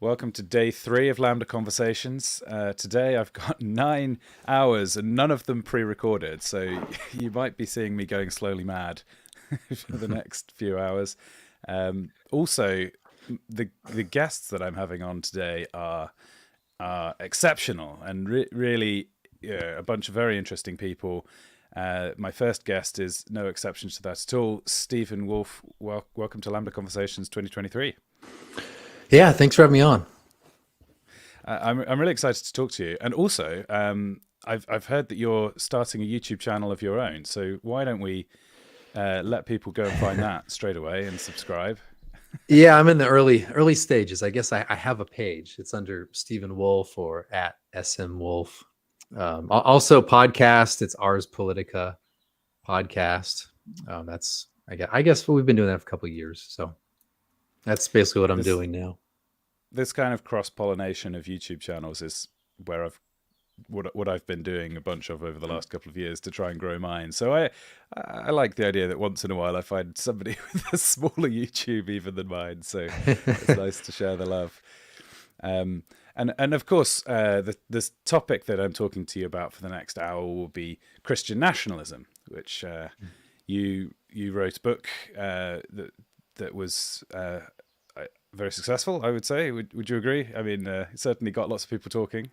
Welcome to day 3 of Lambda Conversations. Today I've got 9 hours and none of them pre-recorded, so you might be seeing me going slowly mad for the next few hours. Also, the guests that I'm having on today are exceptional and really a bunch of very interesting people. My first guest is no exception to that at all. Stephen Wolf, welcome to Lambda Conversations 2023. Yeah, thanks for having me on. I'm really excited to talk to you, and also I've heard that you're starting a YouTube channel of your own. So why don't we let people go and find that straight away and subscribe? Yeah, I'm in the early stages. I guess I have a page. It's under Stephen Wolf or at SM Wolf. Also podcast. It's Ars Politica podcast. I guess we've been doing that for a couple of years. So that's basically what I'm This doing now. this kind of cross-pollination of YouTube channels is where what I've been doing a bunch of over the last couple of years to try and grow mine. So I like the idea that once in a while I find somebody with a smaller YouTube even than mine. So it's nice to share the love. And of course, this topic that I'm talking to you about for the next hour will be Christian nationalism, which you wrote a book that was very successful, I would say. Would you agree? I mean, it certainly got lots of people talking.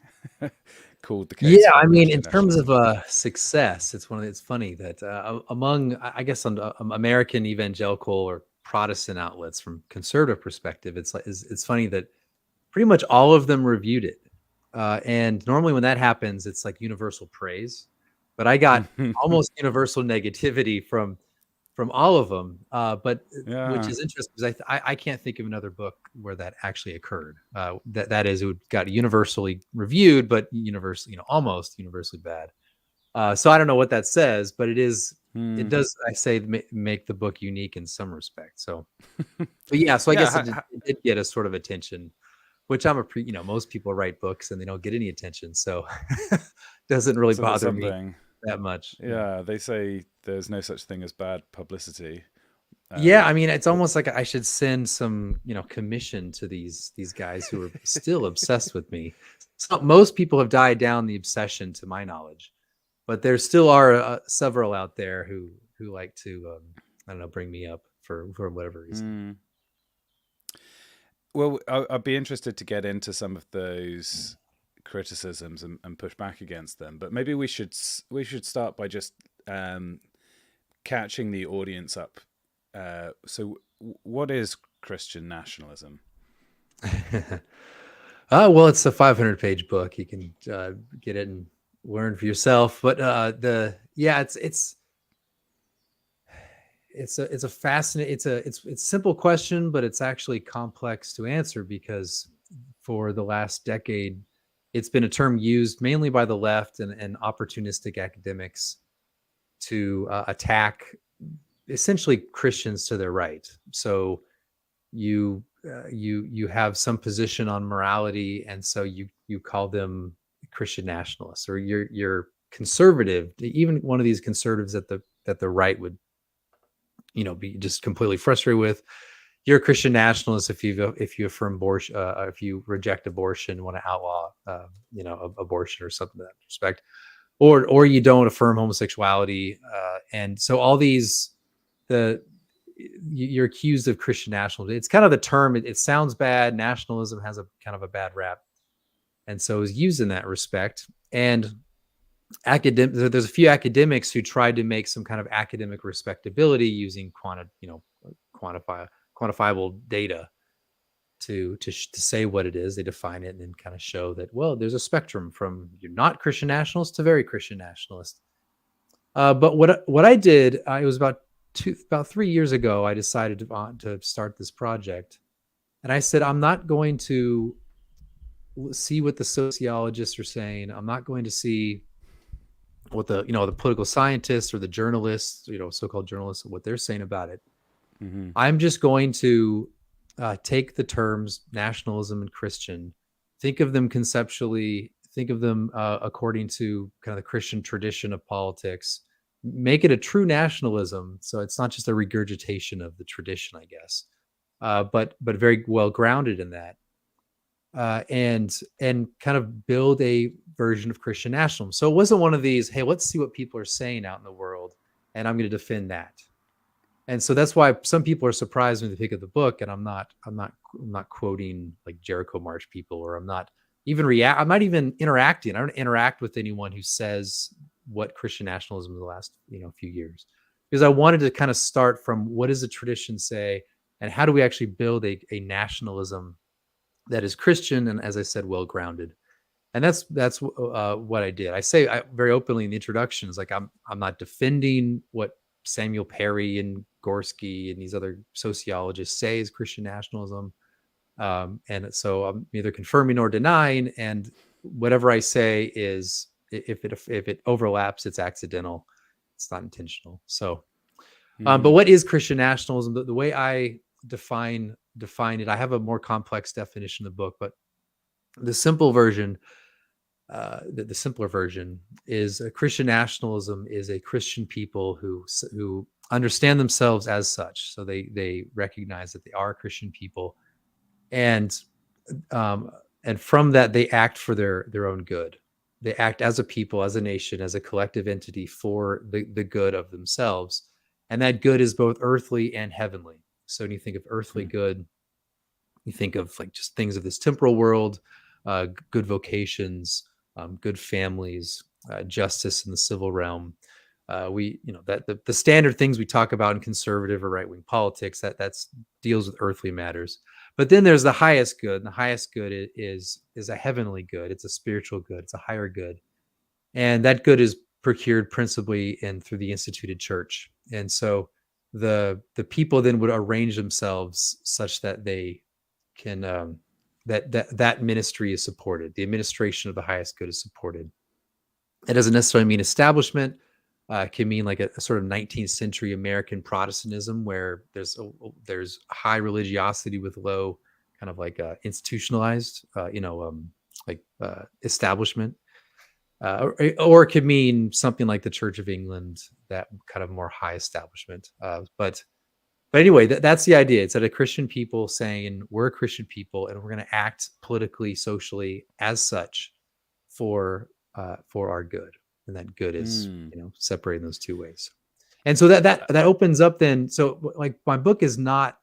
Called the case Yeah, for I mean, in Christian terms of nationalism. success, it's funny that among, I guess, on American evangelical or Protestant outlets from conservative perspective, it's funny that pretty much all of them reviewed it. And normally when that happens, it's like universal praise. But I got almost universal negativity from all of them. But which Yeah. is interesting because I can't think of another book where that actually occurred. That is, it got universally reviewed, but universally, almost universally bad. So I don't know what that says, but it Hmm. does, I say, make the book unique in some respect. So, but yeah, so I Yeah. guess it did get a sort of attention, which most people write books and they don't get any attention. So doesn't really So that's bother me something. that much. Yeah. Yeah, they say there's no such thing as bad publicity. Yeah, Um, I mean, it's but almost like I should send some, commission to these guys who are still obsessed with me. So most people have died down the obsession, to my knowledge, but there still are several out there who like to, I don't know, bring me up for whatever reason. hmm. Well, I'd be interested to get into some of those criticisms and push back against them. But maybe we should start by just um, catching the audience up. What is Christian nationalism? Well, it's a 500-page book. You can get it and learn for yourself. But it's a fascinating, it's simple question, but it's actually complex to answer because for the last decade, it's been a term used mainly by the left and opportunistic academics to attack essentially Christians to their right. So you have some position on morality, and so you call them Christian nationalists, or you're conservative. Even one of these conservatives that the right would be just completely frustrated with. You're a Christian nationalist if you affirm abortion, if you reject abortion, want to outlaw abortion or something to that respect, or you don't affirm homosexuality, and so all these the you're accused of Christian nationalism. It's kind of the term. It sounds bad. Nationalism has a kind of a bad rap, and so is used in that respect. And there's a few academics who tried to make some kind of academic respectability using quantify quantifiable data to say what it is. They define it and then kind of show that, well, there's a spectrum from you're not Christian nationalist to very Christian nationalist. But what I did, it was about 3 years ago, I decided to start this project, and I said I'm not going to see what the sociologists are saying. I'm not going to see what the political scientists or the journalists, so-called journalists, what they're saying about it. Hmm. I'm just going to take the terms nationalism and Christian, think of them conceptually, think of them according to kind of the Christian tradition of politics, make it a true nationalism. So it's not just a regurgitation of the tradition, I guess, but very well grounded in that. and kind of build a version of Christian nationalism. So it wasn't one of these, hey, let's see what people are saying out in the world, and I'm going to defend that. And so that's why some people are surprised when they pick up the book, and I'm not quoting like Jericho March people, or I'm not even interacting. I don't interact with anyone who says what Christian nationalism in the last few years, because I wanted to kind of start from what does the tradition say, and how do we actually build a nationalism that is Christian and, as I said, well grounded. And that's what I did. I say very openly in the introduction, is like I'm not defending what Samuel Perry and Gorski and these other sociologists say is Christian nationalism. And so I'm neither confirming nor denying. And whatever I say is, if it overlaps, it's accidental. It's not intentional. So, but what is Christian nationalism? The way I define it, I have a more complex definition in the book, but the simple version, the simpler version is Christian nationalism is a Christian people who understand themselves as such. So they recognize that they are a Christian people, and from that they act for their own good. They act as a people, as a nation, as a collective entity for the good of themselves, and that good is both earthly and heavenly. So when you think of earthly good, you think of like just things of this temporal world, good vocations, good families, justice in the civil realm. That the standard things we talk about in conservative or right wing politics, that's deals with earthly matters. But then there's the highest good, and the highest good is a heavenly good. It's a spiritual good. It's a higher good, and that good is procured principally through the instituted church. And so the people then would arrange themselves such that they can that ministry is supported. The administration of the highest good is supported. It doesn't necessarily mean establishment. It can mean like a sort of 19th century American Protestantism, where there's high religiosity with low kind of like institutionalized, establishment. Or it could mean something like the Church of England, that kind of more high establishment. But anyway, that's the idea. It's that a Christian people saying we're a Christian people and we're going to act politically, socially as such for our good, and that good is separating those two ways. And so that opens up then. So like my book is not,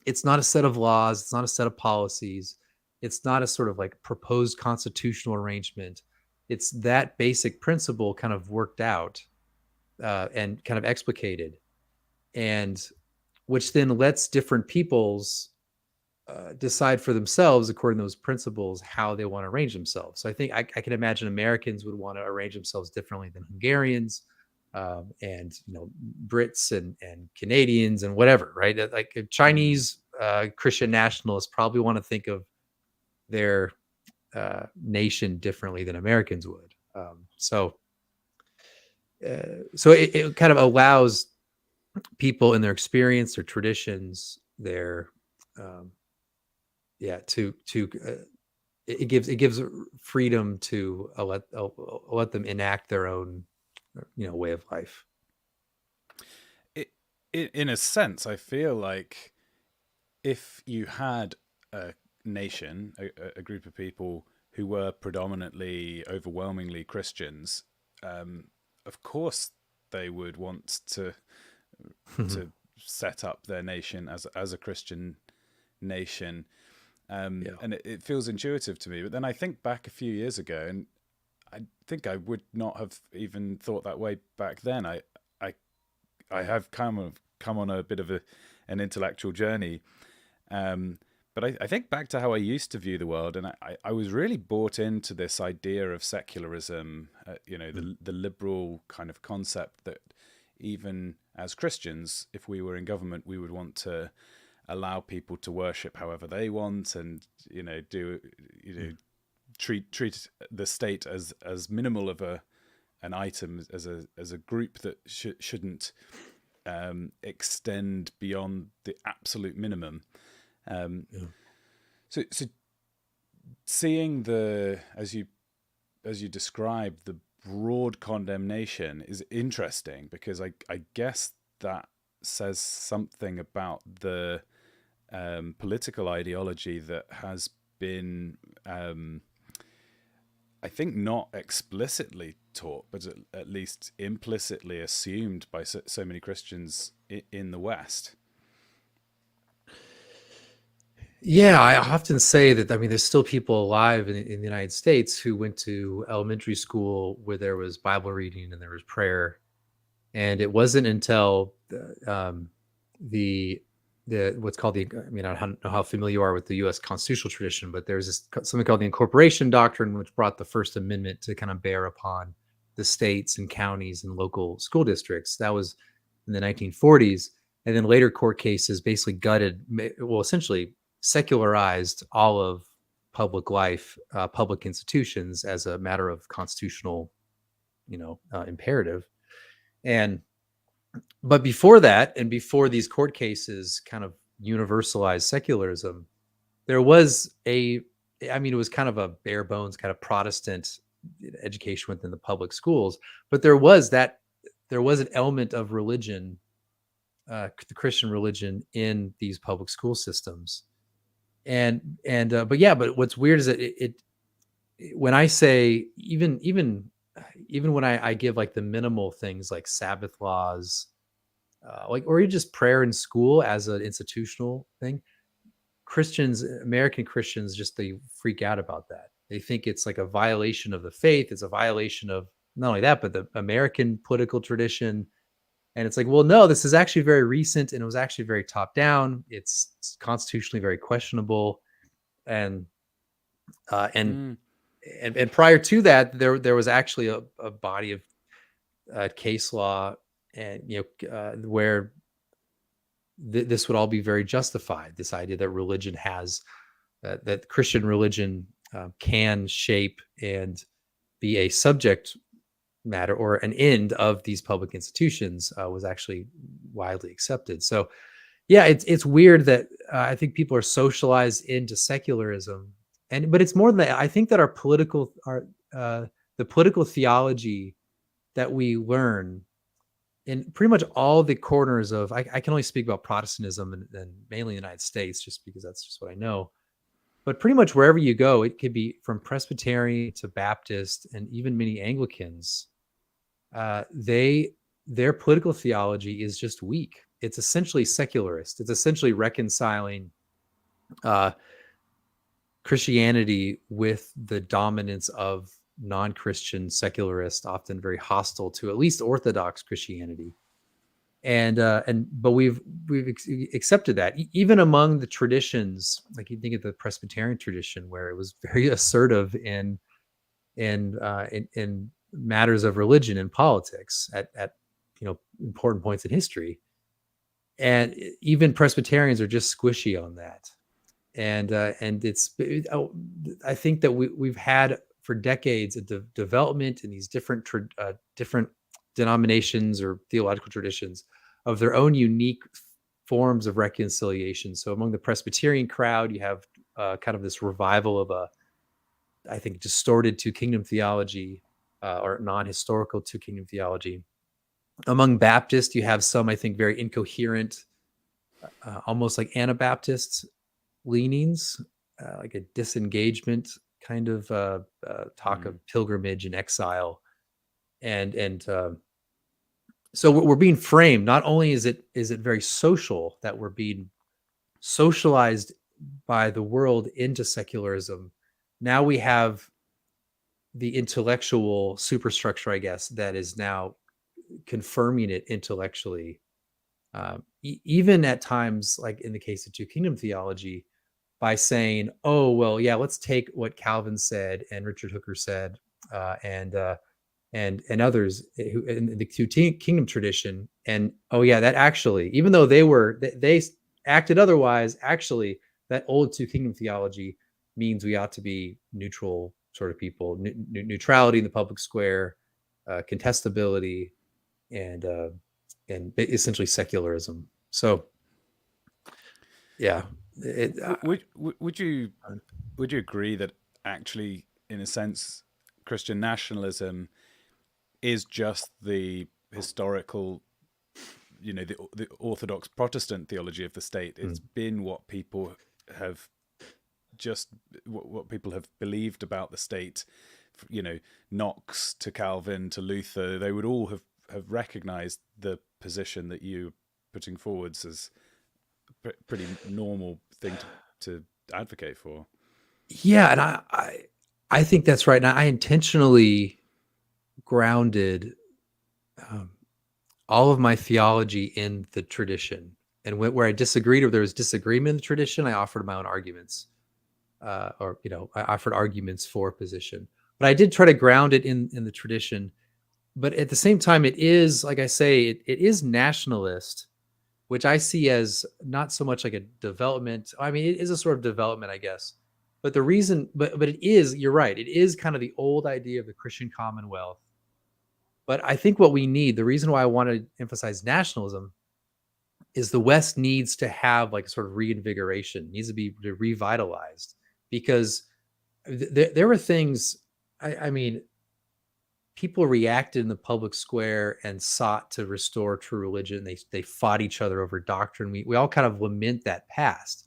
it's not a set of laws, it's not a set of policies, it's not a sort of like proposed constitutional arrangement. It's that basic principle kind of worked out and kind of explicated, and which then lets different peoples decide for themselves, according to those principles, how they want to arrange themselves. So I think I can imagine Americans would want to arrange themselves differently than Hungarians, and Brits and Canadians and whatever, right? Like Chinese Christian nationalists probably want to think of their nation differently than Americans would. So it kind of allows people in their experience, their traditions, their it gives freedom to let them enact their own way of life. In a sense, I feel like if you had a nation, a group of people who were predominantly, overwhelmingly Christians, of course they would want to set up their nation as a Christian nation. And it feels intuitive to me. But then I think back a few years ago, and I think I would not have even thought that way back then. I have come on a bit of an intellectual journey. But I think back to how I used to view the world, and I was really bought into this idea of secularism, the liberal kind of concept that even as Christians, if we were in government, we would want to allow people to worship however they want, and treat the state as minimal of an item, as a group that shouldn't extend beyond the absolute minimum. So seeing as you describe, the broad condemnation is interesting, because I guess that says something about the political ideology that has been, I think, not explicitly taught, but at least implicitly assumed by so many Christians in the West. Yeah, I often say that, I mean, there's still people alive in the United States who went to elementary school where there was Bible reading and there was prayer. And it wasn't until the what's called the, I mean, I don't know how familiar you are with the U.S. constitutional tradition, but there's something called the Incorporation Doctrine, which brought the First Amendment to kind of bear upon the states and counties and local school districts. That was in the 1940s. And then later court cases basically gutted, well, essentially secularized all of public life, public institutions as a matter of constitutional, imperative. And but before that, and before these court cases kind of universalized secularism, there was I mean, it was kind of a bare bones kind of Protestant education within the public schools, but there was an element of religion, the Christian religion, in these public school systems. But what's weird is that when I say, even when I give like the minimal things like Sabbath laws, or just prayer in school as an institutional thing, American Christians, just they freak out about that. They think it's like a violation of the faith. It's a violation of not only that, but the American political tradition. And it's like, well, no, this is actually very recent, and it was actually very top down. It's constitutionally very questionable, and uh, and Mm. and prior to that, there was actually a body of case law, and where this would all be very justified. This idea that religion has that Christian religion can shape and be a subject matter or an end of these public institutions was actually widely accepted. So yeah, it's weird that I think people are socialized into secularism, but it's more than that. I think that the political theology that we learn in pretty much all the corners of, I can only speak about Protestantism and mainly the United States, just because that's just what I know. But pretty much wherever you go, it could be from Presbyterian to Baptist and even many Anglicans. Their political theology is just weak. It's essentially secularist. It's essentially reconciling Christianity with the dominance of non-Christian secularist, often very hostile to at least Orthodox Christianity. But we've accepted that even among the traditions. Like you think of the Presbyterian tradition, where it was very assertive in matters of religion and politics at important points in history, and even Presbyterians are just squishy on that. And I think that we've had for decades a development in these different denominations or theological traditions of their own unique forms of reconciliation. So among the Presbyterian crowd, you have kind of this revival of I think, distorted two kingdom theology, or non-historical two kingdom theology. Among Baptists, you have some, I think, very incoherent, almost like Anabaptist leanings, like a disengagement kind of talk of pilgrimage and exile, and so we're being framed. Not only is it very social, that we're being socialized by the world into secularism. Now we have the intellectual superstructure, I guess, that is now confirming it intellectually. Even at times, like in the case of two kingdom theology, by saying, "Oh, well, yeah, let's take what Calvin said and Richard Hooker said, and others who in the two kingdom tradition, and oh yeah, that actually, even though they acted otherwise, actually that old two kingdom theology means we ought to be neutral sort of people, neutrality in the public square, contestability, and essentially secularism." So yeah, would you agree that actually, in a sense, Christian nationalism is just the historical, the Orthodox Protestant theology of the state? It's been what people have just what people have believed about the state, you know, Knox to Calvin to Luther, they would all have recognized the position that you putting forwards as pretty normal thing to advocate for. Yeah, and I think that's right. And I intentionally grounded um, all of my theology in the tradition. And where I disagreed or there was disagreement in the tradition, I offered my own arguments, or I offered arguments for position. But I did try to ground it in the tradition. But at the same time, it is, like I say, it is nationalist, which I see as not so much like a development. I mean, it is a sort of development, I guess. But the reason, but it is, you're right, it is kind of the old idea of the Christian Commonwealth. But I think what we need, the reason why I want to emphasize nationalism is the West needs to have like a sort of reinvigoration, needs to be revitalized because there were things, I mean, people reacted in the public square and sought to restore true religion. They fought each other over doctrine. We all kind of lament that past.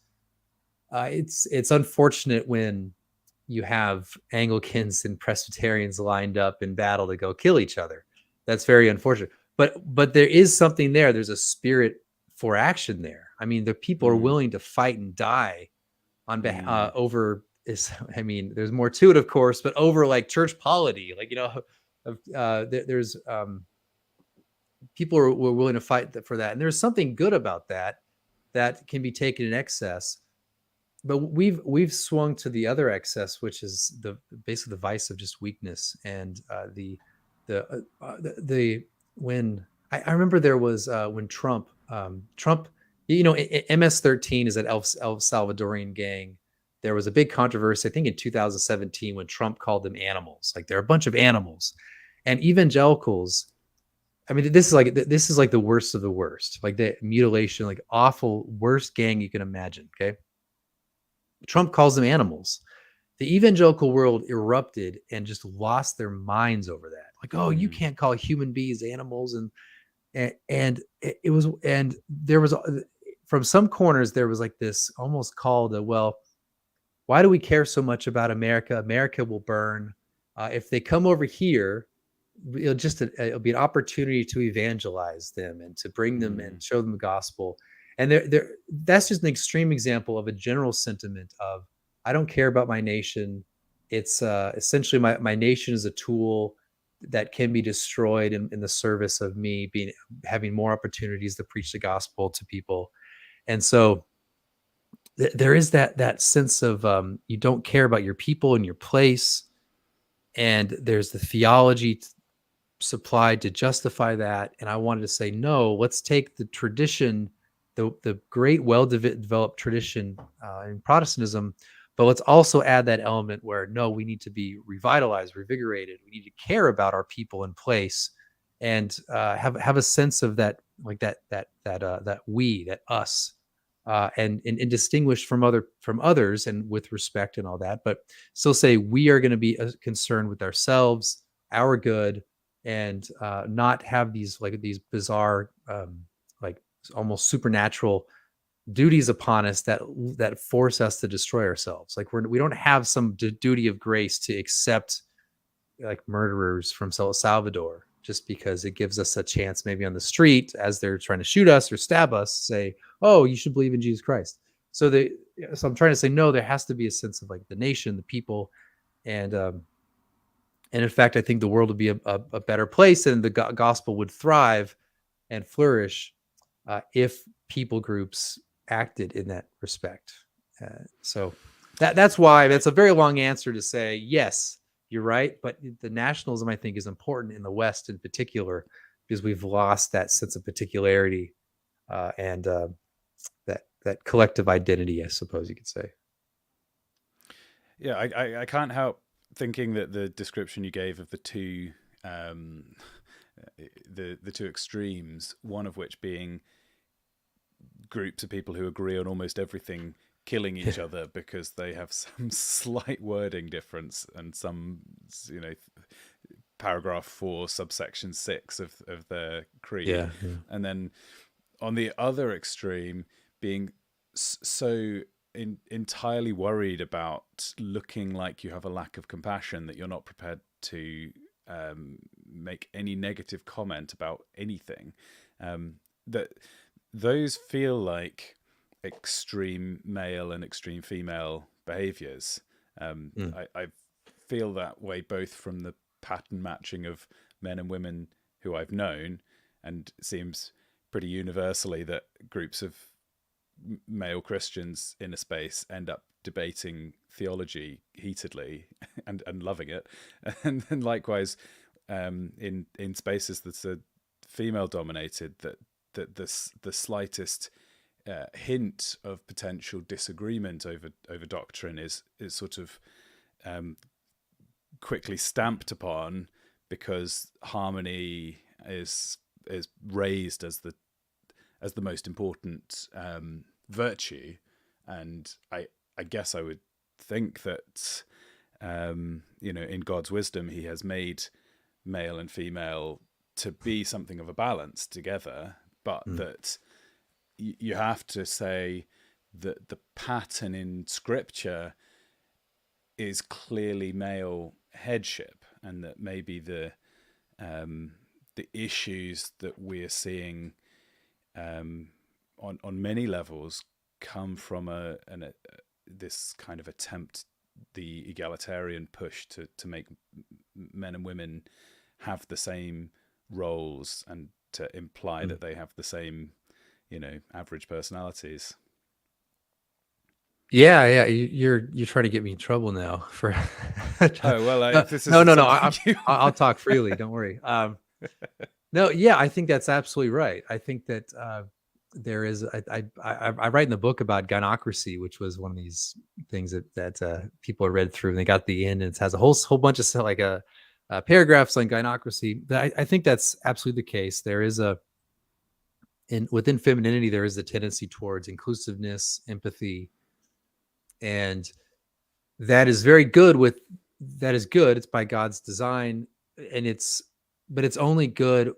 It's unfortunate when you have Anglicans and Presbyterians lined up in battle to go kill each other. That's very unfortunate. But there is something there. There's a spirit for action there. I mean, the people are willing to fight and die on over is. I mean, there's more to it, of course, but over like church polity, like there's people were willing to fight for that, and there's something good about that that can be taken in excess. But we've swung to the other excess, which is basically the vice of just weakness. And when I remember there was when Trump, MS-13 is that El Salvadorian gang. There was a big controversy, I think, in 2017 when Trump called them animals, like they're a bunch of animals, and evangelicals. I mean, this is like the worst of the worst, like the mutilation, like awful, worst gang you can imagine. Okay. Trump calls them animals. The evangelical world erupted and just lost their minds over that. Like, oh, you can't call human beings animals. And it was, and there was, from some corners, there was like this almost called well, why do we care so much about America? America will burn. If they come over here, it'll be an opportunity to evangelize them and to bring them and show them the gospel. And that's just an extreme example of a general sentiment of, I don't care about my nation. It's essentially my nation is a tool that can be destroyed in the service of me having more opportunities to preach the gospel to people. And so there is that sense of you don't care about your people and your place. And there's the theology supplied to justify that. And I wanted to say, no, let's take the tradition, the great, well-developed tradition in Protestantism, but let's also add that element where, no, we need to be revitalized, revigorated. We need to care about our people in place and have a sense of that, like that we, that us, and distinguished from others and with respect and all that, but still say we are going to be concerned with ourselves, our good, and not have these bizarre, like almost supernatural duties upon us that force us to destroy ourselves. Like we don't have some duty of grace to accept like murderers from El Salvador just because it gives us a chance maybe on the street as they're trying to shoot us or stab us, say, oh, you should believe in Jesus Christ. So I'm trying to say, no, there has to be a sense of like the nation, the people, and in fact, I think the world would be a better place and the gospel would thrive and flourish if people groups acted in that respect. So that's why that's a very long answer to say, yes, you're right. But the nationalism, I think, is important in the West in particular, because we've lost that sense of particularity and that collective identity, I suppose you could say. Yeah, I can't help thinking that the description you gave of the two the two extremes, one of which being groups of people who agree on almost everything killing each other because they have some slight wording difference and some, paragraph 4 subsection 6 of their creed. Yeah. And then on the other extreme being so entirely worried about looking like you have a lack of compassion, that you're not prepared to make any negative comment about anything. That those feel like extreme male and extreme female behaviors. Mm. I feel that way both from the pattern matching of men and women who I've known, and it seems pretty universally that groups of male Christians in a space end up debating theology heatedly and loving it, and then likewise in spaces that are female dominated, that the slightest hint of potential disagreement over doctrine is sort of quickly stamped upon, because harmony is raised as the most important virtue. And I guess I would think that in God's wisdom, He has made male and female to be something of a balance together, but that you have to say that the pattern in Scripture is clearly male headship, and that maybe the issues that we're seeing on many levels come from this kind of attempt, the egalitarian push to make men and women have the same roles, and to imply that they have the same, average personalities. Yeah. You're trying to get me in trouble now for. Oh well, No, if this no, isn't no, no. something I'll talk freely. Don't worry. No, yeah, I think that's absolutely right. I think that there is. I write in the book about gynocracy, which was one of these things that people read through, and they got the end, and it has a whole bunch of stuff, like paragraphs on gynocracy. I think that's absolutely the case. There is within femininity, there is a tendency towards inclusiveness, empathy, and that is very good. That is good. It's by God's design, but it's only good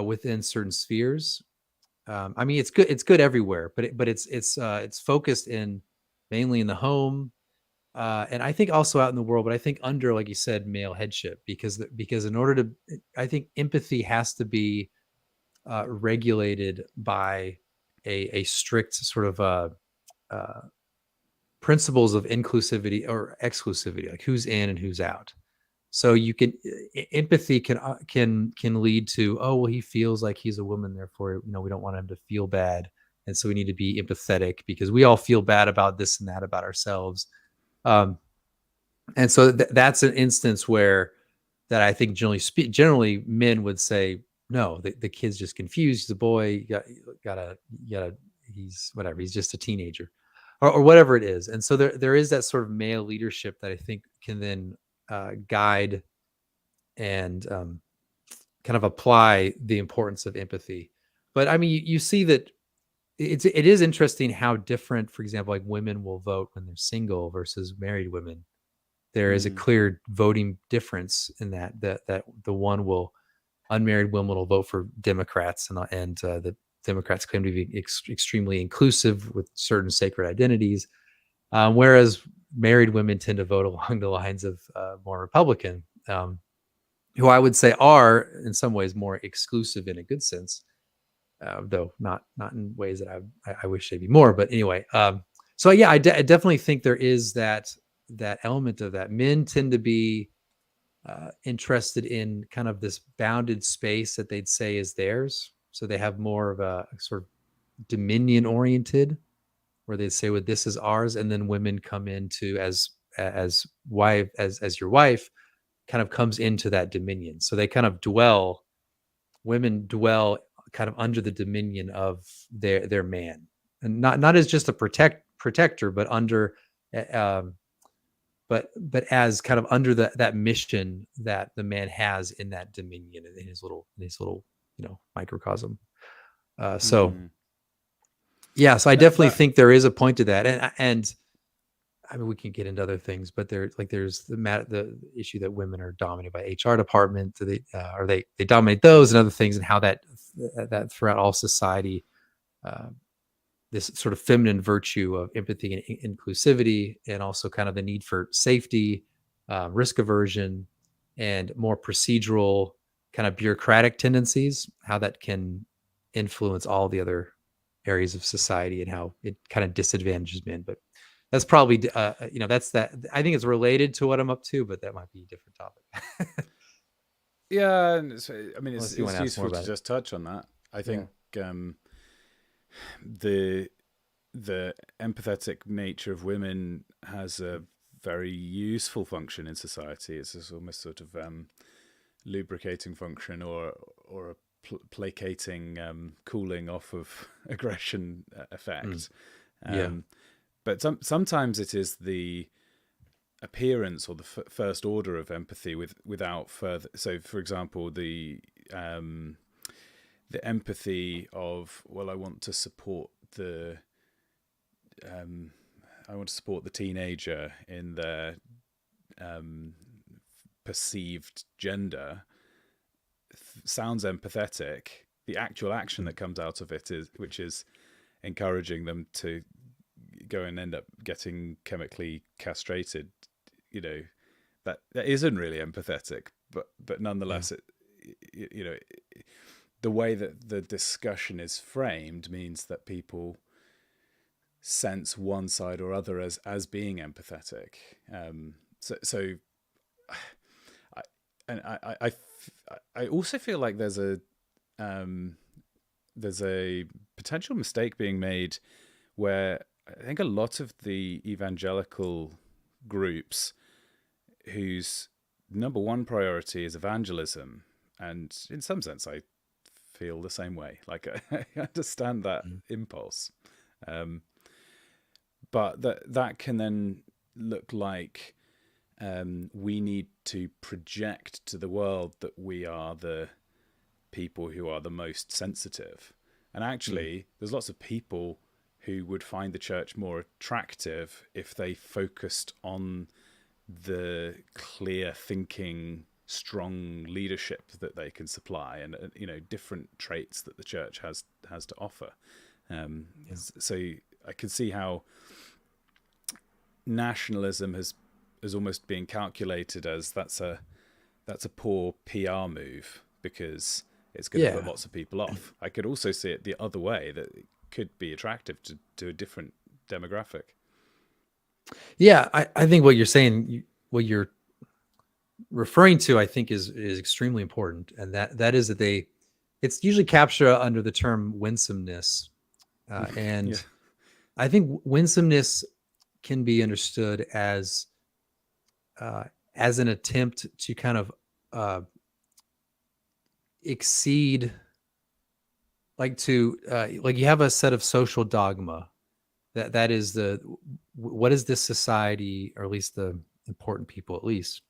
within certain spheres. I mean, it's good. It's good everywhere, but it's focused mainly in the home, and I think also out in the world. But I think under, like you said, male headship, because in order to, I think empathy has to be regulated by a strict sort of principles of inclusivity or exclusivity, like who's in and who's out. So empathy can lead to, oh well, he feels like he's a woman, therefore we don't want him to feel bad, and so we need to be empathetic because we all feel bad about this and that about ourselves. And so that's an instance where that I think generally men would say, no, the kid's just confused. He's a boy. He's whatever. He's just a teenager, or whatever it is. And so there is that sort of male leadership that I think can then guide and kind of apply the importance of empathy. But I mean, you see that it is interesting how different, for example, like women will vote when they're single versus married women. There is a clear voting difference in that the unmarried women will vote for Democrats, and the Democrats claim to be extremely inclusive with certain sacred identities, whereas married women tend to vote along the lines of more Republican, who I would say are in some ways more exclusive in a good sense, though not in ways that I wish they'd be more. But anyway, so yeah, I definitely think there is that element of that. Men tend to be interested in kind of this bounded space that they'd say is theirs. So they have more of a sort of dominion oriented, where they say, well, this is ours. And then women come into as your wife kind of comes into that dominion. So they kind of women dwell kind of under the dominion of their man, and not as just a protector, but under, but as kind of under that mission that the man has in that dominion, in his little microcosm. So yeah, so I definitely think there is a point to that, and I mean, we can get into other things, but there's the issue that women are dominated by HR department, they dominate those and other things, and how that throughout all society this sort of feminine virtue of empathy and inclusivity, and also kind of the need for safety, risk aversion, and more procedural kind of bureaucratic tendencies, how that can influence all the other areas of society and how it kind of disadvantages men. But that's probably, that's that. I think it's related to what I'm up to, but that might be a different topic. Yeah, and I mean, Unless you want it's to ask more useful to about it. just touch on that. I Yeah. think the the empathetic nature of women has a very useful function in society. It's this almost sort of lubricating function, or a placating, cooling off of aggression Mm. effect. Yeah. But sometimes it is the appearance or the first order of empathy without further. So, for example, the empathy of, well, um, I want to support the teenager in their um, perceived gender, sounds empathetic. The actual action Mm. that comes out of it which is encouraging them to go and end up getting chemically castrated. You know, that isn't really empathetic, but Yeah. nonetheless, the way that the discussion is framed means that people sense one side or other as being empathetic. So I, and I also feel like there's a potential mistake being made where I think a lot of the evangelical groups whose number one priority is evangelism, and in some sense I feel the same way. Like, I understand that Mm. impulse, um, but that can then look like, we need to project to the world that we are the people who are the most sensitive. And Mm. actually, there's lots of people who would find the church more attractive if they focused on the clear thinking, strong leadership that they can supply, and different traits that the church has to offer. Yeah. So I can see how nationalism has almost been calculated as that's a poor PR move because it's going to put Yeah. lots of people off. I could also see it the other way, that it could be attractive to a different demographic. Yeah. I think what you're saying, what you're referring to, I think is extremely important. And that is that it's usually captured under the term winsomeness. Yeah. And I think winsomeness can be understood uh, as an attempt to kind of uh, exceed, like you have a set of social dogma that is what is this society, or at least the important people, at least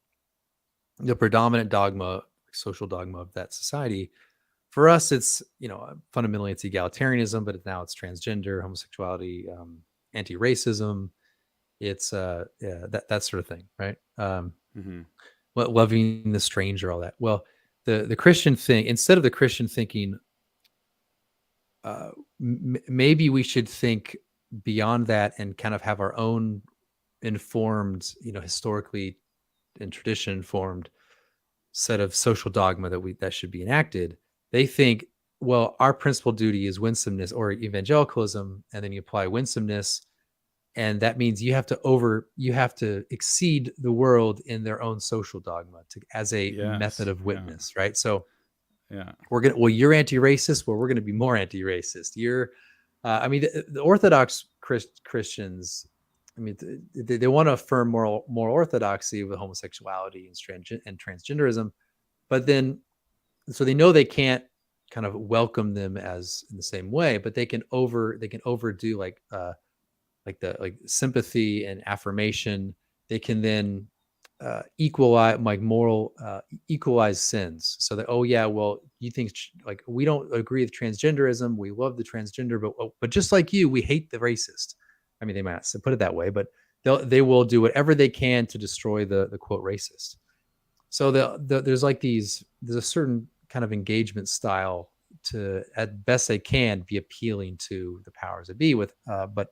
the predominant dogma, social dogma of that society. For us, it's fundamentally it's egalitarianism, but now it's transgender, homosexuality, anti-racism. It's yeah, that sort of thing, right? Hmm. Loving the stranger, all that. Well, the Christian thing, instead of the Christian thinking, uh, maybe we should think beyond that and kind of have our own informed, historically and tradition informed set of social dogma that should be enacted. They think, well, our principal duty is winsomeness or evangelicalism, and then you apply winsomeness, and that means you have to exceed the world in their own social dogma as a method Yes. of Yeah. witness, right? So Yeah. you're anti-racist, well, we're gonna be more anti-racist. I mean, the Orthodox Christians, I mean, they want to affirm more orthodoxy with homosexuality and transgenderism, but then so they know they can't kind of welcome them as in the same way, but they can overdo like sympathy and affirmation. They can then equalize like moral equalize sins, so that, oh yeah, well, you think like we don't agree with transgenderism, we love the transgender, but just like you, we hate the racist. I mean, they might not put it that way, but they will do whatever they can to destroy the quote racist. So there's a certain kind of engagement style to at best they can be appealing to the powers that be with but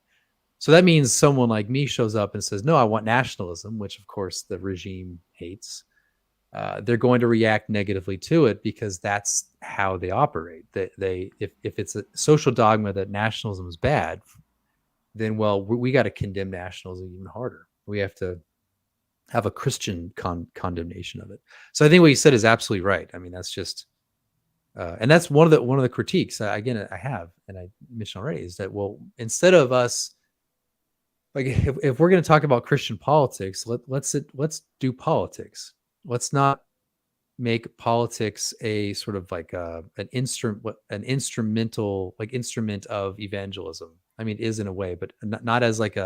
so that means someone like me shows up and says, no, I want nationalism, which of course the regime hates. They're going to react negatively to it because that's how they operate. If it's a social dogma that nationalism is bad, then well, we got to condemn nationalism even harder. We have to have a Christian condemnation of it. So I think what you said is absolutely right. I mean, that's just, and that's one of the critiques again I have, and I mentioned already, is that well, instead of us, like if we're going to talk about Christian politics, let's do politics. Let's not make politics a sort of like an instrument of evangelism. I mean, it is in a way, but not as like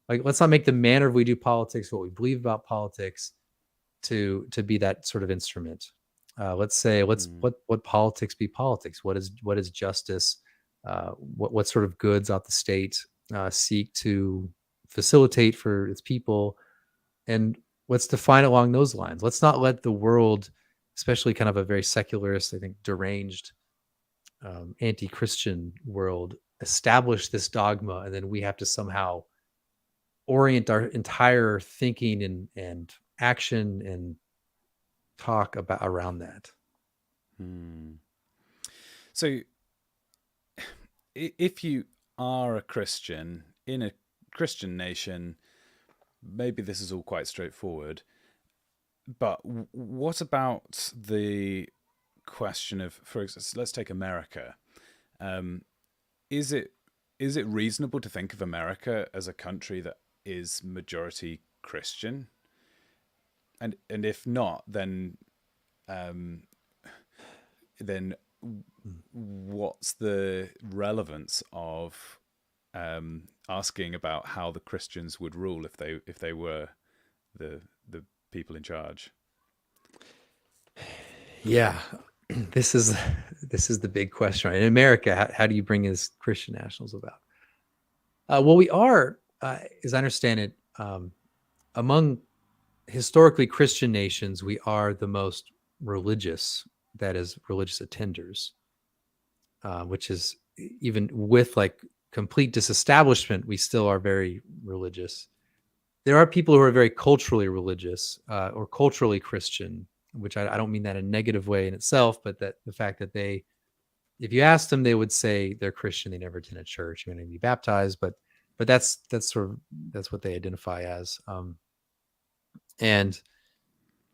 let's not make the manner we do politics, what we believe about politics, to be that sort of instrument. Let's say what politics be politics? What is justice? What sort of goods ought the state seek to facilitate for its people, and let's define along those lines. Let's not let the world, especially kind of a very secularist, I think deranged, anti-Christian world, establish this dogma, and then we have to somehow orient our entire thinking and action and talk about around that. So if you are a Christian in a Christian nation, maybe this is all quite straightforward, but what about the question of, for example, let's take America. Is it reasonable to think of America as a country that is majority Christian? And if not, then what's the relevance of asking about how the Christians would rule if they were the people in charge? Yeah, this is the big question, right? In America, how do you bring this Christian nationals about? Well, we are, as I understand it, among historically Christian nations, we are the most religious, that is, religious attenders, which is, even with like complete disestablishment, we still are very religious. There are people who are very culturally religious or culturally Christian, which I don't mean that in a negative way in itself, but that the fact that they, if you ask them, they would say they're Christian, they never attend a church, you're going to be baptized, but that's what they identify as. And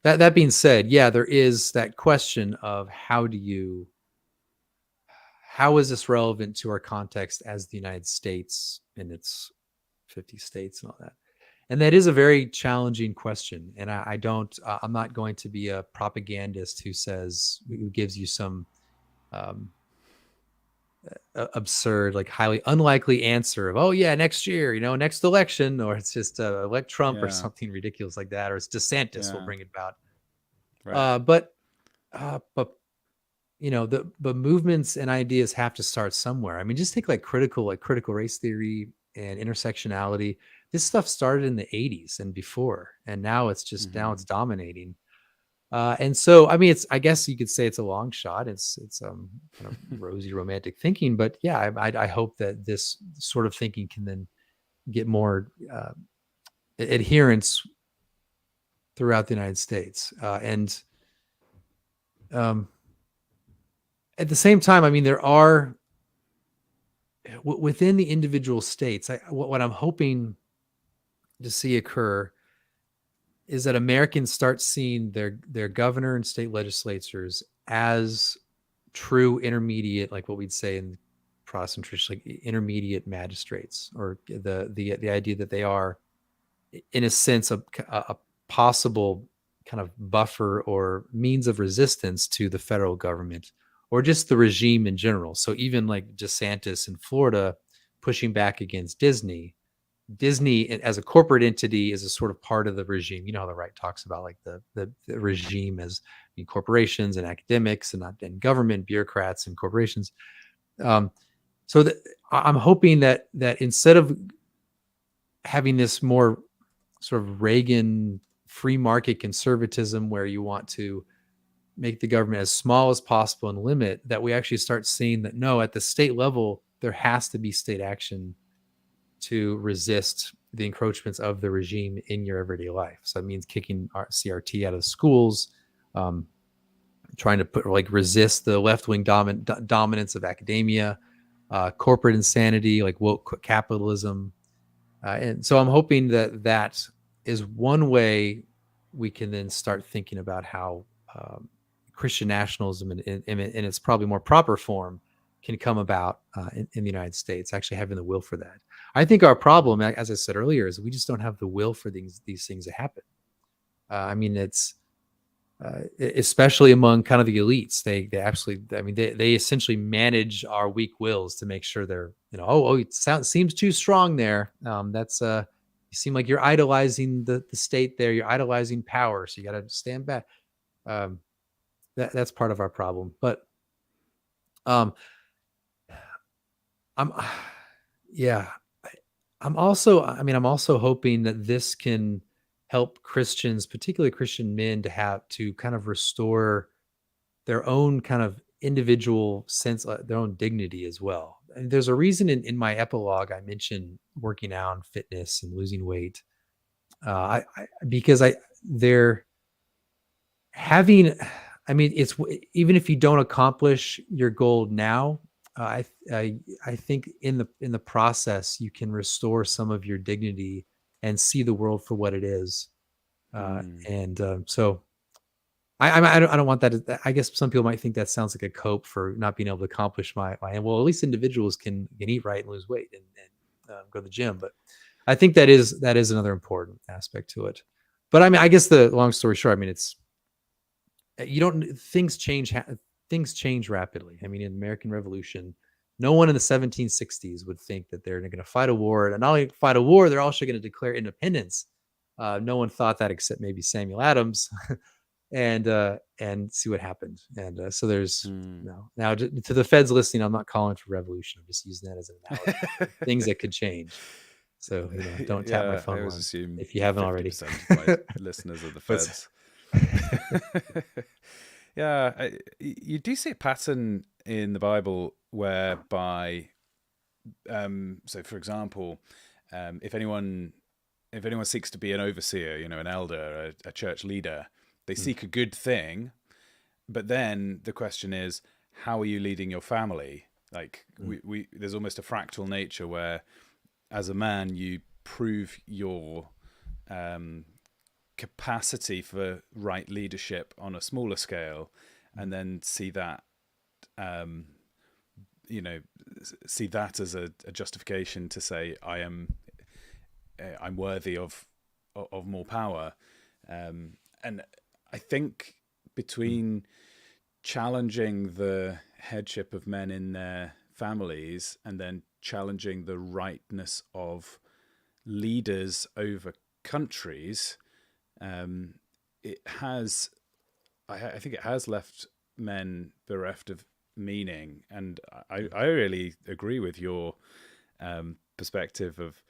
that being said, yeah, there is that question of how is this relevant to our context as the United States and its 50 states and all that? And that is a very challenging question. And I'm not going to be a propagandist who gives you some absurd, like highly unlikely answer of, oh yeah, next year, next election, or it's just elect Trump or something ridiculous like that, or it's DeSantis will bring it about. Right. But the movements and ideas have to start somewhere. I mean, just take like critical race theory and intersectionality. This stuff started in the 80s and before, and now it's just now it's dominating. And so, I mean, I guess you could say it's a long shot. It's kind of rosy romantic thinking, but yeah, I hope that this sort of thinking can then get more adherence throughout the United States. And at the same time, I mean, there are within the individual states, what I'm hoping to see occur is that Americans start seeing their governor and state legislatures as true intermediate, like what we'd say in Protestant tradition, like intermediate magistrates, or the idea that they are, in a sense, a possible kind of buffer or means of resistance to the federal government or just the regime in general. So even like DeSantis in Florida pushing back against Disney as a corporate entity is a sort of part of the regime. You know how the right talks about like the regime as corporations and academics and government bureaucrats and corporations. So I'm hoping that instead of having this more sort of Reagan free market conservatism where you want to make the government as small as possible and limit, that we actually start seeing that no, at the state level, there has to be state action to resist the encroachments of the regime in your everyday life. So that means kicking CRT out of schools, um, trying to resist the left wing dominance of academia, corporate insanity, like woke capitalism. And so I'm hoping that that is one way we can then start thinking about how Christian nationalism in its probably more proper form can come about in the United States, actually having the will for that. I think our problem, as I said earlier, is we just don't have the will for these things to happen. I mean, it's especially among kind of the elites. They absolutely, I mean, they essentially manage our weak wills to make sure they're, it seems too strong there. That's you seem like you're idolizing the state there. You're idolizing power, so you got to stand back. Um, that's part of our problem. But um, I'm, yeah, I'm also, I'm also hoping that this can help Christians, particularly Christian men, to kind of restore their own kind of individual sense, their own dignity as well. And there's a reason in my epilogue I mentioned working out and fitness and losing weight, because they're having. I mean, it's even if you don't accomplish your goal now, I think in the process you can restore some of your dignity and see the world for what it is. And so I don't want that. I guess some people might think that sounds like a cope for not being able to accomplish my well, at least individuals can eat right and lose weight and go to the gym. But I think that is another important aspect to it. But I mean, I guess the long story short, I mean, it's you don't things change rapidly. I mean, in the American Revolution, no one in the 1760s would think that they're going to fight a war, and not only fight a war, they're also going to declare independence. No one thought that except maybe Samuel Adams. And see what happened. And so there's now to the feds listening, I'm not calling for revolution. I'm just using that as an analogy for things that could change. So don't tap my Yeah, I phone always line assume if you haven't already. 50% of my listeners are the feds. Yeah, you do see a pattern in the Bible whereby, so for example, if anyone seeks to be an overseer, an elder, a church leader, they seek a good thing, but then the question is, how are you leading your family? Like there's almost a fractal nature where, as a man, you prove your capacity for right leadership on a smaller scale, and then see that as a justification to say I'm worthy of more power, and I think between challenging the headship of men in their families and then challenging the rightness of leaders over countries, it has, I think it has left men bereft of meaning. And I really agree with your perspective of,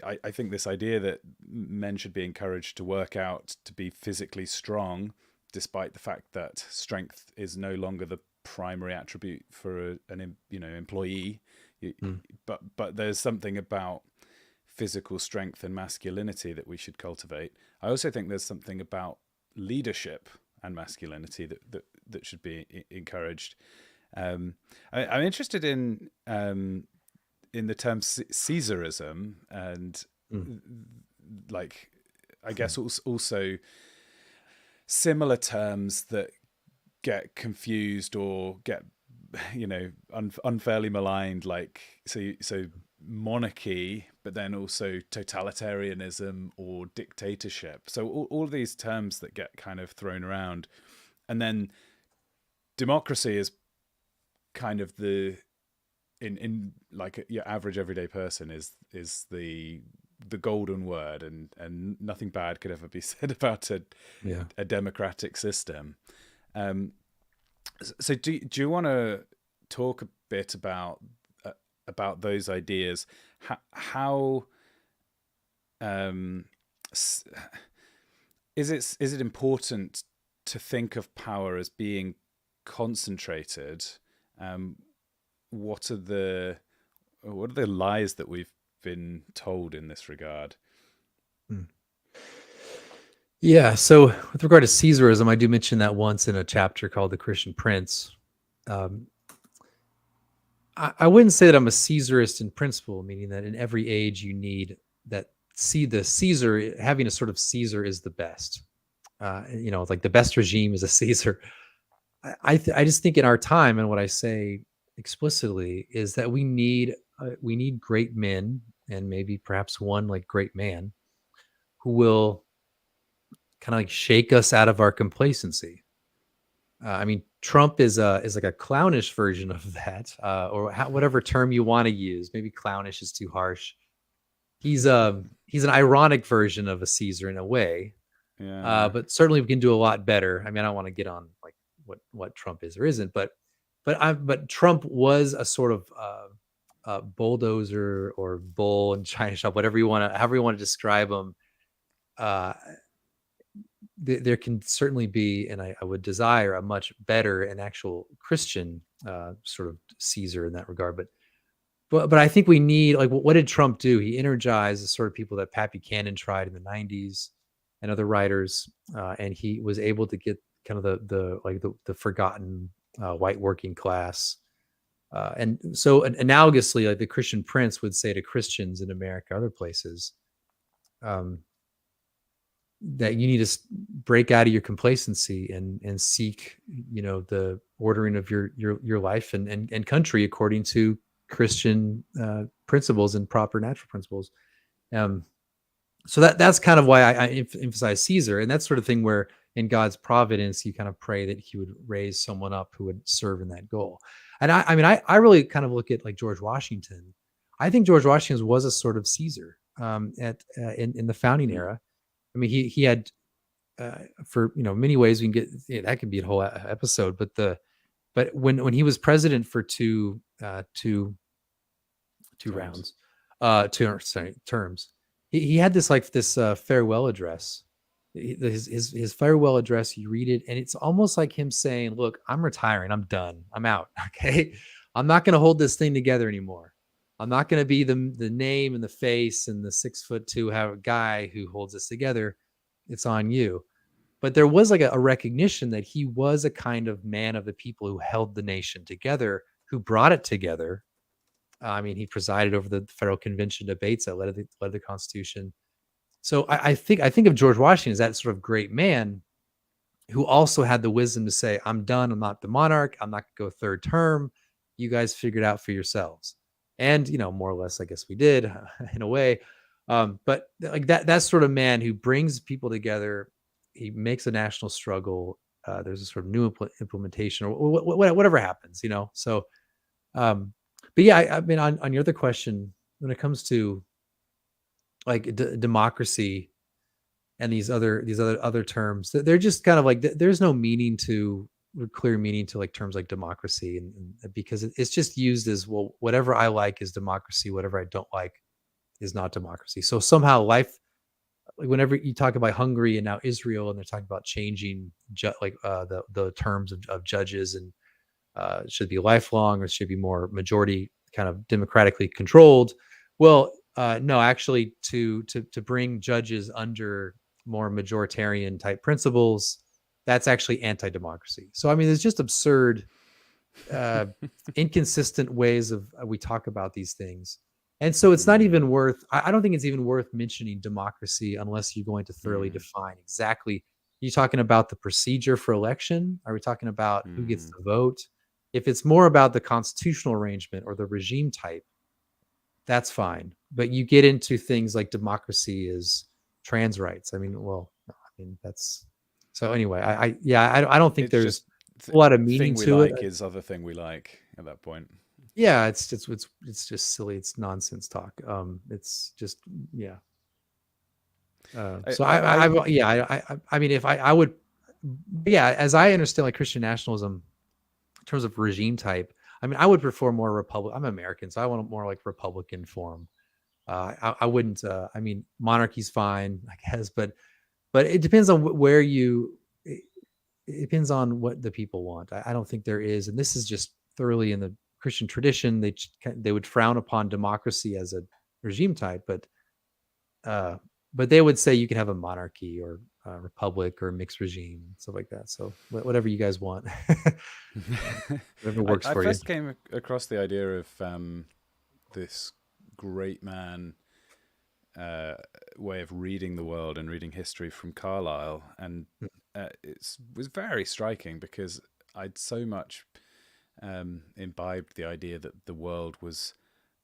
I think this idea that men should be encouraged to work out to be physically strong, despite the fact that strength is no longer the primary attribute for an employee. But there's something about physical strength and masculinity that we should cultivate. I also think there's something about leadership and masculinity that should be encouraged. I'm interested in the term Caesarism, and like, I guess also similar terms that get confused or get unfairly maligned, like so monarchy, but then also totalitarianism or dictatorship. So all of these terms that get kind of thrown around, and then democracy is kind of the in like your average everyday person is the golden word, and nothing bad could ever be said about a democratic system. So do you want to talk a bit about those ideas? How is it important to think of power as being concentrated, um, what are the lies that we've been told in this regard? Hmm. Yeah. So with regard to Caesarism, I do mention that once in a chapter called The Christian Prince. Um, I wouldn't say that I'm a Caesarist in principle, meaning that in every age you need that. See, the Caesar, having a sort of Caesar is the best. Like the best regime is a Caesar. I just think in our time, and what I say explicitly is that we need great men, and maybe perhaps one like great man who will kind of like shake us out of our complacency. I mean, Trump is like a clownish version of that, or whatever term you want to use. Maybe clownish is too harsh. He's an ironic version of a Caesar in a way, Yeah. but certainly we can do a lot better. I mean, I don't want to get on like what Trump is or isn't, but Trump was a sort of bulldozer or bull in China shop, however you want to describe him. Uh, there can certainly be, and I would desire a much better and actual Christian sort of Caesar in that regard. But I think we need, like, what did Trump do? He energized the sort of people that Pat Buchanan tried in the '90s and other writers, and he was able to get kind of the forgotten white working class. And so analogously, like the Christian Prince would say to Christians in America, other places, um, that you need to break out of your complacency and seek, the ordering of your life and country according to Christian principles and proper natural principles. Um, so that's kind of why I emphasize Caesar, and that sort of thing where in God's providence you kind of pray that He would raise someone up who would serve in that goal. And I mean, I really kind of look at like George Washington. I think George Washington was a sort of Caesar in the founding era. I mean, he had for many ways we can get, that could be a whole episode, but when he was president for two Terms. rounds, terms, he had this farewell address. His farewell address, you read it, and it's almost like him saying, "Look, I'm retiring. I'm done. I'm out. Okay, I'm not going to hold this thing together anymore. I'm not going to be the name and the face and the 6'2" guy who holds this together. It's on you." But there was like a recognition that he was a kind of man of the people who held the nation together, who brought it together. I mean, he presided over the federal convention debates that led the Constitution. So I think of George Washington as that sort of great man who also had the wisdom to say, "I'm done. I'm not the monarch. I'm not going to go third term. You guys figure it out for yourselves." And more or less, I guess we did in a way. But like that sort of man who brings people together, he makes a national struggle. There's a sort of new implementation, or whatever happens. So, um, but yeah, I mean, on your other question, when it comes to like democracy and these other terms, they're just kind of like there's no meaning to clear meaning to like terms like democracy, and because it's just used as, well, whatever I like is democracy, whatever I don't like is not democracy. So somehow life, like whenever you talk about Hungary and now Israel, and they're talking about changing the terms of judges, and it should be lifelong or it should be more majority kind of democratically controlled. Well, no, actually, to bring judges under more majoritarian type principles, that's actually anti-democracy. So I mean, there's just absurd, uh, inconsistent ways of we talk about these things. And so it's not even worth, I don't think it's even worth mentioning democracy unless you're going to thoroughly define exactly. Are you talking about the procedure for election? Are we talking about who gets the vote? If it's more about the constitutional arrangement or the regime type, that's fine. But you get into things like democracy is trans rights. I mean, well, no, I mean, that's so anyway. I don't think It's there's just a lot of thing meaning we to it. like is other thing we like at that point. Yeah, it's just silly. It's nonsense talk. It's just, yeah. So I mean, if I would, yeah, as I understand like Christian nationalism in terms of regime type, I mean, I would prefer more republic. I'm American, so I want more like Republican form. I wouldn't. I mean, monarchy's fine, I guess, but it depends on where you. it depends on what the people want. I don't think there is, and this is just thoroughly in the Christian tradition. They would frown upon democracy as a regime type, uh, but they would say you can have a monarchy or a republic or a mixed regime, stuff like that. So whatever you guys want, whatever works I for you. first came across the idea of this great man way of reading the world and reading history from Carlyle, and it was very striking because I'd so much imbibed the idea that the world was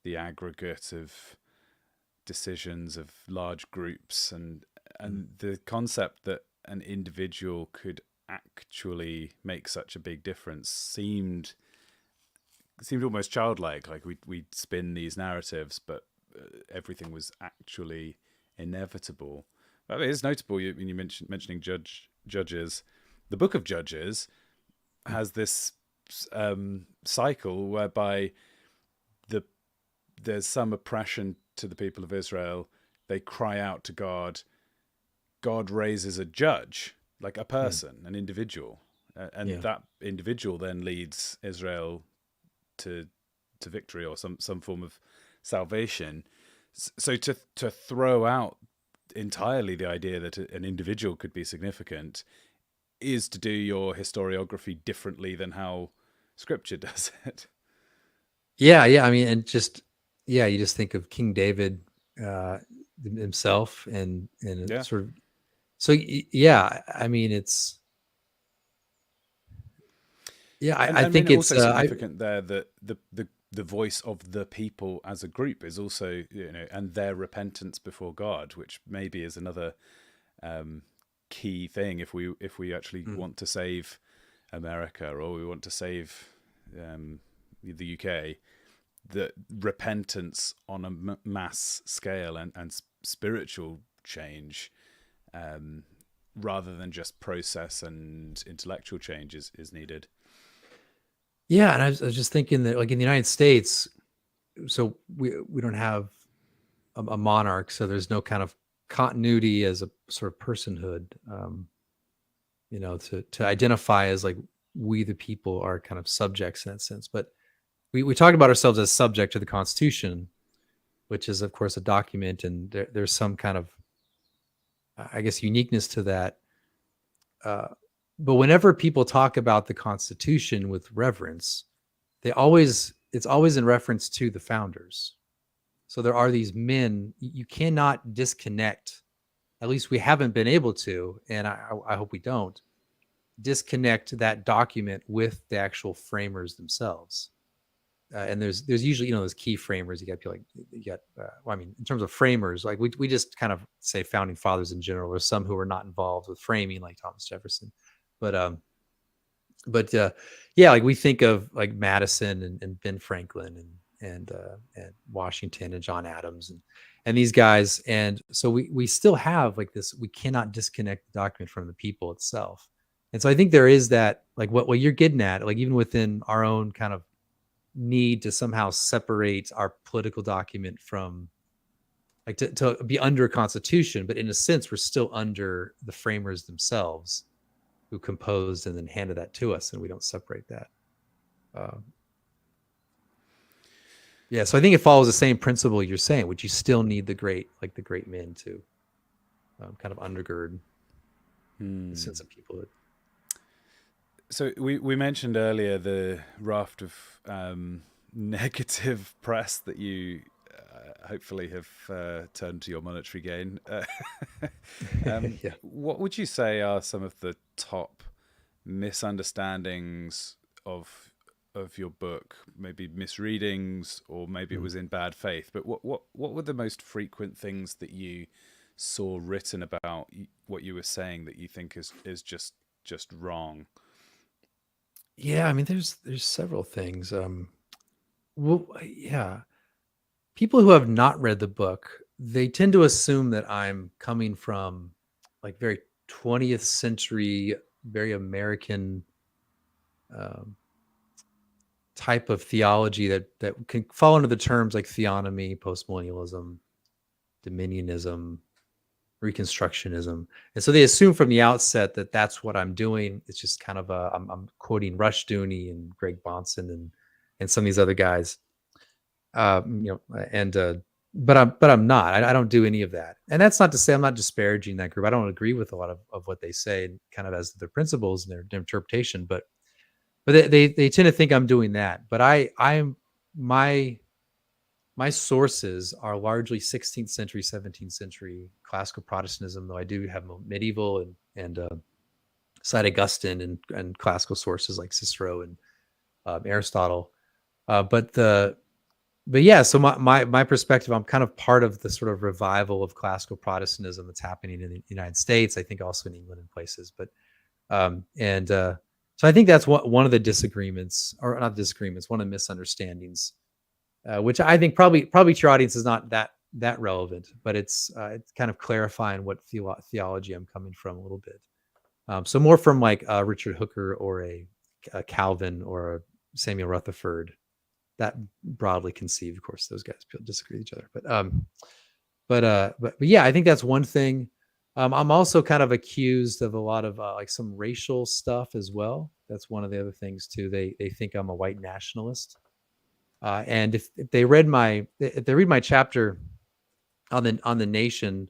the aggregate of decisions of large groups, and the concept that an individual could actually make such a big difference seemed almost childlike. Like we'd spin these narratives, but everything was actually inevitable. I mean, it's notable when you mentioning judges. The Book of Judges has this cycle whereby the there's some oppression to the people of Israel. They cry out to God. God raises a judge, like a person, an individual, and Yeah. that individual then leads Israel to victory or some form of salvation. So to throw out entirely the idea that an individual could be significant is to do your historiography differently than how Scripture does it. Yeah, yeah. I mean, and just you just think of King David himself, and Yeah, sort of. So yeah, I mean, it's and I I mean think it's also significant there that the voice of the people as a group is also, and their repentance before God, which maybe is another key thing if we actually want to save America or we want to save the UK. The repentance on a mass scale and spiritual change, rather than just process and intellectual change, is needed. yeah, and I was just thinking that like in the United States, so we don't have a monarch, so there's no kind of continuity as a sort of personhood, to identify as like we the people are kind of subjects in that sense. But we talk about ourselves as subject to the Constitution, which is of course a document, and there's some kind of, I guess, uniqueness to that. But whenever people talk about the Constitution with reverence, it's always in reference to the founders. So there are these men. You cannot disconnect. At least we haven't been able to, and I hope we don't disconnect that document with the actual framers themselves. And there's usually those key framers. You got people like you got. Well, I mean, in terms of framers, like we just kind of say founding fathers in general. There's some who are not involved with framing, like Thomas Jefferson, but yeah, like we think of like Madison and Ben Franklin and Washington and John Adams and these guys, and so we still have like this. We cannot disconnect the document from the people itself, and so I think there is that, like what you're getting at, like even within our own kind of need to somehow separate our political document from, like, to be under a constitution, but in a sense we're still under the framers themselves who composed and then handed that to us, and we don't separate that. Yeah, so I think it follows the same principle you're saying, which you still need the great men to kind of undergird the sense of people. So we mentioned earlier the raft of negative press that you hopefully have turned to your monetary gain. Yeah. What would you say are some of the top misunderstandings of your book? Maybe misreadings, or maybe it was in bad faith. But what were the most frequent things that you saw written about what you were saying that you think is just wrong? Yeah, I mean, there's several things. Well, yeah, people who have not read the book, they tend to assume that I'm coming from like very 20th century, very American um, type of theology that can fall under the terms like theonomy, postmillennialism, dominionism, Reconstructionism. And so they assume from the outset that that's what I'm doing. It's just kind of I'm quoting Rushdoony and Greg Bonson and some of these other guys. And but I'm not. I don't do any of that. And that's not to say I'm not disparaging that group. I don't agree with a lot of what they say, kind of as their principles and their interpretation. But they tend to think I'm doing that. But I'm my sources are largely 16th century, 17th century classical Protestantism, though I do have medieval and cite Augustine and classical sources like Cicero and Aristotle. But yeah, so my perspective, I'm kind of part of the sort of revival of classical Protestantism that's happening in the United States. I think also in England and places. But so I think that's one of the disagreements, or not disagreements, one of the misunderstandings, which I think probably to your audience is not that relevant, but it's kind of clarifying what theology I'm coming from a little bit. So more from like Richard Hooker or a Calvin or a Samuel Rutherford. That broadly conceived, of course, those guys disagree with each other, but yeah, I think that's one thing. I'm also kind of accused of a lot of like some racial stuff as well. That's one of the other things too. They think I'm a white nationalist, and if they read my chapter on the nation,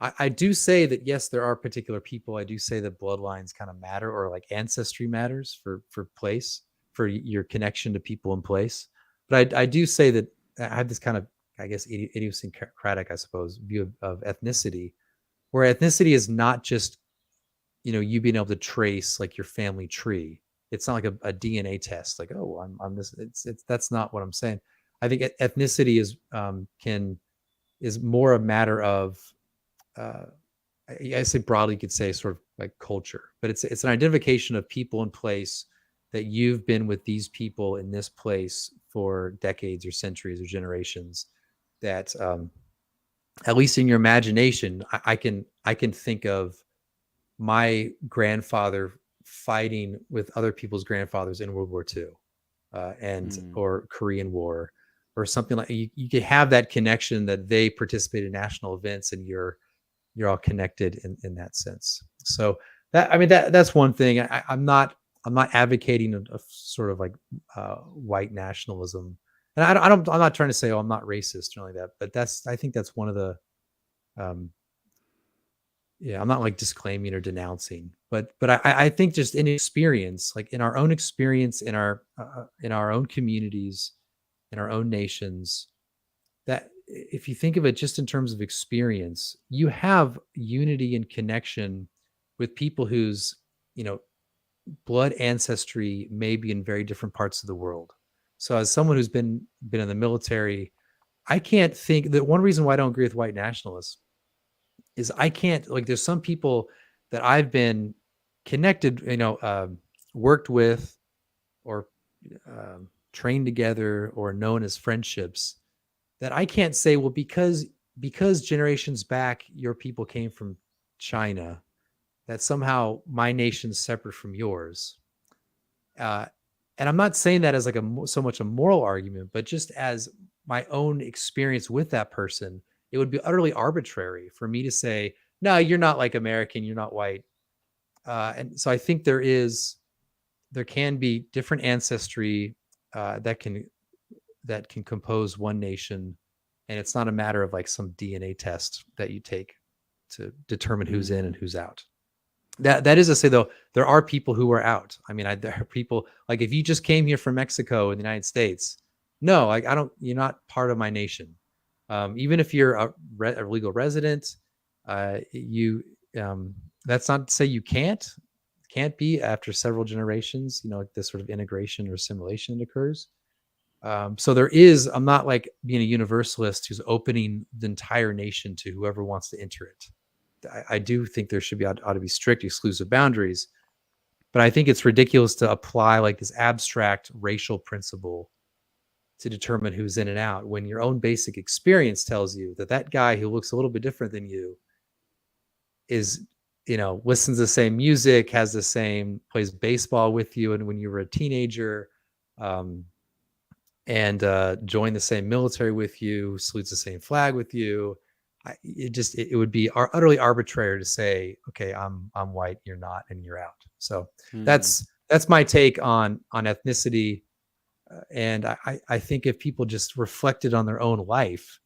I do say that yes, there are particular people. I do say that bloodlines kind of matter, or like ancestry matters for place, for your connection to people in place. But I do say that I have this kind of, I guess, idiosyncratic, I suppose, view of ethnicity, where ethnicity is not just, you being able to trace like your family tree. It's not like a DNA test, like, oh, I'm this. It's that's not what I'm saying. I think ethnicity is more a matter of, I say broadly, you could say sort of like culture, but it's an identification of people in place, that you've been with these people in this place for decades or centuries or generations, that at least in your imagination, I can think of my grandfather fighting with other people's grandfathers in World War II, or Korean War, or something like. You can have that connection that they participated in national events, and you're all connected in that sense. So that's one thing. I'm not advocating a sort of like white nationalism, and I'm not trying to say, oh, I'm not racist or anything like that. But I think that's one of the, yeah, I'm not like disclaiming or denouncing, but I think just in experience, like in our own experience, in our own communities, in our own nations, that if you think of it just in terms of experience, you have unity and connection with people whose, blood ancestry may be in very different parts of the world. So as someone who's been in the military, I can't think that one reason why I don't agree with white nationalists is I can't, like, there's some people that I've been connected, worked with, or trained together, or known as friendships, that I can't say, well, because generations back your people came from China, that somehow my nation's separate from yours. And I'm not saying that as like so much a moral argument, but just as my own experience with that person, it would be utterly arbitrary for me to say, no, you're not like American, you're not white. And so I think there can be different ancestry that can compose one nation. And it's not a matter of like some DNA test that you take to determine who's in and who's out. That is to say, though, there are people who are out. I mean, there are people, like, if you just came here from Mexico in the United States, no, like, you're not part of my nation. Even if you're a legal resident, that's not to say you can't be after several generations, this sort of integration or assimilation occurs. So I'm not like being a universalist who's opening the entire nation to whoever wants to enter it. I do think there ought to be strict exclusive boundaries, but I think it's ridiculous to apply like this abstract racial principle to determine who's in and out, when your own basic experience tells you that guy who looks a little bit different than you is, listens to the same music, plays baseball with you, and when you were a teenager, and joined the same military with you, salutes the same flag with you. it would be utterly arbitrary to say, okay, I'm white, you're not, and you're out. So Mm. that's my take on ethnicity. And I think if people just reflected on their own life,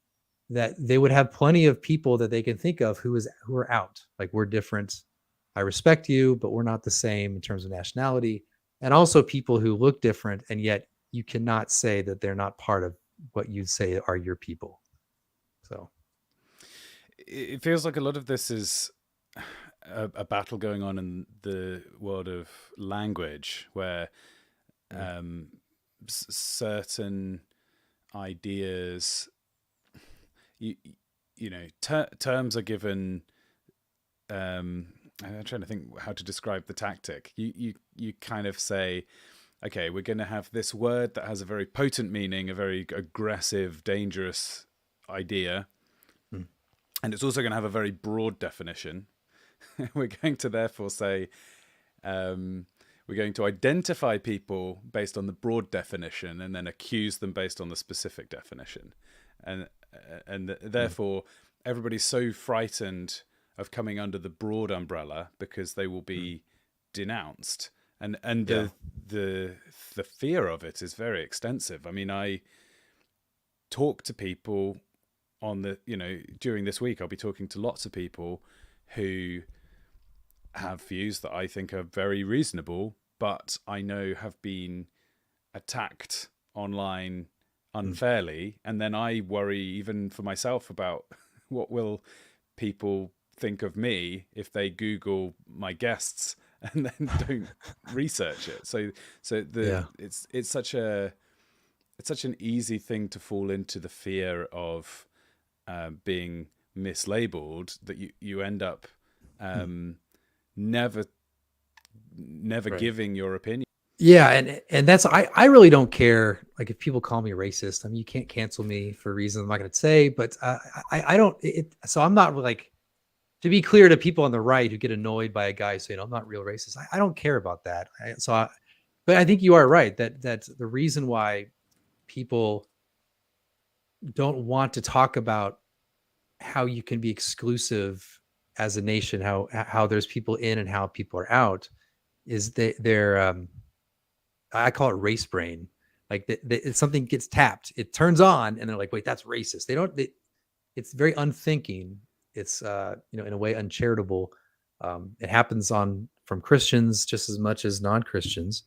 that they would have plenty of people that they can think of who are out. Like, we're different. I respect you, but we're not the same in terms of nationality. And also people who look different, and yet you cannot say that they're not part of what you'd say are your people. So It feels like a lot of this is a battle going on in the world of language, where um, certain ideas, you you know, terms are given. I'm trying to think how to describe the tactic. You kind of say, okay, we're going to have this word that has a very potent meaning, a very aggressive, dangerous idea, mm, and it's also going to have a very broad definition. We're going to therefore say, we're going to identify people based on the broad definition and then accuse them based on the specific definition. And mm, therefore everybody's so frightened of coming under the broad umbrella because they will mm, be denounced. And yeah. the fear of it is very extensive. I mean, I talk to people on the, during this week I'll be talking to lots of people who have views that I think are very reasonable, but I know have been attacked online Mm. unfairly. And then I worry, even for myself, about what will people think of me if they Google my guests and then don't research it. So Yeah. it's such an easy thing to fall into the fear of being mislabeled that you end up Mm. never Right. giving your opinion. Yeah, and that's I really don't care. Like, if people call me racist, I mean, you can't cancel me for reasons I'm not going to say. But I don't. So I'm not like, to be clear to people on the right who get annoyed by a guy saying I'm not real racist. I don't care about that. But I think you are right that the reason why people don't want to talk about how you can be exclusive as a nation, how there's people in and how people are out, is they're I call it race brain. Like, something gets tapped, it turns on, and they're like, "Wait, that's racist." They don't. It's very unthinking. It's in a way uncharitable. It happens on from Christians just as much as non-Christians,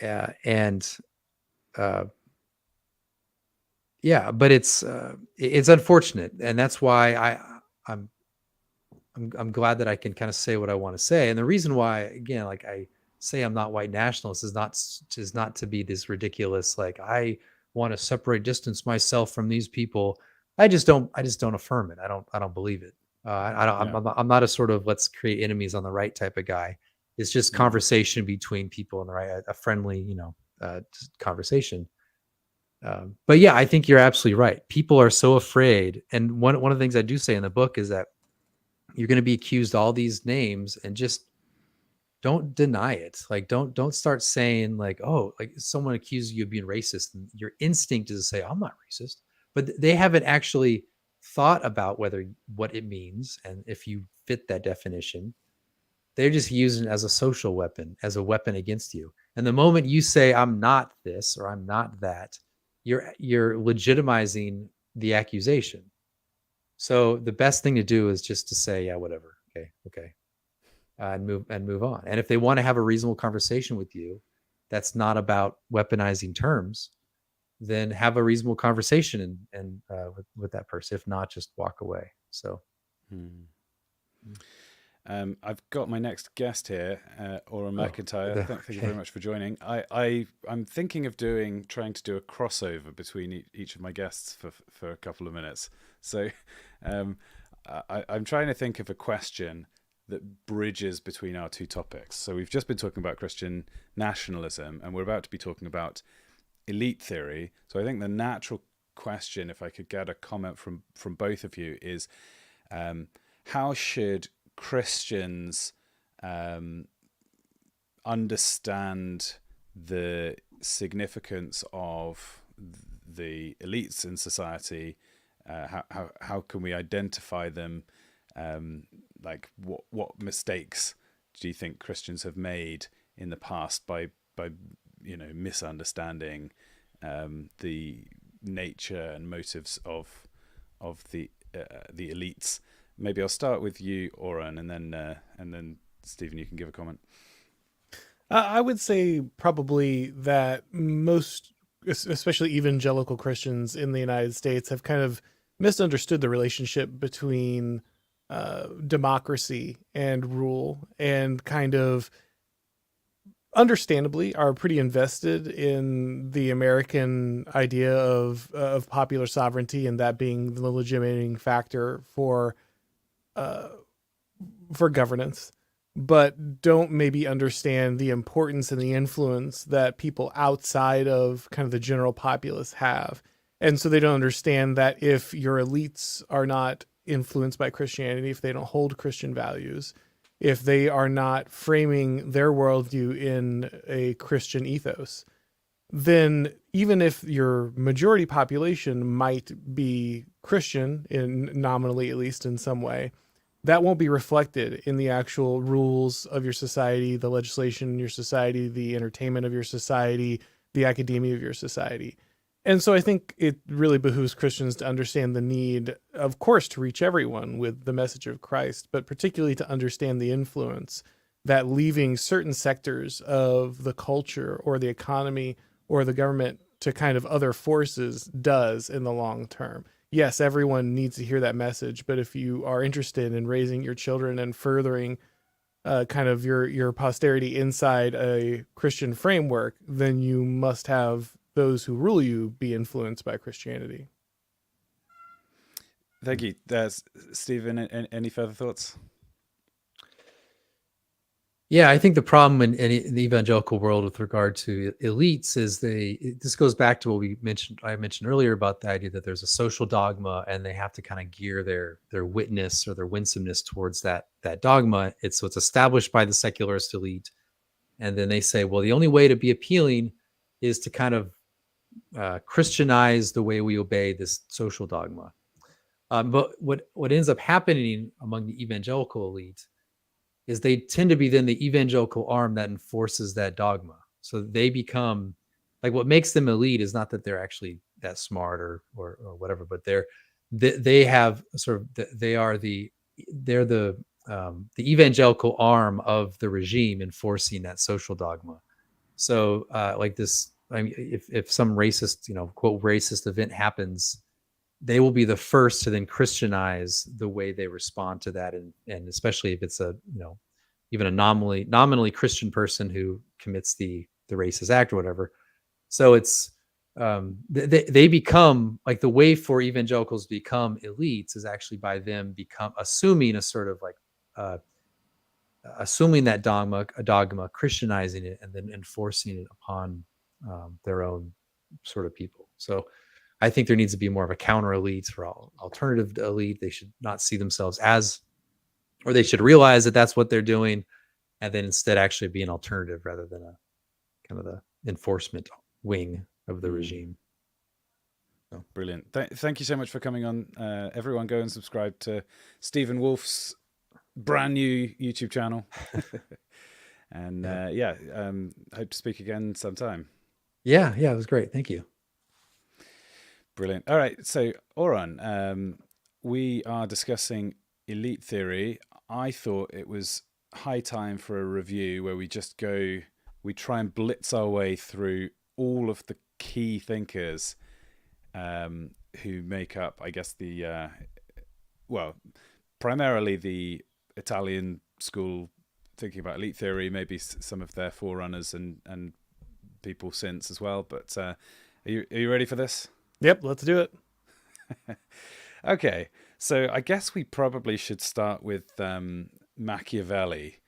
and uh, yeah, but it's unfortunate, and that's why I'm I'm glad that I can kind of say what I want to say. And the reason why, again, like, I say I'm not white nationalist is not to be this ridiculous, like, I want to separate distance myself from these people. I just don't affirm it. I don't believe it. I don't, Yeah. I'm not a sort of let's create enemies on the right type of guy. It's just Mm. conversation between people on the right, a friendly, conversation. But yeah, I think you're absolutely right. People are so afraid. And one of the things I do say in the book is that you're going to be accused all these names, and just don't deny it. Like, don't start saying, like, oh, like, someone accuses you of being racist, and your instinct is to say I'm not racist, but they haven't actually thought about what it means, and if you fit that definition. They're just using it as a social weapon, as a weapon against you. And the moment you say I'm not this or I'm not that, you're legitimizing the accusation. So the best thing to do is just to say, yeah, whatever. Okay, okay, and move on. And if they want to have a reasonable conversation with you, that's not about weaponizing terms, then have a reasonable conversation with that person. If not, just walk away. So, Mm. I've got my next guest here, Aura oh, McIntyre. Thank you very okay, much for joining. I'm thinking of trying to do a crossover between each of my guests for a couple of minutes. So um, I'm trying to think of a question that bridges between our two topics. So we've just been talking about Christian nationalism, and we're about to be talking about elite theory. So I think the natural question, if I could get a comment from both of you, is how should Christians um, understand the significance of the elites in society how can we identify them? Like what mistakes do you think Christians have made in the past by misunderstanding the nature and motives of the elites? Maybe I'll start with you, Oran, and then Stephen, you can give a comment. I would say probably that most, especially evangelical Christians in the United States, have kind of misunderstood the relationship between democracy and rule, and kind of understandably are pretty invested in the American idea of popular sovereignty, and that being the legitimating factor uh, for governance, but don't maybe understand the importance and the influence that people outside of kind of the general populace have. And so they don't understand that if your elites are not influenced by Christianity, if they don't hold Christian values, if they are not framing their worldview in a Christian ethos, then even if your majority population might be Christian, in nominally at least in some way, that won't be reflected in the actual rules of your society, the legislation in your society, the entertainment of your society, the academia of your society. And so I think it really behooves Christians to understand the need, of course, to reach everyone with the message of Christ, but particularly to understand the influence that leaving certain sectors of the culture or the economy or the government to kind of other forces does in the long term. Yes, everyone needs to hear that message, but if you are interested in raising your children and furthering kind of your posterity inside a Christian framework, then you must have those who rule you be influenced by Christianity. Thank you. Stephen, any further thoughts? Yeah, I think the problem in the evangelical world with regard to elites is this goes back to what I mentioned earlier about the idea that there's a social dogma and they have to kind of gear their witness or their winsomeness towards that dogma. It's established by the secularist elite, and then they say, well, the only way to be appealing is to kind of Christianize the way we obey this social dogma. But what ends up happening among the evangelical elite is they tend to be then the evangelical arm that enforces that dogma. So they become like, what makes them elite is not that they're actually that smart or whatever, but they have sort of they're the evangelical arm of the regime enforcing that social dogma. So like this, I mean, if some racist, quote racist event happens, they will be the first to then Christianize the way they respond to that, and especially if it's even a nominally Christian person who commits the racist act or whatever. So it's they become like, the way for evangelicals to become elites is actually by them assuming a sort of like assuming that dogma, Christianizing it, and then enforcing it upon their own sort of people. So I think there needs to be more of a counter elite or alternative elite. They should not see themselves as, or they should realize that that's what they're doing, and then instead actually be an alternative rather than a kind of the enforcement wing of the regime. So. Brilliant. Thank you so much for coming on. Everyone go and subscribe to Stephen Wolf's brand new YouTube channel. And hope to speak again sometime. Yeah, it was great. Thank you. Brilliant. All right, so Oran, we are discussing elite theory. I thought it was high time for a review where we try and blitz our way through all of the key thinkers who make up, I guess, primarily the Italian school thinking about elite theory, maybe some of their forerunners and people since as well. But are you ready for this? Yep, let's do it. Okay, so I guess we probably should start with Machiavelli.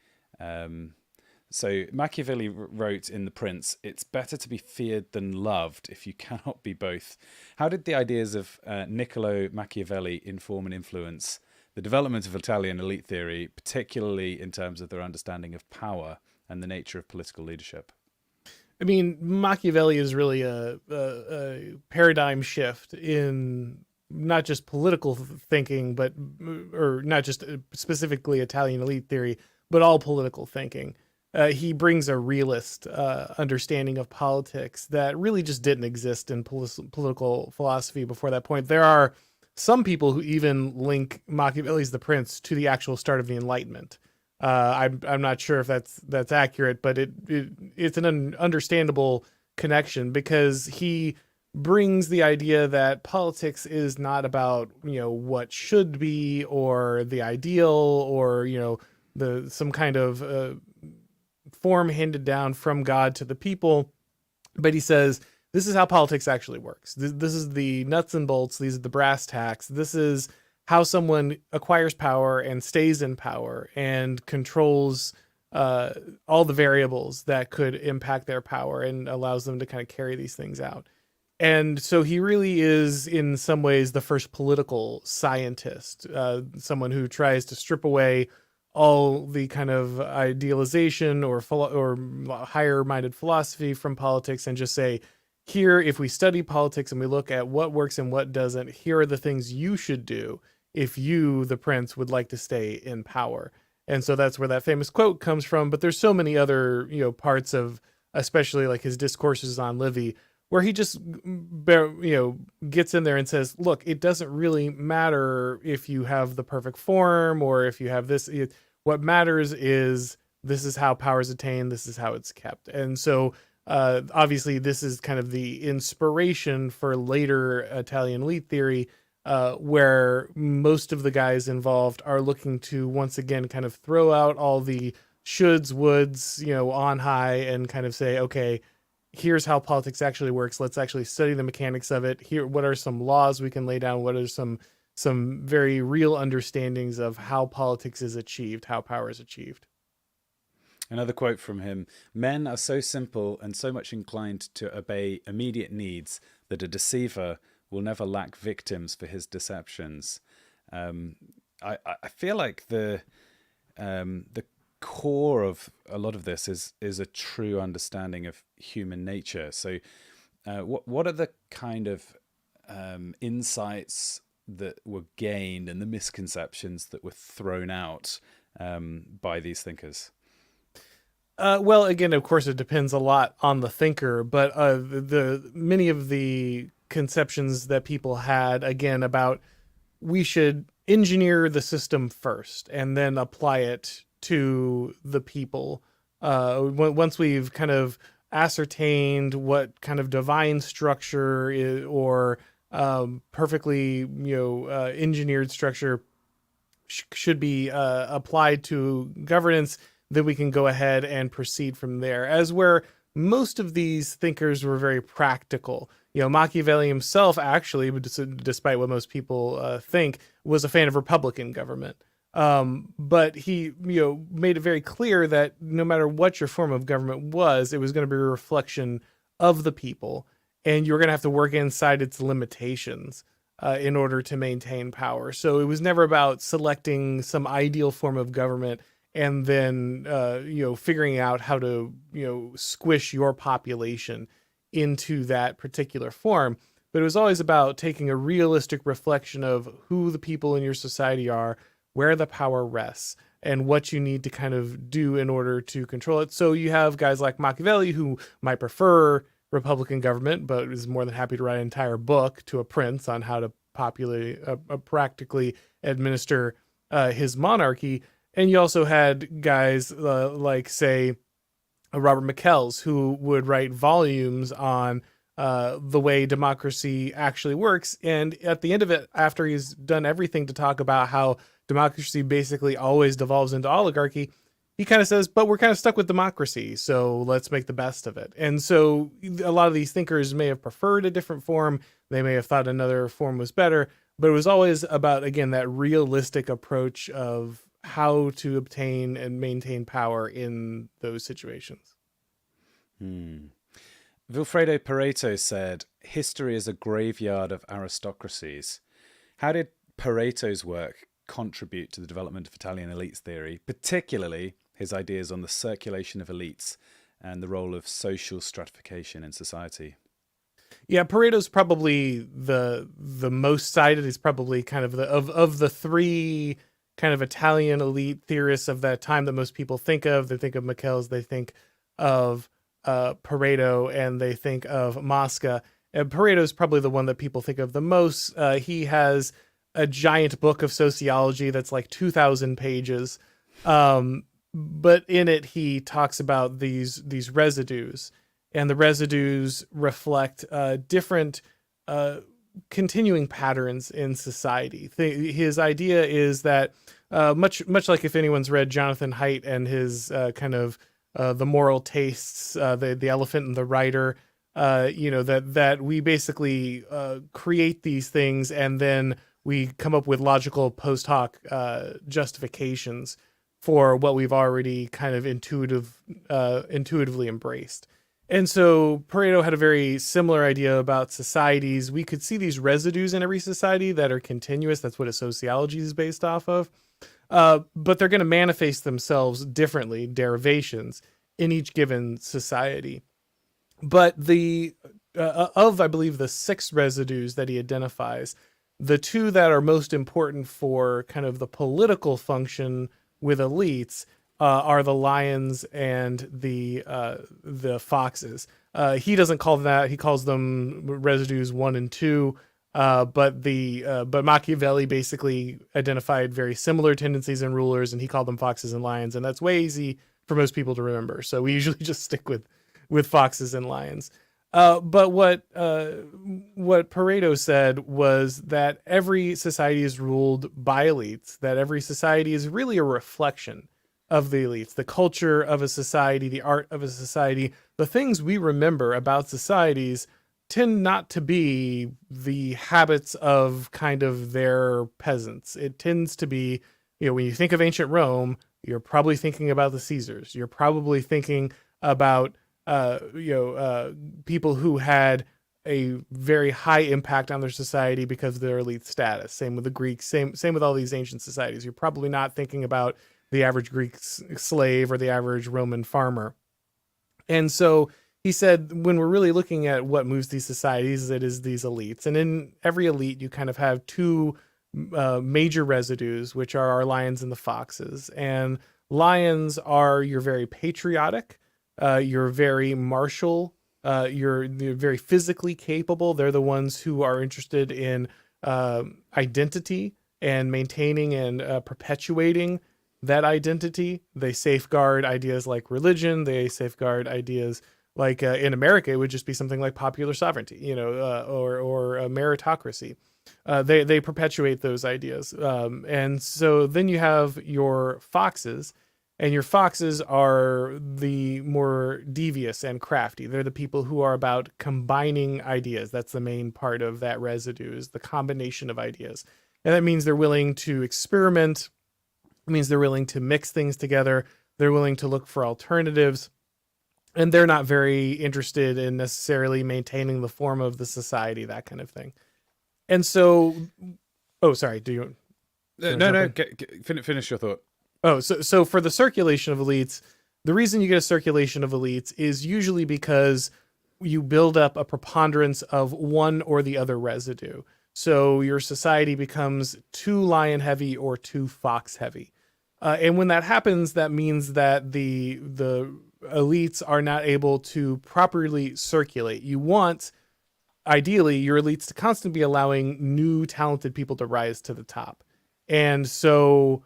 So Machiavelli wrote in The Prince, "It's better to be feared than loved if you cannot be both." How did the ideas of Niccolo Machiavelli inform and influence the development of Italian elite theory, particularly in terms of their understanding of power and the nature of political leadership? I mean, Machiavelli is really a paradigm shift in not just political thinking, but or not just specifically Italian elite theory, but all political thinking. He brings a realist understanding of politics that really just didn't exist in political philosophy before that point. There are some people who even link Machiavelli's The Prince to the actual start of the Enlightenment. I'm not sure if that's accurate, but it's an understandable connection, because he brings the idea that politics is not about, what should be or the ideal, or the some kind of form handed down from God to the people, but he says this is how politics actually works. This is the nuts and bolts. These are the brass tacks. This is how someone acquires power and stays in power and controls all the variables that could impact their power and allows them to kind of carry these things out. And so he really is, in some ways, the first political scientist, someone who tries to strip away all the kind of idealization or higher-minded philosophy from politics and just say, here, if we study politics and we look at what works and what doesn't, here are the things you should do if you, the prince, would like to stay in power. And so that's where that famous quote comes from. But there's so many other, parts of, especially like his discourses on Livy, where he just, gets in there and says, look, it doesn't really matter if you have the perfect form or if you have this. What matters is this is how power is attained. This is how it's kept. And so obviously this is kind of the inspiration for later Italian elite theory, where most of the guys involved are looking to once again kind of throw out all the shoulds, woulds, on high, and kind of say, okay, here's how politics actually works. Let's actually study the mechanics of it. Here, what are some laws we can lay down? What are some very real understandings of how politics is achieved, how power is achieved? Another quote from him: "Men are so simple and so much inclined to obey immediate needs that a deceiver will never lack victims for his deceptions." I feel like the core of a lot of this is a true understanding of human nature. So what are the kind of insights that were gained and the misconceptions that were thrown out by these thinkers? Well, again, of course, it depends a lot on the thinker, but the many of the conceptions that people had, again, about we should engineer the system first and then apply it to the people. Once we've kind of ascertained what kind of divine structure is, or perfectly engineered structure should be applied to governance, then we can go ahead and proceed from there. As where most of these thinkers were very practical. Machiavelli himself, actually, despite what most people think, was a fan of Republican government. But he, made it very clear that no matter what your form of government was, it was going to be a reflection of the people, and you were going to have to work inside its limitations in order to maintain power. So it was never about selecting some ideal form of government and then, figuring out how to, squish your population into that particular form. But it was always about taking a realistic reflection of who the people in your society are, where the power rests, and what you need to kind of do in order to control it. So you have guys like Machiavelli who might prefer Republican government, but is more than happy to write an entire book to a prince on how to practically administer his monarchy. And you also had guys like, say, Robert McKells, who would write volumes on the way democracy actually works. And at the end of it, after he's done everything to talk about how democracy basically always devolves into oligarchy, he kind of says, but we're kind of stuck with democracy, so let's make the best of it. And so a lot of these thinkers may have preferred a different form. They may have thought another form was better, but it was always about, again, that realistic approach of how to obtain and maintain power in those situations. Vilfredo Pareto said, "History is a graveyard of aristocracies." How did Pareto's work contribute to the development of Italian elites theory, particularly his ideas on the circulation of elites and the role of social stratification in society? Yeah, Pareto's probably the most cited. He's probably kind of of the three kind of Italian elite theorists of that time that most people think of. They think of Michels, they think of Pareto, and they think of Mosca. And Pareto's probably the one that people think of the most. He has a giant book of sociology that's like 2,000 pages, but in it he talks about these residues, and the residues reflect different continuing patterns in society. His idea is that much like if anyone's read Jonathan Haidt and his kind of the moral tastes, the elephant and the rider, that we basically create these things and then we come up with logical post hoc justifications for what we've already kind of intuitively embraced. And so Pareto had a very similar idea about societies. We could see these residues in every society that are continuous. That's what a sociology is based off of. But they're going to manifest themselves differently, derivations, in each given society. But I believe, the 6 residues that he identifies, the 2 that are most important for kind of the political function with elites are the lions and the foxes. He doesn't call them that. He calls them residues 1 and 2. But Machiavelli basically identified very similar tendencies in rulers, and he called them foxes and lions, and that's way easy for most people to remember. So we usually just stick with foxes and lions. But what Pareto said was that every society is ruled by elites, that every society is really a reflection of the elites, the culture of a society, the art of a society. The things we remember about societies tend not to be the habits of kind of their peasants. It tends to be, when you think of ancient Rome, you're probably thinking about the Caesars. You're probably thinking about people who had a very high impact on their society because of their elite status. Same with the Greeks. Same with all these ancient societies. You're probably not thinking about the average Greek slave or the average Roman farmer. And so he said, when we're really looking at what moves these societies, it is these elites. And in every elite, you kind of have 2 major residues, which are our lions and the foxes. And lions are, you're very patriotic, you're very martial, you're very physically capable. They're the ones who are interested in identity and maintaining and perpetuating that identity. They safeguard ideas like religion. They safeguard ideas like in America, it would just be something like popular sovereignty, or meritocracy. They perpetuate those ideas. And so then you have your foxes, and your foxes are the more devious and crafty. They're the people who are about combining ideas. That's the main part of that residue, is the combination of ideas. And that means they're willing to experiment. It means they're willing to mix things together. They're willing to look for alternatives. And they're not very interested in necessarily maintaining the form of the society, that kind of thing. And so, sorry, do you? No, finish your thought. So for the circulation of elites, the reason you get a circulation of elites is usually because you build up a preponderance of one or the other residue. So your society becomes too lion heavy or too fox heavy. And when that happens, that means that the elites are not able to properly circulate. You want, ideally, your elites to constantly be allowing new talented people to rise to the top. And so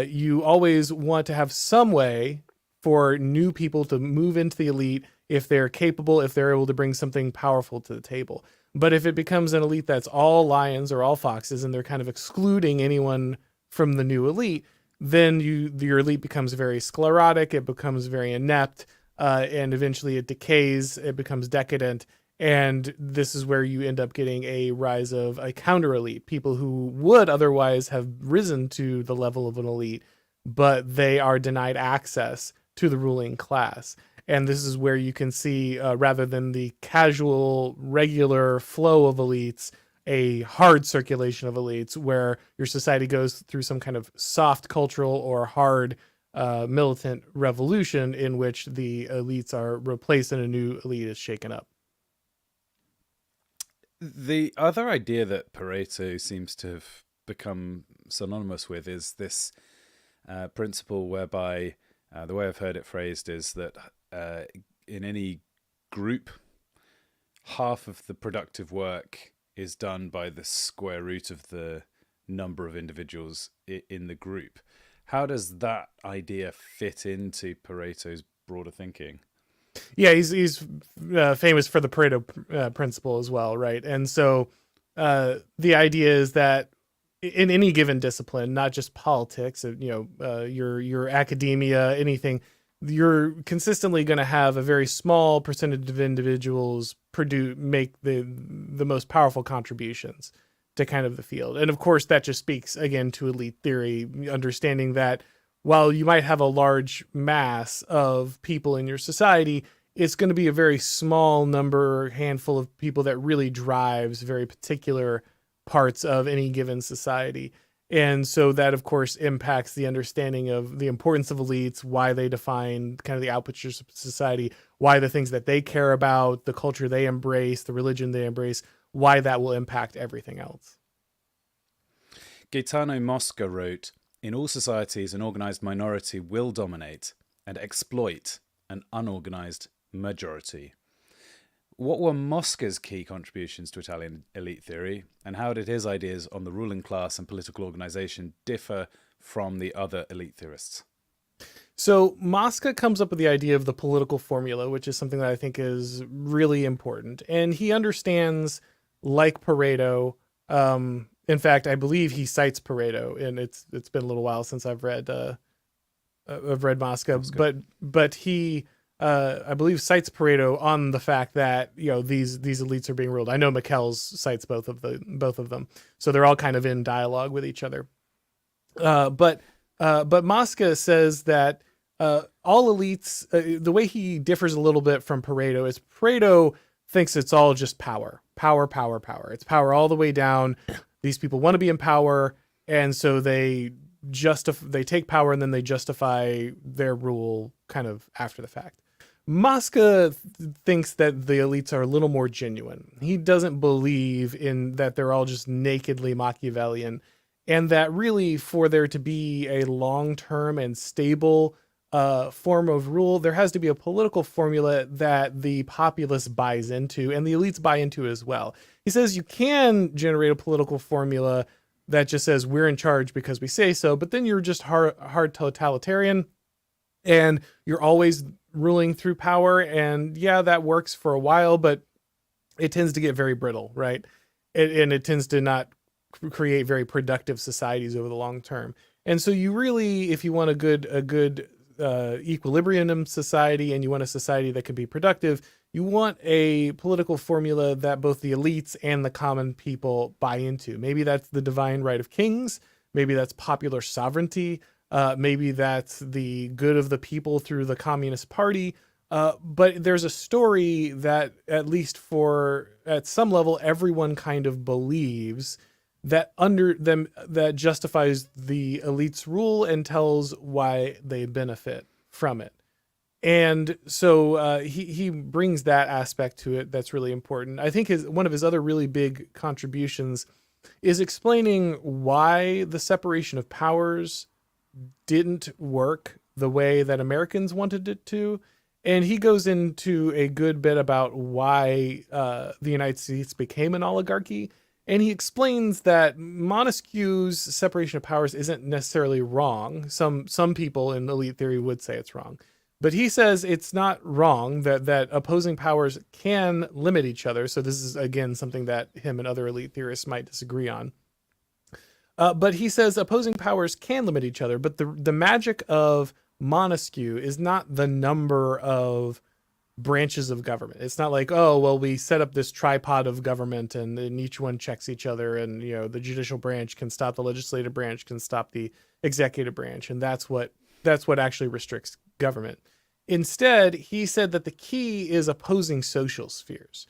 you always want to have some way for new people to move into the elite if they're capable, if they're able to bring something powerful to the table. But if it becomes an elite that's all lions or all foxes, and they're kind of excluding anyone from the new elite, then your elite becomes very sclerotic, it becomes very inept, and eventually it decays, it becomes decadent. And this is where you end up getting a rise of a counter elite, people who would otherwise have risen to the level of an elite, but they are denied access to the ruling class. And this is where you can see, rather than the casual, regular flow of elites, a hard circulation of elites, where your society goes through some kind of soft cultural or hard militant revolution in which the elites are replaced and a new elite is shaken up. The other idea that Pareto seems to have become synonymous with is this principle whereby the way I've heard it phrased is that in any group, half of the productive work is done by the square root of the number of individuals in the group. How does that idea fit into Pareto's broader thinking? Yeah, he's famous for the Pareto principle as well, right? And so the idea is that in any given discipline, not just politics, your academia, anything, you're consistently going to have a very small percentage of individuals make the most powerful contributions to kind of the field. And of course, that just speaks again to elite theory, understanding that while you might have a large mass of people in your society, it's going to be a very small handful of people that really drives very particular parts of any given society. And so that, of course, impacts the understanding of the importance of elites, why they define kind of the outputs of society, why the things that they care about, the culture they embrace, the religion they embrace, why that will impact everything else. Gaetano Mosca wrote, "In all societies, an organized minority will dominate and exploit an unorganized majority." What were Mosca's key contributions to Italian elite theory, and how did his ideas on the ruling class and political organization differ from the other elite theorists? So Mosca comes up with the idea of the political formula, which is something that I think is really important. And he understands, like Pareto, in fact, I believe he cites Pareto, and it's been a little while since I've read Mosca. But he I believe cites Pareto on the fact that these elites are being ruled. I know McKell's cites both of them, so they're all kind of in dialogue with each other. But Mosca says that all elites, the way he differs a little bit from Pareto is Pareto thinks it's all just power. It's power all the way down. These people want to be in power, and so they take power and then they justify their rule kind of after the fact. Mosca thinks that the elites are a little more genuine. He doesn't believe in that they're all just nakedly Machiavellian, and that really for there to be a long-term and stable form of rule, there has to be a political formula that the populace buys into and the elites buy into as well. He says you can generate a political formula that just says we're in charge because we say so, but then you're just hard totalitarian and you're always ruling through power. And yeah, that works for a while, but it tends to get very brittle, right? And it tends to not create very productive societies over the long term. And so you really, if you want a good equilibrium society and you want a society that can be productive, you want a political formula that both the elites and the common people buy into. Maybe that's the divine right of kings. Maybe that's popular sovereignty. Maybe that's the good of the people through the Communist Party. But there's a story that, at least at some level, everyone kind of believes that that justifies the elites' rule and tells why they benefit from it. And so he brings that aspect to it that's really important. I think one of his other really big contributions is explaining why the separation of powers didn't work the way that Americans wanted it to. And he goes into a good bit about why the United States became an oligarchy. And he explains that Montesquieu's separation of powers isn't necessarily wrong. Some people in elite theory would say it's wrong. But he says it's not wrong, that opposing powers can limit each other. So this is, again, something that him and other elite theorists might disagree on. But he says opposing powers can limit each other. But the magic of Montesquieu is not the number of branches of government. It's not like, oh, well, we set up this tripod of government and each one checks each other. And, the judicial branch can stop the legislative branch, can stop the executive branch. And that's what actually restricts government. Instead, he said that the key is opposing social spheres,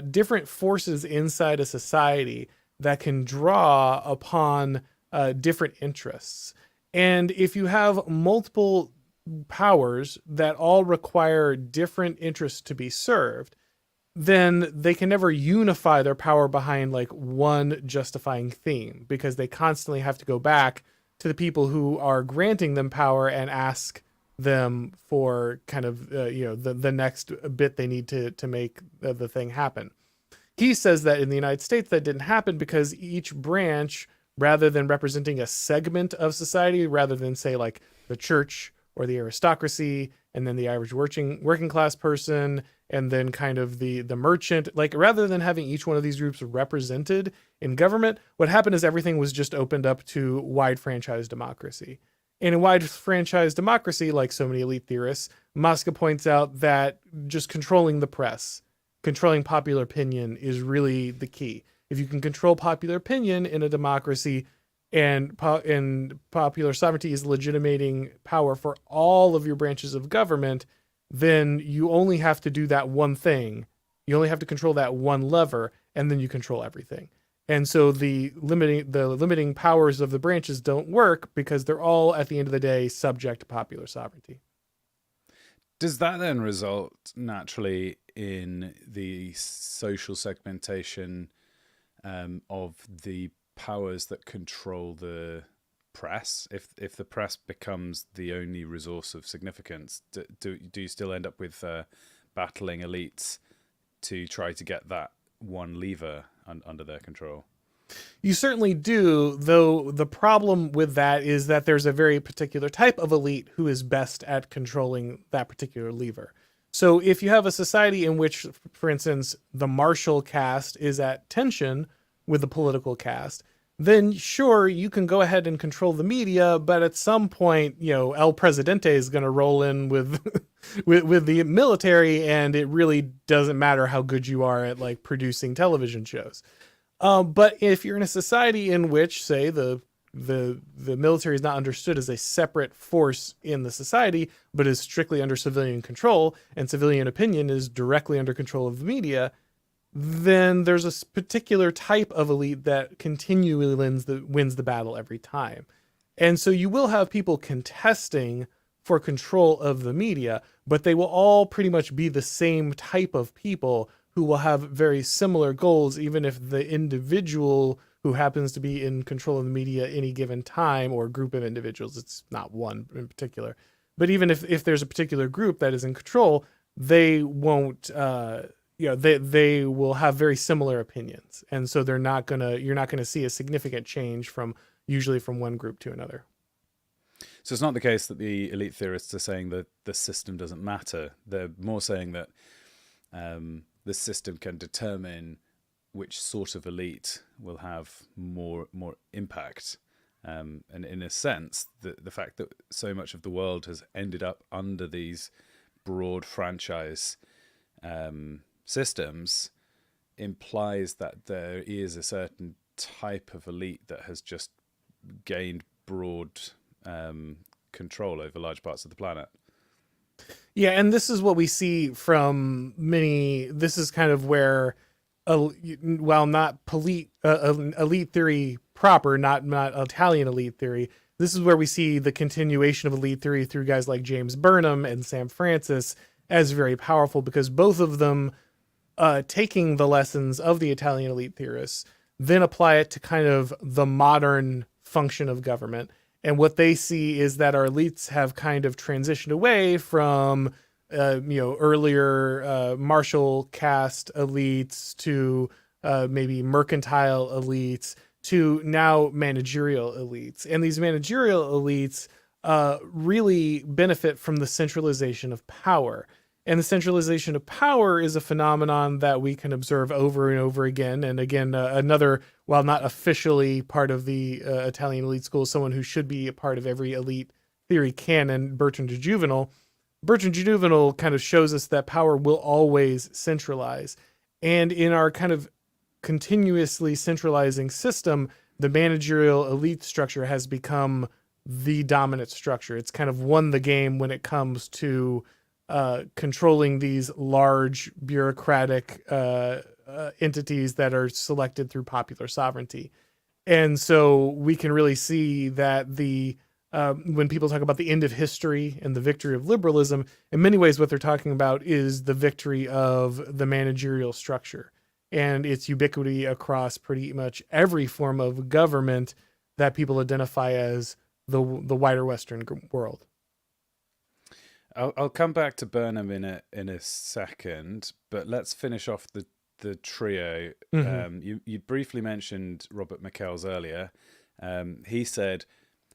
different forces inside a society that can draw upon different interests. And if you have multiple powers that all require different interests to be served, then they can never unify their power behind like one justifying theme, because they constantly have to go back to the people who are granting them power and ask them for kind of the next bit they need to make the thing happen. He says that in the United States that didn't happen because each branch, rather than representing a segment of society, rather than say like the church or the aristocracy, and then the average working class person, and then kind of the merchant, like rather than having each one of these groups represented in government, what happened is everything was just opened up to wide franchise democracy. And in wide franchise democracy, like so many elite theorists, Mosca points out that just controlling the press, controlling popular opinion is really the key. If you can control popular opinion in a democracy, and popular sovereignty is legitimating power for all of your branches of government, then you only have to do that one thing. You only have to control that one lever, and then you control everything. And so the limiting powers of the branches don't work because they're all, at the end of the day, subject to popular sovereignty. Does that then result naturally in the social segmentation of the powers that control the press? If the press becomes the only resource of significance, do you still end up with battling elites to try to get that one lever under their control? You certainly do, though the problem with that is that there's a very particular type of elite who is best at controlling that particular lever. So if you have a society in which, for instance, the martial caste is at tension with the political caste, then sure, you can go ahead and control the media, but at some point, El Presidente is going to roll in with with the military, and it really doesn't matter how good you are at like producing television shows. But if you're in a society in which, say, the military is not understood as a separate force in the society, but is strictly under civilian control, and civilian opinion is directly under control of the media, then there's a particular type of elite that continually wins the battle every time. And so you will have people contesting for control of the media, but they will all pretty much be the same type of people who will have very similar goals, even if the individual who happens to be in control of the media at any given time, or group of individuals, it's not one in particular, but even if there's a particular group that is in control, they won't, they will have very similar opinions. And so you're not gonna see a significant change usually from one group to another. So it's not the case that the elite theorists are saying that the system doesn't matter. They're more saying that the system can determine which sort of elite will have more impact. And in a sense, the fact that so much of the world has ended up under these broad franchise systems implies that there is a certain type of elite that has just gained broad control over large parts of the planet. Yeah, and this is what we see from many. This is kind of where, while not elite theory proper, not Italian elite theory, this is where we see the continuation of elite theory through guys like James Burnham and Sam Francis as very powerful, because both of them taking the lessons of the Italian elite theorists, then apply it to kind of the modern function of government. And what they see is that our elites have kind of transitioned away from, earlier martial caste elites to maybe mercantile elites to now managerial elites. And these managerial elites really benefit from the centralization of power. And the centralization of power is a phenomenon that we can observe over and over again. And again, another, while not officially part of the Italian elite school, someone who should be a part of every elite theory canon, Bertrand de Juvenal. Bertrand de Juvenal kind of shows us that power will always centralize. And in our kind of continuously centralizing system, the managerial elite structure has become the dominant structure. It's kind of won the game when it comes to controlling these large bureaucratic entities that are selected through popular sovereignty. And so we can really see that the when people talk about the end of history and the victory of liberalism, in many ways, what they're talking about is the victory of the managerial structure and its ubiquity across pretty much every form of government that people identify as the wider Western world. I'll come back to Burnham in a second, but let's finish off the trio. You briefly mentioned Robert McKell's earlier. He said,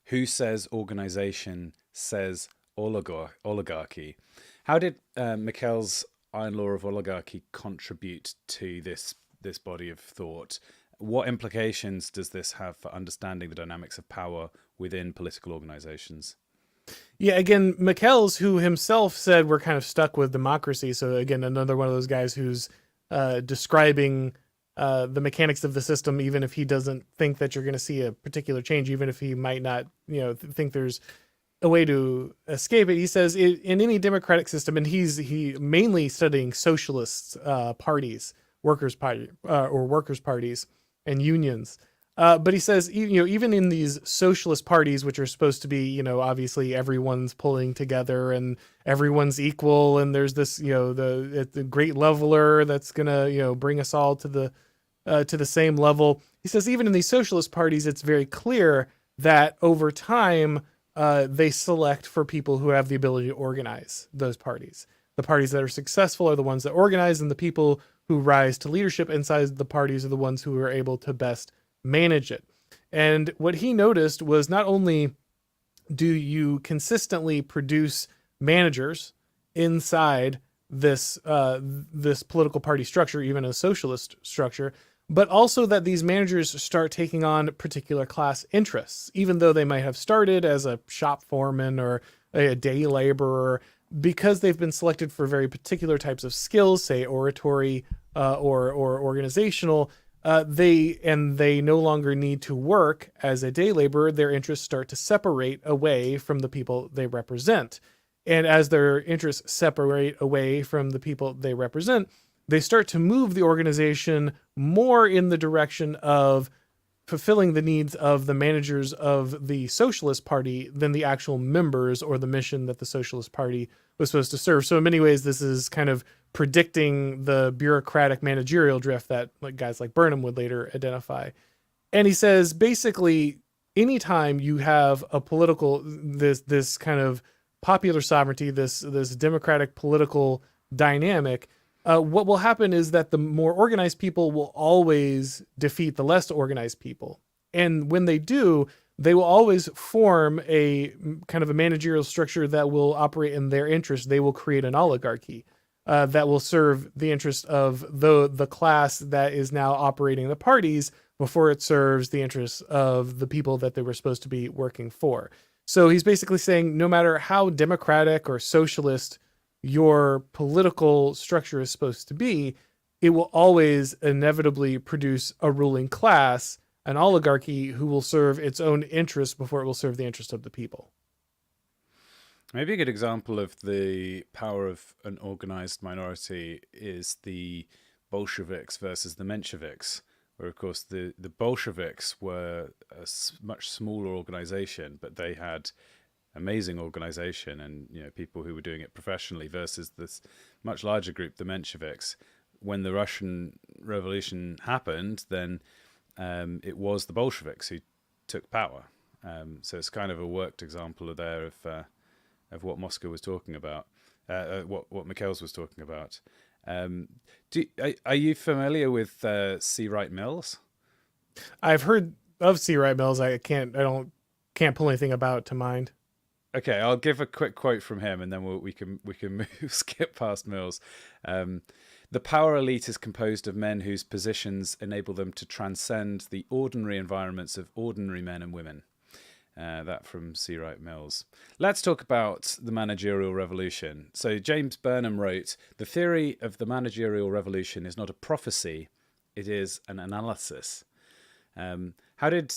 "Who says organization says oligarchy?" How did McKell's iron law of oligarchy contribute to this body of thought? What implications does this have for understanding the dynamics of power within political organizations? Yeah, again, McKell's, who himself said we're kind of stuck with democracy. So again, another one of those guys who's describing the mechanics of the system, even if he doesn't think that you're going to see a particular change, even if he might not, think there's a way to escape it. He says in any democratic system, and he mainly studying socialist parties, workers' parties and unions. But he says, even in these socialist parties, which are supposed to be, obviously everyone's pulling together and everyone's equal, and there's this, the great leveler that's gonna, bring us all to the same level. He says even in these socialist parties, it's very clear that over time they select for people who have the ability to organize those parties. The parties that are successful are the ones that organize, and the people who rise to leadership inside the parties are the ones who are able to best manage it. And what he noticed was not only do you consistently produce managers inside this this political party structure, even a socialist structure, but also that these managers start taking on particular class interests, even though they might have started as a shop foreman or a day laborer, because they've been selected for very particular types of skills, say oratory or organizational. They no longer need to work as a day laborer. Their interests start to separate away from the people they represent. And as their interests separate away from the people they represent, they start to move the organization more in the direction of fulfilling the needs of the managers of the Socialist Party than the actual members or the mission that the Socialist Party was supposed to serve. So in many ways, this is kind of predicting the bureaucratic managerial drift that guys like Burnham would later identify. And he says, basically, anytime you have a political, this kind of popular sovereignty, this democratic political dynamic, what will happen is that the more organized people will always defeat the less organized people. And when they do, they will always form a kind of a managerial structure that will operate in their interest. They will create an oligarchy that will serve the interest of the class that is now operating the parties before it serves the interests of the people that they were supposed to be working for. So he's basically saying no matter how democratic or socialist your political structure is supposed to be, it will always inevitably produce a ruling class, an oligarchy, who will serve its own interests before it will serve the interest of the people. Maybe a good example of the power of an organized minority is the Bolsheviks versus the Mensheviks, where, of course, the Bolsheviks were a much smaller organization, but they had amazing organization and people who were doing it professionally, versus this much larger group, the Mensheviks. When the Russian Revolution happened, then it was the Bolsheviks who took power. So it's kind of a worked example there of what Moscow was talking about, what McKell's was talking about. Are you familiar with C. Wright Mills? I've heard of C. Wright Mills. I can't pull anything about it to mind. Okay, I'll give a quick quote from him, and then we can skip past Mills. The power elite is composed of men whose positions enable them to transcend the ordinary environments of ordinary men and women. That from C. Wright Mills. Let's talk about the managerial revolution. So James Burnham wrote, "The theory of the managerial revolution is not a prophecy, it is an analysis." How did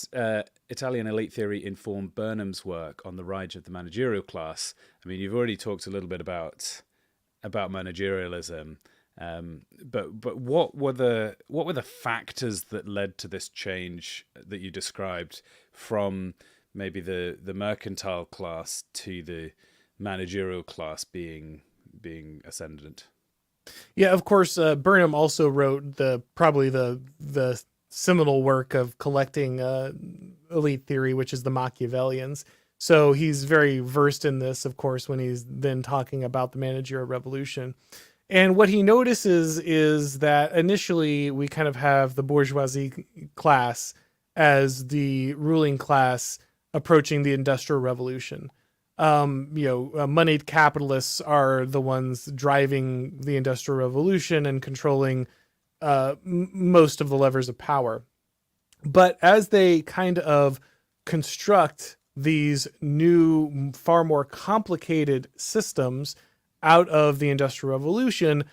Italian elite theory inform Burnham's work on the rise of the managerial class? I mean, you've already talked a little bit about managerialism, but what were the factors that led to this change that you described from maybe the mercantile class to the managerial class being ascendant. Yeah, of course. Burnham also wrote probably the seminal work of collecting elite theory, which is the Machiavellians. So he's very versed in this, of course, when he's then talking about the managerial revolution. And what he notices is that initially we kind of have the bourgeoisie class as the ruling class approaching the industrial revolution. Moneyed capitalists are the ones driving the industrial revolution and controlling most of the levers of power. But as they kind of construct these new, far more complicated systems out of the industrial revolution,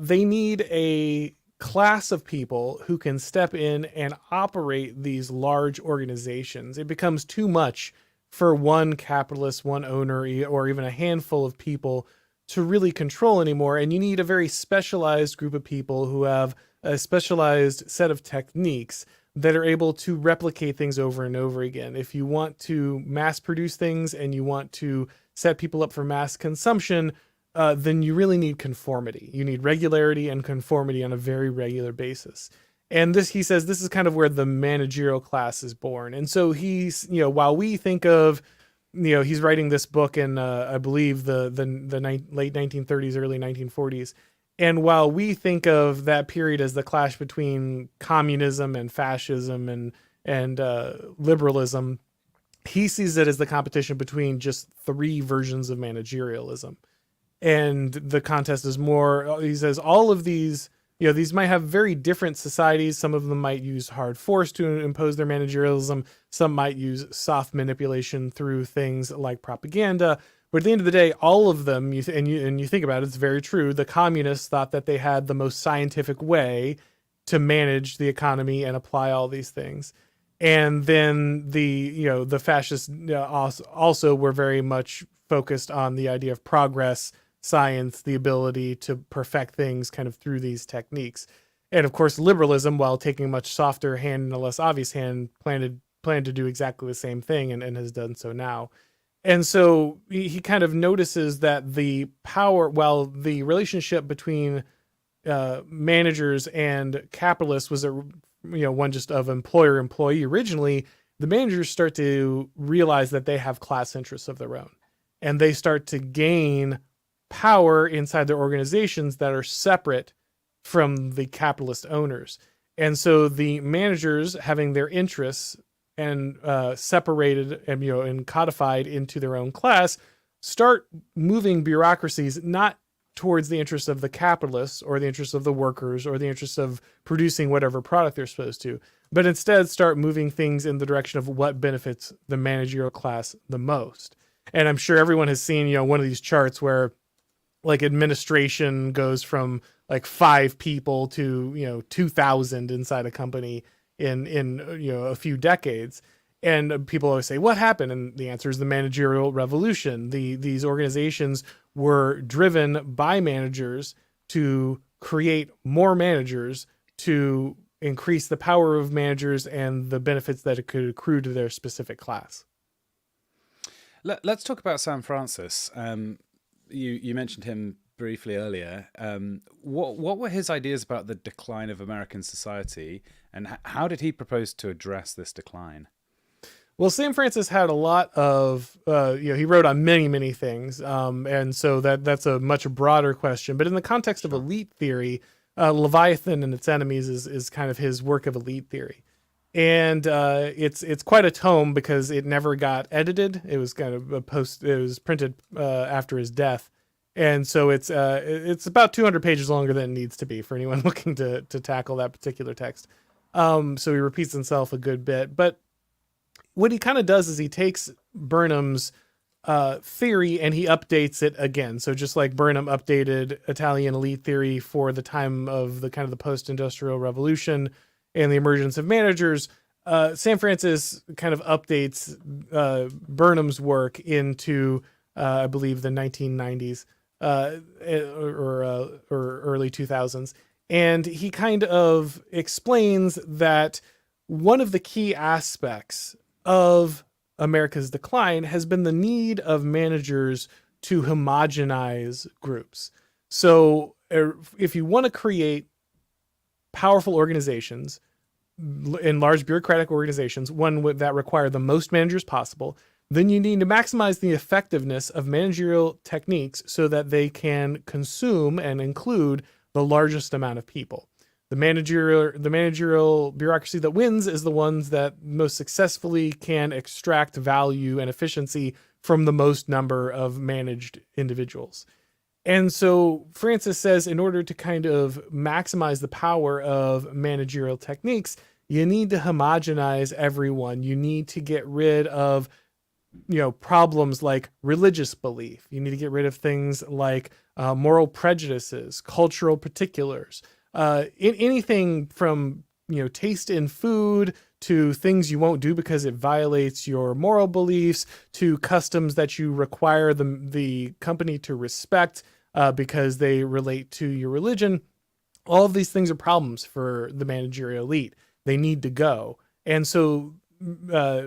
they need a class of people who can step in and operate these large organizations. It becomes too much for one capitalist, one owner, or even a handful of people to really control anymore. And you need a very specialized group of people who have a specialized set of techniques that are able to replicate things over and over again. If you want to mass produce things and you want to set people up for mass consumption, then you really need conformity. You need regularity and conformity on a very regular basis. And this, he says, this is kind of where the managerial class is born. And so he's, while we think of, he's writing this book in, I believe, the late 1930s, early 1940s. And while we think of that period as the clash between communism and fascism and liberalism, he sees it as the competition between just three versions of managerialism. And the contest is more, he says, all of these, these might have very different societies. Some of them might use hard force to impose their managerialism. Some might use soft manipulation through things like propaganda. But at the end of the day, all of them, you think about it, it's very true. The communists thought that they had the most scientific way to manage the economy and apply all these things. And then the fascists also were very much focused on the idea of progress, science, the ability to perfect things kind of through these techniques. And of course, liberalism, while taking a much softer hand and a less obvious hand, planned to do exactly the same thing and has done so now. And so he kind of notices that the power, while the relationship between managers and capitalists was one just of employer-employee originally, the managers start to realize that they have class interests of their own. And they start to gain power inside their organizations that are separate from the capitalist owners. And so the managers, having their interests and separated and codified into their own class, start moving bureaucracies not towards the interests of the capitalists or the interests of the workers or the interests of producing whatever product they're supposed to, but instead start moving things in the direction of what benefits the managerial class the most. And I'm sure everyone has seen, one of these charts where like administration goes from like 5 people to, 2,000 inside a company in a few decades. And people always say, what happened? And the answer is the managerial revolution. These organizations were driven by managers to create more managers, to increase the power of managers and the benefits that it could accrue to their specific class. Let's talk about Sam Francis. You mentioned him briefly earlier. What were his ideas about the decline of American society, and how did he propose to address this decline? Well, Sam Francis had a lot of, he wrote on many, many things. And so that's a much broader question. But in the context of elite theory, Leviathan and Its Enemies is kind of his work of elite theory. And it's quite a tome because it never got edited. It was kind of it was printed after his death. And so it's about 200 pages longer than it needs to be for anyone looking to tackle that particular text. So he repeats himself a good bit. But what he kind of does is he takes Burnham's theory and he updates it again. So just like Burnham updated Italian elite theory for the time of the kind of the post-industrial revolution and the emergence of managers, Sam Francis kind of updates Burnham's work into, I believe, the 1990s or early 2000s. And he kind of explains that one of the key aspects of America's decline has been the need of managers to homogenize groups. So if you want to create powerful organizations in large bureaucratic organizations, one that require the most managers possible, then you need to maximize the effectiveness of managerial techniques so that they can consume and include the largest amount of people. The managerial bureaucracy that wins is the ones that most successfully can extract value and efficiency from the most number of managed individuals. And so Francis says, in order to kind of maximize the power of managerial techniques, you need to homogenize everyone. You need to get rid of, problems like religious belief. You need to get rid of things like moral prejudices, cultural particulars, anything from, taste in food to things you won't do because it violates your moral beliefs, to customs that you require the company to respect because they relate to your religion. All of these things are problems for the managerial elite. They need to go. And so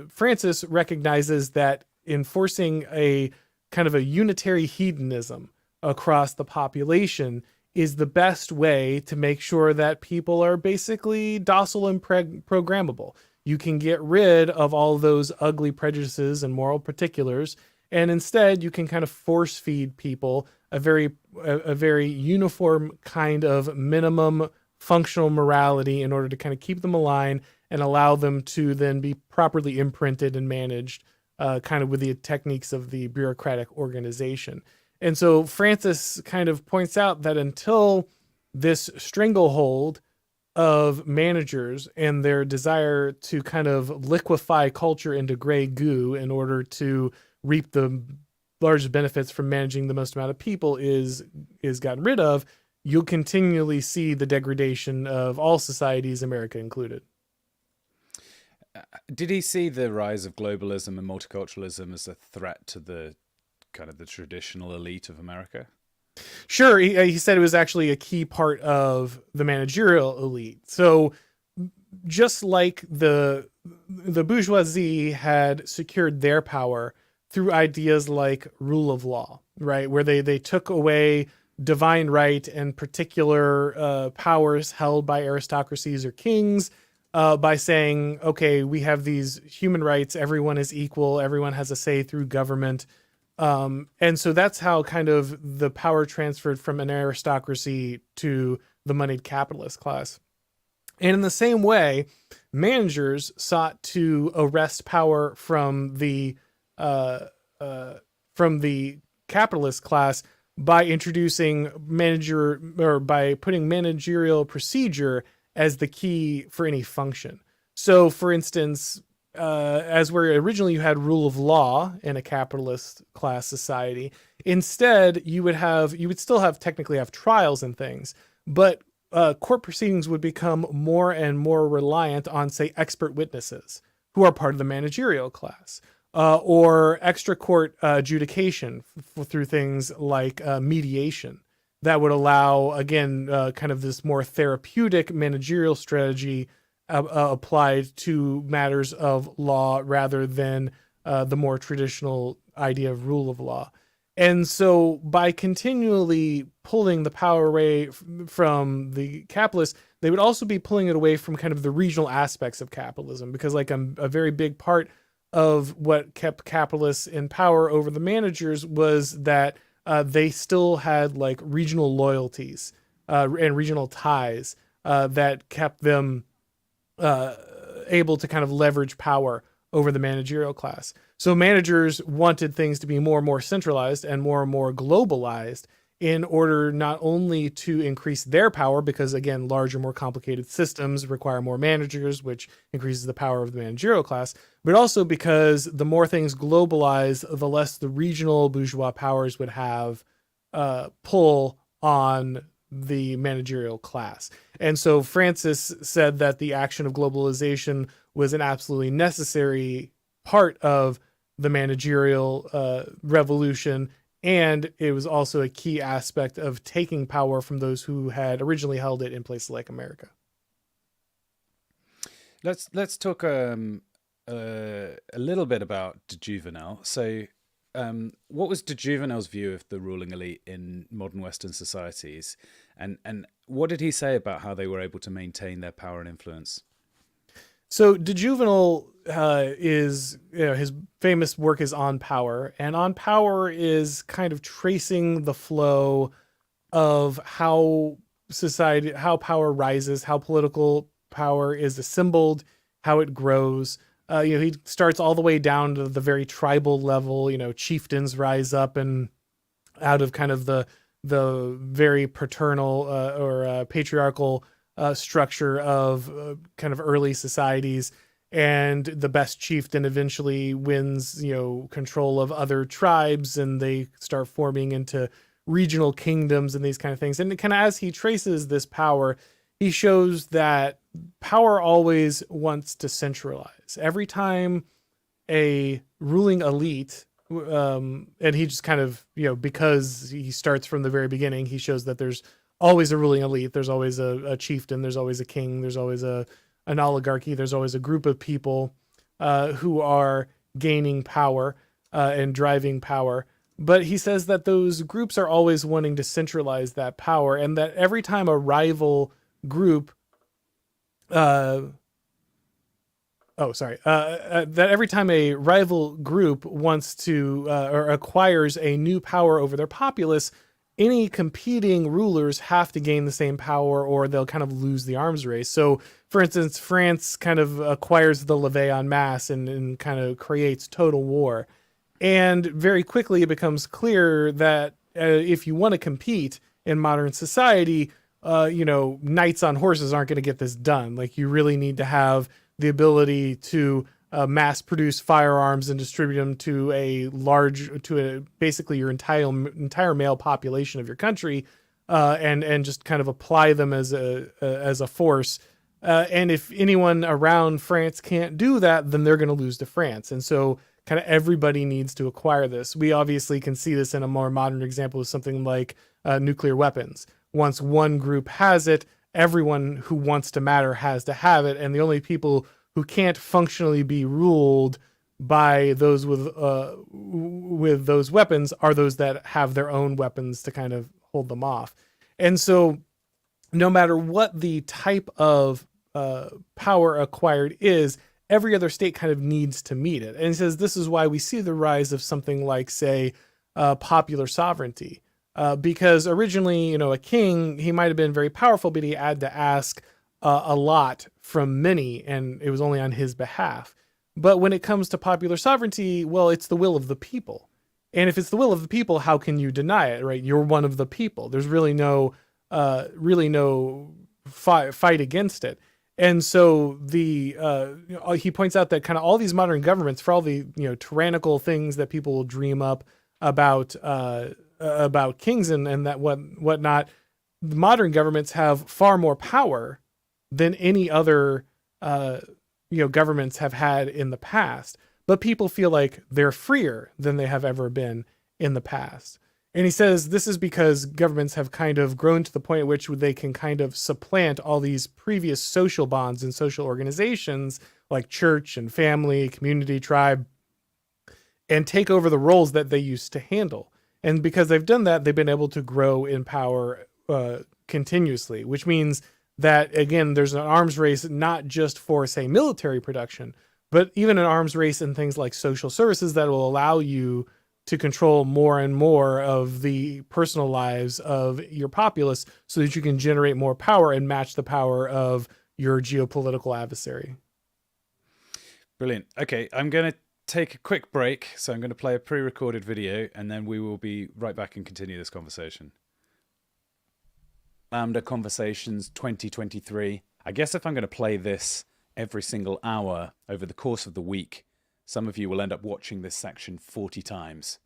Francis recognizes that enforcing a kind of a unitary hedonism across the population is the best way to make sure that people are basically docile and programmable. You can get rid of all those ugly prejudices and moral particulars, and instead you can kind of force feed people a very uniform kind of minimum functional morality in order to kind of keep them aligned and allow them to then be properly imprinted and managed kind of with the techniques of the bureaucratic organization. And so Francis kind of points out that until this stranglehold of managers and their desire to kind of liquefy culture into gray goo in order to reap the largest benefits from managing the most amount of people is gotten rid of, you'll continually see the degradation of all societies, America included. Did he see the rise of globalism and multiculturalism as a threat to the kind of the traditional elite of America? Sure. He said it was actually a key part of the managerial elite. So just like the bourgeoisie had secured their power through ideas like rule of law, right? Where they took away divine right and particular powers held by aristocracies or kings by saying, okay, we have these human rights. Everyone is equal. Everyone has a say through government. And so that's how kind of the power transferred from an aristocracy to the moneyed capitalist class. And in the same way, managers sought to arrest power from the capitalist class by introducing by putting managerial procedure as the key for any function. So, for instance, as where originally you had rule of law in a capitalist class society, instead you would still technically have trials and things, but court proceedings would become more and more reliant on, say, expert witnesses who are part of the managerial class, or extra court adjudication through things like mediation that would allow, again, kind of this more therapeutic managerial strategy applied to matters of law rather than the more traditional idea of rule of law. And so by continually pulling the power away from the capitalists, they would also be pulling it away from kind of the regional aspects of capitalism, because like a very big part of what kept capitalists in power over the managers was that they still had like regional loyalties and regional ties that kept them able to kind of leverage power over the managerial class. So managers wanted things to be more and more centralized and more globalized in order not only to increase their power, because again, larger, more complicated systems require more managers, which increases the power of the managerial class, but also because the more things globalize, the less the regional bourgeois powers would have pull on the managerial class. And so Francis said that the action of globalization was an absolutely necessary part of the managerial revolution, and it was also a key aspect of taking power from those who had originally held it in places like America. Let's talk a little bit about de Juvenel. So, what was de Juvenel's view of the ruling elite in modern Western societies, and what did he say about how they were able to maintain their power and influence? So de Juvenal is, his famous work is On Power, and On Power is kind of tracing the flow of how society, how power rises, how political power is assembled, how it grows. He starts all the way down to the very tribal level. Chieftains rise up and out of kind of the very paternal or patriarchal structure of kind of early societies, and the best chieftain eventually wins control of other tribes, and they start forming into regional kingdoms and these kind of things. And kind of as he traces this power, he shows that power always wants to centralize. Every time a ruling elite, and he just kind of, because he starts from the very beginning, he shows that there's always a ruling elite, there's always a chieftain, there's always a king, there's always an oligarchy, there's always a group of people who are gaining power and driving power. But he says that those groups are always wanting to centralize that power, and that every time a rival group that every time a rival group wants to or acquires a new power over their populace, any competing rulers have to gain the same power or they'll kind of lose the arms race. So, for instance, France kind of acquires the levée en masse and kind of creates total war. And very quickly it becomes clear that if you want to compete in modern society, knights on horses aren't going to get this done. Like, you really need to have the ability to mass produce firearms and distribute them to basically your entire male population of your country, and just kind of apply them as a force. And if anyone around France can't do that, then they're going to lose to France. And so kind of everybody needs to acquire this. We obviously can see this in a more modern example of something like nuclear weapons. Once one group has it, everyone who wants to matter has to have it, and the only people who can't functionally be ruled by those with those weapons are those that have their own weapons to kind of hold them off. And so, no matter what the type of power acquired is, every other state kind of needs to meet it. And he says this is why we see the rise of something like, say, popular sovereignty. Because originally, a king, he might have been very powerful, but he had to ask a lot from many, and it was only on his behalf. But when it comes to popular sovereignty, well, it's the will of the people. And if it's the will of the people, how can you deny it, right? You're one of the people. There's really no fight against it. And so he points out that kind of all these modern governments, for all the tyrannical things that people will dream up about kings and that whatnot, the modern governments have far more power than any other governments have had in the past. But people feel like they're freer than they have ever been in the past. And he says this is because governments have kind of grown to the point at which they can kind of supplant all these previous social bonds and social organizations like church and family, community, tribe, and take over the roles that they used to handle. And because they've done that, they've been able to grow in power continuously, which means that, again, there's an arms race, not just for, say, military production, but even an arms race in things like social services that will allow you to control more and more of the personal lives of your populace so that you can generate more power and match the power of your geopolitical adversary. Brilliant. Okay, I'm going to take a quick break. So I'm going to play a pre-recorded video, and then we will be right back and continue this conversation. Lambda Conversations 2023. I guess if I'm going to play this every single hour over the course of the week, some of you will end up watching this section 40 times.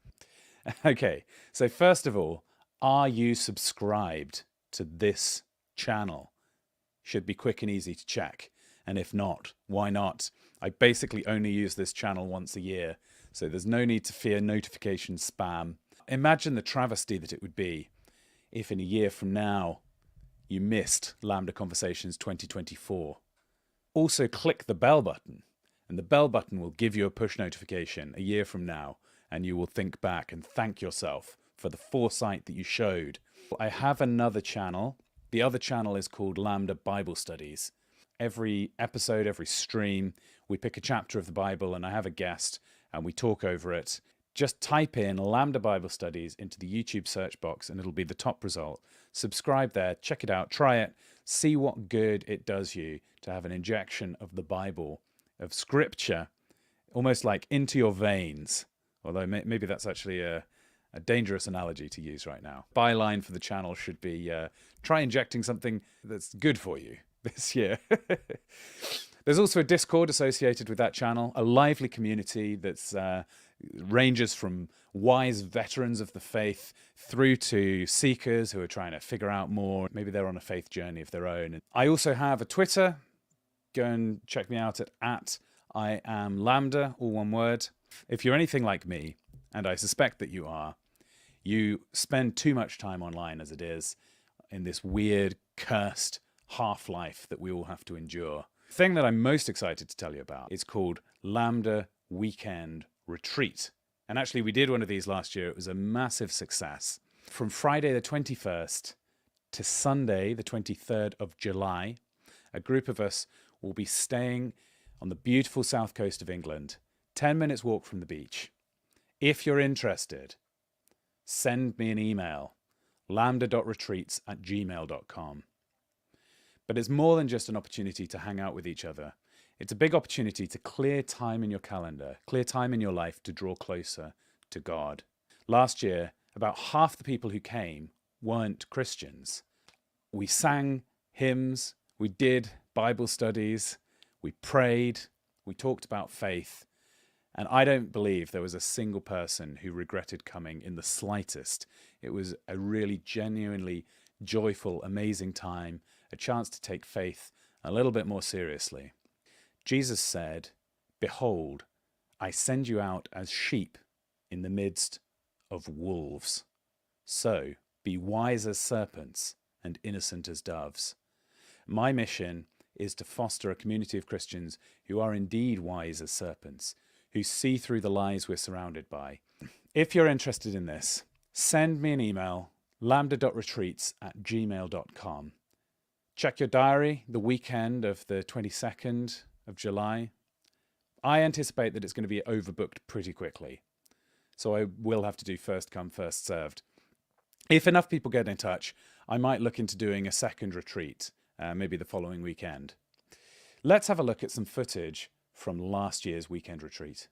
Okay, so first of all, are you subscribed to this channel? Should be quick and easy to check. And if not, why not? I basically only use this channel once a year, so there's no need to fear notification spam. Imagine the travesty that it would be if in a year from now you missed Lambda Conversations 2024. Also click the bell button And the bell button will give you a push notification a year from now, and you will think back and thank yourself for the foresight that you showed. I have another channel. The other channel is called Lambda Bible Studies. Every episode, every stream, we pick a chapter of the Bible and I have a guest and we talk over it. Just type in Lambda Bible Studies into the YouTube search box and it'll be the top result. Subscribe there, check it out, try it, see what good it does you to have an injection of the Bible, of Scripture, almost like into your veins. Although maybe that's actually a dangerous analogy to use right now. Byline for the channel should be try injecting something that's good for you this year. There's also a Discord associated with that channel, a lively community that's ranges from wise veterans of the faith through to seekers who are trying to figure out more. Maybe they're on a faith journey of their own. I also have a Twitter. Go and check me out at I am Lambda, all one word. If you're anything like me, and I suspect that you are, you spend too much time online as it is in this weird, cursed half-life that we all have to endure. The thing that I'm most excited to tell you about is called Lambda Weekend Retreat. And actually, we did one of these last year. It was a massive success. From Friday the 21st to Sunday the 23rd of July, a group of us will be staying on the beautiful south coast of England, 10 minutes walk from the beach. If you're interested, send me an email, lambda.retreats@gmail.com. But it's more than just an opportunity to hang out with each other. It's a big opportunity to clear time in your calendar, clear time in your life to draw closer to God. Last year, about half the people who came weren't Christians. We sang hymns, we did Bible studies, we prayed, we talked about faith, and I don't believe there was a single person who regretted coming in the slightest. It was a really genuinely joyful, amazing time, a chance to take faith a little bit more seriously. Jesus said, "Behold, I send you out as sheep in the midst of wolves. So be wise as serpents and innocent as doves." My mission is to foster a community of Christians who are indeed wise as serpents, who see through the lies we're surrounded by. If you're interested in this, send me an email, lambda.retreats@gmail.com. Check your diary, the weekend of the 22nd of July. I anticipate that it's going to be overbooked pretty quickly, so I will have to do first come, first served. If enough people get in touch, I might look into doing a second retreat, maybe the following weekend. Let's have a look at some footage from last year's weekend retreat.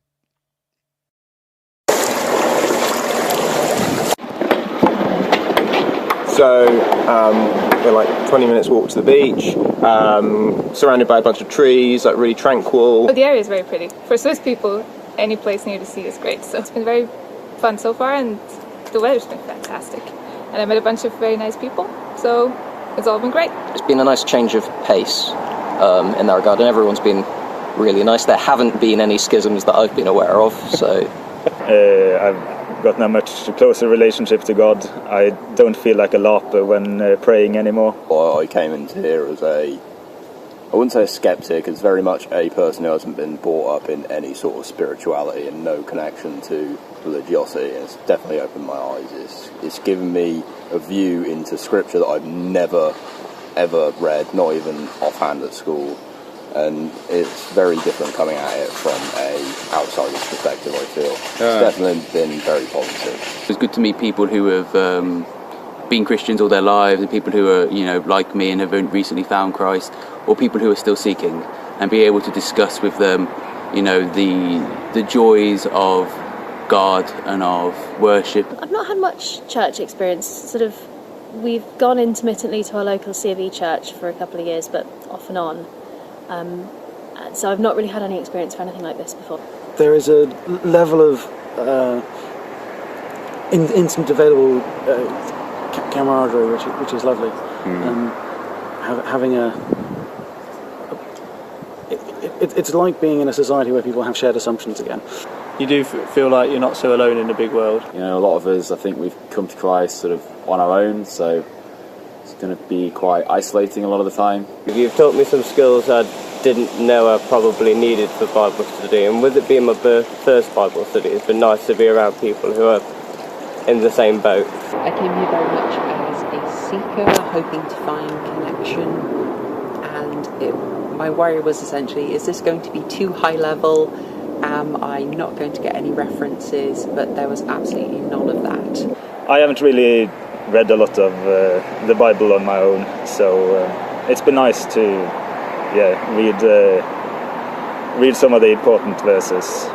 So we're like 20 minutes walk to the beach, surrounded by a bunch of trees, like really tranquil. The area is very pretty. For Swiss people, any place near the sea is great. So it's been very fun so far, and the weather's been fantastic. And I met a bunch of very nice people, so it's all been great. It's been a nice change of pace in that regard, and everyone's been really nice. There haven't been any schisms that I've been aware of, so... I've gotten a much closer relationship to God. I don't feel like a LARPer when praying anymore. Well, I came into here as I wouldn't say a skeptic, it's very much a person who hasn't been brought up in any sort of spirituality and no connection to religiosity. It's definitely opened my eyes. It's given me a view into scripture that I've never, ever read, not even offhand at school. And it's very different coming at it from a outsider's perspective, I feel. It's definitely been very positive. It's good to meet people who have been Christians all their lives, and people who are, like me and have recently found Christ, or people who are still seeking, and be able to discuss with them, the joys of God and of worship. I've not had much church experience. We've gone intermittently to our local C.V. church for a couple of years, but off and on. So I've not really had any experience for anything like this before. There is a level of instant available camaraderie, which is lovely. Having it's like being in a society where people have shared assumptions again. You do feel like you're not so alone in the big world. A lot of us, I think we've come to Christ sort of on our own, so it's going to be quite isolating a lot of the time. You've taught me some skills I'd didn't know I probably needed for Bible study. And with it being my first Bible study, it's been nice to be around people who are in the same boat. I came here very much as a seeker, hoping to find connection, and my worry was essentially, is this going to be too high level? Am I not going to get any references? But there was absolutely none of that. I haven't really read a lot of the Bible on my own, so it's been nice to read some of the important verses.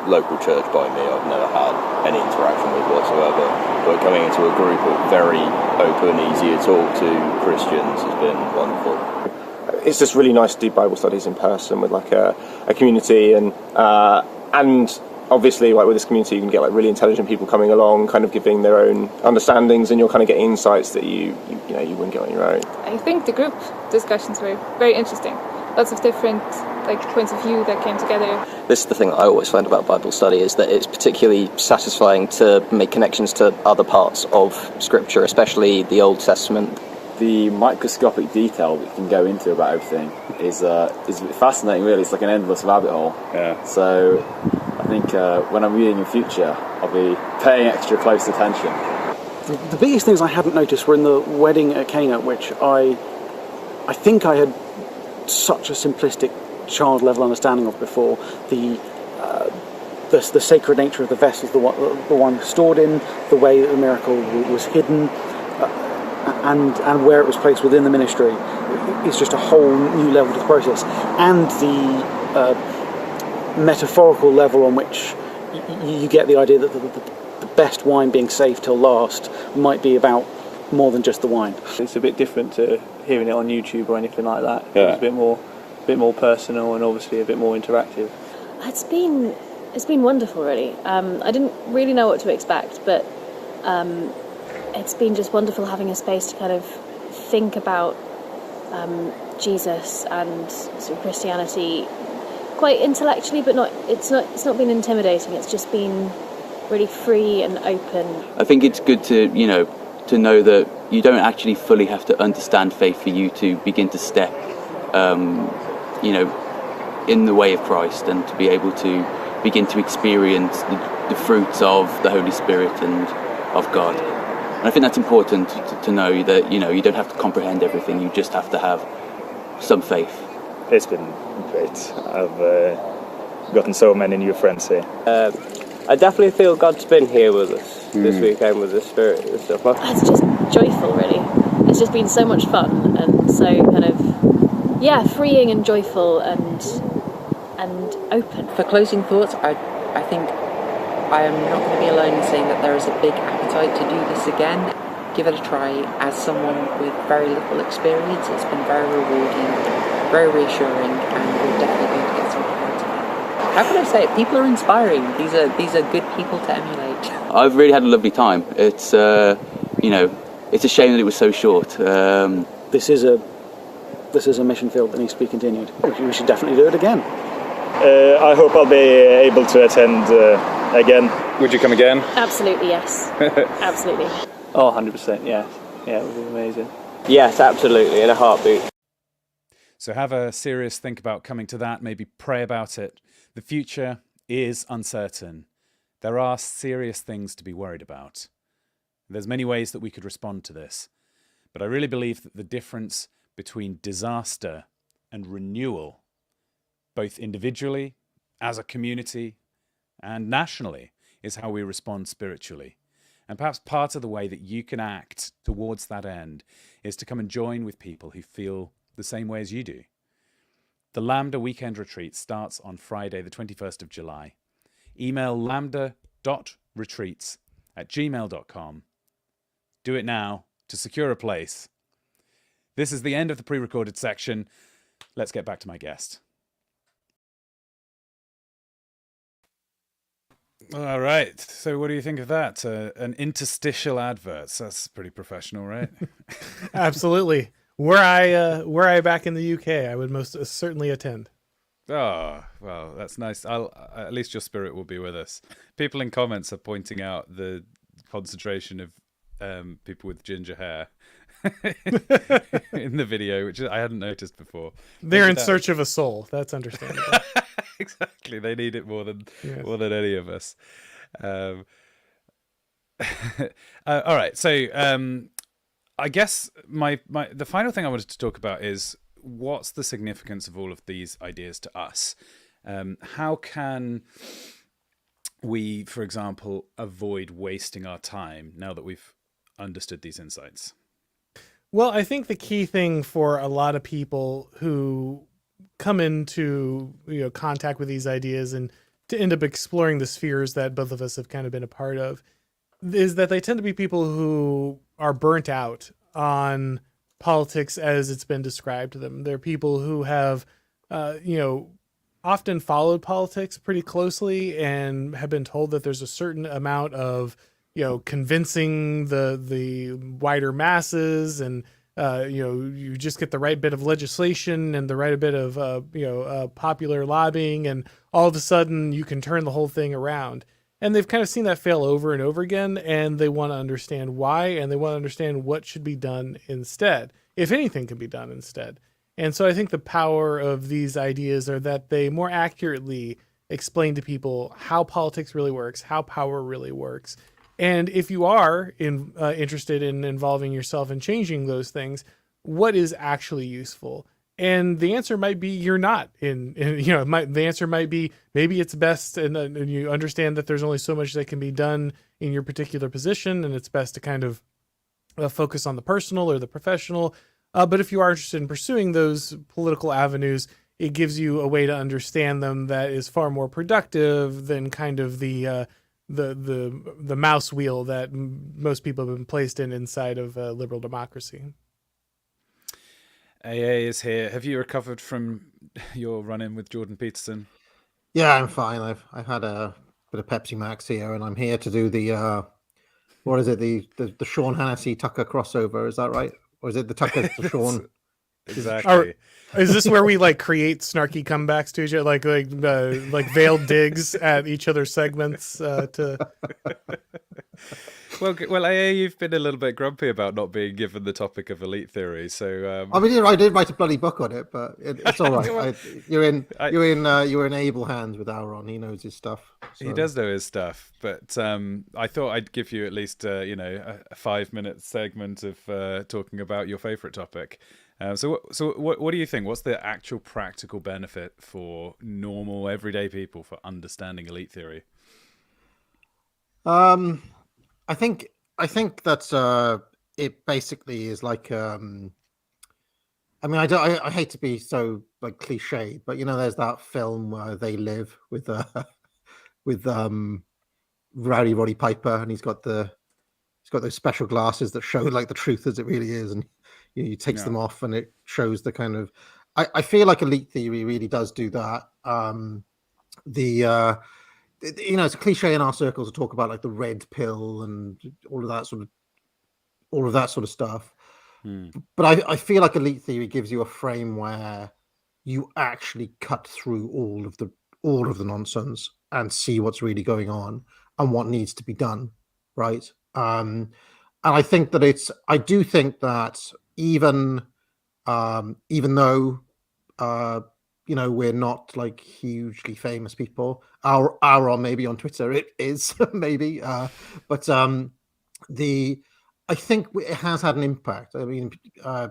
Local church by me, I've never had any interaction with whatsoever, but coming into a group of very open, easy to talk to Christians has been wonderful. It's just really nice to do Bible studies in person with like a community, and obviously like with this community you can get like really intelligent people coming along, kind of giving their own understandings, and you're kind of getting insights that you wouldn't get on your own. I think the group discussions were very interesting. Lots of different points of view that came together. This is the thing that I always find about Bible study, is that it's particularly satisfying to make connections to other parts of Scripture, especially the Old Testament. The microscopic detail that you can go into about everything is fascinating, really. It's like an endless rabbit hole. Yeah. So I think when I'm reading in future, I'll be paying extra close attention. The biggest things I hadn't noticed were in the wedding at Cana, which I think I had such a simplistic child level understanding of before. The sacred nature of the vessels, the one stored in, the way that the miracle was hidden, and where it was placed within the ministry is just a whole new level to the process. And the metaphorical level on which you get the idea that the best wine being saved till last might be about more than just the wine. It's a bit different to hearing it on YouTube or anything like that. Yeah. It's a bit more personal and obviously a bit more interactive. It's been wonderful, really. I didn't really know what to expect, but it's been just wonderful having a space to kind of think about Jesus and sort of Christianity quite intellectually, but it's not been intimidating. It's just been really free and open. I think it's good to know that you don't actually fully have to understand faith for you to begin to step in the way of Christ, and to be able to begin to experience the fruits of the Holy Spirit and of God. And I think that's important to know, that you don't have to comprehend everything, you just have to have some faith. It's been great. I've gotten so many new friends here. I definitely feel God's been here with us this weekend with the Spirit and stuff. It's just joyful, really. It's just been so much fun and so kind of, freeing and joyful and open. For closing thoughts, I think I am not going to be alone in saying that there is a big appetite to do this again. Give it a try. As someone with very little experience, it's been very rewarding, very reassuring, and we're definitely going to get something out of it. How can I say it? People are inspiring. These are good people to emulate. I've really had a lovely time. It's it's a shame that it was so short. This is a mission field that needs to be continued. We should definitely do it again. I hope I'll be able to attend again. Would you come again? Absolutely, yes. Absolutely. Oh, 100%, yeah. Yeah, it would be amazing. Yes, absolutely, in a heartbeat. So have a serious think about coming to that, maybe pray about it. The future is uncertain. There are serious things to be worried about. There's many ways that we could respond to this, but I really believe that the difference between disaster and renewal, both individually, as a community, and nationally, is how we respond spiritually. And perhaps part of the way that you can act towards that end is to come and join with people who feel the same way as you do. The Lambda Weekend Retreat starts on Friday, the 21st of July. Email lambda.retreats@gmail.com. Do it now to secure a place. This is the end of the pre-recorded section. Let's get back to my guest. All right. So what do you think of that? An interstitial advert. That's pretty professional, right? Absolutely. Were I back in the UK, I would most certainly attend. Oh, well, that's nice. At least your spirit will be with us. People in comments are pointing out the concentration of people with ginger hair in the video, which I hadn't noticed before. They're in search of a soul. That's understandable. Exactly, they need it more than Yes. any of us. All right, so I guess the final thing I wanted to talk about is what's the significance of all of these ideas to us. How can we, for example, avoid wasting our time now that we've understood these insights? Well, I think the key thing for a lot of people who come into contact with these ideas and to end up exploring the spheres that both of us have kind of been a part of is that they tend to be people who are burnt out on politics as it's been described to them. They're people who have, often followed politics pretty closely and have been told that there's a certain amount of, convincing the wider masses, and you just get the right bit of legislation and the right bit of popular lobbying, and all of a sudden you can turn the whole thing around. And they've kind of seen that fail over and over again, and they want to understand why, and they want to understand what should be done instead, if anything can be done instead. And so I think the power of these ideas are that they more accurately explain to people how politics really works, how power really works. And if you are interested in involving yourself in changing those things, what is actually useful? And the answer might be you're not the answer might be maybe it's best, and you understand that there's only so much that can be done in your particular position, and it's best to kind of focus on the personal or the professional. But if you are interested in pursuing those political avenues, it gives you a way to understand them that is far more productive than kind of the mouse wheel that most people have been placed in inside of liberal democracy. AA is here. Have you recovered from your run-in with Jordan Peterson? Yeah, I'm fine. I've had a bit of Pepsi Max here, and I'm here to do the what is it? The Sean Hannity Tucker crossover. Is that right? Or is it the Tucker to Sean? Exactly. Is this where we create snarky comebacks to each other, like veiled digs at each other's segments? Well, AA, you've been a little bit grumpy about not being given the topic of elite theory. So I mean, I did write a bloody book on it, but it's all right. You're in able hands with Aaron. He knows his stuff. So. He does know his stuff, but I thought I'd give you at least a 5-minute segment of talking about your favorite topic. So what do you think? What's the actual practical benefit for normal, everyday people for understanding elite theory? I think that it basically is like. I mean, I hate to be so cliche, but there's that film where They Live with Rowdy Roddy Piper, and he's got those special glasses that show the truth as it really is, and he takes them off, and it shows the kind of. I feel like elite theory really does do that. It's a cliche in our circles to talk about the red pill and all of that sort of stuff. But I feel like elite theory gives you a frame where you actually cut through all of the nonsense and see what's really going on and what needs to be done, right? And I think that I do think that even though we're not hugely famous people. Our maybe on Twitter it is maybe, but I think it has had an impact. I mean, I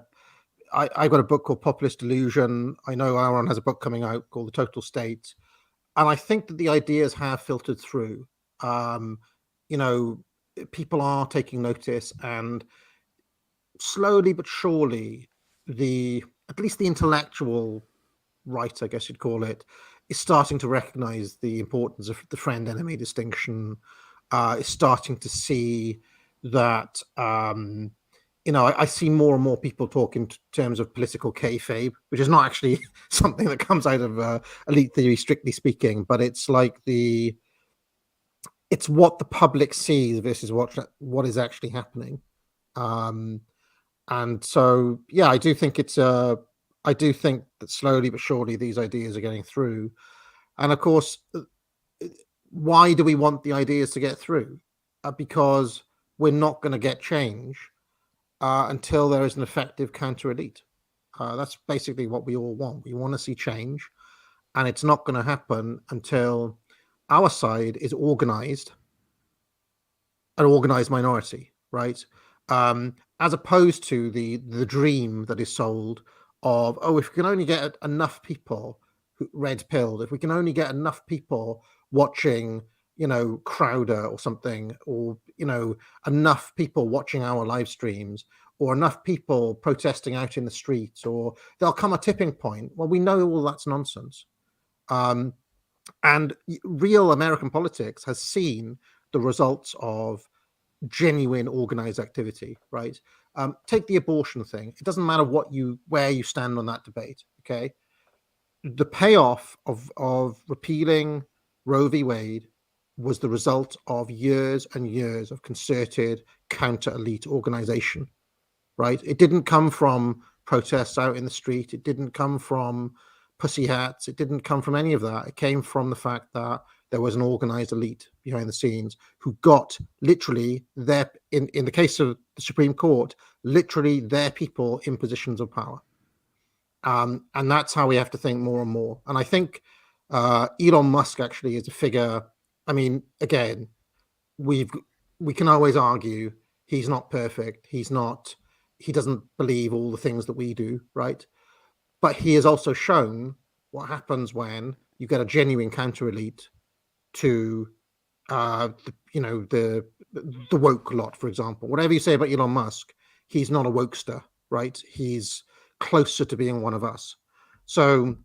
got a book called Populist Delusion. I know Aaron has a book coming out called The Total State, and I think that the ideas have filtered through. People are taking notice, and slowly but surely, at least the intellectual right, I guess you'd call it, is starting to recognize the importance of the friend-enemy distinction. Is starting to see that, I see more and more people talk in terms of political kayfabe, which is not actually something that comes out of elite theory, strictly speaking, but it's it's what the public sees versus what is actually happening. And so, yeah, I do think that slowly but surely these ideas are getting through. And of course, why do we want the ideas to get through? Because we're not going to get change until there is an effective counter elite. That's basically what we all want. We want to see change, and it's not going to happen until our side is organized, an organized minority, right? As opposed to the dream that is sold of, oh, if we can only get enough people red pilled, if we can only get enough people watching, Crowder or something, or enough people watching our live streams, or enough people protesting out in the streets, or there'll come a tipping point. Well, we know all that's nonsense. And real American politics has seen the results of genuine organized activity, right? Take the abortion thing. It doesn't matter where you stand on that debate, okay? The payoff of repealing Roe v. Wade was the result of years and years of concerted counter-elite organization, right? It didn't come from protests out in the street. It didn't come from pussy hats. It didn't come from any of that. It came from the fact that there was an organized elite behind the scenes who got literally in the case of the Supreme Court, literally their people in positions of power. And that's how we have to think more and more. And I think Elon Musk actually is a figure. I mean, again, we can always argue he's not perfect. He doesn't believe all the things that we do, right? But he has also shown what happens when you get a genuine counter elite to the woke lot, for example. Whatever you say about Elon Musk, he's not a wokester, right? He's closer to being one of us. So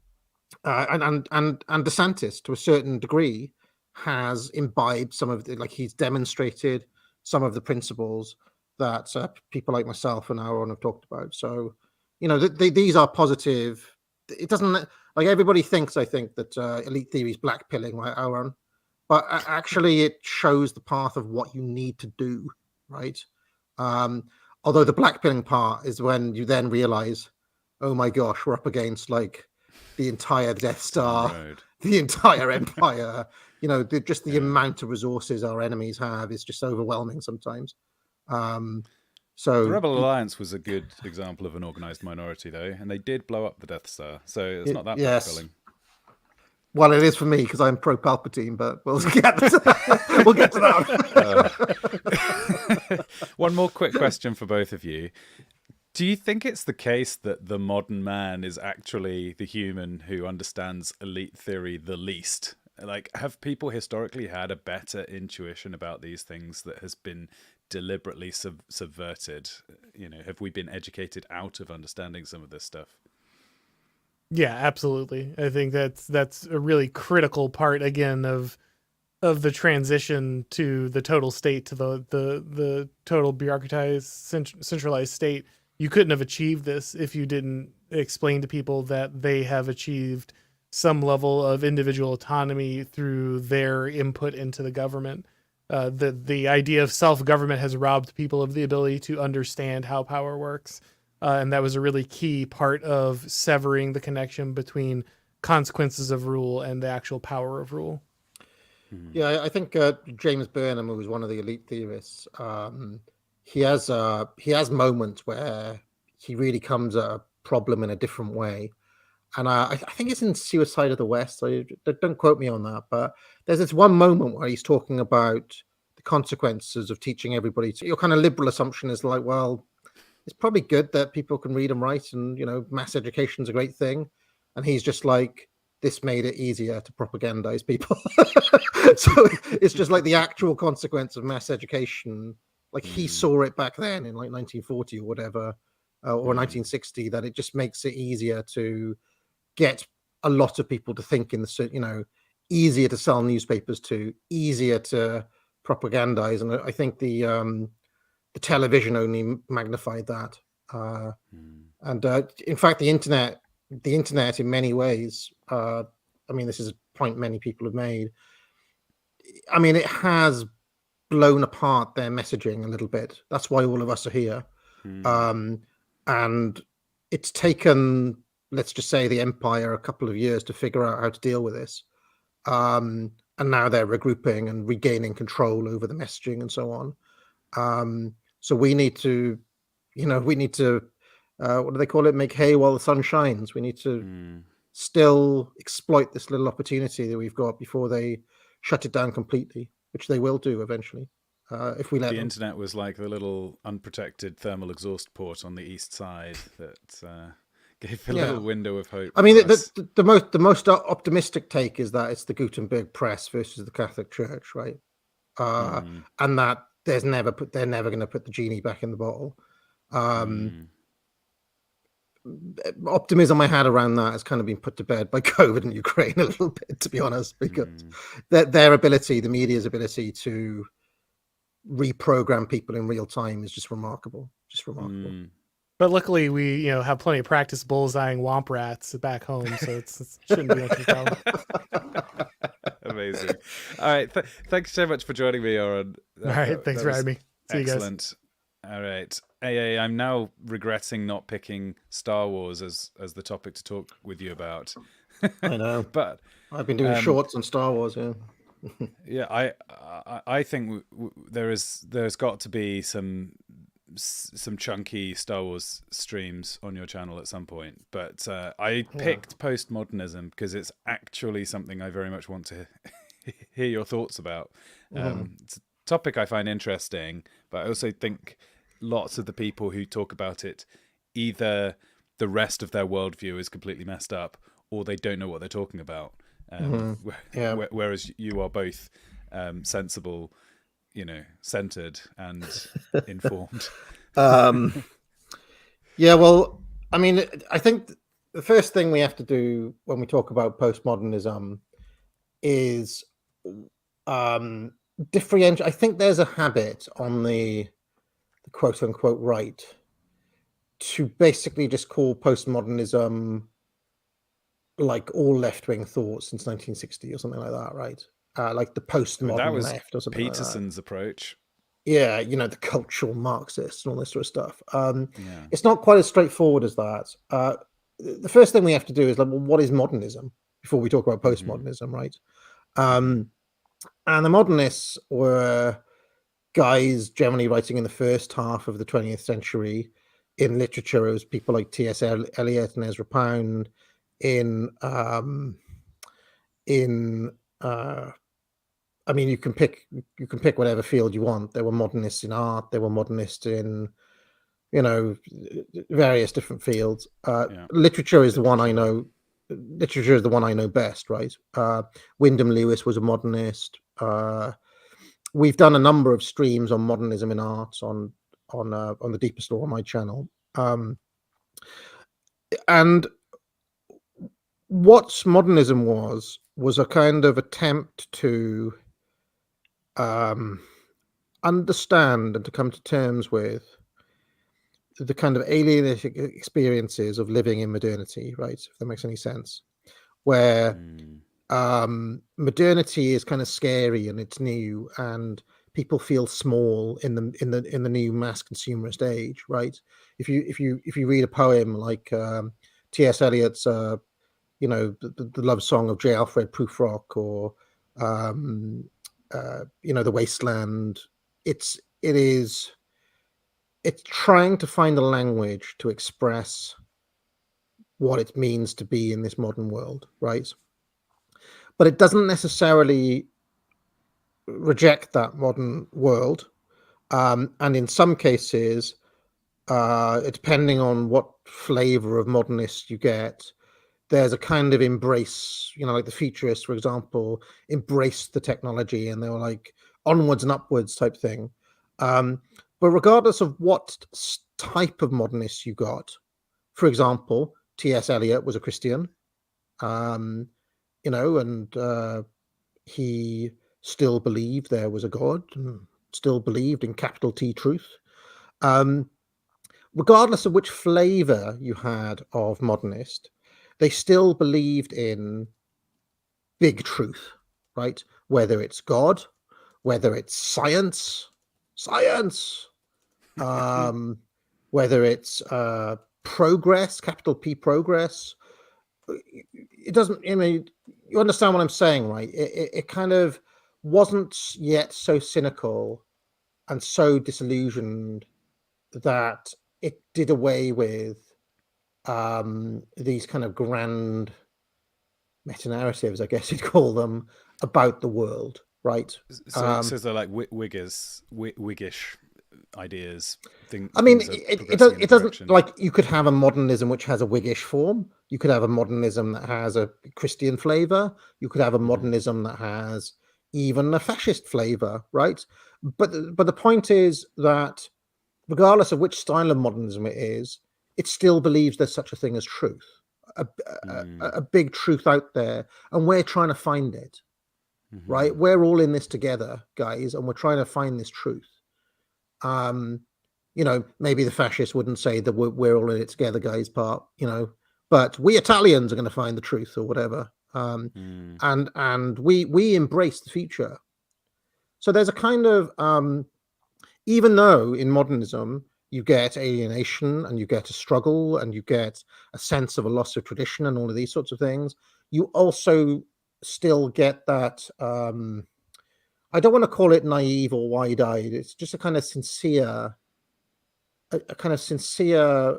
and DeSantis, to a certain degree, has imbibed some of he's demonstrated some of the principles that people like myself and Aaron have talked about. So these are positive. It doesn't, everybody thinks, I think, that elite theory is blackpilling, right, Aaron? But actually it shows the path of what you need to do, right? Although the blackpilling part is when you then realize, oh my gosh, we're up against the entire Death Star, the entire empire. The amount of resources our enemies have is just overwhelming sometimes. So the Rebel Alliance was a good example of an organized minority, though, and they did blow up the Death Star, so it's not that blackpilling. Well, it is for me because I'm pro Palpatine, but we'll get to that. One more quick question for both of you. Do you think it's the case that the modern man is actually the human who understands elite theory the least? Have people historically had a better intuition about these things that has been deliberately subverted? Have we been educated out of understanding some of this stuff? Yeah, absolutely. I think that's a really critical part again of the transition to the total state, to the total bureaucratized, centralized state. You couldn't have achieved this if you didn't explain to people that they have achieved some level of individual autonomy through their input into the government. The idea of self-government has robbed people of the ability to understand how power works. And that was a really key part of severing the connection between consequences of rule and the actual power of rule. Yeah, I think James Burnham, who was one of the elite theorists, he has moments where he really comes at a problem in a different way. And I think it's in Suicide of the West. So don't quote me on that. But there's this one moment where he's talking about the consequences of teaching everybody. Your kind of liberal assumption is well, it's probably good that people can read and write, and mass education is a great thing. And he's just this made it easier to propagandize people. So it's just the actual consequence of mass education. He saw it back then in 1940 or whatever, or 1960, that it just makes it easier to get a lot of people to think in the, easier to sell newspapers to, easier to propagandize. And I think the television only magnified that. And in fact, the internet in many ways, this is a point many people have made. It has blown apart their messaging a little bit. That's why all of us are here. And it's taken, let's just say, the empire a couple of years to figure out how to deal with this. And now they're regrouping and regaining control over the messaging and so on. So we need to, what do they call it? Make hay while the sun shines. We need to still exploit this little opportunity that we've got before they shut it down completely, which they will do eventually, if we let The them. internet was like the little unprotected thermal exhaust port on the east side that gave a little window of hope. I mean, for us. the most optimistic take is that it's the Gutenberg press versus the Catholic Church, right? And that they're never going to put the genie back in the bottle. Optimism I had around that has kind of been put to bed by COVID and Ukraine a little bit, to be honest, because their ability, the media's ability to reprogram people in real time is just remarkable. But luckily, we have plenty of practice bullseyeing womp rats back home, so it shouldn't be much of a problem. Amazing. All right, thanks so much for joining me, Oren. All right, thanks for having me. See excellent. You guys. All right, AA. I'm now regretting not picking Star Wars as the topic to talk with you about. I know, but I've been doing shorts on Star Wars. Yeah, I think there's got to be some chunky Star Wars streams on your channel at some point, but I picked postmodernism because it's actually something I very much want to hear your thoughts about. It's a topic I find interesting, but I also think lots of the people who talk about it, either the rest of their worldview is completely messed up or they don't know what they're talking about. Whereas you are both sensible, centered and informed. Well, I mean, I think the first thing we have to do when we talk about postmodernism is differentiate. I think there's a habit on the quote unquote right to basically just call postmodernism like all left-wing thought since 1960 or something like that, right? Like the postmodern left or something Peterson's like that. approach. Yeah, the cultural Marxists and all this sort of stuff. It's not quite as straightforward as that. The first thing we have to do is what is modernism before we talk about postmodernism, right? And the modernists were guys generally writing in the first half of the 20th century. In literature, it was people like T.S. Eliot and Ezra Pound. I mean, you can pick whatever field you want. There were modernists in art. There were modernists in, various different fields. Literature is the one I know. Literature is the one I know best, right? Wyndham Lewis was a modernist. We've done a number of streams on modernism in art on the Deepest Law on my channel. And what modernism was a kind of attempt to understand and to come to terms with the kind of alienating experiences of living in modernity, right? If that makes any sense, where modernity is kind of scary and it's new, and people feel small in the new mass consumerist age, right? If you read a poem like T.S. Eliot's the love song of J. Alfred Prufrock, or The Wasteland, it's trying to find a language to express what it means to be in this modern world, right? But it doesn't necessarily reject that modern world, and in some cases, depending on what flavor of modernist you get, there's a kind of embrace, like the futurists, for example, embraced the technology and they were like onwards and upwards type thing. But regardless of what type of modernist you got, for example, T.S. Eliot was a Christian, and he still believed there was a God, and still believed in capital T truth. Regardless of which flavor you had of modernist, they still believed in big truth, right? Whether it's God, whether it's science, whether it's progress, capital P progress. It doesn't, you understand what I'm saying, right? It kind of wasn't yet so cynical and so disillusioned that it did away with these kind of grand meta narratives, I guess you'd call them, about the world, right? So they're like Whiggish ideas. I mean, things are it progressing in a doesn't, direction. like, you could have a modernism which has a Whiggish form. You could have a modernism that has a Christian flavor. You could have a modernism that has even a fascist flavor, right? But the point is that regardless of which style of modernism it is, it still believes there's such a thing as truth, a big truth out there, and we're trying to find it, right? We're all in this together, guys, and we're trying to find this truth. You know, maybe the fascists wouldn't say that we're all in it together, guys, part, you know, but we Italians are going to find the truth or whatever. And we embrace the future. So there's a kind of, even though in modernism you get alienation and you get a struggle and you get a sense of a loss of tradition and all of these sorts of things, you also still get that, I don't want to call it naive or wide-eyed. It's just a kind of sincere, a kind of sincere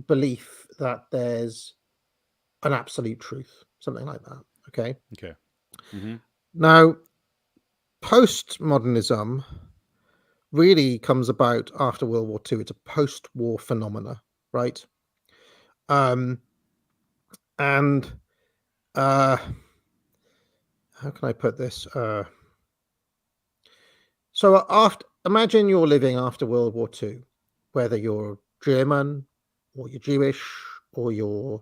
belief that there's an absolute truth, something like that. Okay. Okay. Now, postmodernism really comes about after World War II. It's a post-war phenomena, right? And how can I put this? So imagine you're living after World War II, whether you're German or you're Jewish or you're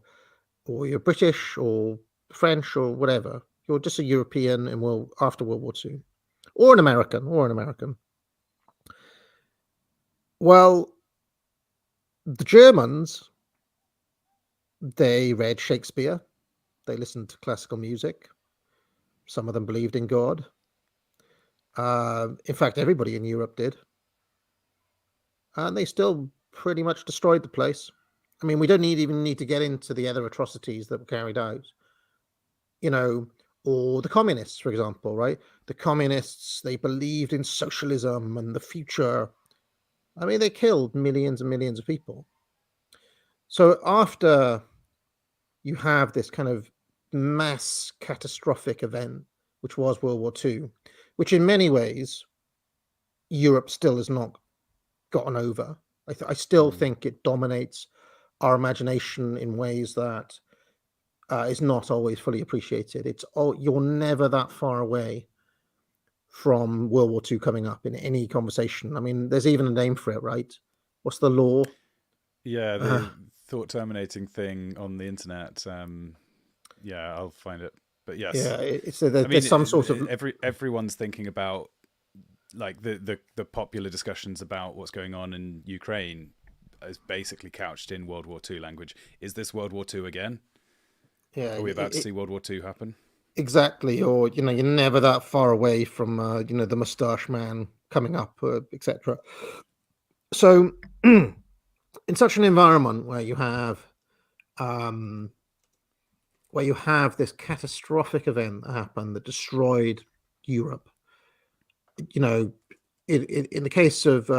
British or French or whatever. You're just a European after World War II, or an American. Well, the Germans, they read Shakespeare, they listened to classical music. Some of them believed in God. In fact, everybody in Europe did. And they still pretty much destroyed the place. I mean, we don't even need to get into the other atrocities that were carried out, you know, or the communists, for example, right? The communists, they believed in socialism and the future. I mean, they killed millions and millions of people. So after you have this kind of mass catastrophic event, which was World War II, which in many ways Europe still has not gotten over. I still think it dominates our imagination in ways that is not always fully appreciated. You're never that far away from World War II coming up in any conversation. I mean, there's even a name for it, right? What's the law? Yeah, the thought terminating thing on the internet. Yeah, I'll find it. But yes, yeah, there's some sort of everyone's thinking about, like, the popular discussions about what's going on in Ukraine is basically couched in World War II language. Is this World War II again? Yeah, are we about to see World War II happen? Exactly, or you know, you're never that far away from you know, the Moustache Man coming up, etc. So, in such an environment where you have this catastrophic event that happened that destroyed Europe, you know, in the case of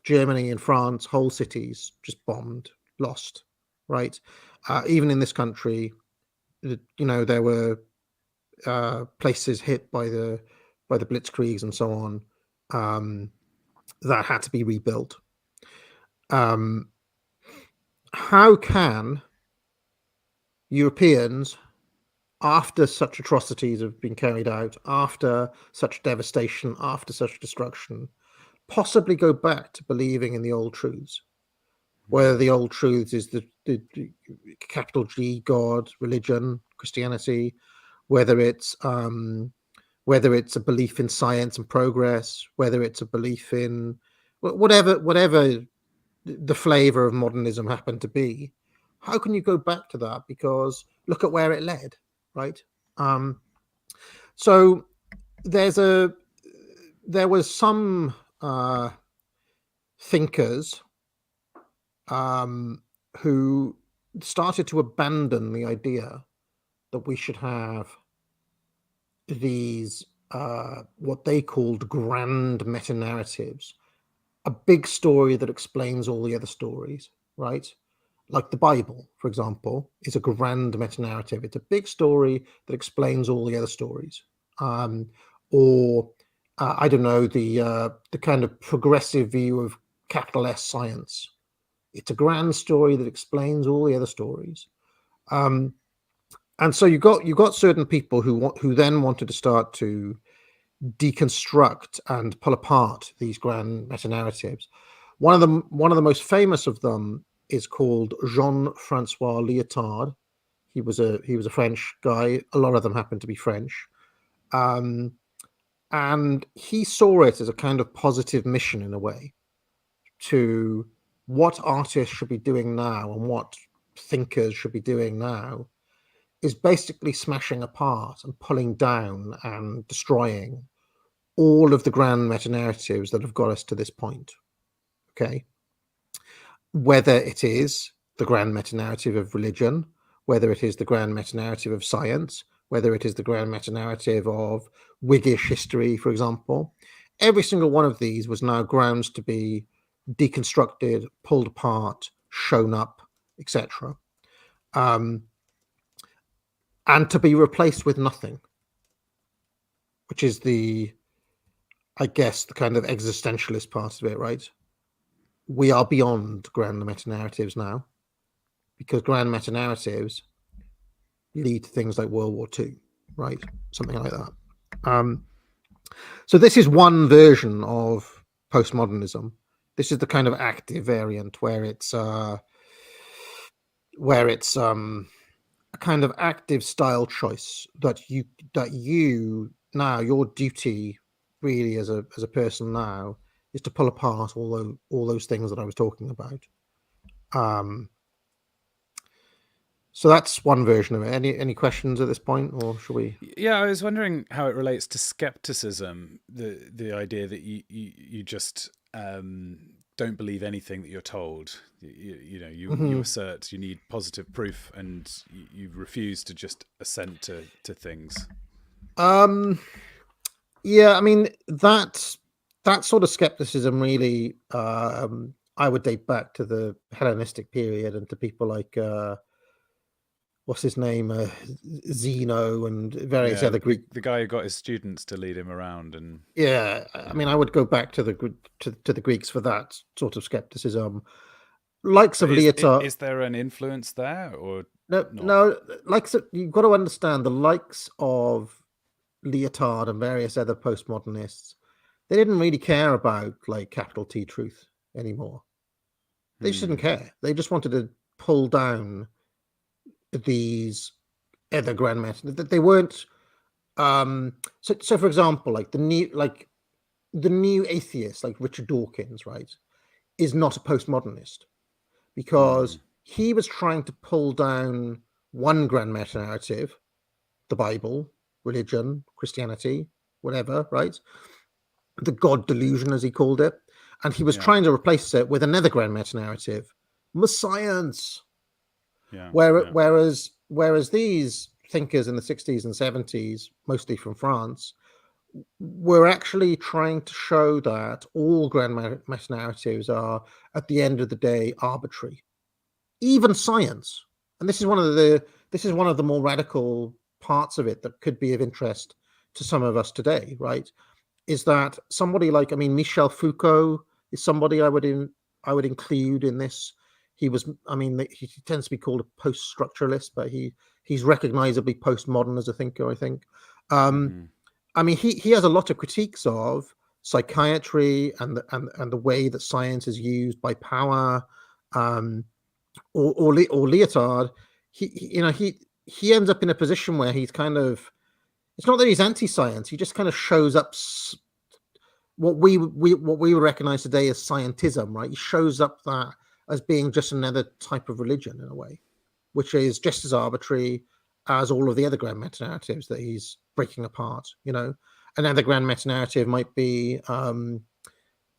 Germany and France, whole cities just bombed, lost, right? Even in this country, you know, there were places hit by the blitzkriegs and so on that had to be rebuilt. How can Europeans, after such atrocities have been carried out, after such devastation, after such destruction, possibly go back to believing in the old truths? Whether the old truths is the capital G, God, religion, Christianity, whether it's a belief in science and progress, whether it's a belief in whatever the flavor of modernism happened to be, how can you go back to that? Because look at where it led, right? So there was some thinkers who started to abandon the idea that we should have these what they called grand meta narratives a big story that explains all the other stories, right? Like the Bible, for example, is a grand meta-narrative. It's a big story that explains all the other stories. Or I don't know, the kind of progressive view of capital S science. It's a grand story that explains all the other stories. And so you got certain people who then wanted to start to deconstruct and pull apart these grand meta-narratives. One of the most famous of them is called Jean-Francois Lyotard. He was a French guy. A lot of them happen to be French. And he saw it as a kind of positive mission in a way to what artists should be doing now and what thinkers should be doing now is basically smashing apart and pulling down and destroying all of the grand meta-narratives that have got us to this point. Okay. Whether it is the grand meta-narrative of religion, whether it is the grand meta-narrative of science, whether it is the grand meta-narrative of Whiggish history, for example, every single one of these was now grounds to be deconstructed, pulled apart, shown up, etc. And to be replaced with nothing, which is I guess the kind of existentialist part of it, right? We are beyond grand meta-narratives now, because grand meta-narratives lead to things like World War II, right? Something like that. So this is one version of postmodernism. This is the kind of active variant where it's a kind of active style choice that you now, your duty really as a person now is to pull apart all those things that I was talking about. So that's one version of it. Any questions at this point, or should we? Yeah, I was wondering how it relates to skepticism. The idea that you just don't believe anything that you're told. You assert you need positive proof, and you refuse to just assent to things. Yeah, I mean that sort of skepticism really, I would date back to the Hellenistic period and to people like what's his name, Zeno, and various other Greek. The guy who got his students to lead him around, and I mean, I would go back to the Greeks for that sort of skepticism. Likes of Lyotard. Is there an influence there, or no? You've got to understand the likes of Lyotard and various other postmodernists. They didn't really care about like capital T truth anymore. They just didn't care. They just wanted to pull down these other grand meta. They weren't. So for example, like the new atheist, like Richard Dawkins, right, is not a postmodernist because he was trying to pull down one grand meta narrative, the Bible, religion, Christianity, whatever, right? The God delusion, as he called it. And he was trying to replace it with another grand meta narrative, science. Whereas these thinkers in the 60s and 70s, mostly from France, were actually trying to show that all grand meta narratives are, at the end of the day, arbitrary. Even science. And this is one of the more radical parts of it that could be of interest to some of us today, right? Is that somebody like, I mean, Michel Foucault is somebody I would include in this. He was, I mean, he tends to be called a post-structuralist, but he's recognizably postmodern as a thinker, I think. I mean, he has a lot of critiques of psychiatry and the way that science is used by power, or Lyotard. He ends up in a position where he's kind of, it's not that he's anti-science. He just kind of shows up what we would recognize today as scientism, right? He shows up that as being just another type of religion in a way, which is just as arbitrary as all of the other grand meta narratives that he's breaking apart. Another grand meta narrative might be, I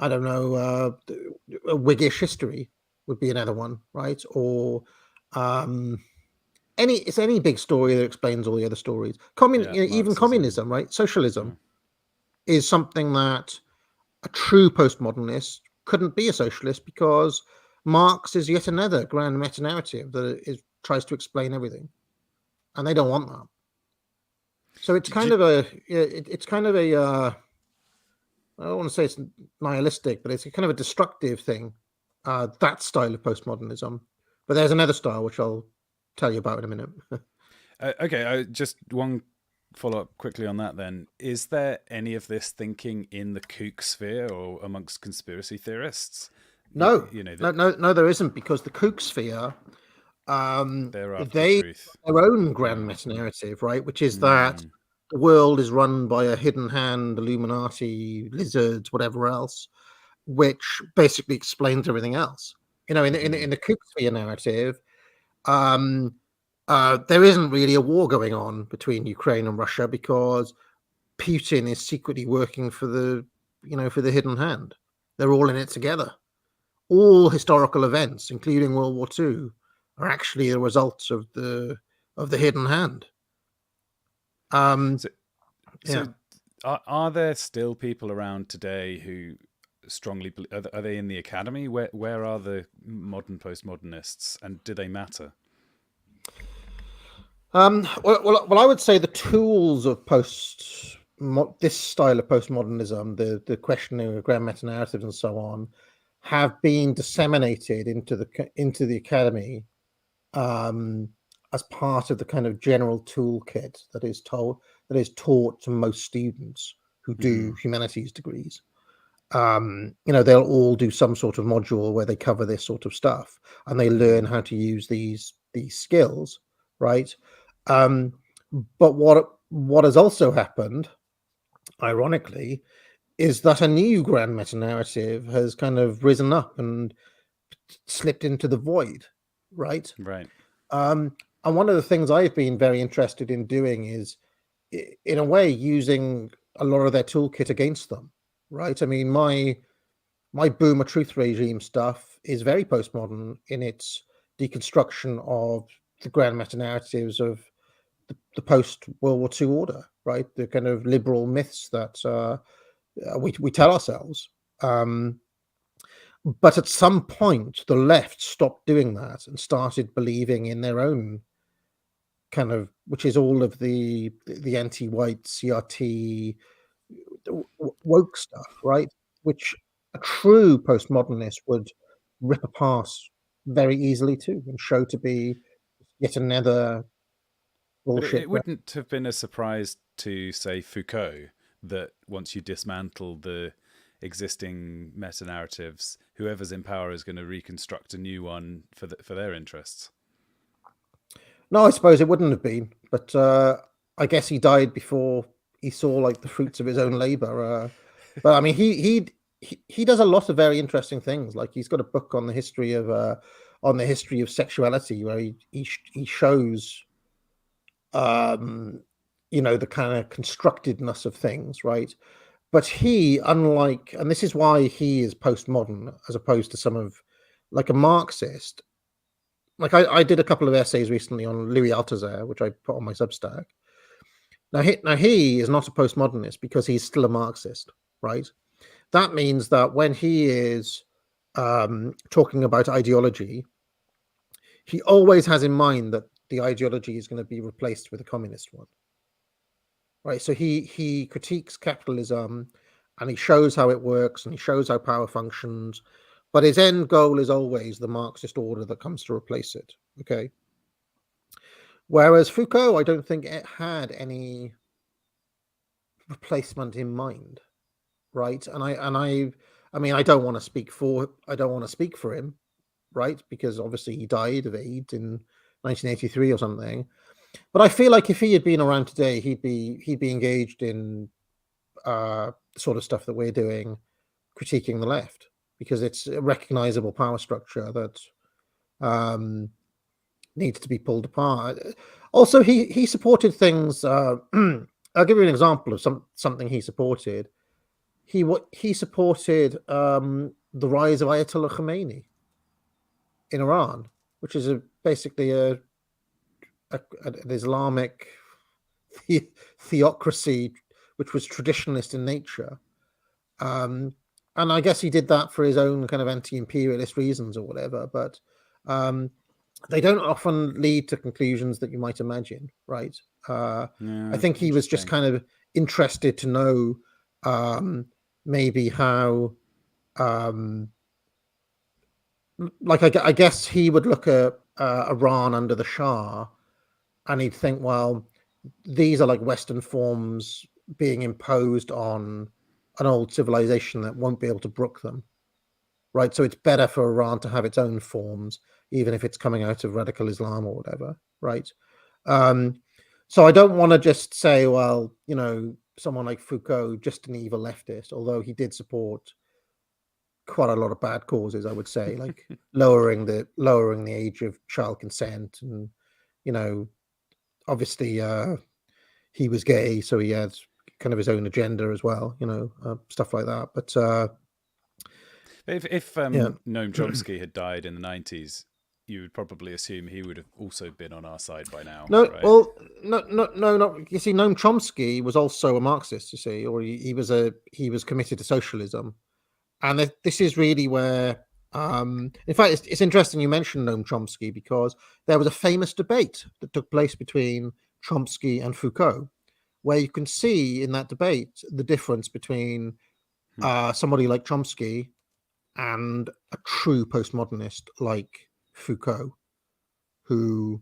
don't know, a Whiggish history would be another one, right? Or any big story that explains all the other stories. Even communism, right? Socialism is something that a true postmodernist couldn't be a socialist because Marx is yet another grand meta-narrative that tries to explain everything, and they don't want that. So it's kind of a I don't want to say it's nihilistic, but it's a kind of a destructive thing, that style of postmodernism. But there's another style which I'll tell you about in a minute. Okay, just one follow-up quickly on that then. Is there any of this thinking in the kook sphere or amongst conspiracy theorists? No, no, there isn't, because the kook sphere, they're after they truth. their own grand meta-narrative, right? Which is that the world is run by a hidden hand, Illuminati, lizards, whatever else, which basically explains everything else. In the kook sphere narrative, there isn't really a war going on between Ukraine and Russia because Putin is secretly working for the hidden hand. They're all in it together. All historical events, including World War II, are actually the results of the hidden hand. So are there still people around today who strongly are they in the academy? Where are the modern postmodernists, and do they matter? Well, I would say the tools of this style of postmodernism, the questioning of grand meta narratives and so on, have been disseminated into the academy as part of the kind of general toolkit that is taught to most students who do humanities degrees. They'll all do some sort of module where they cover this sort of stuff and they learn how to use these skills, right? But what has also happened, ironically, is that a new grand meta narrative has kind of risen up and slipped into the void, right? Right. And one of the things I've been very interested in doing is, in a way, using a lot of their toolkit against them, right? I mean, my boomer truth regime stuff is very postmodern in its deconstruction of the grand meta narratives of the post World War II order, right? The kind of liberal myths that we tell ourselves. But at some point, the left stopped doing that and started believing in their own kind of, which is all of the anti-white CRT woke stuff, right? Which a true postmodernist would rip apart very easily too and show to be yet another bullshit. But it wouldn't have been a surprise to, say, Foucault, that once you dismantle the existing meta-narratives, whoever's in power is going to reconstruct a new one for their interests. No, I suppose it wouldn't have been, but I guess he died before he saw like the fruits of his own labor. But I mean, he does a lot of very interesting things. Like he's got a book on the history of sexuality, where he shows the kind of constructedness of things, right? But he, unlike, and this is why he is postmodern as opposed to some of, like a Marxist. Like I did a couple of essays recently on Louis Althusser, which I put on my Substack. Now he is not a postmodernist because he's still a Marxist, right? That means that when he is talking about ideology, he always has in mind that the ideology is going to be replaced with a communist one, right? So he critiques capitalism and he shows how it works and he shows how power functions, but his end goal is always the Marxist order that comes to replace it. Okay. Whereas Foucault, I don't think it had any replacement in mind, right? And I mean, I don't want to speak for him, right? Because obviously he died of AIDS in 1983 or something. But I feel like if he had been around today, he'd be engaged in the sort of stuff that we're doing, critiquing the left, because it's a recognizable power structure that needs to be pulled apart. Also, he supported things. I'll give you an example of something he supported. He supported the rise of Ayatollah Khomeini in Iran, which is basically an Islamic theocracy which was traditionalist in nature. And and I guess he did that for his own kind of anti-imperialist reasons or whatever. But they don't often lead to conclusions that you might imagine, right? I think he was just kind of interested to know maybe how, I guess he would look at Iran under the Shah, and he'd think, well, these are like Western forms being imposed on an old civilization that won't be able to brook them, right? So it's better for Iran to have its own forms, even if it's coming out of radical Islam or whatever, right? So I don't want to just say, well, someone like Foucault, just an evil leftist, although he did support quite a lot of bad causes, I would say, like lowering the age of child consent, and obviously he was gay, so he had kind of his own agenda as well, stuff like that. But if Noam Chomsky had died in the 90s, you would probably assume he would have also been on our side by now. No, right? well, no. You see, Noam Chomsky was also a Marxist. You see, or he was committed to socialism, and this is really where, in fact, it's interesting you mentioned Noam Chomsky, because there was a famous debate that took place between Chomsky and Foucault, where you can see in that debate the difference between somebody like Chomsky and a true postmodernist like Foucault, who,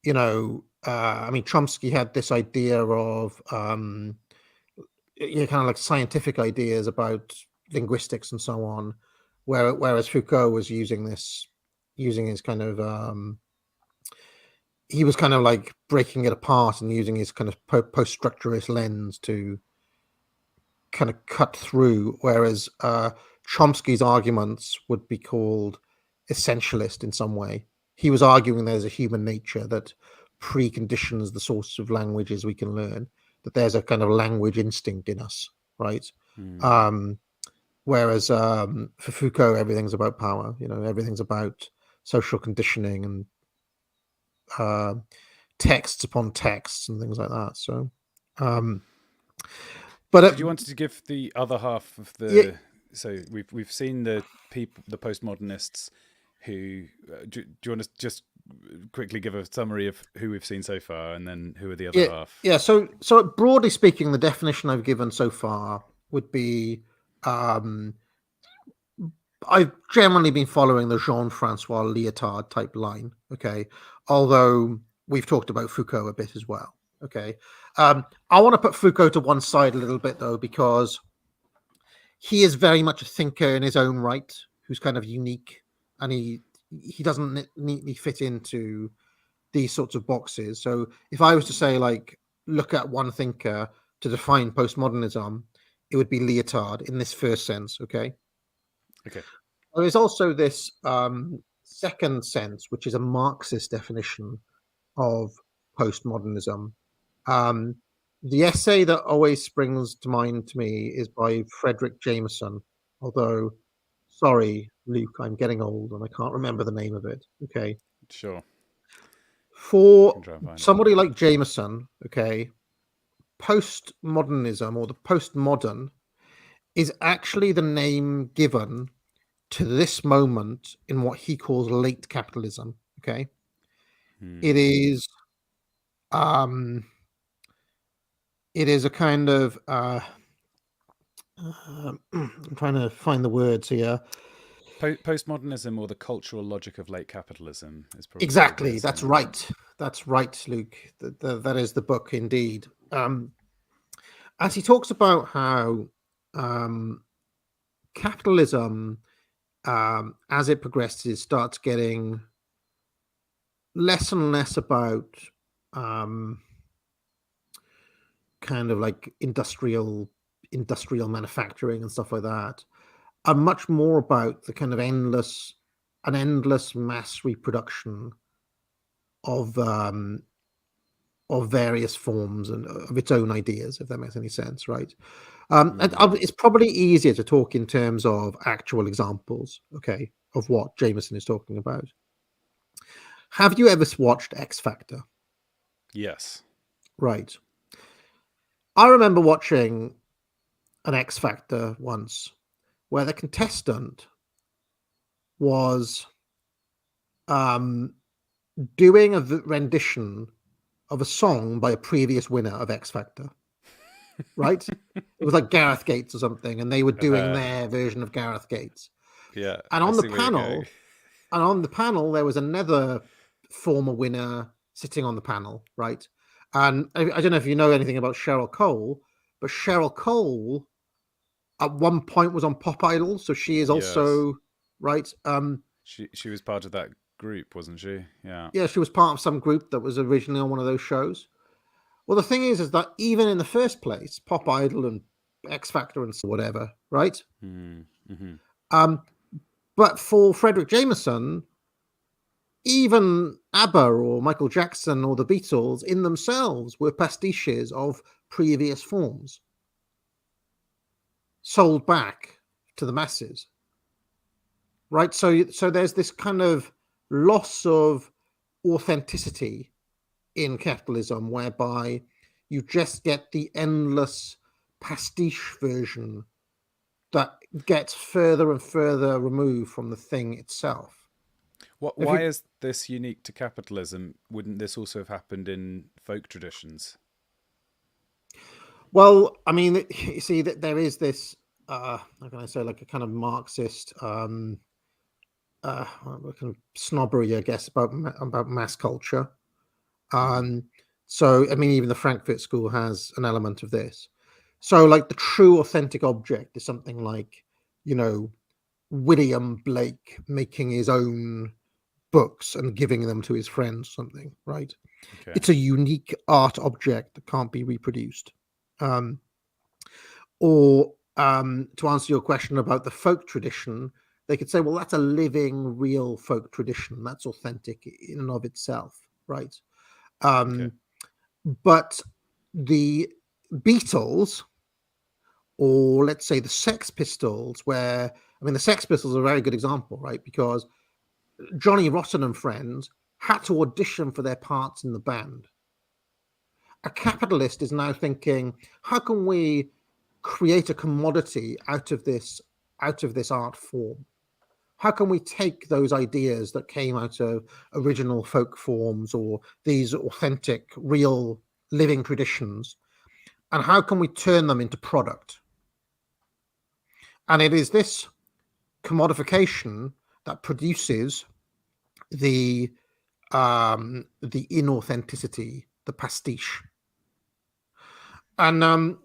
I mean, Chomsky had this idea of, kind of like scientific ideas about linguistics and so on, whereas Foucault was using his kind of, he was kind of like breaking it apart and using his kind of post-structuralist lens to kind of cut through, whereas Chomsky's arguments would be called essentialist in some way. He was arguing there's a human nature that preconditions the sorts of languages we can learn, that there's a kind of language instinct in us, right? Whereas for Foucault, everything's about power, everything's about social conditioning and texts upon texts and things like that. So, but did you want to give the other half of the? Yeah. So we've seen the postmodernists who. Do you want to just quickly give a summary of who we've seen so far, and then who are the other half? Yeah. So broadly speaking, the definition I've given so far would be. I've generally been following the Jean-Francois Lyotard type line, okay? Although we've talked about Foucault a bit as well, okay? I want to put Foucault to one side a little bit, though, because he is very much a thinker in his own right, who's kind of unique, and he doesn't neatly fit into these sorts of boxes. So if I was to say, like, look at one thinker to define postmodernism, it would be Lyotard in this first sense, okay? Okay. There is also this second sense, which is a Marxist definition of postmodernism. The essay that always springs to mind to me is by Frederick Jameson, although, sorry, Luke, I'm getting old and I can't remember the name of it. Okay. Sure. For somebody like Jameson, okay, postmodernism or the postmodern is actually the name given to this moment in what he calls late capitalism. Okay. It is a kind of I'm trying to find the words here. Postmodernism, or the cultural logic of late capitalism, is probably exactly. That's right. That's right, Luke. That is the book indeed. As he talks about how capitalism, as it progresses, starts getting less and less about kind of like industrial manufacturing and stuff like that, are much more about the kind of endless mass reproduction of various forms and of its own ideas, if that makes any sense, right? And it's probably easier to talk in terms of actual examples, okay, of what Jameson is talking about. Have you ever watched X Factor? Yes. Right. I remember watching an X Factor once, where the contestant was doing a rendition of a song by a previous winner of X Factor. Right? It was like Gareth Gates or something, and they were doing their version of Gareth Gates. Yeah. And on the panel, there was another former winner sitting on the panel, right? And I don't know if you know anything about Cheryl Cole, but Cheryl Cole at one point was on Pop Idol, so she is also right. She was part of that group, wasn't she? Yeah. Yeah, she was part of some group that was originally on one of those shows. Well, the thing is that even in the first place, Pop Idol and X Factor and whatever, right? Mm-hmm. But for Frederick Jameson, even ABBA or Michael Jackson or the Beatles in themselves were pastiches of previous forms sold back to the masses, right? So there's this kind of loss of authenticity in capitalism, whereby you just get the endless pastiche version that gets further and further removed from the thing itself. Why is this unique to capitalism? Wouldn't this also have happened in folk traditions? Well, I mean, you see that there is this, how can I say, like a kind of Marxist kind of snobbery, I guess, about mass culture. So, I mean, even the Frankfurt School has an element of this. So, like, the true authentic object is something like, William Blake making his own books and giving them to his friends or something, right? Okay. It's a unique art object that can't be reproduced. Or to answer your question about the folk tradition, they could say, well, that's a living, real folk tradition. That's authentic in and of itself, right? But the Beatles, or let's say the Sex Pistols, the Sex Pistols are a very good example, right? Because Johnny Rotten and friends had to audition for their parts in the band. A capitalist is now thinking, how can we create a commodity out of this art form? How can we take those ideas that came out of original folk forms or these authentic, real, living traditions, and how can we turn them into product? And it is this commodification that produces the inauthenticity, the pastiche. And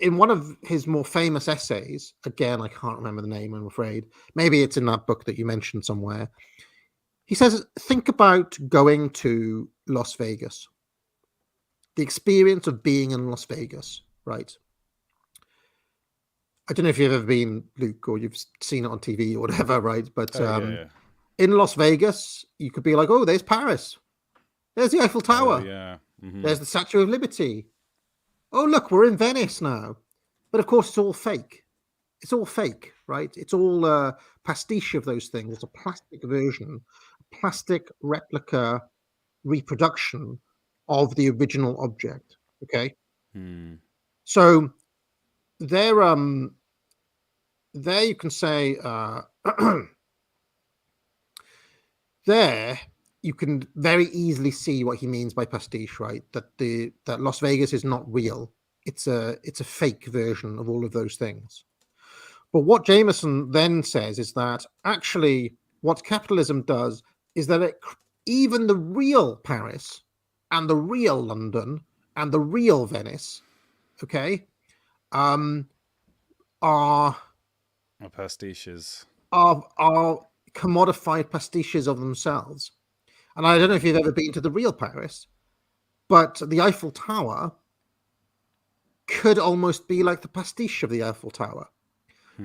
in one of his more famous essays, again, I can't remember the name, I'm afraid. Maybe it's in that book that you mentioned somewhere. He says, think about going to Las Vegas. The experience of being in Las Vegas, right? I don't know if you've ever been, Luke, or you've seen it on TV or whatever, right? But in Las Vegas, you could be like, oh, there's Paris. There's the Eiffel Tower. There's the Statue of Liberty. Oh, look, we're in Venice now. But of course, it's all fake. It's all fake, right? It's all a pastiche of those things. It's a plastic version, a plastic replica reproduction of the original object, okay? So there you can say, there you can very easily see what he means by pastiche, right? That Las Vegas is not real. It's a fake version of all of those things. But what Jameson then says is that actually what capitalism does is that even the real Paris and the real London and the real Venice, okay, are pastiches. Are commodified pastiches of themselves. And I don't know if you've ever been to the real Paris, but the Eiffel Tower could almost be like the pastiche of the Eiffel Tower.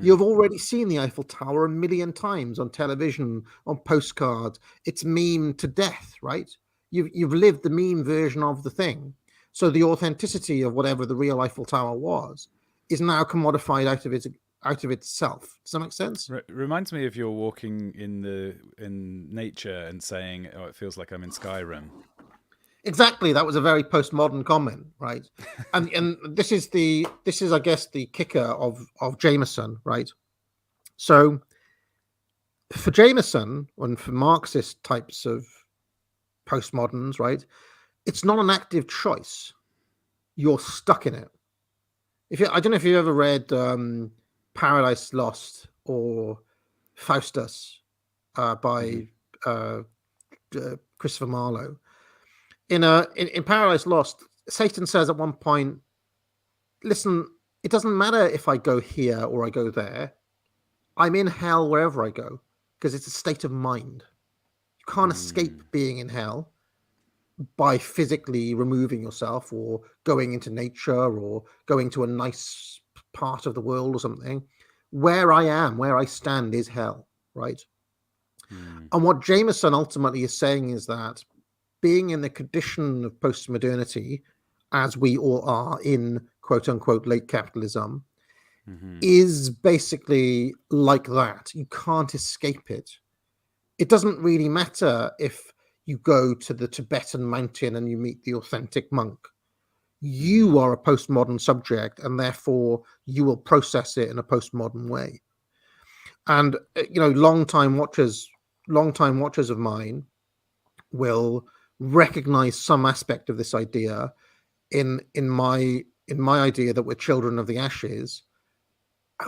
You've already seen the Eiffel Tower a million times on television, on postcards. It's memed to death, right? You've lived the meme version of the thing. So the authenticity of whatever the real Eiffel Tower was is now commodified out of itself. Does that make sense? Reminds me of you're walking in nature and saying, "Oh, it feels like I'm in Skyrim." Exactly. That was a very postmodern comment, right? and this is I guess the kicker of Jameson, right? So for Jameson and for Marxist types of postmoderns, right, it's not an active choice. You're stuck in it. I don't know if you've ever read Paradise Lost or Faustus by Christopher Marlowe. In Paradise Lost, Satan says at one point, listen, it doesn't matter if I go here or I go there. I'm in hell wherever I go because it's a state of mind. You can't escape being in hell by physically removing yourself or going into nature or going to a nice part of the world or something. Where I am, where I stand is hell, right? And what Jameson ultimately is saying is that being in the condition of postmodernity, as we all are in quote unquote late capitalism, is basically like that. You can't escape it. It doesn't really matter if you go to the Tibetan mountain and you meet the authentic monk. You are a postmodern subject, and therefore you will process it in a postmodern way. And longtime watchers of mine will recognize some aspect of this idea in my idea that we're children of the ashes,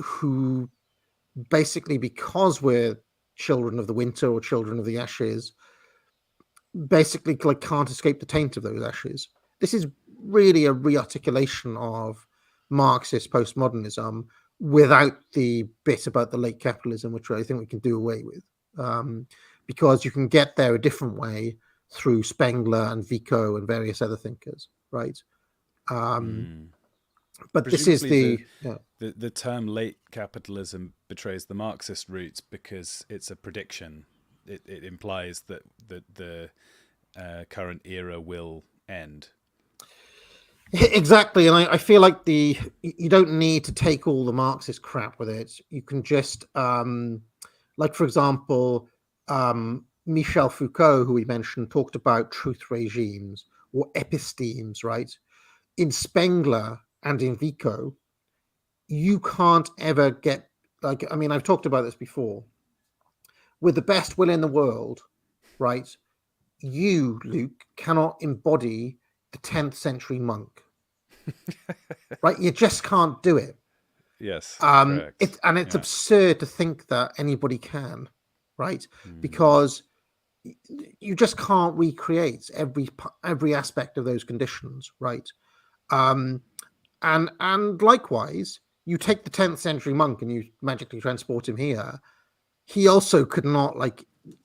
who basically, because we're children of the winter or children of the ashes, basically can't escape the taint of those ashes. This is really a rearticulation of Marxist postmodernism without the bit about the late capitalism, which I think we can do away with, because you can get there a different way through Spengler and Vico and various other thinkers, right? But this is the term late capitalism betrays the Marxist roots because it's a prediction. It implies that the current era will end. Exactly, and I feel like you don't need to take all the Marxist crap with it. You can just, like for example, Michel Foucault, who we mentioned, talked about truth regimes or epistemes, right? In Spengler and in Vico, you can't ever get, I've talked about this before. With the best will in the world, right? You, Luke, cannot embody the 10th century monk. Right? You just can't do it. Yes. It's absurd to think that anybody can, right? Because you just can't recreate every aspect of those conditions, right? And likewise, you take the 10th century monk and you magically transport him here. He also could not,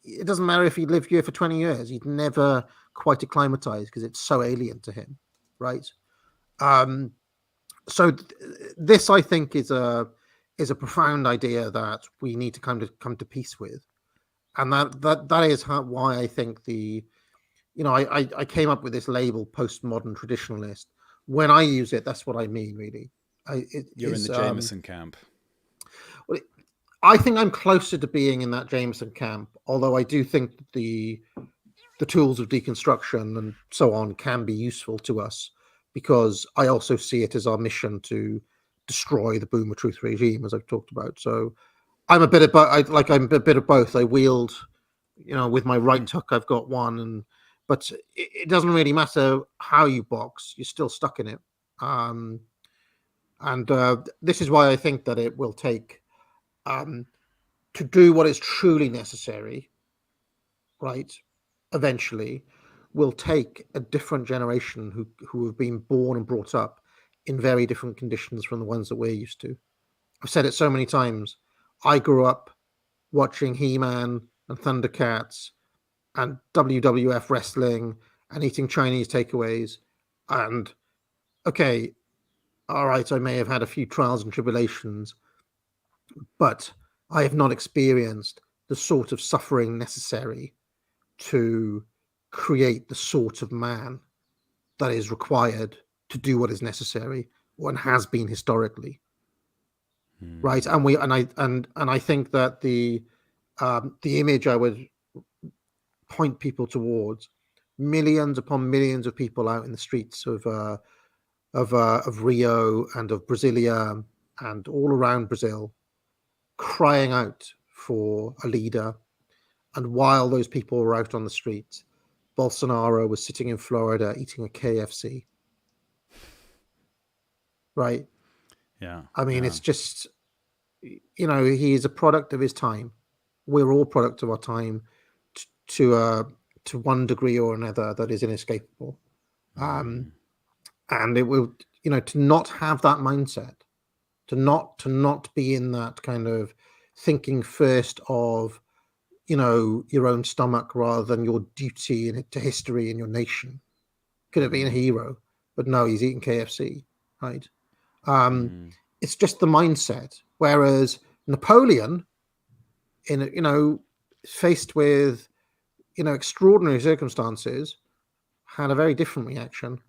it doesn't matter if he lived here for 20 years, he'd never quite acclimatize because it's so alien to him, right? So this, I think, is a profound idea that we need to come to peace with, and that is why I think I came up with this label, postmodern traditionalist. When I use it, that's what I mean, really. You're in the Jameson camp. Well, I think I'm closer to being in that Jameson camp, although I do think that the tools of deconstruction and so on can be useful to us, because I also see it as our mission to destroy the boomer truth regime, as I've talked about. So I'm a bit of both. I wield, with my right hook, I've got one, but it doesn't really matter how you box; you're still stuck in it. This is why I think that it will take, to do what is truly necessary, right? Eventually, will take a different generation who have been born and brought up in very different conditions from the ones that we're used to. I've said it so many times. I grew up watching He-Man and Thundercats and WWF wrestling and eating Chinese takeaways. And okay, all right, I may have had a few trials and tribulations, but I have not experienced the sort of suffering necessary to create the sort of man that is required to do what is necessary and has been historically. Right. And I think that the image I would point people towards, millions upon millions of people out in the streets of Rio and of Brasilia and all around Brazil, crying out for a leader. And while those people were out on the street, Bolsonaro was sitting in Florida eating a KFC. Right? Yeah. I mean, it's just, he is a product of his time. We're all product of our time to one degree or another that is inescapable. And it will, to not have that mindset, to not be in that kind of thinking first of, your own stomach rather than your duty to history and your nation. Could have been a hero, but no, he's eating KFC, right? It's just the mindset. Whereas Napoleon, faced with, extraordinary circumstances, had a very different reaction.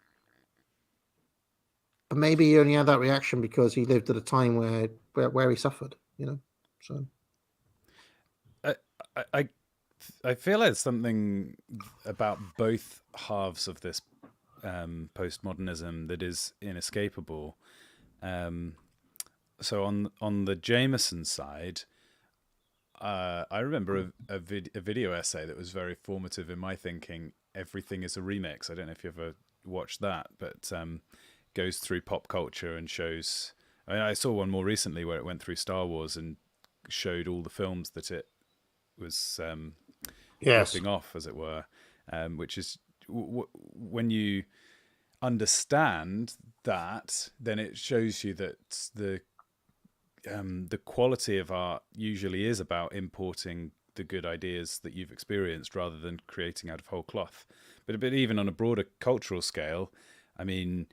But maybe he only had that reaction because he lived at a time where he suffered, So I feel there's something about both halves of this postmodernism that is inescapable. So on the Jameson side, I remember a video essay that was very formative in my thinking. Everything is a remix. I don't know if you ever watched that, but goes through pop culture and shows. I mean, I saw one more recently where it went through Star Wars and showed all the films that it was ripping off, as it were, which is when you understand that, then it shows you that the quality of art usually is about importing the good ideas that you've experienced rather than creating out of whole cloth. But even on a broader cultural scale, I mean,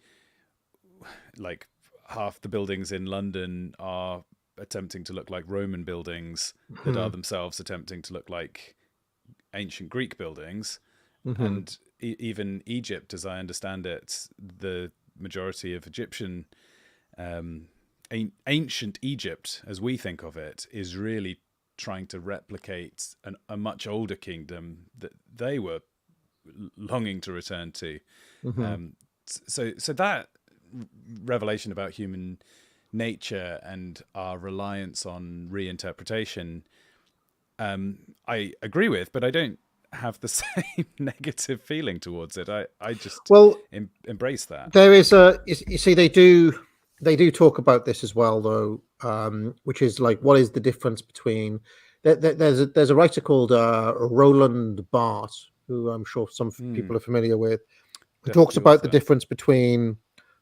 like half the buildings in London are attempting to look like Roman buildings that are themselves attempting to look like ancient Greek buildings. And even Egypt, as I understand it, the majority of Egyptian, ancient Egypt, as we think of it, is really trying to replicate a much older kingdom that they were longing to return to. So that revelation about human nature and our reliance on reinterpretation, I agree with, but I don't have the same negative feeling towards it. I just embrace that. There is you see, they do talk about this as well, though, which is like, what is the difference between there's a writer called Roland Barthes, who I'm sure some people are familiar with, who talks about the difference between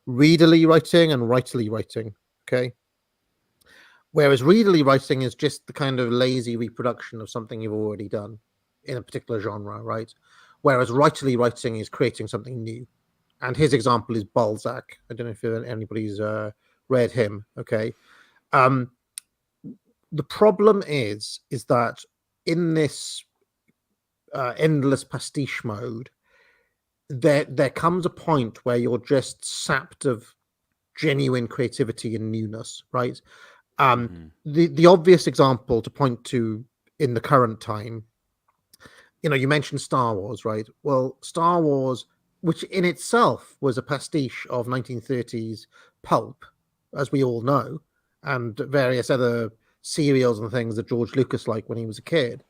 readerly writing and writerly writing. Okay. Whereas readerly writing is just the kind of lazy reproduction of something you've already done in a particular genre, right? Whereas writerly writing is creating something new. And his example is Balzac. I don't know if anybody's read him. Okay. The problem is that in this endless pastiche mode, there comes a point where you're just sapped of genuine creativity and newness, right? The obvious example to point to in the current time, you mentioned Star Wars, right? Well, Star Wars, which in itself was a pastiche of 1930s pulp, as we all know, and various other serials and things that George Lucas liked when he was a kid.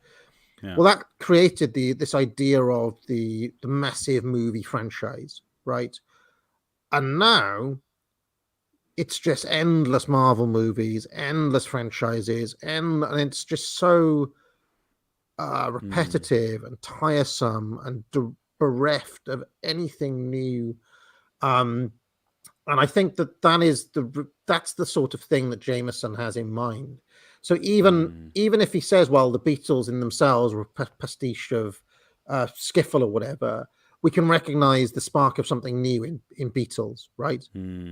Yeah. Well, that created this idea of the massive movie franchise, right? And now it's just endless Marvel movies, endless franchises, and it's just so repetitive and tiresome and bereft of anything new. And I think that's the sort of thing that Jameson has in mind. So even if he says, well, the Beatles in themselves were a pastiche of skiffle or whatever, we can recognize the spark of something new in Beatles, right?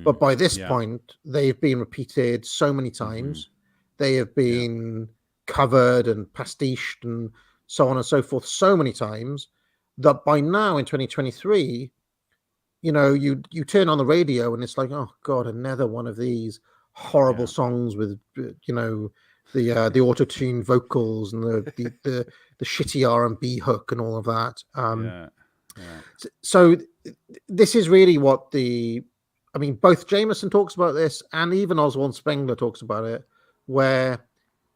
But by this point, they've been repeated so many times. They have been covered and pastiched and so on and so forth so many times that by now in 2023, you turn on the radio and it's like, oh God, another one of these horrible songs with, the auto-tune vocals and the shitty R&B hook and all of that. So this is really what both Jameson talks about this and even Oswald Spengler talks about it, where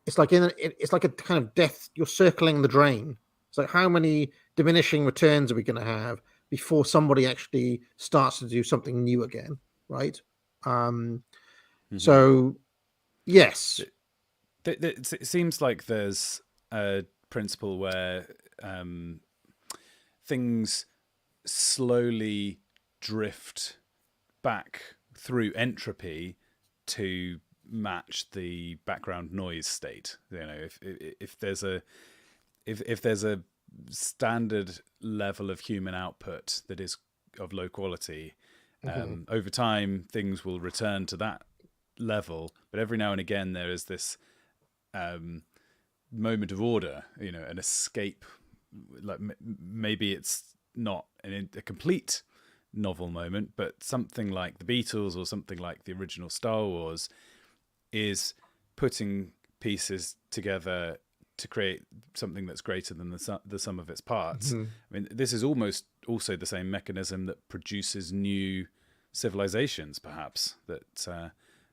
it's like it's like a kind of death. You're circling the drain. It's like, how many diminishing returns are we going to have before somebody actually starts to do something new again, right? So yes, it seems like there's a principle where things slowly drift back through entropy to match the background noise state. You know, if there's a standard level of human output that is of low quality, over time things will return to that level. But every now and again there is this moment of order, you know, an escape. Like maybe it's not a complete novel moment, but something like the Beatles or something like the original Star Wars is putting pieces together to create something that's greater than the sum of its parts. I mean, this is almost also the same mechanism that produces new civilizations, perhaps, that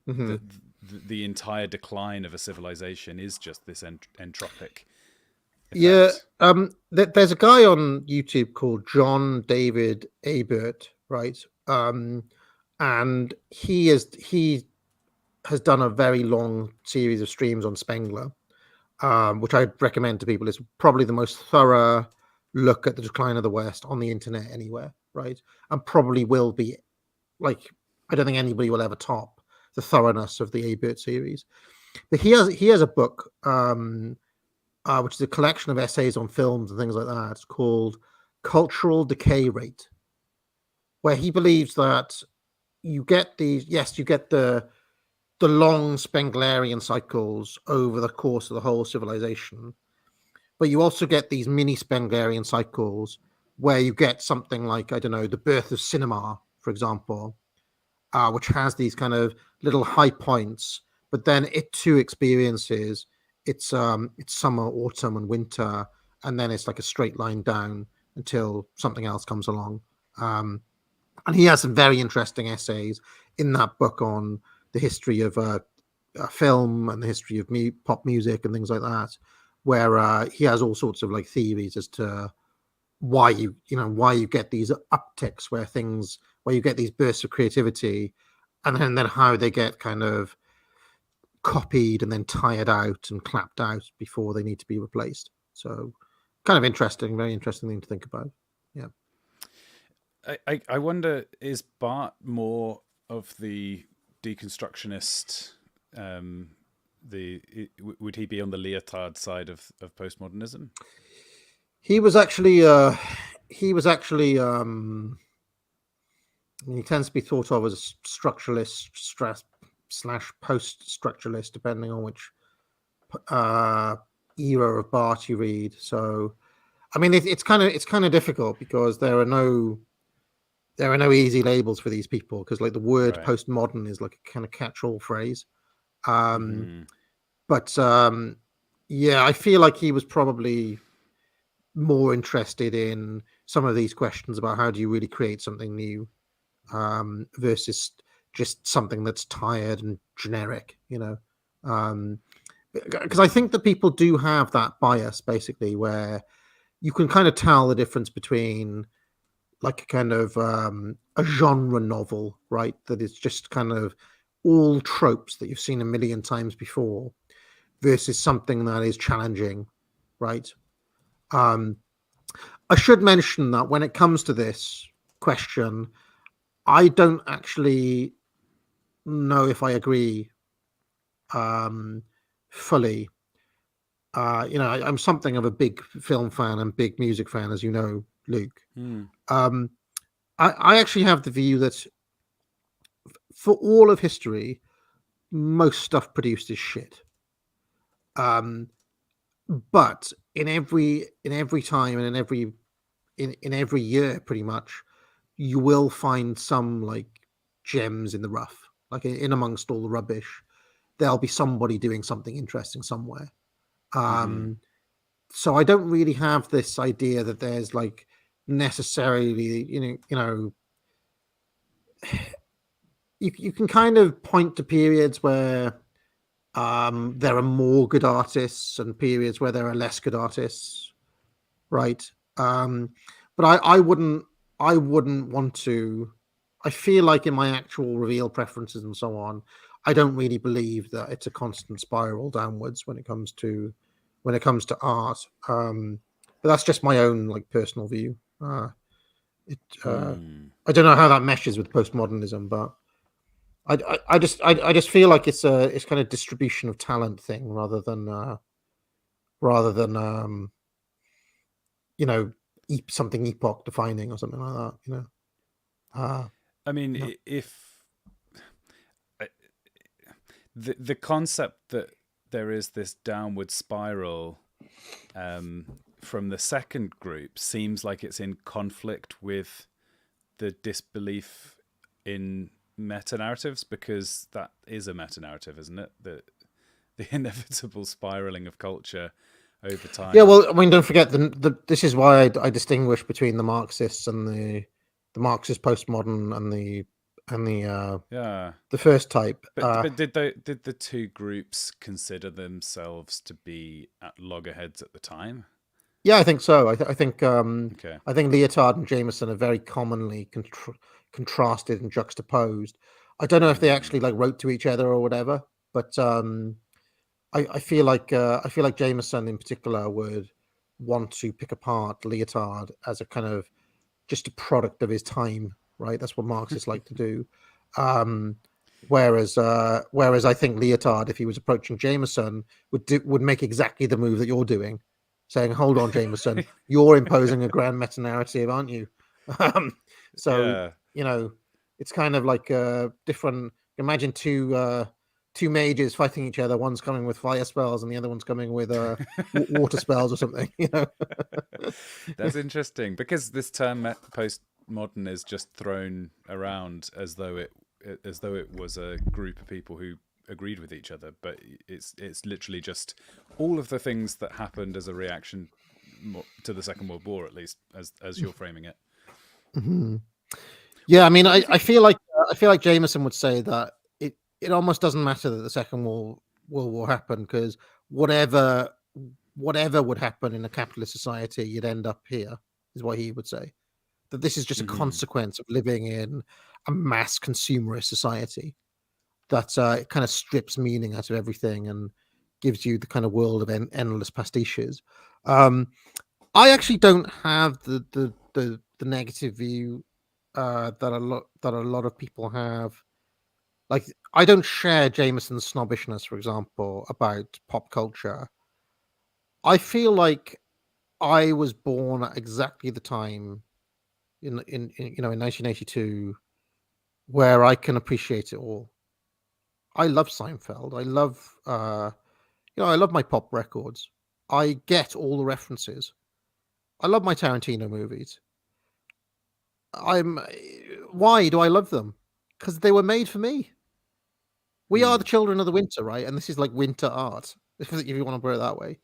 the entire decline of a civilization is just this entropic effect. Yeah, there's a guy on YouTube called John David Abert, right? And he has done a very long series of streams on Spengler, which I'd recommend to people. It's probably the most thorough look at the decline of the West on the internet anywhere, right? And probably will be, like, I don't think anybody will ever top the thoroughness of the Abert series. But he has a book, which is a collection of essays on films and things like that. It's called Cultural Decay Rate, where he believes that you get the long Spenglerian cycles over the course of the whole civilization, but you also get these mini Spenglerian cycles where you get something like, I don't know, the birth of cinema, for example, which has these kind of little high points, but then it too experiences it's summer, autumn, and winter, and then it's like a straight line down until something else comes along. And he has some very interesting essays in that book on the history of film and the history of pop music and things like that, where he has all sorts of like theories as to why you get these upticks, where you get these bursts of creativity, and then how they get kind of copied and then tired out and clapped out before they need to be replaced. So kind of interesting, very interesting thing to think about. Yeah. I wonder, is Barth more of the deconstructionist? Would he be on the Lyotard side of postmodernism? He was actually he tends to be thought of as a structuralist / post-structuralist, depending on which era of Barth you read. So, I mean, it's kind of difficult because there are no easy labels for these people, because like the word postmodern is like a kind of catch-all phrase. But yeah, I feel like he was probably more interested in some of these questions about how do you really create something new, versus just something that's tired and generic, you know. Because I think that people do have that bias, basically, where you can kind of tell the difference between like a kind of a genre novel, right? That is just kind of all tropes that you've seen a million times before, versus something that is challenging, right? I should mention that when it comes to this question, I don't actually know if I agree fully. You know, I'm something of a big film fan and big music fan, as you know, Luke. I actually have the view that for all of history, most stuff produced is shit. But in every time and in every year, pretty much, you will find some like gems in the rough, like in amongst all the rubbish. There'll be somebody doing something interesting somewhere. So I don't really have this idea that there's like necessarily, you know, you can kind of point to periods where There are more good artists and periods where there are less good artists, right? But I wouldn't want to. I feel like in my actual reveal preferences and so on, I don't really believe that it's a constant spiral downwards when it comes to art. But that's just my own like personal view. I don't know how that meshes with postmodernism, but I just feel like it's kind of distribution of talent thing rather than something epoch defining or something like that. I mean, yeah. if the concept that there is this downward spiral from the second group seems like it's in conflict with the disbelief in meta narratives, because that is a meta narrative, isn't it? The inevitable spiraling of culture over time. Yeah, well, I mean, don't forget this is why I distinguish between the Marxists and the Marxist postmodern and the first type. But did the two groups consider themselves to be at loggerheads at the time? Yeah, I think so. I think Okay. I think Leotard and Jameson are very commonly contrasted and juxtaposed. I don't know if they actually like wrote to each other or whatever, but I feel like Jameson in particular would want to pick apart Leotard as a kind of just a product of his time, right? That's what Marxists like to do. Whereas I think Leotard, if he was approaching Jameson, would make exactly the move that you're doing, saying, "Hold on, Jameson, you're imposing a grand meta narrative, aren't you?" So yeah. It's kind of like different. Imagine two mages fighting each other. One's coming with fire spells, and the other one's coming with water spells or something. That's interesting, because this term postmodern is just thrown around as though it was a group of people who agreed with each other, but it's literally just all of the things that happened as a reaction to the Second World War, at least as you're framing it. Mm-hmm. Yeah, I mean, I feel like Jameson would say that it almost doesn't matter that the Second World War happened, because whatever would happen in a capitalist society, you'd end up here, is what he would say. That this is just a consequence of living in a mass consumerist society that it kind of strips meaning out of everything and gives you the kind of world of endless pastiches. I actually don't have the negative view that a lot of people have. Like, I don't share Jameson's snobbishness, for example, about pop culture. I feel like I was born at exactly the time in 1982 where I can appreciate it all. I love Seinfeld. I love I love my pop records. I get all the references. I love my Tarantino movies. Why do I love them? Because they were made for me. We are the children of the winter, right? And this is like winter art, if you want to put it that way.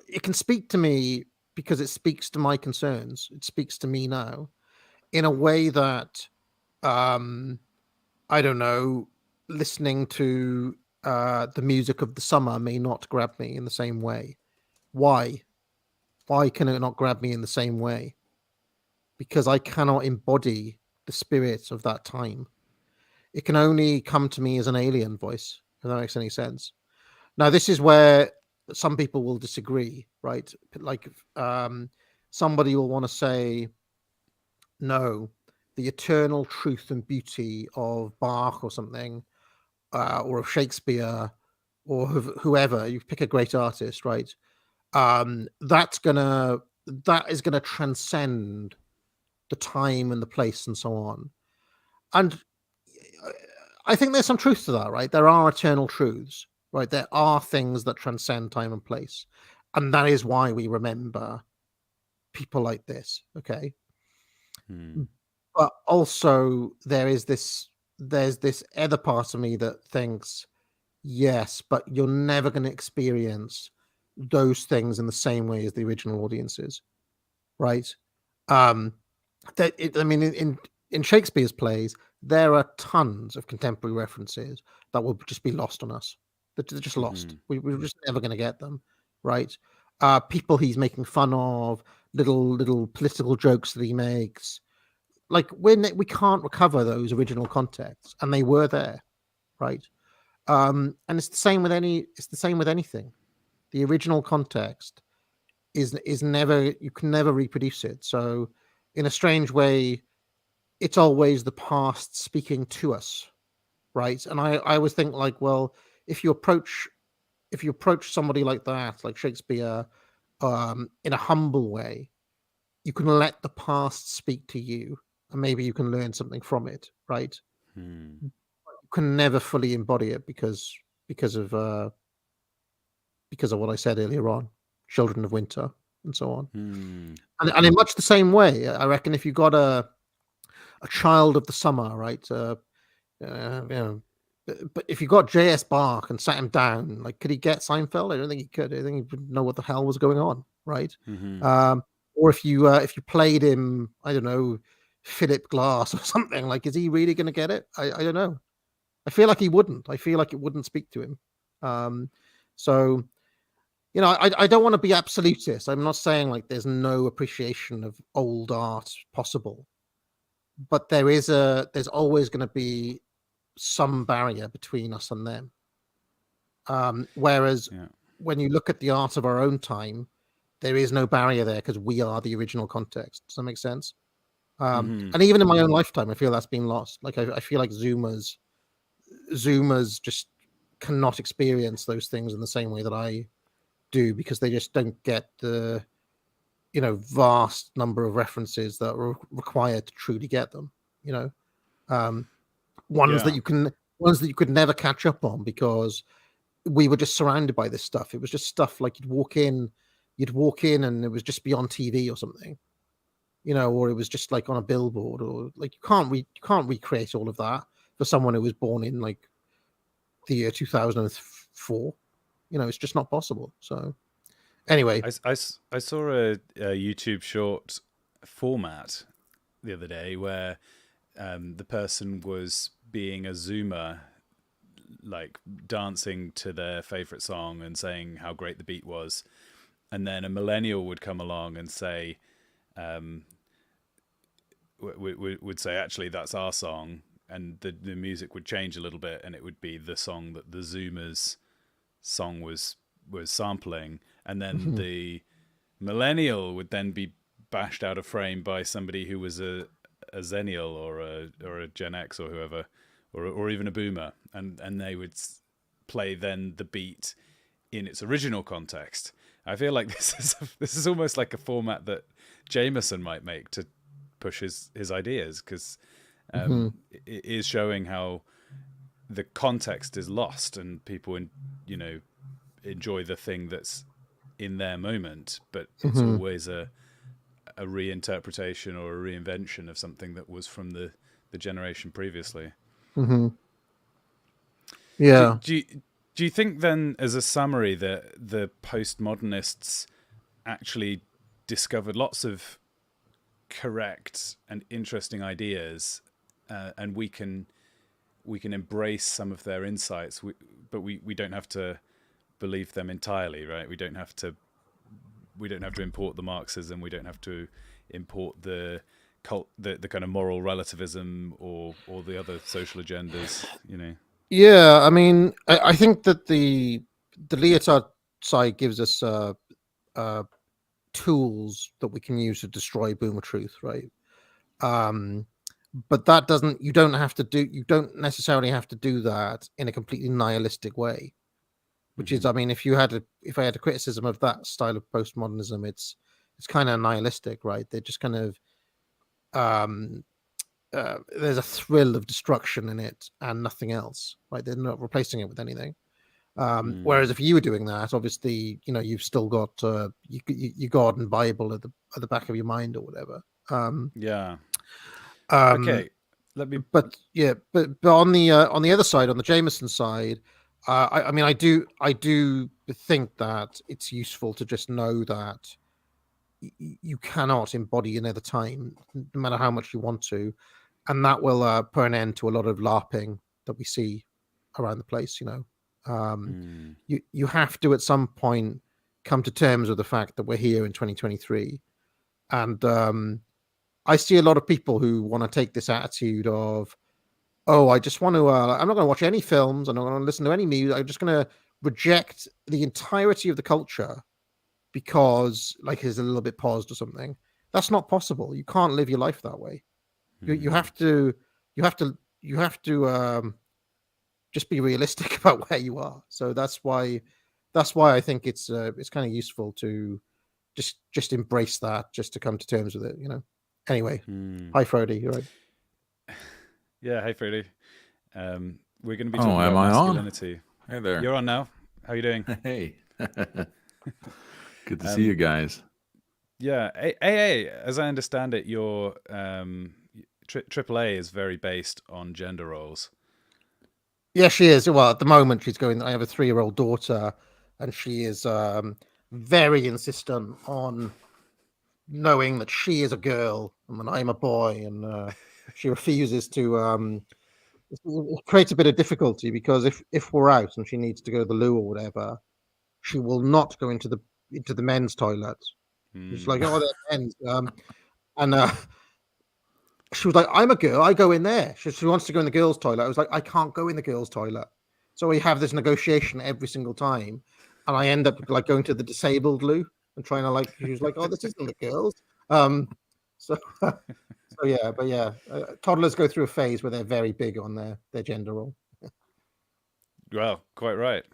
It can speak to me because it speaks to my concerns. It speaks to me now in a way that, I don't know, listening to the music of the summer may not grab me in the same way. Why? Why can it not grab me in the same way? Because I cannot embody the spirit of that time. It can only come to me as an alien voice, if that makes any sense. Now, this is where some people will disagree, right? Like, somebody will want to say, no, the eternal truth and beauty of Bach or something, or of Shakespeare, or whoever, you pick a great artist, right? That is gonna transcend the time and the place and so on. And I think there's some truth to that, right? There are eternal truths, right? There are things that transcend time and place. And that is why we remember people like this, okay? But also there's this other part of me that thinks, yes, but you're never going to experience those things in the same way as the original audiences, right? I mean, in Shakespeare's plays, there are tons of contemporary references that will just be lost on us. They're just lost. We're just never going to get them, right? People he's making fun of, little political jokes that he makes, like we can't recover those original contexts, and they were there, right? And it's the same with anything. The original context is never, you can never reproduce it. So in a strange way, it's always the past speaking to us, right? And I always think, like, well, if you approach somebody like that, like Shakespeare, in a humble way, you can let the past speak to you, and maybe you can learn something from it, right? You can never fully embody it because of what I said earlier on, Children of Winter and so on. And in much the same way, I reckon if you got a child of the summer, right? But if you got J.S. Bach and sat him down, like, could he get Seinfeld? I don't think he could. I think he would know what the hell was going on, right? Or if you played him, I don't know, Philip Glass or something, like, is he really going to get it? I don't know. I feel like he wouldn't. I feel like it wouldn't speak to him. So, you know, I don't want to be absolutist. I'm not saying like there's no appreciation of old art possible, but there's always going to be some barrier between us and them. Whereas when you look at the art of our own time, there is no barrier there because we are the original context. Does that make sense? And even in my own lifetime, I feel that's been lost. Like I feel like Zoomers just cannot experience those things in the same way that I do, because they just don't get the, you know, vast number of references that are required to truly get them. You know, ones that you could never catch up on because we were just surrounded by this stuff. It was just stuff like you'd walk in and it was just be on TV or something, you know, or it was just like on a billboard, or like you can't recreate all of that for someone who was born in like the year 2004. You know, it's just not possible. So anyway, I saw a YouTube short format the other day where the person was being a Zoomer, like dancing to their favorite song and saying how great the beat was, and then a millennial would come along and say, would say, actually, that's our song, and the music would change a little bit, and it would be the song that the Zoomers' song was sampling, and then the millennial would then be bashed out of frame by somebody who was a Zennial or a Gen X or whoever, or even a boomer, and they would play then the beat in its original context. I feel like this is almost like a format that Jameson might make to push his ideas, because it is showing how the context is lost and people enjoy the thing that's in their moment, but it's always a reinterpretation or a reinvention of something that was from the generation previously. Yeah. Do you think then, as a summary, that the postmodernists actually discovered lots of correct and interesting ideas, and we can embrace some of their insights, but we don't have to believe them entirely, right? We don't have to import the Marxism. We don't have to import the kind of moral relativism or the other social agendas, you know. Yeah, I mean, I think that the Lyotard side gives us tools that we can use to destroy boomer truth, right? But that doesn't. You don't necessarily have to do that in a completely nihilistic way. Which is, I mean, if I had a criticism of that style of postmodernism, it's kind of nihilistic, right? They're just kind of there's a thrill of destruction in it and nothing else, right? They're not replacing it with anything. Whereas if you were doing that, obviously, you know, you've still got your God and Bible at the back of your mind or whatever. Okay, let me. But on the other side, on the Jameson side, I mean, I do think that it's useful to just know that you cannot embody another time, no matter how much you want to. and that will put an end to a lot of LARPing that we see around the place. You have to at some point come to terms with the fact that we're here in 2023, and I see a lot of people who want to take this attitude of, oh, I just want to, I'm not going to watch any films, I'm not going to listen to any music, I'm just going to reject the entirety of the culture because, like, it's a little bit paused or something. That's not possible. You can't live your life that way. You have to just be realistic about where you are. So that's why I think it's kind of useful to just embrace that, just to come to terms with it. Anyway, Hi Frody, you're right. Yeah, hey Freddie. We're going to be Oh, talking am about I on? masculinity. Hey there. You're on now. How you doing? Hey. Good to see you guys. Yeah, AA, as I understand it, your AAA is very based on gender roles. Yeah, she is. Well, at the moment, she's going. I have a 3-year-old daughter, and she is very insistent on knowing that she is a girl and that I'm a boy, and she refuses to. It creates a bit of difficulty because if we're out and she needs to go to the loo or whatever, she will not go into the men's toilet. She's like, oh, they're men's. And she was like, I'm a girl, I go in there. She wants to go in the girls' toilet. I was like, I can't go in the girls' toilet. So we have this negotiation every single time, and I end up like going to the disabled loo and trying to like. She was like, oh, this isn't the girls. So yeah, but yeah, toddlers go through a phase where they're very big on their gender role. Well, quite right.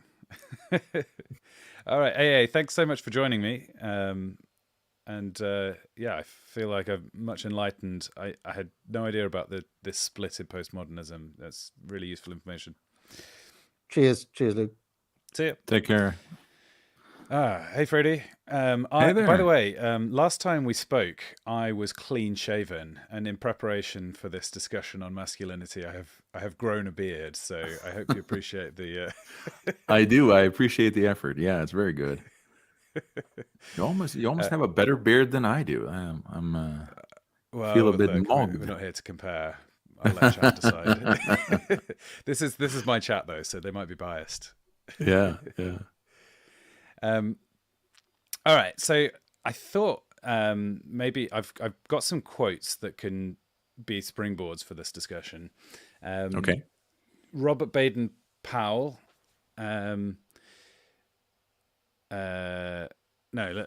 All right, AA, thanks so much for joining me. And yeah, I feel like I'm much enlightened. I had no idea about this split in postmodernism. That's really useful information. Cheers, Luke. See ya. Take care. Hey Freddie. Hey there. By the way, last time we spoke, I was clean shaven, and in preparation for this discussion on masculinity, I have grown a beard. So I hope you appreciate the. I do. I appreciate the effort. Yeah, it's very good. You almost have a better beard than I do. Well, feel a bit look, mogged. we're not here to compare. I'll let chat decide. This is my chat though, so they might be biased. Yeah. All right, so I thought maybe I've got some quotes that can be springboards for this discussion. Okay. Robert Baden-Powell. No,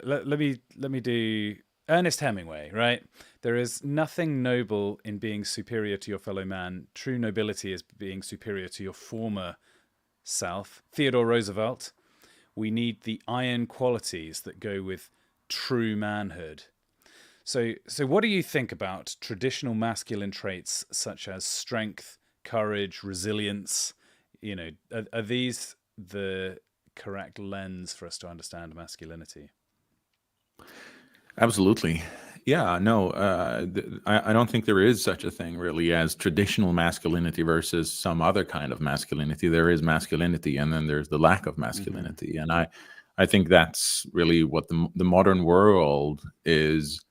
let me do Ernest Hemingway, right? There is nothing noble in being superior to your fellow man. True nobility is being superior to your former self. Theodore Roosevelt. We need the iron qualities that go with true manhood. So what do you think about traditional masculine traits such as strength, courage, resilience? Are these the correct lens for us to understand masculinity? Absolutely. Yeah, no, I don't think there is such a thing really as traditional masculinity versus some other kind of masculinity. There is masculinity, and then there's the lack of masculinity. And I think that's really what the modern world is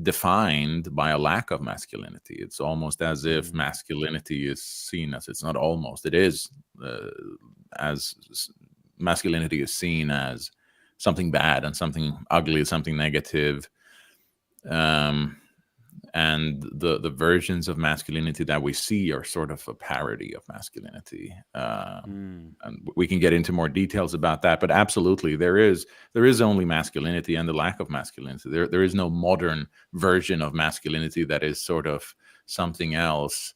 defined by a lack of masculinity. It's almost as if masculinity is seen as, it's not almost, it is as masculinity is seen as something bad and something ugly, something negative. And the versions of masculinity that we see are sort of a parody of masculinity. And we can get into more details about that, but absolutely there is only masculinity and the lack of masculinity. There is no modern version of masculinity that is sort of something else.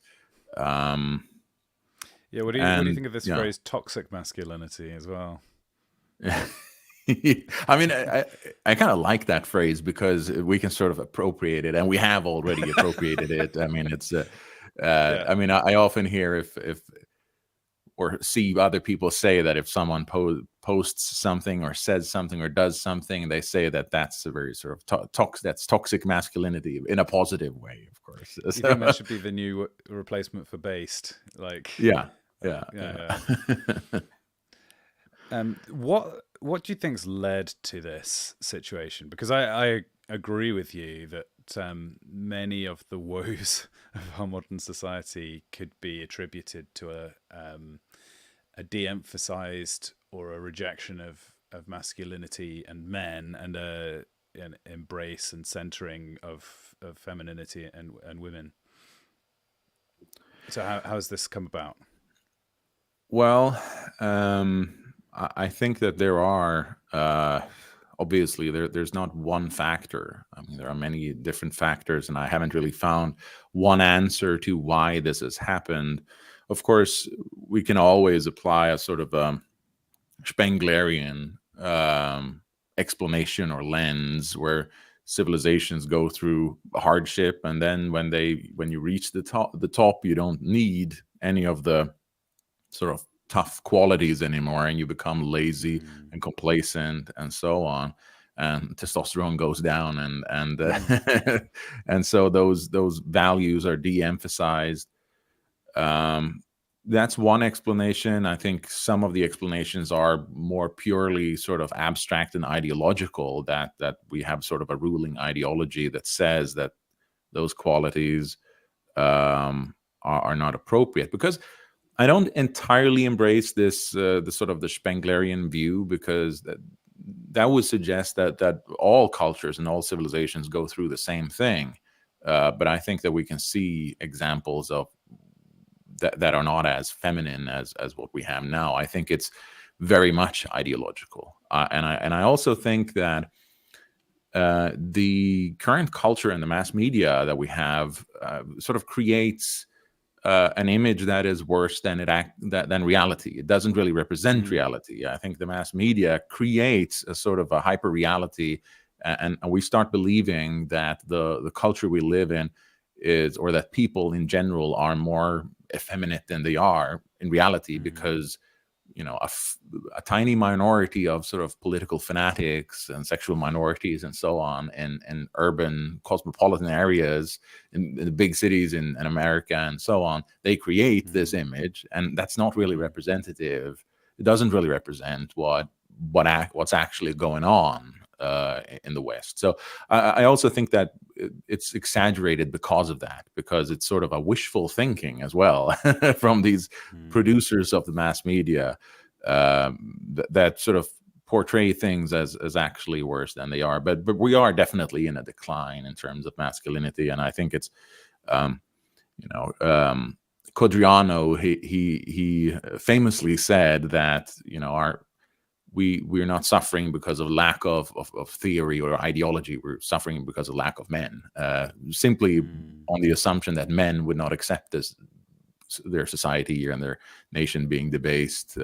Yeah, what do you think of this phrase toxic masculinity as well? I mean, I kind of like that phrase because we can sort of appropriate it, and we have already appropriated it. I mean, it's I mean, I often hear if or see other people say that if someone posts something or says something or does something, they say that that's a very sort of that's toxic masculinity in a positive way, of course. You think that should be the new replacement for based? Like, yeah. What do you think's led to this situation? Because I agree with you that many of the woes of our modern society could be attributed to a de-emphasized or a rejection of masculinity and men, and an embrace and centering of femininity and women. So how has this come about? Well, I think that there are obviously there's not one factor. I mean, there are many different factors, and I haven't really found one answer to why this has happened. Of course, we can always apply a sort of Spenglerian explanation or lens where civilizations go through hardship, and then when you reach the top, you don't need any of the sort of tough qualities anymore, and you become lazy and complacent and so on, and testosterone goes down, and and so those values are de-emphasized. That's one explanation. I think some of the explanations are more purely sort of abstract and ideological, that we have sort of a ruling ideology that says that those qualities are not appropriate. Because I don't entirely embrace this the sort of the Spenglerian view, because that would suggest that all cultures and all civilizations go through the same thing. But I think that we can see examples of that are not as feminine as what we have now. I think it's very much ideological, and I also think that the current culture and the mass media that we have sort of creates an image that is worse than than reality. It doesn't really represent reality. I think the mass media creates a sort of a hyper reality, and we start believing that the culture we live in is, or that people in general are more effeminate than they are in reality, because a tiny minority of sort of political fanatics and sexual minorities and so on in urban cosmopolitan areas in the big cities in America and so on, they create this image, and that's not really representative. It doesn't really represent what's actually going on in the West. So I also think that it's exaggerated because of that, because it's sort of a wishful thinking as well from these producers of the mass media that sort of portray things as actually worse than they are. But we are definitely in a decline in terms of masculinity, and I think it's Codriano, he famously said that we're not suffering because of lack of theory or ideology. We're suffering because of lack of men, simply on the assumption that men would not accept their society and their nation being debased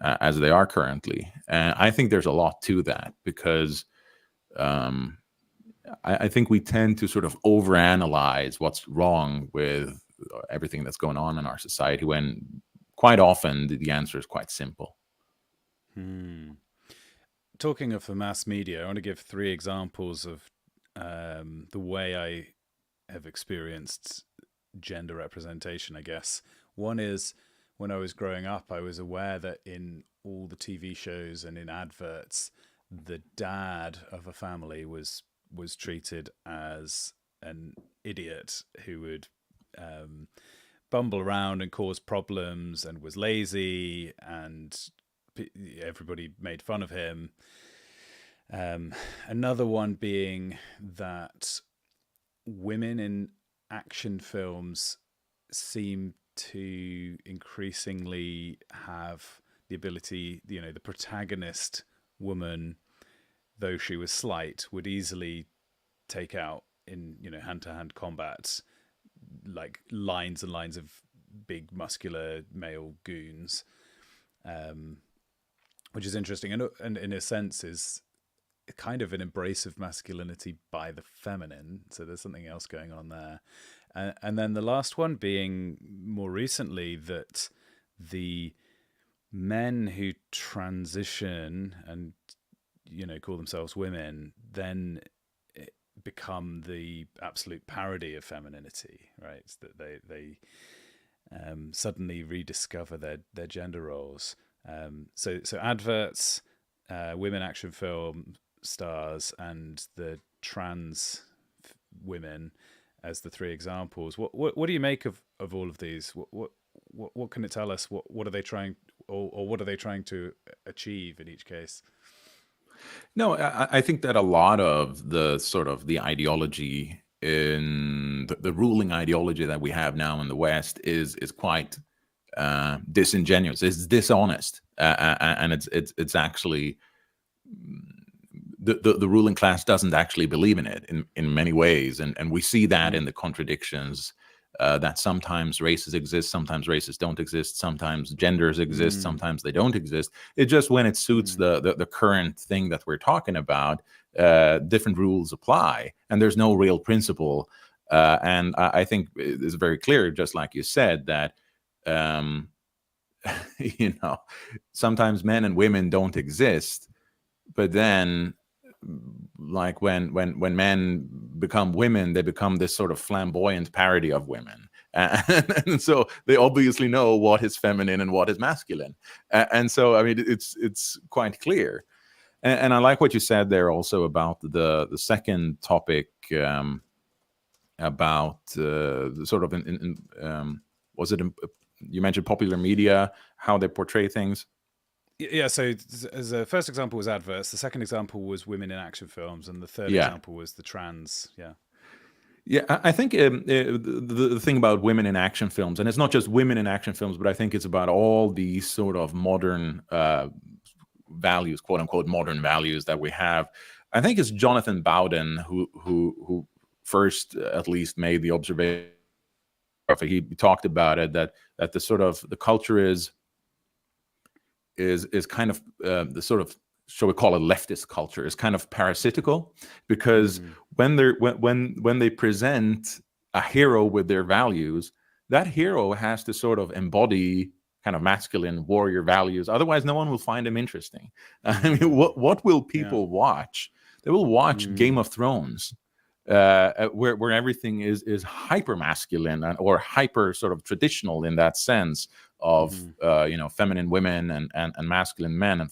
as they are currently. And I think there's a lot to that, because I think we tend to sort of overanalyze what's wrong with everything that's going on in our society, when quite often the answer is quite simple. Talking of the mass media, I want to give 3 examples of the way I have experienced gender representation, I guess. One is, when I was growing up, I was aware that in all the TV shows and in adverts, the dad of a family was treated as an idiot who would bumble around and cause problems and was lazy, and everybody made fun of him. Another one being that women in action films seem to increasingly have the ability, the protagonist woman, though she was slight, would easily take out in hand-to-hand combat like lines and lines of big muscular male goons, which is interesting, and in a sense is kind of an embrace of masculinity by the feminine. So there's something else going on there. And then the last one being more recently, that the men who transition and call themselves women then become the absolute parody of femininity, right? It's that they suddenly rediscover their gender roles. So adverts, women action film stars, and the trans women as the three examples. What do you make of all of these? What can it tell us? What are they trying, or what are they trying to achieve in each case? No, I think that a lot of the sort of the ideology in the ruling ideology that we have now in the West is quite disingenuous. It's dishonest, and it's actually the ruling class doesn't actually believe in it in many ways, and we see that in the contradictions. That sometimes races exist, sometimes races don't exist, sometimes genders exist, sometimes they don't exist. It just when it suits the current thing that we're talking about, different rules apply, and there's no real principle. And I think it's very clear, just like you said, that you know, sometimes men and women don't exist, but then like when men become women, they become this sort of flamboyant parody of women, and so they obviously know what is feminine and what is masculine, and so I mean it's quite clear. And I like what you said there also about the second topic, about the sort of was it you mentioned popular media, how they portray things. Yeah, so as a first example was adverts, the second example was women in action films, and the third Yeah. example was the trans. Yeah, I think the thing about women in action films, and it's not just women in action films, but I think it's about all these sort of modern values, quote unquote, modern values that we have. I think it's Jonathan Bowden who first at least made the observation. He talked about it that the sort of the culture is kind of the sort of, shall we call it, leftist culture is kind of parasitical, because when they present a hero with their values, that hero has to sort of embody kind of masculine warrior values. Otherwise, no one will find him interesting. I mean, what will people watch? They will watch Game of Thrones, where everything is hyper masculine or hyper sort of traditional in that sense of feminine women and masculine men, and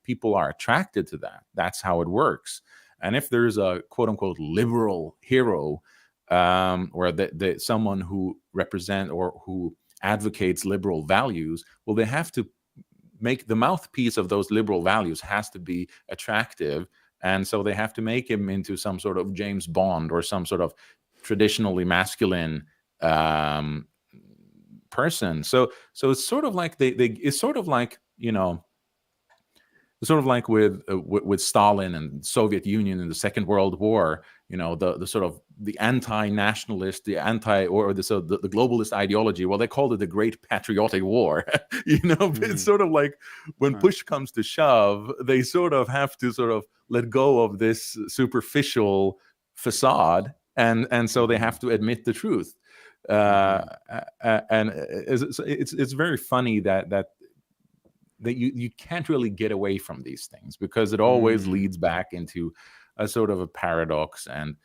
people are attracted to that. That's how it works. And if there's a quote unquote liberal hero, or someone who represent or who advocates liberal values, well, they have to make the mouthpiece of those liberal values has to be attractive. And so they have to make him into some sort of James Bond or some sort of traditionally masculine person. So it's sort of like it's sort of like, sort of like with Stalin and Soviet Union in the Second World War, the sort of the anti-nationalist, the globalist ideology. Well, they called it the Great Patriotic War. It's sort of like when push comes to shove, they sort of have to sort of let go of this superficial facade, and so they have to admit the truth. And it's very funny that you can't really get away from these things, because it always leads back into a sort of a paradox. And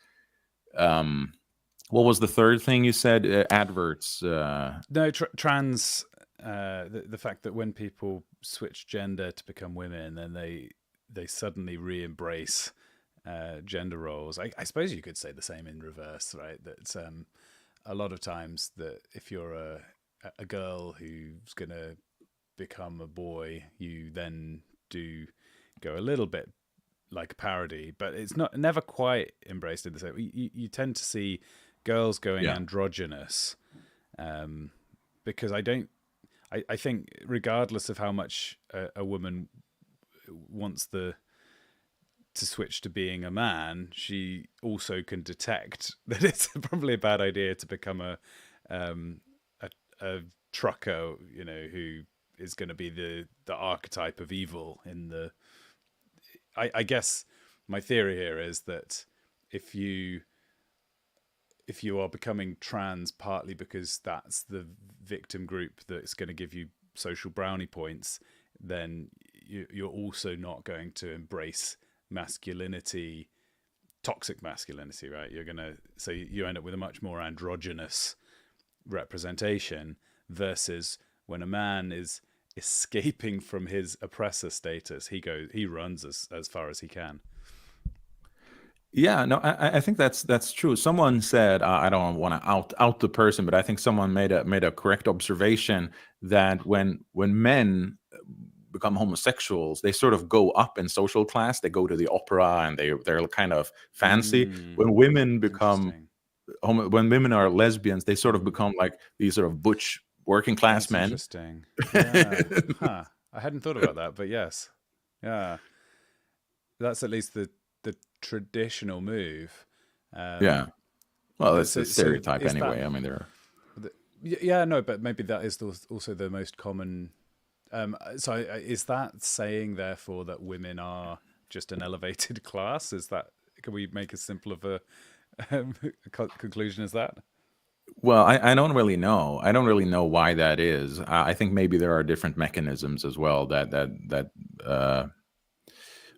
what was the third thing you said? Adverts. No, trans. The fact that when people switch gender to become women, then they suddenly re-embrace gender roles. I suppose you could say the same in reverse, right? That a lot of times that if you're a girl who's gonna become a boy, you then do go a little bit like a parody, but it's never quite embraced in the same. You tend to see girls going androgynous, because I think regardless of how much a woman wants to switch to being a man, she also can detect that it's probably a bad idea to become a trucker, who is going to be the archetype of evil in the. I guess my theory here is that if you are becoming trans partly because that's the victim group that's going to give you social brownie points, then you're also not going to embrace masculinity, toxic masculinity, right? So you end up with a much more androgynous representation, versus when a man is escaping from his oppressor status, he runs as far as he can. Yeah, no, I think that's true. Someone said, I don't want to out the person, but I think someone made a correct observation that when men become homosexuals, they sort of go up in social class. They go to the opera and they're kind of fancy. When women become when women are lesbians, they sort of become like these sort of butch working class That's men. interesting. Yeah. Huh. I hadn't thought about that, but yes. Yeah. That's at least the traditional move. Yeah. Well, it's a so stereotype is anyway. that- I mean, there are. Yeah, no, but maybe that is also the most common. So is that saying, therefore, that women are just an elevated class? Is that, can we make as simple of a conclusion as that? Well, I don't really know. I don't really know why that is. I think maybe there are different mechanisms as well that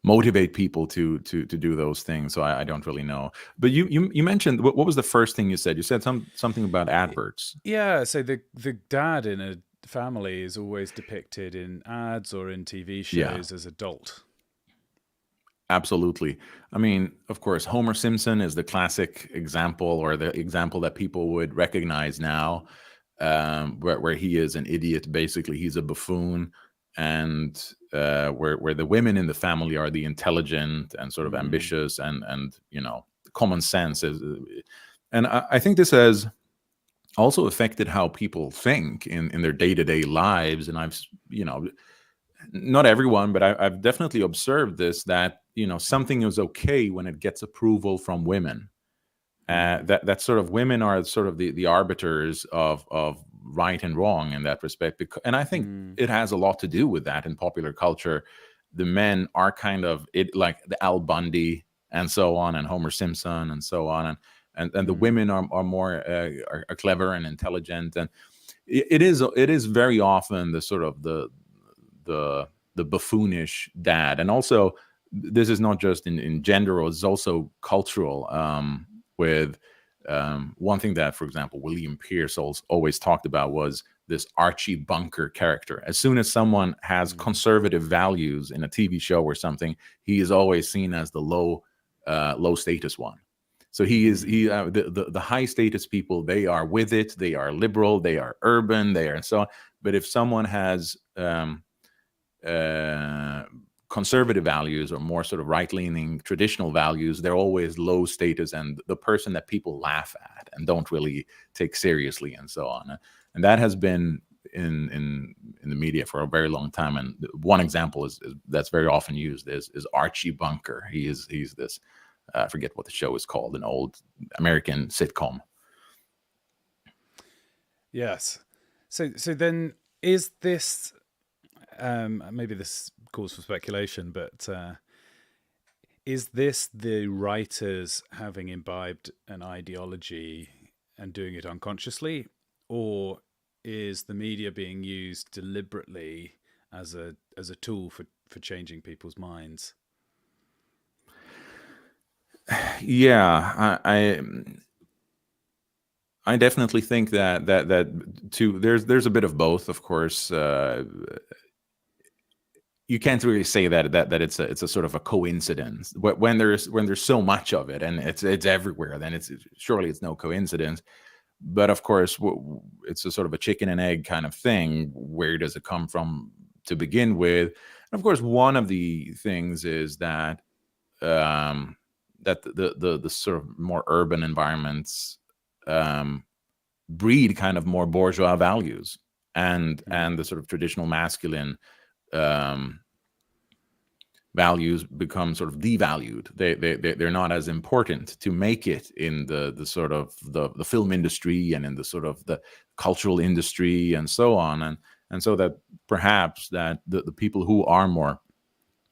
motivate people to do those things. So I don't really know. But you mentioned, what was the first thing you said? You said something about adverts. Yeah, so the dad in a family is always depicted in ads or in TV Yeah. shows as adult. Absolutely. I mean, of course, Homer Simpson is the classic example, or the example that people would recognize now, where he is an idiot. Basically, he's a buffoon, and where the women in the family are the intelligent and sort of ambitious and common sense is. And I think this has also affected how people think in their day-to-day lives. And I've not everyone, but I've definitely observed this, that something is okay when it gets approval from women. That sort of women are sort of the arbiters of right and wrong in that respect. And I think it has a lot to do with that in popular culture. The men are kind of like the Al Bundy and so on, and Homer Simpson and so on, and the women are more are clever and intelligent, and it is very often the sort of the buffoonish dad. And also, this is not just in gender, it's also cultural, with one thing that, for example, William Pierce always talked about was this Archie Bunker character. As soon as someone has conservative values in a TV show or something, he is always seen as the low status one. So the high status people, they are with it, they are liberal, they are urban, they are so on. But if someone has conservative values or more sort of right-leaning traditional values, they're always low status and the person that people laugh at and don't really take seriously and so on. And that has been in the media for a very long time. And one example is that's very often used is Archie Bunker. He's this I forget what the show is called, an old American sitcom. Yes. So then, is this maybe this calls for speculation, but is this the writers having imbibed an ideology and doing it unconsciously, or is the media being used deliberately as a tool for changing people's minds? Yeah, I definitely think that too. There's a bit of both, of course. You can't really say that it's a sort of a coincidence when there's so much of it and it's everywhere. Then surely it's no coincidence. But of course, it's a sort of a chicken and egg kind of thing. Where does it come from to begin with? And of course, one of the things is that that the sort of more urban environments breed kind of more bourgeois values, and the sort of traditional masculine values become sort of devalued. They're not as important to make it in the sort of the film industry and in the sort of the cultural industry and so on, and so that perhaps that the people who are more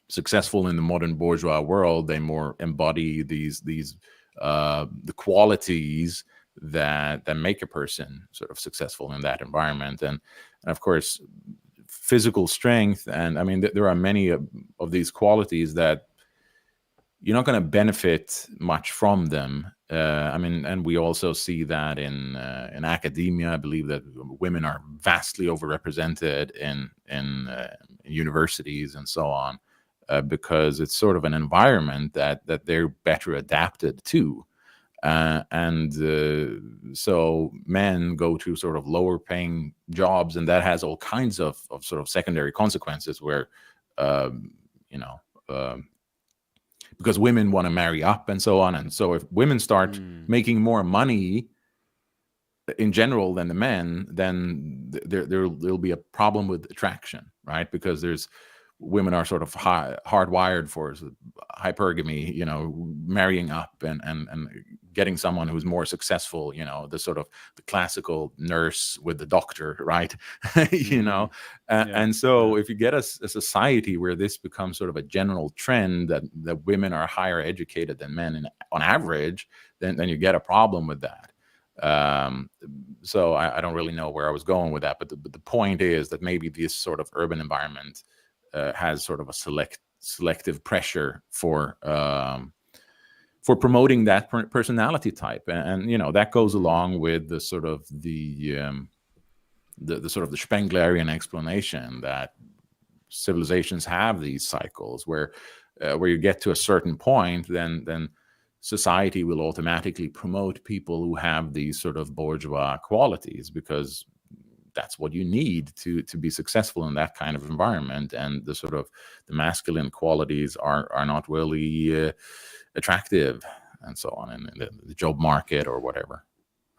successful in the modern bourgeois world, they more embody the qualities that make a person sort of successful in that environment. And of course, physical strength, and I mean there are many of these qualities that you're not going to benefit much from them. I mean, and we also see that in academia. I believe that women are vastly overrepresented in universities and so on. because it's sort of an environment that they're better adapted to. So men go to sort of lower paying jobs, and that has all kinds of sort of secondary consequences where, because women want to marry up and so on. And so if women start making more money in general than the men, then there'll be a problem with attraction, right? Because women are sort of hardwired for hypergamy, marrying up and getting someone who's more successful, the sort of the classical nurse with the doctor, right? And so if you get a society where this becomes sort of a general trend that women are higher educated than men on average, then you get a problem with that. So I don't really know where I was going with that, but the point is that maybe this sort of urban environment has sort of a selective pressure for promoting that personality type, and that goes along with the sort of the sort of the Spenglerian explanation that civilizations have these cycles where you get to a certain point, then society will automatically promote people who have these sort of bourgeois qualities, because that's what you need to be successful in that kind of environment. And the sort of the masculine qualities are not really attractive and so on in the job market or whatever,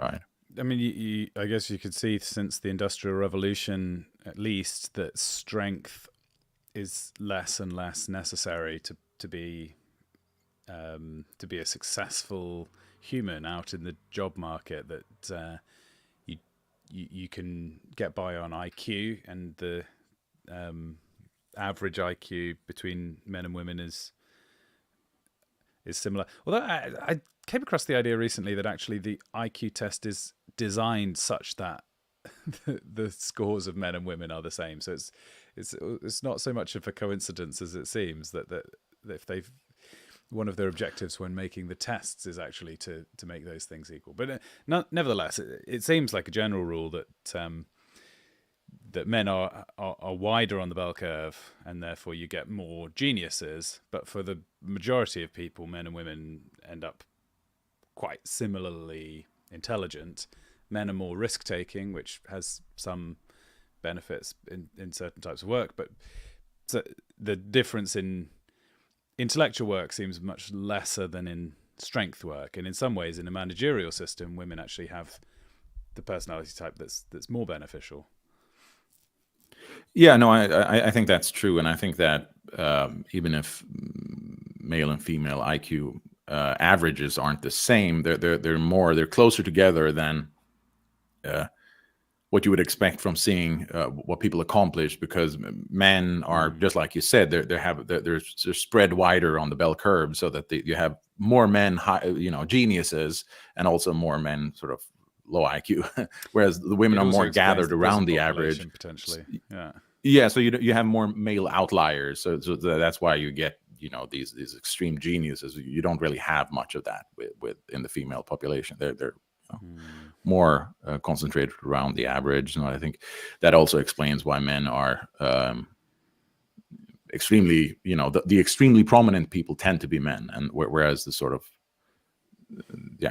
right? I mean, I guess you could see since the Industrial Revolution, at least, that strength is less and less necessary to be a successful human out in the job market. That you can get by on IQ, and the average IQ between men and women is similar. Although I came across the idea recently that actually the IQ test is designed such that the scores of men and women are the same. So it's not so much of a coincidence as it seems that if they've, one of their objectives when making the tests is actually to make those things equal. But nevertheless, it seems like a general rule that that men are wider on the bell curve, and therefore you get more geniuses. But for the majority of people, men and women end up quite similarly intelligent. Men are more risk-taking, which has some benefits in certain types of work. But so the difference in intellectual work seems much lesser than in strength work. And in some ways, in a managerial system, women actually have the personality type that's more beneficial. Yeah, no, I think that's true, and I think that even if male and female IQ averages aren't the same, they're closer together than what you would expect from seeing what people accomplish, because men are, just like you said, they're spread wider on the bell curve, so that you have more men, geniuses, and also more men sort of low IQ, whereas the women are more gathered around the average. Potentially, yeah. Yeah, so you have more male outliers, so that's why you get these extreme geniuses. You don't really have much of that with in the female population. They're more concentrated around the average, and I think that also explains why men are extremely, the extremely prominent people tend to be men, and whereas the sort of the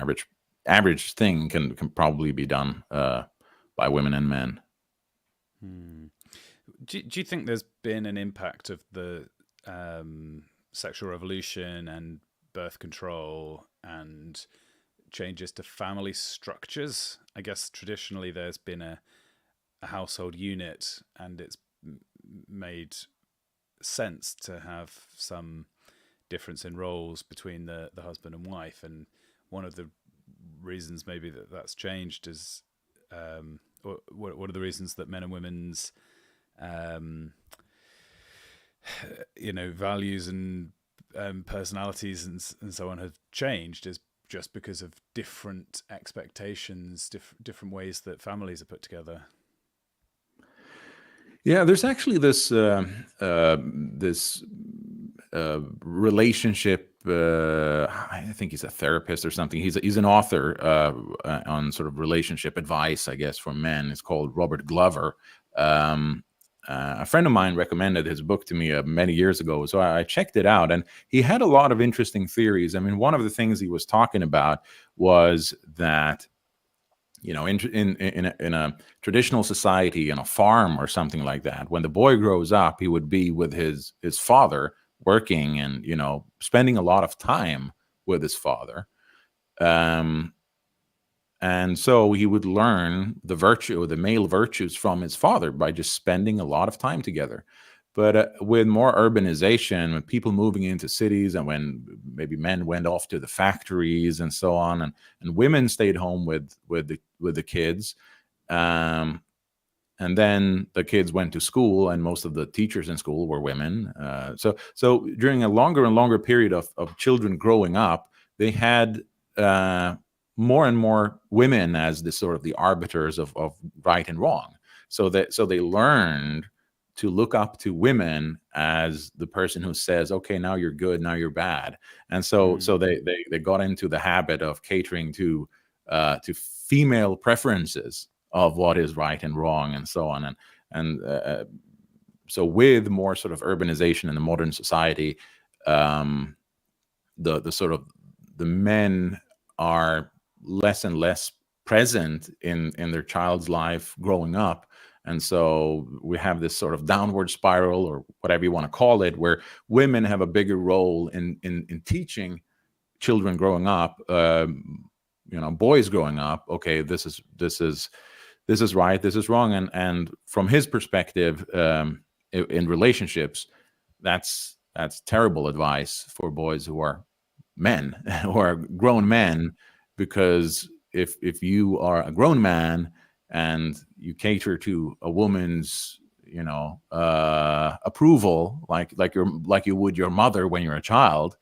average thing can probably be done by women and men. Do you think there's been an impact of the sexual revolution and birth control and changes to family structures? I guess traditionally there's been a household unit, and it's made sense to have some difference in roles between the husband and wife. And one of the reasons maybe that's changed is what are the reasons that men and women's values and personalities and so on have changed is just because of different expectations, different ways that families are put together. Yeah, there's actually this relationship. I think he's a therapist or something. He's an author on sort of relationship advice, I guess, for men. It's called Robert Glover, a friend of mine recommended his book to me many years ago, so I checked it out, and he had a lot of interesting theories. I mean, one of the things he was talking about was that, you know, in a traditional society, in a farm or something like that, when the boy grows up, he would be with his father, working and, you know, spending a lot of time with his father. And so he would learn the virtue, the male virtues from his father by just spending a lot of time together. But with more urbanization, when people moving into cities, and when maybe men went off to the factories and so on, and women stayed home with the kids, and then the kids went to school, and most of the teachers in school were women. So during a longer and longer period of children growing up, they had more and more women as the sort of the arbiters of right and wrong. So they learned to look up to women as the person who says, okay, now you're good, now you're bad. And so they got into the habit of catering to female preferences of what is right and wrong and so on. And so with more sort of urbanization in the modern society, the sort of the men are less and less present in their child's life growing up. And so we have this sort of downward spiral, or whatever you want to call it, where women have a bigger role in teaching children growing up, you know, boys growing up, okay, this is right, this is wrong. And from his perspective, in relationships, that's terrible advice for boys who are men or grown men, because if you are a grown man and you cater to a woman's, you know, approval, like you would your mother when you're a child,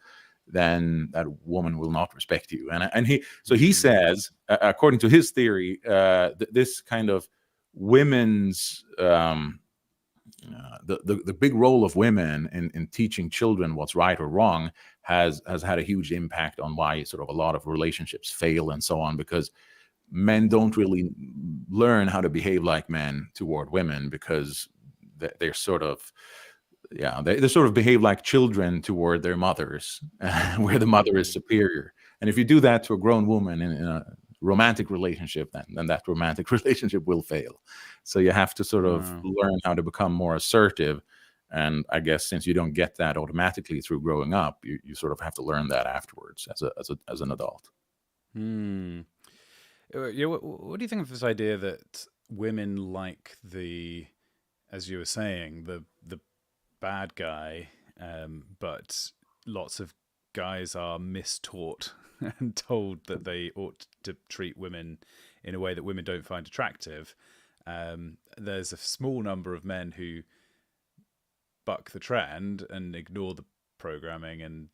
then that woman will not respect you. And he says, according to his theory, this kind of women's the big role of women in teaching children what's right or wrong has had a huge impact on why sort of a lot of relationships fail and so on, because men don't really learn how to behave like men toward women, because they're sort of, they sort of behave like children toward their mothers, where the mother is superior. And if you do that to a grown woman in a romantic relationship, then that romantic relationship will fail. So you have to sort of learn how to become more assertive. And I guess since you don't get that automatically through growing up, you sort of have to learn that afterwards as an adult. Yeah, what do you think of this idea that women like as you were saying, the bad guy, but lots of guys are mistaught and told that they ought to treat women in a way that women don't find attractive? There's a small number of men who buck the trend and ignore the programming, and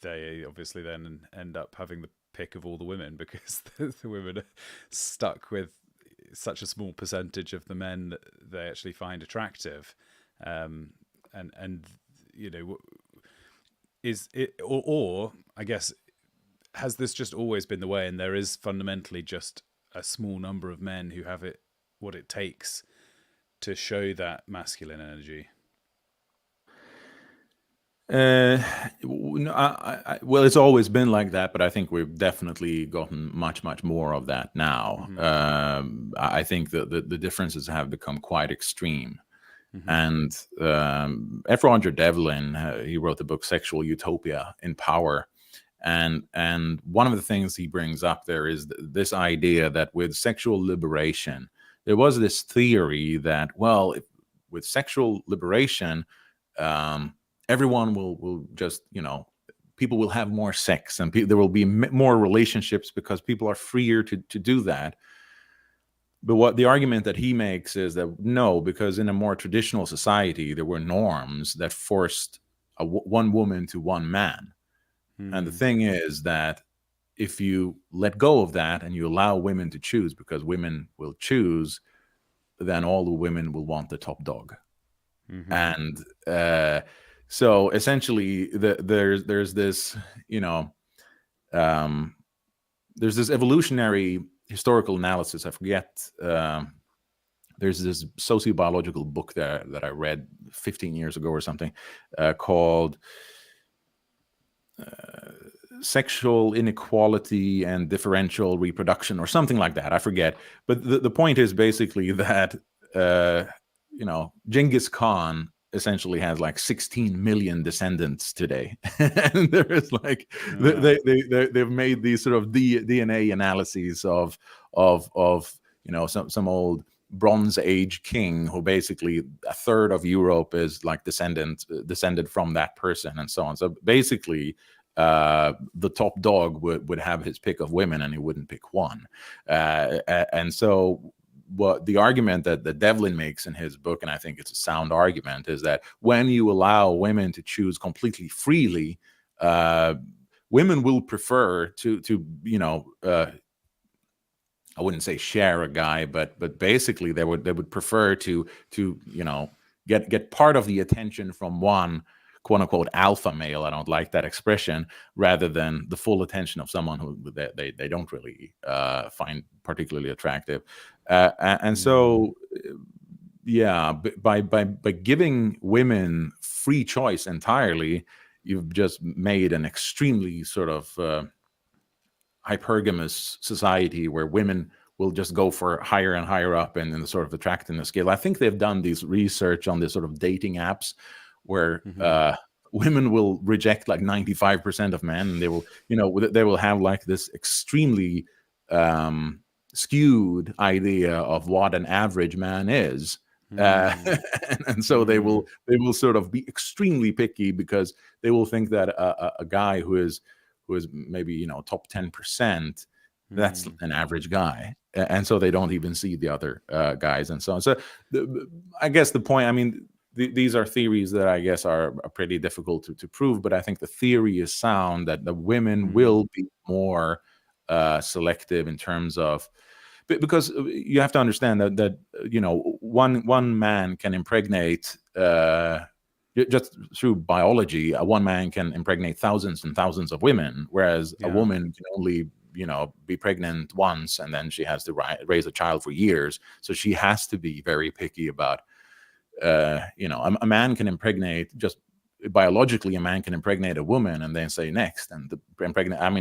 they obviously then end up having the pick of all the women, because the women are stuck with such a small percentage of the men that they actually find attractive. And you know, is it, or I guess, has this just always been the way, and there is fundamentally just a small number of men who have what it takes to show that masculine energy? Well, it's always been like that, but I think we've definitely gotten much more of that now. I think that the differences have become quite extreme. And F. Roger Devlin, he wrote the book Sexual Utopia in Power. And one of the things he brings up there is this idea that with sexual liberation, there was this theory that, well, with sexual liberation, everyone will just, you know, people will have more sex, and there will be more relationships because people are freer to do that. But what the argument that he makes is that no, because in a more traditional society, there were norms that forced one woman to one man. And the thing is that if you let go of that and you allow women to choose, because women will choose, then all the women will want the top dog. And so essentially, there's this, you know, there's this evolutionary historical analysis. I forget there's this sociobiological book there that I read 15 years ago or something, called Sexual Inequality and Differential Reproduction or something like that. I forget. But the point is basically that, Genghis Khan essentially has like 16 million descendants today. And there is like, they've made these sort of DNA analyses of some old Bronze Age king who basically a third of Europe is like descended from that person, and so on. So basically, the top dog would have his pick of women, and he wouldn't pick one. And so, what the argument that Devlin makes in his book, and I think it's a sound argument, is that when you allow women to choose completely freely, women will prefer to I wouldn't say share a guy, but basically they would prefer to get part of the attention from one quote unquote alpha male. I don't like that expression, rather than the full attention of someone who they don't really find particularly attractive. And so, yeah, by giving women free choice entirely, you've just made an extremely sort of hypergamous society where women will just go for higher and higher up in the sort of attractiveness scale. I think they've done this research on this sort of dating apps where women will reject like 95% of men, and they will have like this extremely skewed idea of what an average man is. And so they will sort of be extremely picky, because they will think that a guy who is maybe top 10%, that's an average guy, and so they don't even see the other guys, and so on. So I guess the point, I mean, these are theories that I guess are pretty difficult to prove, but I think the theory is sound, that the women will be more selective in terms of, because you have to understand that one man can impregnate, just through biology, one man can impregnate thousands and thousands of women, whereas a woman can only be pregnant once, and then she has to raise a child for years. So she has to be very picky about a man can impregnate, just biologically, a man can impregnate a woman and then say next, and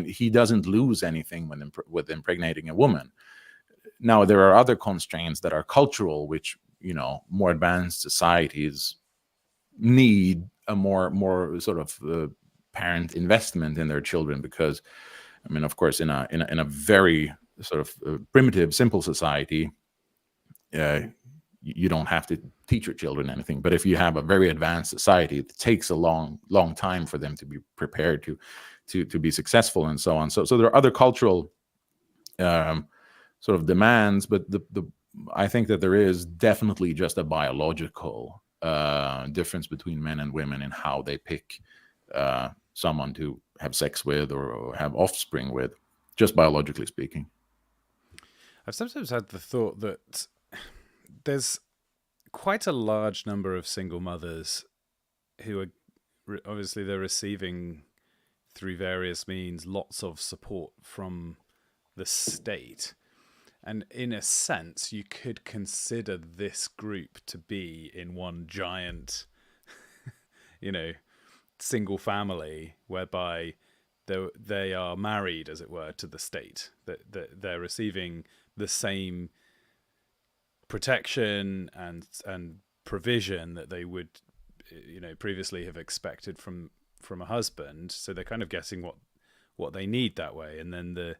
he doesn't lose anything with impregnating a woman. Now, there are other constraints that are cultural, which more advanced societies need a more sort of parent investment in their children, because of course, in a very sort of primitive, simple society, you don't have to teach your children anything. But if you have a very advanced society, it takes a long time for them to be prepared to be successful, and so on. So there are other cultural sort of demands, but I think that there is definitely just a biological difference between men and women in how they pick someone to have sex with or have offspring with, just biologically speaking. I've sometimes had the thought that there's quite a large number of single mothers who are obviously they're receiving through various means lots of support from the state. And in a sense, you could consider this group to be in one giant, single family, whereby they are married, as it were, to the state. That they're receiving the same protection and provision that they would, previously have expected from a husband. So they're kind of getting what they need that way. And then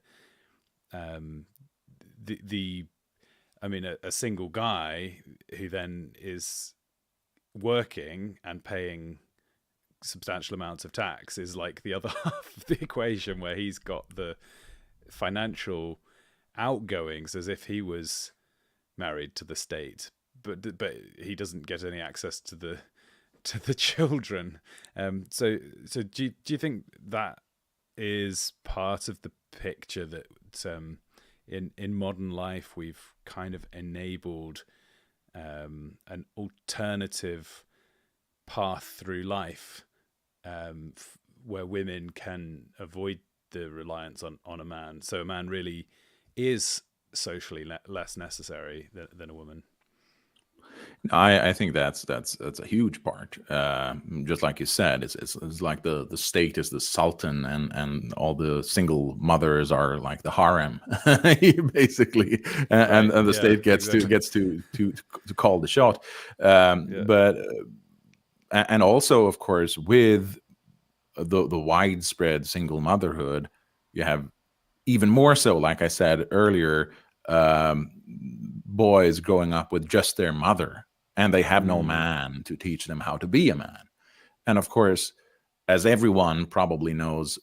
a single guy who then is working and paying substantial amounts of tax is like the other half of the equation, where he's got the financial outgoings as if he was married to the state, but he doesn't get any access to the children. So do you think that is part of the picture, that in modern life we've kind of enabled an alternative path through life, where women can avoid the reliance on a man, so a man really is socially less necessary than a woman? I think that's a huge part. Just like you said, it's like the state is the sultan, and all the single mothers are like the harem, basically, and the state gets to call the shot. But and also, of course, with the widespread single motherhood, you have even more so, like I said earlier, boys growing up with just their mother, and they have no man to teach them how to be a man. And of course, as everyone probably knows,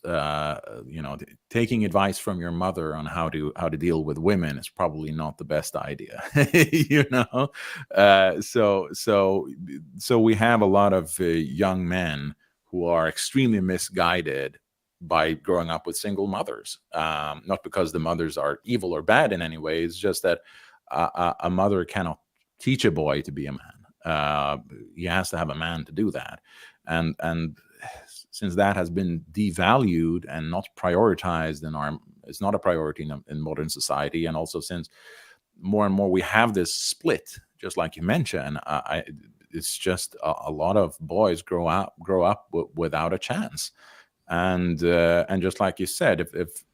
taking advice from your mother on how to deal with women is probably not the best idea. So we have a lot of young men who are extremely misguided by growing up with single mothers. Not because the mothers are evil or bad in any way. It's just that a mother cannot teach a boy to be a man. He has to have a man to do that. And since that has been devalued and not prioritized it's not a priority in modern society. And also since more and more we have this split, just like you mentioned, it's just a lot of boys grow up without a chance. And just like you said, if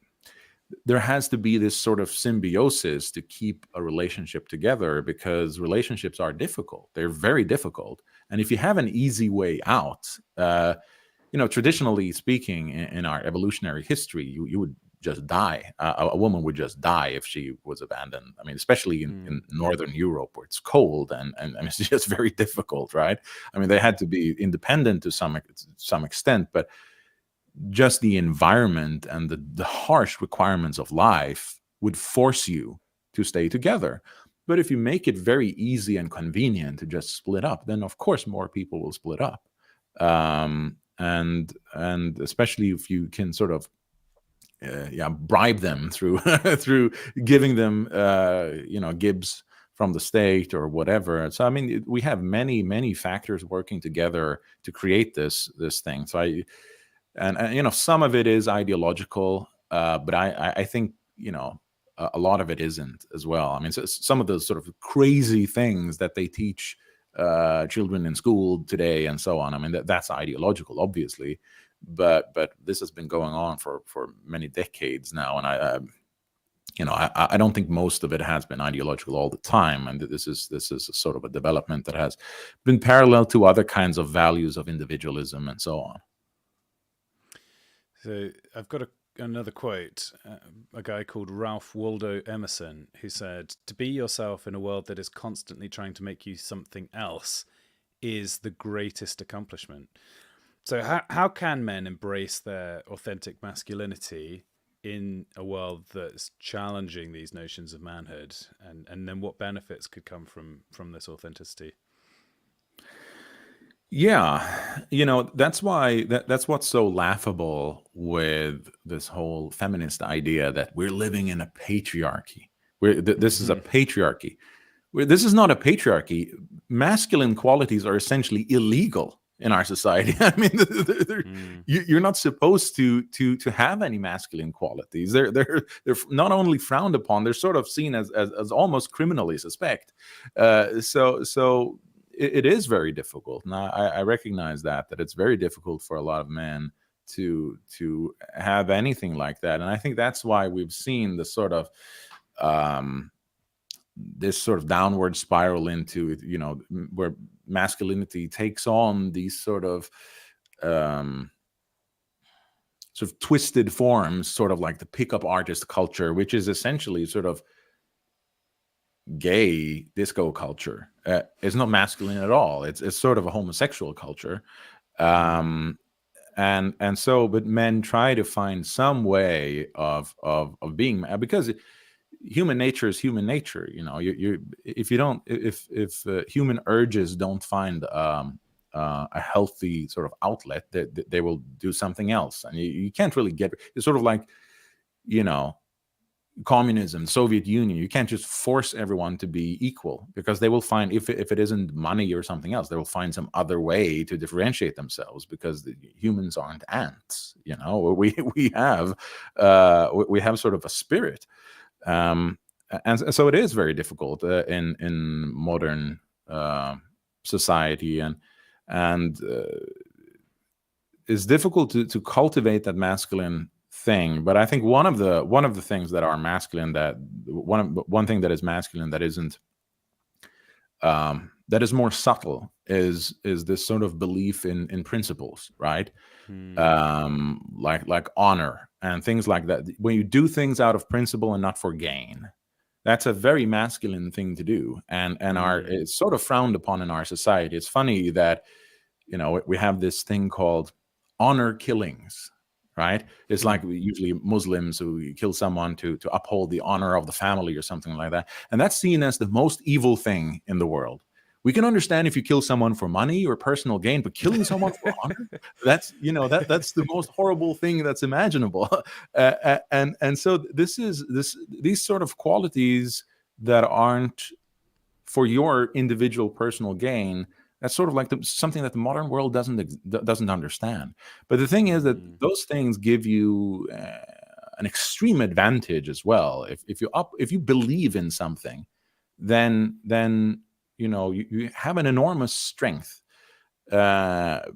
there has to be this sort of symbiosis to keep a relationship together, because relationships are difficult. They're very difficult. And if you have an easy way out, traditionally speaking, in our evolutionary history, you would just die. A woman would just die if she was abandoned. I mean, especially in Northern Europe, where it's cold and it's just very difficult, right? I mean, they had to be independent to some extent, but just the environment and the harsh requirements of life would force you to stay together. But if you make it very easy and convenient to just split up, then of course more people will split up. And especially if you can sort of bribe them through through giving them gibs from the state or whatever. So I mean, we have many factors working together to create this thing. So and some of it is ideological, but I think a lot of it isn't as well. I mean, so some of the sort of crazy things that they teach children in school today and so on, I mean, that's ideological, obviously, but this has been going on for many decades now, and I don't think most of it has been ideological all the time, and this is a sort of a development that has been parallel to other kinds of values of individualism and so on. So I've got another quote, a guy called Ralph Waldo Emerson, who said, "To be yourself in a world that is constantly trying to make you something else is the greatest accomplishment." So how can men embrace their authentic masculinity in a world that's challenging these notions of manhood, and then what benefits could come from this authenticity? Yeah, that's why that's what's so laughable with this whole feminist idea that we're living in a patriarchy. This is a patriarchy. This is not a patriarchy. Masculine qualities are essentially illegal in our society. I mean, you're not supposed to have any masculine qualities. They're not only frowned upon, they're sort of seen as almost criminally suspect. So it is very difficult. And I recognize that it's very difficult for a lot of men to have anything like that. And I think that's why we've seen the sort of this sort of downward spiral into, where masculinity takes on these sort of twisted forms, sort of like the pickup artist culture, which is essentially sort of gay disco culture. It's not masculine at all. It's sort of a homosexual culture. But men try to find some way of being, because human nature is human nature. If human urges don't find a healthy sort of outlet, they will do something else, and you can't really get. It's sort of like, communism, Soviet Union. You can't just force everyone to be equal, because they will find, if it isn't money or something else, they will find some other way to differentiate themselves, because the humans aren't ants. We have sort of a spirit, and so it is very difficult in modern society, and it's difficult to cultivate that masculine thing. But I think one of the things that are masculine, that one thing that is masculine that isn't, that is more subtle, is this sort of belief in principles, right? Like honor and things like that. When you do things out of principle and not for gain, that's a very masculine thing to do, and it's sort of frowned upon in our society. It's funny that, you know, we have this thing called honor killings, right? It's like usually Muslims who kill someone to uphold the honor of the family or something like that, and that's seen as the most evil thing in the world. We can understand if you kill someone for money or personal gain, but killing someone for honor, that's, you know, that's the most horrible thing that's imaginable. And so these sort of qualities that aren't for your individual personal gain, that's sort of like something that the modern world doesn't understand. But the thing is that those things give you an extreme advantage as well. If you believe in something, then you know, you have an enormous strength that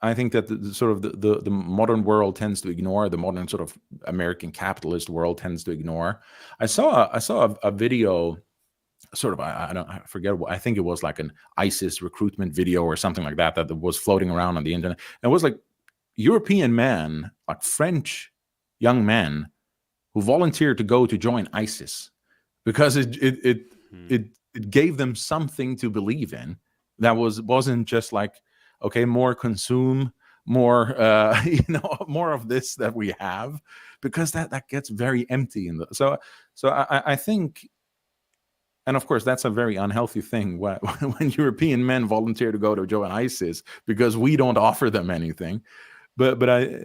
I think that the modern world tends to ignore. The modern sort of American capitalist world tends to ignore. I saw a video, sort of, I forget what, I think it was like an ISIS recruitment video or something like that was floating around on the internet. And it was like European men, like French young men, who volunteered to go to join ISIS because it gave them something to believe in that wasn't just like, okay, more consume, more more of this that we have, because that gets very empty so I think, and of course that's a very unhealthy thing when European men volunteer to go to join ISIS because we don't offer them anything. But I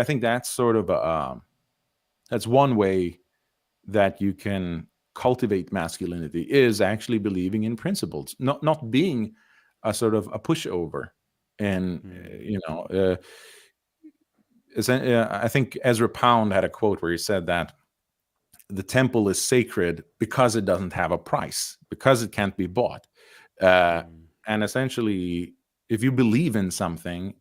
think that's sort of that's one way that you can cultivate masculinity, is actually believing in principles, not being a sort of a pushover. And I think Ezra Pound had a quote where he said that the temple is sacred because it doesn't have a price, because it can't be bought. And essentially, if you believe in something,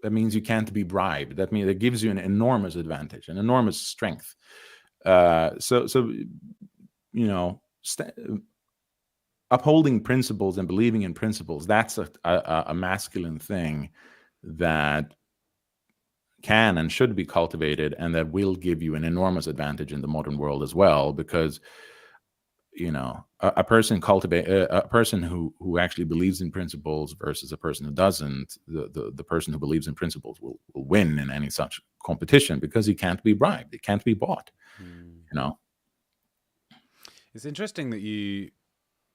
that means you can't be bribed. That means it gives you an enormous advantage, an enormous strength. Upholding principles and believing in principles, that's a masculine thing that can and should be cultivated, and that will give you an enormous advantage in the modern world as well, because a person who actually believes in principles versus a person who doesn't, the person who believes in principles will win in any such competition, because he can't be bribed, he can't be bought. It's interesting that you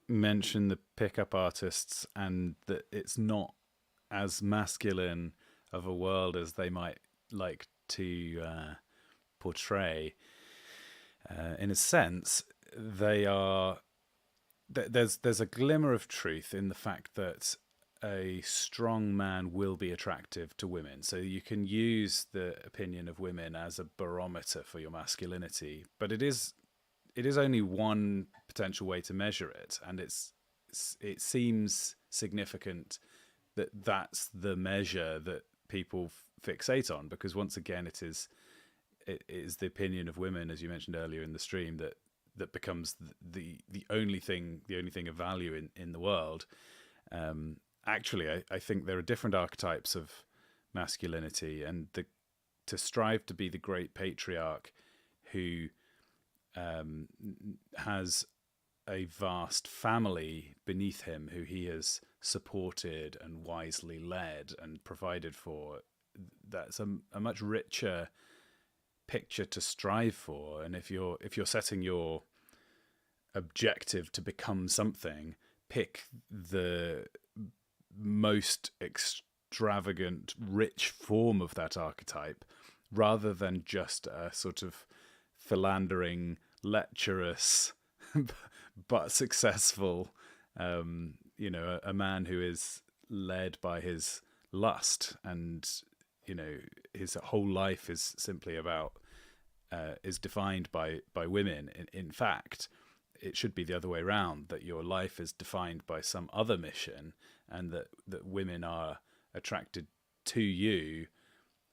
mention the pickup artists, and that it's not as masculine of a world as they might like to portray. In a sense, they are. There's a glimmer of truth in the fact that a strong man will be attractive to women. So you can use the opinion of women as a barometer for your masculinity, but it is only one potential way to measure it, and it seems significant that that's the measure that people fixate on, because once again it is the opinion of women, as you mentioned earlier in the stream, that becomes the only thing of value in the world. Actually, I think there are different archetypes of masculinity, and to strive to be the great patriarch who has a vast family beneath him, who he has supported and wisely led and provided for, that's a much richer picture to strive for. And if you're setting your objective to become something, pick the most extravagant, rich form of that archetype, rather than just a sort of philandering, lecherous but successful a man who is led by his lust, and his whole life is simply about is defined by women. In fact, it should be the other way around, that your life is defined by some other mission, and that women are attracted to you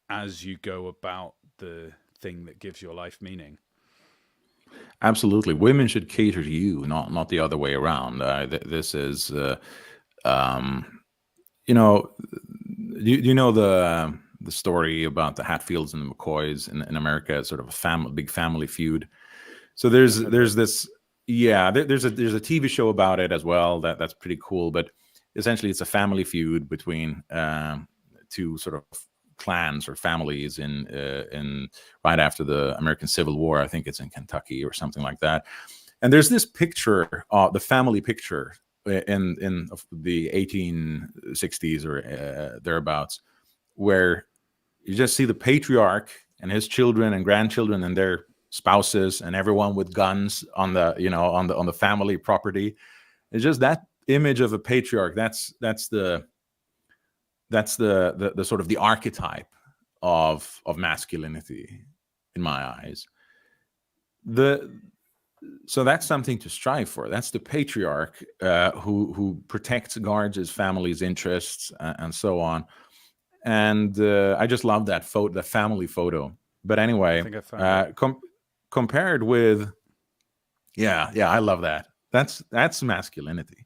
as you go about the thing that gives your life meaning. Absolutely, women should cater to you, not the other way around. This is, you know, you know the story about the Hatfields and the McCoys in America. It's sort of a big family feud. So there's this, there's a TV show about it as well. That's pretty cool. But essentially, it's a family feud between two sort of clans or families in right after the American Civil War. I think it's in Kentucky or something like that. And there's this picture, the family picture in the 1860s or thereabouts, where you just see the patriarch and his children and grandchildren and their spouses and everyone with guns on the on the family property. It's just that image of a patriarch. That's the sort of the archetype of masculinity in my eyes. So that's something to strive for. That's the patriarch who protects, guards his family's interests, and so on. And I just love that photo, the family photo. But anyway, compared with, I love that. That's masculinity.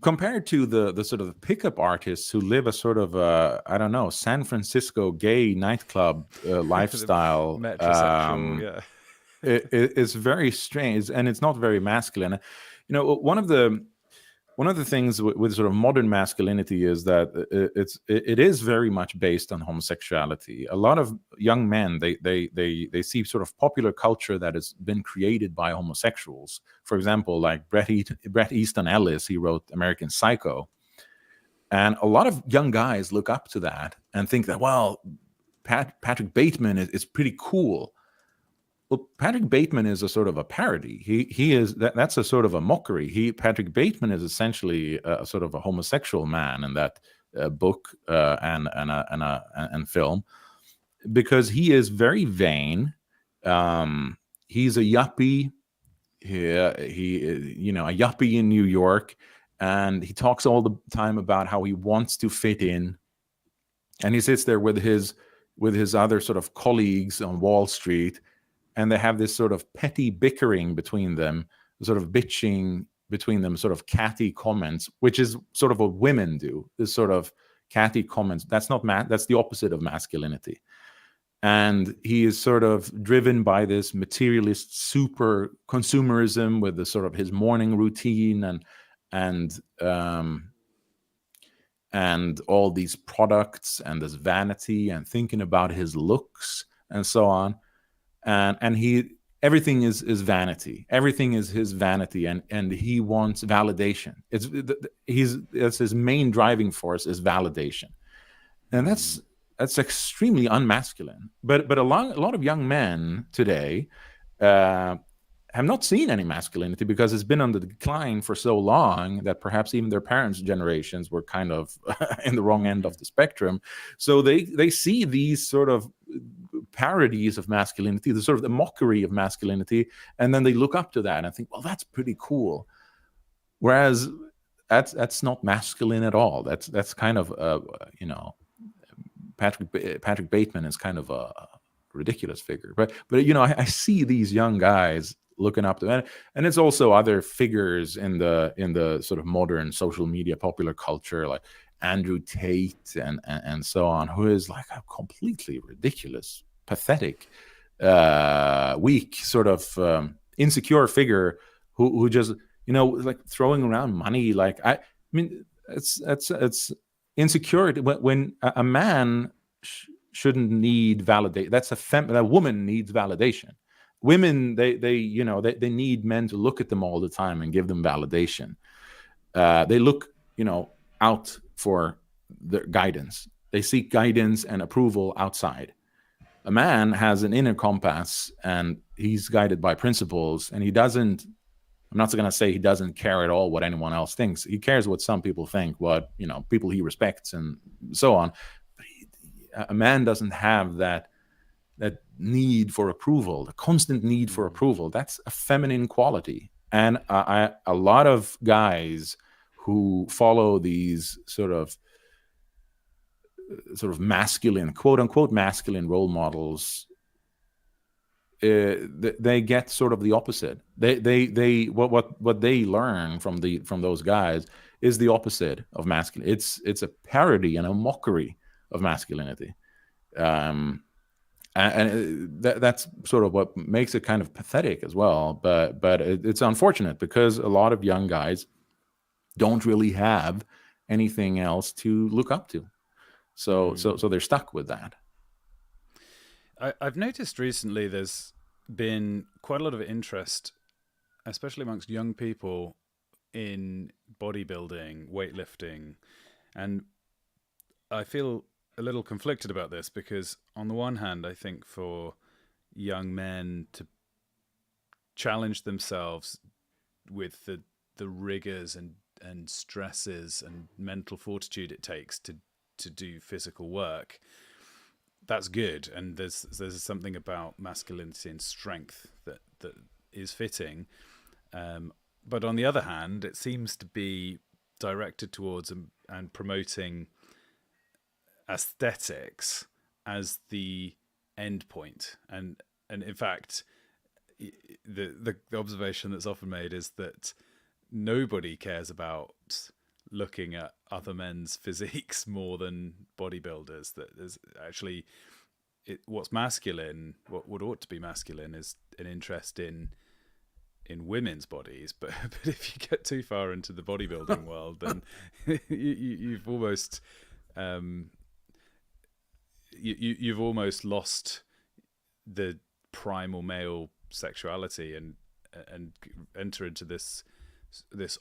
Compared to the sort of pickup artists who live a sort of I don't know, San Francisco gay nightclub lifestyle, metrosexual, it's very strange, and it's not very masculine. You know, one of the things with sort of modern masculinity is that it is very much based on homosexuality. A lot of young men, they see sort of popular culture that has been created by homosexuals. For example, like Bret Easton Ellis, he wrote American Psycho. And a lot of young guys look up to that and think that, well, Patrick Bateman is pretty cool. Well, Patrick Bateman is a sort of a parody. He is that's a sort of a mockery. Patrick Bateman is essentially a sort of a homosexual man in that book and film, because he is very vain. He's a yuppie. He a yuppie in New York, and he talks all the time about how he wants to fit in, and he sits there with his other sort of colleagues on Wall Street. And they have this sort of petty bickering between them, sort of bitching between them, sort of catty comments, which is sort of what women do. This sort of catty comments. That's not that's the opposite of masculinity. And he is sort of driven by this materialist super consumerism with the sort of his morning routine and all these products and this vanity and thinking about his looks and so on. And everything is vanity. Everything is his vanity, and he wants validation. That's his main driving force is validation, and that's extremely unmasculine. But a lot of young men today have not seen any masculinity because it's been on the decline for so long that perhaps even their parents' generations were kind of in the wrong end of the spectrum. So they see these sort of parodies of masculinity, the sort of the mockery of masculinity, and then they look up to that and think, well, that's pretty cool. Whereas that's not masculine at all. That's kind of Patrick Bateman is kind of a ridiculous figure. But I see these young guys looking up to it, and it's also other figures in the sort of modern social media popular culture, like Andrew Tate and so on, who is like a completely ridiculous, pathetic, weak, sort of insecure figure who just like throwing around money. Like I mean, it's insecurity when a man shouldn't need validation. That's a woman needs validation. Women, they need men to look at them all the time and give them validation. They look, out for their guidance. They seek guidance and approval outside. A man has an inner compass, and he's guided by principles, and he doesn't. I'm not going to say he doesn't care at all what anyone else thinks. He cares what some people think, what people he respects, and so on. But a man doesn't have that need for approval, the constant need for approval, that's a feminine quality. And a lot of guys who follow these sort of masculine, quote unquote masculine role models, they get sort of the opposite. What they learn from those guys is the opposite of masculine. It's a parody and a mockery of masculinity. And that's sort of what makes it kind of pathetic as well. But it's unfortunate because a lot of young guys don't really have anything else to look up to, so they're stuck with that. I've noticed recently there's been quite a lot of interest, especially amongst young people, in bodybuilding, weightlifting, and I feel a little conflicted about this because on the one hand, I think for young men to challenge themselves with the rigors and stresses and mental fortitude it takes to do physical work, that's good, and there's something about masculinity and strength that is fitting. But on the other hand, it seems to be directed towards and promoting aesthetics as the end point. And in fact, the observation that's often made is that nobody cares about looking at other men's physiques more than bodybuilders. That there's actually what's masculine, what ought to be masculine, is an interest in women's bodies. But if you get too far into the bodybuilding world, then you've almost you've almost lost the primal male sexuality and enter into this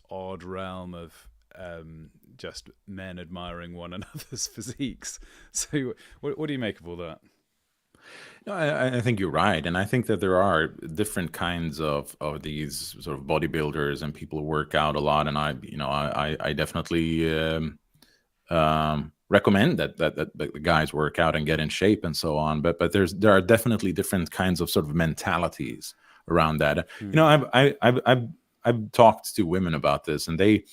odd realm of just men admiring one another's physiques. So what do you make of all that? No, I think you're right, and I think that there are different kinds of these sort of bodybuilders and people who work out a lot, and I definitely recommend that the guys work out and get in shape and so on. But there are definitely different kinds of sort of mentalities around that. I've talked to women about this, and they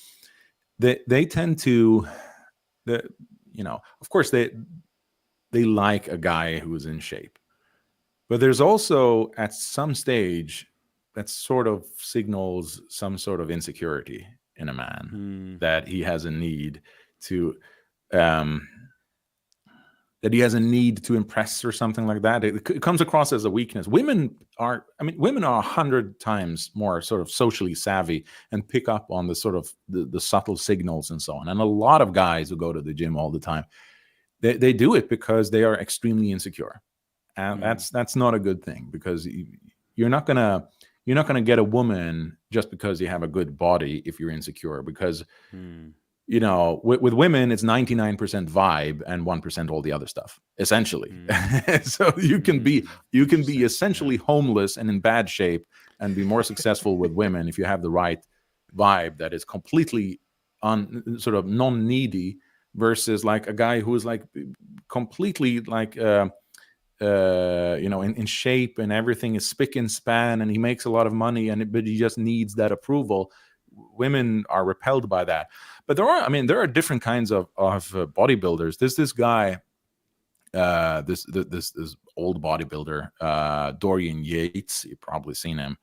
tend to, of course they like a guy who is in shape, but there's also at some stage that sort of signals some sort of insecurity in a man, that he has a need to impress or something like that. It comes across as a weakness. Women are 100 times more sort of socially savvy and pick up on the sort of the subtle signals and so on. And a lot of guys who go to the gym all the time, they do it because they are extremely insecure. And that's not a good thing, because you're not gonna get a woman just because you have a good body if you're insecure, because with women, it's 99% vibe and 1% all the other stuff, essentially. So you can be essentially homeless and in bad shape and be more successful with women if you have the right vibe that is completely sort of non-needy, versus like a guy who is like completely like in shape and everything is spick and span and he makes a lot of money but he just needs that approval. Women are repelled by that. But there are different kinds of bodybuilders. There's this guy, this old bodybuilder, Dorian Yates. You've probably seen him.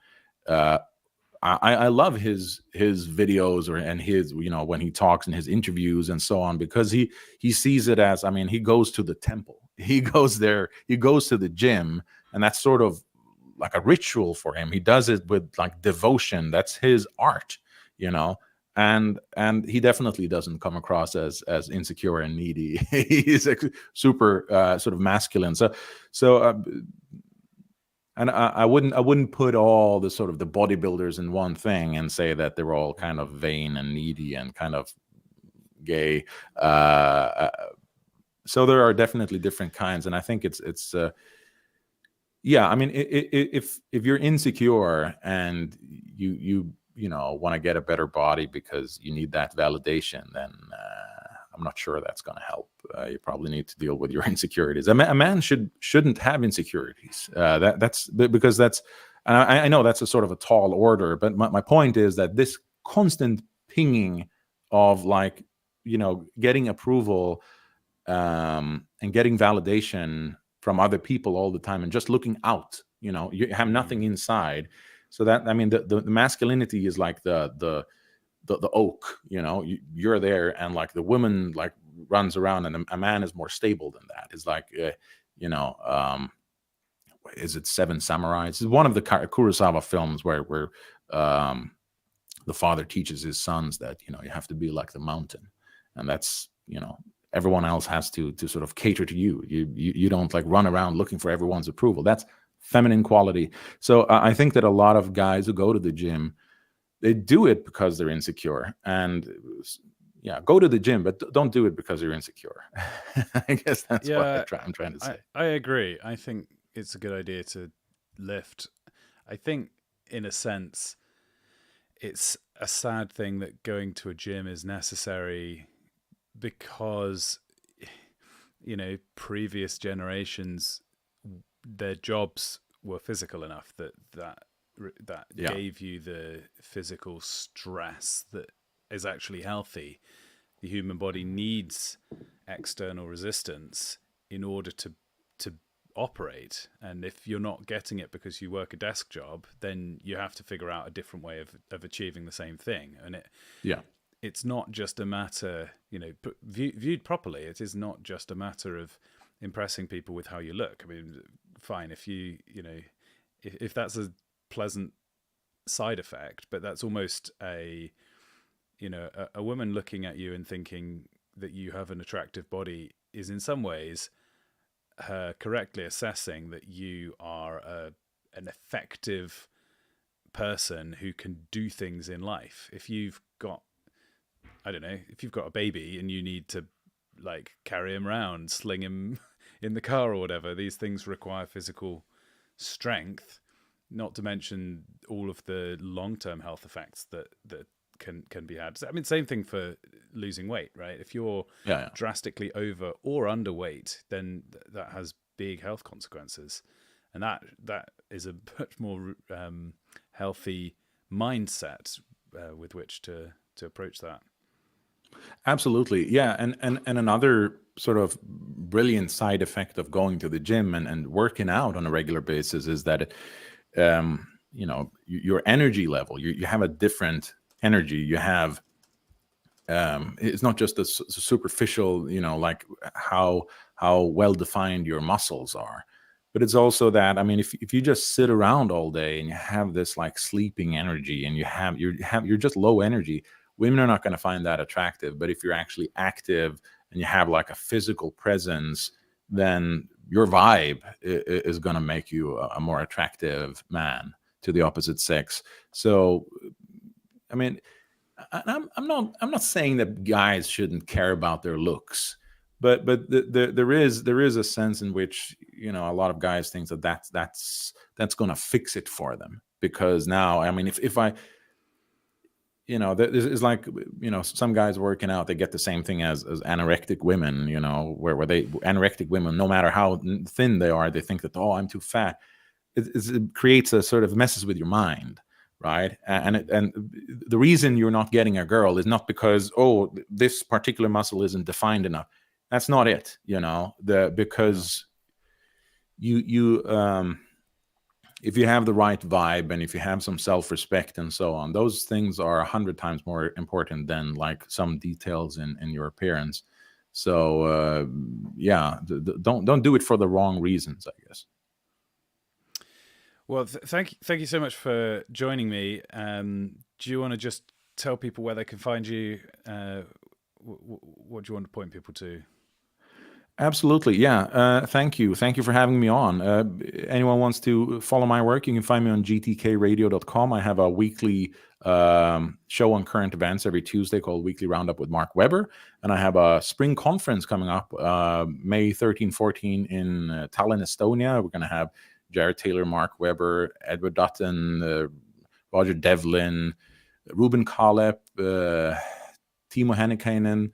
I love his videos and his, when he talks in his interviews and so on, because he sees it as, he goes to the temple, he goes there, he goes to the gym, and that's sort of like a ritual for him. He does it with like devotion. That's his art, and he definitely doesn't come across as insecure and needy. He's super sort of masculine. And I wouldn't put all the sort of the bodybuilders in one thing and say that they're all kind of vain and needy and kind of gay. So there are definitely different kinds, and I think it's if you're insecure and you want to get a better body because you need that validation, then I'm not sure that's going to help. You probably need to deal with your insecurities. A man shouldn't have insecurities. That's because that's. I know that's a sort of a tall order, but my point is that this constant pinging of like, getting approval and getting validation from other people all the time and just looking out, you have nothing inside. So that, I mean, the masculinity is like the oak, you're there, and like the woman like runs around, and a man is more stable than that. It's like, is it Seven Samurais? It's one of the Kurosawa films where the father teaches his sons that, you have to be like the mountain, and that's, everyone else has to sort of cater to you. You don't like run around looking for everyone's approval. That's feminine quality. So I think that a lot of guys who go to the gym, they do it because they're insecure. And yeah, go to the gym, but don't do it because you're insecure. I guess that's what I'm trying to say. I agree. I think it's a good idea to lift. I think, in a sense, it's a sad thing that going to a gym is necessary because, previous generations, their jobs were physical enough that gave you the physical stress that is actually healthy. The human body needs external resistance in order to operate, and if you're not getting it because you work a desk job, then you have to figure out a different way of achieving the same thing. And it's not just a matter, viewed properly, it is not just a matter of impressing people with how you look. I mean, fine, if if that's a pleasant side effect, but that's almost a woman looking at you and thinking that you have an attractive body is in some ways her correctly assessing that you are an effective person who can do things in life. If you've got, if you've got a baby and you need to like carry him around, sling him in the car or whatever, these things require physical strength, not to mention all of the long-term health effects that can be had. I mean, same thing for losing weight, right? If you're drastically over or underweight, then that has big health consequences, and that is a much more healthy mindset with which to approach that. Absolutely, yeah, and another sort of brilliant side effect of going to the gym and working out on a regular basis is that your energy level, you have a different energy. You have it's not just a superficial, like how well defined your muscles are, but it's also that, I mean, if you just sit around all day and you have this like sleeping energy and you're just low energy, women are not going to find that attractive. But if you're actually active and you have like a physical presence, then your vibe is going to make you a more attractive man to the opposite sex. So, I mean, I'm not saying that guys shouldn't care about their looks, but there is a sense in which a lot of guys think that's going to fix it for them, because now, I mean, if I it's like, some guys working out, they get the same thing as anorectic women, where they anorectic women, no matter how thin they are, they think that, oh, I'm too fat. It creates a sort of messes with your mind, right? And the reason you're not getting a girl is not because, oh, this particular muscle isn't defined enough. That's not it, because you if you have the right vibe and if you have some self-respect and so on, those things are 100 times more important than like some details in your appearance. So don't do it for the wrong reasons, I guess. Well, thank you so much for joining me. Do you want to just tell people where they can find you? What do you want to point people to? Absolutely, yeah. Thank you for having me on. Anyone wants to follow my work, you can find me on gtkradio.com. I have a weekly show on current events every Tuesday called Weekly Roundup with Mark Webber, and I have a spring conference coming up May 13-14 in Tallinn, Estonia. We're going to have Jared Taylor, Mark Webber, Edward Dutton, Roger Devlin, Ruben Kalep, Timo Hennikainen,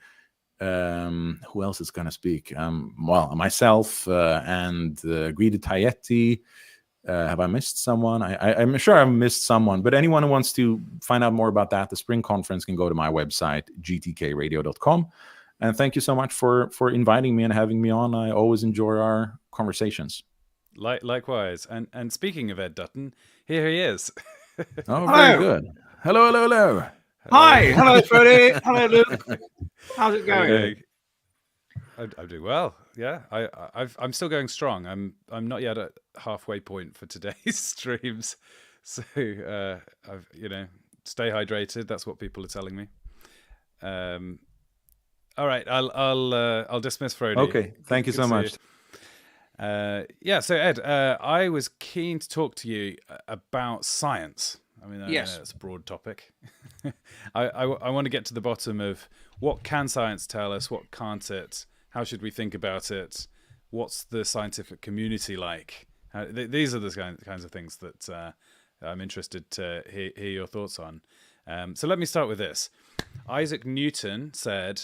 who else is going to speak? Well, myself and Guido Taietti. Have I missed someone? I'm sure I've missed someone, but anyone who wants to find out more about that, the spring conference, can go to my website, gtkradio.com. And thank you so much for inviting me and having me on. I always enjoy our conversations. Likewise. And speaking of Ed Dutton, here he is. Oh, very good. Hello. Hi. Hello, Freddie. Hello, Luke. How's it going? I'm doing well. Yeah, I'm still going strong. I'm not yet at halfway point for today's streams, so I've stay hydrated. That's what people are telling me. All right, I'll dismiss Frody. Okay, thank you so much. Yeah, so Ed, I was keen to talk to you about science. I mean, yes, it's a broad topic. I want to get to the bottom of what can science tell us, what can't it. How should we think about it? What's the scientific community like? These are the kinds of things that I'm interested to hear your thoughts on. So let me start with this. Isaac Newton said,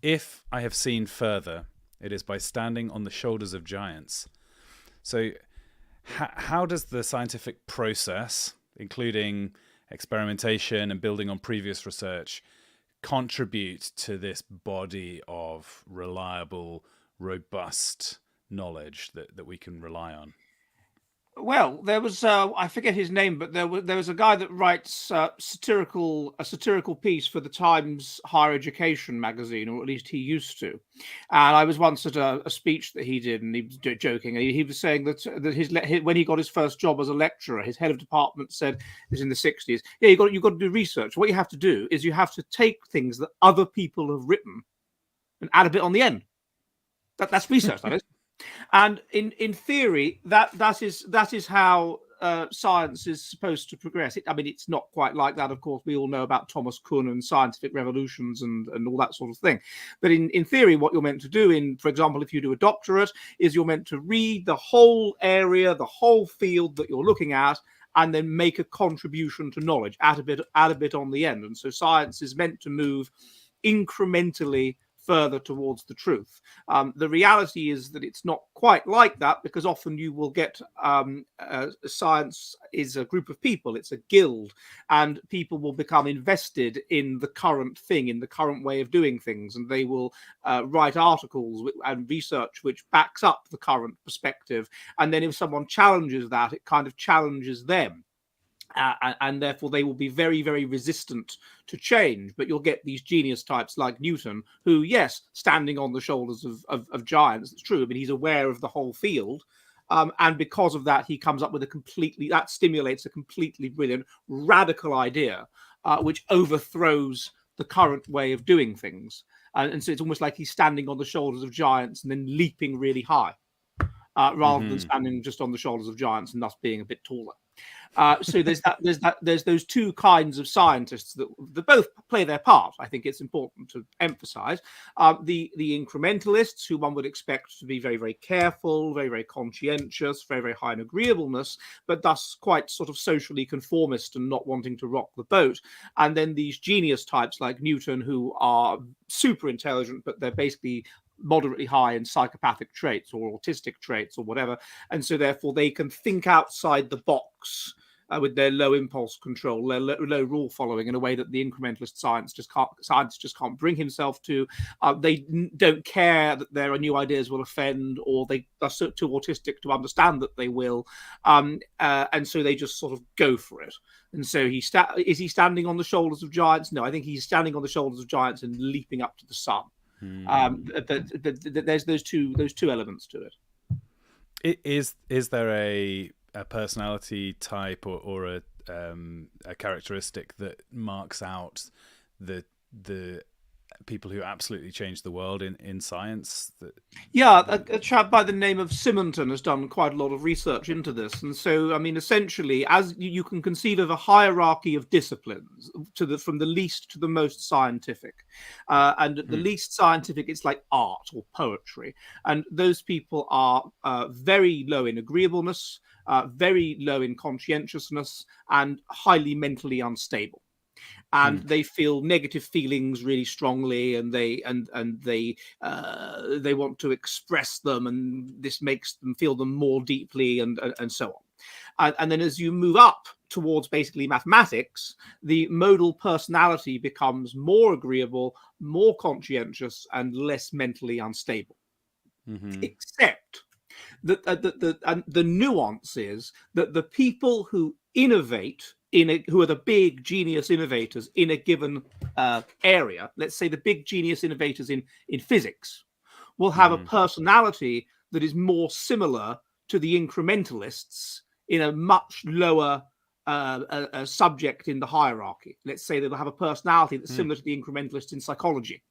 "If I have seen further, it is by standing on the shoulders of giants." So how does the scientific process, including experimentation and building on previous research, contribute to this body of reliable, robust knowledge that we can rely on? Well, there was I forget his name, but there was a guy that writes a satirical piece for the Times Higher Education magazine, or at least he used to. And I was once at a speech that he did, and he was joking, and he was saying that when he got his first job as a lecturer, his head of department said, it was in the 60s, yeah, you've got to do research. What you have to do is you have to take things that other people have written and add a bit on the end. That's research, that is. And in theory, that is how science is supposed to progress. It's not quite like that. Of course, we all know about Thomas Kuhn and scientific revolutions and all that sort of thing. But in theory, what you're meant to do, for example, if you do a doctorate, is you're meant to read the whole area, the whole field that you're looking at, and then make a contribution to knowledge, add a bit on the end. And so science is meant to move incrementally further towards the truth. The reality is that it's not quite like that, because often you will get science is a group of people, it's a guild, and people will become invested in the current thing, in the current way of doing things, and they will write articles and research which backs up the current perspective. And then if someone challenges that, it kind of challenges them. And therefore they will be very, very resistant to change. But you'll get these genius types like Newton, who, yes, standing on the shoulders of giants, it's true. I mean, he's aware of the whole field. And because of that, he comes up with that stimulates a completely brilliant, radical idea, which overthrows the current way of doing things. And so it's almost like he's standing on the shoulders of giants and then leaping really high, rather than standing just on the shoulders of giants and thus being a bit taller. So there's those two kinds of scientists that both play their part. I think it's important to emphasize the incrementalists, who one would expect to be very, very careful, very, very conscientious, very, very high in agreeableness, but thus quite sort of socially conformist and not wanting to rock the boat. And then these genius types like Newton, who are super intelligent, but they're basically moderately high in psychopathic traits or autistic traits or whatever, and so therefore they can think outside the box with their low impulse control, their low rule following, in a way that the incrementalist science just can't bring himself to. They don't care that their new ideas will offend, or they are too autistic to understand that they will, and so they just sort of go for it. And so is he standing on the shoulders of giants? No, I think he's standing on the shoulders of giants and leaping up to the sun. There's those two elements to it. Is there a personality type or a characteristic that marks out the people who absolutely changed the world in science? Yeah, a chap by the name of Simonton has done quite a lot of research into this. And so, I mean, essentially, as you can conceive of a hierarchy of disciplines from the least to the most scientific. And the least scientific, it's like art or poetry. And those people are very low in agreeableness, very low in conscientiousness, and highly mentally unstable. and they feel negative feelings really strongly, and they want to express them, and this makes them feel them more deeply, and so on. And then as you move up towards basically mathematics, the modal personality becomes more agreeable, more conscientious, and less mentally unstable. Except that the nuance is that the people who innovate who are the big genius innovators in a given area, let's say the big genius innovators in physics, will have a personality that is more similar to the incrementalists in a much lower a subject in the hierarchy. Let's say they'll have a personality that's similar to the incrementalists in psychology,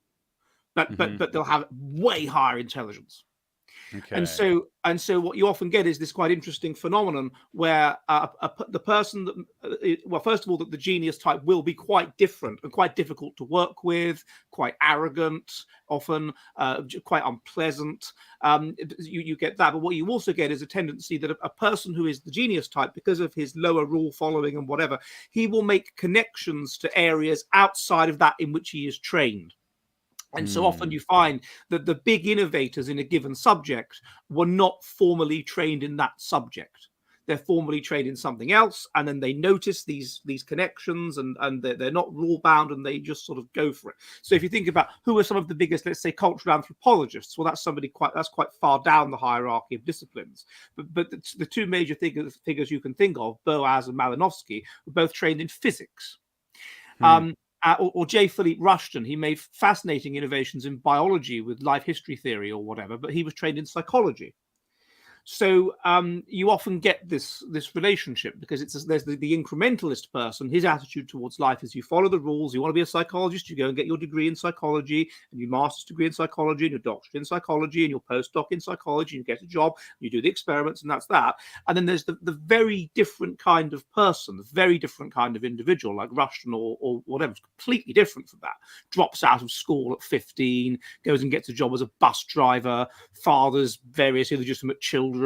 but they'll have way higher intelligence. Okay. And so what you often get is this quite interesting phenomenon where the person that, well, first of all, that the genius type will be quite different and quite difficult to work with, quite arrogant, often quite unpleasant. You get that, but what you also get is a tendency that a person who is the genius type, because of his lower rule following and whatever, he will make connections to areas outside of that in which he is trained. And so often you find that the big innovators in a given subject were not formally trained in that subject. They're formally trained in something else, and then they notice these connections, and they're not rule bound, and they just sort of go for it. So if you think about who are some of the biggest, let's say, cultural anthropologists, well, that's quite far down the hierarchy of disciplines. But the two major figures you can think of, Boas and Malinowski, were both trained in physics. Or J. Philippe Rushton, he made fascinating innovations in biology with life history theory or whatever, but he was trained in psychology. So you often get this relationship, because there's the incrementalist person. His attitude towards life is you follow the rules. You want to be a psychologist, you go and get your degree in psychology, and your master's degree in psychology, and your doctorate in psychology, and your postdoc in psychology, and you get a job, you do the experiments, and that's that. And then there's the very different kind of person, the very different kind of individual, like Rushton or whatever, completely different from that. Drops out of school at 15, goes and gets a job as a bus driver, fathers various illegitimate children,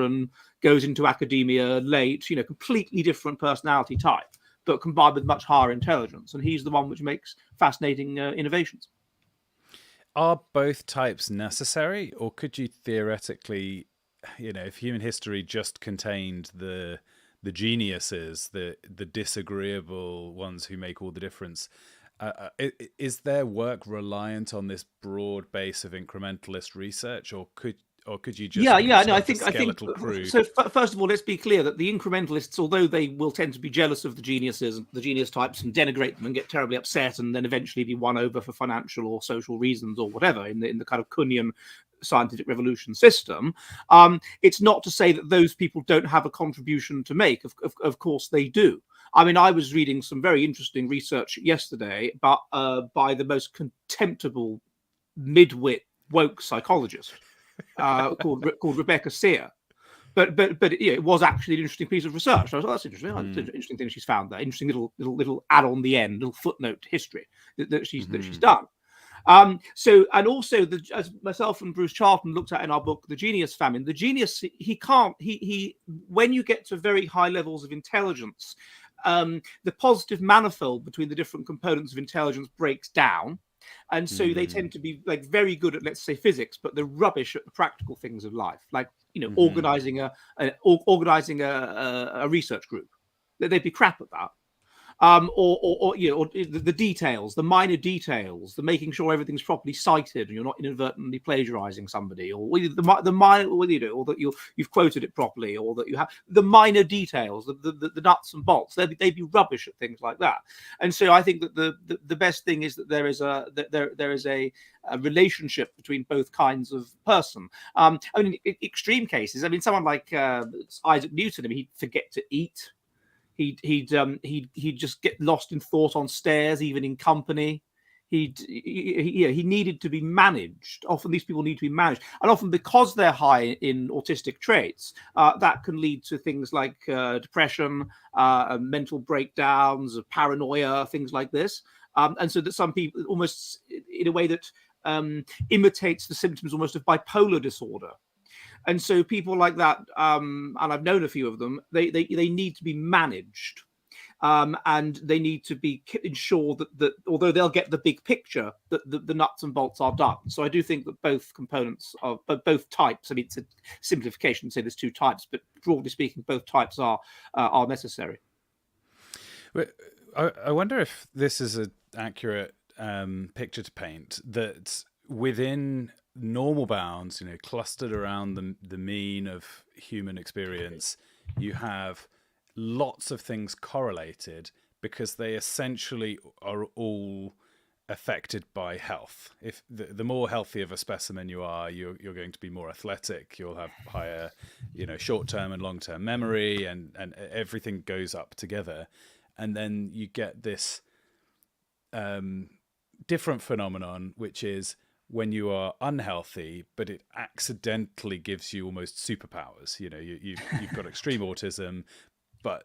goes into academia late, completely different personality type, but combined with much higher intelligence. And he's the one which makes fascinating innovations. Are both types necessary, or could you theoretically, if human history just contained the geniuses, the disagreeable ones who make all the difference, is their work reliant on this broad base of incrementalist research, or could you just I think crew? So first of all, let's be clear that the incrementalists, although they will tend to be jealous of the geniuses, the genius types, and denigrate them and get terribly upset, and then eventually be won over for financial or social reasons or whatever in the kind of Kuhnian scientific revolution system, it's not to say that those people don't have a contribution to make. Of course they do. I mean, I was reading some very interesting research yesterday by the most contemptible midwit woke psychologist called Rebecca Sear. But it was actually an interesting piece of research. I was like, that's interesting. That's an interesting thing she's found there. Interesting little add on the end, little footnote to history that she's done. So, and also, as myself and Bruce Charlton looked at in our book, The Genius Famine, the genius, he when you get to very high levels of intelligence, the positive manifold between the different components of intelligence breaks down. And so they tend to be like very good at, let's say, physics, but they're rubbish at the practical things of life, like organizing a research group. They'd be crap at that. Or the details, the minor details, the making sure everything's properly cited and you're not inadvertently plagiarizing somebody, or the minor, or that you've quoted it properly, or that you have the minor details, the nuts and bolts. They'd be rubbish at things like that. And so I think that the best thing is that there is a relationship between both kinds of person. I mean, in extreme cases, I mean, someone like Isaac Newton, I mean, he'd forget to eat. He'd just get lost in thought on stairs, even in company. He needed to be managed. Often these people need to be managed, and often because they're high in autistic traits, that can lead to things like depression, mental breakdowns, paranoia, things like this. And so that some people, almost in a way that imitates the symptoms almost of bipolar disorder. And so people like that, and I've known a few of them, they need to be managed. and they need to be ensure that although they'll get the big picture, that the nuts and bolts are done. So I do think that both components of both types. I mean, it's a simplification to say there's two types, but broadly speaking, both types are necessary. I wonder if this is an accurate picture to paint, that within normal bounds, clustered around the mean of human experience, you have lots of things correlated because they essentially are all affected by health. If the more healthy of a specimen you are, you're going to be more athletic, you'll have higher short-term and long-term memory, and everything goes up together. And then you get this different phenomenon, which is when you are unhealthy, but it accidentally gives you almost superpowers. You've got extreme autism, but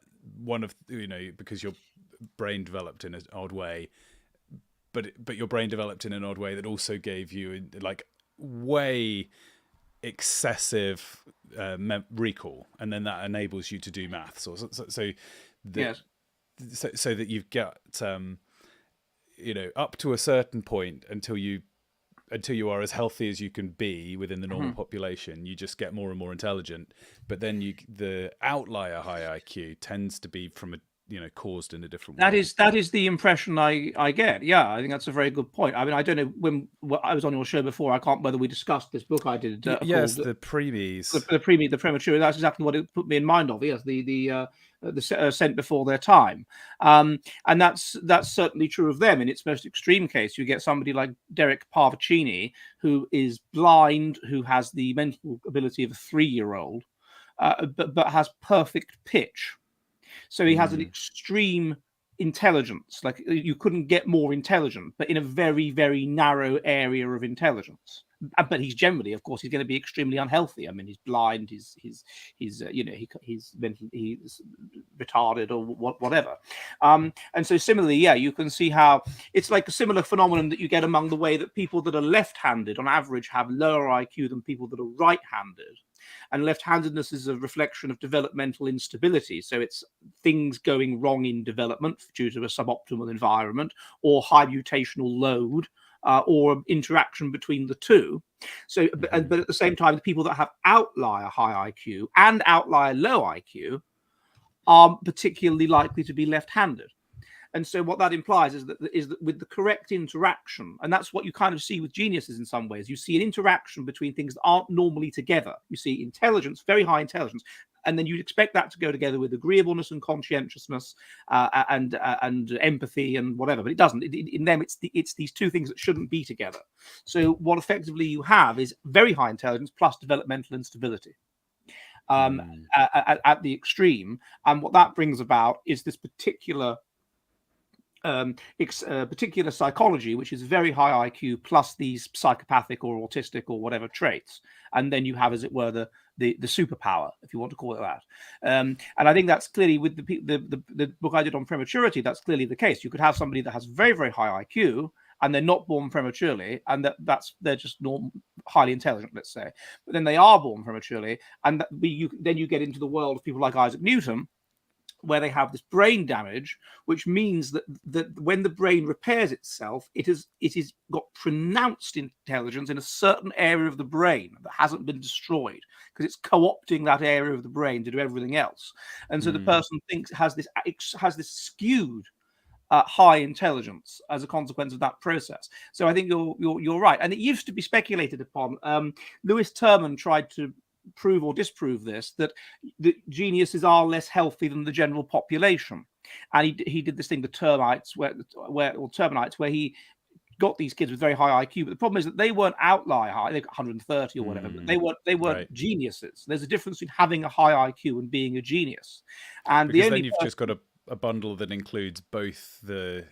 because your brain developed in an odd way, but your brain developed in an odd way that also gave you like way excessive recall, and then that enables you to do maths, Yes. So that you've got up to a certain point until you are as healthy as you can be within the normal population, you just get more and more intelligent. But then the outlier high IQ tends to be from caused in a different way. That is the impression I get. Yeah, I think that's a very good point. I mean, I don't know when I was on your show before. I can't whether we discussed this book I did. Yes, called, the preemies. The premature. That's exactly what it put me in mind of. Yes, the sent before their time, and that's certainly true of them. In its most extreme case, you get somebody like Derek Parvicini, who is blind, who has the mental ability of a 3-year-old, but has perfect pitch. So he has an extreme intelligence, like you couldn't get more intelligent, but in a very, very narrow area of intelligence. But he's generally, of course, he's going to be extremely unhealthy. I mean, he's blind, he's mentally, he's retarded or whatever. And so similarly, yeah, you can see how it's like a similar phenomenon that you get among the way that people that are left-handed on average have lower IQ than people that are right-handed. And left-handedness is a reflection of developmental instability. So it's things going wrong in development due to a suboptimal environment or high mutational load or interaction between the two. So, but at the same time, the people that have outlier high IQ and outlier low IQ are particularly likely to be left-handed. And so what that implies is that with the correct interaction, and that's what you kind of see with geniuses in some ways, you see an interaction between things that aren't normally together. You see intelligence, very high intelligence, and then you'd expect that to go together with agreeableness and conscientiousness and empathy and whatever, but it doesn't. In them, it's these two things that shouldn't be together. So what effectively you have is very high intelligence plus developmental instability. At the extreme, and what that brings about is this particular psychology, which is very high IQ plus these psychopathic or autistic or whatever traits, and then you have, as it were, the superpower, if you want to call it that. And I think that's clearly with the book I did on prematurity. That's clearly the case. You could have somebody that has very, very high IQ and they're not born prematurely, and they're just highly intelligent, let's say. But then they are born prematurely, and then you get into the world of people like Isaac Newton, where they have this brain damage, which means that when the brain repairs itself, it is got pronounced intelligence in a certain area of the brain that hasn't been destroyed, because it's co-opting that area of the brain to do everything else. And so the person has this skewed high intelligence as a consequence of that process. So I think you're right, and it used to be speculated upon. Lewis Terman tried to prove or disprove this, that the geniuses are less healthy than the general population, and he did this thing, the termites, where he got these kids with very high IQ, but the problem is that they weren't outlier high, they got 130 or whatever, but they weren't geniuses. There's a difference between having a high IQ and being a genius, and because then you've just got a bundle that includes both the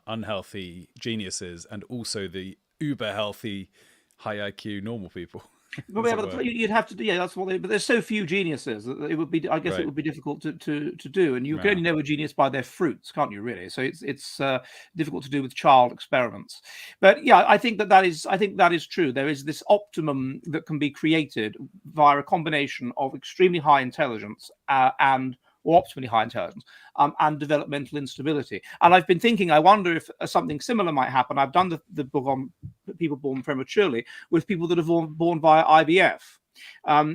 unhealthy geniuses and also the uber healthy high IQ normal people. Well, you'd have to do, yeah. That's what. But there's so few geniuses that it would be. I guess it would be difficult to do, and you can only know a genius by their fruits, can't you? Really. So it's difficult to do with child experiments. But yeah, I think that is true. There is this optimum that can be created via a combination of extremely high intelligence and or optimally high intelligence, and developmental instability. And I've been thinking, I wonder if something similar might happen. I've done the book on people born prematurely with people that are born via IVF.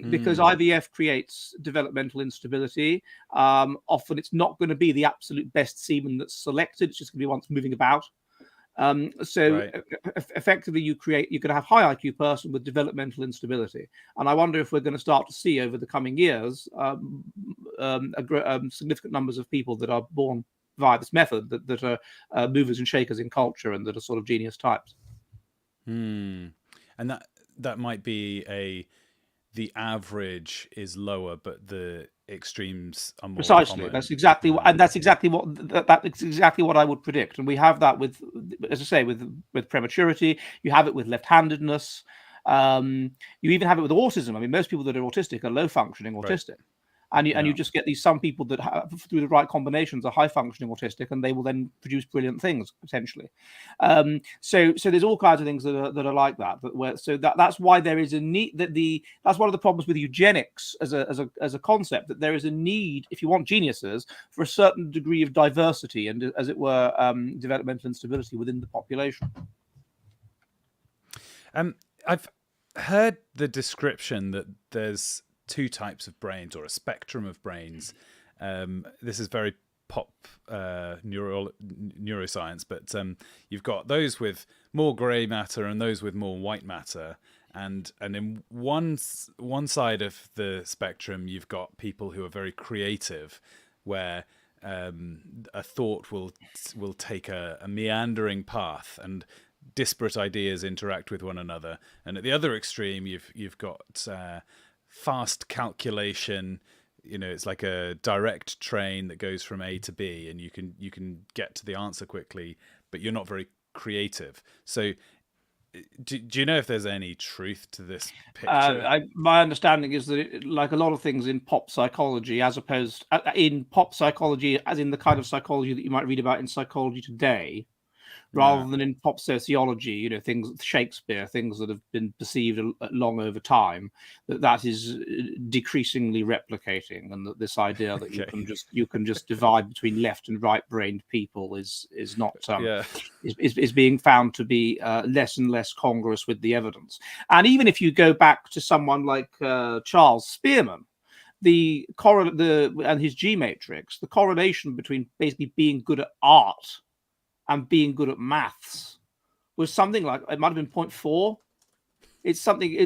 Because IVF creates developmental instability. Often it's not going to be the absolute best semen that's selected. It's just going to be one that's moving about. Effectively, you're going to have high IQ person with developmental instability. And I wonder if we're going to start to see over the coming years significant numbers of people that are born via this method that are movers and shakers in culture and that are sort of genius types. And that might be the average is lower, but the extremes are more precisely common. That's exactly what I would predict. And we have that with, as I say, with prematurity. You have it with left-handedness. You even have it with autism. I mean, most people that are autistic are low functioning autistic. And you just get some people that have, through the right combinations, are high functioning autistic, and they will then produce brilliant things potentially. So there's all kinds of things that are like that. That's why there is a need. That's one of the problems with eugenics as a concept, that there is a need, if you want geniuses, for a certain degree of diversity and, as it were, developmental instability within the population. I've heard the description that there's two types of brains, or a spectrum of brains. This is very pop neuroscience, but you've got those with more grey matter and those with more white matter. And in one side of the spectrum, you've got people who are very creative, where a thought will take a meandering path and disparate ideas interact with one another. And at the other extreme, you've got fast calculation. It's like a direct train that goes from A to B, and you can get to the answer quickly, but you're not very creative. So do you know if there's any truth to this picture? My understanding is that like a lot of things in pop psychology, as opposed in pop psychology, as in the kind of psychology that you might read about in Psychology Today, rather than in pop sociology, things, Shakespeare, things that have been perceived long over time, that is decreasingly replicating, and that this idea that you can just divide between left and right brained people is not is being found to be less and less congruous with the evidence. And even if you go back to someone like Charles Spearman, and his G matrix, the correlation between basically being good at art and being good at maths was something like, it might have been 0.4. It's something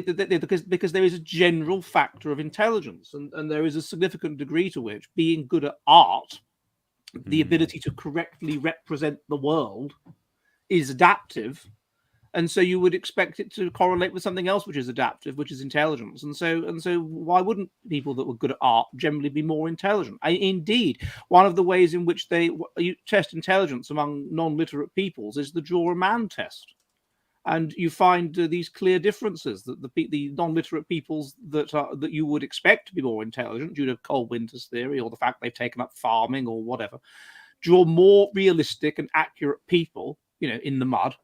because there is a general factor of intelligence, and there is a significant degree to which being good at art, the ability to correctly represent the world, is adaptive. And so you would expect it to correlate with something else which is adaptive, which is intelligence. And so why wouldn't people that were good at art generally be more intelligent? Indeed, one of the ways in which you test intelligence among non-literate peoples is the Draw a Man test. And you find these clear differences, that the non-literate peoples that you would expect to be more intelligent due to Cold Winter's theory, or the fact they've taken up farming or whatever, draw more realistic and accurate people, in the mud,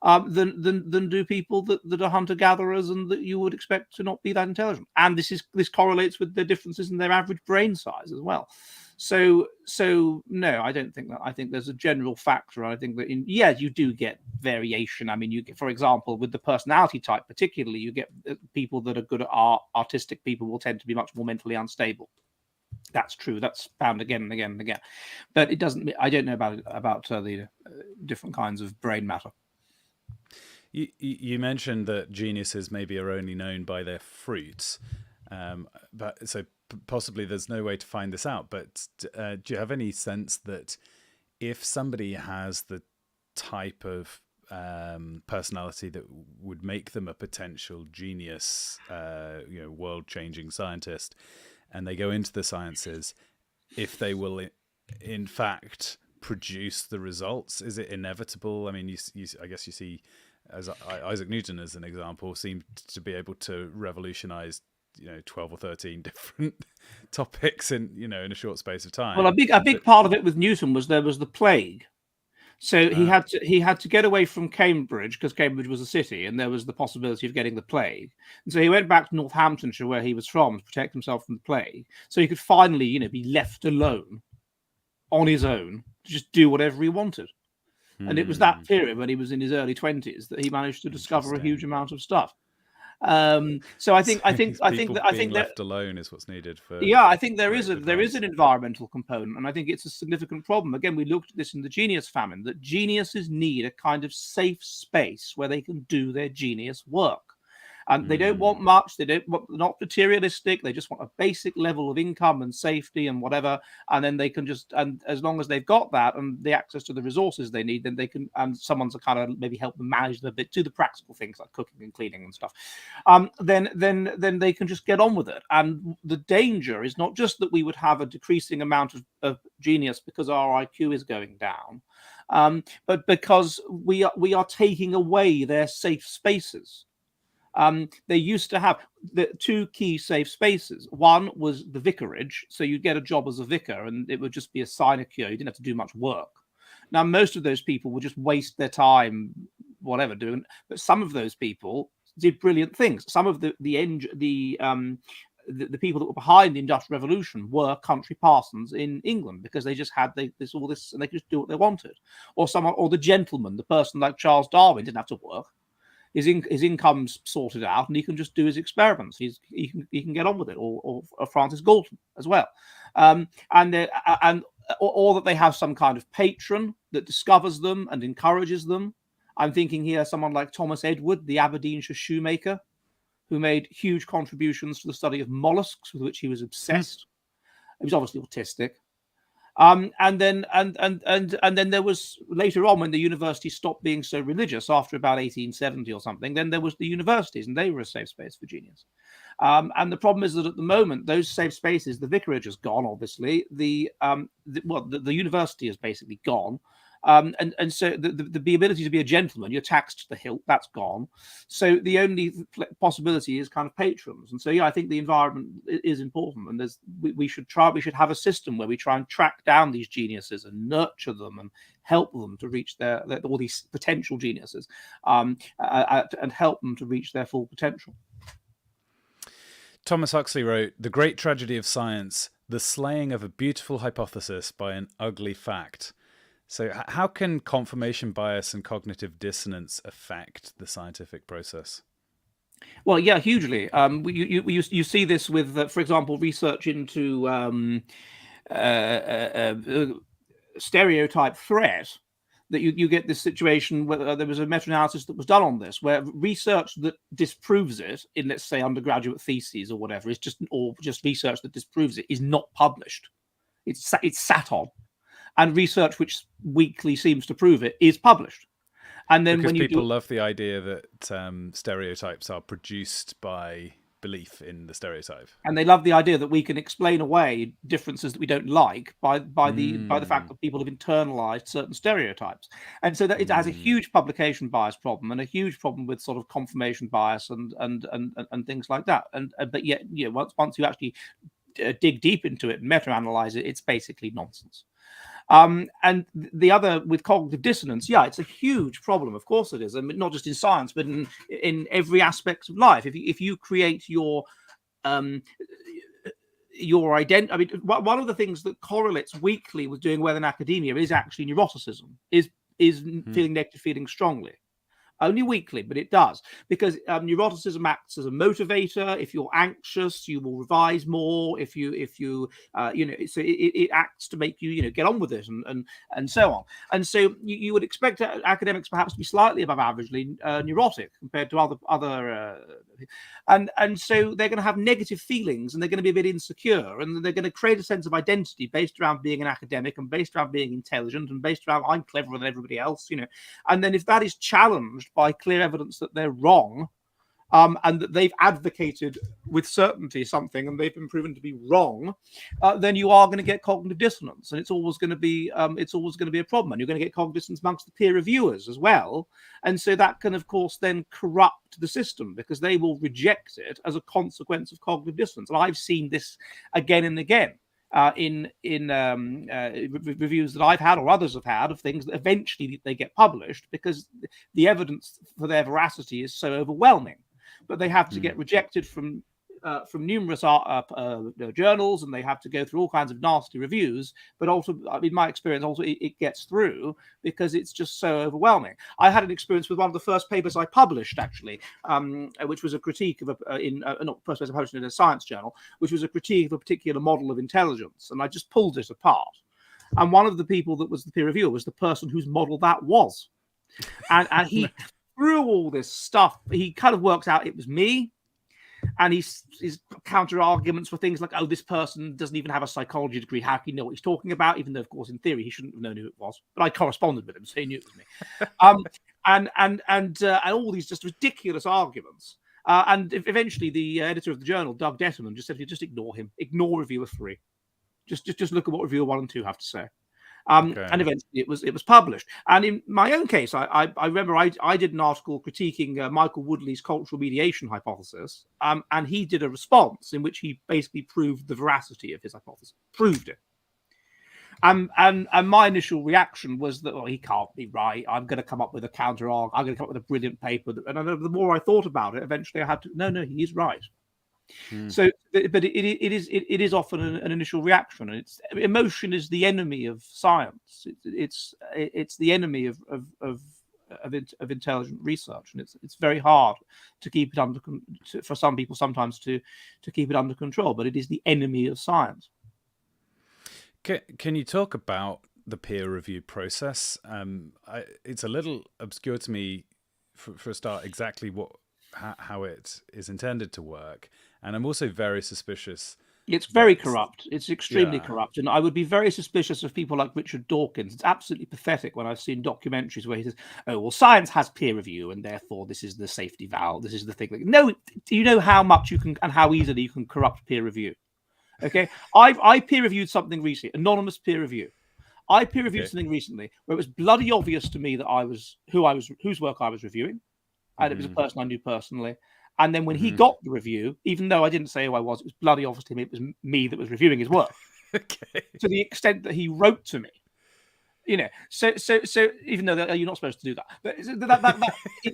than do people that are hunter-gatherers and that you would expect to not be that intelligent. And this correlates with the differences in their average brain size as well. So no, I don't think that. I think there's a general factor. I think that you do get variation. I mean, you get, for example, with the personality type particularly, you get people that are good at art. Artistic people will tend to be much more mentally unstable. That's true. That's found again and again and again. But it doesn't. I don't know about the different kinds of brain matter. You mentioned that geniuses maybe are only known by their fruits, but so possibly there's no way to find this out. But do you have any sense that if somebody has the type of personality that would make them a potential genius, world-changing scientist, and they go into the sciences, if they will in fact produce the results, is it inevitable? I mean, I guess you see, as Isaac Newton as an example, seemed to be able to revolutionize 12 or 13 different topics in a short space of time. Well, a big part of it with Newton was there was the plague. So he had to get away from Cambridge because Cambridge was a city and there was the possibility of getting the plague. And so he went back to Northamptonshire where he was from to protect himself from the plague. So he could finally, be left alone on his own to just do whatever he wanted. And it was that period when he was in his early 20s that he managed to discover a huge amount of stuff. So I think that left alone is what's needed for. Yeah, I think there is an environmental component, and I think it's a significant problem. Again, we looked at this in the genius famine, that geniuses need a kind of safe space where they can do their genius work. And they don't want much. They're not materialistic. They just want a basic level of income and safety and whatever. And then they can and as long as they've got that and the access to the resources they need, then they can, and someone's to kind of maybe help them manage the bit, do the practical things like cooking and cleaning and stuff. Then they can just get on with it. And the danger is not just that we would have a decreasing amount of genius because our IQ is going down, but because we are taking away their safe spaces. They used to have the two key safe spaces. One was the vicarage, so you'd get a job as a vicar and it would just be a sinecure. You didn't have to do much work. Now, most of those people would just waste their time, whatever, doing. But some of those people did brilliant things. Some of the people that were behind the Industrial Revolution were country parsons in England because they just had all this and they could just do what they wanted. Or the gentleman, the person like Charles Darwin didn't have to work. His income's sorted out, and he can just do his experiments. He can get on with it, or Francis Galton as well, or that they have some kind of patron that discovers them and encourages them. I'm thinking here someone like Thomas Edward, the Aberdeenshire shoemaker, who made huge contributions to the study of mollusks, with which he was obsessed. He was obviously autistic. And then there was later on when the university stopped being so religious after about 1870 or something. Then there was the universities, and they were a safe space for genius. And the problem is that at the moment, those safe spaces, the vicarage has gone. Obviously, the university is basically gone. And so the ability to be a gentleman, you're taxed to the hilt, that's gone. So the only possibility is kind of patrons. And so, yeah, I think the environment is important. And we should have a system where we try and track down these geniuses and nurture them and help them to reach all these potential geniuses and help them to reach their full potential. Thomas Huxley wrote, "The great tragedy of science, the slaying of a beautiful hypothesis by an ugly fact." So how can confirmation bias and cognitive dissonance affect the scientific process? Well, yeah, hugely. You see this with, for example, research into stereotype threat, that you get this situation where there was a meta-analysis that was done on this, where research that disproves it in, let's say, undergraduate theses or whatever, just research that disproves it is not published. It's sat on. And research which weakly seems to prove it is published. And then because people love the idea that stereotypes are produced by belief in the stereotype, and they love the idea that we can explain away differences that we don't like by the fact that people have internalized certain stereotypes. And so that it has a huge publication bias problem and a huge problem with sort of confirmation bias and things like that. But yet, once you actually dig deep into it and meta-analyze it, it's basically nonsense. And the other with cognitive dissonance, yeah, it's a huge problem. Of course it is. I mean, not just in science, but in every aspect of life. If you create your identity, I mean, one of the things that correlates weakly with doing well in academia is actually neuroticism, is feeling negative feelings strongly. Only weakly, but it does, because neuroticism acts as a motivator. If you're anxious, you will revise more. If you so it acts to make you get on with it and so on. And so you would expect academics perhaps to be slightly above averagely neurotic compared to other and so they're going to have negative feelings and they're going to be a bit insecure and they're going to create a sense of identity based around being an academic and based around being intelligent and based around I'm cleverer than everybody else, and then if that is challenged by clear evidence that they're wrong, and that they've advocated with certainty something and they've been proven to be wrong, then you are going to get cognitive dissonance, and it's always going to be a problem, and you're going to get cognitive dissonance amongst the peer reviewers as well, and so that can of course then corrupt the system because they will reject it as a consequence of cognitive dissonance. And I've seen this again and again reviews that I've had or others have had of things that eventually they get published because the evidence for their veracity is so overwhelming. But they have to get rejected from numerous journals, and they have to go through all kinds of nasty reviews. But also, in my experience, also it gets through because it's just so overwhelming. I had an experience with one of the first papers I published, actually, which was a critique of not first paper I published in a science journal, which was a critique of a particular model of intelligence, and I just pulled it apart. And one of the people that was the peer reviewer was the person whose model that was, and he through all this stuff, he kind of works out it was me. And his counter arguments were things like, oh, this person doesn't even have a psychology degree. How can he know what he's talking about? Even though, of course, in theory, he shouldn't have known who it was. But I corresponded with him, so he knew it was me. And all these just ridiculous arguments. And eventually, the editor of the journal, Doug Detterman, just said, just ignore him. Ignore reviewer 3. Just look at what reviewer 1 and 2 have to say. And eventually it was published. And in my own case, I remember I did an article critiquing Michael Woodley's cultural mediation hypothesis, and he did a response in which he basically proved the veracity of his hypothesis, proved it. And my initial reaction was that, he can't be right. I'm going to come up with a counter argument. I'm going to come up with a brilliant paper. And the more I thought about it, eventually I had to, no, he is right. So, but it is often an initial reaction, and emotion is the enemy of science. It's the enemy of intelligent research, and it's very hard to keep it for some people sometimes to keep it under control. But it is the enemy of science. Can you talk about the peer review process? It's a little obscure to me for a start exactly how it is intended to work. And I'm also very suspicious. It's very corrupt. It's extremely corrupt. And I would be very suspicious of people like Richard Dawkins. It's absolutely pathetic when I've seen documentaries where he says, oh, well, science has peer review and therefore this is the safety valve. This is the thing. No, do you know how much you can and how easily you can corrupt peer review? Okay. I peer reviewed something recently, anonymous peer review. I peer reviewed something recently where it was bloody obvious to me that whose work I was reviewing. And it was a person I knew personally. And then when he got the review, even though I didn't say who I was, it was bloody obvious to me it was me that was reviewing his work. To the extent that he wrote to me, So even though you're not supposed to do that, but that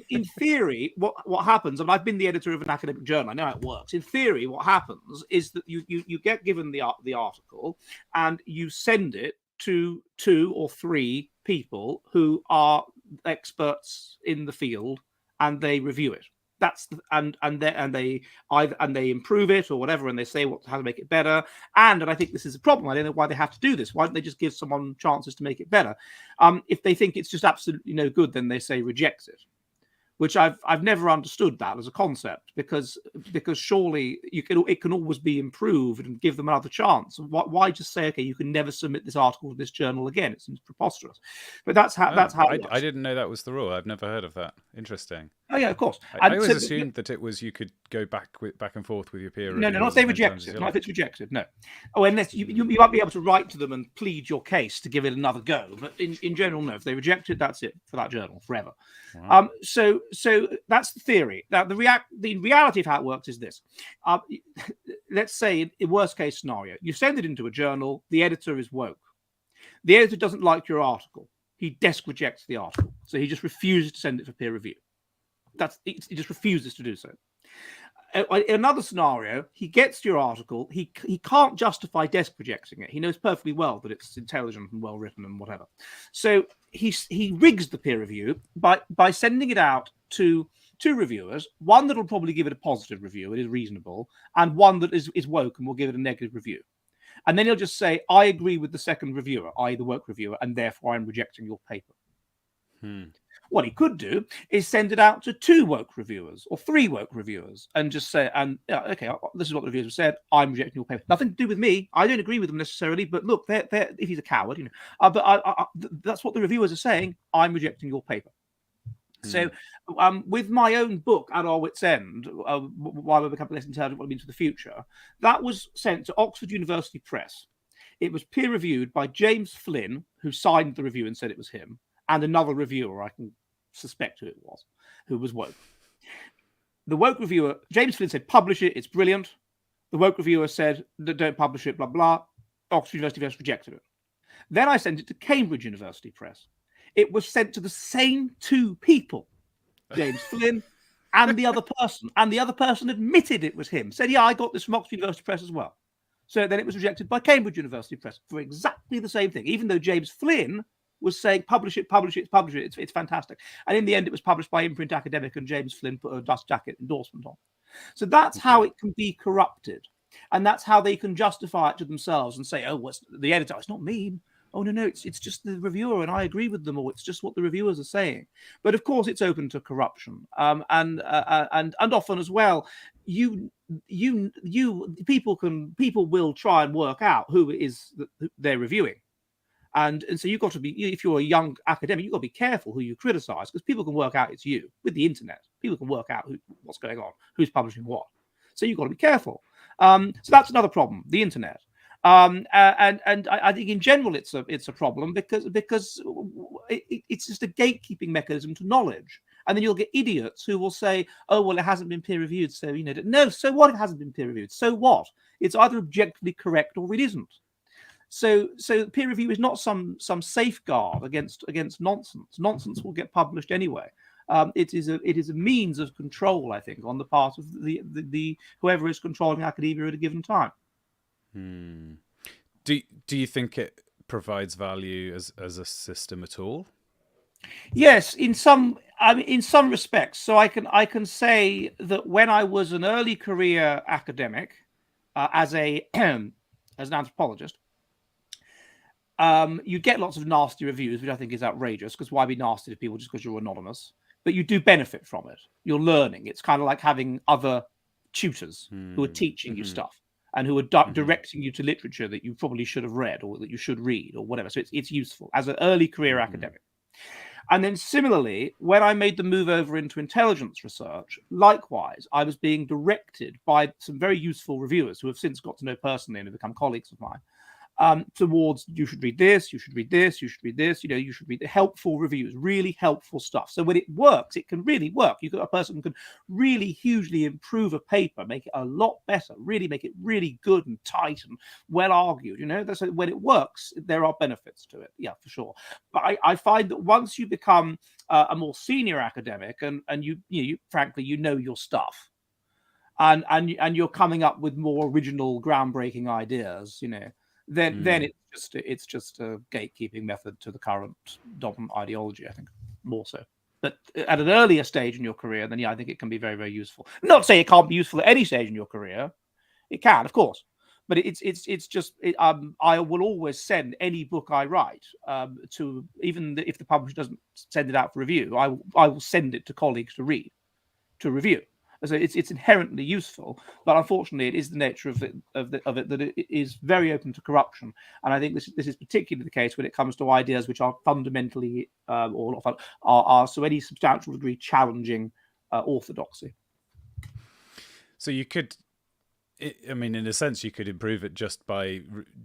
in theory, what happens? And I've been the editor of an academic journal. I know how it works. In theory, what happens is that you get given the article and you send it to 2 or 3 people who are experts in the field, and they review it. And they improve it or whatever, and they say how to make it better. And I think this is a problem. I don't know why they have to do this. Why don't they just give someone chances to make it better? If they think it's just absolutely no good, then they say reject it. Which I've never understood that as a concept, because surely it can always be improved and give them another chance. Why just say, okay, you can never submit this article to this journal again? It seems preposterous. But that's how it works. I didn't know that was the rule. I've never heard of that. Interesting. Oh yeah, of course. I always assumed that it was you could go back and forth with your peer review. No, not if they reject it. Not if it's rejected. No. Oh, unless you might be able to write to them and plead your case to give it another go. But in general, no. If they reject it, that's it for that journal forever. Wow. So that's the theory. Now the reality of how it works is this. Let's say in worst case scenario, you send it into a journal. The editor is woke. The editor doesn't like your article. He desk rejects the article, so he just refuses to send it for peer review. He just refuses to do so. In another scenario, he gets your article. He can't justify desk rejecting it. He knows perfectly well that it's intelligent and well written and whatever. So he rigs the peer review by sending it out to 2 reviewers. One that will probably give it a positive review, it is reasonable, and one that is woke and will give it a negative review. And then he'll just say, I agree with the second reviewer, i.e. the woke reviewer, and therefore I'm rejecting your paper. What he could do is send it out to 2 woke reviewers or 3 woke reviewers and just say, okay, this is what the reviewers have said. I'm rejecting your paper. Nothing to do with me. I don't agree with them necessarily, but look, they're if he's a coward, but that's what the reviewers are saying. I'm rejecting your paper. So with my own book, At Our Wits' End, Why We Become Less Intelligent, What It Means for the Future, that was sent to Oxford University Press. It was peer reviewed by James Flynn, who signed the review and said it was him, and another reviewer, I can suspect who it was, who was woke. The woke reviewer, James Flynn, said, publish it, it's brilliant. The woke reviewer said, don't publish it, blah, blah. Oxford University Press rejected it. Then I sent it to Cambridge University Press. It was sent to the same two people, James Flynn and the other person. And the other person admitted it was him. Said, yeah, I got this from Oxford University Press as well. So then it was rejected by Cambridge University Press for exactly the same thing, even though James Flynn was saying, publish it, publish it, publish it. It's fantastic. And in the end, it was published by Imprint Academic, and James Flynn put a dust jacket endorsement on. So that's how it can be corrupted. And that's how they can justify it to themselves and say, oh, what's the editor? It's not me. Oh, no, it's just the reviewer, and I agree with them, or it's just what the reviewers are saying. But of course, it's open to corruption, and often as well, people will try and work out who it is that they're reviewing, and so you've got to be, if you're a young academic, you've got to be careful who you criticize, because people can work out it's you. With the internet, people can work out what's going on, who's publishing what. So you've got to be careful. So that's another problem, the internet. And I think in general it's a problem because it's just a gatekeeping mechanism to knowledge, and then you'll get idiots who will say, "Oh, well, it hasn't been peer reviewed, so no. So what? It hasn't been peer reviewed. So what? It's either objectively correct or it isn't." So peer review is not some safeguard against nonsense. Nonsense will get published anyway. It is a means of control, I think, on the part of the whoever is controlling academia at a given time. Do you think it provides value as a system at all? Yes, in some respects. So I can say that when I was an early career academic, as an anthropologist, you get lots of nasty reviews, which I think is outrageous, because why be nasty to people just because you're anonymous? But you do benefit from it. You're learning. It's kind of like having other tutors who are teaching you stuff, and who are directing you to literature that you probably should have read, or that you should read, or whatever. So it's useful as an early career academic. And then similarly, when I made the move over into intelligence research, likewise, I was being directed by some very useful reviewers who have since got to know personally and have become colleagues of mine, towards, you should read this, you should read this, you should read this, you should read the helpful reviews, really helpful stuff. So when it works, it can really work. You've got a person who can really hugely improve a paper, make it a lot better, really make it really good and tight and well argued. That's when it works, there are benefits to it. Yeah, for sure. But I find that once you become a more senior academic, and you frankly, know your stuff, and you're coming up with more original, groundbreaking ideas, then it's just a gatekeeping method to the current dominant ideology, I think, more so. But at an earlier stage in your career, then I think it can be very, very useful. Not to say it can't be useful at any stage in your career. It can, of course. But it's just I will always send any book I write to, even if the publisher doesn't send it out for review, I will send it to colleagues to read, to review. So it's inherently useful, but unfortunately, it is the nature of it that it is very open to corruption. And I think this is particularly the case when it comes to ideas which are fundamentally or not are to any substantial degree challenging orthodoxy. So you could, in a sense, you could improve it just by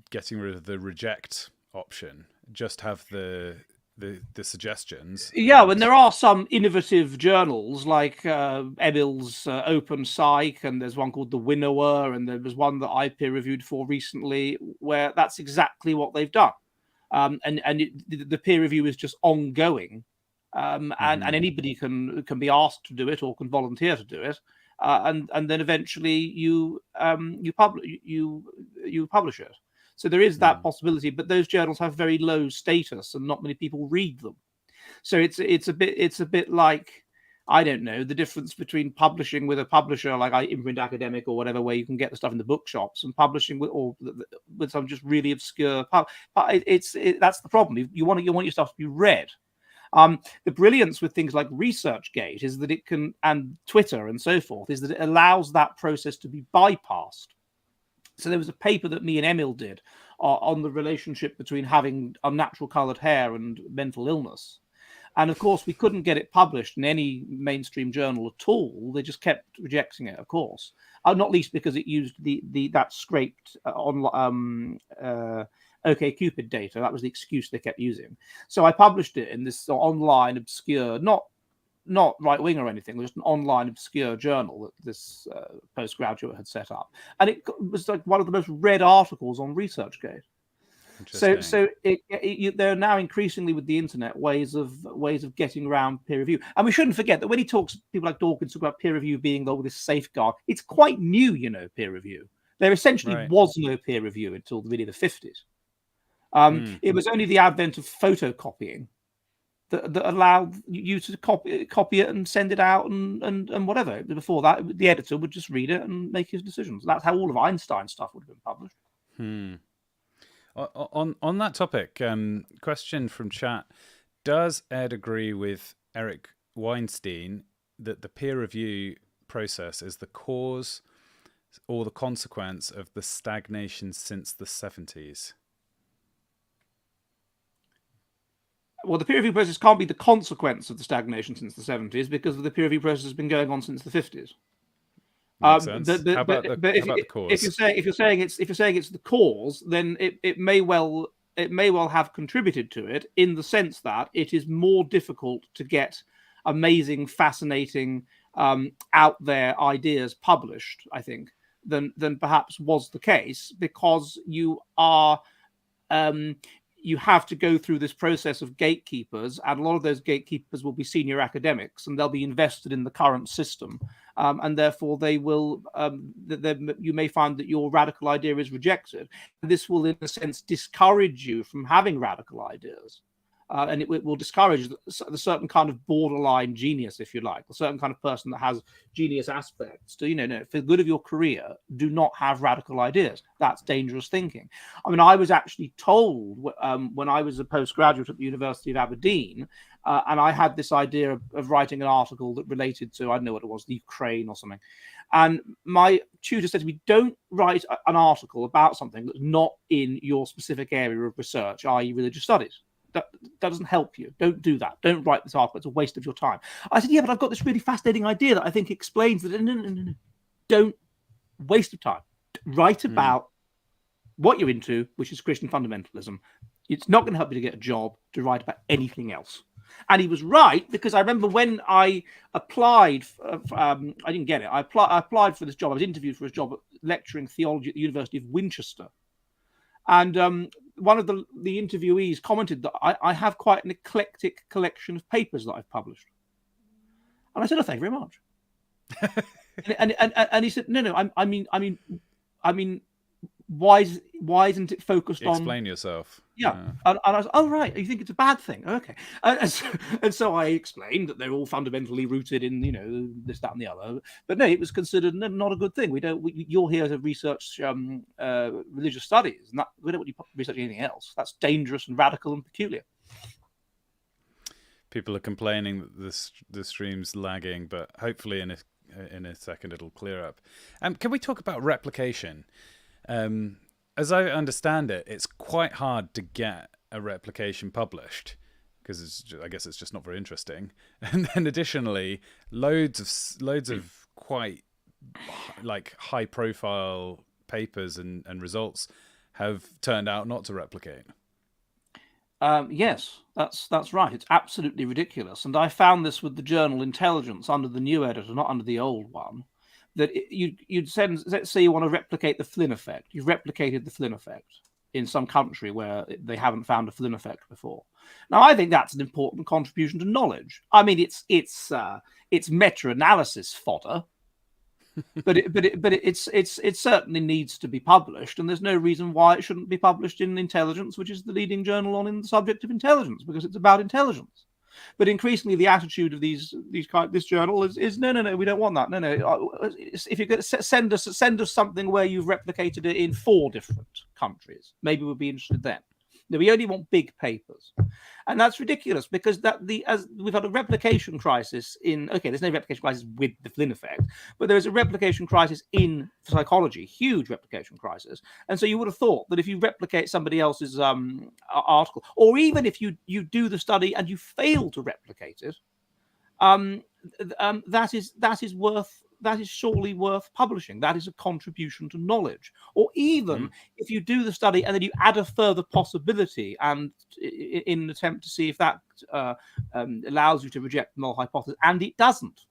getting rid of the reject option. Just have the suggestions. Yeah, when there are some innovative journals like Emil's Open Psych, and there's one called The Winnower, and there was one that I peer reviewed for recently where that's exactly what they've done. And the peer review is just ongoing, and anybody can be asked to do it or can volunteer to do it, and then eventually you publish it. So there is that possibility, but those journals have very low status, and not many people read them. So it's a bit like, I don't know, the difference between publishing with a publisher like Imprint Academic or whatever, where you can get the stuff in the bookshops, and publishing with some just really obscure. That's the problem. You want your stuff to be read. The brilliance with things like ResearchGate is that it can, and Twitter and so forth, is that it allows that process to be bypassed. So there was a paper that me and Emil did on the relationship between having unnatural coloured hair and mental illness. And of course, we couldn't get it published in any mainstream journal at all. They just kept rejecting it, of course, not least because it used that scraped OkCupid data. That was the excuse they kept using. So I published it in this online obscure, not right wing or anything, just an online obscure journal that this postgraduate had set up, and it was like one of the most read articles on ResearchGate. So there are now increasingly with the internet ways of getting around peer review, and we shouldn't forget that when he talks, people like Dawkins talk about peer review being this safeguard. It's quite new, peer review. There essentially was no peer review until really the 50s. It was only the advent of photocopying that allowed you to copy it and send it out and whatever. Before that, the editor would just read it and make his decisions. That's how all of Einstein's stuff would have been published. On that topic, question from chat: does Ed agree with Eric Weinstein that the peer review process is the cause or the consequence of the stagnation since the 70s? Well, the peer review process can't be the consequence of the stagnation since the 70s because the peer review process has been going on since the 50s. How about the cause? If you're saying it's the cause, then it may well have contributed to it in the sense that it is more difficult to get amazing, fascinating, out there ideas published, I think, than perhaps was the case, because you are you have to go through this process of gatekeepers, and a lot of those gatekeepers will be senior academics, and they'll be invested in the current system, and therefore they will. You may find that your radical idea is rejected. This will, in a sense, discourage you from having radical ideas, and it will discourage the certain kind of borderline genius, if you like, a certain kind of person that has genius aspects. For the good of your career, do not have radical ideas. That's dangerous thinking. I mean, I was actually told when I was a postgraduate at the University of Aberdeen, and I had this idea of writing an article that related to, I don't know what it was, the Ukraine or something. And my tutor said to me, don't write an article about something that's not in your specific area of research, i.e. religious studies. That doesn't help you. Don't do that. Don't write this article. It's a waste of your time. I said, yeah, but I've got this really fascinating idea that I think explains that. No. Don't waste of time. Write about what you're into, which is Christian fundamentalism. It's not going to help you to get a job to write about anything else. And he was right, because I remember when I applied, I didn't get it. I applied for this job. I was interviewed for a job lecturing theology at the University of Winchester. And one of the interviewees commented that I have quite an eclectic collection of papers that I've published. And I said, oh, thank you very much. and he said, no, I mean, why isn't it focused on... Explain yourself. Yeah. And I was, oh, right, you think it's a bad thing? Okay. And so I explained that they're all fundamentally rooted in, this, that, and the other. But no, it was considered not a good thing. You're here to research religious studies, and we don't want you researching anything else. That's dangerous and radical and peculiar. People are complaining that the stream's lagging, but hopefully in a second it'll clear up. Can we talk about replication? As I understand it, it's quite hard to get a replication published because I guess it's just not very interesting. And then additionally, loads of quite high profile papers and results have turned out not to replicate. Yes, that's right. It's absolutely ridiculous. And I found this with the journal Intelligence under the new editor, not under the old one. That you'd send, let's say you want to replicate the Flynn effect. You've replicated the Flynn effect in some country where they haven't found a Flynn effect before. Now, I think that's an important contribution to knowledge. I mean, it's meta-analysis fodder, but it certainly needs to be published, and there's no reason why it shouldn't be published in Intelligence, which is the leading journal on the subject of intelligence, because it's about intelligence. But increasingly, the attitude of this journal is no, we don't want that. No. If you're going to send us something where you've replicated it in 4 different countries, maybe we'll be interested then. No, we only want big papers, and that's ridiculous because as we've had a replication crisis there's no replication crisis with the Flynn effect, but there is a replication crisis in psychology, huge replication crisis, and so you would have thought that if you replicate somebody else's article, or even if you do the study and you fail to replicate it, that is surely worth publishing. That is a contribution to knowledge. Or even if you do the study and then you add a further possibility, and in an attempt to see if that allows you to reject the null hypothesis, and it doesn't.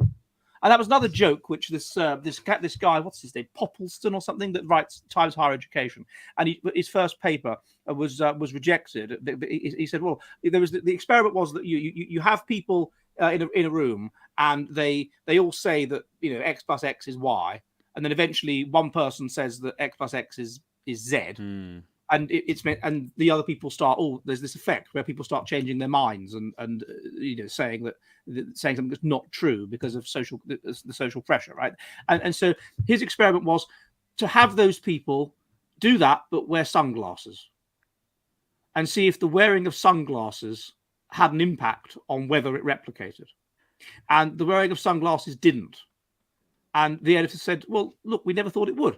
And that was another joke, which this guy, what's his name, Poppleston or something, that writes Times Higher Education, and his first paper was rejected. He said, well, there was the experiment was that you have people in a room, and they all say that x plus x is y, and then eventually one person says that x plus x is z. And and the other people start. Oh, there's this effect where people start changing their minds and saying something that's not true because of the social pressure, right? And so his experiment was to have those people do that, but wear sunglasses, and see if the wearing of sunglasses had an impact on whether it replicated. And the wearing of sunglasses didn't. And the editor said, "Well, look, we never thought it would."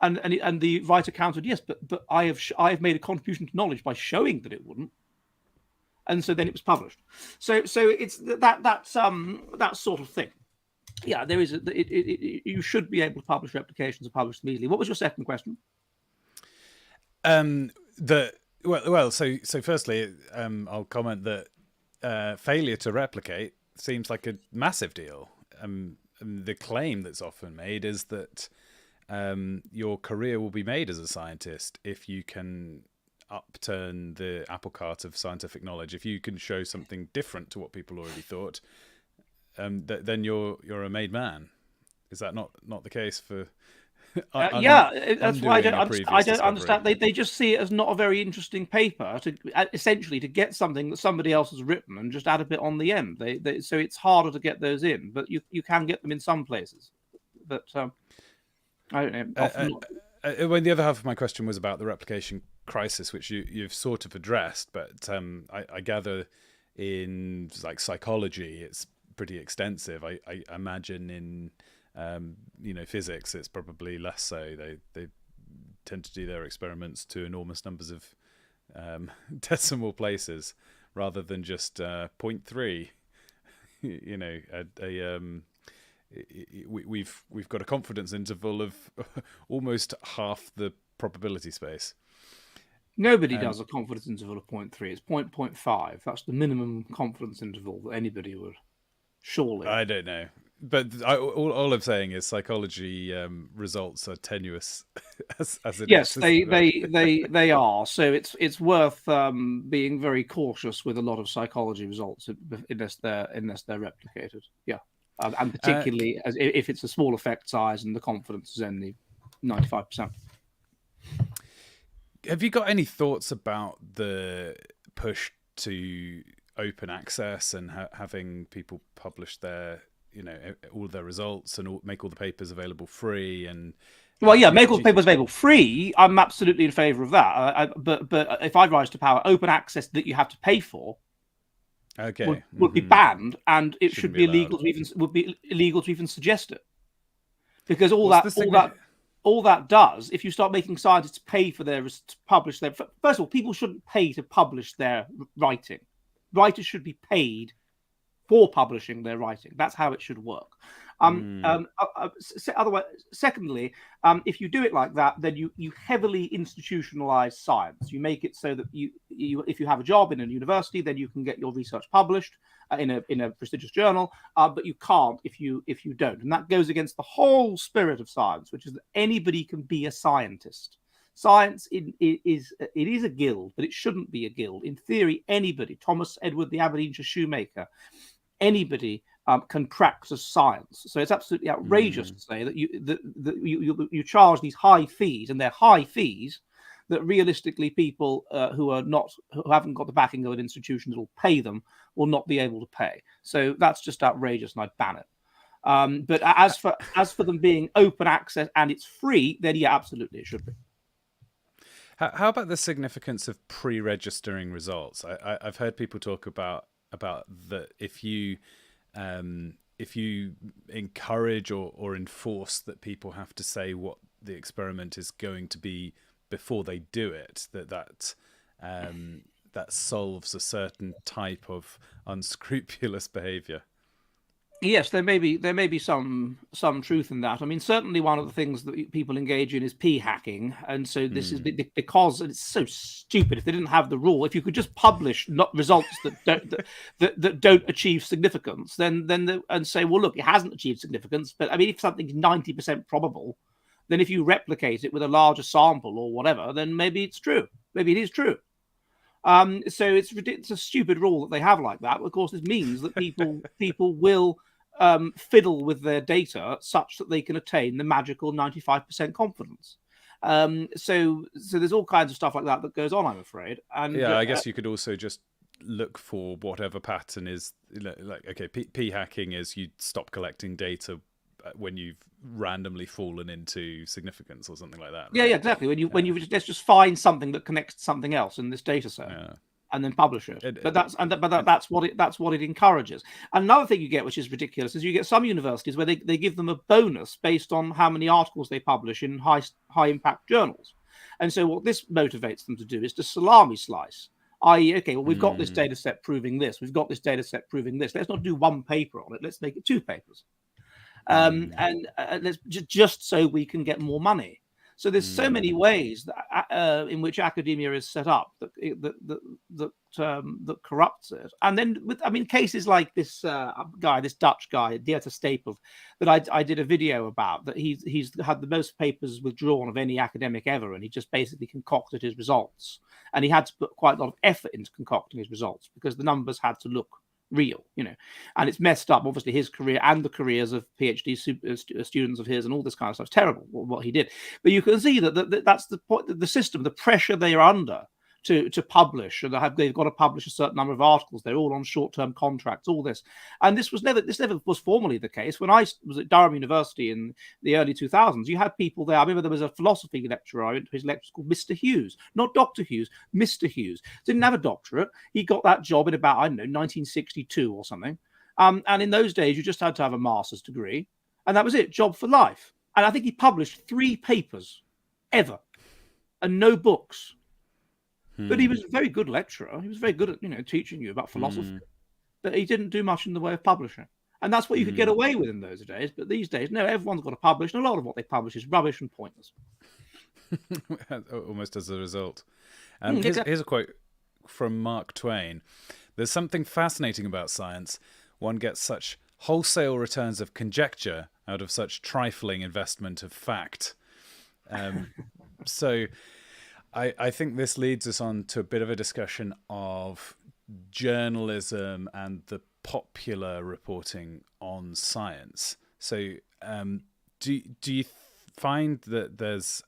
And the writer countered, yes, but I have made a contribution to knowledge by showing that it wouldn't, and so then it was published. So it's that sort of thing. Yeah, there is you should be able to publish replications and publish them easily. What was your second question? So firstly, I'll comment that failure to replicate seems like a massive deal. The claim that's often made is that your career will be made as a scientist if you can upturn the apple cart of scientific knowledge. If you can show something different to what people already thought, then you're a made man. Is that not the case for? That's why I don't understand. They just see it as not a very interesting paper essentially to get something that somebody else has written and just add a bit on the end. So it's harder to get those in, but you can get them in some places. But I don't know. Well, the other half of my question was about the replication crisis, which you've sort of addressed, but I gather in like psychology it's pretty extensive. I imagine in physics it's probably less so. They tend to do their experiments to enormous numbers of decimal places rather than just 0.3. We've got a confidence interval of almost half the probability space. Nobody does a confidence interval of 0.3. It's 0.5. That's the minimum confidence interval that anybody would. Surely. I don't know. But all I'm saying is psychology results are tenuous as it yes, is. they are. So it's worth being very cautious with a lot of psychology results unless they're replicated. Yeah. And particularly if it's a small effect size and the confidence is only 95%. Have you got any thoughts about the push to open access and having people publish their, all their results and make all the papers available free? And well, yeah, make all the papers available free. I'm absolutely in favour of that. But if I rise to power, open access that you have to pay for. Okay. Would be banned, and it should be illegal to even suggest it, because all that does, if you start making scientists pay for to publish their, first of all, people shouldn't pay to publish their writing. Writers should be paid for publishing their writing. That's how it should work. Otherwise, secondly, if you do it like that, then you heavily institutionalize science. You make it so that if you have a job in a university, then you can get your research published in a prestigious journal, but you can't if you don't. And that goes against the whole spirit of science, which is that anybody can be a scientist. Science is a guild, but it shouldn't be a guild. In theory, anybody, Thomas Edward, the Aberdeenshire shoemaker, anybody can practice science. So it's absolutely outrageous to say that you charge these high fees, and they're high fees that realistically people who haven't got the backing of an institution that will pay them will not be able to pay. So that's just outrageous, and I'd ban it. But as for them being open access and it's free, then yeah, absolutely it should be. How about the significance of pre-registering results? I've heard people talk about that if you encourage or enforce that people have to say what the experiment is going to be before they do it, that solves a certain type of unscrupulous behavior. Yes, there may be some truth in that. I mean, certainly one of the things that people engage in is p hacking, and so this is because it's so stupid. If they didn't have the rule, if you could just publish not results that don't achieve significance, and say, well, look, it hasn't achieved significance. But I mean, if something's 90% probable, then if you replicate it with a larger sample or whatever, then maybe it's true. Maybe it is true. So it's a stupid rule that they have like that. Of course, this means that people will fiddle with their data such that they can attain the magical 95% confidence. So there's all kinds of stuff like that goes on, I'm afraid. And yeah, I guess you could also just look for whatever pattern is like, okay, p hacking is you stop collecting data when you've randomly fallen into significance or something like that. Right? Yeah, exactly. When you let's just find something that connects to something else in this data set. And then publish it. But that's what it encourages. Another thing you get, which is ridiculous, is you get some universities where they give them a bonus based on how many articles they publish in high impact journals. And so what this motivates them to do is to salami slice. I.e., okay, well, we've got this data set proving this. We've got this data set proving this. Let's not do one paper on it. Let's make it 2 papers. And let's just so we can get more money. So there's so many ways that, in which academia is set up that corrupts it. And then cases like this guy, this Dutch guy, Dieter Stapel, that I did a video about, that he's had the most papers withdrawn of any academic ever, and he just basically concocted his results. And he had to put quite a lot of effort into concocting his results because the numbers had to look real, and it's messed up obviously his career and the careers of PhD students of his and all this kind of stuff. It's terrible what he did, but you can see that that's the point, the system, the pressure they are under to publish, and they've got to publish a certain number of articles. They're all on short-term contracts, all this. And this never was formally the case. When I was at Durham University in the early 2000s, you had people there. I remember there was a philosophy lecturer. I went to his lecture called Mr. Hughes, not Dr. Hughes, Mr. Hughes. Didn't have a doctorate. He got that job in about, 1962 or something. And in those days, you just had to have a master's degree, and that was it, job for life. And I think he published 3 papers ever, and no books. But he was a very good lecturer. He was very good at teaching you about philosophy, but he didn't do much in the way of publishing. And that's what you could get away with in those days. But these days, no, everyone's got to publish, and a lot of what they publish is rubbish and pointless. Almost as a result. Exactly. Here's a quote from Mark Twain. There's something fascinating about science. One gets such wholesale returns of conjecture out of such trifling investment of fact. So I think this leads us on to a bit of a discussion of journalism and the popular reporting on science. So do you find that there's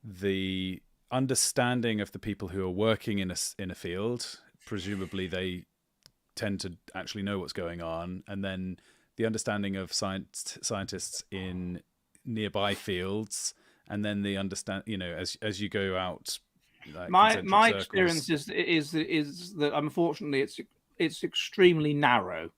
the understanding of the people who are working in a field, presumably they tend to actually know what's going on, and then the understanding of scientists in nearby fields, and then the understand, as you go out. Like my experience is that unfortunately it's extremely narrow.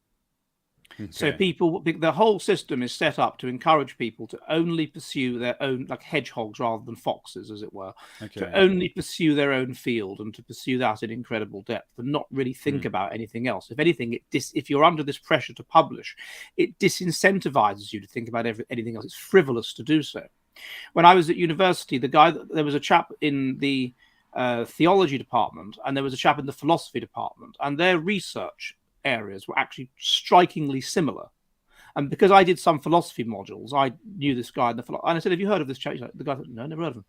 Okay. So the whole system is set up to encourage people to only pursue their own, like hedgehogs rather than foxes, as it were, to only pursue their own field and to pursue that in incredible depth and not really think about anything else. If anything, if you're under this pressure to publish, it disincentivizes you to think about anything else. It's frivolous to do so. When I was at university, there was a chap in the theology department and there was a chap in the philosophy department, and their research areas were actually strikingly similar. And because I did some philosophy modules, I knew this guy and I said, "Have you heard of this chap?" The guy said, "No, never heard of him."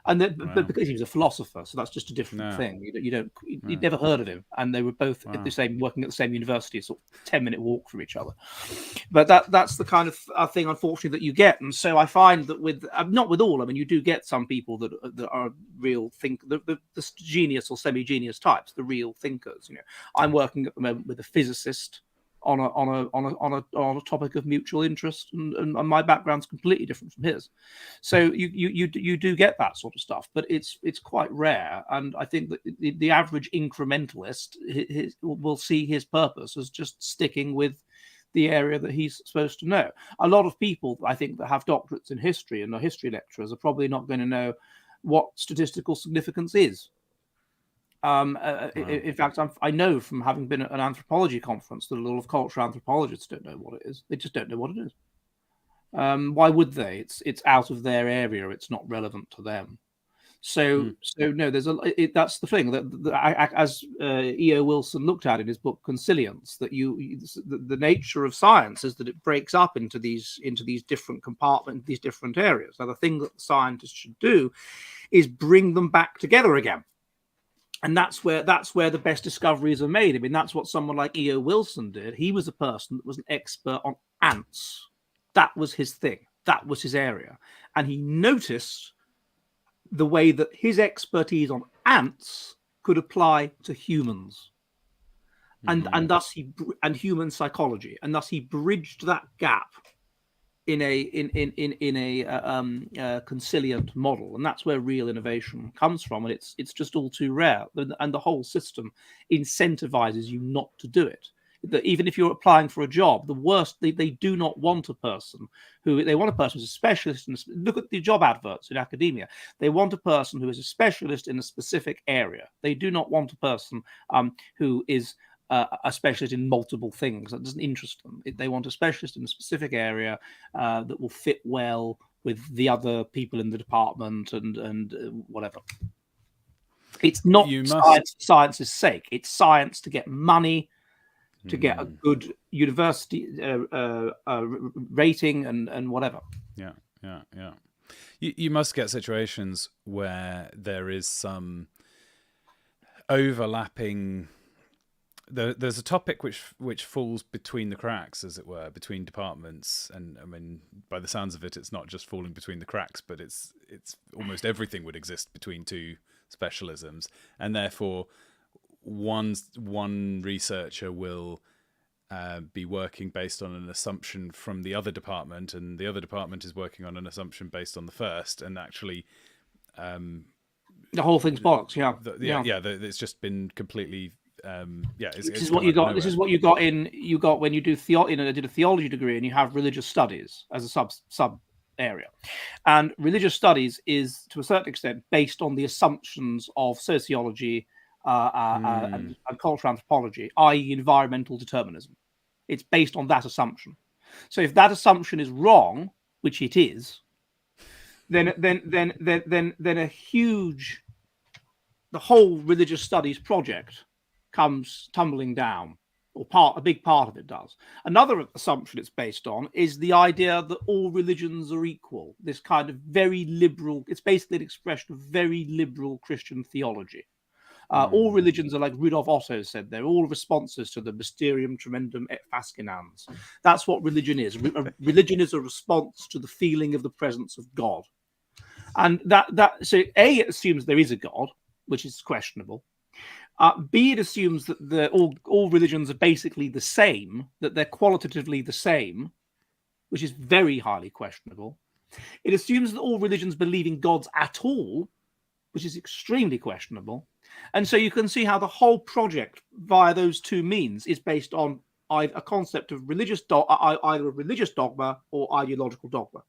And but because he was a philosopher, so that's just a different thing. You'd never heard of him, and they were both working at the same university, sort of 10-minute walk from each other. But that's the kind of thing, unfortunately, that you get. And so I find that with not with all, I mean, you do get some people that are real the genius or semi-genius types, the real thinkers. I'm working at the moment with a physicist on a topic of mutual interest, and my background's completely different from his. So you do get that sort of stuff, but it's quite rare. And I think that the average incrementalist will see his purpose as just sticking with the area that he's supposed to know. A lot of people, I think, that have doctorates in history and are history lecturers are probably not going to know what statistical significance is. In fact, I know from having been at an anthropology conference that a lot of cultural anthropologists don't know what it is. They just don't know what it is. Why would they? It's out of their area. It's not relevant to them. So no, that's the thing that as E.O. Wilson looked at in his book Consilience, that the nature of science is that it breaks up into these different compartments, these different areas. Now, the thing that the scientists should do is bring them back together again. And that's where the best discoveries are made. I mean, that's what someone like E.O. Wilson did. He was a person that was an expert on ants. That was his thing. That was his area. And he noticed the way that his expertise on ants could apply to humans, and thus and human psychology, and thus he bridged that gap in a consilient model, and that's where real innovation comes from. And it's just all too rare, and the whole system incentivizes you not to do it. That even if you're applying for a job, the worst, they do not want a person who's a specialist look at the job adverts in academia. They want a person who is a specialist in a specific area. They do not want a person who is a specialist in multiple things. That doesn't interest them. They want a specialist in a specific area that will fit well with the other people in the department and whatever. It's not science for science's sake. It's science to get money, to get a good university rating and whatever. Yeah. You must get situations where there is some overlapping. There's a topic which falls between the cracks, as it were, between departments, and I mean, by the sounds of it, it's not just falling between the cracks, but it's almost everything would exist between two specialisms, and therefore one researcher will be working based on an assumption from the other department, and the other department is working on an assumption based on the first, and actually the whole thing's bollocks. It's just been completely this is what you got. This is what you got when you do I did a theology degree, and you have religious studies as a sub area, and religious studies is to a certain extent based on the assumptions of sociology and cultural anthropology, i.e., environmental determinism. It's based on that assumption. So if that assumption is wrong, which it is, then the whole religious studies project comes tumbling down, or a big part of it does. Another assumption it's based on is the idea that all religions are equal. This kind of very liberal, it's basically an expression of very liberal Christian theology. All religions are, like Rudolf Otto said, they're all responses to the Mysterium Tremendum et Fascinans. That's what religion is. Religion is a response to the feeling of the presence of God. And so A, it assumes there is a God, which is questionable. B, it assumes that all religions are basically the same, that they're qualitatively the same, which is very highly questionable. It assumes that all religions believe in gods at all, which is extremely questionable. And so you can see how the whole project via those two means is based on a concept of either a religious dogma or ideological dogma.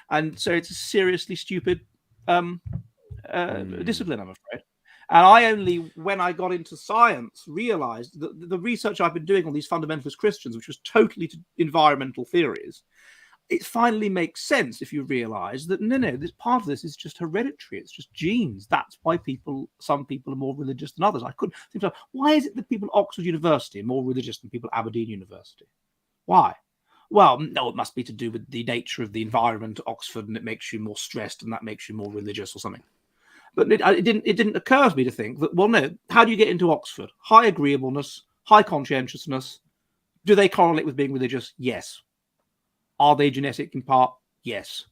And so it's a seriously stupid discipline, I'm afraid. And I only, when I got into science, realized that the research I've been doing on these fundamentalist Christians, which was totally to environmental theories, it finally makes sense if you realize that this part of this is just hereditary. It's just genes. That's why some people are more religious than others. I couldn't think of why is it that people at Oxford University are more religious than people at Aberdeen University? Why? Well, no, it must be to do with the nature of the environment at Oxford, and it makes you more stressed, and that makes you more religious or something. But it didn't occur to me to think that, well, no, how do you get into Oxford? High agreeableness, high conscientiousness. Do they correlate with being religious? Yes. Are they genetic in part? Yes.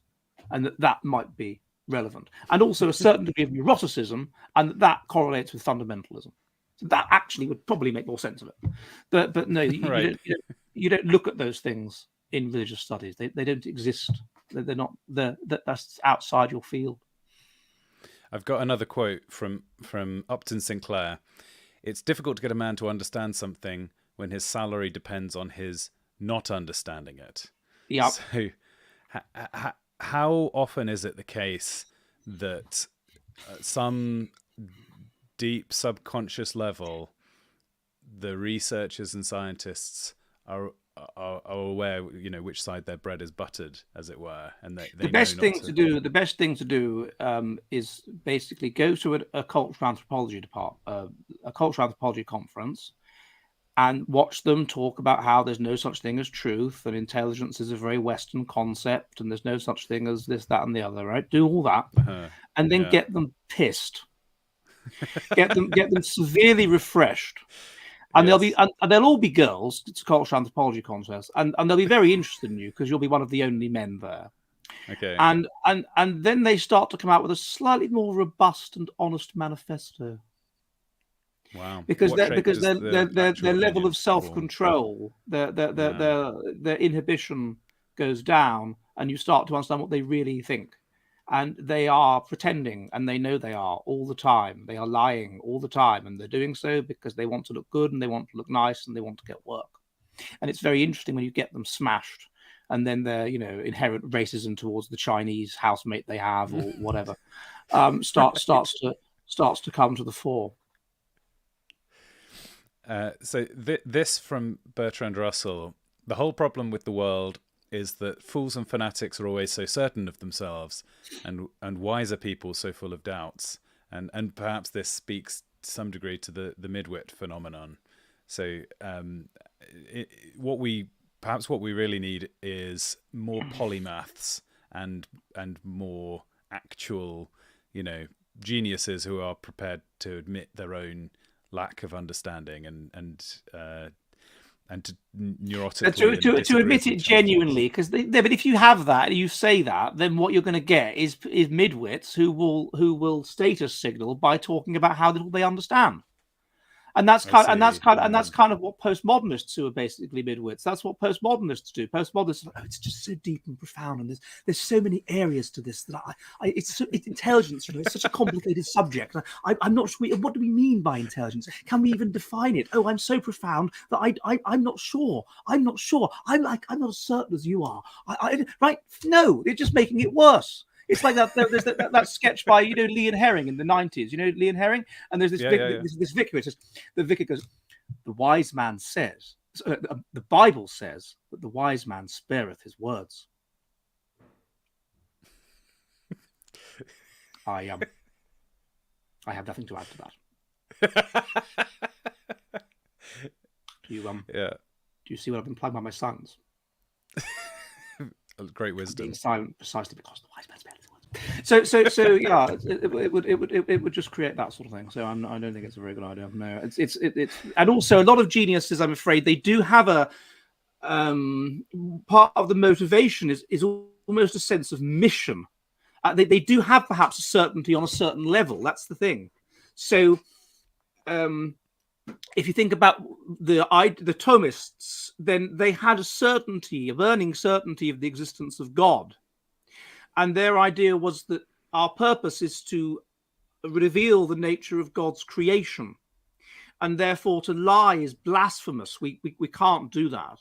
And that might be relevant. And also a certain degree of neuroticism, and that correlates with fundamentalism. So that actually would probably make more sense of it. But no, you don't look at those things in religious studies. They don't exist. They're not. That's outside your field. I've got another quote from Upton Sinclair. It's difficult to get a man to understand something when his salary depends on his not understanding it. Yeah. So how often is it the case that some deep subconscious level, the researchers and scientists are aware, which side their bread is buttered, as it were, and they The best thing to do. The best thing to do is basically go to a cultural anthropology a cultural anthropology conference, and watch them talk about how there's no such thing as truth, and intelligence is a very Western concept, and there's no such thing as this, that, and the other. Right? Do all that, and then get them pissed. get them severely refreshed. And they'll all be girls. It's a cultural anthropology contest, and they'll be very interested in you because you'll be one of the only men there. Okay. And then they start to come out with a slightly more robust and honest manifesto. Wow. Because their level of self-control, their inhibition goes down, and you start to understand what they really think. And they are pretending, and they know they are all the time. They are lying all the time, and they're doing so because they want to look good, and they want to look nice, and they want to get work. And it's very interesting when you get them smashed, and then their inherent racism towards the Chinese housemate they have or whatever starts to come to the fore. So this from Bertrand Russell: the whole problem with the world is that fools and fanatics are always so certain of themselves, and wiser people so full of doubts. And perhaps this speaks to some degree to the midwit phenomenon. So what we really need is more polymaths and more actual, geniuses who are prepared to admit their own lack of understanding and to neurotically to admit it genuinely, because but if you have that and you say that, then what you're going to get is midwits who will status signal by talking about how little they understand. And that's kind of what postmodernists who are basically midwits. That's what postmodernists do. Postmodernists, it's just so deep and profound, and there's so many areas to this that it's intelligence. It's such a complicated subject. I'm not sure. What do we mean by intelligence? Can we even define it? Oh, I'm so profound that I'm not sure. I'm not sure. I'm not as certain as you are. Right? No, they're just making it worse. It's like there's that sketch by Lee and Herring in the 90s. Lee and Herring, and there's this this vicar. It says, the vicar goes, the wise man says, the Bible says that the wise man spareth his words. I have nothing to add to that. Do you see what I've been plugged by my sons? Great wisdom. Being silent precisely because the wise man spareth his words. So yeah, it would just create that sort of thing. So I don't think it's a very good idea. No, it's and also a lot of geniuses, I'm afraid, they do have a part of the motivation is almost a sense of mission. They do have perhaps a certainty on a certain level. That's the thing. So if you think about the Thomists, then they had a burning certainty of the existence of God. And their idea was that our purpose is to reveal the nature of God's creation. And therefore to lie is blasphemous. We can't do that.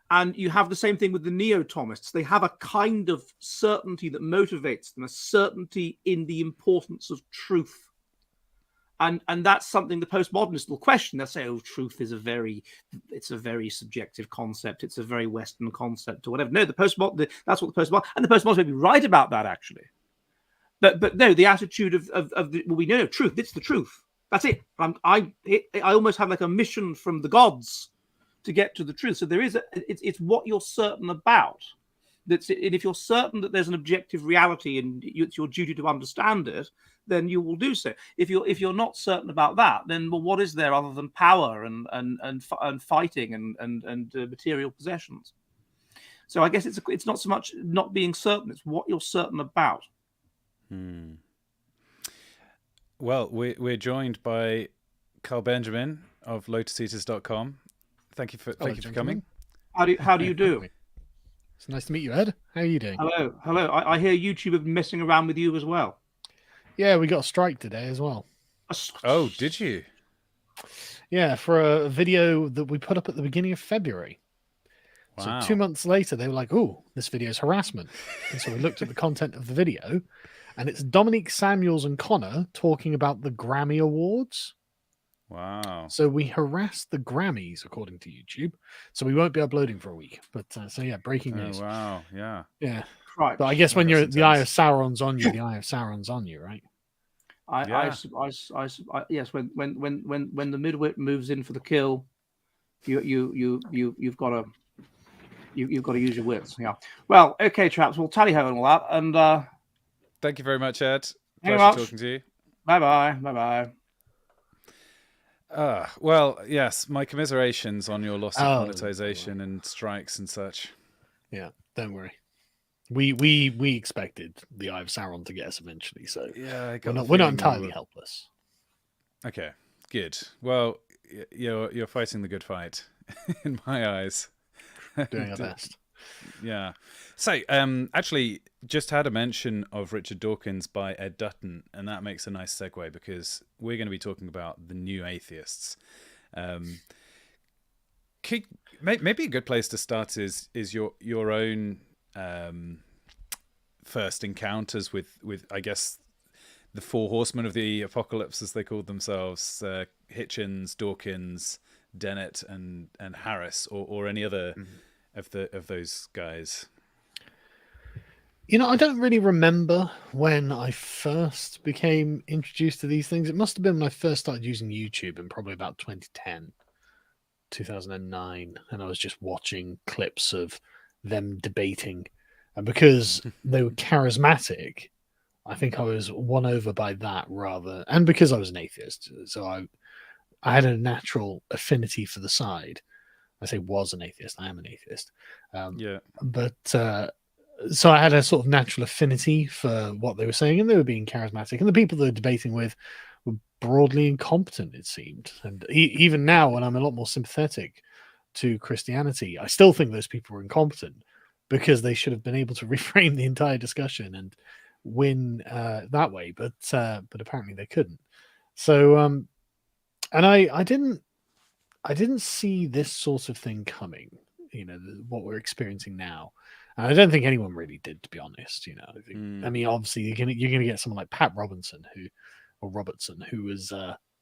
And you have the same thing with the Neo-Thomists. They have a kind of certainty that motivates them, a certainty in the importance of truth. And that's something the postmodernists will question. They'll say, "Oh, truth is a very subjective concept. It's a very Western concept, or whatever." No, that's what the postmodern, and the postmodernists may be right about that actually. But no, the attitude of we know truth. It's the truth. That's it. I almost have like a mission from the gods to get to the truth. So there is it's what you're certain about. And if you're certain that there's an objective reality and it's your duty to understand it, then you will do so. If you're not certain about that, then what is there other than power and fighting and material possessions? So I guess it's not so much not being certain; it's what you're certain about. Well, we're joined by Carl Benjamin of lotuseaters.com. Thank you for coming. How do you do? It's nice to meet you, Ed. How are you doing? Hello. I hear YouTube have been messing around with you as well. Yeah, we got a strike today as well. Oh, did you? Yeah, for a video that we put up at the beginning of February. Wow. So 2 months later, they were like, "Oh, this video is harassment." And so we looked at the content of the video, and it's Dominique Samuels and Connor talking about the Grammy Awards. Wow. So we harassed the Grammys, according to YouTube. So we won't be uploading for a week. But so yeah, breaking news. Oh, wow. Yeah. Yeah. Right. But I guess when That's you're the Eye of intense. Sauron's on you, the Eye of Sauron's on you, right? Yes. When the midwit moves in for the kill, you've got to use your wits. Yeah. Well, okay, chaps. We'll tally ho and all that. And thank you very much, Ed. Thank you Pleasure much. talking to you. Bye bye. Bye bye. Well, yes, my commiserations on your loss of Oh, monetization and strikes and such. Yeah, don't worry. We expected the Eye of Sauron to get us eventually, so Yeah, I we're got not entirely helpless. Okay, good. Well, you're fighting the good fight in my eyes. Doing our best. Yeah. So, actually, just had a mention of Richard Dawkins by Ed Dutton, and that makes a nice segue because we're going to be talking about the new atheists. Maybe a good place to start is your own first encounters with I guess the four horsemen of the apocalypse, as they called themselves: Hitchens, Dawkins, Dennett, and Harris, or any other of those guys. You know, I don't really remember when I first became introduced to these things. It must have been when I first started using YouTube in probably about 2010, 2009, and I was just watching clips of them debating. And because they were charismatic, I think I was won over by that rather, and because I was an atheist, so I had a natural affinity for the side. I say was an atheist. I am an atheist. Yeah. But so I had a sort of natural affinity for what they were saying, and they were being charismatic. And the people they were debating with were broadly incompetent, it seemed. And even now, when I'm a lot more sympathetic to Christianity, I still think those people were incompetent because they should have been able to reframe the entire discussion and win that way. But apparently they couldn't. So and I didn't see this sort of thing coming, you know, what we're experiencing now. And I don't think anyone really did, to be honest. You know, I think, I mean, obviously you're gonna get someone like Pat Robertson, who was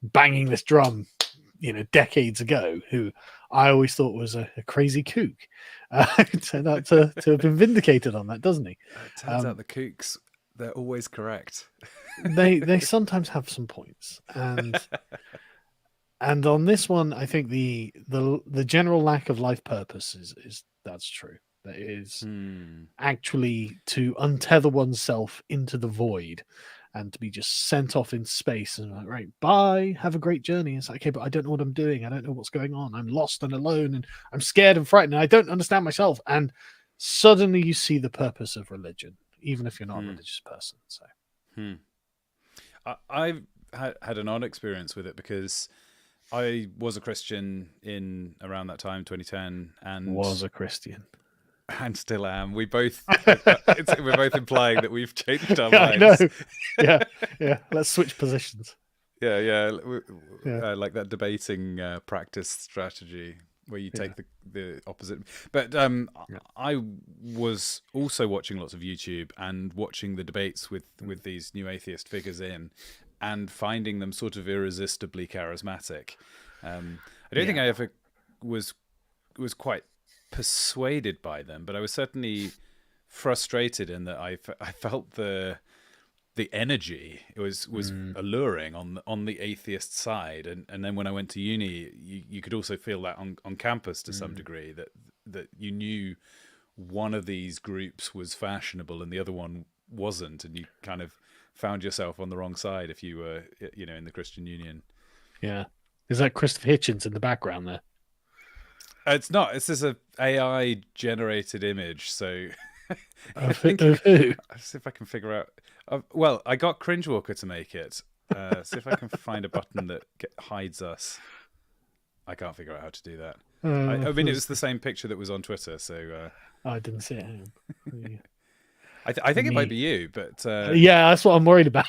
banging this drum, you know, decades ago, who I always thought was a crazy kook. Turned out to have been vindicated on that, doesn't he? It turns out the kooks, they're always correct. they sometimes have some points, and on this one, I think the general lack of life purpose is that's true. That is actually to untether oneself into the void and to be just sent off in space and like, right, bye, have a great journey. It's like, okay, but I don't know what I'm doing. I don't know what's going on. I'm lost and alone and I'm scared and frightened and I don't understand myself. And suddenly you see the purpose of religion, even if you're not a religious person. So I've had an odd experience with it because I was a Christian in around that time, 2010, and was a Christian. And still am. We're both implying that we've changed our minds. I know. Yeah. Let's switch positions. Yeah. Like that debating practice strategy where you take the opposite. But I was also watching lots of YouTube and watching the debates with these new atheist figures and finding them sort of irresistibly charismatic. I don't think I ever was quite persuaded by them, but I was certainly frustrated in that I felt the energy. It was alluring on the atheist side, and then when I went to uni, you could also feel that on campus to some degree, that you knew one of these groups was fashionable and the other one wasn't, and you kind of found yourself on the wrong side if you were, you know, in the Christian Union. Yeah, is that Christopher Hitchens in the background there? It's not. It's just an AI generated image. So I think I'll see if I can figure out. Well, I got Cringewalker to make it. See if I can find a button that hides us. I can't figure out how to do that. I mean, it was the same picture that was on Twitter. So I didn't see it. I think it might be you, but yeah, that's what I'm worried about.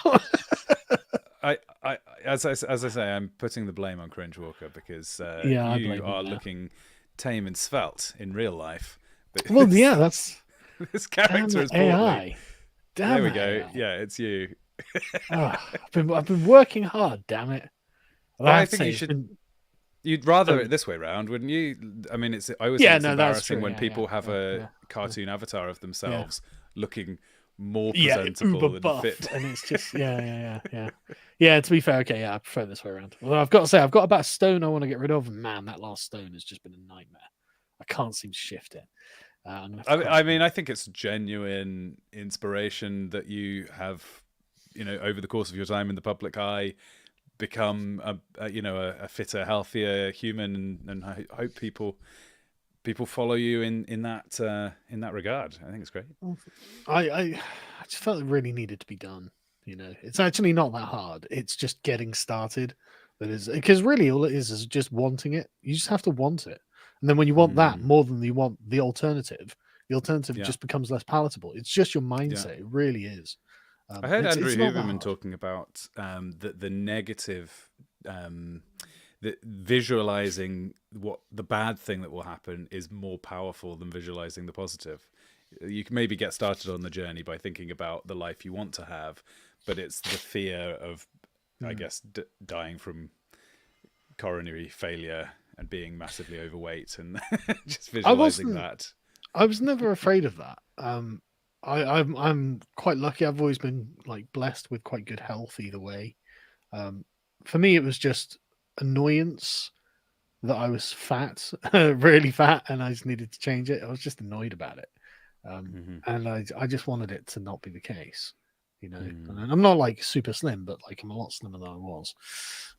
As I say, I'm putting the blame on Cringewalker because you are looking tame and svelte in real life. But well, yeah, that's this character is AI. Damn there we it, go. AI. Yeah, it's you. I've been working hard. Damn it. Well, I have to think say, you it's should. been- You'd rather Sorry. it this way round, wouldn't you? I mean, I always Yeah, think it's no, that's embarrassing true. when Yeah, people yeah, have yeah, a yeah, cartoon avatar of themselves looking more Yeah, presentable uber and buff, fit. and it's just yeah. To be fair, okay, yeah, I prefer this way around. Although I've got to say, I've got about a stone I want to get rid of. And man, that last stone has just been a nightmare. I can't seem to shift it. I'm gonna have to I mean, I think it's genuine inspiration that you have, over the course of your time in the public eye, become a fitter, healthier human, and I hope people follow you in that regard. I think it's great. I just felt it really needed to be done. It's actually not that hard. It's just getting started. That is, because really all it is just wanting it. You just have to want it, and then when you want that more than you want the alternative Yeah. just becomes less palatable. It's just your mindset. It really is. I heard Andrew it's not that Huberman hard. talking about the negative, the visualizing what the bad thing that will happen is more powerful than visualizing the positive. You can maybe get started on the journey by thinking about the life you want to have, but it's the fear of, I guess, dying from coronary failure and being massively overweight and just visualizing that. I was never afraid of that. I'm quite lucky. I've always been blessed with quite good health either way. For me, it was just annoyance that I was fat, really fat, and I just needed to change it. I was just annoyed about it, and I just wanted it to not be the case. And I'm not super slim, but I'm a lot slimmer than I was,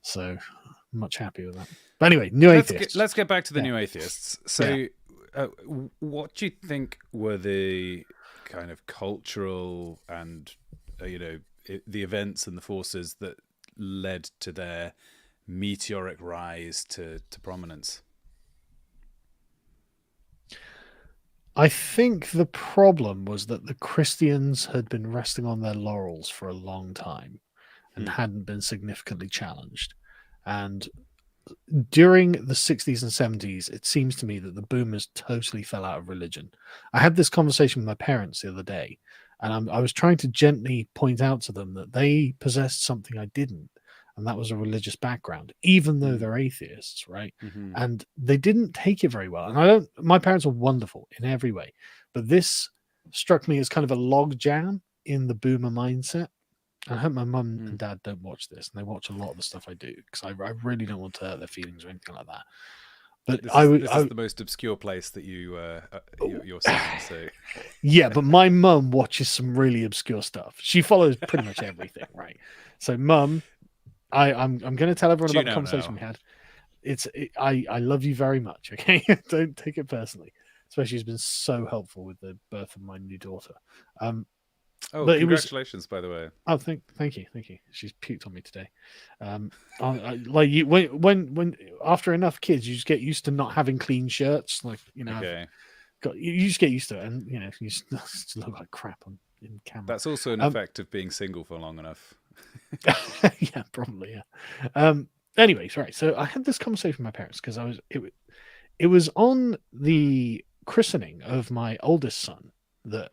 so I'm much happier with that. But anyway, new atheists. Let's get back to the new atheists. So, what do you think were the kind of cultural and the events and the forces that led to their meteoric rise to prominence? I think the problem was that the Christians had been resting on their laurels for a long time and hadn't been significantly challenged. And during the 60s and 70s, it seems to me that the boomers totally fell out of religion. I had this conversation with my parents the other day, and I was trying to gently point out to them that they possessed something I didn't, and that was a religious background, even though they're atheists, right? And they didn't take it very well. And my parents are wonderful in every way, but this struck me as kind of a log jam in the boomer mindset. I hope my mum and dad don't watch this, and they watch a lot of the stuff I do, because I really don't want to hurt their feelings or anything like that. But this is the most obscure place that you're seeing. So yeah, but my mum watches some really obscure stuff. She follows pretty much everything, right? So, mum, I'm going to tell everyone about the conversation we had. I love you very much. Okay, don't take it personally. Especially, she's been so helpful with the birth of my new daughter. But congratulations, by the way. Oh, thank you. She's puked on me today. When after enough kids, you just get used to not having clean shirts. You just get used to it, and you just look like crap in camera. That's also an effect of being single for long enough. Yeah, probably. Yeah. Anyways, right. So I had this conversation with my parents because it was on the christening of my oldest son that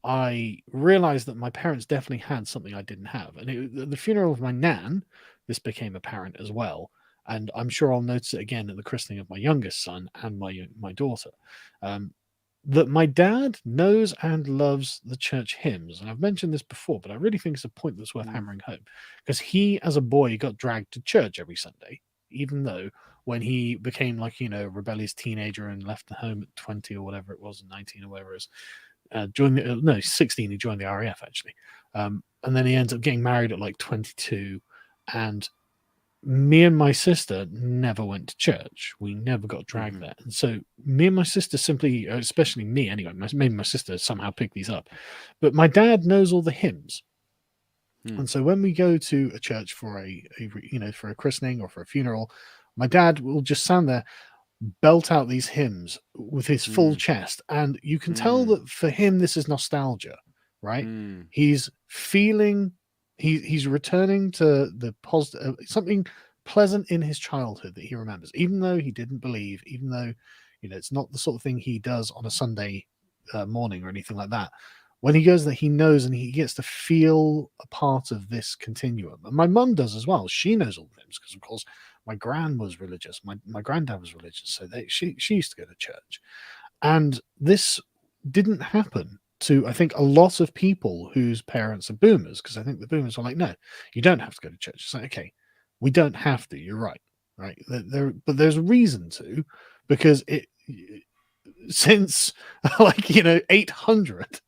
I realized that my parents definitely had something I didn't have. And the funeral of my nan, this became apparent as well. And I'm sure I'll notice it again at the christening of my youngest son and my daughter. That my dad knows and loves the church hymns. And I've mentioned this before, but I really think it's a point that's worth hammering home. Because he, as a boy, got dragged to church every Sunday, even though when he became a rebellious teenager and left the home at 20 or whatever it was, 19 or whatever it was, 16, he joined the RAF actually. And then he ends up getting married at 22. And me and my sister never went to church. We never got dragged there. And so me and my sister simply, especially me anyway, maybe my sister somehow picked these up, but my dad knows all the hymns. And so when we go to a church for for a christening or for a funeral, my dad will just stand there, belt out these hymns with his full chest, and you can tell that for him this is nostalgia, right? He's feeling he's returning to the positive, something pleasant in his childhood that he remembers, even though he didn't believe, even though it's not the sort of thing he does on a Sunday morning or anything like that. when he goes there, he knows and he gets to feel a part of this continuum. And my mum does as well. She knows all the hymns because, of course, my gran was religious. My granddad was religious, so she used to go to church. And this didn't happen to, I think, a lot of people whose parents are boomers, because I think the boomers were like, no, you don't have to go to church. It's like, okay, we don't have to. You're right, right? But there's a reason to, because since 800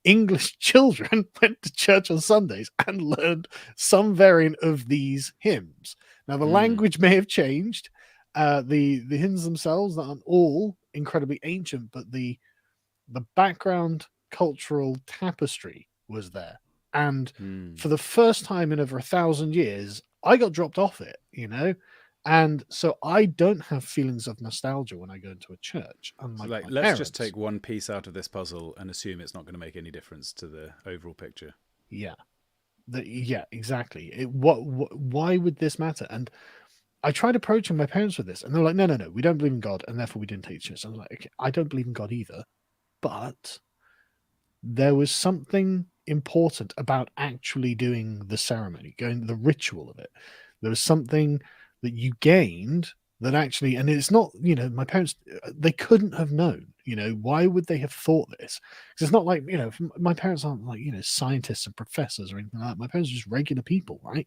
English children went to church on Sundays and learned some variant of these hymns. Now the language may have changed. The hymns themselves aren't all incredibly ancient, but the background cultural tapestry was there. And for the first time in over 1,000 years, I got dropped off it, and so I don't have feelings of nostalgia when I go into a church. Unlike my let's parents. just take one piece out of this puzzle and assume it's not going to make any difference to the overall picture. Yeah, yeah, exactly. Why would this matter? And I tried approaching my parents with this, and they're like, no, we don't believe in God, and therefore we didn't take church. I was like, okay, I don't believe in God either, but there was something important about actually doing the ceremony, going the ritual of it. There was something that you gained that actually, and it's not, my parents, they couldn't have known, why would they have thought this? Because it's not like, my parents aren't like, scientists and professors or anything like that. My parents are just regular people, right?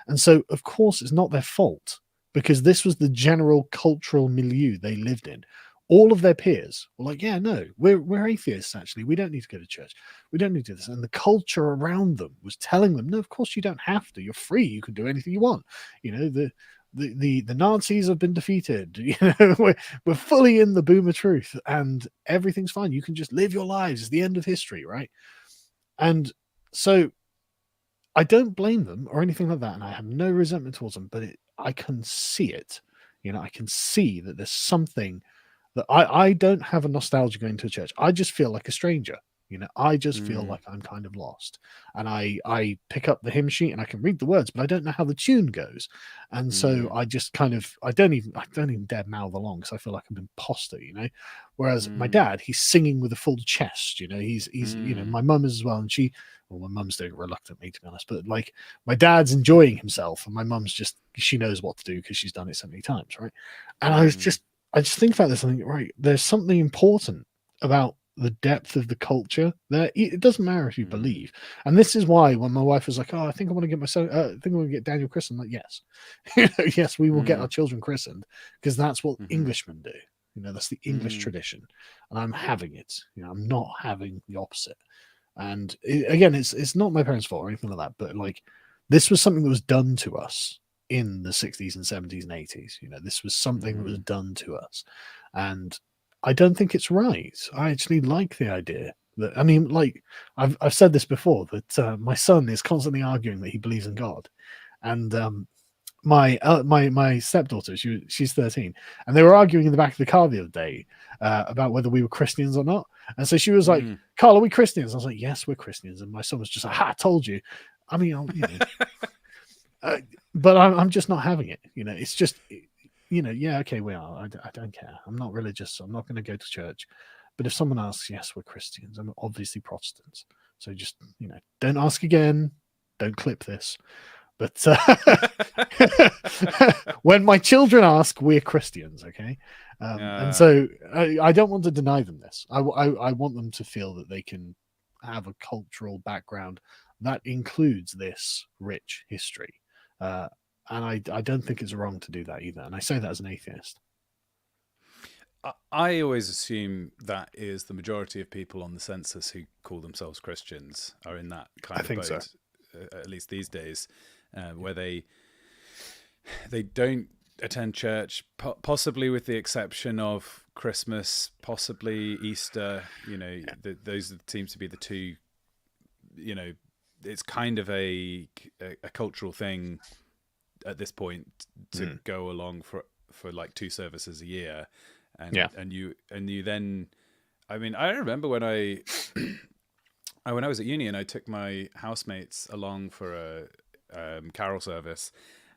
And so, of course, it's not their fault, because this was the general cultural milieu they lived in. All of their peers were like, yeah, no, we're atheists, actually. We don't need to go to church. We don't need to do this. And the culture around them was telling them, no, of course you don't have to. You're free. You can do anything you want. The Nazis have been defeated. We're fully in the boomer truth and everything's fine. You can just live your lives. It's the end of history, right? And so I don't blame them or anything like that. And I have no resentment towards them, but I can see it. I can see that there's something that I don't have a nostalgia going to a church. I just feel like a stranger. I just feel like I'm kind of lost. And I pick up the hymn sheet and I can read the words, but I don't know how the tune goes. And so I just kind of I don't even dare mouth along because I feel like I'm an imposter, Whereas my dad, he's singing with a full chest, he's my mum is as well, and my mum's doing it reluctantly, to be honest, but like my dad's enjoying himself and my mum's she knows what to do because she's done it so many times, right? And I just think about this and think, right, there's something important about the depth of the culture there. It doesn't matter if you believe. And this is why when my wife was like, oh, I think I want to get I think I want to get Daniel christened, I'm like, yes. Yes, we will get our children christened because that's what Englishmen do. That's the English tradition. And I'm having it. I'm not having the opposite. And again, it's not my parents' fault or anything like that, but like this was something that was done to us in the 60s and 70s and 80s. This was something that was done to us, and I don't think it's right. I actually like the idea that, like I've said this before, that my son is constantly arguing that he believes in God, and my stepdaughter, she's 13, and they were arguing in the back of the car the other day about whether we were Christians or not. And so she was like, Carl, are we Christians? I was like, yes, we're Christians. And my son was just like, I told you. But I'm just not having it. It's just, yeah, okay, we are. I don't care. I'm not religious. So I'm not going to go to church. But if someone asks, yes, we're Christians. I'm obviously Protestants. So just, don't ask again. Don't clip this. But when my children ask, we're Christians, okay? And so I don't want to deny them this. I want them to feel that they can have a cultural background that includes this rich history. And I don't think it's wrong to do that either. And I say that as an atheist. I always assume that is the majority of people on the census who call themselves Christians are in that kind of boat, so. At least these days, where they don't attend church, possibly with the exception of Christmas, possibly Easter. Those seems to be the two. It's kind of a cultural thing at this point to go along for like 2 services a year, and you then, I remember when I was at uni and I took my housemates along for a carol service,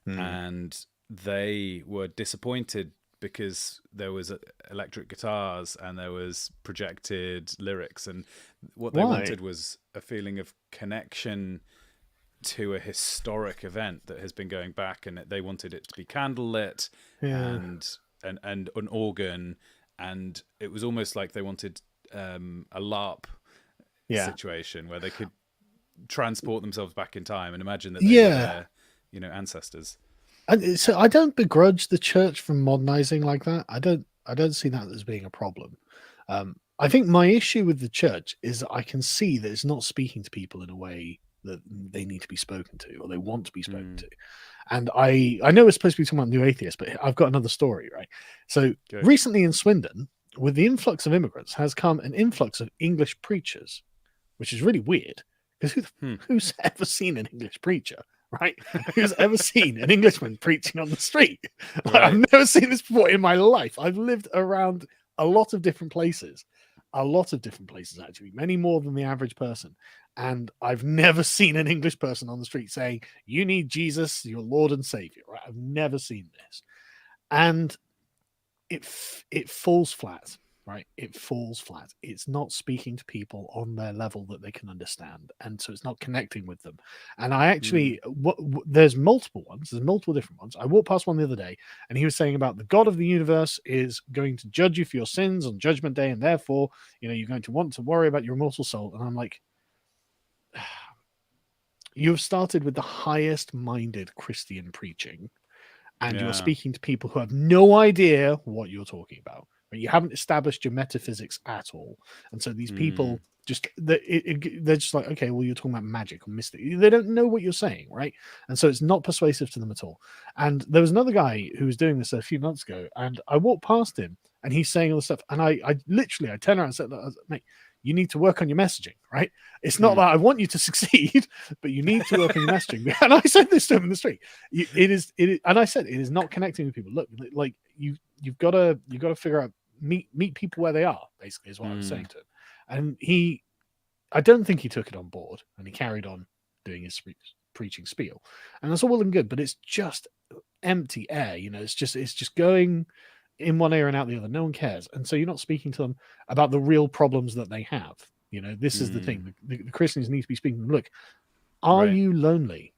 and they were disappointed because there was electric guitars and there was projected lyrics, and What they Why? wanted was a feeling of connection to a historic event that has been going back, and they wanted it to be candlelit and an organ, and it was almost like they wanted a LARP situation where they could transport themselves back in time and imagine that they were their, ancestors. And so I don't begrudge the church from modernizing like that. I don't see that as being a problem. I think my issue with the church is that I can see that it's not speaking to people in a way that they need to be spoken to or they want to be spoken to. And I know we're supposed to be talking about New Atheists, but I've got another story, right? So recently in Swindon, with the influx of immigrants, has come an influx of English preachers, which is really weird because who's ever seen an English preacher? Right? Who's ever seen an Englishman preaching on the street? Like, I've never seen this before in my life. I've lived around a lot of different places, actually, many more than the average person. And I've never seen an English person on the street saying, "You need Jesus, your Lord and Savior." Right? I've never seen this. And it falls flat. Right, it falls flat. It's not speaking to people on their level that they can understand, and so it's not connecting with them. And I actually, there's multiple ones. There's multiple different ones. I walked past one the other day, and he was saying about the God of the universe is going to judge you for your sins on Judgment Day, and therefore, you're going to want to worry about your immortal soul. And I'm like, you have started with the highest-minded Christian preaching, and you're speaking to people who have no idea what you're talking about. You haven't established your metaphysics at all, and so these people they're just like, okay, well, you're talking about magic or mystic. They don't know what you're saying, right? And so it's not persuasive to them at all. And there was another guy who was doing this a few months ago, and I walked past him, and he's saying all this stuff, and I literally turned around and said, "Mate, you need to work on your messaging, right? It's not that I want you to succeed, but you need to work on your messaging." And I said this to him in the street. And I said, it is not connecting with people. Look, like you've got to figure out, meet people where they are, basically, is what I was saying to him. And I don't think he took it on board, and he carried on doing his preaching spiel. And that's all well and good, but it's just empty air. It's just going in one ear and out the other. No one cares. And so you're not speaking to them about the real problems that they have. This is the thing. The Christians need to be speaking to them. Look, are you lonely?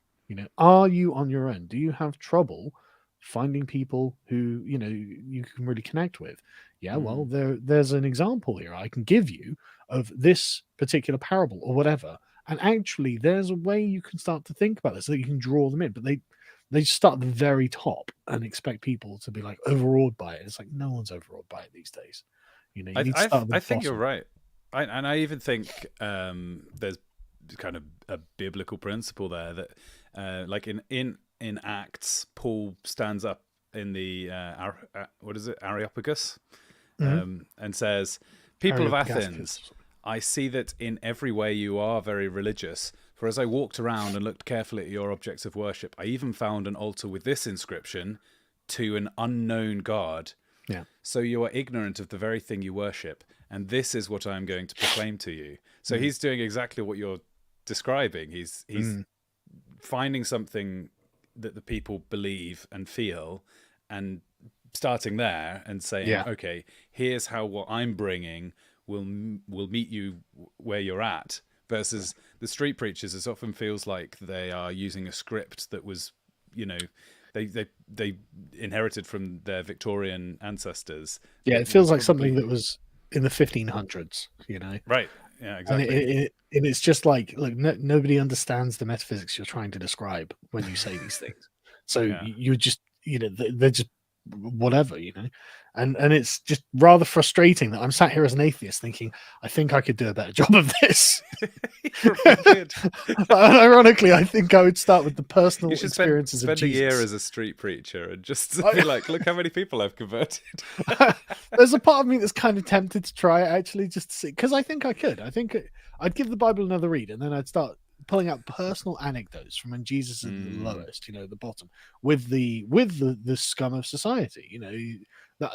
Are you on your own? Do you have trouble finding people who you can really connect with? Well, there's an example here I can give you of this particular parable or whatever, and actually there's a way you can start to think about this so that you can draw them in. But they start at the very top and expect people to be like overawed by it. It's like, no one's overawed by it these days. You need to start at the I think bottom. you're right. I even think there's kind of a biblical principle there that like in Acts, Paul stands up in the what is it, Areopagus, and says, "People of Athens, I see that in every way you are very religious. For as I walked around and looked carefully at your objects of worship, I even found an altar with this inscription, 'To an unknown God.' Yeah. So you are ignorant of the very thing you worship, and this is what I am going to proclaim to you." So he's doing exactly what you're describing. He's finding something that the people believe and feel, and starting there and saying, okay, here's how what I'm bringing will meet you where you're at. Versus the street preachers, it often feels like they are using a script that was, they inherited from their Victorian ancestors. Yeah, it feels like something that was in the 1500s, Right. Yeah, exactly. And it's just like, look, nobody understands the metaphysics you're trying to describe when you say these things. So you just, they're just whatever, and it's just rather frustrating that I'm sat here as an atheist thinking, I think I could do a better job of this. And ironically, I think I would start with the personal experiences of Jesus. Spend a year as a street preacher and just be like, look how many people I've converted. There's a part of me that's kind of tempted to try it, actually, just to see, because I think I could. I think I'd give the Bible another read, and then I'd start pulling out personal anecdotes from when Jesus is the lowest, the bottom, with the scum of society.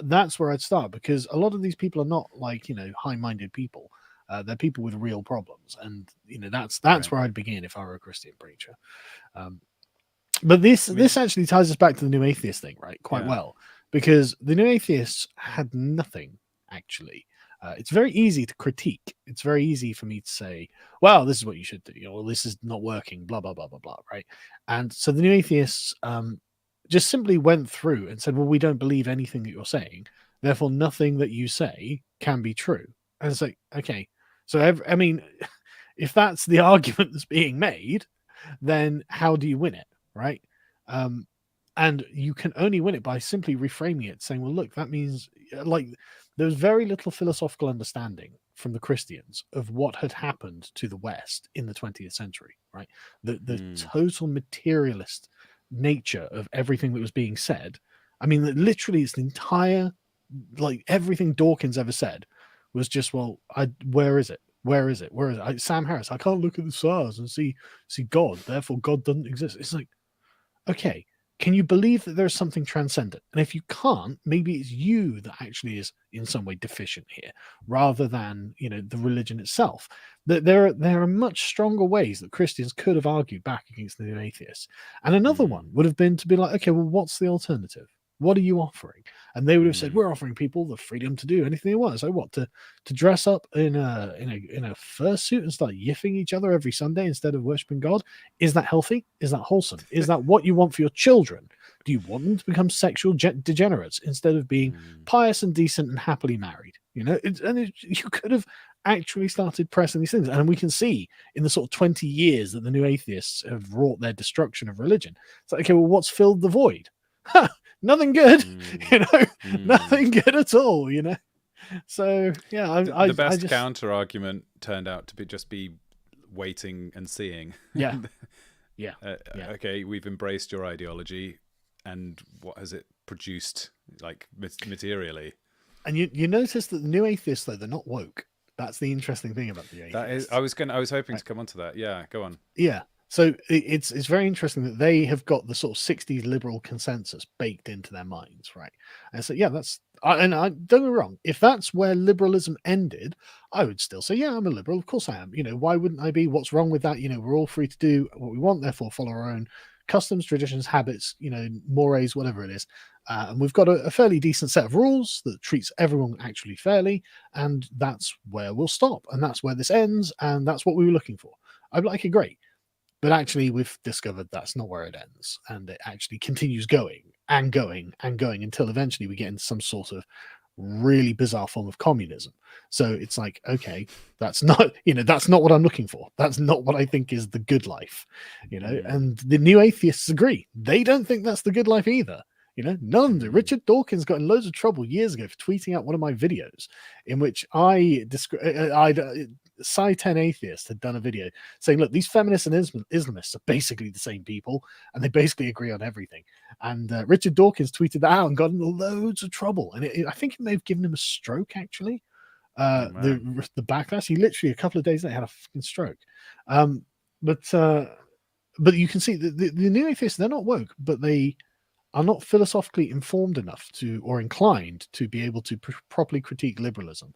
That's where I'd start, because a lot of these people are not like high-minded people. They're people with real problems, and that's where I'd begin if I were a Christian preacher. But this actually ties us back to the New Atheist thing, right? Quite well, because the New Atheists had nothing actually. It's very easy to critique. It's very easy for me to say, well, this is what you should do, well, this is not working, blah blah blah blah blah, right? And so the New Atheists just simply went through and said, well, we don't believe anything that you're saying, therefore nothing that you say can be true. And it's like, okay, so I mean, if that's the argument that's being made, then how do you win it, right? And you can only win it by simply reframing it, saying, well, look, that means, like, there was very little philosophical understanding from the Christians of what had happened to the West in the 20th century, right? The total materialist nature of everything that was being said. I mean, literally, it's the entire, like, everything Dawkins ever said was just, well, where is it? Where is it? Where is it? Sam Harris, I can't look at the stars and see God, therefore God doesn't exist. It's like, okay, can you believe that there's something transcendent? And if you can't, maybe it's you that actually is in some way deficient here, rather than, the religion itself. There are much stronger ways that Christians could have argued back against the new atheists. And another one would have been to be like, okay, well, what's the alternative? What are you offering? And they would have said, we're offering people the freedom to do anything they want. So what, to dress up in a fursuit and start yiffing each other every Sunday instead of worshiping God? Is that healthy? Is that wholesome? Is that what you want for your children? Do you want them to become sexual degenerates instead of being pious and decent and happily married? You could have actually started pressing these things. And we can see in the sort of 20 years that the new atheists have wrought their destruction of religion. It's like, okay, well, what's filled the void? Nothing good, nothing good at all, So yeah, the best counter argument turned out to be waiting and seeing. Yeah, Okay, we've embraced your ideology, and what has it produced, like, materially? And you notice that the new atheists, though, they're not woke. That's the interesting thing about the atheists. That is, I was hoping to come onto that. Yeah, go on. Yeah. So it's very interesting that they have got the sort of 60s liberal consensus baked into their minds, right? And so, yeah, don't get me wrong. If that's where liberalism ended, I would still say, yeah, I'm a liberal. Of course I am. Why wouldn't I be? What's wrong with that? We're all free to do what we want, therefore follow our own customs, traditions, habits, mores, whatever it is. And we've got a fairly decent set of rules that treats everyone actually fairly. And that's where we'll stop. And that's where this ends. And that's what we were looking for. I'd be like, okay, great. But actually, we've discovered that's not where it ends, and it actually continues going and going and going until eventually we get into some sort of really bizarre form of communism. So it's like, okay, that's not what I'm looking for. That's not what I think is the good life, And the new atheists agree. They don't think that's the good life either. None of them. Richard Dawkins got in loads of trouble years ago for tweeting out one of my videos in which Psi 10 Atheist had done a video saying, look, these feminists and Islamists are basically the same people, and they basically agree on everything. And Richard Dawkins tweeted that out and got in loads of trouble. And I think it may have given him a stroke, actually. The backlash. He literally, a couple of days later, had a fucking stroke. But you can see the new atheists, they're not woke, but they are not philosophically informed enough or inclined to be able to properly critique liberalism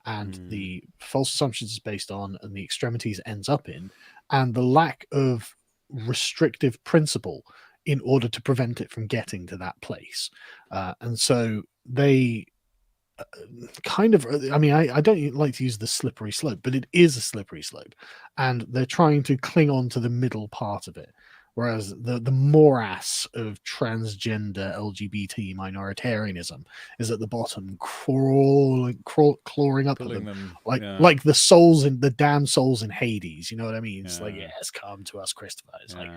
and the false assumptions it's based on and the extremities it ends up in, and the lack of restrictive principle in order to prevent it from getting to that place. And so they kind of, I don't like to use the slippery slope, but it is a slippery slope. And they're trying to cling on to the middle part of it. Whereas the morass of transgender LGBT minoritarianism is at the bottom, clawing up at them, like the souls in the damn souls in Hades. You know what I mean? It's like, yes, come to us, Christopher. It's like,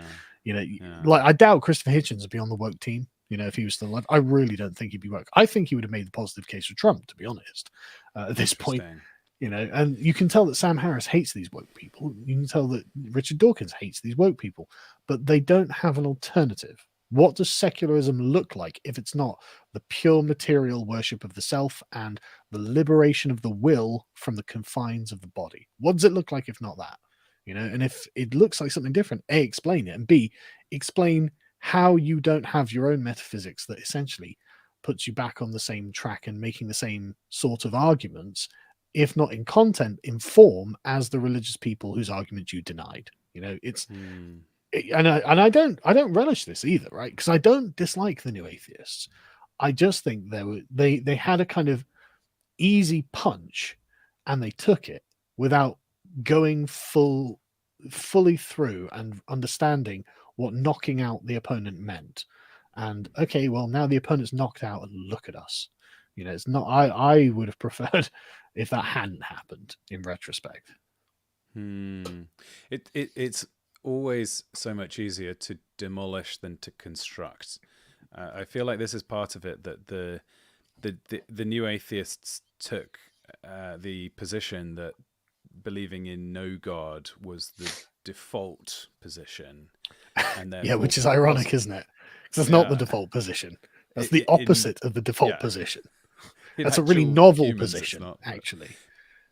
like I doubt Christopher Hitchens would be on the woke team. If he was still alive, I really don't think he'd be woke. I think he would have made the positive case for Trump, to be honest, at this point. And you can tell that Sam Harris hates these woke people. You can tell that Richard Dawkins hates these woke people, but they don't have an alternative. What does secularism look like if it's not the pure material worship of the self and the liberation of the will from the confines of the body? What does it look like if not that? And if it looks like something different, A, explain it, and B, explain how you don't have your own metaphysics that essentially puts you back on the same track and making the same sort of arguments, if not in content, in form, as the religious people whose argument you denied. It's and I don't relish this either, right? Because I don't dislike the new atheists. I just think they had a kind of easy punch and they took it without going fully through and understanding what knocking out the opponent meant. And okay, well, now the opponent's knocked out, and look at us. It's not. I would have preferred if that hadn't happened. In retrospect, it's always so much easier to demolish than to construct. I feel like this is part of it, that the new atheists took the position that believing in no God was the default position, and yeah, which is ironic, isn't it? Because it's not the default position. That's the opposite of the default position. That's a really novel position, actually.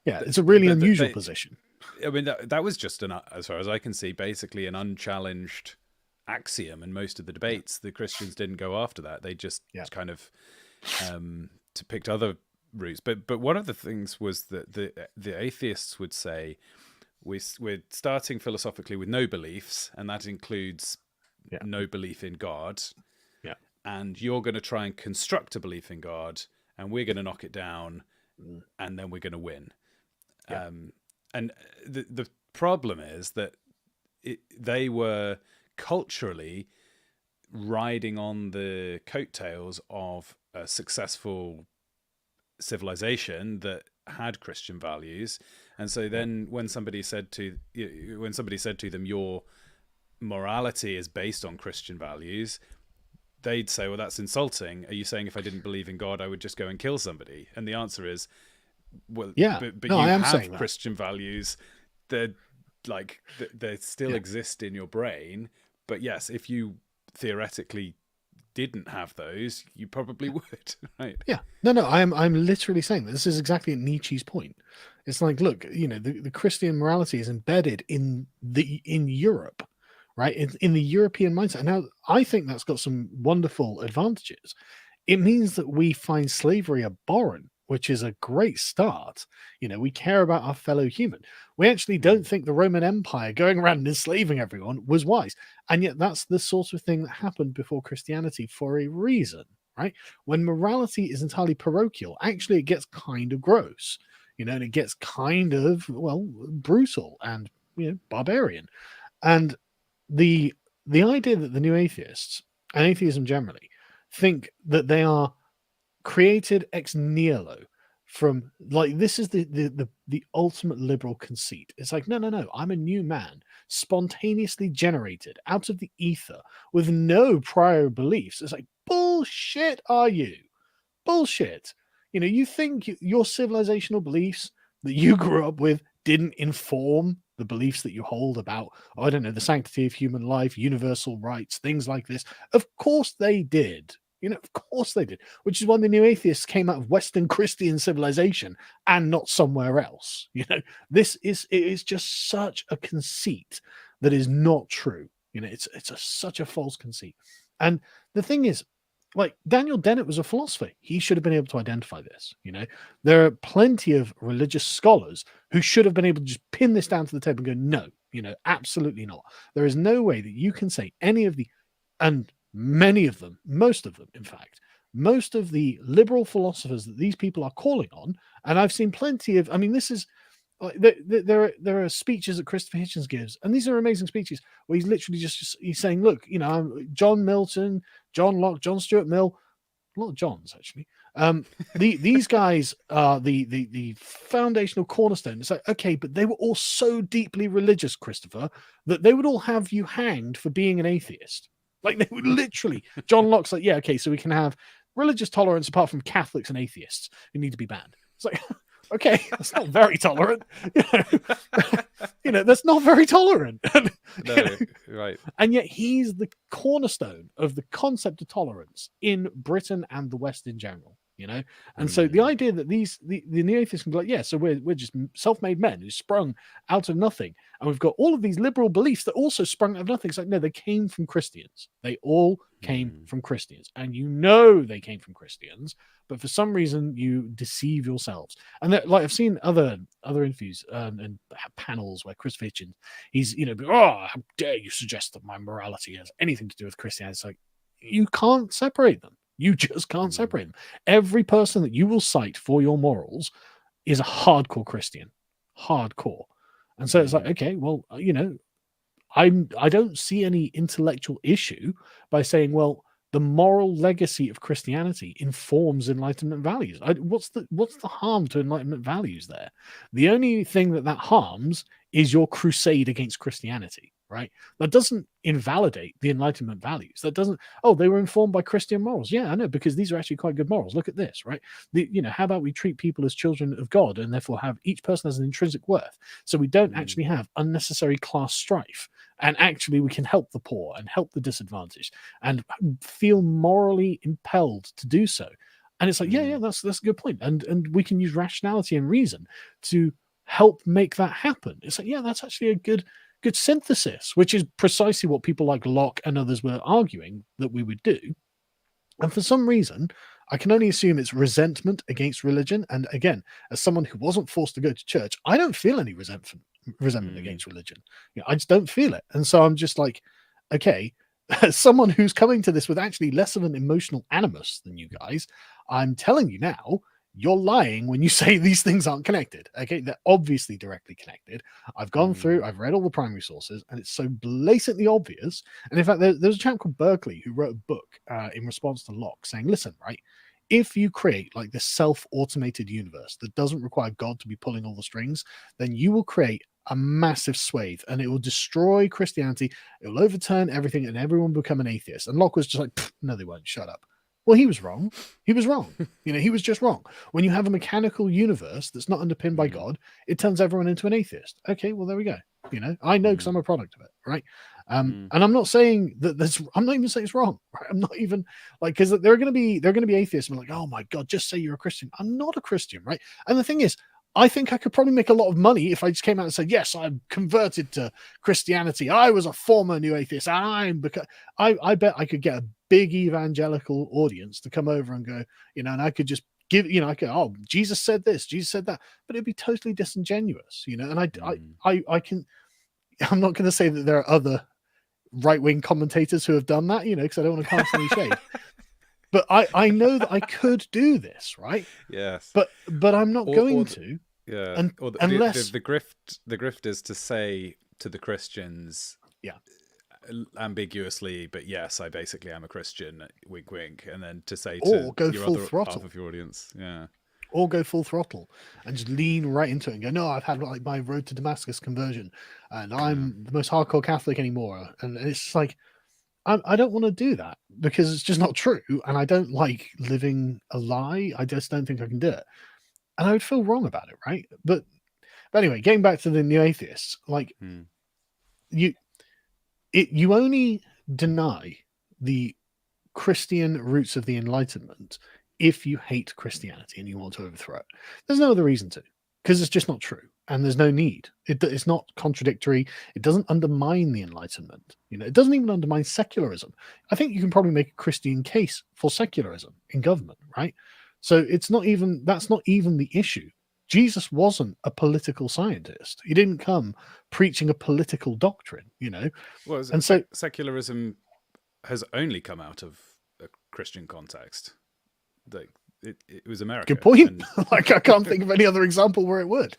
Yeah, it's a really unusual position. I mean, that was just as far as I can see, basically an unchallenged axiom in most of the debates. The Christians didn't go after that; they just kind of picked other routes. But one of the things was that the atheists would say we're starting philosophically with no beliefs, and that includes no belief in God. Yeah, and you're going to try and construct a belief in God, and we're going to knock it down, and then we're going to win. Yeah. And the problem is that they were culturally riding on the coattails of a successful civilization that had Christian values, and so then when somebody said to them, your morality is based on Christian values, they'd say, well, that's insulting. Are you saying if I didn't believe in God, I would just go and kill somebody? And the answer is, well, yeah, but no, you I am have saying Christian values. They still exist in your brain. But yes, if you theoretically didn't have those, you probably would, right? Yeah, no, I'm literally saying that this is exactly Nietzsche's point. It's like, look, the Christian morality is embedded in Europe, right? In the European mindset. Now, I think that's got some wonderful advantages. It means that we find slavery abhorrent, which is a great start. We care about our fellow human. We actually don't think the Roman Empire going around and enslaving everyone was wise. And yet that's the sort of thing that happened before Christianity for a reason, right? When morality is entirely parochial, actually it gets kind of gross, and it gets kind of, well, brutal and, barbarian. And the idea that the new atheists and atheism generally think that they are created ex nihilo from, like, this is the ultimate liberal conceit. It's like, no, I'm a new man, spontaneously generated out of the ether with no prior beliefs. It's like, bullshit, are you? Bullshit. You think your civilizational beliefs that you grew up with didn't inform the beliefs that you hold about, I don't know, the sanctity of human life, universal rights, things like this? Of course they did. Of course they did, which is why the new atheists came out of Western Christian civilization and not somewhere else. It is just such a conceit that is not true. It's such a false conceit. And the thing is, like, Daniel Dennett was a philosopher. He should have been able to identify this. There are plenty of religious scholars who should have been able to just pin this down to the table and go, no, absolutely not. There is no way that you can say any of the, and many of them, most of them, in fact, most of the liberal philosophers that these people are calling on, and I've seen plenty of, this is, there are speeches that Christopher Hitchens gives, and these are amazing speeches where he's literally he's saying, look, John Milton, John Locke, John Stuart Mill, a lot of Johns actually. These guys are the foundational cornerstone. It's like, okay, but they were all so deeply religious, Christopher, that they would all have you hanged for being an atheist. Like, they would literally, John Locke's like, yeah, okay, so we can have religious tolerance apart from Catholics and atheists who need to be banned. It's like, okay, that's not very tolerant. That's not very tolerant. No, right. And yet he's the cornerstone of the concept of tolerance in Britain and the West in general. And so the idea that the new atheists can be like, yeah, so we're just self-made men who sprung out of nothing, and we've got all of these liberal beliefs that also sprung out of nothing. It's like, no, they came from Christians. They all came from Christians, and they came from Christians, but for some reason you deceive yourselves. And that, like, I've seen other interviews and panels where Chris Hitchens, he's how dare you suggest that my morality has anything to do with Christianity? It's like, you can't separate them. You just can't separate them. Every person that you will cite for your morals is a hardcore Christian, hardcore. And so it's like, okay, well, I don't see any intellectual issue by saying, well, the moral legacy of Christianity informs Enlightenment values. What's the harm to Enlightenment values there? The only thing that harms is your crusade against Christianity, right? That doesn't invalidate the Enlightenment values. That doesn't, oh, they were informed by Christian morals. Yeah, I know, because these are actually quite good morals. Look at this, right? How about we treat people as children of God and therefore have each person has an intrinsic worth? So we don't actually have unnecessary class strife. And actually, we can help the poor and help the disadvantaged and feel morally impelled to do so. And it's like, yeah, that's a good point. And we can use rationality and reason to help make that happen. It's like, yeah, that's actually a good synthesis, which is precisely what people like Locke and others were arguing that we would do. And for some reason, I can only assume it's resentment against religion. And again, as someone who wasn't forced to go to church, I don't feel any resentment against religion. I just don't feel it. And so I'm just like, okay, as someone who's coming to this with actually less of an emotional animus than you guys, I'm telling you now, you're lying when you say these things aren't connected. Okay, they're obviously directly connected. I've gone through, I've read all the primary sources, and it's so blatantly obvious. And in fact, there's a chap called Berkeley who wrote a book in response to Locke saying, listen, right, if you create like this self-automated universe that doesn't require God to be pulling all the strings, then you will create a massive swathe and it will destroy Christianity. It will overturn everything and everyone will become an atheist. And Locke was just like, no, they won't. Shut up. Well, he was wrong. He was wrong. He was just wrong. When you have a mechanical universe that's not underpinned by God, it turns everyone into an atheist. Okay, well, there we go. I know because I'm a product of it, right? And I'm not saying that I'm not even saying it's wrong. Right? I'm not even like, because they're going to be atheists and like, oh my God, just say you're a Christian. I'm not a Christian, right? And the thing is, I think I could probably make a lot of money if I just came out and said, yes, I'm converted to Christianity. I was a former new atheist. I bet I could get a big evangelical audience to come over and go, and I could just give, I could, oh, Jesus said this, Jesus said that, but it'd be totally disingenuous, and I can, I'm not going to say that there are other right-wing commentators who have done that, because I don't want to constantly shade. But I know that I could do this, right? Yes. But I'm not going to. Yeah. Unless the grift is to say to the Christians, ambiguously, but yes, I basically am a Christian, wink wink, and then to say to go your full other throttle. half of your audience, or go full throttle and just lean right into it and go, no, I've had like my road to Damascus conversion and I'm the most hardcore Catholic anymore. And it's just like, I don't want to do that because it's just not true. And I don't like living a lie. I just don't think I can do it. And I would feel wrong about it, right? But anyway, getting back to the new atheists, like you only deny the Christian roots of the Enlightenment if you hate Christianity and you want to overthrow it. There's no other reason to, because it's just not true. And there's no need. It's not contradictory. It doesn't undermine the Enlightenment. It doesn't even undermine secularism. I think you can probably make a Christian case for secularism in government, right? So that's not even the issue. Jesus wasn't a scientist. He didn't come preaching a political doctrine, Well, and so secularism has only come out of a Christian context. Like it was America. Good point. Like I can't think of any other example where it would.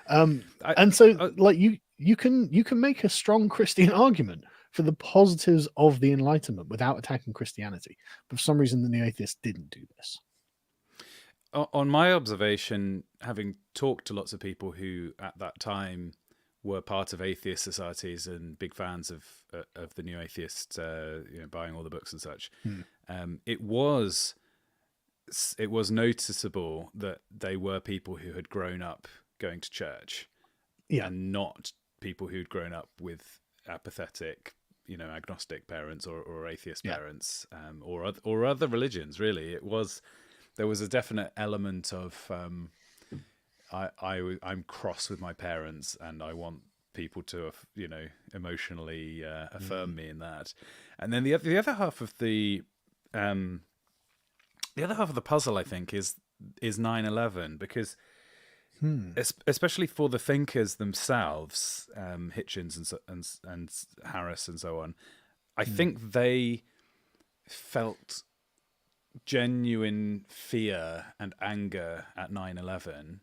Like you can make a strong Christian argument for the positives of the Enlightenment without attacking Christianity. But for some reason, the new atheists didn't do this. On my observation, having talked to lots of people who at that time were part of atheist societies and big fans of the new atheists, buying all the books and such, it was noticeable that they were people who had grown up going to church, and not people who'd grown up with apathetic, agnostic parents or atheist parents, or other religions. Really, there was a definite element of I'm cross with my parents, and I want people to emotionally affirm me in that. And then the other half of the puzzle, I think, is 9/11, because especially for the thinkers themselves, Hitchens and Harris and so on, I think they felt genuine fear and anger at 9/11,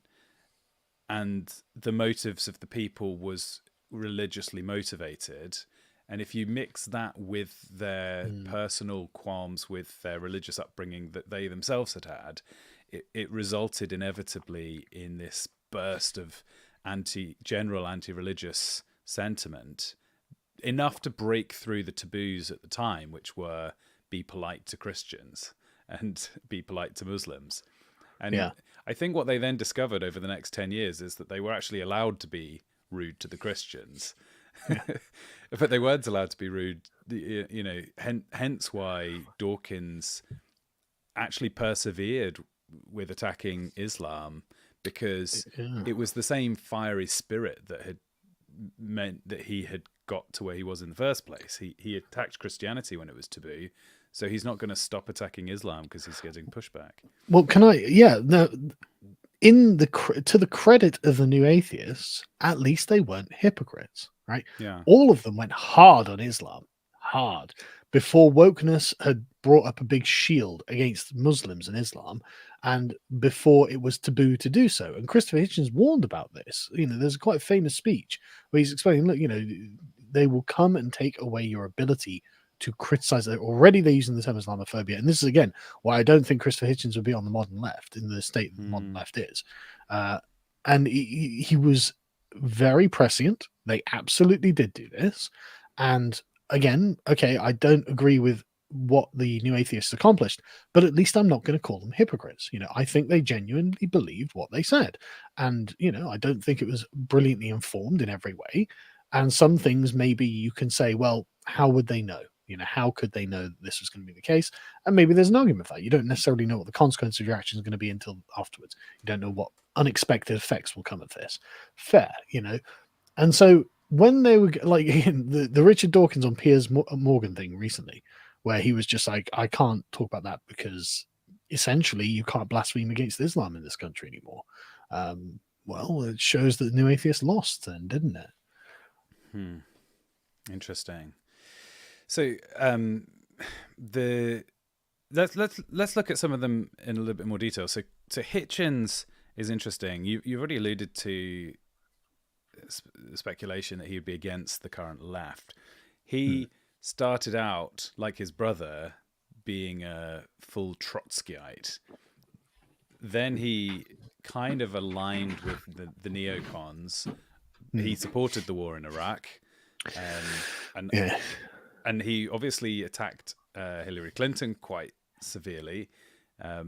and the motives of the people was religiously motivated. And if you mix that with their personal qualms with their religious upbringing that they themselves had, it resulted inevitably in this burst of general anti-religious sentiment, enough to break through the taboos at the time, which were be polite to Christians and be polite to Muslims. And I think what they then discovered over the next 10 years is that they were actually allowed to be rude to the Christians. But they weren't allowed to be rude, hence why Dawkins actually persevered with attacking Islam, because it was the same fiery spirit that had meant that he had got to where he was in the first place. He attacked Christianity when it was taboo, so he's not going to stop attacking Islam because he's getting pushback. Well, can I? Yeah, no. To the credit of the New Atheists, at least they weren't hypocrites, right? Yeah. All of them went hard on Islam, hard, before wokeness had brought up a big shield against Muslims and Islam, and before it was taboo to do so. And Christopher Hitchens warned about this. There's a quite famous speech where he's explaining, look, they will come and take away your ability to criticize it. Already they're using the term Islamophobia. And this is, again, why I don't think Christopher Hitchens would be on the modern left in the state that the modern left is. And he was very prescient. They absolutely did do this. And again, okay, I don't agree with what the New Atheists accomplished, but at least I'm not going to call them hypocrites. I think they genuinely believed what they said. And, I don't think it was brilliantly informed in every way. And some things maybe you can say, well, how would they know? How could they know that this was going to be the case? And maybe there's an argument for that. You don't necessarily know what the consequence of your action is going to be until afterwards. You don't know what unexpected effects will come of this. Fair, And so when they were like the Richard Dawkins on Piers Morgan thing recently, where he was just like, I can't talk about that because essentially you can't blaspheme against Islam in this country anymore. Well, it shows that the New Atheists lost then, didn't it? Interesting. So let's look at some of them in a little bit more detail. So Hitchens is interesting. You've already alluded to speculation that he would be against the current left. He started out, like his brother, being a full Trotskyite. Then he kind of aligned with the neocons. He supported the war in Iraq, and he obviously attacked Hillary Clinton quite severely. I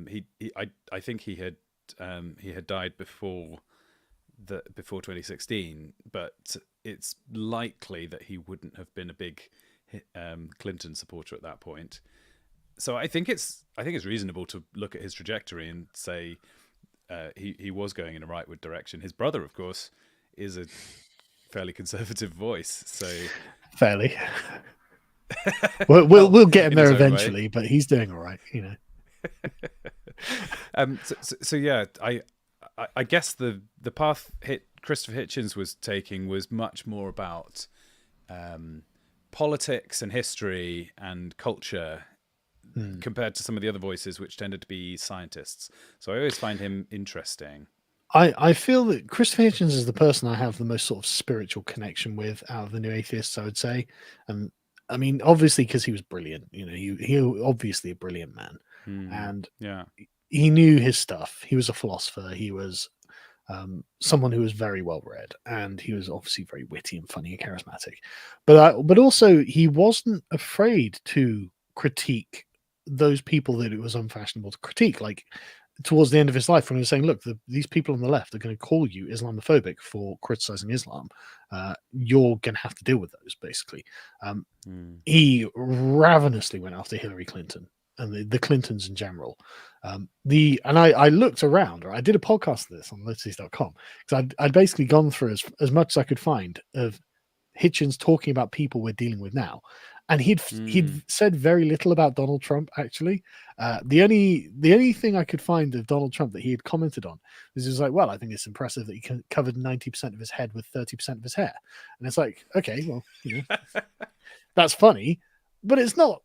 think he had died before 2016, but it's likely that he wouldn't have been a big Clinton supporter at that point. So I think it's reasonable to look at his trajectory and say he was going in a rightward direction. His brother, of course, is a fairly conservative voice. So fairly. We'll get him there eventually, but he's doing all right, So yeah, I guess the path Christopher Hitchens was taking was much more about politics and history and culture compared to some of the other voices, which tended to be scientists. So I always find him interesting. I feel that Christopher Hitchens is the person I have the most sort of spiritual connection with out of the New Atheists, I would say. I mean, obviously, because he was brilliant. He obviously a brilliant man, and he knew his stuff. He was a philosopher. He was someone who was very well read, and he was obviously very witty and funny and charismatic. But also, he wasn't afraid to critique those people that it was unfashionable to critique. Like towards the end of his life, when he was saying, "Look, these people on the left are going to call you Islamophobic for criticizing Islam. You're going to have to deal with those." Basically, he ravenously went after Hillary Clinton and the Clintons in general. I looked around, or I did a podcast of this on Literacies.com, because I'd basically gone through as much as I could find of Hitchens talking about people we're dealing with now. And he'd said very little about Donald Trump, actually. The only thing I could find of Donald Trump that he had commented on was just like, well, I think it's impressive that he covered 90% of his head with 30% of his hair. And it's like, okay, well, that's funny, but it's not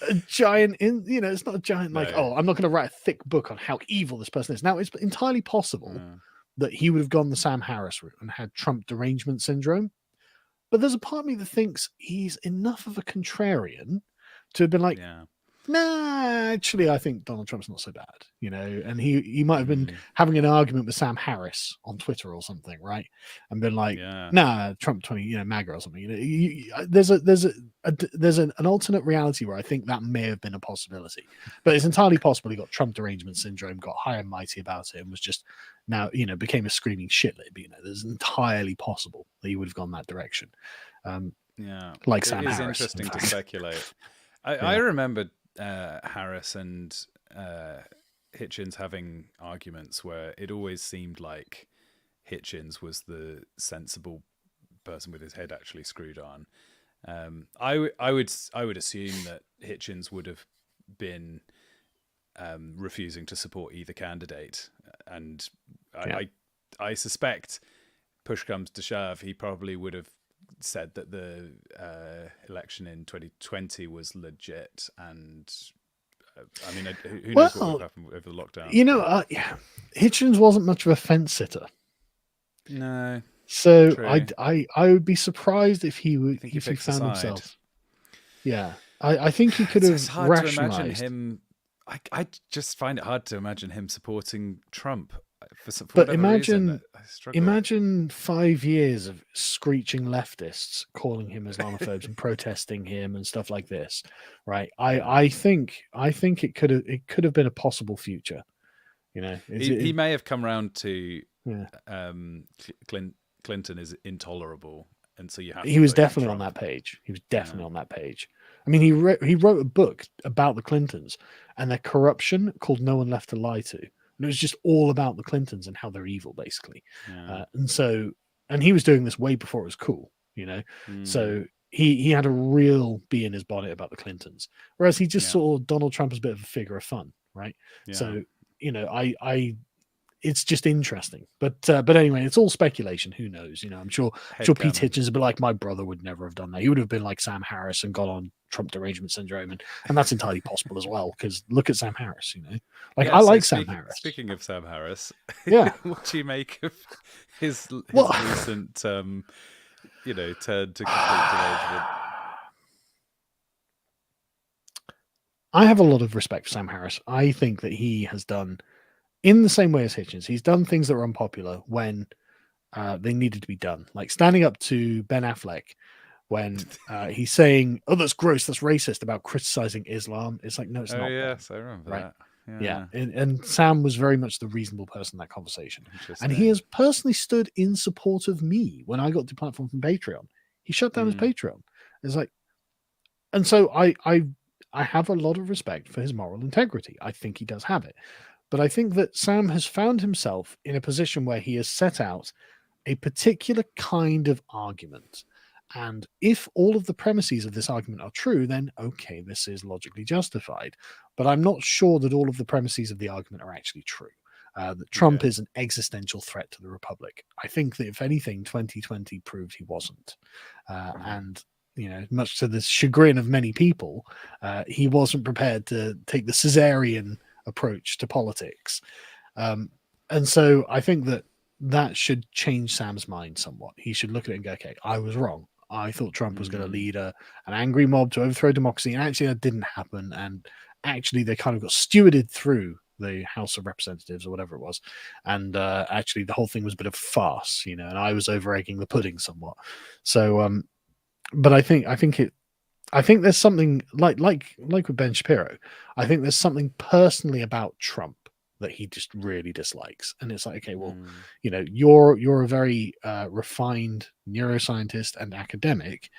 a giant it's not a giant like, oh, I'm not going to write a thick book on how evil this person is. Now, it's entirely possible that he would have gone the Sam Harris route and had Trump derangement syndrome. But there's a part of me that thinks he's enough of a contrarian to have been like, nah, actually, I think Donald Trump's not so bad, and he might have been having an argument with Sam Harris on Twitter or something, right? And been like, nah, Trump 20, MAGA or something. There's an alternate reality where I think that may have been a possibility, but it's entirely possible he got Trump derangement syndrome, got high and mighty about it, and was just now, became a screaming shitlib. There's entirely possible that he would have gone that direction. Like Sam Harris. It is interesting to speculate. I remember Harris and Hitchens having arguments where it always seemed like Hitchens was the sensible person with his head actually screwed on. I would assume that Hitchens would have been refusing to support either candidate, and I suspect, push comes to shove, he probably would have said that the election in 2020 was legit, and I mean, who knows what would happen over the lockdown? Hitchens wasn't much of a fence sitter. No. So true. I would be surprised if he found himself. Yeah, I think he could have rationalized. To imagine him. I just find it hard to imagine him supporting Trump. But imagine 5 years of screeching leftists calling him Islamophobes and protesting him and stuff like this, right? I think it could have been a possible future. He may have come round to Clinton is intolerable, and so you have. He was definitely on that page. He was definitely on that page. I mean, he wrote a book about the Clintons and their corruption called "No One Left to Lie to." And it was just all about the Clintons and how they're evil, basically. And he was doing this way before it was cool, So he had a real bee in his bonnet about the Clintons, whereas he just saw Donald Trump as a bit of a figure of fun, right? Yeah. So it's just interesting. But anyway, it's all speculation. Who knows? I'm sure Pete Hitchens would be like, my brother would never have done that. He would have been like Sam Harris and got on Trump derangement syndrome, and that's entirely possible as well. Because look at Sam Harris, I like Sam Harris. Speaking of Sam Harris, what do you make of his recent, turn to complete derangement? I have a lot of respect for Sam Harris. I think that he has done, in the same way as Hitchens, he's done things that were unpopular when they needed to be done, like standing up to Ben Affleck when he's saying, "Oh, that's gross, that's racist," about criticizing Islam. It's like, no, it's not. Oh yes, I remember that. Yeah. And Sam was very much the reasonable person in that conversation, and he has personally stood in support of me when I got deplatformed from Patreon. He shut down his Patreon. It's like, and so I have a lot of respect for his moral integrity. I think he does have it. But I think that Sam has found himself in a position where he has set out a particular kind of argument. And if all of the premises of this argument are true, then okay, this is logically justified. But I'm not sure that all of the premises of the argument are actually true. That Trump is an existential threat to the Republic. I think that if anything, 2020 proved he wasn't. And much to the chagrin of many people, he wasn't prepared to take the Caesarean approach to politics. And so I think that should change Sam's mind somewhat. He should look at it and go, okay, I was wrong. I thought Trump was going to lead an angry mob to overthrow democracy, and actually that didn't happen. And actually they kind of got stewarded through the House of Representatives or whatever it was. And actually the whole thing was a bit of a farce, and I was over egging the pudding somewhat. So, but I think there's something like with Ben Shapiro. I think there's something personally about Trump that he just really dislikes, and it's like, okay, well, you're a very refined neuroscientist and academic.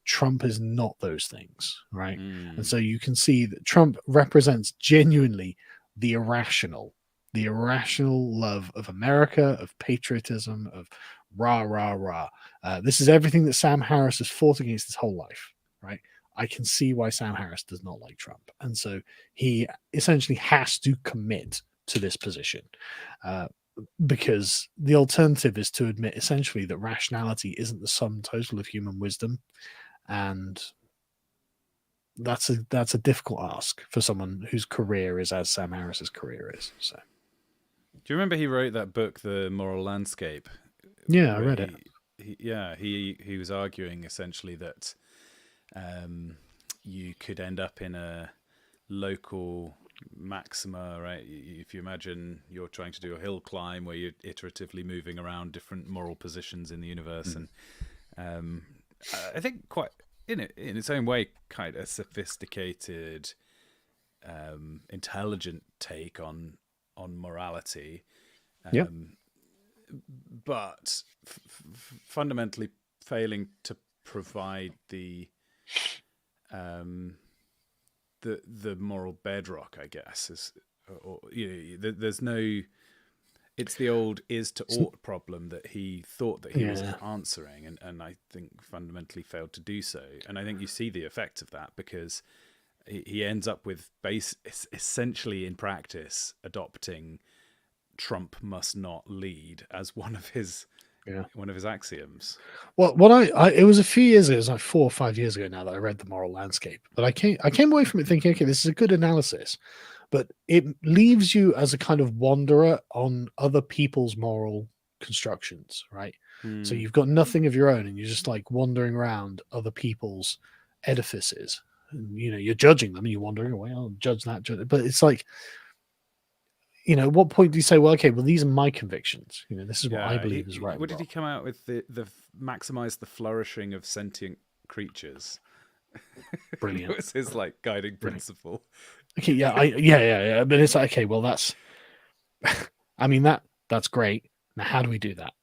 Trump is not those things, right? And so you can see that Trump represents genuinely the irrational love of America, of patriotism, of rah rah rah. This is everything that Sam Harris has fought against his whole life, right? I can see why Sam Harris does not like Trump. And so he essentially has to commit to this position because the alternative is to admit essentially that rationality isn't the sum total of human wisdom. And that's a difficult ask for someone whose career is as Sam Harris's career is. So Do you remember he wrote that book, The Moral Landscape? Yeah, I read it. He was arguing essentially that you could end up in a local maxima, right? If you imagine you're trying to do a hill climb where you're iteratively moving around different moral positions in the universe, and I think quite in its own way, kind of sophisticated, intelligent take on morality. Yep. But fundamentally failing to provide the moral bedrock, I guess, is, or there's no. It's the old is to ought problem that he thought that he was answering, and I think fundamentally failed to do so. And I think you see the effect of that, because he ends up with essentially in practice adopting Trump must not lead as one of his axioms. Well, what it was a few years ago, it was like 4 or 5 years ago now that I read The Moral Landscape. But I came away from it thinking, okay, this is a good analysis, but it leaves you as a kind of wanderer on other people's moral constructions, right? So you've got nothing of your own, and you're just like wandering around other people's edifices. And, you're judging them, and you're wandering away. I'll judge that, but it's like, at what point do you say, well, okay, well, these are my convictions. This is what I believe is right. What did he come out with? The maximize the flourishing of sentient creatures. Brilliant. It was his guiding principle. Okay, yeah. But it's like, okay, well, that's, I mean, that's great. Now, how do we do that?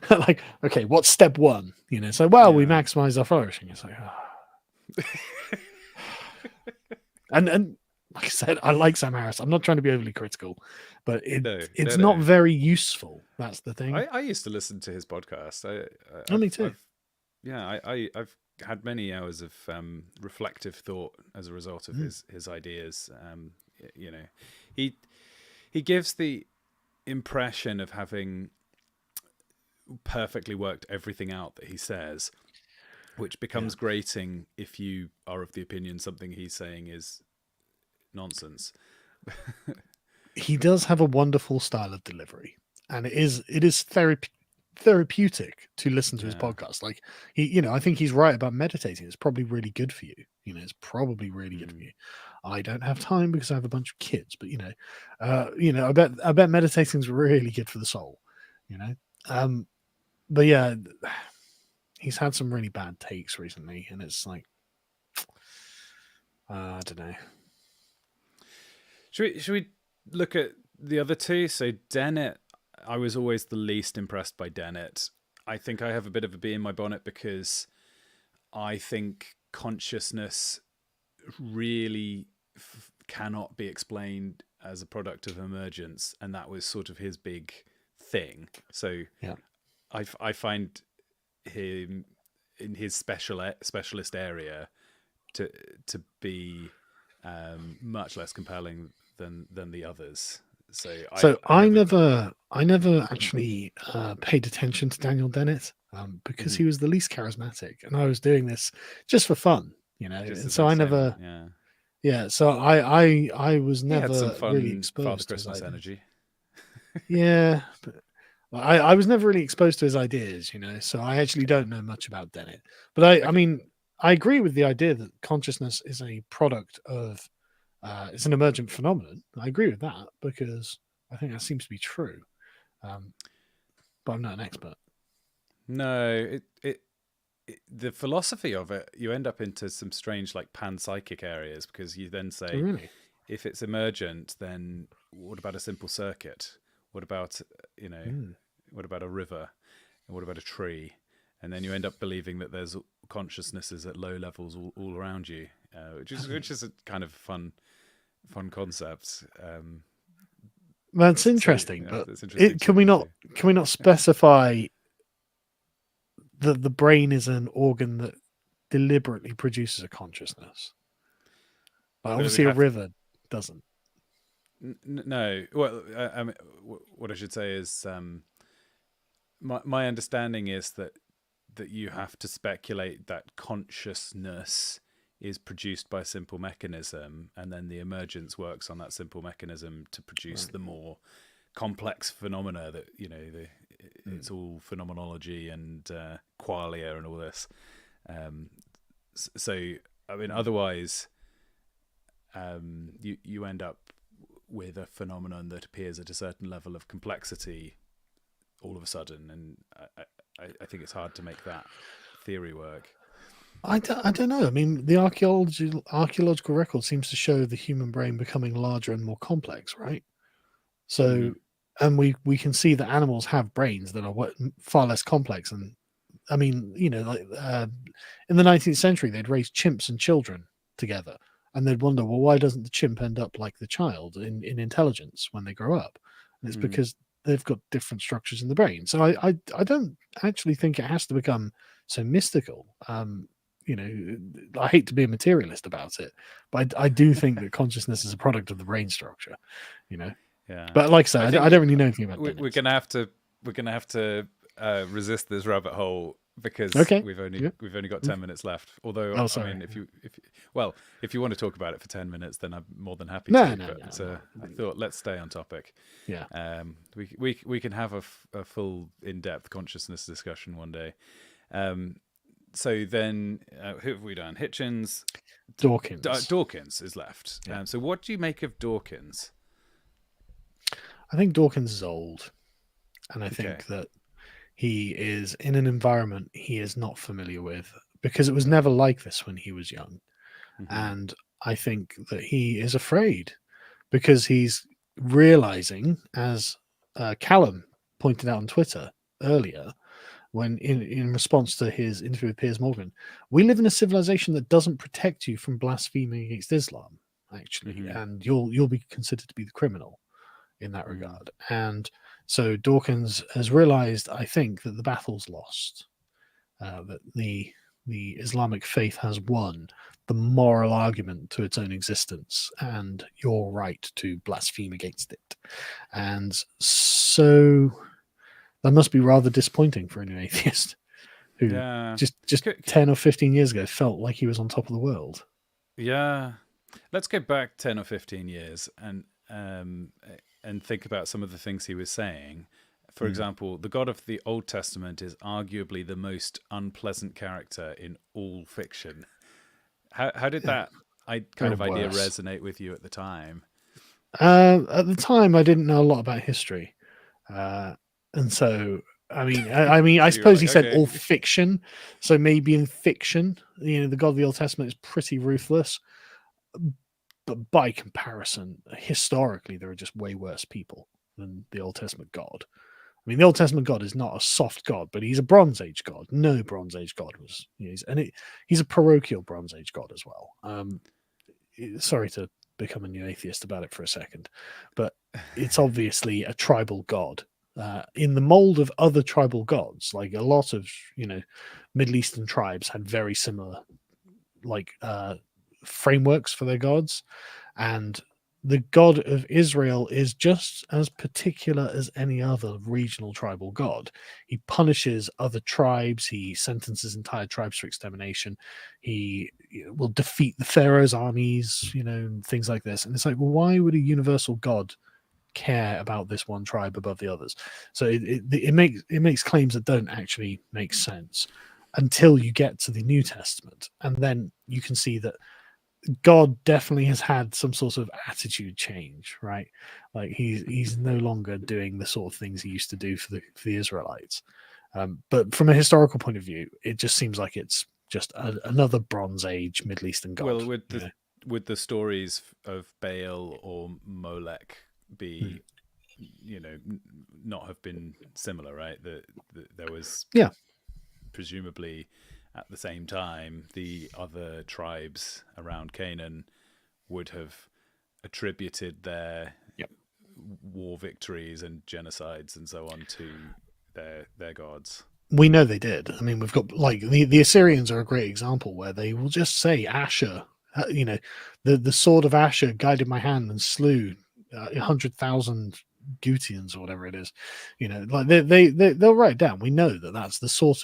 Like, okay, what's step one? So, well, we maximize our flourishing. It's like, and like I said, I like Sam Harris. I'm not trying to be overly critical, but it's not very useful. That's the thing. I used to listen to his podcast. Me too. I've had many hours of reflective thought as a result of his ideas. He gives the impression of having perfectly worked everything out that he says, which becomes grating if you are of the opinion something he's saying is nonsense. He does have a wonderful style of delivery, and it is therapeutic to listen to his podcast. Like I think he's right about meditating. It's probably really good for you. It's probably really good for you. I don't have time because I have a bunch of kids, but I bet meditating's really good for the soul. But yeah, he's had some really bad takes recently, and it's like, I don't know. Should we look at the other two? So Dennett, I was always the least impressed by Dennett. I think I have a bit of a bee in my bonnet because I think consciousness really cannot be explained as a product of emergence, and that was sort of his big thing. So I find him in his specialist area to be much less compelling than the others. So I never actually paid attention to Daniel Dennett because he was the least charismatic, and I was doing this just for fun, and so I never. So I was never had some fun really exposed Father to Christmas his energy. But I was never really exposed to his ideas, so I actually don't know much about Dennett. But I mean, I agree with the idea that consciousness is a product of, it's an emergent phenomenon. I agree with that because I think that seems to be true. But I'm not an expert. No, the philosophy of it, you end up into some strange panpsychic areas, because you then say, really? If it's emergent, then what about a simple circuit? What about what about a river? And what about a tree? And then you end up believing that there's consciousnesses at low levels all around you, which is a kind of fun concept. That's interesting, but can we not specify that the brain is an organ that deliberately produces a consciousness? Obviously, a river doesn't. No. Well, I mean, what I should say is, my understanding is that you have to speculate that consciousness is produced by a simple mechanism, and then the emergence works on that simple mechanism to produce the more complex phenomena that it's all phenomenology and qualia and all this. So I mean, otherwise, you end up with a phenomenon that appears at a certain level of complexity all of a sudden, and I think it's hard to make that theory work. I don't know. I mean, the archaeological record seems to show the human brain becoming larger and more complex, right? So, and we can see that animals have brains that are far less complex. And I mean, like in the 19th century, they'd raise chimps and children together, and they'd wonder, well, why doesn't the chimp end up like the child in intelligence when they grow up? And it's because they've got different structures in the brain. So I don't actually think it has to become so mystical. I hate to be a materialist about it, but I do think that consciousness is a product of the brain structure. Yeah. But like I said, I don't really know anything about we're gonna have to resist this rabbit hole because we've only got 10 minutes left. Although I mean, if you want to talk about it for 10 minutes, then I'm more than happy to. I thought let's stay on topic. Yeah. We can have a full in-depth consciousness discussion one day. So then, who have we done? Hitchens, Dawkins. Dawkins is left. Yeah. So what do you make of Dawkins? I think Dawkins is old, and I think that he is in an environment he is not familiar with because it was never like this when he was young. And I think that he is afraid because he's realizing, as Callum pointed out on Twitter earlier, when in response to his interview with Piers Morgan, we live in a civilization that doesn't protect you from blaspheming against Islam, actually, and you'll be considered to be the criminal in that regard. And so Dawkins has realized, I think, that the battle's lost, that the Islamic faith has won the moral argument to its own existence and your right to blaspheme against it. And so that must be rather disappointing for a new atheist who just 10 or 15 years ago felt like he was on top of the world. Yeah. Let's go back 10 or 15 years and think about some of the things he was saying. For example, the God of the Old Testament is arguably the most unpleasant character in all fiction. How did that idea resonate with you at the time? At the time, I didn't know a lot about history. And so, I suppose he said all fiction. So maybe in fiction, the God of the Old Testament is pretty ruthless. But by comparison, historically, there are just way worse people than the Old Testament God. I mean, the Old Testament God is not a soft God, but he's a Bronze Age God. No Bronze Age God was, he's a parochial Bronze Age God as well. Sorry to become a new atheist about it for a second, but it's obviously a tribal God. In the mold of other tribal gods, like a lot of Middle Eastern tribes had very similar frameworks for their gods, and the God of Israel is just as particular as any other regional tribal god. He punishes other tribes, he sentences entire tribes for extermination, he will defeat the Pharaoh's armies, things like this. And it's like, well, why would a universal God care about this one tribe above the others? So it makes claims that don't actually make sense until you get to the New Testament, and then you can see that God definitely has had some sort of attitude change, right? Like he's no longer doing the sort of things he used to do for the Israelites. But from a historical point of view, it just seems like it's just another Bronze Age Middle Eastern god. Well, would the stories of Baal or Molech be, not have been similar, right? That there was presumably at the same time the other tribes around Canaan would have attributed their war victories and genocides and so on to their gods. We know they did. I mean, we've got the Assyrians are a great example where they will just say Asher, the sword of Asher guided my hand and slew 100,000 Gutians or whatever it is. They'll write it down. We know that that's the sort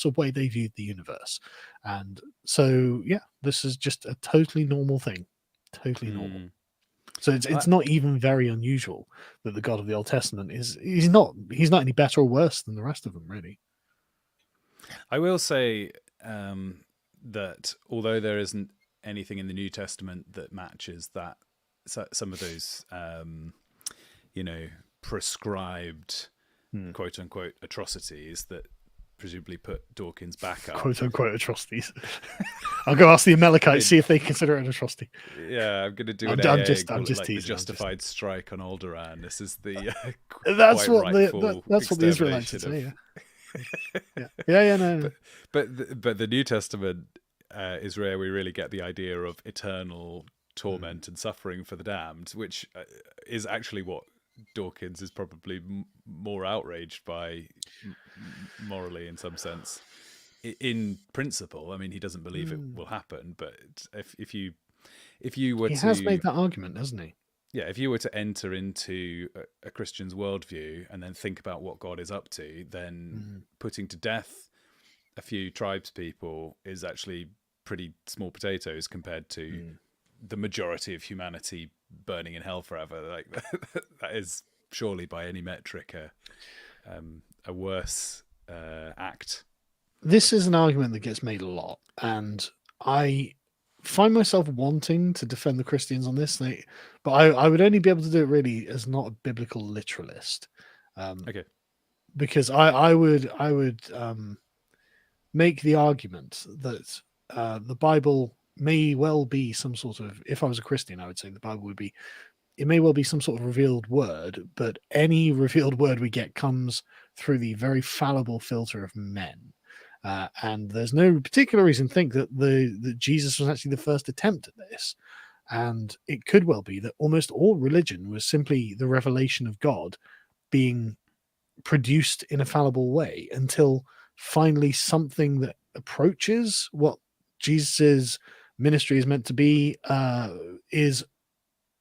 of way they viewed the universe. And so this is just a totally normal thing. Totally normal. So it's not even very unusual that the God of the Old Testament he's not any better or worse than the rest of them, really. I will say that although there isn't anything in the New Testament that matches that, some of those, prescribed quote unquote atrocities that presumably put Dawkins back up. Quote unquote atrocities. I'll go ask the Amalekites, see if they consider it an atrocity. Yeah, I'm going to do I'm an AA, just call it like teasing, the justified strike on Alderaan. This is the that's quite what rightful that's what the Israelites would extermination say. Yeah. No. But the New Testament is where we really get the idea of eternal torment and suffering for the damned, which is actually what Dawkins is probably more outraged by morally, in some sense. In principle, I mean, he doesn't believe it will happen, but if you were he has made that argument, hasn't he? Yeah, if you were to enter into a Christian's worldview and then think about what God is up to, then putting to death a few tribes people is actually pretty small potatoes compared to the majority of humanity burning in hell forever. Like that is surely by any metric a worse act. This is an argument that gets made a lot, and I find myself wanting to defend the Christians on this thing, but I would only be able to do it really as not a biblical literalist. Okay. Because I would make the argument that the Bible may well be some sort of, if I was a Christian, I would say the Bible would be, it may well be some sort of revealed word, but any revealed word we get comes through the very fallible filter of men. And there's no particular reason to think that Jesus was actually the first attempt at this. And it could well be that almost all religion was simply the revelation of God being produced in a fallible way until finally something that approaches what Jesus's ministry is meant to be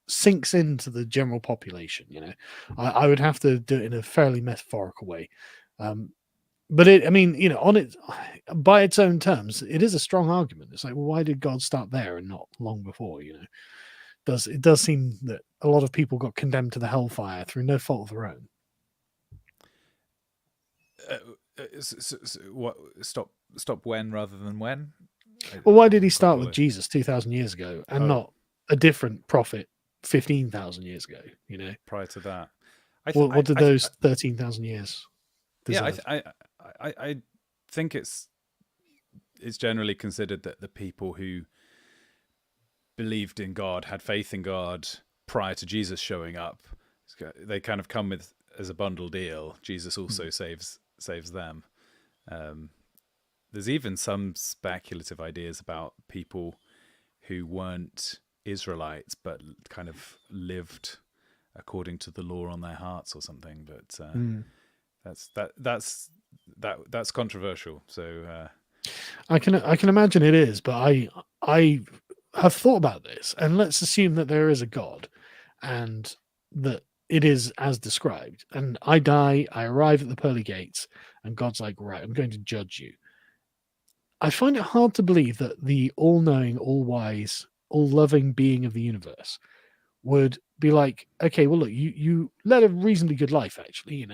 sinks into the general population. I would have to do it in a fairly metaphorical way. But on it, by its own terms, it is a strong argument. It's like, well, why did God start there and not long before? It does seem that a lot of people got condemned to the hellfire through no fault of their own. What? Stop when rather than when? Well, why did he start with Jesus 2,000 years ago and not a different prophet 15,000 years ago? Prior to that, what did those 13,000 years deserve? Yeah, I think it's generally considered that the people who believed in God, had faith in God prior to Jesus showing up, they kind of come with as a bundle deal. Jesus also saves them. There's even some speculative ideas about people who weren't Israelites but kind of lived according to the law on their hearts or something. But that's controversial. So I can imagine it is, but I have thought about this, and let's assume that there is a God and that it is as described, and I die, I arrive at the pearly gates, and God's like, right, I'm going to judge you. I find it hard to believe that the all-knowing, all-wise, all-loving being of the universe would be like, okay, well, look, you led a reasonably good life, actually.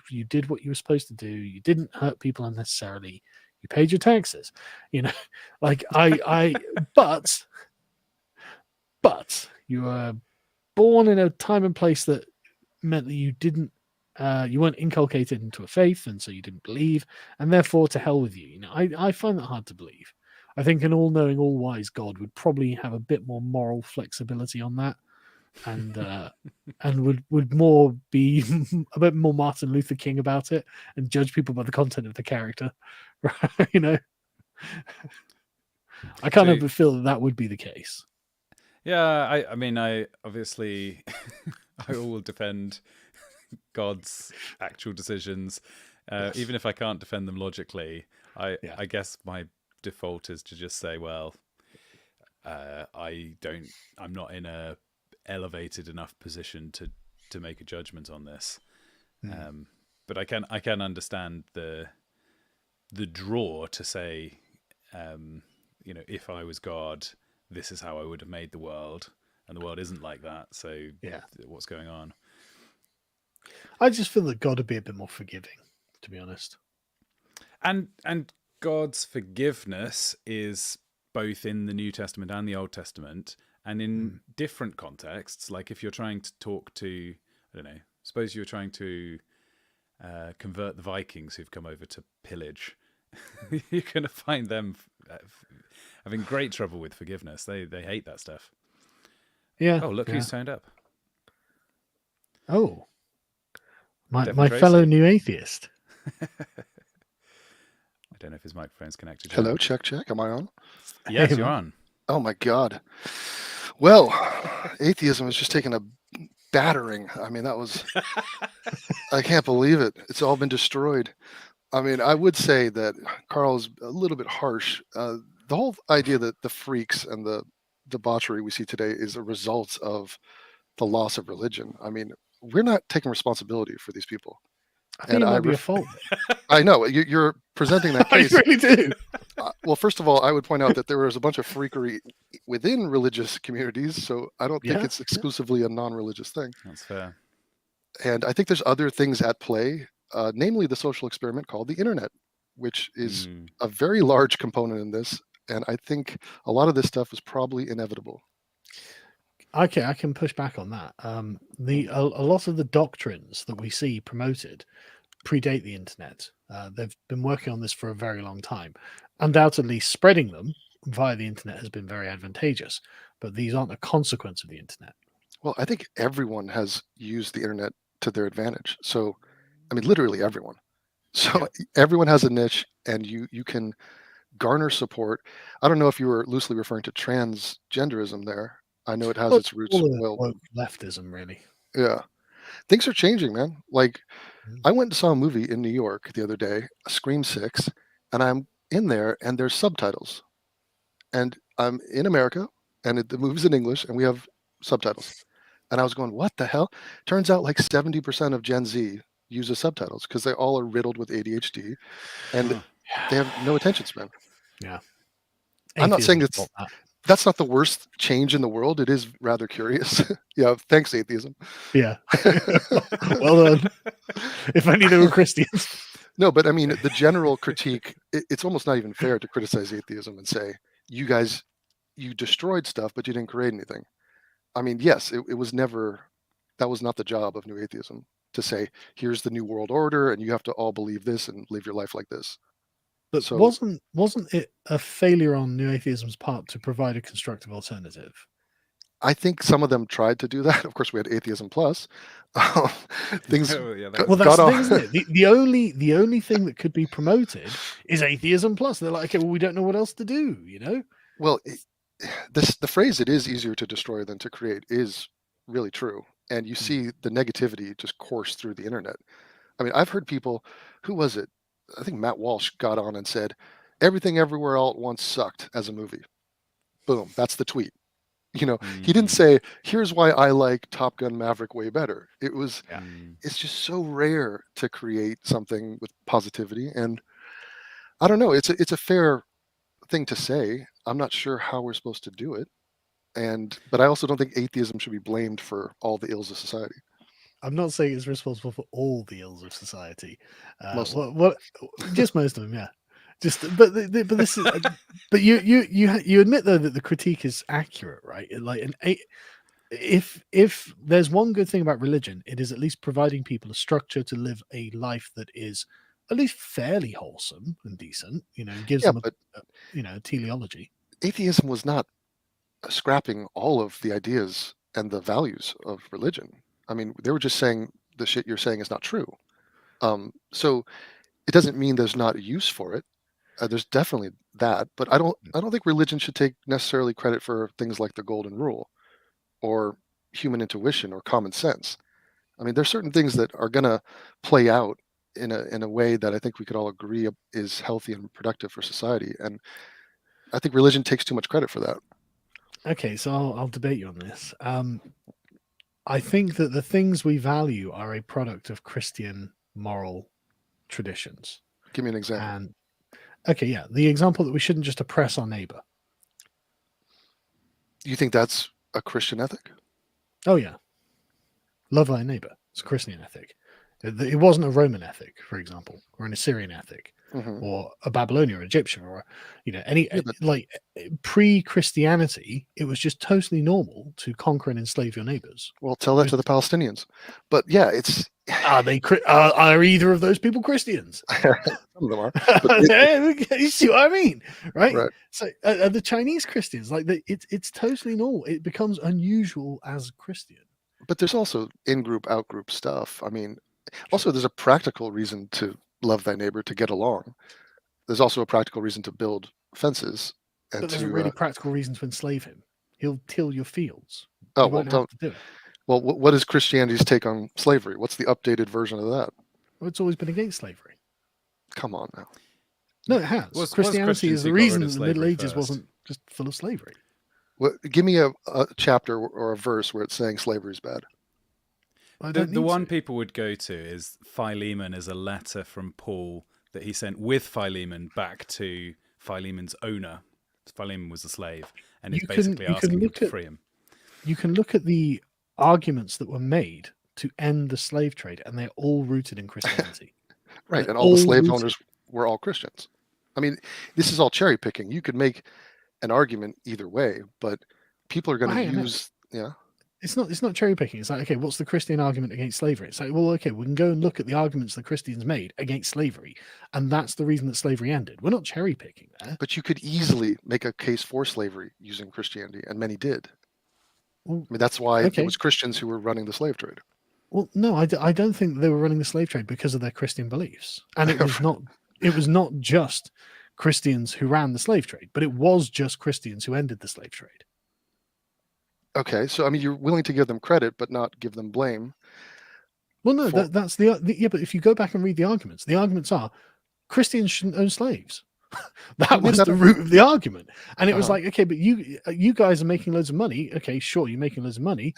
You did what you were supposed to do. You didn't hurt people unnecessarily. You paid your taxes. Like but you were born in a time and place that meant that you didn't, you weren't inculcated into a faith, and so you didn't believe, and therefore to hell with you. I find that hard to believe. I think an all-knowing, all-wise God would probably have a bit more moral flexibility on that, and would more be a bit more Martin Luther King about it and judge people by the content of the character. I kind of feel that would be the case. Yeah, I mean, I obviously I will defend God's actual decisions, even if I can't defend them logically. I guess my default is to just say, well, I'm not in a elevated enough position to make a judgment on this. But I can understand the draw to say, if I was God, this is how I would have made the world, and the world isn't like that. So Yeah. what's going on? I just feel that God would be a bit more forgiving, to be honest. And God's forgiveness is both in the New Testament and the Old Testament, and in different contexts. Like if you're trying to talk to, I don't know, suppose you're trying to convert the Vikings who've come over to pillage. You're going to find them having great trouble with forgiveness. They hate that stuff. Yeah. Oh, look who's turned up. Oh, my Tracy. fellow new atheist. I don't know if his microphone's connected. Hello, check. Am I on? Yes, you're on. Oh my God. Well, atheism has just taken a battering. I mean, that was, I can't believe it. It's all been destroyed. I mean, I would say that Carl's a little bit harsh. The whole idea that the freaks and the debauchery we see today is a result of the loss of religion. I mean, we're not taking responsibility for these people. I think it might be your fault. I know you're presenting that case. I really do. Well, first of all, I would point out that there was a bunch of freakery within religious communities, so I don't think it's exclusively a non-religious thing. That's fair. And I think there's other things at play, namely the social experiment called the internet, which is a very large component in this. And I think a lot of this stuff was probably inevitable. Okay, I can push back on that. A lot of the doctrines that we see promoted predate the internet. They've been working on this for a very long time. Undoubtedly, spreading them via the internet has been very advantageous, but these aren't a consequence of the internet. Well, I think everyone has used the internet to their advantage. So, I mean, literally everyone. So everyone has a niche, and you can garner support. I don't know if you were loosely referring to transgenderism there. I know it has its roots. Woke leftism, really. Yeah. Things are changing, man. Like, I went and saw a movie in New York the other day, Scream 6, and I'm in there, and there's subtitles. And I'm in America, and the movie's in English, and we have subtitles. And I was going, what the hell? Turns out like 70% of Gen Z uses subtitles because they all are riddled with ADHD, and they have no attention span. Yeah. I'm not saying that's not the worst change in the world. It is rather curious. Yeah, thanks, atheism. Yeah. Well done. If only they were Christians. No, but I mean, the general critique, it's almost not even fair to criticize atheism and say, you guys, you destroyed stuff, but you didn't create anything. I mean, yes, it was never, that was not the job of new atheism, to say, here's the new world order, and you have to all believe this and live your life like this. But So, wasn't it a failure on new atheism's part to provide a constructive alternative? I think some of them tried to do that. Of course, we had Atheism Plus. Things well, that's the thing, isn't it? The only thing that could be promoted is Atheism Plus. They're like, okay, well, we don't know what else to do, you know? Well, the phrase "it is easier to destroy than to create" is really true, and you see the negativity just course through the internet. I mean, I've heard people. Who was it? I think Matt Walsh got on and said, "Everything Everywhere All at Once sucked as a movie." Boom, that's the tweet. You know, he didn't say, "Here's why I like Top Gun Maverick way better." It was, it's just so rare to create something with positivity, and I don't know. It's a fair thing to say. I'm not sure how we're supposed to do it, but I also don't think atheism should be blamed for all the ills of society. I'm not saying it's responsible for all the ills of society. Most of Just most of them, yeah. But this is, but you admit though that the critique is accurate, right? If there's one good thing about religion, it is at least providing people a structure to live a life that is at least fairly wholesome and decent. You know, gives them a teleology. Atheism was not scrapping all of the ideas and the values of religion. I mean, they were just saying the shit you're saying is not true. So it doesn't mean there's not a use for it. There's definitely that, but I don't think religion should take necessarily credit for things like the golden rule or human intuition or common sense. I mean, there's certain things that are going to play out in a way that I think we could all agree is healthy and productive for society. And I think religion takes too much credit for that. Okay, so I'll debate you on this. I think that the things we value are a product of Christian moral traditions. Give me an example. And okay, yeah, the example that we shouldn't just oppress our neighbor. You think that's a Christian ethic? Oh yeah, love thy neighbor. It's a Christian ethic. It wasn't a Roman ethic, for example, or an Assyrian ethic, Mhm. or a Babylonian or Egyptian, or any Yeah, but- like pre-Christianity. It was just totally normal to conquer and enslave your neighbors. Well, tell that to the Palestinians. But yeah, it's Are they? Are either of those people Christians? some of them are. But You see what I mean, right? Right. So are the Chinese Christians like it's totally normal. It becomes unusual as Christian. But there's also in-group, out-group stuff. I mean, also there's a practical reason to love thy neighbor, to get along. There's also a practical reason to build fences and But there's a to. really practical reason to enslave him. He'll till your fields. Oh, You well, won't have to do it. Well, what is Christianity's take on slavery? What's the updated version of that? Well, it's always been against slavery. Come on now. No, it has. Was Christianity Christians is the who got rid reason of that the Middle slavery Ages first. wasn't just full of slavery. Give me a chapter or a verse where it's saying slavery is bad. The one people would go to is Philemon, is a letter from Paul that he sent with Philemon back to Philemon's owner. Philemon was a slave, and he's basically asking him to free him. You can look at the arguments that were made to end the slave trade, and they're all rooted in Christianity. Right, They're and all the slave rooted. owners were all Christians. I mean, this is all cherry picking. You could make an argument either way, but people are going to use. Yeah. It's not cherry picking. It's like, okay, what's the Christian argument against slavery? It's like, well, okay, we can go and look at the arguments the Christians made against slavery, and that's the reason that slavery ended. We're not cherry picking there. But you could easily make a case for slavery using Christianity, and many did. Well, I mean, that's why okay. it was Christians who were running the slave trade. Well, no, I don't think they were running the slave trade because of their Christian beliefs, and it was not. It was not just Christians who ran the slave trade, but it was just Christians who ended the slave trade. Okay, so I mean, you're willing to give them credit, but not give them blame. Well, no, that's the yeah. But if you go back and read the arguments are Christians shouldn't own slaves. That was the root of the argument, and it was like, okay, but you guys are making loads of money. Okay, sure, you're making loads of money,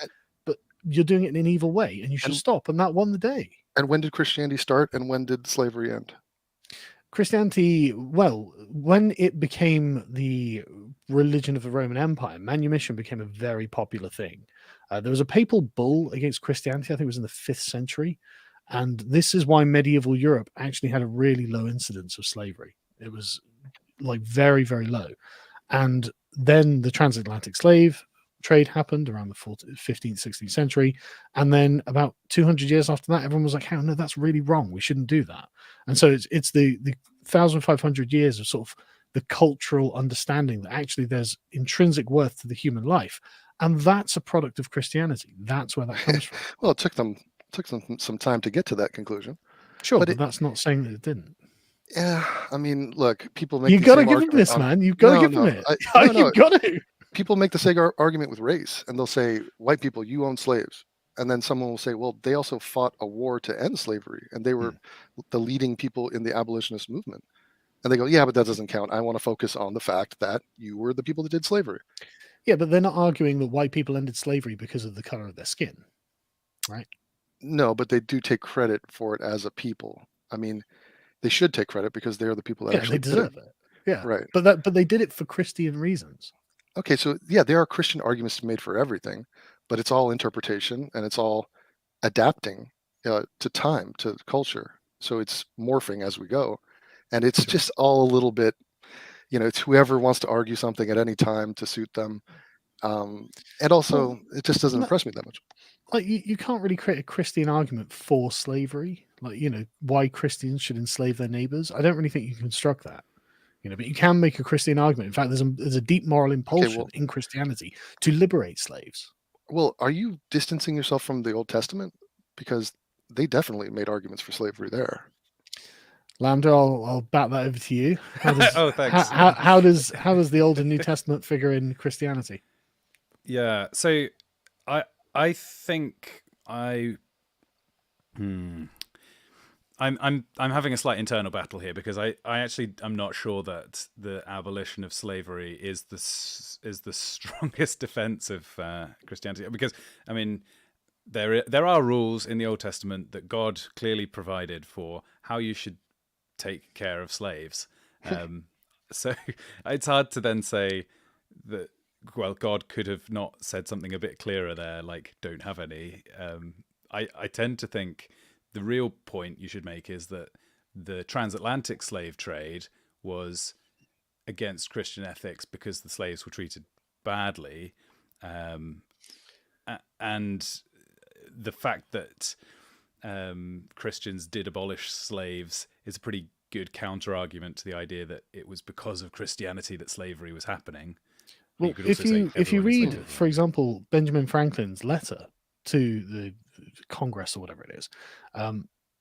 but you're doing it in an evil way, and you should stop. And that won the day. And when did Christianity start, and when did slavery end? Christianity, well, when it became the religion of the Roman Empire, manumission became a very popular thing. There was a papal bull against Christianity, I think it was in the 5th century. And this is why medieval Europe actually had a really low incidence of slavery. It was like very, very low. And then the transatlantic slave trade happened around the 15th, 16th century. And then about 200 years after that, everyone was like, oh, no, that's really wrong. We shouldn't do that. And so it's the 1,500 years of sort of the cultural understanding that actually there's intrinsic worth to the human life. And that's a product of Christianity. That's where that comes from. Well, it took them some time to get to that conclusion. Sure, but that's not saying that it didn't. Yeah, I mean, look, people make. You got to give him this, man. You've got to give him it. You've got to. People make the same argument with race, and they'll say, "White people, you own slaves," and then someone will say, "Well, they also fought a war to end slavery, and they were the leading people in the abolitionist movement." And they go, "Yeah, but that doesn't count. I want to focus on the fact that you were the people that did slavery." Yeah, but they're not arguing that white people ended slavery because of the color of their skin, right? No, but they do take credit for it as a people. I mean, they should take credit because they're the people that actually they deserve it. Yeah, right. But they did it for Christian reasons. Okay, so yeah, there are Christian arguments made for everything, but it's all interpretation and it's all adapting to time, to culture. So it's morphing as we go, and it's just all a little bit, it's whoever wants to argue something at any time to suit them, and also it just doesn't impress me that much. Like you can't really create a Christian argument for slavery, like why Christians should enslave their neighbors. I don't really think you can construct that. But you can make a Christian argument. In fact, there's a deep moral impulsion in Christianity to liberate slaves. Well, are you distancing yourself from the Old Testament? Because they definitely made arguments for slavery there. Lambda, I'll bat that over to you. How does, oh, thanks. How does the Old and New Testament figure in Christianity? Yeah, so I think I'm having a slight internal battle here because I actually am not sure that the abolition of slavery is the strongest defense of Christianity, because I mean there are rules in the Old Testament that God clearly provided for how you should take care of slaves. So it's hard to then say that well, God could have not said something a bit clearer there, like don't have any. I tend to think the real point you should make is that the transatlantic slave trade was against Christian ethics because the slaves were treated badly, and the fact that Christians did abolish slaves is a pretty good counter argument to the idea that it was because of Christianity that slavery was happening. Well, if you read, for example, Benjamin Franklin's letter to the Congress or whatever it is,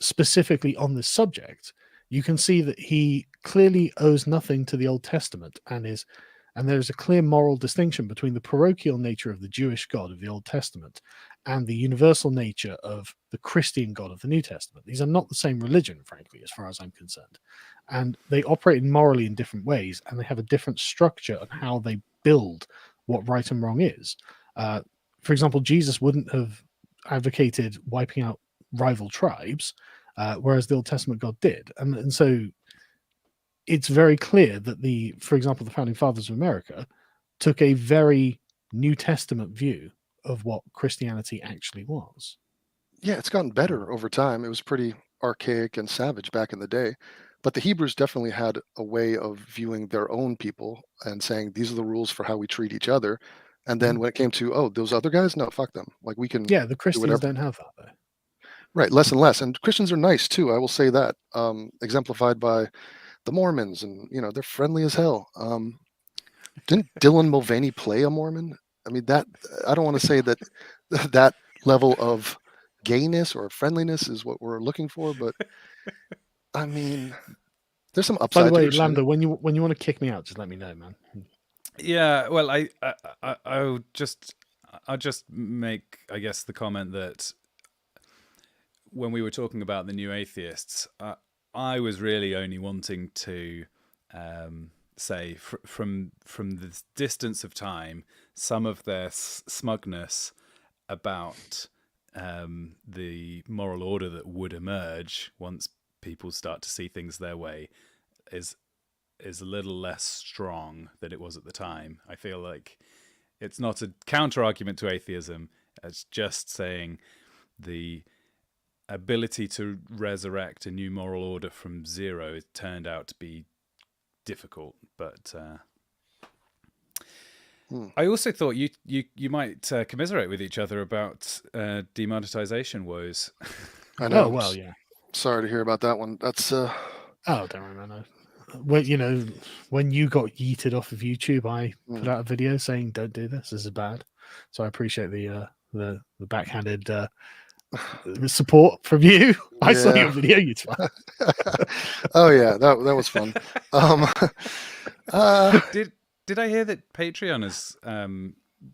specifically on this subject, you can see that he clearly owes nothing to the Old Testament, and there's a clear moral distinction between the parochial nature of the Jewish God of the Old Testament and the universal nature of the Christian God of the New Testament. These are not the same religion, frankly, as far as I'm concerned. And they operate morally in different ways, and they have a different structure on how they build what right and wrong is. For example, Jesus wouldn't have advocated wiping out rival tribes, whereas the Old Testament God did. And so it's very clear that for example, the founding fathers of America took a very New Testament view of what Christianity actually was. Yeah, it's gotten better over time. It was pretty archaic and savage back in the day. But the Hebrews definitely had a way of viewing their own people and saying, these are the rules for how we treat each other. And then when it came to, those other guys, no, fuck them. Like we can. Yeah, the Christians don't have that though. Right, less and less. And Christians are nice too. I will say that, exemplified by the Mormons, and they're friendly as hell. Didn't Dylan Mulvaney play a Mormon? I mean, that I don't want to say that that level of gayness or friendliness is what we're looking for, but I mean, there's some upside. By the way, Lambda, when you want to kick me out, just let me know, man. Yeah, well, I'll just make, I guess, the comment that when we were talking about the new atheists, I was really only wanting to say from the distance of time, some of their smugness about the moral order that would emerge once people start to see things their way is a little less strong than it was at the time. I feel like it's not a counter argument to atheism. It's just saying the ability to resurrect a new moral order from zero, it turned out to be difficult. But I also thought you might commiserate with each other about demonetization woes. I know. Oh, well, yeah. Sorry to hear about that one. That's Oh, don't worry, man. Well, when you got yeeted off of YouTube, I put out a video saying, "Don't do this. This is bad." So I appreciate the backhanded support from you. I saw your video, you twat. Oh yeah, that was fun. Did I hear that Patreon has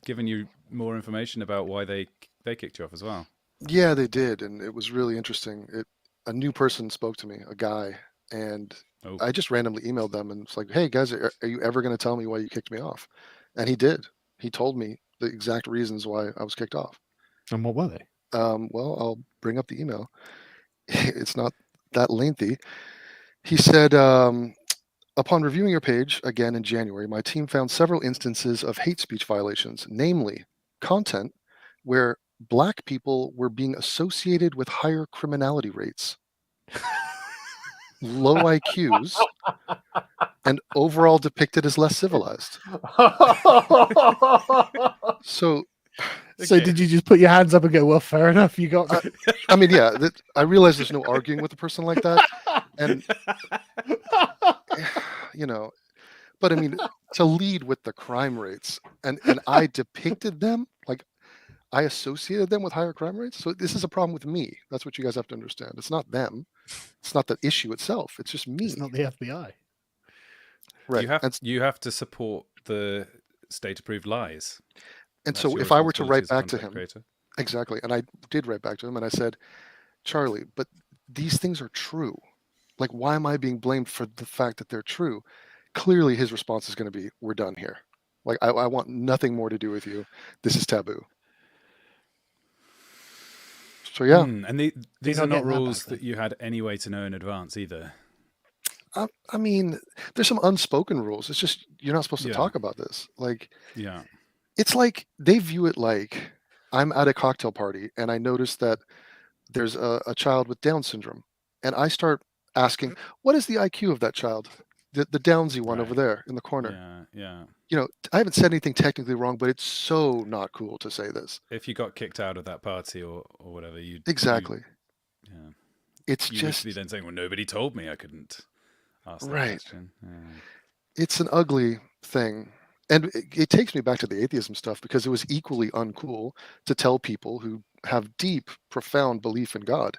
given you more information about why they kicked you off as well? Yeah, they did, and it was really interesting. A new person spoke to me, a guy, and I just randomly emailed them and it's like, "Hey guys, are you ever going to tell me why you kicked me off?" And he did. He told me the exact reasons why I was kicked off. And what were they? Well, I'll bring up the email. It's not that lengthy. He said, upon reviewing your page again in January, my team found several instances of hate speech violations, namely content where Black people were being associated with higher criminality rates, low IQs, and overall depicted as less civilized. So did you just put your hands up and go, "Well, fair enough, you got me"? I mean, yeah, I realize there's no arguing with a person like that, and but I mean, to lead with the crime rates, and I depicted them, like I associated them with higher crime rates. So this is a problem with me. That's what you guys have to understand. It's not them. It's not the issue itself. It's just me. It's not the FBI. Right. You have to support the state-approved lies. And so if I were to write back to him, exactly, and I did write back to him and I said, "Charlie, but these things are true. Like, why am I being blamed for the fact that they're true?" Clearly his response is going to be, "We're done here. Like, I want nothing more to do with you. This is taboo." So yeah. And these are not rules that you had any way to know in advance either. I mean, there's some unspoken rules. It's just you're not supposed to talk about this. Like, yeah. It's like they view it like I'm at a cocktail party and I notice that there's a child with Down syndrome, and I start asking, what is the IQ of that child? The Downsy one over Right. there in the corner. Yeah. You know, I haven't said anything technically wrong, but it's so not cool to say this. If you got kicked out of that party or whatever, Exactly. Yeah. It's you just would be then saying, "Well, nobody told me I couldn't ask that right. question." Yeah. It's an ugly thing. And it takes me back to the atheism stuff because it was equally uncool to tell people who have deep, profound belief in God,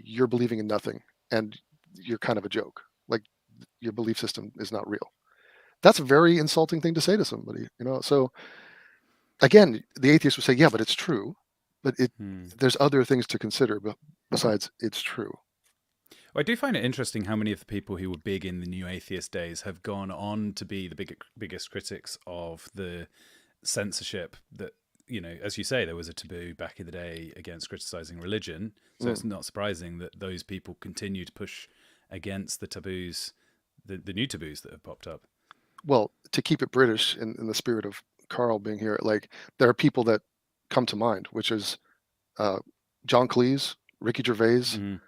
you're believing in nothing and you're kind of a joke. Like your belief system is not real. That's a very insulting thing to say to somebody, you know. So again, the atheist would say, yeah, but it's true. But there's other things to consider besides it's true. Well, I do find it interesting how many of the people who were big in the New Atheist days have gone on to be the biggest critics of the censorship that, you know, as you say, there was a taboo back in the day against criticizing religion. So it's not surprising that those people continue to push against the taboos, the new taboos that have popped up. Well, to keep it British in the spirit of Carl being here, like there are people that come to mind, which is John Cleese, Ricky Gervais,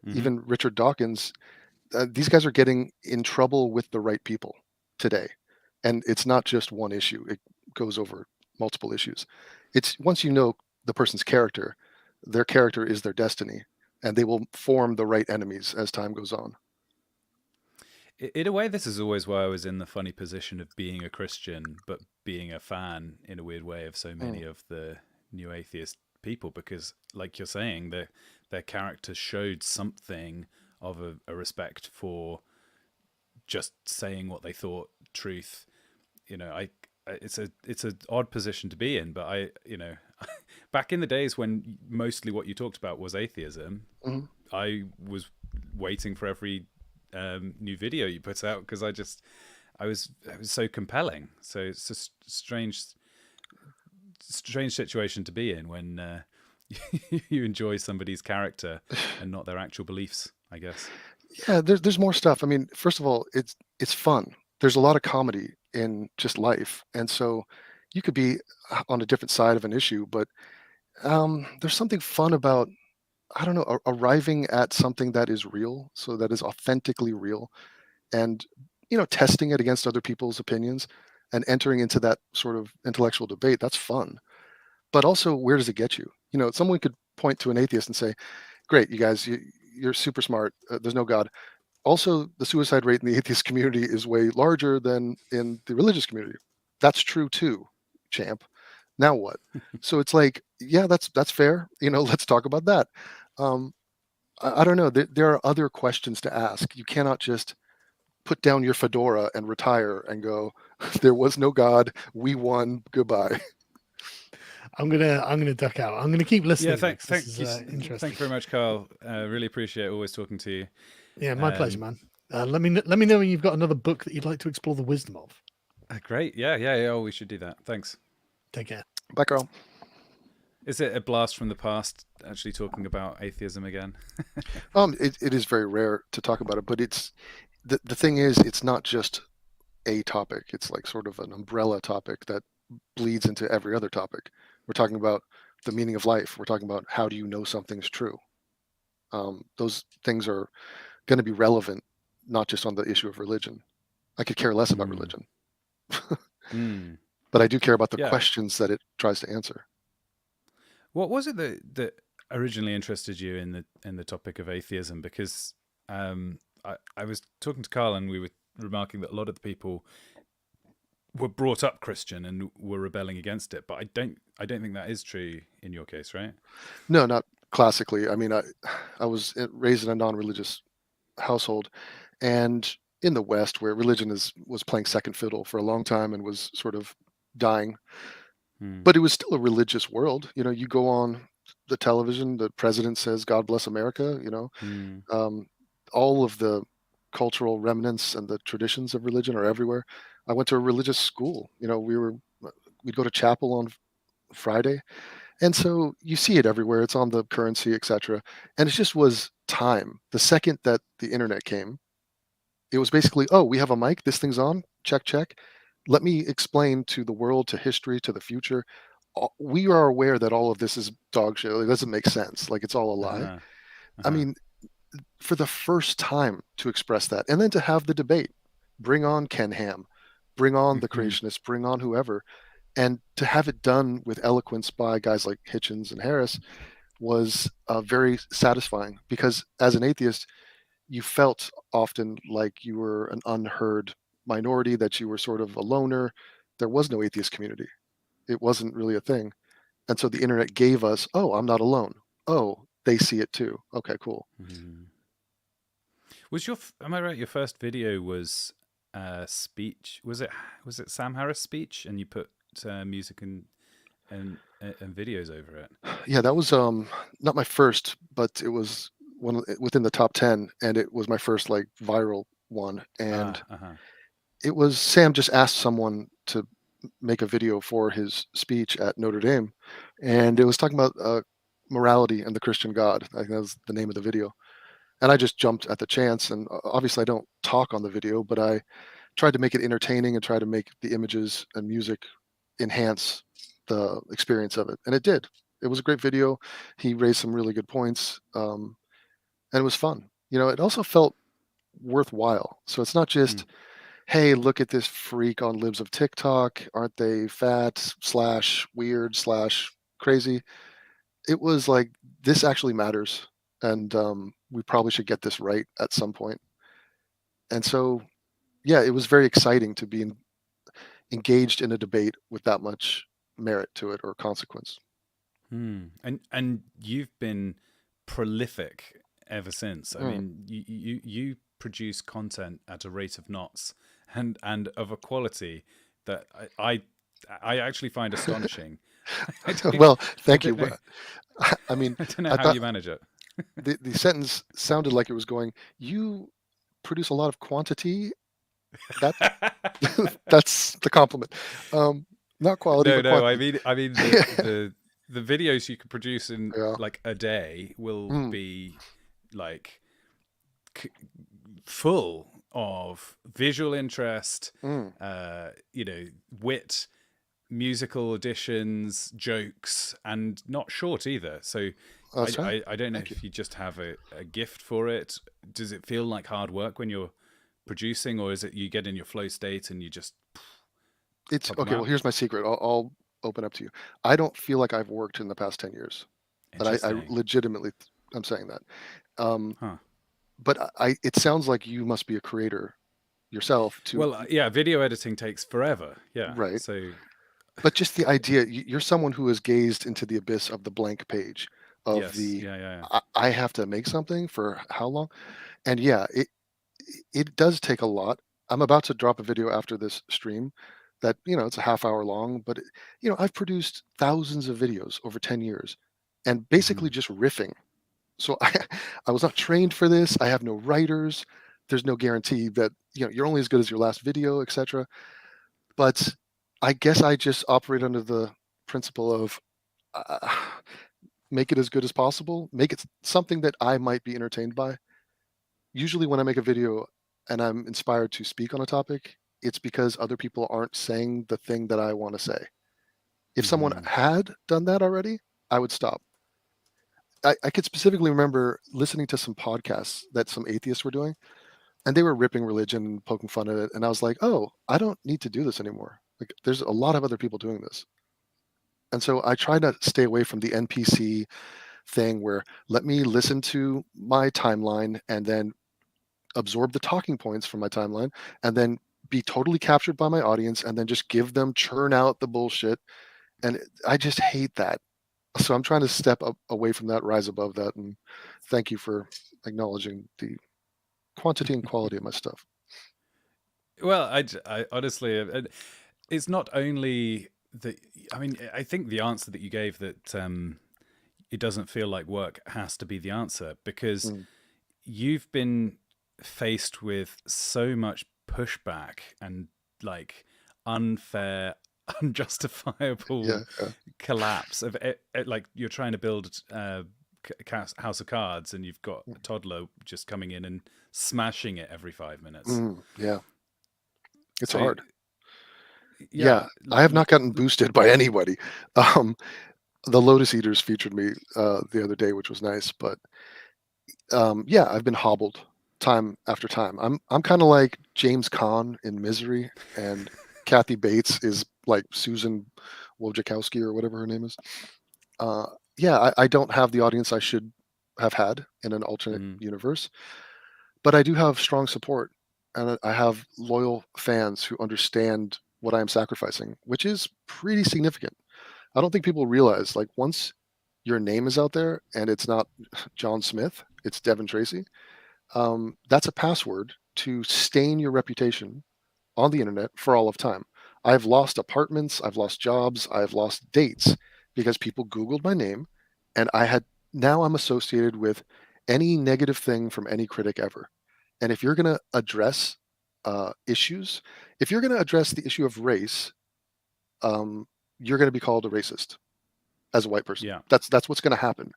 even Richard Dawkins. These guys are getting in trouble with the right people today. And it's not just one issue. It goes over multiple issues. It's once you know the person's character, their character is their destiny, and they will form the right enemies as time goes on. In a way, this is always why I was in the funny position of being a Christian, but being a fan in a weird way of so many of the New Atheist people, because like you're saying, their characters showed something of a respect for just saying what they thought, truth. You know, it's an odd position to be in, but back in the days when mostly what you talked about was atheism, I was waiting for every new video you put out because it was so compelling. So it's a strange situation to be in when you enjoy somebody's character and not their actual beliefs, I guess. Yeah, there's more stuff. I mean, first of all, it's fun. There's a lot of comedy in just life, and so you could be on a different side of an issue, but there's something fun about, I don't know, arriving at something that is real, so that is authentically real, and testing it against other people's opinions and entering into that sort of intellectual debate. That's fun. But also, where does it get you? Someone could point to an atheist and say, great, you guys, you're super smart. There's no God. Also, the suicide rate in the atheist community is way larger than in the religious community. That's true too, champ. Now what? So it's like, yeah, that's fair. Let's talk about that. I don't know. There are other questions to ask. You cannot just put down your fedora and retire and go, there was no God. We won. Goodbye. I'm gonna duck out. I'm gonna keep listening. Yeah, thank you. Interesting. Thank you very much, Carl. Really appreciate always talking to you. Yeah, my pleasure, man. Let me know when you've got another book that you'd like to explore the wisdom of. Great. Yeah. Oh, we should do that. Thanks. Take care. Bye, Carl. Is it a blast from the past actually talking about atheism again? It is very rare to talk about it, but it's the thing is, it's not just a topic. It's like sort of an umbrella topic that bleeds into every other topic. We're talking about the meaning of life. We're talking about how do you know something's true. Those things are going to be relevant, not just on the issue of religion. I could care less about religion, but I do care about the questions that it tries to answer. What was it that originally interested you in the topic of atheism? Because I was talking to Carl and we were remarking that a lot of the people were brought up Christian and were rebelling against it, but I don't think that is true in your case, right? No, not classically. I mean, I was raised in a non-religious household, and in the West, where religion was playing second fiddle for a long time and was sort of dying, but it was still a religious world. You go on the television, the president says, "God bless America." All of the cultural remnants and the traditions of religion are everywhere. I went to a religious school. We'd go to chapel on Friday, and so you see it everywhere. It's on the currency, etc. And it just was time. The second that the internet came, it was basically, oh, we have a mic. This thing's on. Check, check. let me explain to the world, to history, to the future. We are aware that all of this is dog shit. It doesn't make sense. Like it's all a lie. I mean, for the first time to express that, and then to have the debate, bring on Ken Ham, bring on the creationists, bring on whoever, and to have it done with eloquence by guys like Hitchens and Harris was very satisfying, because as an atheist, you felt often like you were an unheard minority, that you were sort of a loner. There was no atheist community. It wasn't really a thing. And so the internet gave us, oh, I'm not alone. Oh, they see it too. Okay, cool. Was am I right? Your first video was speech. Was it Sam Harris' speech, and you put music and videos over it? Yeah, that was not my first, but it was within the top 10, and it was my first like viral one. And it was Sam just asked someone to make a video for his speech at Notre Dame, and it was talking about morality and the Christian God. I think that was the name of the video. And I just jumped at the chance, and obviously I don't talk on the video, but I tried to make it entertaining and try to make the images and music enhance the experience of it. And it did. It was a great video. He raised some really good points, and it was fun. It also felt worthwhile. So it's not just, hey, look at this freak on libs of TikTok. Aren't they fat / weird / crazy? It was like, this actually matters, and we probably should get this right at some point. And so, yeah, it was very exciting to be engaged in a debate with that much merit to it, or consequence. And you've been prolific ever since. I mean, you produce content at a rate of knots, and of a quality that I actually find astonishing. Well, thank you. I mean, I don't know how you manage it. The sentence sounded like it was going, you produce a lot of quantity. That's the compliment. Not quality. No, but no. quantity. I mean, the videos you could produce in like a day will be like full of visual interest, wit, musical additions, jokes, and not short either. So I don't know if you just have a gift for it. Does it feel like hard work when you're producing, or is it you get in your flow state and you just it's okay. Well, here's my secret. I'll open up to you. I don't feel like I've worked in the past 10 years, but I legitimately, I'm saying that. But it sounds like you must be a creator yourself too. Well, yeah, video editing takes forever. Yeah. Right. So, but just the idea, you're someone who has gazed into the abyss of the blank page of I have to make something for how long? And yeah, it does take a lot. I'm about to drop a video after this stream that, it's a half hour long, but I've produced thousands of videos over 10 years and basically just riffing. So I was not trained for this. I have no writers. There's no guarantee that, you're only as good as your last video, etc. But I guess I just operate under the principle of make it as good as possible. Make it something that I might be entertained by. Usually when I make a video and I'm inspired to speak on a topic, it's because other people aren't saying the thing that I want to say. If someone had done that already, I would stop. I could specifically remember listening to some podcasts that some atheists were doing, and they were ripping religion and poking fun at it. And I was like, oh, I don't need to do this anymore. Like, there's a lot of other people doing this. And so I try to stay away from the NPC thing where let me listen to my timeline and then absorb the talking points from my timeline and then be totally captured by my audience and then just give them, churn out the bullshit. And I just hate that. So I'm trying to step up away from that, rise above that. And thank you for acknowledging the quantity and quality of my stuff. Well, I honestly, it's not only that. I mean, I think the answer that you gave, that it doesn't feel like work, has to be the answer, because you've been faced with so much pushback and like unfair, unjustifiable collapse of it. Like, you're trying to build House of Cards and you've got a toddler just coming in and smashing it every 5 minutes. Yeah, it's hard. Yeah, I have not gotten boosted by anybody. The Lotus Eaters featured me the other day, which was nice, but yeah, I've been hobbled time after time. I'm kind of like James Caan in Misery, and Kathy Bates is like Susan Wojciechowski or whatever her name is. Yeah, I don't have the audience I should have had in an alternate universe, but I do have strong support, and I have loyal fans who understand what I am sacrificing, which is pretty significant. I don't think people realize, like, once your name is out there and it's not John Smith, it's Devin Tracy, that's a password to stain your reputation on the internet for all of time. I've lost apartments, I've lost jobs, I've lost dates because people Googled my name, and now I'm associated with any negative thing from any critic ever. And if you're going to address issues, if you're going to address the issue of race, you're going to be called a racist as a white person. Yeah. That's what's going to happen.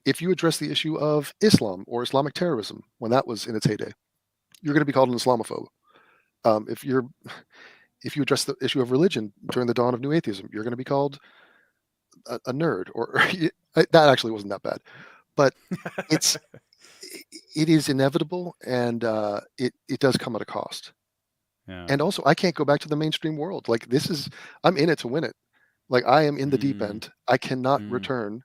If you address the issue of Islam or Islamic terrorism when that was in its heyday, you're going to be called an Islamophobe. If you address the issue of religion during the dawn of new atheism, you're going to be called a nerd. Or that actually wasn't that bad, but it is inevitable, and it does come at a cost. Yeah. And also, I can't go back to the mainstream world. Like, I'm in it to win it. Like, I am in the deep end. I cannot return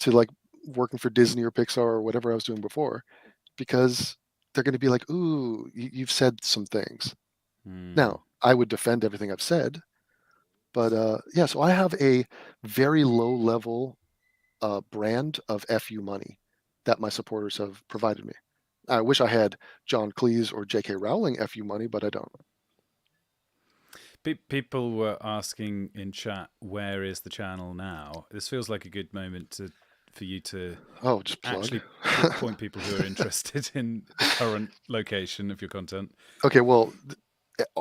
to like working for Disney or Pixar or whatever I was doing before, because they're going to be like, "Ooh, you've said some things." Now, I would defend everything I've said, but yeah. So I have a very low level brand of FU money that my supporters have provided me. I wish I had John Cleese or J.K. Rowling FU money, but I don't. People were asking in chat, where is the channel now? This feels like a good moment for you to just plug. actually point people who are interested in the current location of your content. Okay, well,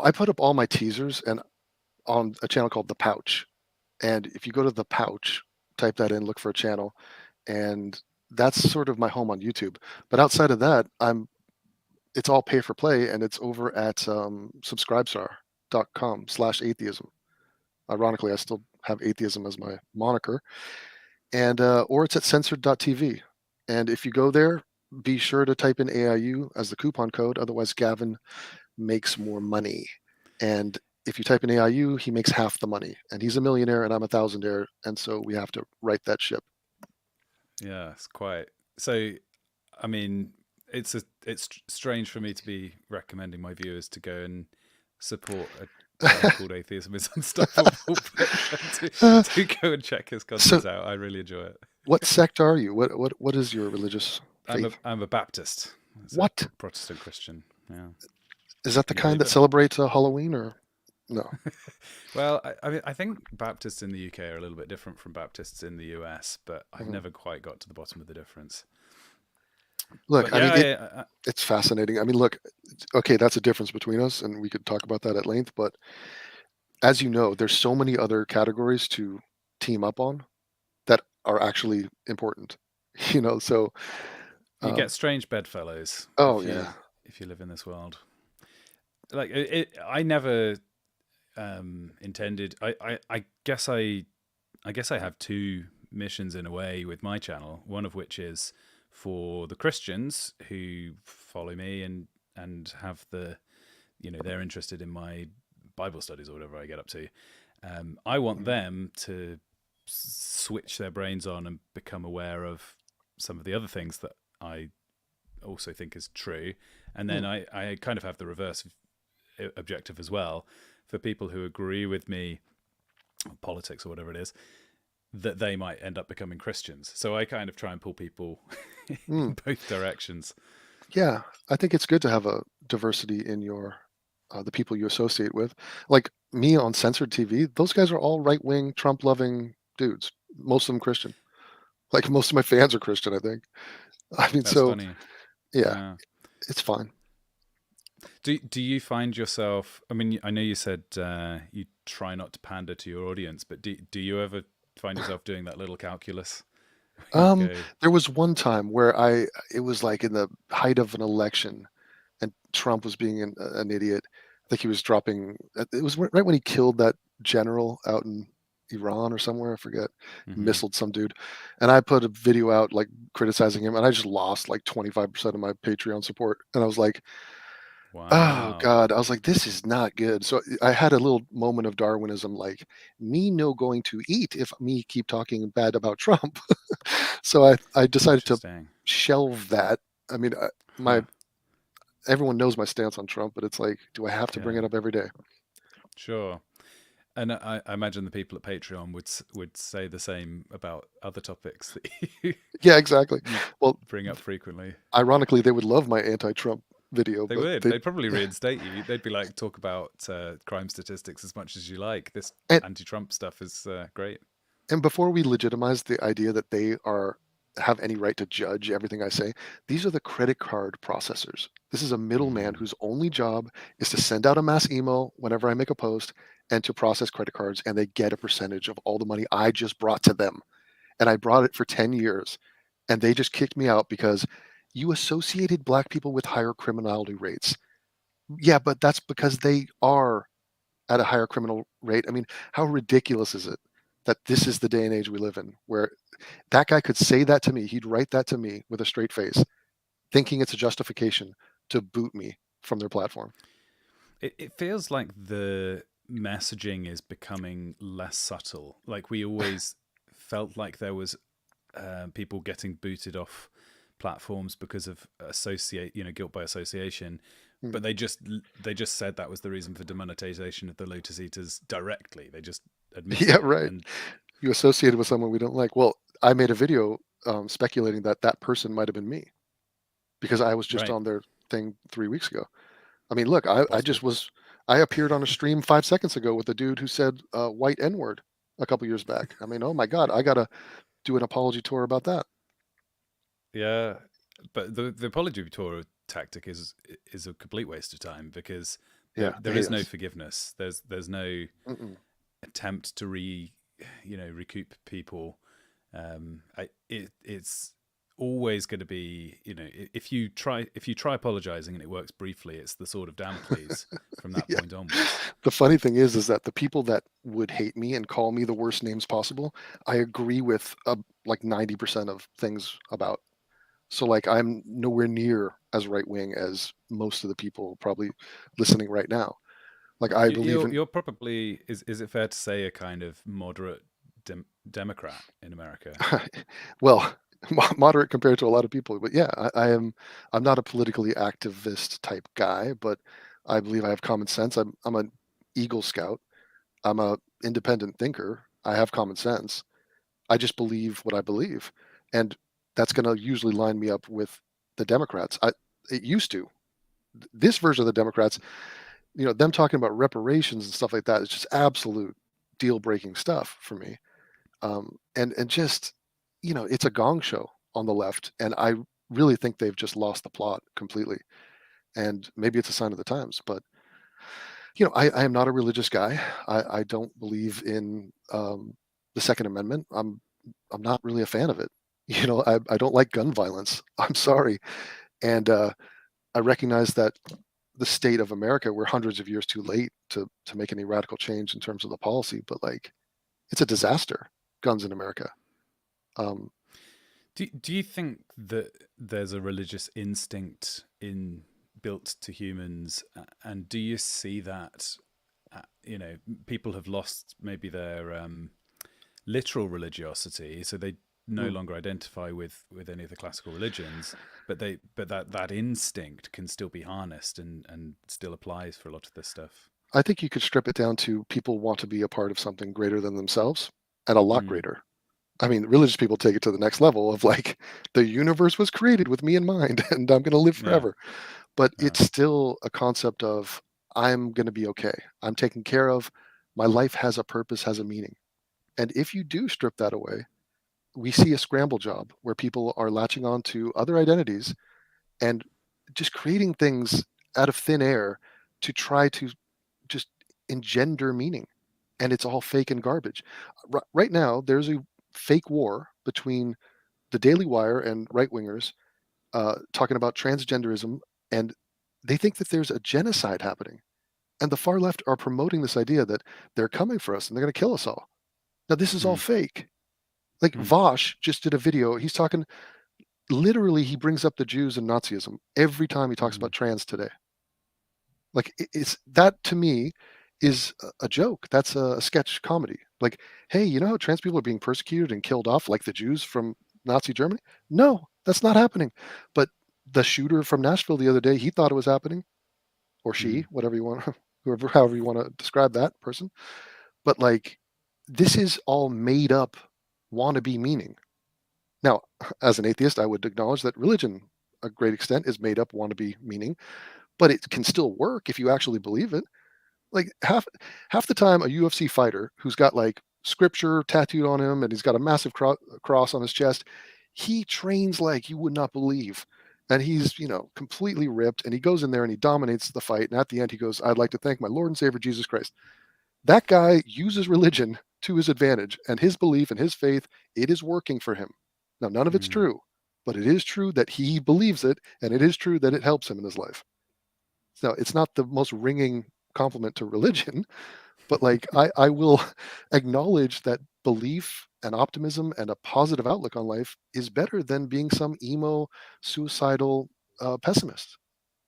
I put up all my teasers and on a channel called The Pouch. And if you go to The Pouch, type that in, look for a channel, and that's sort of my home on YouTube. But outside of that, it's all pay for play, and it's over at subscribestar.com/atheism. Ironically, I still have atheism as my moniker. And or it's at censored.tv. And if you go there, be sure to type in AIU as the coupon code, otherwise Gavin makes more money. And if you type in AIU, he makes half the money, and he's a millionaire and I'm a thousandaire, and so we have to right that ship. Yeah, it's quite. So, I mean, it's strange for me to be recommending my viewers to go and support a channel called Atheism is Unstoppable, but to go and check his content out. I really enjoy it. What sect are you? What is your religious faith? I'm a Baptist. What? Protestant Christian. Yeah. Is that the kind that celebrates Halloween, or no? Well, I think Baptists in the UK are a little bit different from Baptists in the US, but I've never quite got to the bottom of the difference. Look, it's fascinating. I mean, look, okay, that's a difference between us, and we could talk about that at length. But as you know, there's so many other categories to team up on that are actually important. So you get strange bedfellows. If you live in this world, like I never intended. I guess I have two missions in a way with my channel. One of which is for the Christians who follow me and have they're interested in my Bible studies or whatever I get up to. I want them to switch their brains on and become aware of some of the other things that I also think is true. And then I kind of have the reverse objective as well, for people who agree with me on politics or whatever it is, that they might end up becoming Christians. So I kind of try and pull people in both directions. Yeah, I think it's good to have a diversity in your the people you associate with. Like me on Censored TV, those guys are all right-wing, Trump-loving dudes. Most of them Christian. Like, most of my fans are Christian, I think. I mean, that's funny. Yeah, it's fine. Do you find yourself? I mean, I know you said you try not to pander to your audience, but do you ever find yourself doing that little calculus? There was one time where it was like in the height of an election, and Trump was being an idiot. I think he was dropping. It was right when he killed that general out in Iran or somewhere, I forget, missiled some dude, and I put a video out like criticizing him, and I just lost like 25% of my Patreon support, and I was like, oh God, I was like, this is not good. So I had a little moment of Darwinism, like me no going to eat if me keep talking bad about Trump. So I decided to shelve that. I mean, everyone knows my stance on Trump, but it's like, do I have to bring it up every day? Sure. And I imagine the people at Patreon would say the same about other topics that you Yeah, exactly. Well, bring up frequently. Ironically, they would love my anti-Trump video. They would. They'd probably reinstate you. They'd be like, talk about crime statistics as much as you like. This anti-Trump stuff is great. And before we legitimize the idea that they have any right to judge everything I say, these are the credit card processors. This is a middleman whose only job is to send out a mass email whenever I make a post and to process credit cards, and they get a percentage of all the money I just brought to them. And I brought it for 10 years, and they just kicked me out because you associated black people with higher criminality rates. Yeah, but that's because they are at a higher criminal rate. I mean, how ridiculous is it that this is the day and age we live in, where that guy could say that to me, he'd write that to me with a straight face, thinking it's a justification to boot me from their platform. It feels like the messaging is becoming less subtle. Like we always felt like there was people getting booted off platforms because of guilt by association. But they just said that was the reason for demonetization of the Lotus Eaters directly. They just admitted Yeah, it. right. And you associated with someone we don't like. Well, I made a video speculating that person might have been me because I was just on their thing 3 weeks ago. I mean, look, I appeared on a stream 5 seconds ago with a dude who said white N-word a couple years back. I mean, oh my God, I got to do an apology tour about that. Yeah, but the apology tour tactic is a complete waste of time because there is no forgiveness. There's no attempt to recoup people. It's always going to be, if you try apologizing and it works briefly, it's the sword of Damocles from that point onwards. The funny thing is that the people that would hate me and call me the worst names possible, I agree with like 90% of things about. So like I'm nowhere near as right wing as most of the people probably listening right now. Like I believe you're probably is it fair to say a kind of moderate Democrat in America? Well, moderate compared to a lot of people, but yeah, I'm not a politically activist type guy, but I believe I have common sense. I'm an Eagle Scout. I'm a independent thinker. I have common sense. I just believe what I believe, and that's going to usually line me up with the Democrats. It used to. This version of the Democrats, them talking about reparations and stuff like that is just absolute deal-breaking stuff for me. And just, it's a gong show on the left, and I really think they've just lost the plot completely. And maybe it's a sign of the times, but I am not a religious guy. I don't believe in the Second Amendment. I'm not really a fan of it. I don't like gun violence. I'm sorry. And I recognize that the state of America, we're hundreds of years too late to make any radical change in terms of the policy, but like, it's a disaster, guns in America. Do you think that there's a religious instinct built to humans, and do you see that people have lost maybe their literal religiosity, so they no longer identify with any of the classical religions, but that instinct can still be harnessed and still applies for a lot of this stuff? I think you could strip it down to people want to be a part of something greater than themselves, and a lot greater. I mean, religious people take it to the next level of like, the universe was created with me in mind and I'm going to live forever. But it's still a concept of, I'm going to be okay. I'm taken care of. My life has a purpose, has a meaning. And if you do strip that away, we see a scramble job where people are latching on to other identities and just creating things out of thin air to try to just engender meaning. And it's all fake and garbage. Right now, there's a fake war between the Daily Wire and right-wingers talking about transgenderism, and they think that there's a genocide happening. And the far left are promoting this idea that they're coming for us and they're going to kill us all. Now, this is all fake. Like Vosh just did a video. He's talking, literally, he brings up the Jews and Nazism every time he talks about trans today. Like, it's that to me is a joke. That's a sketch comedy. Like, hey, you know how trans people are being persecuted and killed off like the Jews from Nazi Germany? No, that's not happening. But the shooter from Nashville the other day, he thought it was happening, or she, whatever you want, whoever, however you want to describe that person. But like, this is all made up wannabe meaning. Now, as an atheist, I would acknowledge that religion, a great extent, is made up wannabe meaning, but it can still work if you actually believe it. Like half the time, a UFC fighter who's got like scripture tattooed on him and he's got a massive cross on his chest, he trains like you would not believe. And he's, completely ripped, and he goes in there and he dominates the fight. And at the end, he goes, "I'd like to thank my Lord and Savior Jesus Christ." That guy uses religion to his advantage, and his belief and his faith, it is working for him. Now, none of it's true, but it is true that he believes it, and it is true that it helps him in his life. Now, it's not the most ringing compliment to religion, but like I will acknowledge that belief and optimism and a positive outlook on life is better than being some emo, suicidal pessimist.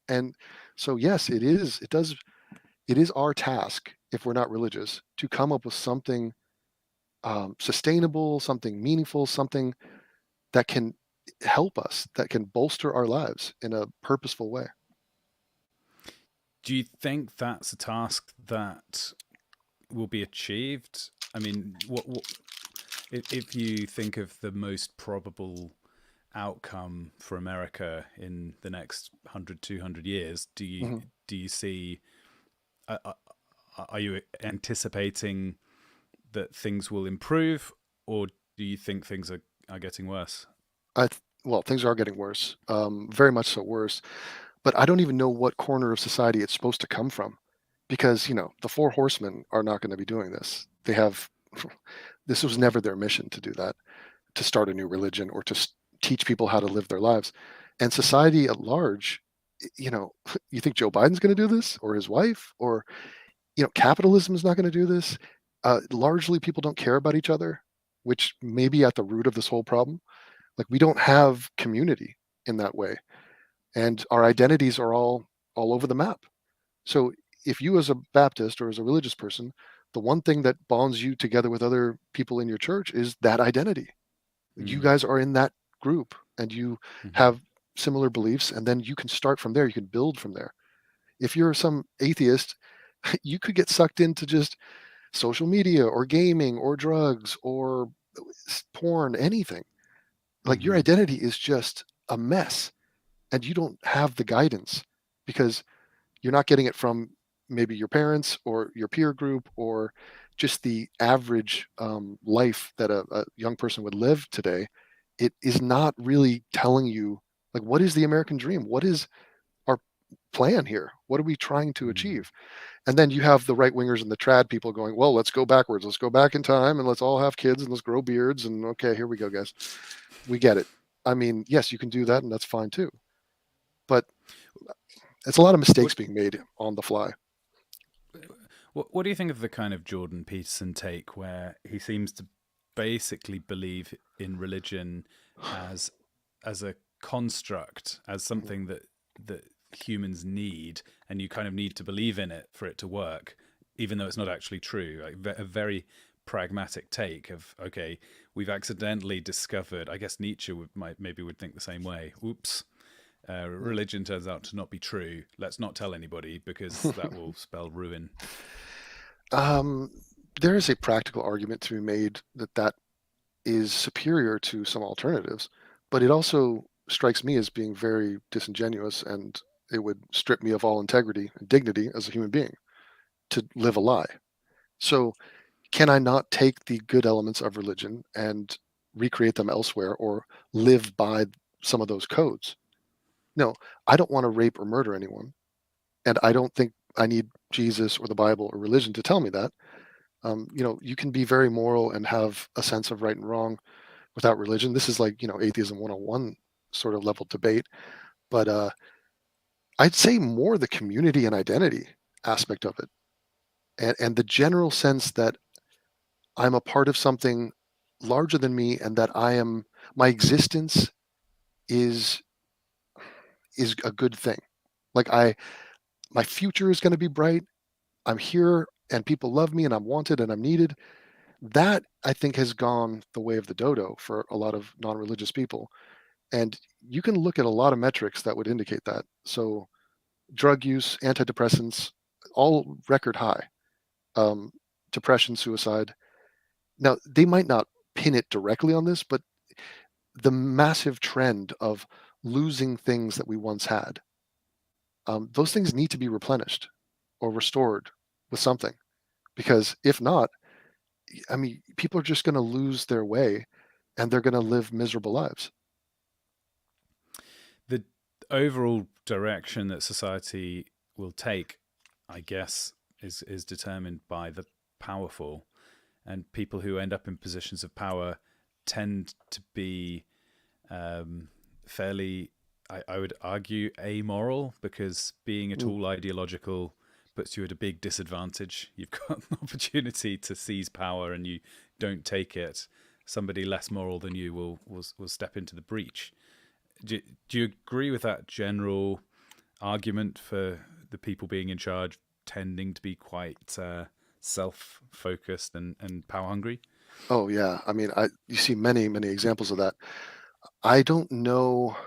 And so, yes, it is our task, if we're not religious, to come up with something sustainable, something meaningful, something that can help us, that can bolster our lives in a purposeful way. Do you think that's a task that will be achieved? I mean, what if you think of the most probable outcome for America in the next 100, 200 years, do you see, are you anticipating that things will improve, or do you think things are getting worse? Well, things are getting worse, very much so worse. But I don't even know what corner of society it's supposed to come from, because the four horsemen are not going to be doing this. This was never their mission to do that, to start a new religion or to teach people how to live their lives. And society at large, you think Joe Biden's going to do this, or his wife, or capitalism is not going to do this. Largely, people don't care about each other, which may be at the root of this whole problem. Like, we don't have community in that way, and our identities are all over the map. So if you, as a Baptist or as a religious person, the one thing that bonds you together with other people in your church is that identity. You guys are in that group, and you have similar beliefs, and then you can start from there. You can build from there. If you're some atheist, you could get sucked into just social media or gaming or drugs or porn, anything. Like, your identity is just a mess, and you don't have the guidance because you're not getting it from maybe your parents or your peer group or just the average life that a young person would live today. It is not really telling you, like, what is the American dream? What is our plan here? What are we trying to achieve? And then you have the right wingers and the trad people going, well, let's go backwards. Let's go back in time and let's all have kids and let's grow beards. And okay, here we go, guys. We get it. I mean, yes, you can do that, and that's fine too. But it's a lot of mistakes being made on the fly. What do you think of the kind of Jordan Peterson take, where he seems to basically believe in religion as a construct, as something that humans need, and you kind of need to believe in it for it to work, even though it's not actually true? Like, a very pragmatic take of, okay, we've accidentally discovered, I guess Nietzsche would think the same way. Oops. Religion turns out to not be true. Let's not tell anybody, because that will spell ruin. There is a practical argument to be made that is superior to some alternatives, but it also strikes me as being very disingenuous, and it would strip me of all integrity and dignity as a human being to live a lie. So can I not take the good elements of religion and recreate them elsewhere, or live by some of those codes? No, I don't want to rape or murder anyone, and I don't think I need Jesus or the Bible or religion to tell me that. You can be very moral and have a sense of right and wrong without religion. This is like, atheism 101 sort of level debate. But I'd say more the community and identity. aspect of it, and the general sense that I'm a part of something larger than me, and that my existence is a good thing. Like my future is going to be bright. I'm here, and people love me, and I'm wanted, and I'm needed. That, I think, has gone the way of the dodo for a lot of non-religious people. And you can look at a lot of metrics that would indicate that. So drug use, antidepressants, all record high. Depression, suicide. Now, they might not pin it directly on this, but the massive trend of losing things that we once had, those things need to be replenished or restored with something. Because if not, I mean, people are just going to lose their way, and they're going to live miserable lives. The overall direction that society will take, I guess, is determined by the powerful, and people who end up in positions of power tend to be fairly, I would argue, amoral, because being at all ideological puts you at a big disadvantage. You've got an opportunity to seize power and you don't take it. Somebody less moral than you will step into the breach. Do you agree with that general argument for the people being in charge tending to be quite self-focused and power-hungry? Oh yeah, I mean, you see many examples of that. I don't know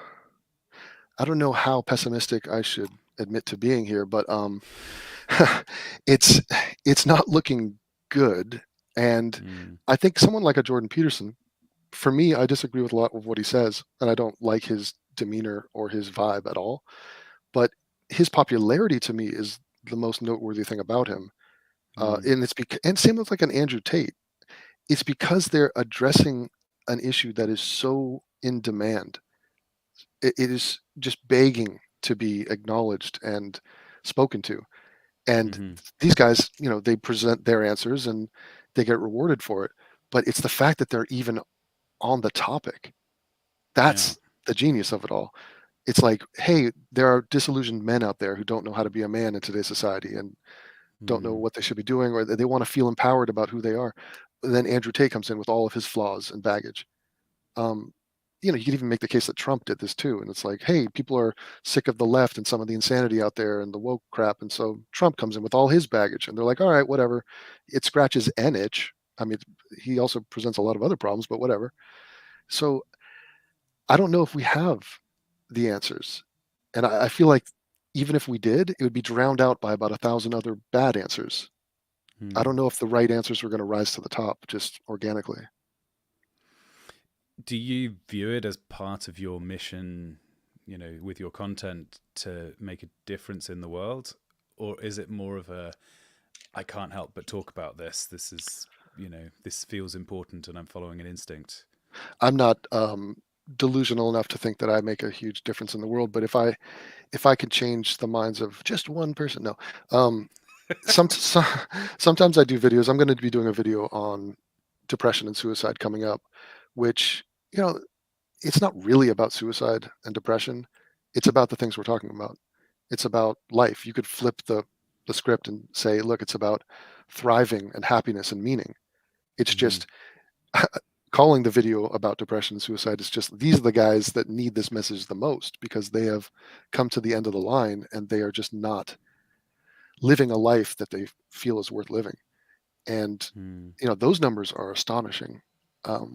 how pessimistic I should admit to being here, but it's not looking good. And I think someone like a Jordan Peterson, for me, I disagree with a lot of what he says, and I don't like his demeanor or his vibe at all. But his popularity to me is the most noteworthy thing about him. And same with like an Andrew Tate. It's because they're addressing an issue that is so in demand. It is just begging to be acknowledged and spoken to. And these guys, they present their answers and they get rewarded for it. But it's the fact that they're even on the topic. That's the genius of it all. It's like, hey, there are disillusioned men out there who don't know how to be a man in today's society and don't know what they should be doing, or they want to feel empowered about who they are. But then Andrew Tate comes in with all of his flaws and baggage. You can even make the case that Trump did this too. And it's like, hey, people are sick of the left and some of the insanity out there and the woke crap. And so Trump comes in with all his baggage and they're like, all right, whatever. It scratches an itch. I mean, he also presents a lot of other problems, but whatever. So I don't know if we have the answers. And I feel like even if we did, it would be drowned out by about 1,000 other bad answers. I don't know if the right answers were going to rise to the top just organically. Do you view it as part of your mission, with your content, to make a difference in the world? Or is it more of a, I can't help but talk about this. This is, this feels important and I'm following an instinct? I'm not delusional enough to think that I make a huge difference in the world, but if I could change the minds of just one person, no. Sometimes I do videos. I'm going to be doing a video on depression and suicide coming up, which, it's not really about suicide and depression. It's about the things we're talking about. It's about life. You could flip the script and say, look, it's about thriving and happiness and meaning. It's just calling the video about depression and suicide is just, these are the guys that need this message the most because they have come to the end of the line and they are just not living a life that they feel is worth living. And, those numbers are astonishing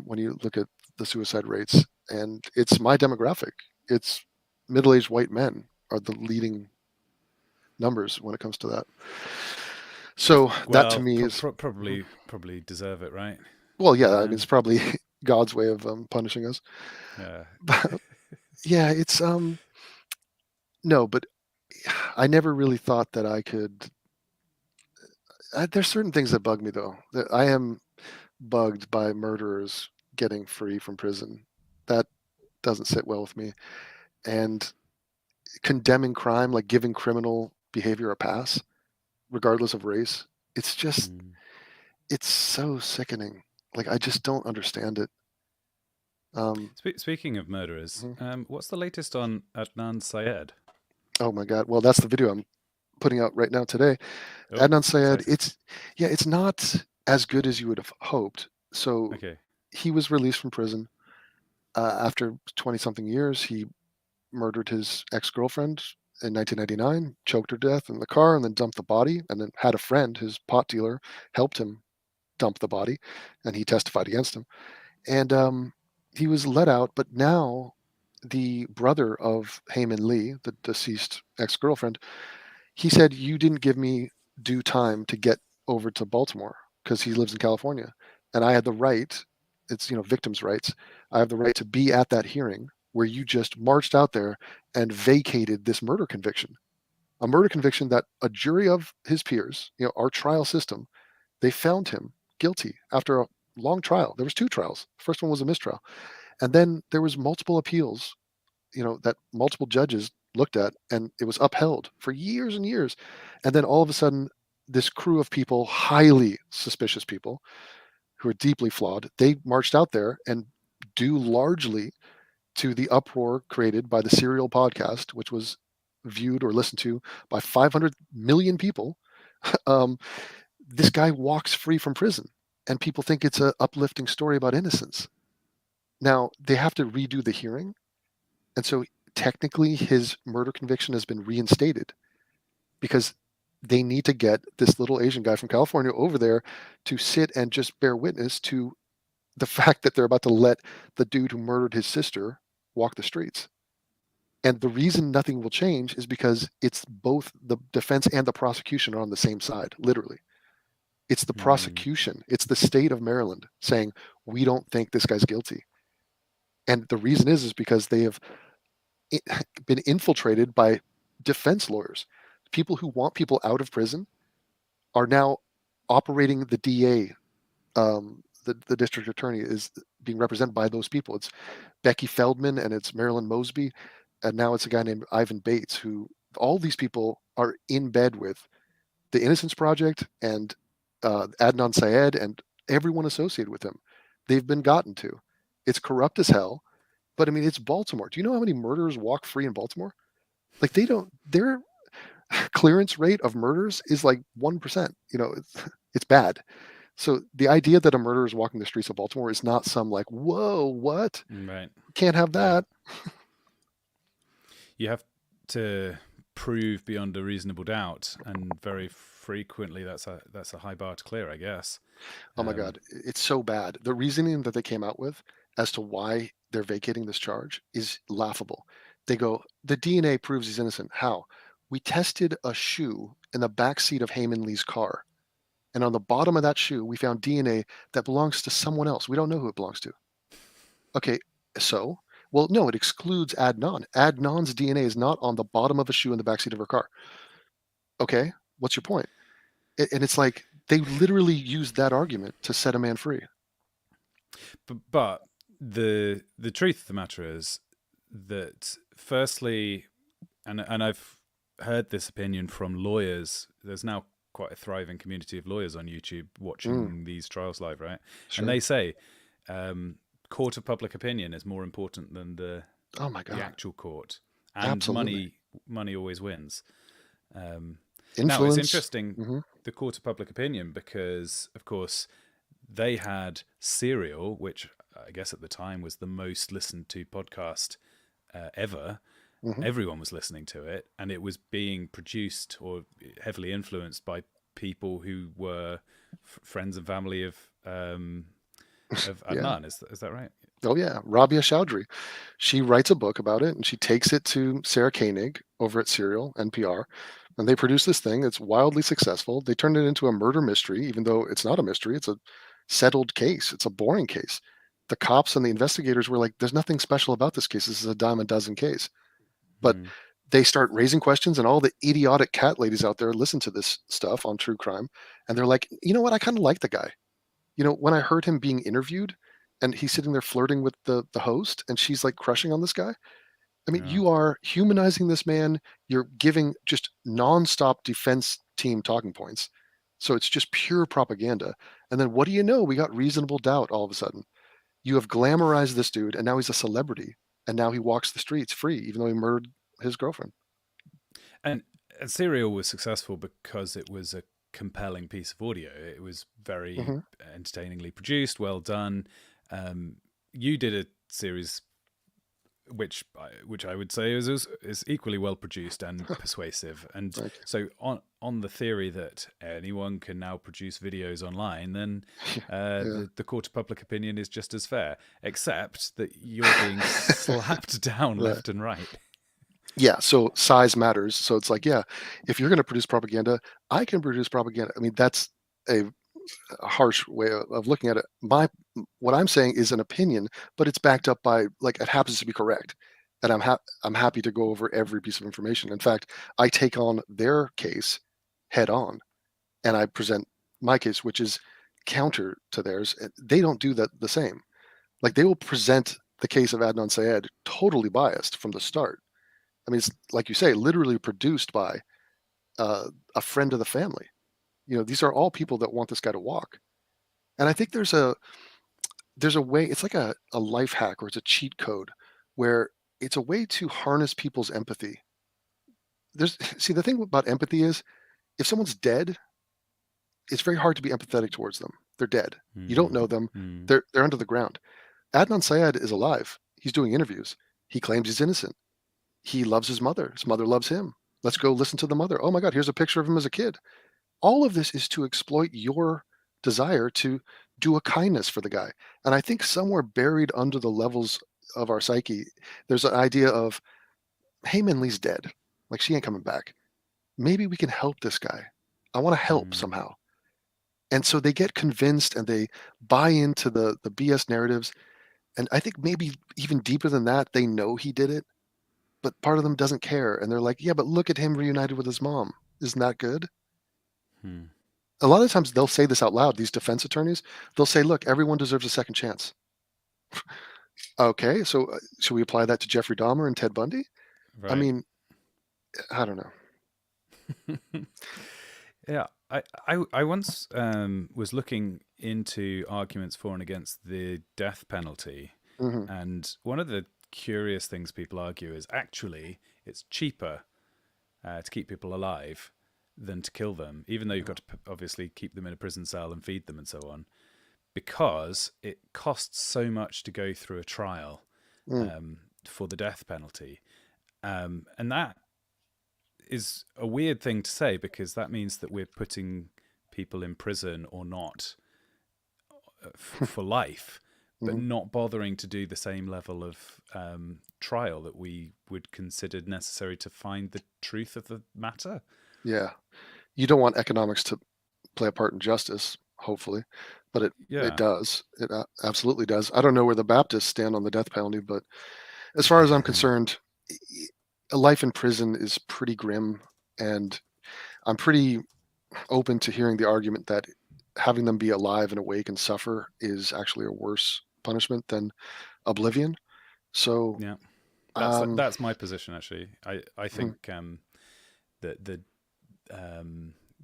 when you look at the suicide rates. And it's my demographic. It's middle-aged white men are the leading numbers when it comes to that. So that to me is probably deserve it, right? Well, yeah, I mean, it's probably God's way of punishing us. Yeah. But, yeah, it's no, but I never really thought that I could. There's certain things that bug me though. That I am bugged by murderers getting free from prison. That doesn't sit well with me. And condemning crime, like giving criminal behavior a pass, regardless of race, it's just it's so sickening. Like I just don't understand it. Speaking of murderers, what's the latest on Adnan Syed? Oh my God! Well, that's the video I'm putting out right now today. Oh, Adnan Syed, exciting. it's not as good as you would have hoped. So Okay. he was released from prison after 20-something years. He murdered his ex-girlfriend in 1999, choked her to death in the car, and then dumped the body, and then had a friend, his pot dealer, helped him dump the body, and he testified against him. And he was let out, but now the brother of Heyman Lee, the deceased ex-girlfriend, he said, "You didn't give me due time to get over to Baltimore," because he lives in California, and I had the right. It's victims' rights. I have the right to be at that hearing where you just marched out there and vacated this murder conviction, a murder conviction that a jury of his peers, our trial system, they found him guilty after a long trial. There was 2 trials. The first one was a mistrial, and then there was multiple appeals, that multiple judges looked at, and it was upheld for years and years. And then all of a sudden, this crew of people, highly suspicious people who are deeply flawed, they marched out there, and due largely to the uproar created by the Serial podcast, which was viewed or listened to by 500 million people, this guy walks free from prison, and people think it's an uplifting story about innocence. Now, they have to redo the hearing, and so technically his murder conviction has been reinstated because they need to get this little Asian guy from California over there to sit and just bear witness to the fact that they're about to let the dude who murdered his sister walk the streets. And the reason nothing will change is because it's both the defense and the prosecution are on the same side, literally. It's the prosecution. It's the state of Maryland saying, we don't think this guy's guilty. And the reason is because they have been infiltrated by defense lawyers. People who want people out of prison are now operating the DA. The district attorney is being represented by those people. It's Becky Feldman and it's Marilyn Mosby. And now it's a guy named Ivan Bates, who all these people are in bed with the Innocence Project and Adnan Syed and everyone associated with him. They've been gotten to. It's corrupt as hell. But I mean, it's Baltimore. Do you know how many murderers walk free in Baltimore? Like their clearance rate of murders is like 1%. It's bad. So the idea that a murderer is walking the streets of Baltimore is not some like, whoa, what? Right. Can't have that. You have to prove beyond a reasonable doubt, and very frequently that's a high bar to clear, I guess. Oh my God, it's so bad. The reasoning that they came out with as to why they're vacating this charge is laughable. They go, the DNA proves he's innocent. How? We tested a shoe in the back seat of Heyman Lee's car. And on the bottom of that shoe, we found DNA that belongs to someone else. We don't know who it belongs to. Okay, so? Well, no, it excludes Adnan. Adnan's DNA is not on the bottom of a shoe in the backseat of her car. Okay, what's your point? And it's like they literally used that argument to set a man free. But the truth of the matter is that, firstly, and I've heard this opinion from lawyers. There's now quite a thriving community of lawyers on YouTube watching these trials live, right? Sure. And they say court of public opinion is more important than the actual court, and Absolutely. money always wins. Now Influence. it's interesting, the court of public opinion, because of course they had Serial, which I guess at the time was the most listened to podcast ever. Everyone was listening to it, and it was being produced or heavily influenced by people who were friends and family of Adnan. Is that right? Oh yeah, Rabia Chowdhury. She writes a book about it, and she takes it to Sarah Koenig over at Serial NPR, and they produce this thing that's wildly successful. They turned it into a murder mystery, even though it's not a mystery. It's a settled case. It's a boring case. The cops and the investigators were like, "There's nothing special about this case. This is a dime a dozen case." But they start raising questions, and all the idiotic cat ladies out there listen to this stuff on true crime, and they're like, you know what? I kind of like the guy. When I heard him being interviewed, and he's sitting there flirting with the host, and she's like crushing on this guy. I mean, you are humanizing this man. You're giving just nonstop defense team talking points. So it's just pure propaganda. And then what do you know? We got reasonable doubt all of a sudden. You have glamorized this dude, and now he's a celebrity. And now he walks the streets free, even though he murdered his girlfriend. And Serial was successful because it was a compelling piece of audio. It was very Mhm. entertainingly produced, well done. You did a series which I would say is equally well produced and persuasive. And Thank so on the theory that anyone can now produce videos online, then Yeah. the court of public opinion is just as fair, except that you're being slapped down Right. left and right. Yeah, so size matters. So it's like, yeah, if you're going to produce propaganda, I can produce propaganda. I mean, that's a harsh way of looking at it. What I'm saying is an opinion, but it's backed up by, like, it happens to be correct, and I'm happy to go over every piece of information. In fact, I take on their case head on, and I present my case, which is counter to theirs. They don't do that the same. Like, they will present the case of Adnan Syed totally biased from the start. I mean, it's like you say, literally produced by a friend of the family. You know, these are all people that want this guy to walk. And I think there's a way. It's like a life hack, or it's a cheat code, where it's a way to harness people's empathy. There's see, the thing about empathy is, if someone's dead, it's very hard to be empathetic towards them. They're dead. You don't know them. They're under the ground. Adnan Syed is alive. He's doing interviews. He claims he's innocent. He loves his mother. His mother loves him. Let's go listen to the mother. Oh my God, here's a picture of him as a kid. All of this is to exploit your desire to do a kindness for the guy. And I think somewhere buried under the levels of our psyche, there's an idea of, hey, Min Lee's dead. Like, she ain't coming back. Maybe we can help this guy. I want to help somehow. And so they get convinced and they buy into the BS narratives. And I think maybe even deeper than that, they know he did it, but part of them doesn't care. And they're like, yeah, but look at him reunited with his mom. Isn't that good? A lot of times they'll say this out loud, these defense attorneys. They'll say, look, everyone deserves a second chance. Okay, so should we apply that to Jeffrey Dahmer and Ted Bundy? I Right. mean, I don't know. Yeah, I once was looking into arguments for and against the death penalty, Mhm. and one of the curious things people argue is actually it's cheaper to keep people alive than to kill them, even though you've got to obviously keep them in a prison cell and feed them and so on, because it costs so much to go through a trial for the death penalty, and that is a weird thing to say, because that means that we're putting people in prison or not for life, but not bothering to do the same level of trial that we would consider necessary to find the truth of the matter. Yeah. You don't want economics to play a part in justice, hopefully, but it Yeah. does. It absolutely does. I don't know where the Baptists stand on the death penalty, but as far as I'm concerned, a life in prison is pretty grim, and I'm pretty open to hearing the argument that having them be alive and awake and suffer is actually a worse punishment than oblivion. So Yeah, um, that's my position actually. I think that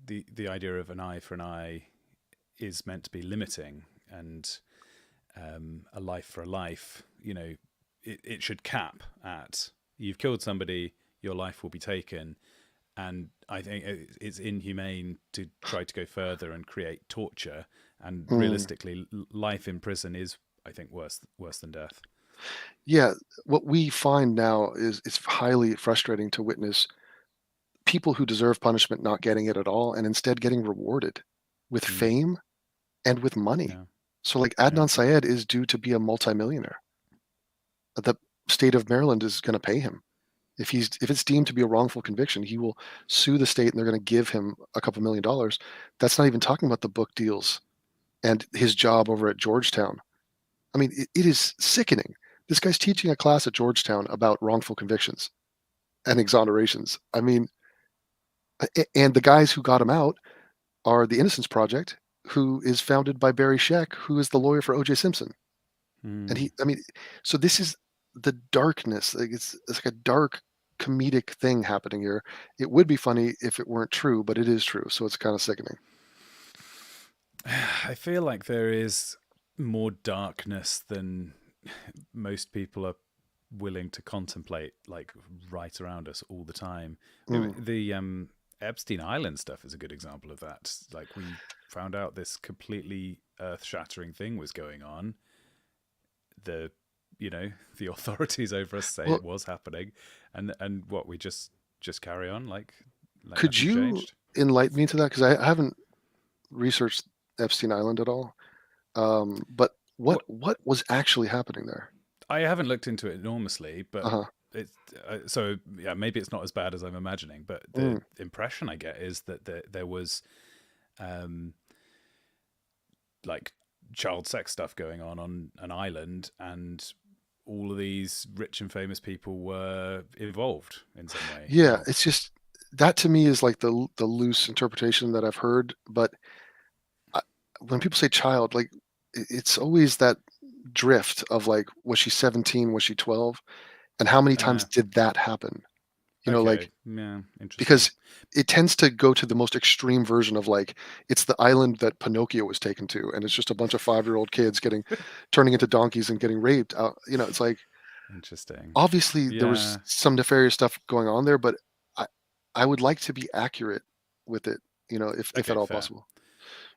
the idea of an eye for an eye is meant to be limiting, and a life for a life, you know, it should cap at, you've killed somebody, your life will be taken. And I think it's inhumane to try to go further and create torture. And realistically, life in prison is, I think, worse than death. Yeah, what we find now is it's highly frustrating to witness people who deserve punishment not getting it at all, and instead getting rewarded with fame and with money. Yeah. So, like, Adnan Syed is due to be a multimillionaire. The state of Maryland is going to pay him. If it's deemed to be a wrongful conviction, he will sue the state, and they're going to give him a couple $1 million. That's not even talking about the book deals and his job over at Georgetown. I mean, it is sickening. This guy's teaching a class at Georgetown about wrongful convictions and exonerations. I mean, and the guys who got him out are the Innocence Project, who is founded by Barry Scheck, who is the lawyer for O.J. Simpson. And so this is the darkness. Like, it's like a dark comedic thing happening here. It would be funny if it weren't true, but it is true. So it's kind of sickening. I feel like there is more darkness than most people are willing to contemplate like right around us all the time. I mean, the Epstein Island stuff is a good example of that. Like we found out this completely earth-shattering thing was going on. The authorities over us say it was happening, and what we just carry on like could you changed. Enlighten me to that, because I haven't researched Epstein Island at all. But what was actually happening there? I haven't looked into it enormously, but so yeah, maybe it's not as bad as I'm imagining. But the impression I get is that there was like child sex stuff going on an island, and all of these rich and famous people were involved in some way. Yeah, it's just that to me is like the loose interpretation that I've heard. But when people say child, like it's always that drift of like, was she 17? Was she 12? And how many times did that happen? Like, yeah, interesting. Because it tends to go to the most extreme version of like, it's the island that Pinocchio was taken to, and it's just a bunch of 5-year-old kids turning into donkeys and getting raped. It's like, interesting. Obviously, there was some nefarious stuff going on there, but I would like to be accurate with it, if at all possible.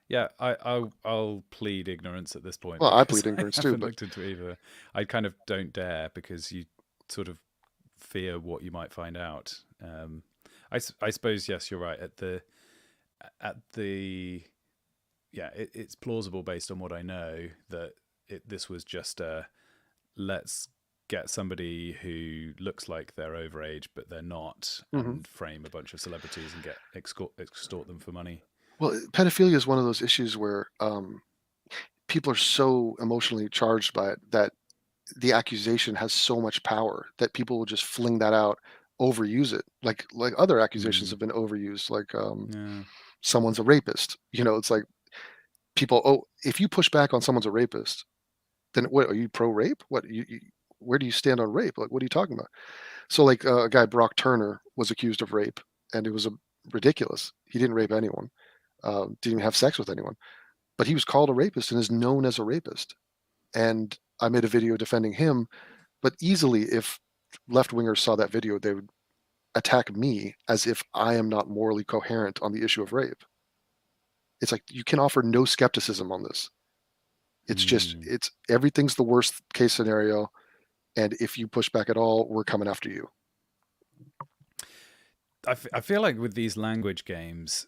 Yeah, I'll plead ignorance at this point. Well, I plead ignorance too, but looked into it either. I kind of don't dare, because you sort of fear what you might find out. I suppose yes, you're right. It's plausible based on what I know that this was just let's get somebody who looks like they're overage but they're not, and frame a bunch of celebrities and extort them for money. Well, pedophilia is one of those issues where people are so emotionally charged by it that the accusation has so much power that people will just fling that out, overuse it. Like other accusations have been overused, like someone's a rapist. It's like people, if you push back on someone's a rapist, then what, are you pro-rape? What where do you stand on rape? Like, what are you talking about? So like a guy, Brock Turner, was accused of rape, and it was ridiculous. He didn't rape anyone. Didn't even have sex with anyone, but he was called a rapist and is known as a rapist. And I made a video defending him, but easily, if left-wingers saw that video, they would attack me as if I am not morally coherent on the issue of rape. It's like, you can offer no skepticism on this. It's just, everything's the worst case scenario, and if you push back at all, we're coming after you. I feel like with these language games,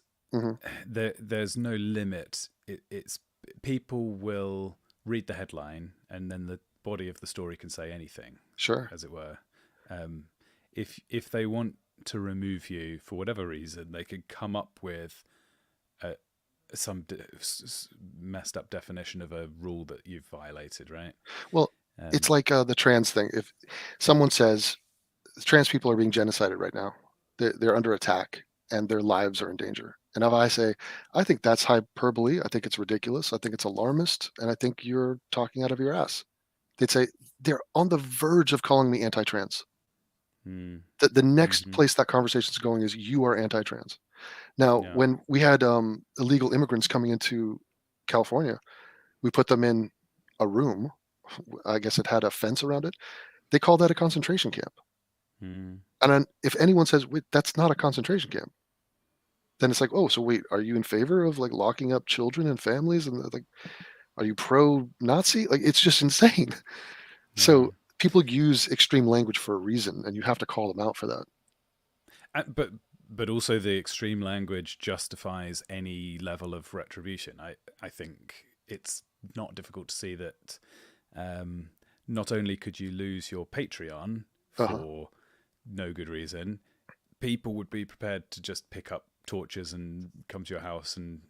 there's no limit. It's people will read the headline, and then the body of the story can say anything, sure, as it were. If they want to remove you for whatever reason, they could come up with some messed up definition of a rule that you've violated, right? Well, it's like the trans thing. If someone says trans people are being genocided right now, they're under attack and their lives are in danger, and if I say, I think that's hyperbole, I think it's ridiculous, I think it's alarmist, and I think you're talking out of your ass, they'd say, they're on the verge of calling me anti-trans. The next place that conversation is going is, you are anti-trans. Now, when we had illegal immigrants coming into California, we put them in a room. I guess it had a fence around it. They called that a concentration camp. And then if anyone says, wait, that's not a concentration camp, then it's like, oh, so wait, are you in favor of like locking up children and families? And like, are you pro-Nazi? Like, it's just insane. So people use extreme language for a reason, and you have to call them out for that. But also the extreme language justifies any level of retribution. I think it's not difficult to see that not only could you lose your Patreon for no good reason, people would be prepared to just pick up torches and come to your house and,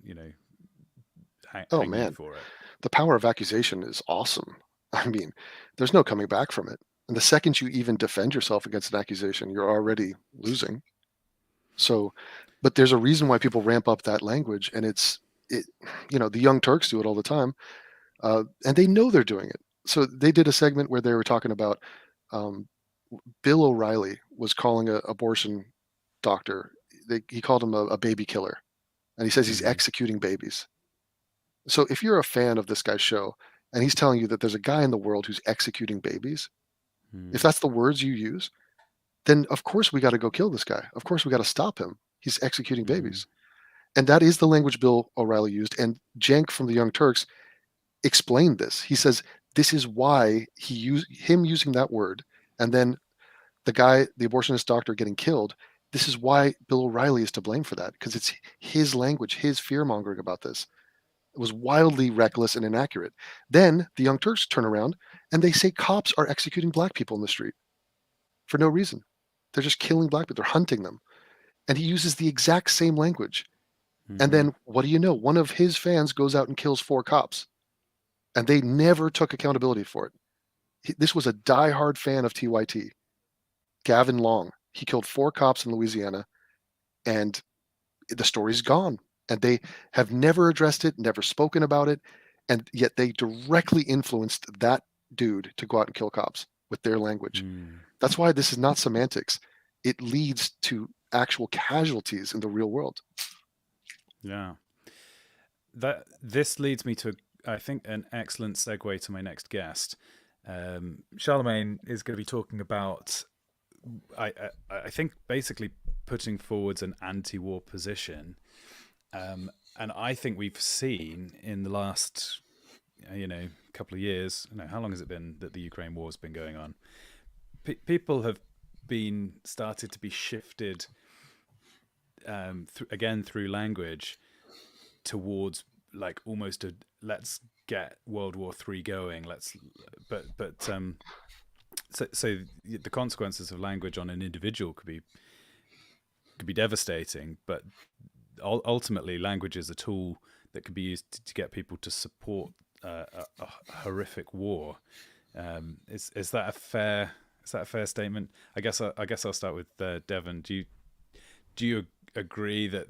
hang you for it. The power of accusation is awesome. I mean, there's no coming back from it. And the second you even defend yourself against an accusation, you're already losing. So, but there's a reason why people ramp up that language, and the Young Turks do it all the time, and they know they're doing it. So they did a segment where they were talking about Bill O'Reilly was calling an abortion doctor. He called him a baby killer, and he says he's executing babies. So if you're a fan of this guy's show, and he's telling you that there's a guy in the world who's executing babies, If that's the words you use, then of course we got to go kill this guy. Of course we got to stop him. He's executing babies. And that is the language Bill O'Reilly used. And Cenk from the Young Turks explained this. He says this is why him using that word, and then the abortionist doctor getting killed. This is why Bill O'Reilly is to blame for that, because it's his language, his fear mongering about this. It was wildly reckless and inaccurate. Then the Young Turks turn around and they say cops are executing black people in the street for no reason. They're just killing black people. They're hunting them. And he uses the exact same language. And then what do you know? One of his fans goes out and kills 4 cops. And they never took accountability for it. This was a diehard fan of TYT, Gavin Long. He killed 4 cops in Louisiana, and the story's gone. And they have never addressed it, never spoken about it, and yet they directly influenced that dude to go out and kill cops with their language. That's why this is not semantics. It leads to actual casualties in the real world. Yeah. This leads me to, I think, an excellent segue to my next guest. Charlemagne is going to be talking about, I think, basically putting forwards an anti-war position. And I think we've seen in the last, couple of years, how long has it been that the Ukraine war has been going on? People have been started to be shifted through language towards like almost a let's get World War III going. So the consequences of language on an individual could be devastating, but ultimately language is a tool that could be used to get people to support a horrific war. Is that a fair statement? I guess I'll start with Devon. Do you agree that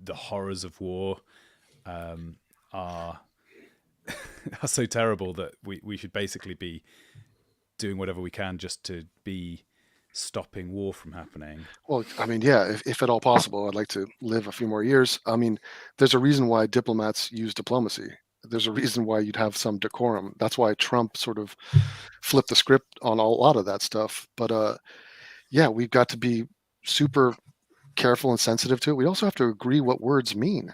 the horrors of war are so terrible that we should basically be doing whatever we can just to be stopping war from happening? Well, I mean, yeah, if at all possible, I'd like to live a few more years. I mean, there's a reason why diplomats use diplomacy. There's a reason why you'd have some decorum. That's why Trump sort of flipped the script on a lot of that stuff. But yeah, we've got to be super careful and sensitive to it. We also have to agree what words mean.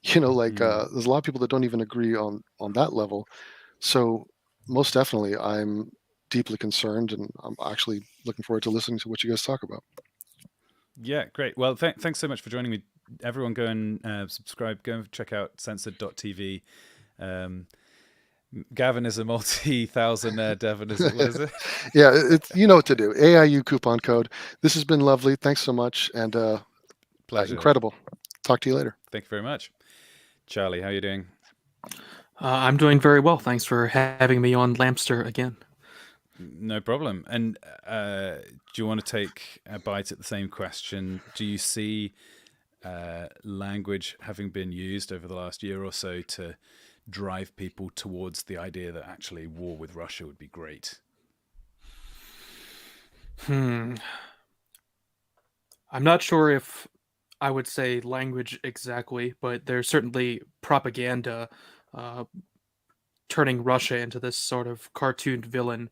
There's a lot of people that don't even agree on that level. So most definitely, I'm deeply concerned, and I'm actually looking forward to listening to what you guys talk about. Yeah, great. Well, thanks so much for joining me. Everyone go and subscribe. Go and check out censored.tv. Gavin is a multi-thousandaire. Devon is it? What is it? Yeah, you know what to do. AIU coupon code. This has been lovely. Thanks so much, and pleasure. Incredible. Talk to you later. Thank you very much. Charlie, how are you doing? I'm doing very well. Thanks for having me on Lambster again. No problem. And do you want to take a bite at the same question? Do you see language having been used over the last year or so to drive people towards the idea that actually war with Russia would be great? I'm not sure if I would say language exactly, but there's certainly propaganda turning Russia into this sort of cartoon villain,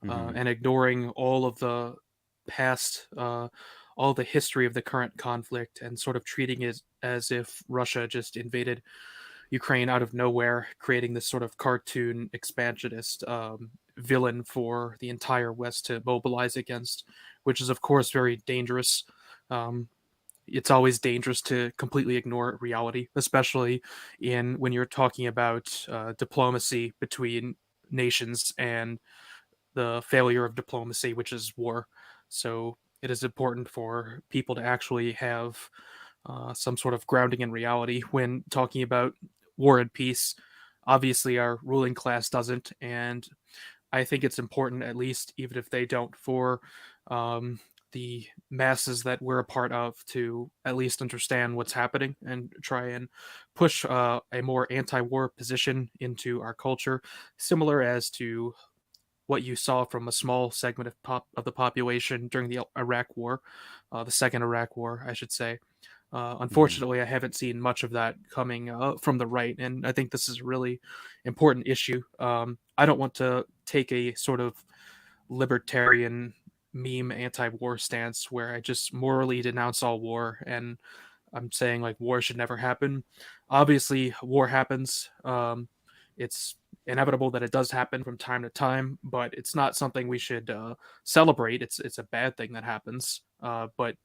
and ignoring all of the past, all the history of the current conflict, and sort of treating it as if Russia just invaded Ukraine out of nowhere, creating this sort of cartoon expansionist villain for the entire West to mobilize against, which is of course very dangerous. It's always dangerous to completely ignore reality, especially when you're talking about diplomacy between nations and the failure of diplomacy, which is war. So it is important for people to actually have some sort of grounding in reality when talking about war and peace. Obviously, our ruling class doesn't, and I think it's important, at least, even if they don't, for the masses that we're a part of to at least understand what's happening and try and push a more anti-war position into our culture, similar as to what you saw from a small segment of the population during the Iraq War, the second Iraq War, I should say. Unfortunately, I haven't seen much of that coming from the right, and I think this is a really important issue. I don't want to take a sort of libertarian meme anti-war stance where I just morally denounce all war, and I'm saying like war should never happen. Obviously, war happens. It's inevitable that it does happen from time to time, but it's not something we should celebrate. It's a bad thing that happens. But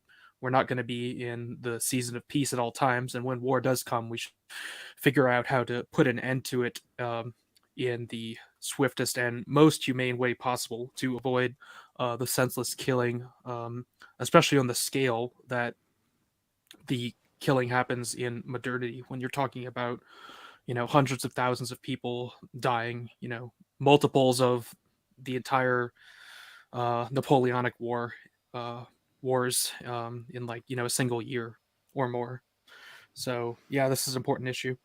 we're not going to be in the season of peace at all times, and when war does come, we should figure out how to put an end to it in the swiftest and most humane way possible to avoid the senseless killing, especially on the scale that the killing happens in modernity. When you're talking about, hundreds of thousands of people dying, multiples of the entire Napoleonic wars in like a single year or more. So yeah, this is an important issue.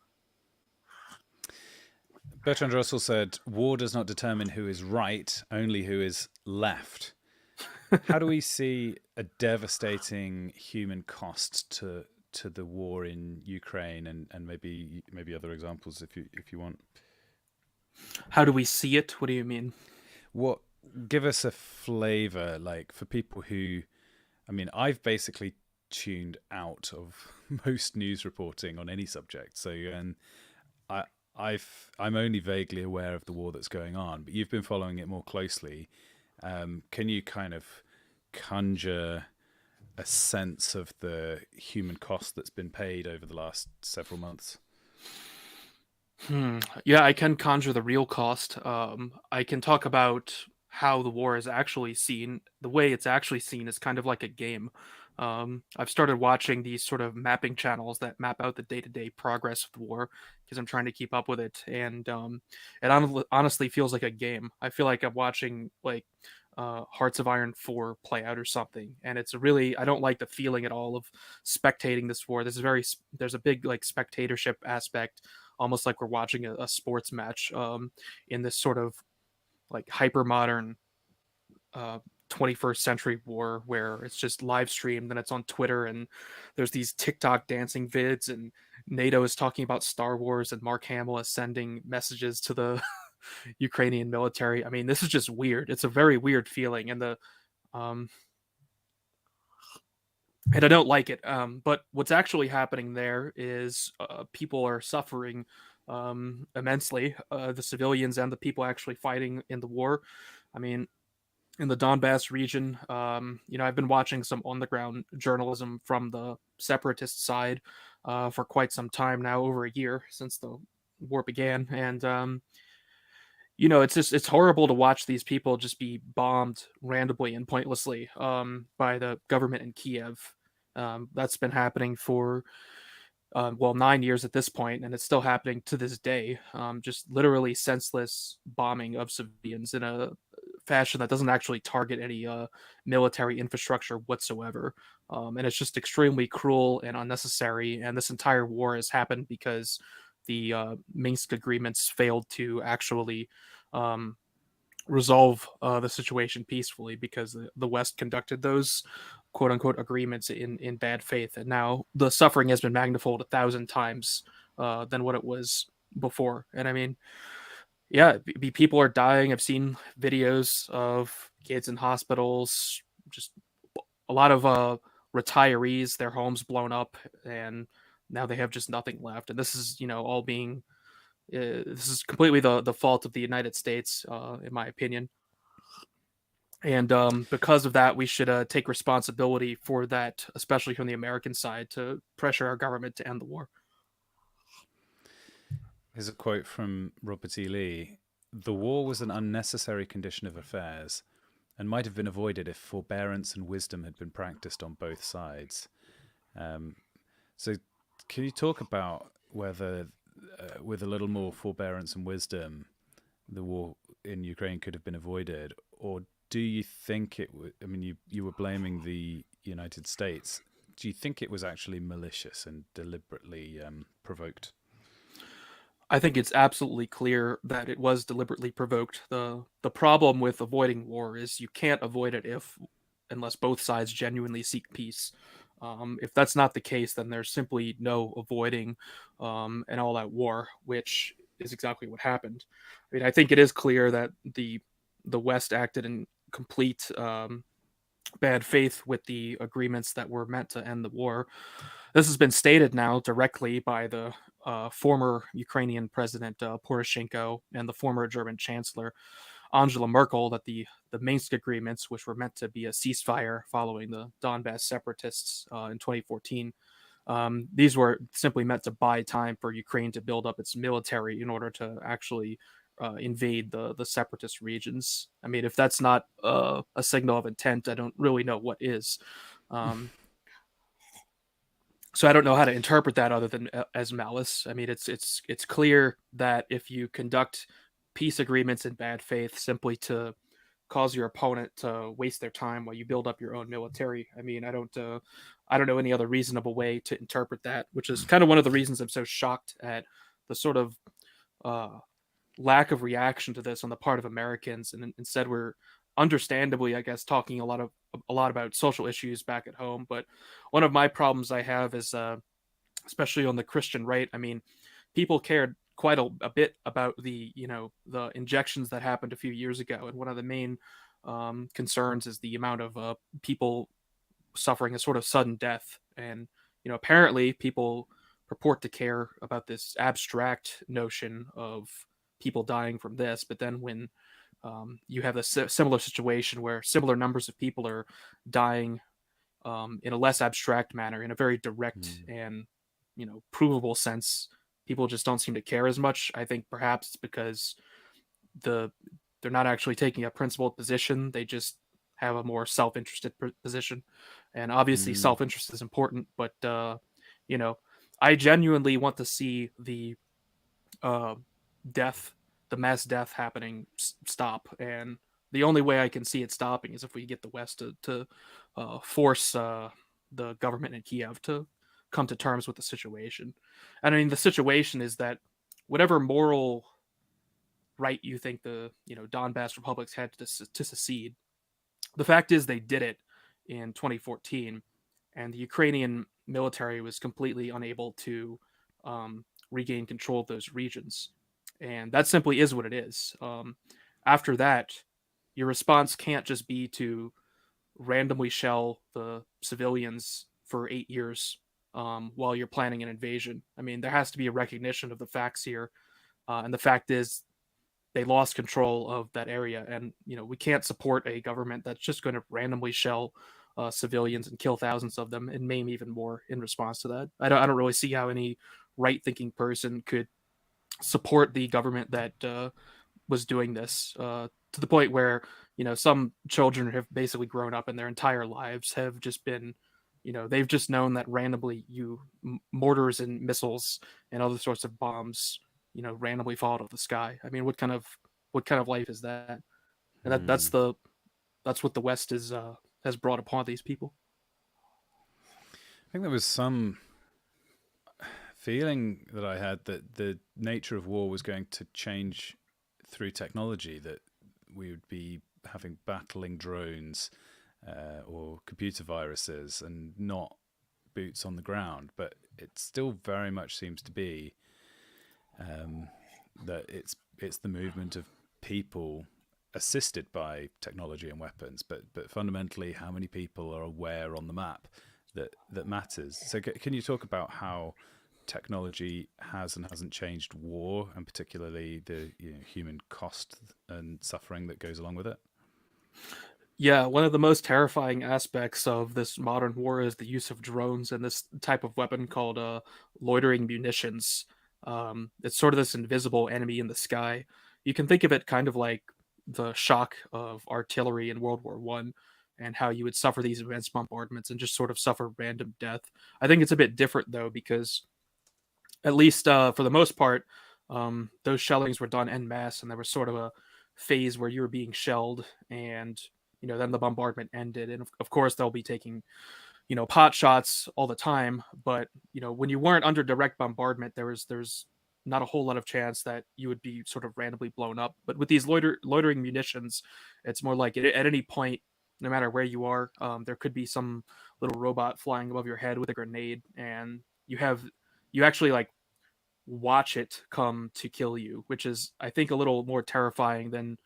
Bertrand Russell said, "War does not determine who is right, only who is left." How do we see a devastating human cost to the war in Ukraine, and maybe other examples if you want? How do we see it? What do you mean? What, give us a flavor, like, for people who, I mean, I've basically tuned out of most news reporting on any subject. So, and I'm only vaguely aware of the war that's going on, but you've been following it more closely. Can you kind of conjure a sense of the human cost that's been paid over the last several months? Yeah, I can conjure the real cost. I can talk about how the war is actually seen. The way it's actually seen is kind of like a game. I've started watching these sort of mapping channels that map out the day-to-day progress of the war because I'm trying to keep up with it, and it honestly feels like a game. I feel like I'm watching like Hearts of Iron 4 play out or something, and it's really, I don't like the feeling at all of spectating this war. There's a big like spectatorship aspect, almost like we're watching a sports match in this sort of like hyper modern 21st century war where it's just live streamed and it's on Twitter, and there's these TikTok dancing vids, and NATO is talking about Star Wars, and Mark Hamill is sending messages to the Ukrainian military. I mean, this is just weird. It's a very weird feeling, and and I don't like it. But what's actually happening there is people are suffering immensely. The civilians and the people actually fighting in the war. I mean, in the Donbass region, I've been watching some on-the-ground journalism from the separatist side for quite some time now, over a year since the war began, and it's horrible to watch these people just be bombed randomly and pointlessly by the government in Kiev. That's been happening for 9 years at this point, and it's still happening to this day. Just literally senseless bombing of civilians in a fashion that doesn't actually target any military infrastructure whatsoever. And it's just extremely cruel and unnecessary. And this entire war has happened because the Minsk agreements failed to actually resolve the situation peacefully, because the West conducted those quote unquote agreements in bad faith. And now the suffering has been magnified 1,000 times than what it was before. And I mean, yeah, people are dying. I've seen videos of kids in hospitals, just a lot of retirees, their homes blown up, and now they have just nothing left. And this is, all being, this is completely the fault of the United States, in my opinion. And because of that, we should take responsibility for that, especially from the American side, to pressure our government to end the war. Here's a quote from Robert E. Lee. "The war was an unnecessary condition of affairs and might have been avoided if forbearance and wisdom had been practiced on both sides." So can you talk about whether, with a little more forbearance and wisdom, the war in Ukraine could have been avoided? Or do you think it would? I mean, you were blaming the United States. Do you think it was actually malicious and deliberately provoked? I think it's absolutely clear that it was deliberately provoked. The problem with avoiding war is you can't avoid it unless both sides genuinely seek peace. If that's not the case, then there's simply no avoiding an all-out war, which is exactly what happened. I mean, I think it is clear that the West acted in complete bad faith with the agreements that were meant to end the war. This has been stated now directly by the former Ukrainian President Poroshenko and the former German Chancellor Angela Merkel, that the Minsk agreements, which were meant to be a ceasefire following the Donbass separatists in 2014, these were simply meant to buy time for Ukraine to build up its military in order to actually invade the separatist regions. I mean, if that's not a signal of intent, I don't really know what is. So I don't know how to interpret that other than as malice. I mean, it's clear that if you conduct peace agreements in bad faith simply to cause your opponent to waste their time while you build up your own military, I mean, I don't know any other reasonable way to interpret that, which is kind of one of the reasons I'm so shocked at the sort of lack of reaction to this on the part of Americans, and instead we're understandably, I guess, talking a lot about social issues back at home. But one of my problems I have is, especially on the Christian right, I mean, people cared quite a bit about the injections that happened a few years ago, and one of the main concerns is the amount of people suffering a sort of sudden death. And apparently people purport to care about this abstract notion of people dying from this, but then when you have a similar situation where similar numbers of people are dying in a less abstract manner, in a very direct and provable sense, people just don't seem to care as much. I think perhaps it's because they're not actually taking a principled position. They just have a more self-interested position, and obviously self-interest is important, but I genuinely want to see the mass death happening stop, and the only way I can see it stopping is if we get the West to force the government in Kiev to come to terms with the situation. And I mean, the situation is that whatever moral right you think the Donbass republics had to secede, the fact is they did it in 2014, and the Ukrainian military was completely unable to regain control of those regions. And that simply is what it is. After that, your response can't just be to randomly shell the civilians for 8 years while you're planning an invasion. I mean, there has to be a recognition of the facts here. And the fact is, they lost control of that area, and we can't support a government that's just going to randomly shell civilians and kill thousands of them and maim even more in response to that. I don't really see how any right-thinking person could support the government that was doing this to the point where some children have basically grown up and their entire lives have just been they've just known that randomly mortars and missiles and other sorts of bombs randomly fall out of the sky. I mean, what kind of life is that? And that's what the West is has brought upon these people. I think there was some feeling that I had that the nature of war was going to change through technology, that we would be having battling drones or computer viruses and not boots on the ground. But it still very much seems to be that it's the movement of people assisted by technology and weapons, but fundamentally how many people are aware on the map that matters. So can you talk about how technology has and hasn't changed war, and particularly the human cost and suffering that goes along with it? Yeah, one of the most terrifying aspects of this modern war is the use of drones and this type of weapon called loitering munitions. It's sort of this invisible enemy in the sky. You can think of it kind of like the shock of artillery in World War One, and how you would suffer these immense bombardments and just sort of suffer random death. I think it's a bit different though, because at least for the most part, those shellings were done en masse, and there was sort of a phase where you were being shelled, and then the bombardment ended. And of course, they'll be taking pot shots all the time, but when you weren't under direct bombardment, there's not a whole lot of chance that you would be sort of randomly blown up. But with these loitering munitions, it's more like at any point, no matter where you are, there could be some little robot flying above your head with a grenade, and you actually like watch it come to kill you, which is, I think, a little more terrifying than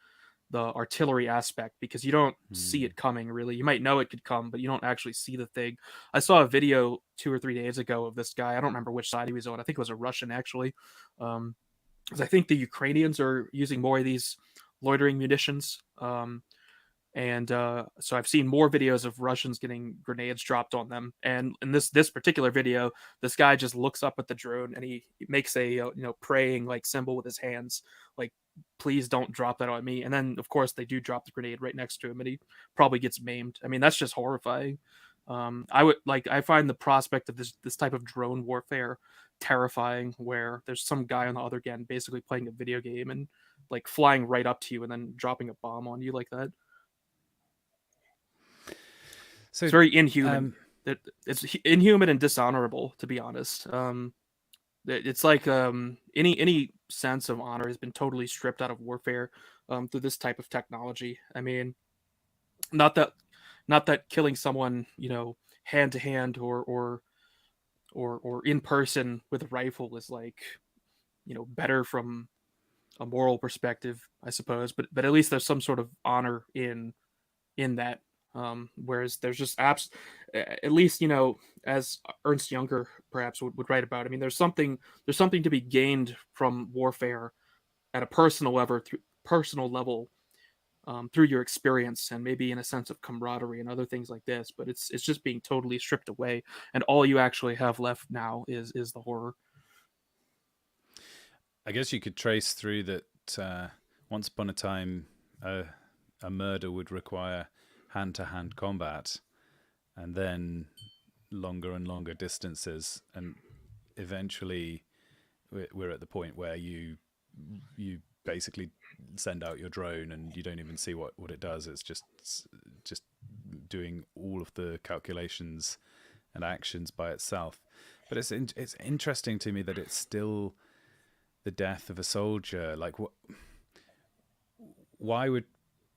the artillery aspect, because you don't see it coming really. You might know it could come, but you don't actually see the thing. I saw a video 2 or 3 days ago of this guy. I don't remember which side he was on. I think it was a Russian actually. 'Cause I think the Ukrainians are using more of these loitering munitions. So I've seen more videos of Russians getting grenades dropped on them. And in this particular video, this guy just looks up at the drone and he makes a praying like symbol with his hands, like, please don't drop that on me. And then of course they do drop the grenade right next to him, and he probably gets maimed. I mean, that's just horrifying. I find the prospect of this type of drone warfare terrifying, where there's some guy on the other end basically playing a video game and like flying right up to you and then dropping a bomb on you like that. So it's very inhuman. It's inhuman and dishonorable, to be honest. It's like any sense of honor has been totally stripped out of warfare through this type of technology. I mean, not that killing someone, hand to hand or in person with a rifle is like, better from a moral perspective, I suppose. But at least there's some sort of honor in that. Whereas there's just at least, as Ernst Younger perhaps would write about. I mean, there's something to be gained from warfare at a personal level, through your experience, and maybe in a sense of camaraderie and other things like this. But it's just being totally stripped away, and all you actually have left now is the horror. I guess you could trace through that. Once upon a time, a murder would require hand-to-hand combat, and then longer and longer distances, and eventually we're at the point where you basically send out your drone and you don't even see what it does. It's just doing all of the calculations and actions by itself. But it's interesting to me that it's still the death of a soldier. Like, why would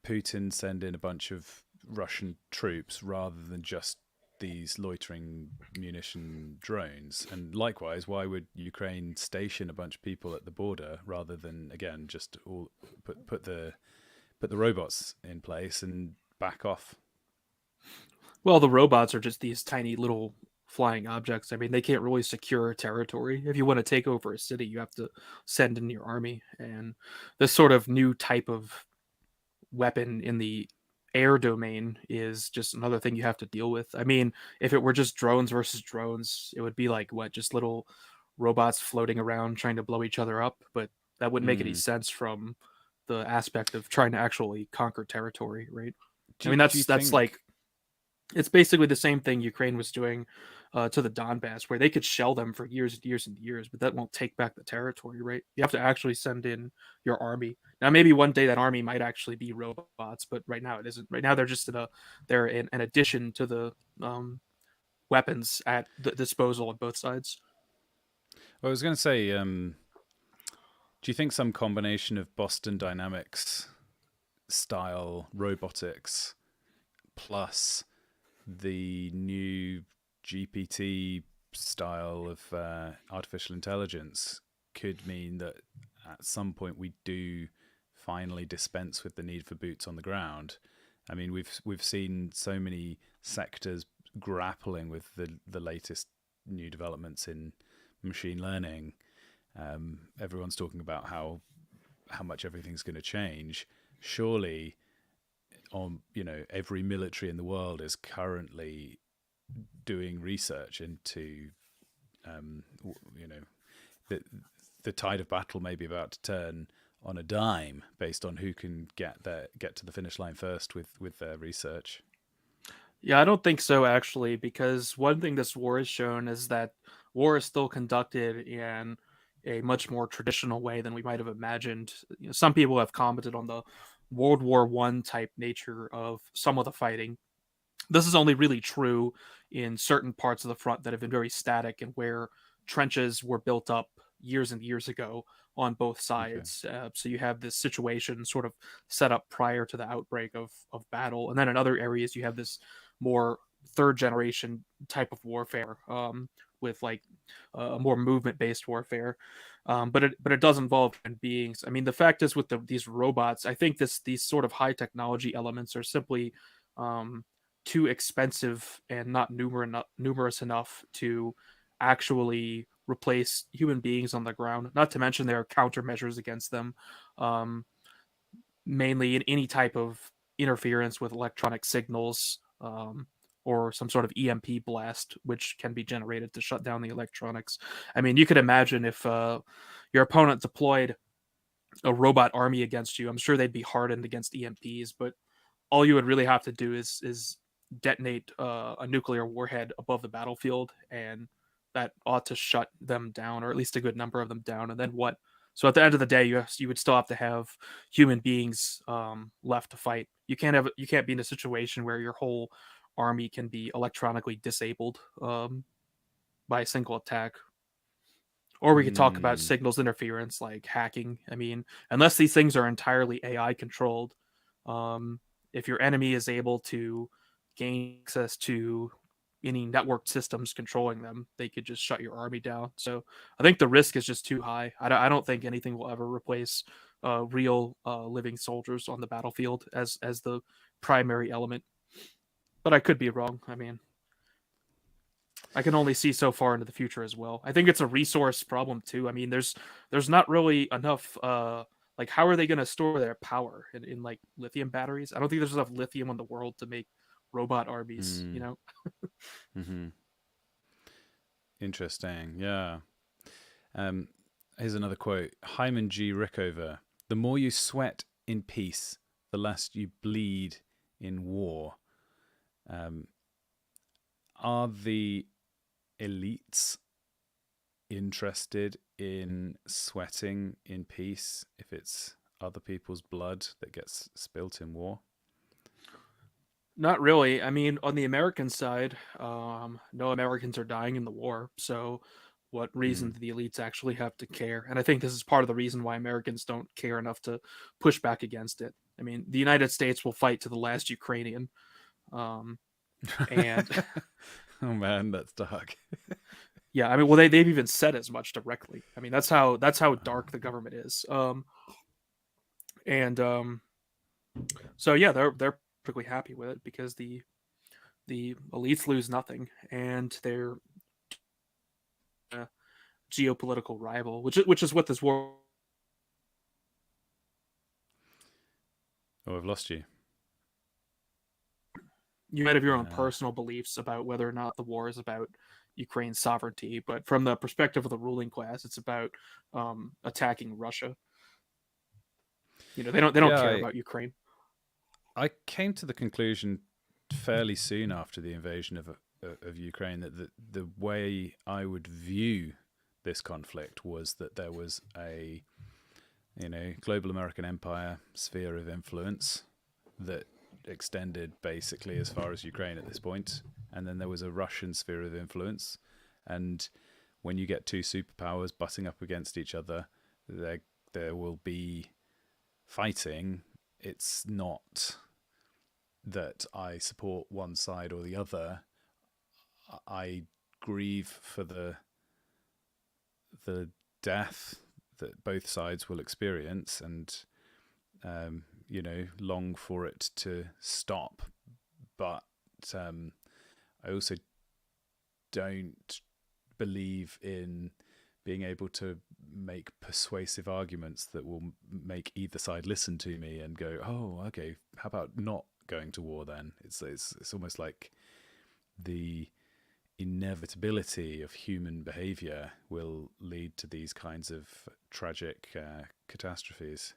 Putin send in a bunch of Russian troops rather than just these loitering munition drones? And likewise, why would Ukraine station a bunch of people at the border rather than, again, just all put the robots in place and back off? Well, the robots are just these tiny little flying objects. I mean, they can't really secure territory. If you want to take over a city, you have to send in your army. And this sort of new type of weapon in the air domain is just another thing you have to deal with. I mean, if it were just drones versus drones, it would be like just little robots floating around trying to blow each other up, but that wouldn't make any sense from the aspect of trying to actually conquer territory, right? That's like, it's basically the same thing Ukraine was doing to the Donbass, where they could shell them for years and years and years, but that won't take back the territory, right? You have to actually send in your army. Now, maybe one day that army might actually be robots, but right now it isn't. Right now they're just they're an addition to the weapons at the disposal of both sides. Well, I was going to say, do you think some combination of Boston Dynamics style robotics plus the new GPT style of artificial intelligence could mean that at some point we do finally dispense with the need for boots on the ground? I mean, we've seen so many sectors grappling with the latest new developments in machine learning. Everyone's talking about how much everything's going to change. Surely, every military in the world is currently doing research into, the tide of battle may be about to turn on a dime based on who can get to the finish line first with their research. Yeah, I don't think so, actually, because one thing this war has shown is that war is still conducted in a much more traditional way than we might have imagined. Some people have commented on the World War I type nature of some of the fighting. This is only really true in certain parts of the front that have been very static and where trenches were built up years and years ago on both sides. Okay. So you have this situation sort of set up prior to the outbreak of battle. And then in other areas, you have this more third generation type of warfare with like more movement based warfare. but it does involve human beings. I mean, the fact is with these robots, I think these sort of high technology elements are simply too expensive and not numerous enough to actually replace human beings on the ground. Not to mention there are countermeasures against them, mainly in any type of interference with electronic signals. Or some sort of EMP blast, which can be generated to shut down the electronics. I mean, you could imagine if your opponent deployed a robot army against you, I'm sure they'd be hardened against EMPs, but all you would really have to do is detonate a nuclear warhead above the battlefield, and that ought to shut them down, or at least a good number of them down. And then what? So at the end of the day, you would still have to have human beings left to fight. You can't be in a situation where your whole army can be electronically disabled by a single attack. Or we could talk about signals interference, like hacking. I mean, unless these things are entirely AI controlled, if your enemy is able to gain access to any networked systems controlling them, they could just shut your army down. So I think the risk is just too high. I don't think anything will ever replace real living soldiers on the battlefield as the primary element. But I could be wrong. I mean, I can only see so far into the future as well. I think it's a resource problem too. I mean, there's not really enough. Like, how are they going to store their power in like lithium batteries? I don't think there's enough lithium in the world to make robot armies. You know. Mm-hmm. Interesting. Yeah. Here's another quote. Hyman G. Rickover: "The more you sweat in peace, the less you bleed in war." Are the elites interested in sweating in peace if it's other people's blood that gets spilt in war? Not really. I mean, on the American side, no Americans are dying in the war. So, what reason do the elites actually have to care? And I think this is part of the reason why Americans don't care enough to push back against it. I mean, the United States will fight to the last Ukrainian. And oh man, that's dark. Yeah, I mean, well, they've even said as much directly. I mean, that's how dark the government is. So yeah, they're perfectly happy with it because the elites lose nothing, and they're a geopolitical rival, which is what this war. Oh, I've lost you. You might have your own personal beliefs about whether or not the war is about Ukraine's sovereignty, but from the perspective of the ruling class, it's about attacking Russia. You know, they don't care about Ukraine. I came to the conclusion fairly soon after the invasion of Ukraine that the way I would view this conflict was that there was a global American empire sphere of influence that extended basically as far as Ukraine at this point, and then there was a Russian sphere of influence, and when you get two superpowers butting up against each other, there will be fighting. It's not that I support one side or the other. I grieve for the death that both sides will experience, and long for it to stop. But I also don't believe in being able to make persuasive arguments that will make either side listen to me and go, oh, okay, how about not going to war then? It's almost like the inevitability of human behavior will lead to these kinds of tragic catastrophes.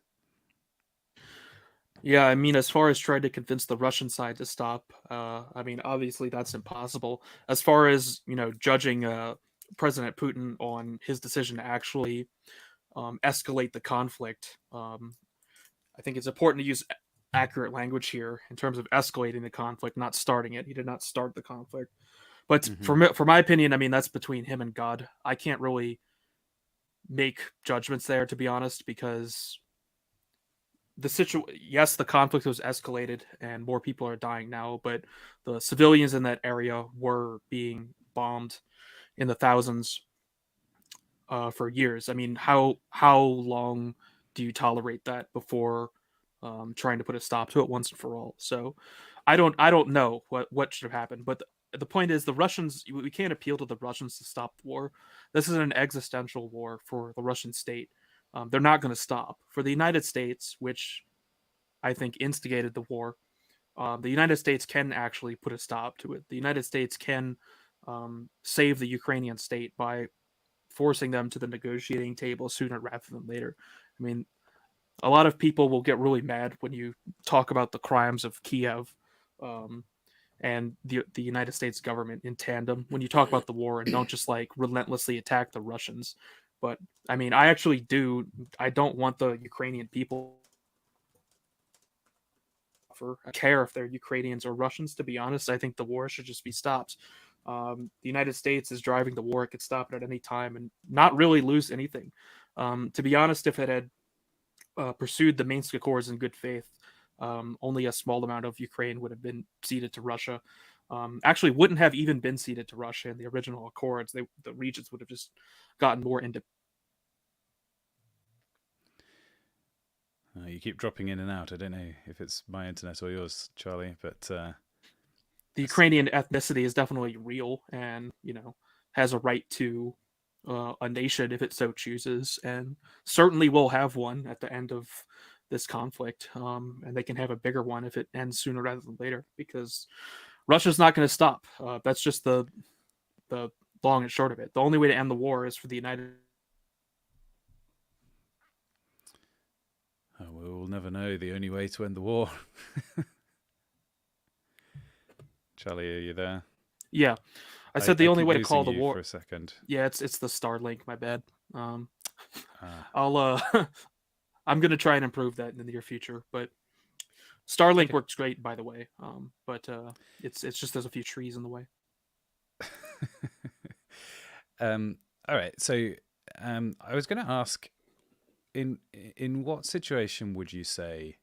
Yeah, I mean, as far as trying to convince the Russian side to stop, I mean, obviously that's impossible. As far as, judging President Putin on his decision to actually escalate the conflict, I think it's important to use accurate language here in terms of escalating the conflict, not starting it. He did not start the conflict. But for my opinion, I mean, that's between him and God. I can't really make judgments there, to be honest, because yes, the conflict was escalated and more people are dying now, but the civilians in that area were being bombed in the thousands. for years. I mean, how long do you tolerate that before trying to put a stop to it once and for all? So, I don't know what should have happened, but the point is the Russians. We can't appeal to the Russians to stop the war. This is an existential war for the Russian state. They're not going to stop. For the United States, which I think instigated the war, the United States can actually put a stop to it. The United States can save the Ukrainian state by forcing them to the negotiating table sooner rather than later. I mean, a lot of people will get really mad when you talk about the crimes of Kiev and the United States government in tandem when you talk about the war and don't just like relentlessly attack the Russians. But I mean, I actually do. I don't want the Ukrainian people I care if they're Ukrainians or Russians. To be honest, I think the war should just be stopped. The United States is driving the war; it could stop it at any time and not really lose anything. To be honest, if it had pursued the Minsk Accords in good faith, only a small amount of Ukraine would have been ceded to Russia. Actually, wouldn't have even been ceded to Russia in the original Accords. The regions would have just gotten more independent. You keep dropping in and out. I don't know if it's my internet or yours, Charlie, but the Ukrainian ethnicity is definitely real, and has a right to a nation if it so chooses, and certainly will have one at the end of this conflict. And they can have a bigger one if it ends sooner rather than later, because Russia's not going to stop. That's just the long and short of it. The only way to end the war is for the United. Oh, we'll never know the only way to end the war. Charlie, are you there? Yeah, I said the only way to call the war for a second. Yeah, it's the Starlink. My bad. I'll I'm gonna try and improve that in the near future. But Starlink works great, by the way. But it's just there's a few trees in the way. All right. So I was going to ask, in what situation would you say?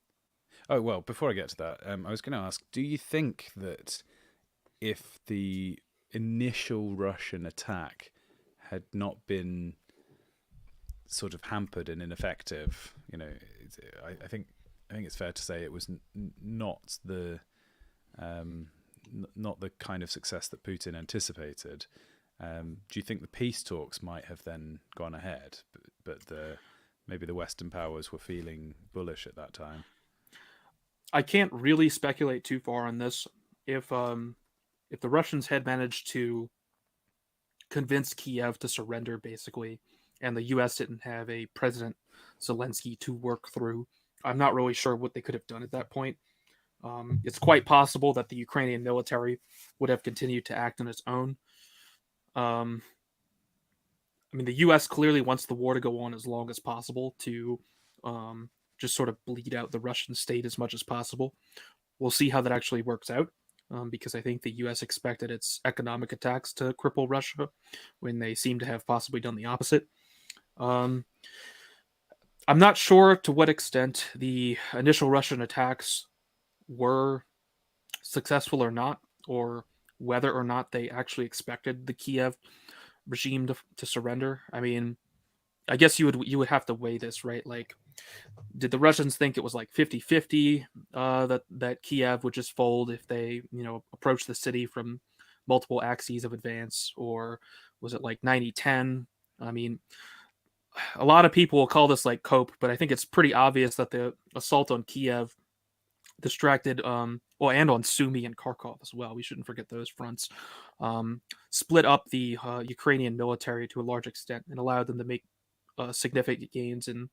Oh well, before I get to that, I was going to ask: do you think that if the initial Russian attack had not been sort of hampered and ineffective, I think it's fair to say it was not the kind of success that Putin anticipated. Do you think the peace talks might have then gone ahead, but maybe the Western powers were feeling bullish at that time? I can't really speculate too far on this. If the Russians had managed to convince Kiev to surrender, basically, and the U.S. didn't have a President Zelensky to work through, I'm not really sure what they could have done at that point. It's quite possible that the Ukrainian military would have continued to act on its own. I mean, the U.S. clearly wants the war to go on as long as possible to just sort of bleed out the Russian state as much as possible. We'll see how that actually works out, because I think the U.S. expected its economic attacks to cripple Russia when they seem to have possibly done the opposite. I'm not sure to what extent the initial Russian attacks were successful or not, or whether or not they actually expected the Kiev regime to surrender. I mean, I guess you would have to weigh this, right? Like, did the Russians think it was like 50-50 that Kiev would just fold if they, approach the city from multiple axes of advance, or was it like 90-10? I mean, a lot of people will call this like cope, but I think it's pretty obvious that the assault on Kiev distracted, and on Sumy and Kharkov as well. We shouldn't forget those fronts. Split up the Ukrainian military to a large extent and allowed them to make significant gains in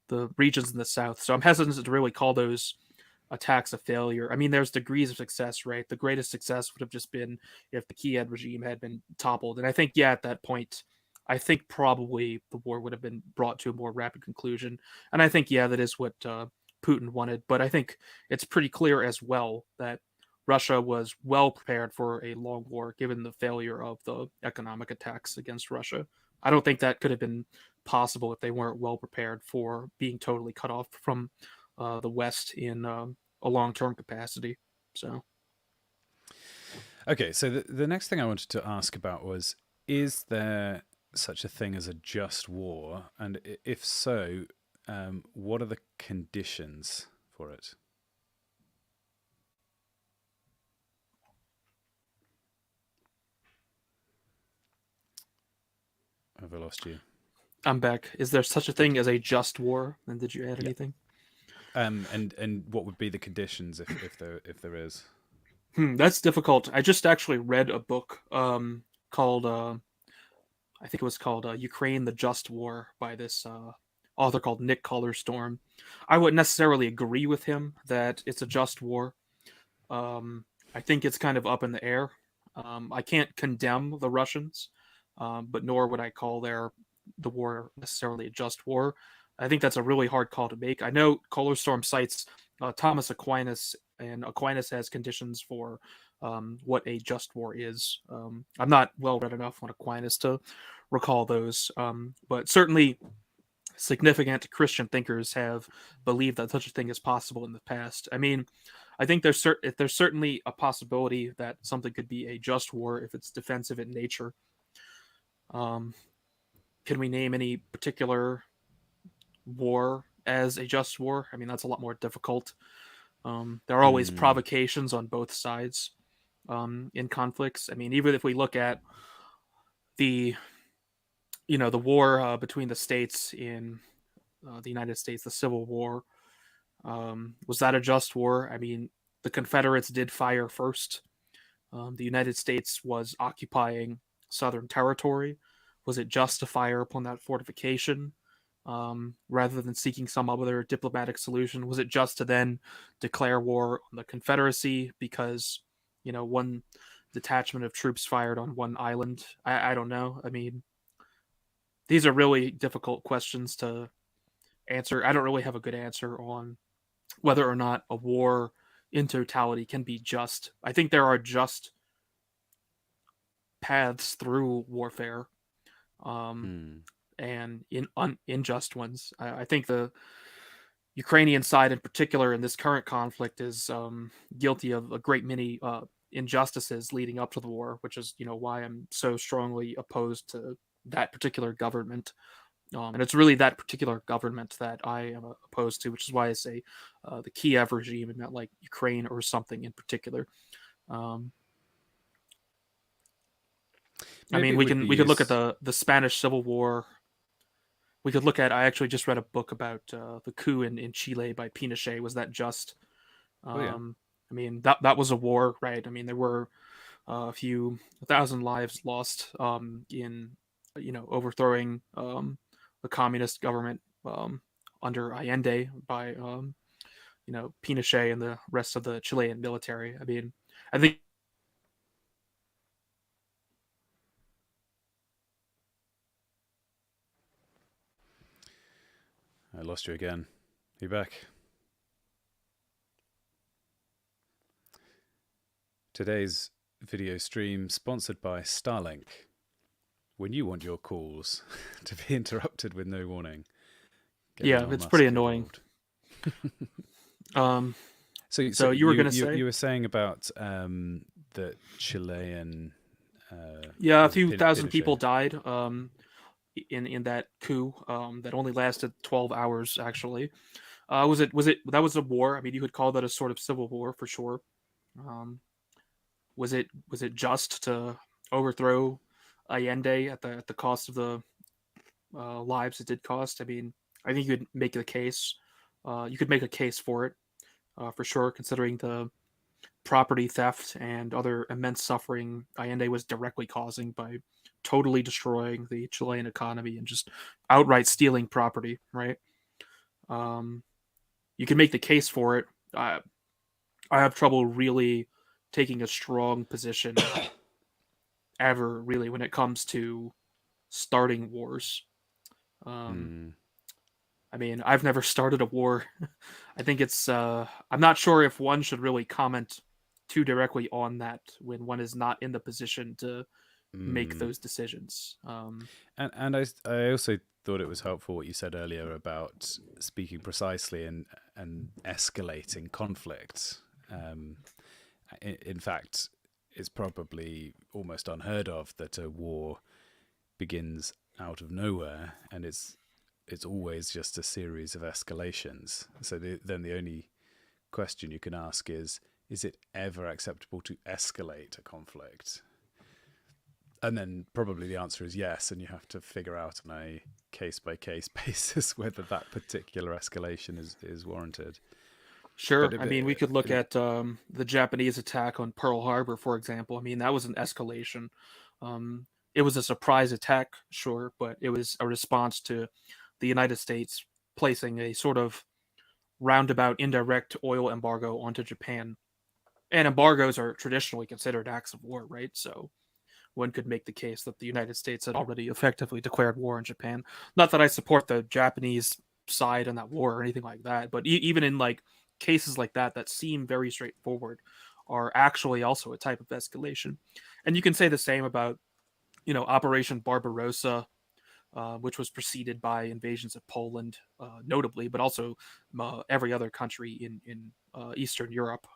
the regions in the south. So I'm hesitant to really call those attacks a failure. I mean, there's degrees of success, right? The greatest success would have just been if the Kiev regime had been toppled. And I think, at that point, I think probably the war would have been brought to a more rapid conclusion. And I think, that is what Putin wanted. But I think it's pretty clear as well that Russia was well prepared for a long war, given the failure of the economic attacks against Russia. I don't think that could have been possible if they weren't well prepared for being totally cut off from the West in a long-term capacity. So, okay, so the next thing I wanted to ask about was: is there such a thing as a just war? And if so, what are the conditions for it? Have I lost you? I'm back. Is there such a thing as a just war? And did you add anything? And what would be the conditions if there is? That's difficult. I just actually read a book called I think it was called Ukraine: The Just War by this author called Nick Collerstorm. I wouldn't necessarily agree with him that it's a just war. I think it's kind of up in the air. I can't condemn the Russians, but nor would I call the war necessarily a just war. I think that's a really hard call to make. I know Collerstorm cites Thomas Aquinas, and Aquinas has conditions for what a just war is. I'm not well read enough on Aquinas to recall those, but certainly significant Christian thinkers have believed that such a thing is possible in the past. I mean, I think there's certainly a possibility that something could be a just war if it's defensive in nature. Can we name any particular war as a just war? I mean, that's a lot more difficult. There are always provocations on both sides in conflicts. I mean, even if we look at the war between the states in the United States, the Civil War, was that a just war? I mean, the Confederates did fire first. The United States was occupying Southern territory. Was it just to fire upon that fortification rather than seeking some other diplomatic solution? Was it just to then declare war on the Confederacy because, one detachment of troops fired on one island? I don't know. I mean, these are really difficult questions to answer. I don't really have a good answer on whether or not a war in totality can be just. I think there are just paths through warfare, and unjust ones. I think the Ukrainian side, in particular, in this current conflict, is guilty of a great many injustices leading up to the war, which is why I'm so strongly opposed to that particular government. And it's really that particular government that I am opposed to, which is why I say the Kiev regime and not like Ukraine or something in particular. I mean, we could look at the Spanish Civil War. We could look at. I actually just read a book about the coup in Chile by Pinochet. Was that just? Yeah. I mean, that was a war, right? I mean, there were a thousand lives lost in overthrowing the communist government under Allende by Pinochet and the rest of the Chilean military. I mean, I think I lost you again. You back? Today's video stream sponsored by Starlink. When you want your calls to be interrupted with no warning. Yeah, it's pretty annoying. So you were going to say? You were saying about the Chilean... a few thousand people died in that coup that only lasted 12 hours, actually. That was a war? I mean, you could call that a sort of civil war for sure. Was it just to overthrow Allende at the cost of the lives it did cost? I mean, I think you could make the case. You could make a case for it, for sure, considering the property theft and other immense suffering Allende was directly causing by totally destroying the Chilean economy and just outright stealing property, right? You can make the case for it. I have trouble really taking a strong position ever, really, when it comes to starting wars. I mean, I've never started a war. I think it's I'm not sure if one should really comment too directly on that when one is not in the position to make those decisions. And I also thought it was helpful what you said earlier about speaking precisely and escalating conflict. In fact, it's probably almost unheard of that a war begins out of nowhere, and it's always just a series of escalations. So then the only question you can ask is it ever acceptable to escalate a conflict? And then probably the answer is yes, and you have to figure out on a case-by-case basis whether that particular escalation is warranted. Sure. I mean, we could look at the Japanese attack on Pearl Harbor, for example. I mean, that was an escalation. It was a surprise attack, sure, but it was a response to the United States placing a sort of roundabout indirect oil embargo onto Japan. And embargoes are traditionally considered acts of war, right? So one could make the case that the United States had already effectively declared war on Japan. Not that I support the Japanese side in that war or anything like that, but even in like cases like that seem very straightforward are actually also a type of escalation. And you can say the same about, Operation Barbarossa, which was preceded by invasions of Poland, notably, but also every other country in Eastern Europe,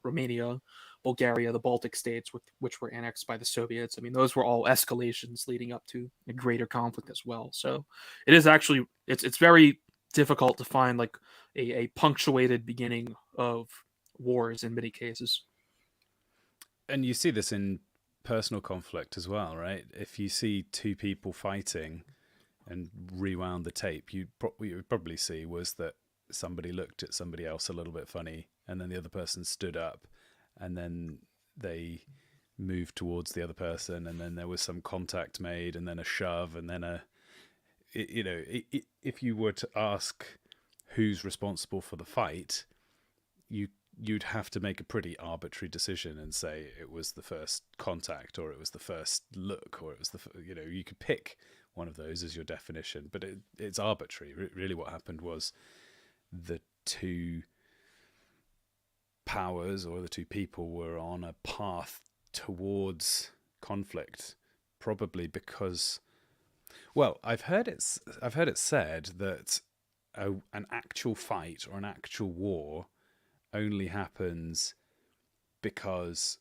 Romania, Bulgaria, the Baltic states, which were annexed by the Soviets. I mean, those were all escalations leading up to a greater conflict as well. So it is actually it's very difficult to find like a punctuated beginning of wars in many cases. And you see this in personal conflict as well, right? If you see two people fighting and rewound the tape, what you would probably see was that somebody looked at somebody else a little bit funny, and then the other person stood up, and then they moved towards the other person, and then there was some contact made, and then a shove, and then if you were to ask who's responsible for the fight, you'd have to make a pretty arbitrary decision and say it was the first contact, or it was the first look, or it was you could pick one of those as your definition, but it's arbitrary. Really what happened was the two powers or the two people were on a path towards conflict, probably because, well, I've heard it said that an actual fight or an actual war only happens because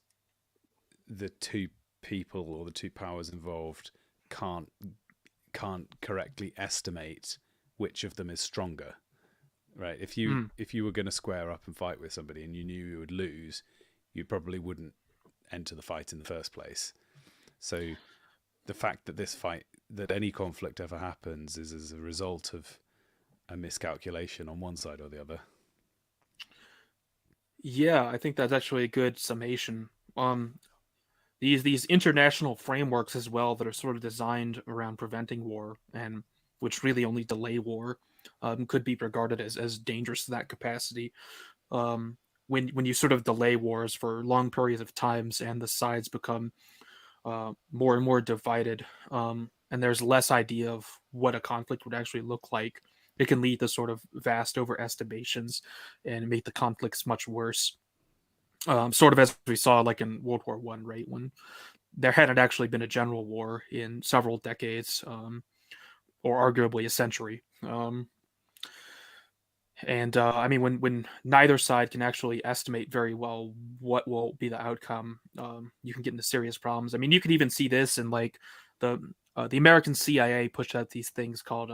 the two people or the two powers involved can't correctly estimate which of them is stronger, right? If you were going to square up and fight with somebody and you knew you would lose, you probably wouldn't enter the fight in the first place. So the fact that any conflict ever happens is as a result of a miscalculation on one side or the other. Yeah, I think that's actually a good summation. These international frameworks as well that are sort of designed around preventing war and which really only delay war could be regarded as dangerous to that capacity. When you sort of delay wars for long periods of times and the sides become more and more divided, and there's less idea of what a conflict would actually look like, it can lead to sort of vast overestimations and make the conflicts much worse. Sort of as we saw like in World War I, right? When there hadn't actually been a general war in several decades, or arguably a century. I mean, when neither side can actually estimate very well what will be the outcome, you can get into serious problems. I mean, you can even see this in like the American CIA pushed out these things called,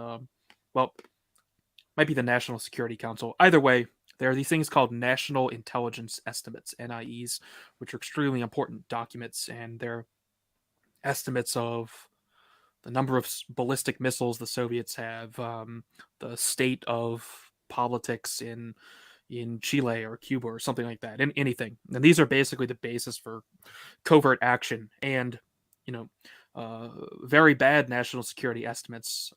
might be the National Security Council. Either way, there are these things called National Intelligence Estimates, NIEs, which are extremely important documents, and they're estimates of the number of ballistic missiles the Soviets have, the state of politics in Chile or Cuba or something like that, and anything. And these are basically the basis for covert action. And very bad national security estimates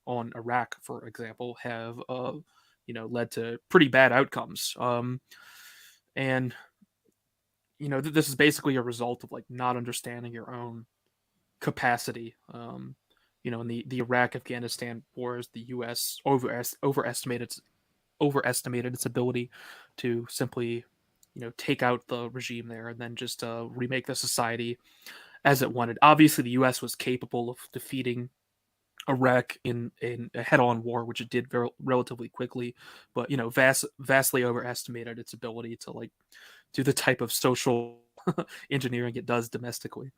on Iraq, for example, have led to pretty bad outcomes. And this is basically a result of like not understanding your own capacity. In the Iraq-Afghanistan wars, the U.S. overestimated its ability to simply, take out the regime there and then just remake the society as it wanted. Obviously, the U.S. was capable of defeating Iraq in a head-on war, which it did relatively quickly, but vastly overestimated its ability to like do the type of social engineering it does domestically.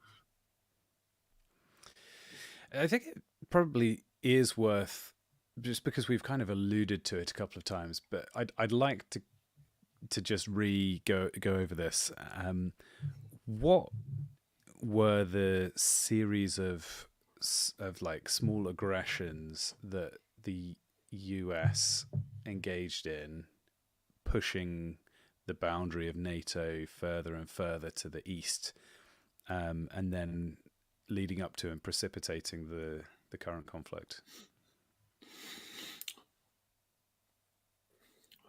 I think it probably is worth, just because we've kind of alluded to it a couple of times, but I'd like to just go over this. What were the series of like small aggressions that the US engaged in, pushing the boundary of NATO further and further to the east, and then leading up to and precipitating the current conflict?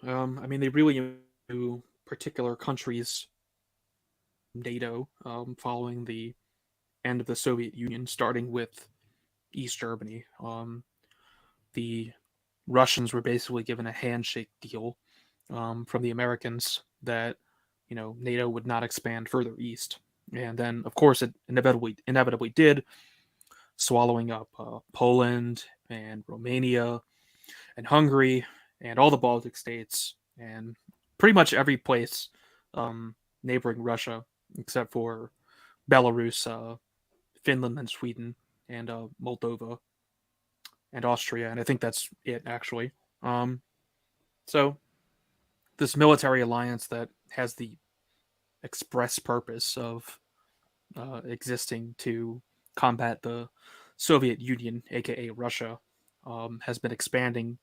I mean, they really knew particular countries, NATO, following the end of the Soviet Union, starting with East Germany. The Russians were basically given a handshake deal from the Americans that NATO would not expand further east, and then of course it inevitably did, swallowing up Poland and Romania and Hungary and all the Baltic states and pretty much every place neighboring Russia except for Belarus, Finland, and Sweden, and Moldova and Austria, and I think that's it actually. So this military alliance that has the express purpose of existing to combat the Soviet Union, aka Russia, has been expanding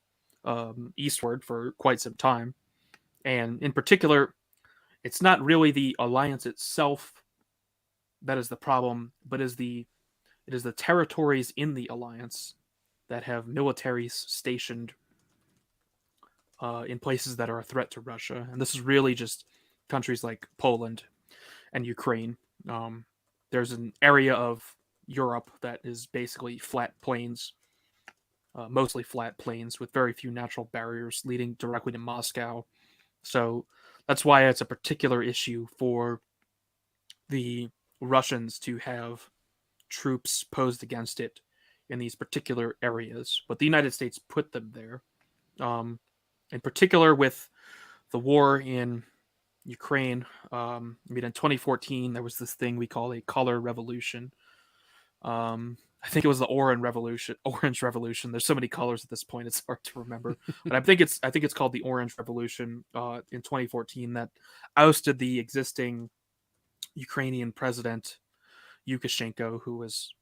eastward for quite some time. And in particular, it's not really the alliance itself that is the problem, but it is the territories in the alliance that have militaries stationed in places that are a threat to Russia. And this is really just countries like Poland and Ukraine. There's an area of Europe that is basically flat plains, mostly flat plains with very few natural barriers leading directly to Moscow. So that's why it's a particular issue for the Russians to have troops posed against it in these particular areas. But the United States put them there. In particular, with the war in Ukraine, I mean, in 2014, there was this thing we call a color revolution. I think it was the Orange Revolution. Orange Revolution. There's so many colors at this point; it's hard to remember. But I think it's called the Orange Revolution in 2014 that ousted the existing Ukrainian president Lukashenko, who was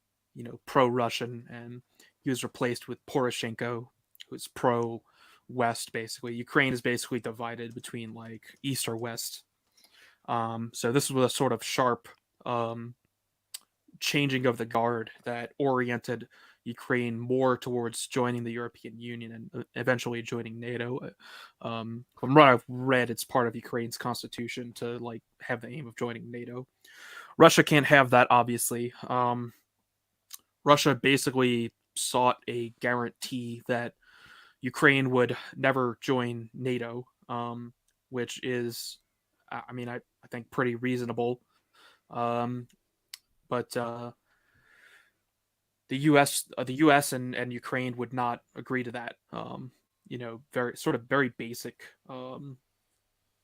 pro-Russian, and he was replaced with Poroshenko, who's pro-West. Basically, Ukraine is basically divided between like East or West. So this was a sort of sharp changing of the guard that oriented Ukraine more towards joining the European Union and eventually joining NATO. From what I've read, it's part of Ukraine's constitution to like have the aim of joining NATO. Russia can't have that, obviously. Russia basically sought a guarantee that Ukraine would never join NATO, which is, I mean, I think pretty reasonable. But the U.S. and Ukraine would not agree to that. Very basic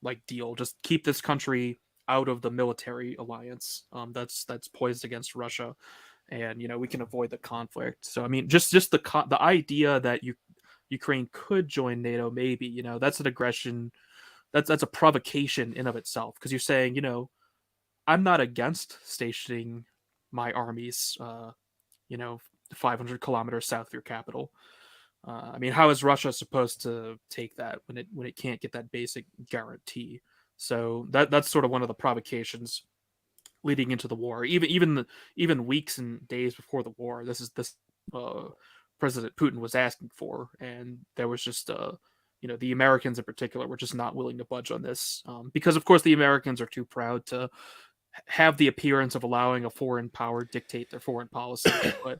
like deal. Just keep this country out of the military alliance that's poised against Russia, and we can avoid the conflict. So I mean, just the idea that Ukraine could join NATO, maybe that's an aggression. That's a provocation in of itself, because you're saying I'm not against stationing my armies 500 kilometers south of your capital. I mean, how is Russia supposed to take that when it can't get that basic guarantee? So that's sort of one of the provocations leading into the war. Even weeks and days before the war, this President Putin was asking for, and there was just the Americans in particular were just not willing to budge on this, because of course the Americans are too proud to have the appearance of allowing a foreign power dictate their foreign policy, but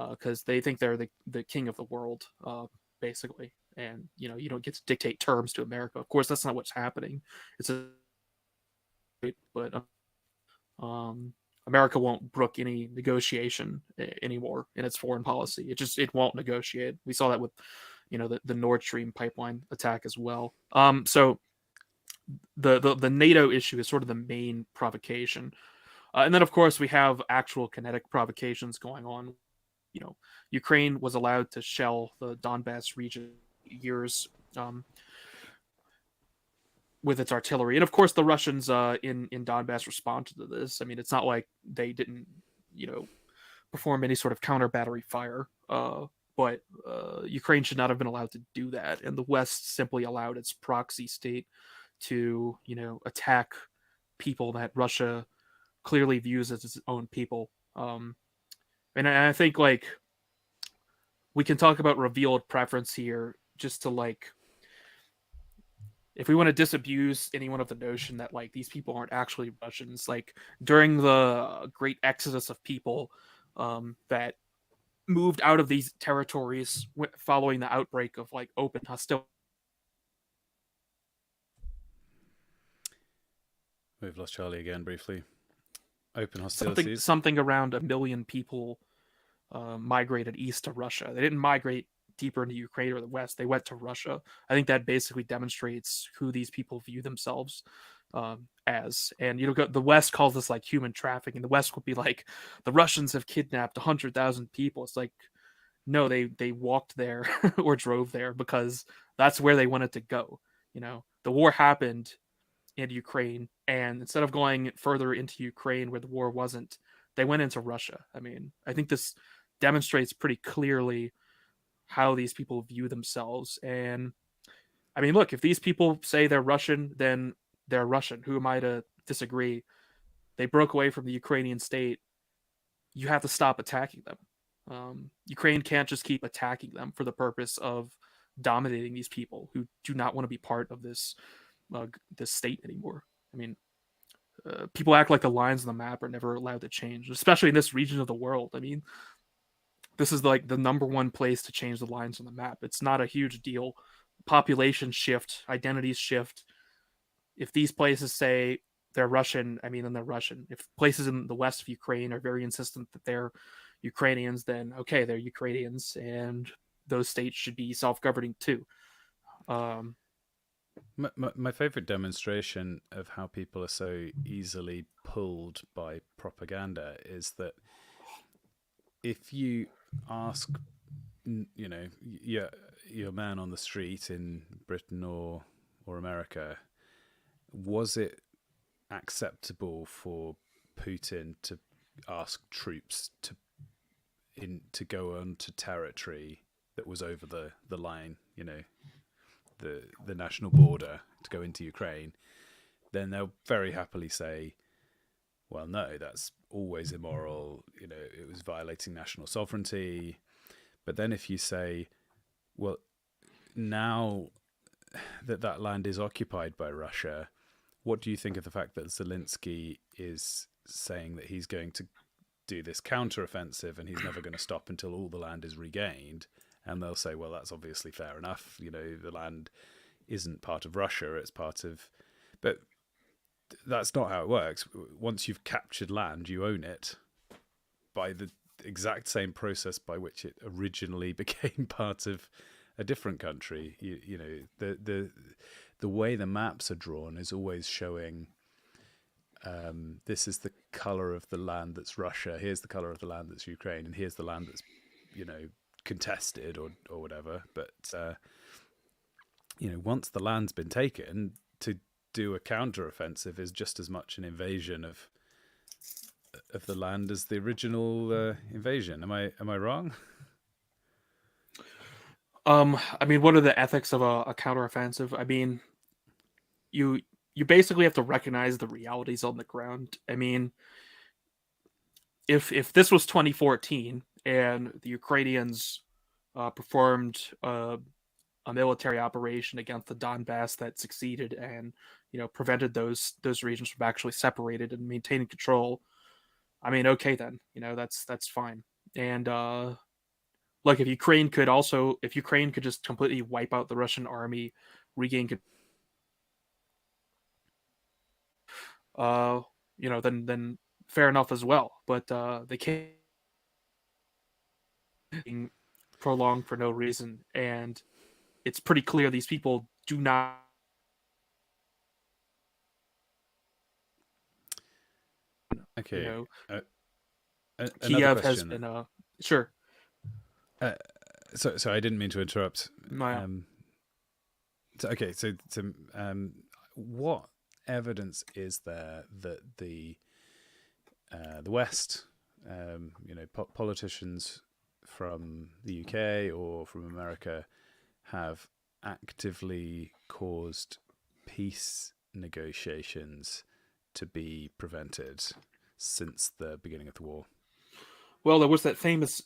because they think they're the king of the world, basically, and you don't get to dictate terms to America. Of course, that's not what's happening. But America won't brook any negotiation anymore in its foreign policy. It won't negotiate. We saw that with the Nord Stream pipeline attack as well. So the NATO issue is sort of the main provocation, and then of course we have actual kinetic provocations going on Ukraine was allowed to shell the Donbass region years with its artillery, and of course the Russians in Donbass responded to this. I mean, it's not like they didn't perform any sort of counter battery fire. But Ukraine should not have been allowed to do that, and the West simply allowed its proxy state to, attack people that Russia clearly views as its own people. And I think we can talk about revealed preference here, just to if we want to disabuse anyone of the notion that these people aren't actually Russians, during the great exodus of people that moved out of these territories following the outbreak of open hostility. We've lost Charlie again briefly. Open hostilities. Something around 1 million people migrated east to Russia. They didn't migrate deeper into Ukraine or the West. They went to Russia. I think that basically demonstrates who these people view themselves as. And the West calls this human trafficking. The West would be like, the Russians have kidnapped 100,000 people. It's like, no, they walked there or drove there because that's where they wanted to go. The war happened in Ukraine, and instead of going further into Ukraine where the war wasn't, they went into Russia. I mean, I think this demonstrates pretty clearly how these people view themselves. And I mean, look, if these people say they're Russian, then they're Russian. Who am I to disagree? They broke away from the Ukrainian state. You have to stop attacking them. Ukraine can't just keep attacking them for the purpose of dominating these people who do not want to be part of this state anymore. I mean, people act like the lines on the map are never allowed to change, especially in this region of the world. I mean, this is the number one place to change the lines on the map. It's not a huge deal. Population shift, identities shift. If these places say they're Russian, I mean, then they're Russian. If places in the west of Ukraine are very insistent that they're Ukrainians, then okay, they're Ukrainians, and those states should be self-governing too. My favorite demonstration of how people are so easily pulled by propaganda is that if you ask, your man on the street in Britain or America, was it acceptable for Putin to ask troops to go onto territory that was over the line, the national border, to go into Ukraine? Then they'll very happily say, well, no, that's always immoral. It was violating national sovereignty. But then if you say, well, now that land is occupied by Russia, what do you think of the fact that Zelensky is saying that he's going to do this counteroffensive and he's never going to stop until all the land is regained? And they'll say, well, that's obviously fair enough. The land isn't part of Russia, it's part of... But that's not how it works. Once you've captured land, you own it by the exact same process by which it originally became part of a different country. The way the maps are drawn is always showing this is the color of the land that's Russia, here's the color of the land that's Ukraine, and here's the land that's contested or whatever. But once the land's been taken, to do a counteroffensive is just as much an invasion of the land as the original invasion. Am I wrong? I mean, what are the ethics of a counteroffensive? I mean, you basically have to recognize the realities on the ground. I mean, if this was 2014 and the Ukrainians performed a military operation against the Donbass that succeeded and prevented those regions from actually separated and maintaining control, I mean, okay then, that's fine. And look, if Ukraine could just completely wipe out the Russian army, regain then fair enough as well. But they can't being prolonged for no reason, and it's pretty clear these people do not. Okay. Kiev has been sure. So I didn't mean to interrupt. No. So what evidence is there that the West, politicians from the UK or from America have actively caused peace negotiations to be prevented since the beginning of the war? Well, there was that famous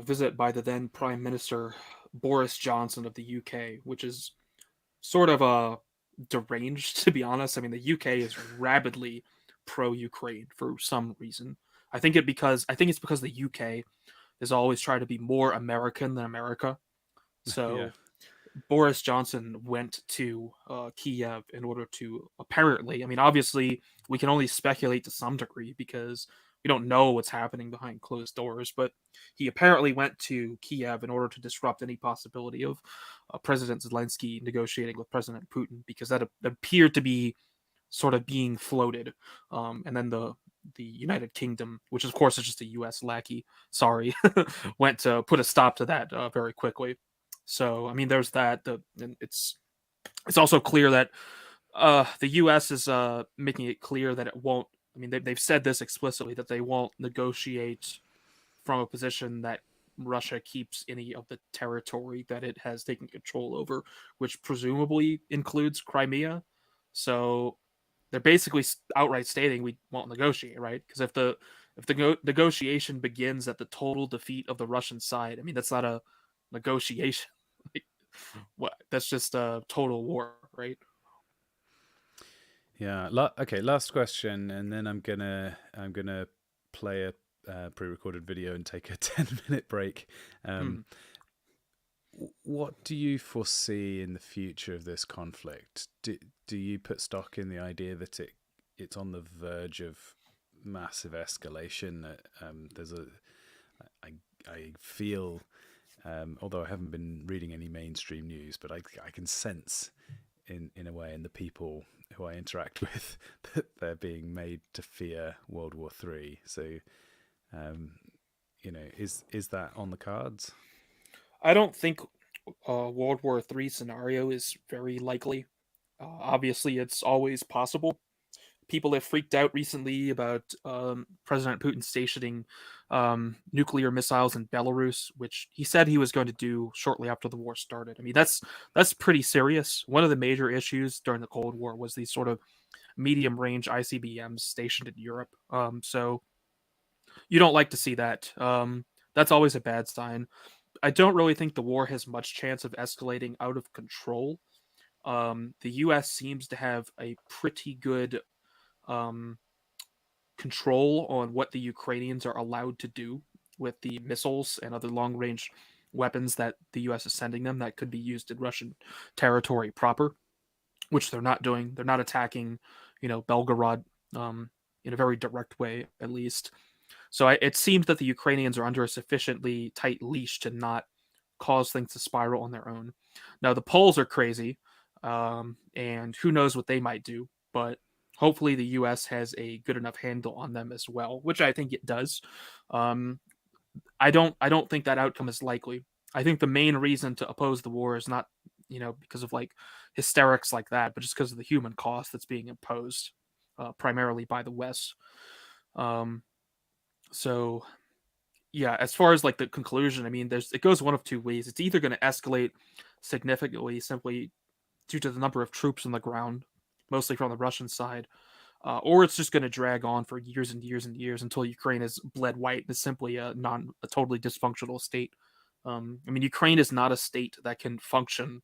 visit by the then Prime Minister Boris Johnson of the UK, which is sort of deranged, to be honest. I mean, the UK is rabidly pro-Ukraine for some reason. I think it's because the UK has always tried to be more American than America. So Yeah. Boris Johnson went to Kiev in order to apparently, I mean, obviously, we can only speculate to some degree because we don't know what's happening behind closed doors, but he apparently went to Kiev in order to disrupt any possibility of President Zelensky negotiating with President Putin, because that appeared to be sort of being floated. And then the United Kingdom, which of course is just a U.S. lackey, went to put a stop to that very quickly. So I mean, there's that. And it's also clear that the U.S. is making it clear that it won't. I mean, they've said this explicitly, that they won't negotiate from a position that Russia keeps any of the territory that it has taken control over, which presumably includes Crimea. So they're basically outright stating we won't negotiate, right? Because if the negotiation begins at the total defeat of the Russian side, I mean, that's not a negotiation. What? That's just a total war, right? Yeah. Okay. Last question, and then I'm gonna play a pre-recorded video and take a 10-minute break. What do you foresee in the future of this conflict? Do you put stock in the idea that it's on the verge of massive escalation? That I feel, although I haven't been reading any mainstream news, but I can sense in a way in the people who I interact with that they're being made to fear World War III. So, is that on the cards? I don't think World War III scenario is very likely. Obviously, it's always possible. People have freaked out recently about President Putin stationing nuclear missiles in Belarus, which he said he was going to do shortly after the war started. I mean, that's pretty serious. One of the major issues during the Cold War was these sort of medium-range ICBMs stationed in Europe. So you don't like to see that. That's always a bad sign. I don't really think the war has much chance of escalating out of control. The U.S. seems to have a pretty good control on what the Ukrainians are allowed to do with the missiles and other long-range weapons that the U.S. is sending them that could be used in Russian territory proper, which they're not doing. They're not attacking, Belgorod in a very direct way, at least. So it seems that the Ukrainians are under a sufficiently tight leash to not cause things to spiral on their own. Now, the Poles are crazy, and who knows what they might do, but hopefully the U.S. has a good enough handle on them as well, which I think it does. I don't think that outcome is likely. I think the main reason to oppose the war is not, because of like hysterics like that, but just because of the human cost that's being imposed, primarily by the West. So yeah, as far as like the conclusion, I mean, it goes one of two ways. It's either going to escalate significantly simply due to the number of troops on the ground, mostly from the Russian side, or it's just going to drag on for years and years and years until Ukraine is bled white and is simply a totally dysfunctional state. I mean, Ukraine is not a state that can function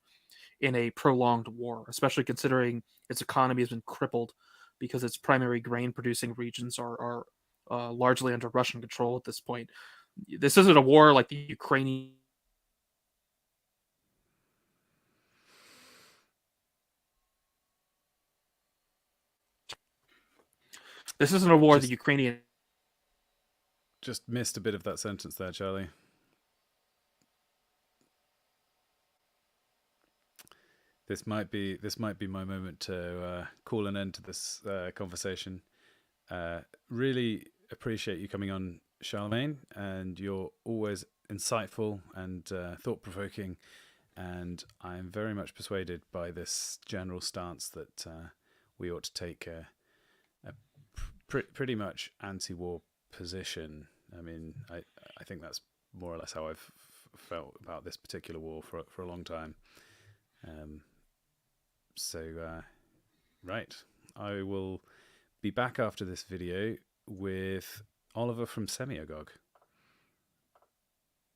in a prolonged war, especially considering its economy has been crippled because its primary grain producing regions are largely under Russian control at this point. This isn't a war like the Ukrainian. This isn't a war the Ukrainian. Just missed a bit of that sentence there, Charlie. This might be my moment to call an end to this conversation. Really appreciate you coming on Charlemagne, and you're always insightful and thought-provoking, and I'm very much persuaded by this general stance that we ought to take a pretty much anti-war position. I mean, I think that's more or less how I've felt about this particular war for a long time. Right, I will be back after this video with Oliver from Semiagog.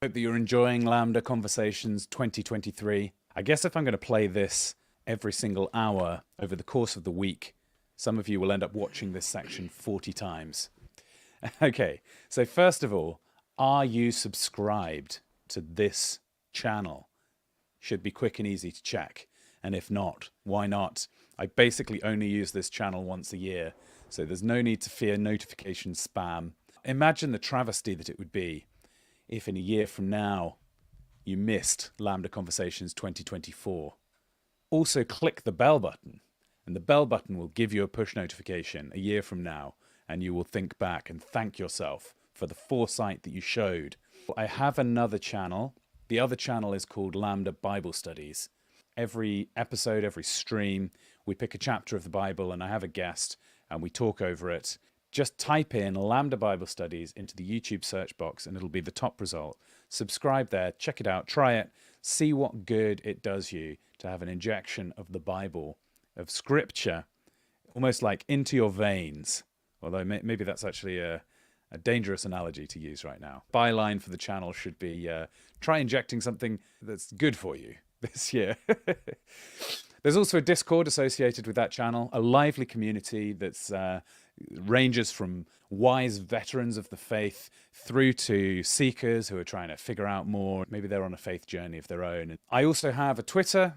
Hope that you're enjoying Lambda Conversations 2023. I guess if I'm going to play this every single hour over the course of the week, some of you will end up watching this section 40 times. Okay, so first of all, are you subscribed to this channel? Should be quick and easy to check. And if not, why not? I basically only use this channel once a year, so there's no need to fear notification spam. Imagine the travesty that it would be if in a year from now you missed Lambda Conversations 2024. Also click the bell button, and the bell button will give you a push notification a year from now, and you will think back and thank yourself for the foresight that you showed. I have another channel. The other channel is called Lambda Bible Studies. Every episode, every stream, we pick a chapter of the Bible and I have a guest and we talk over it. Just type in Lambda Bible Studies into the YouTube search box and it'll be the top result. Subscribe there, check it out, try it, see what good it does you to have an injection of the Bible, of Scripture, almost like into your veins. Although maybe that's actually a dangerous analogy to use right now. Byline for the channel should be try injecting something that's good for you this year. There's also a Discord associated with that channel, a lively community that's ranges from wise veterans of the faith through to seekers who are trying to figure out more. Maybe they're on a faith journey of their own. I also have a Twitter.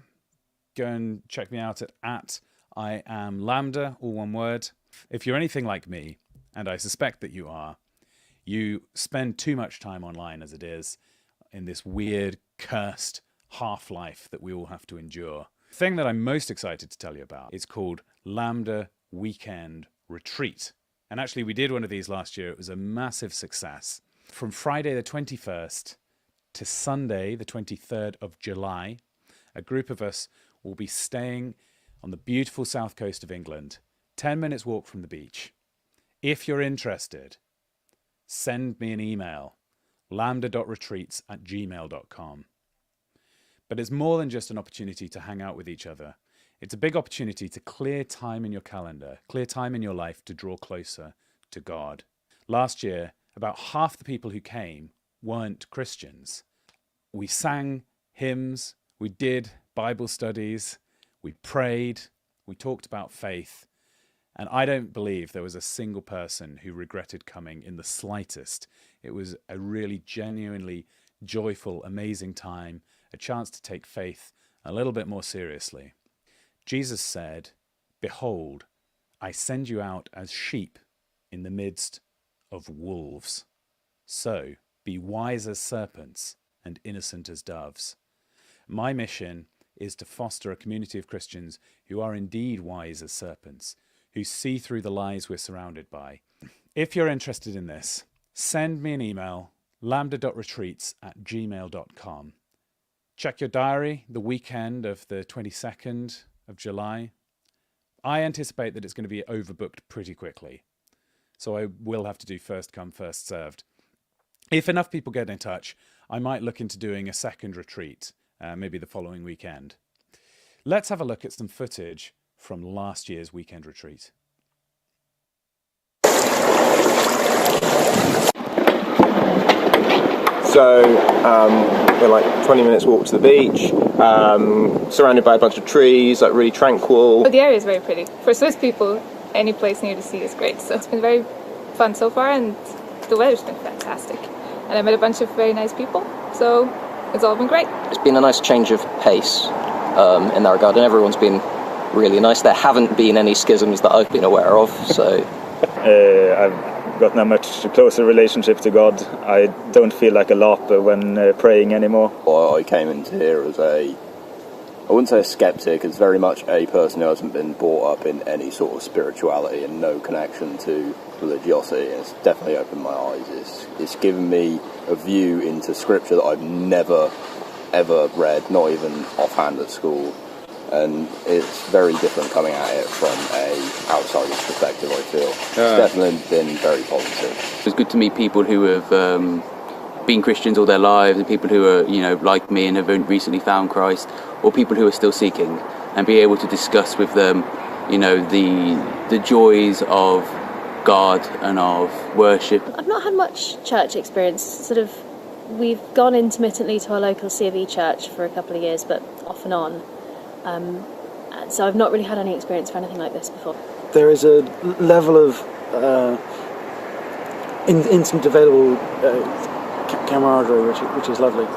Go and check me out at I am Lambda, all one word. If you're anything like me, and I suspect that you are, you spend too much time online as it is in this weird, cursed half-life that we all have to endure. The thing that I'm most excited to tell you about is called Lambda Weekend Retreat. And actually, we did one of these last year. It was a massive success. From Friday the 21st to Sunday the 23rd of July, a group of us will be staying on the beautiful south coast of England, 10 minutes walk from the beach. If you're interested, send me an email, lambda.retreats@gmail.com. But it's more than just an opportunity to hang out with each other. It's a big opportunity to clear time in your calendar, clear time in your life to draw closer to God. Last year, about half the people who came weren't Christians. We sang hymns, we did Bible studies, we prayed, we talked about faith, and I don't believe there was a single person who regretted coming in the slightest. It was a really genuinely joyful, amazing time, a chance to take faith a little bit more seriously. Jesus said, "Behold, I send you out as sheep in the midst of wolves. So be wise as serpents and innocent as doves." My mission is to foster a community of Christians who are indeed wise as serpents, who see through the lies we're surrounded by. If you're interested in this, send me an email, lambda.retreats@gmail.com. Check your diary, the weekend of the 22nd of July. I anticipate that it's going to be overbooked pretty quickly, so I will have to do first come, first served. If enough people get in touch, I might look into doing a second retreat, maybe the following weekend. Let's have a look at some footage from last year's weekend retreat. So we're like 20 minutes walk to the beach, surrounded by a bunch of trees, like really tranquil. But the area is very pretty. For Swiss people, any place near the sea is great. So it's been very fun so far, and the weather's been fantastic. And I met a bunch of very nice people, so it's all been great. It's been a nice change of pace in that regard, and everyone's been really nice. There haven't been any schisms that I've been aware of, so... I've gotten a much closer relationship to God. I don't feel like a LARP when praying anymore. I came into here as a I wouldn't say a skeptic, it's very much a person who hasn't been brought up in any sort of spirituality and no connection to religiosity. It's definitely opened my eyes. It's given me a view into scripture that I've never, ever read, not even offhand at school. And it's very different coming at it from a outsider's perspective, I feel. It's definitely been very positive. It's good to meet people who have been Christians all their lives, and people who are, like me and have recently found Christ, or people who are still seeking, and be able to discuss with them, the joys of God and of worship. I've not had much church experience. We've gone intermittently to our local C of E church for a couple of years, but off and on. So I've not really had any experience for anything like this before. There is a level of instant available camaraderie, which is lovely.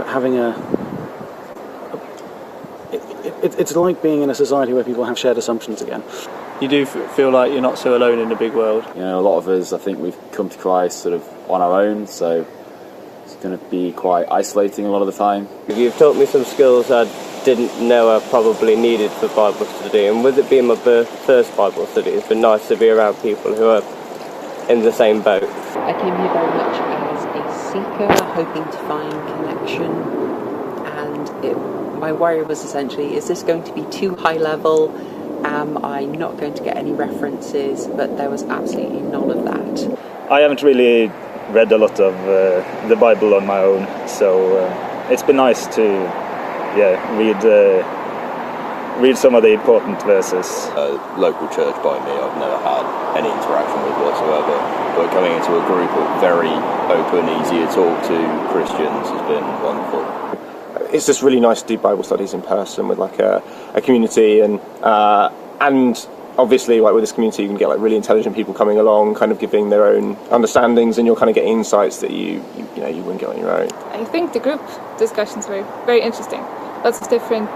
Having it's like being in a society where people have shared assumptions again. You do feel like you're not so alone in the big world. A lot of us, I think we've come to Christ sort of on our own, so it's going to be quite isolating a lot of the time. You've taught me some skills I didn't know I probably needed for Bible study, and with it being my first Bible study, it's been nice to be around people who are in the same boat. I came here very much as a seeker, hoping to find connection, and my worry was essentially, is this going to be too high level? Am I not going to get any references? But there was absolutely none of that. I haven't really read a lot of the Bible on my own, so it's been nice to read some of the important verses. Local church by me I've never had any interaction with whatsoever, but coming into a group of very open, easy to talk to Christians has been wonderful. It's just really nice to do Bible studies in person with like a community, and obviously like with this community you can get like really intelligent people coming along, kind of giving their own understandings, and you're kind of getting insights that you wouldn't get on your own. I think the group discussions were very interesting. Lots of different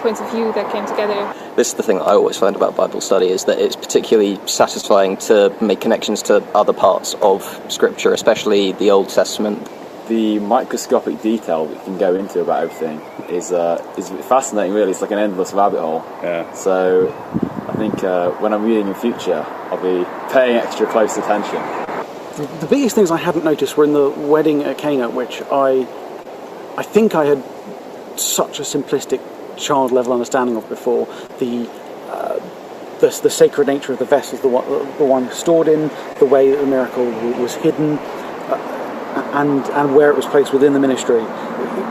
points of view that came together. This is the thing that I always find about Bible study, is that it's particularly satisfying to make connections to other parts of Scripture, especially the Old Testament. The microscopic detail that you can go into about everything is fascinating, really. It's like an endless rabbit hole. Yeah. So I think when I'm reading in future, I'll be paying extra close attention. The biggest things I hadn't noticed were in the wedding at Cana, which I think I had such a simplistic child level understanding of before. The sacred nature of the vessel, the one stored in, the way that the miracle was hidden, and where it was placed within the ministry.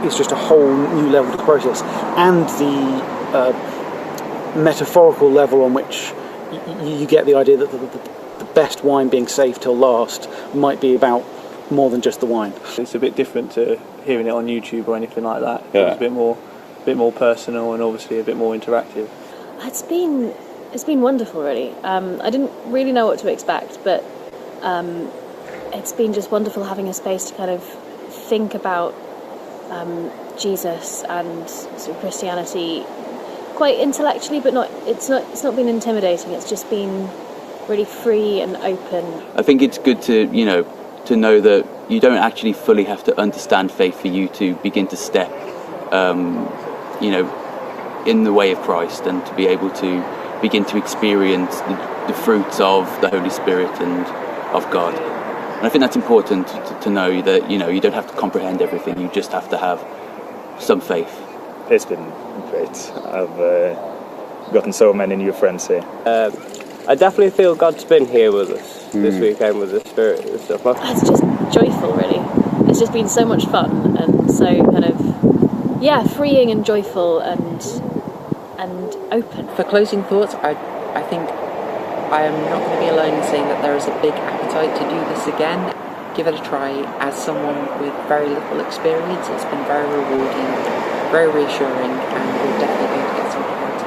It's just a whole new level to process, and the metaphorical level on which you get the idea that the best wine being saved till last might be about more than just the wine. It's a bit different to hearing it on YouTube or anything like that. Yeah. It's a bit more personal and obviously a bit more interactive. It's been wonderful, really. I didn't really know what to expect, but it's been just wonderful having a space to kind of think about Jesus and sort of Christianity quite intellectually, but it's not been intimidating. It's just been really free and open. I think it's good to know that you don't actually fully have to understand faith for you to begin to step in the way of Christ, and to be able to begin to experience the fruits of the Holy Spirit and of God. And I think that's important to know that you don't have to comprehend everything. You just have to have some faith. It's been great. I've gotten so many new friends here. I definitely feel God's been here with us this weekend with the Spirit and stuff. It's just joyful, really. It's just been so much fun and so kind of, freeing and joyful and open. For closing thoughts, I think I am not going to be alone in saying that there is a big appetite to do this again. Give it a try. As someone with very little experience, it's been very rewarding, very reassuring, and you're definitely going to get something out of it.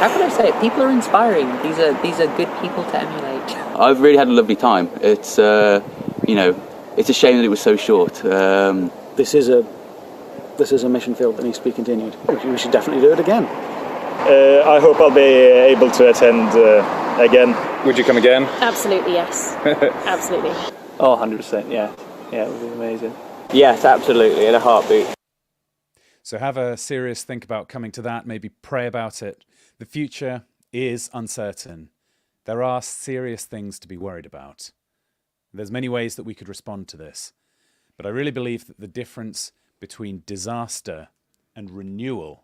How can I say it? People are inspiring. These are good people to emulate. I've really had a lovely time. It's it's a shame that it was so short. This is a mission field that needs to be continued. We should definitely do it again. I hope I'll be able to attend again. Would you come again? Absolutely, yes. Absolutely. Oh, 100%, yeah. Yeah, it would be amazing. Yes, absolutely, in a heartbeat. So have a serious think about coming to that, maybe pray about it. The future is uncertain. There are serious things to be worried about. There's many ways that we could respond to this. But I really believe that the difference between disaster and renewal,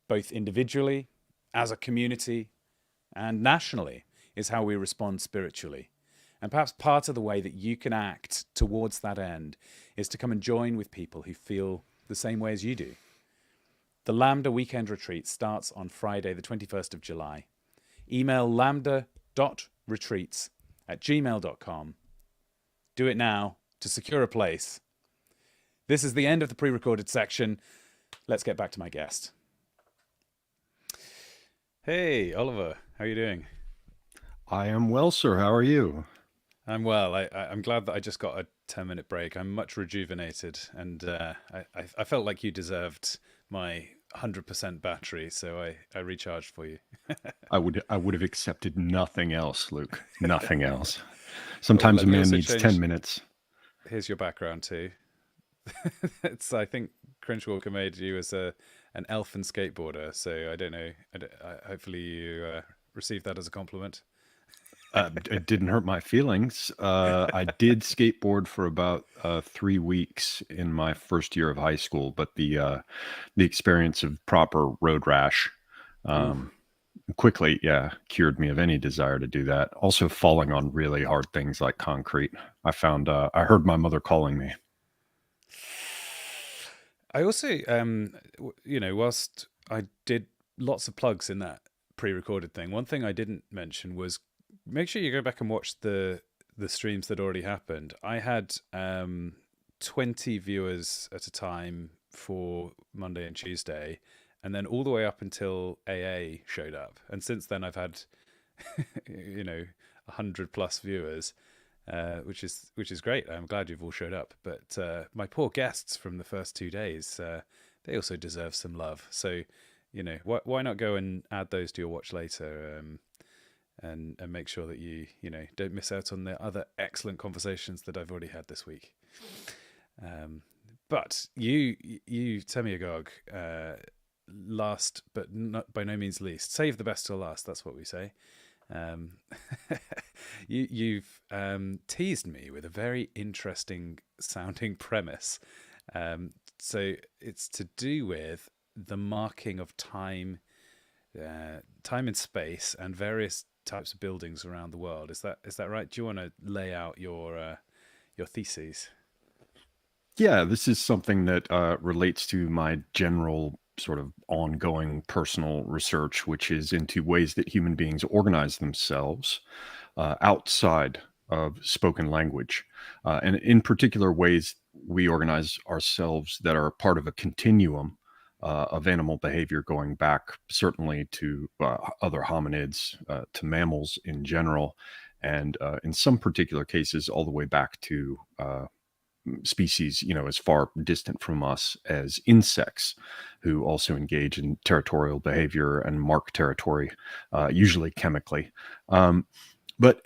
both individually, as a community, and nationally, is how we respond spiritually. And perhaps part of the way that you can act towards that end is to come and join with people who feel the same way as you do. The Lambda Weekend Retreat starts on Friday, the 21st of July. Email lambda.retreats@gmail.com. Do it now to secure a place. This is the end of the pre-recorded section. Let's get back to my guest. Hey, Oliver, how are you doing? I am well, sir. How are you? I'm well. I'm glad that I just got a 10-minute break. I'm much rejuvenated, and I felt like you deserved my 100% battery, so I recharged for you. I would have accepted nothing else, Luke. Nothing else. Sometimes a man needs 10 minutes. Here's your background too. I think Crinchwalker made you as an elfin skateboarder, so I don't know. Hopefully you received that as a compliment. It didn't hurt my feelings. I did skateboard for about 3 weeks in my first year of high school, but the experience of proper road rash quickly, cured me of any desire to do that. Also, falling on really hard things like concrete. I heard my mother calling me. I also, whilst I did lots of plugs in that pre-recorded thing, one thing I didn't mention was make sure you go back and watch the streams that already happened. I had 20 viewers at a time for Monday and Tuesday, and then all the way up until AA showed up. And since then, I've had 100 plus viewers, which is great. I'm glad you've all showed up. But my poor guests from the first 2 days, they also deserve some love. So, why not go and add those to your watch later? And make sure that you don't miss out on the other excellent conversations that I've already had this week. But you Temiagog, last but not by no means least, save the best till last. That's what we say. You've teased me with a very interesting sounding premise. So it's to do with the marking of time and space and various types of buildings around the world. Is that right? Do you want to lay out your theses? Yeah, this is something that relates to my general sort of ongoing personal research, which is into ways that human beings organize themselves outside of spoken language, and in particular ways we organize ourselves that are part of a continuum of animal behavior, going back certainly to other hominids, to mammals in general, and in some particular cases all the way back to species, as far distant from us as insects, who also engage in territorial behavior and mark territory, usually chemically. But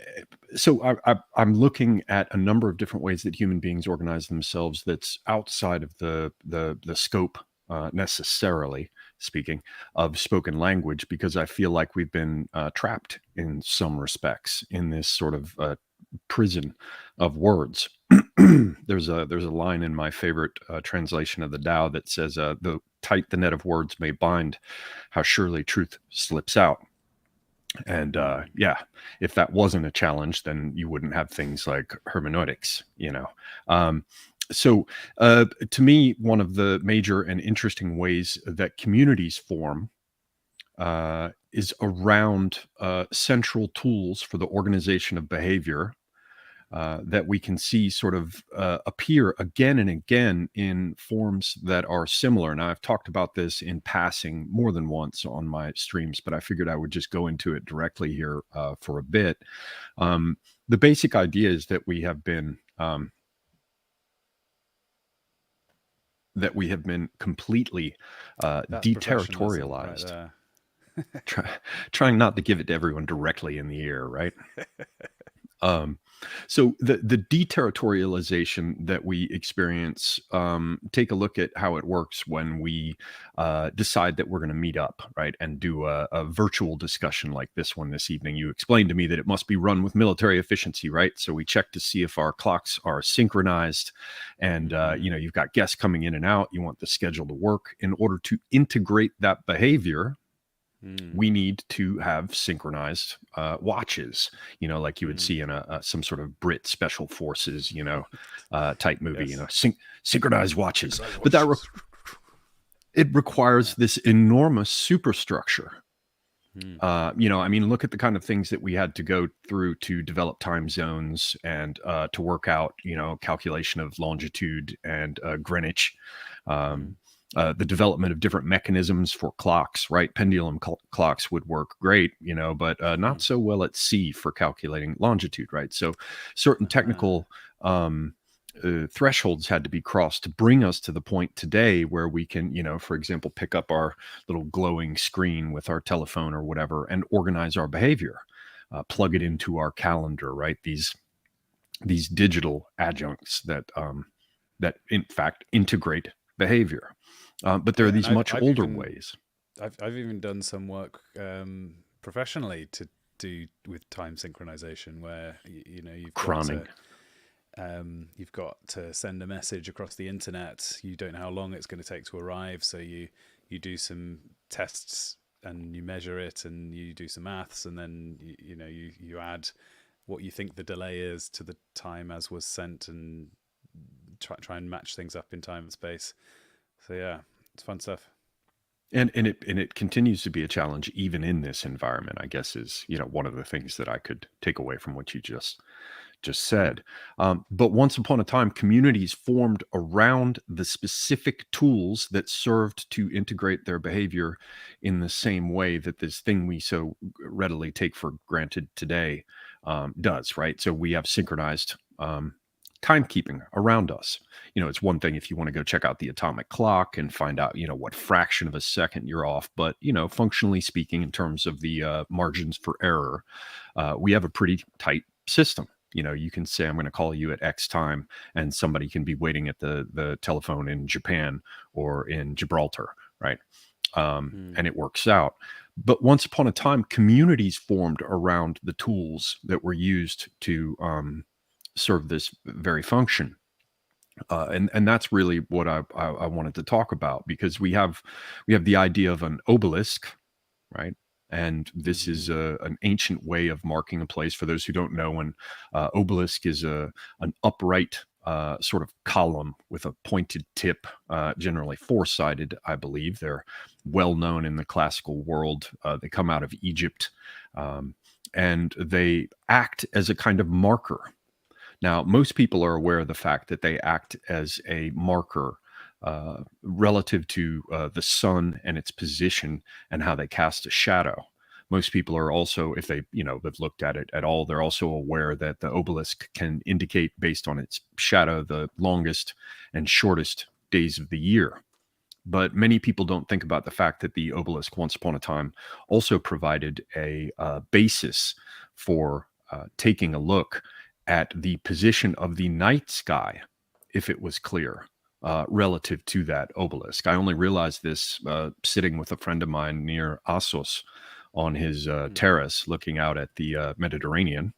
so I'm looking at a number of different ways that human beings organize themselves that's outside of the scope, necessarily speaking, of spoken language, because I feel like we've been trapped in some respects in this sort of prison of words. There's a line in my favorite translation of the Tao that says, "The tight the net of words may bind, how surely truth slips out." And if that wasn't a challenge, then you wouldn't have things like hermeneutics, So to me, one of the major and interesting ways that communities form is around central tools for the organization of behavior that we can see sort of appear again and again in forms that are similar. Now, I've talked about this in passing more than once on my streams, but I figured I would just go into it directly here for a bit. The basic idea is that we have been completely deterritorialized. Right, trying not to give it to everyone directly in the ear, right? So the deterritorialization that we experience, take a look at how it works when we decide that we're going to meet up, right, and do a virtual discussion like this one this evening. You explained to me that it must be run with military efficiency, right? So we check to see if our clocks are synchronized, and you've got guests coming in and out. You want the schedule to work. In order to integrate that behavior, we need to have synchronized watches, like you would see in some sort of Brit special forces, type movie, synchronized watches. But it requires this enormous superstructure. Look at the kind of things that we had to go through to develop time zones and to work out, calculation of longitude and Greenwich. The development of different mechanisms for clocks, right? Pendulum clocks would work great, but not so well at sea for calculating longitude, right? So certain technical thresholds had to be crossed to bring us to the point today where we can, for example, pick up our little glowing screen with our telephone or whatever and organize our behavior, plug it into our calendar, right? These digital adjuncts that in fact integrate behavior. But there are these much older ways. I've even done some work professionally to do with time synchronization, where you've got to send a message across the internet. You don't know how long it's going to take to arrive, so you do some tests and you measure it and you do some maths, and then you add what you think the delay is to the time as was sent, and try and match things up in time and space. So yeah, it's fun stuff. And it continues to be a challenge even in this environment, I guess, is one of the things that I could take away from what you just said. But once upon a time, communities formed around the specific tools that served to integrate their behavior in the same way that this thing we so readily take for granted today does, right? So we have synchronized timekeeping around us. It's one thing if you want to go check out the atomic clock and find out, what fraction of a second you're off. But, functionally speaking, in terms of the margins for error, we have a pretty tight system. You can say, I'm going to call you at X time, and somebody can be waiting at the telephone in Japan or in Gibraltar, right? And it works out. But once upon a time, communities formed around the tools that were used to serve this very function. And that's really what I wanted to talk about, because we have the idea of an obelisk, right? And this is an ancient way of marking a place. For those who don't know, an obelisk is an upright sort of column with a pointed tip, generally four-sided, I believe. They're well known in the classical world. They come out of Egypt, and they act as a kind of marker. Now, most people are aware of the fact that they act as a marker relative to the sun and its position and how they cast a shadow. Most people are also, if they, have looked at it at all, they're also aware that the obelisk can indicate, based on its shadow, the longest and shortest days of the year. But many people don't think about the fact that the obelisk, once upon a time, also provided a basis for taking a look at the position of the night sky, if it was clear, relative to that obelisk. I only realized this sitting with a friend of mine near Assos on his terrace, looking out at the Mediterranean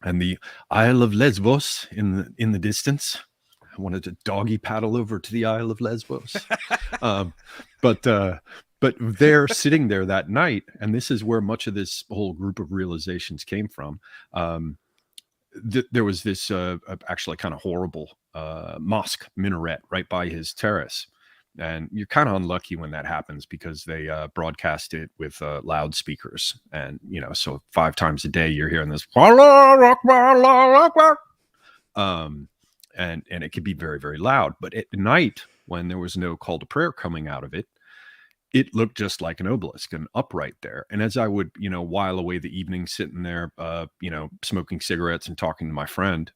and the Isle of Lesbos in the distance. I wanted to doggy paddle over to the Isle of Lesbos. But they're sitting there that night, and this is where much of this whole group of realizations came from. There was this actually kind of horrible mosque minaret right by his terrace. And you're kind of unlucky when that happens, because they broadcast it with loudspeakers. And, so 5 times a day you're hearing this. And it could be very, very loud. But at night, when there was no call to prayer coming out of it, it looked just like an obelisk, and upright there. And as I would, while away the evening sitting there, smoking cigarettes and talking to my friend,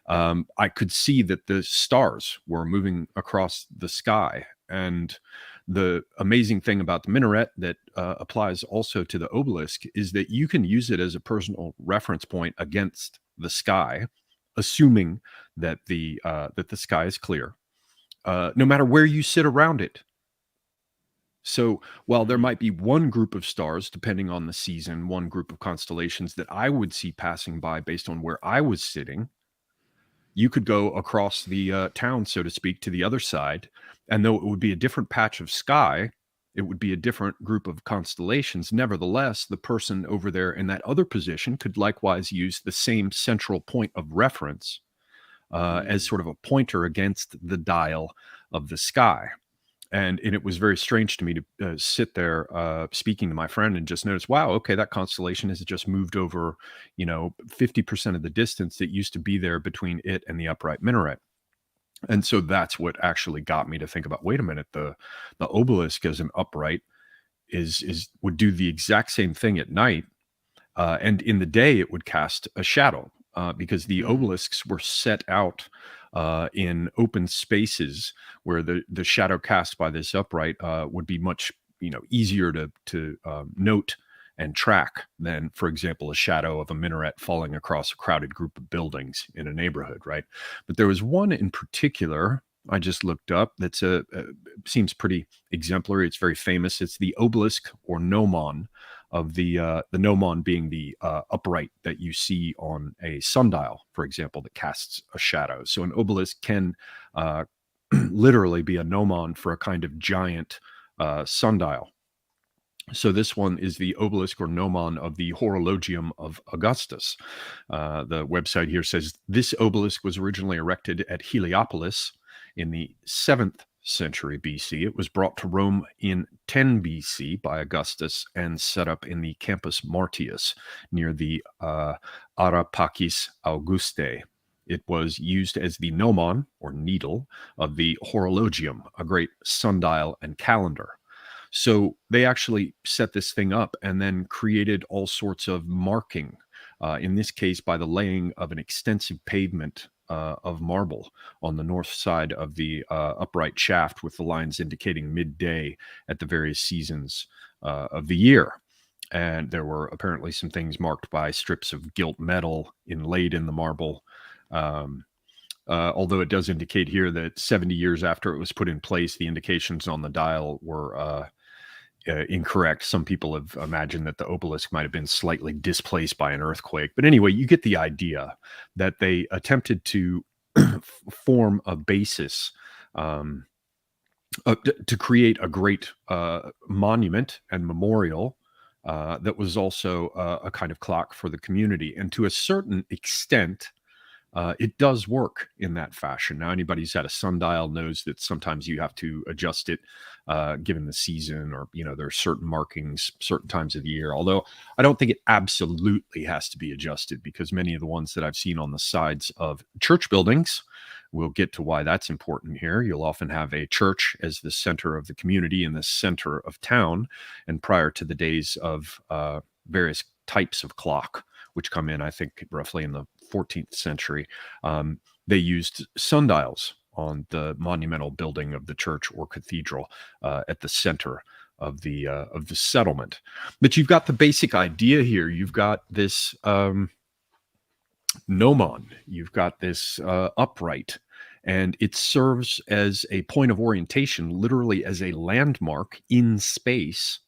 I could see that the stars were moving across the sky. And the amazing thing about the minaret that applies also to the obelisk is that you can use it as a personal reference point against the sky assuming that the sky is clear, no matter where you sit around it. So while there might be one group of stars, depending on the season, one group of constellations that I would see passing by based on where I was sitting, you could go across the town, so to speak, to the other side. And though it would be a different patch of sky, it would be a different group of constellations. Nevertheless, the person over there in that other position could likewise use the same central point of reference as sort of a pointer against the dial of the sky. And it was very strange to me to sit there speaking to my friend and just notice, wow, okay, that constellation has just moved over, 50% of the distance that used to be there between it and the upright minaret. And so that's what actually got me to think about, wait a minute, the obelisk as an upright would do the exact same thing at night. And in the day, it would cast a shadow because the obelisks were set out in open spaces where the shadow cast by this upright would be much easier to note and track than, for example, a shadow of a minaret falling across a crowded group of buildings in a neighborhood, right? But there was one in particular I just looked up that's seems pretty exemplary. It's very famous. It's the obelisk or gnomon of the gnomon being the upright that you see on a sundial, for example, that casts a shadow. So an obelisk can literally be a gnomon for a kind of giant sundial. So this one is the obelisk or gnomon of the Horologium of Augustus. The website here says this obelisk was originally erected at Heliopolis in the 7th century BC. It was brought to Rome in 10 BC by Augustus and set up in the Campus Martius near the Arapacis Augustae. It was used as the gnomon, or needle, of the Horologium, a great sundial and calendar. So they actually set this thing up and then created all sorts of marking, in this case by the laying of an extensive pavement of marble on the north side of the upright shaft, with the lines indicating midday at the various seasons of the year. And there were apparently some things marked by strips of gilt metal inlaid in the marble. Although it does indicate here that 70 years after it was put in place, the indications on the dial were incorrect. Some people have imagined that the obelisk might have been slightly displaced by an earthquake. But anyway, you get the idea that they attempted to form a basis to create a great monument and memorial that was also a kind of clock for the community. And to a certain extent, it does work in that fashion. Now, anybody who's had a sundial knows that sometimes you have to adjust it given the season, or, there are certain markings, certain times of the year. Although I don't think it absolutely has to be adjusted, because many of the ones that I've seen on the sides of church buildings, we'll get to why that's important here. You'll often have a church as the center of the community in the center of town. And prior to the days of various types of clock, which come in, I think, roughly in the 14th century, they used sundials on the monumental building of the church or cathedral at the center of the settlement. But you've got the basic idea here. You've got this gnomon. You've got this upright, and it serves as a point of orientation, literally as a landmark in space.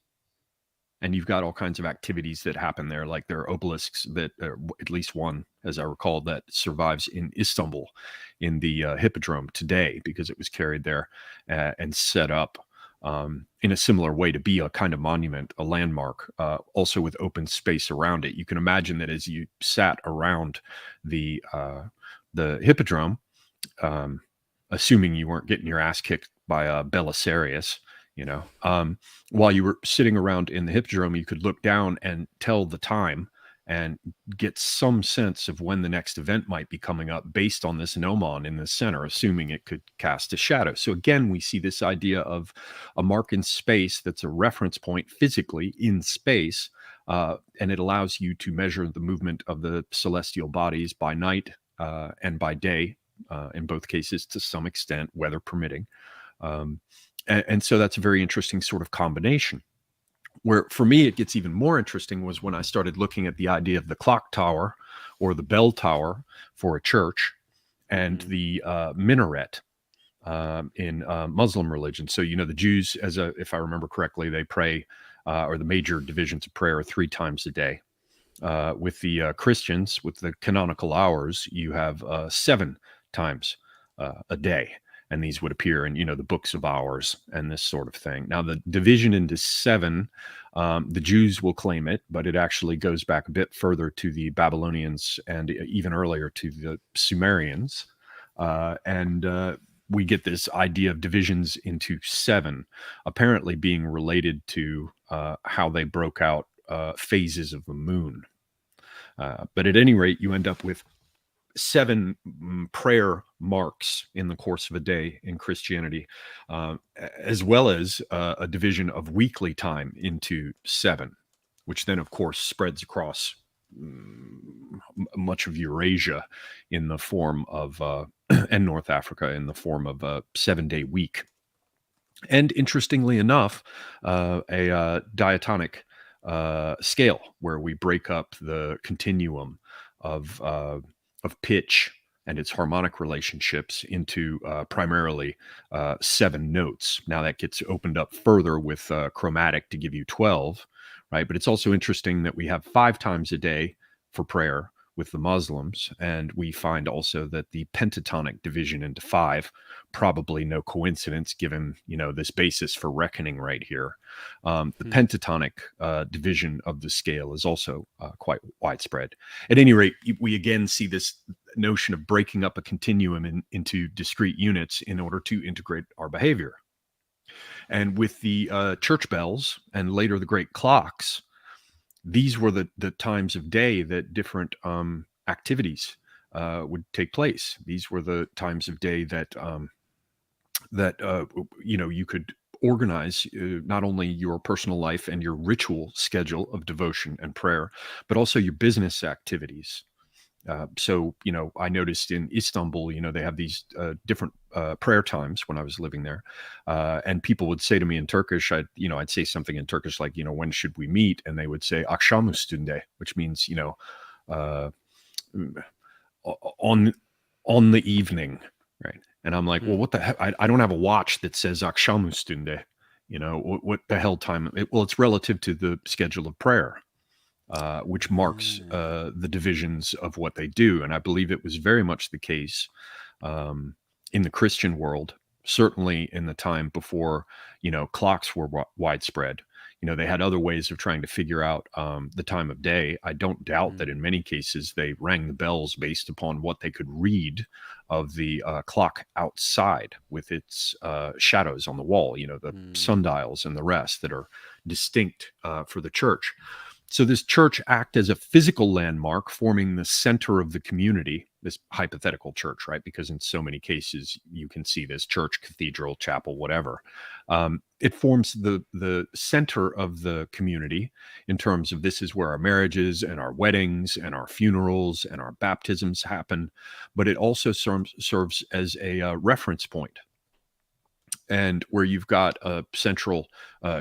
And you've got all kinds of activities that happen there, like there are obelisks that, at least one, as I recall, that survives in Istanbul in the Hippodrome today, because it was carried there and set up in a similar way to be a kind of monument, a landmark, also with open space around it. You can imagine that as you sat around the Hippodrome, assuming you weren't getting your ass kicked by Belisarius, while you were sitting around in the Hippodrome, you could look down and tell the time and get some sense of when the next event might be coming up based on this gnomon in the center, assuming it could cast a shadow. So again, we see this idea of a mark in space that's a reference point physically in space, and it allows you to measure the movement of the celestial bodies by night and by day, in both cases to some extent, weather permitting. And so that's a very interesting sort of combination. Where for me it gets even more interesting was when I started looking at the idea of the clock tower, or the bell tower for a church, and the minaret in Muslim religion. So, you know, the Jews, if I remember correctly, they pray, or the major divisions of prayer are 3 times a day. With the Christians, with the canonical hours, you have 7 times a day. And these would appear in, you know, the books of hours and this sort of thing. Now, the division into 7, the Jews will claim it, but it actually goes back a bit further to the Babylonians and even earlier to the Sumerians. And we get this idea of divisions into 7, apparently being related to how they broke out phases of the moon. But at any rate, you end up with 7 prayer marks in the course of a day in Christianity, as well as a division of weekly time into 7, which then, of course, spreads across much of Eurasia in the form of, and North Africa in the form of a 7-day week. And interestingly enough, a diatonic scale where we break up the continuum of pitch and its harmonic relationships into primarily 7 notes. Now that gets opened up further with chromatic to give you 12, right? But it's also interesting that we have 5 times a day for prayer with the Muslims, and we find also that the pentatonic division into 5, probably no coincidence given, you know, this basis for reckoning right here. The pentatonic division of the scale is also quite widespread. At any rate, we again see this notion of breaking up a continuum into discrete units in order to integrate our behavior. And with the church bells and later the great clocks, these were the times of day that different activities would take place. These were the times of day that you know, you could organize not only your personal life and your ritual schedule of devotion and prayer, but also your business activities. So, you know, I noticed in Istanbul, you know, they have these different prayer times when I was living there. And people would say to me in Turkish, I'd say something in Turkish like, you know, when should we meet? And they would say akşamüstünde, which means, you know, on the evening, right? And I'm like, well, what the heck? I don't have a watch that says akşamüstünde, you know, what the hell time? Well, it's relative to the schedule of prayer. Which marks the divisions of what they do. And I believe it was very much the case in the Christian world, certainly in the time before, you know, clocks were widespread. You know, they had other ways of trying to figure out the time of day. I don't doubt that in many cases they rang the bells based upon what they could read of the clock outside with its shadows on the wall, you know, the sundials and the rest that are distinct for the church. So this church acts as a physical landmark forming the center of the community, this hypothetical church, right? Because in so many cases, you can see this church, cathedral, chapel, whatever. It forms the center of the community in terms of this is where our marriages and our weddings and our funerals and our baptisms happen. But it also serves as a reference point. And where you've got central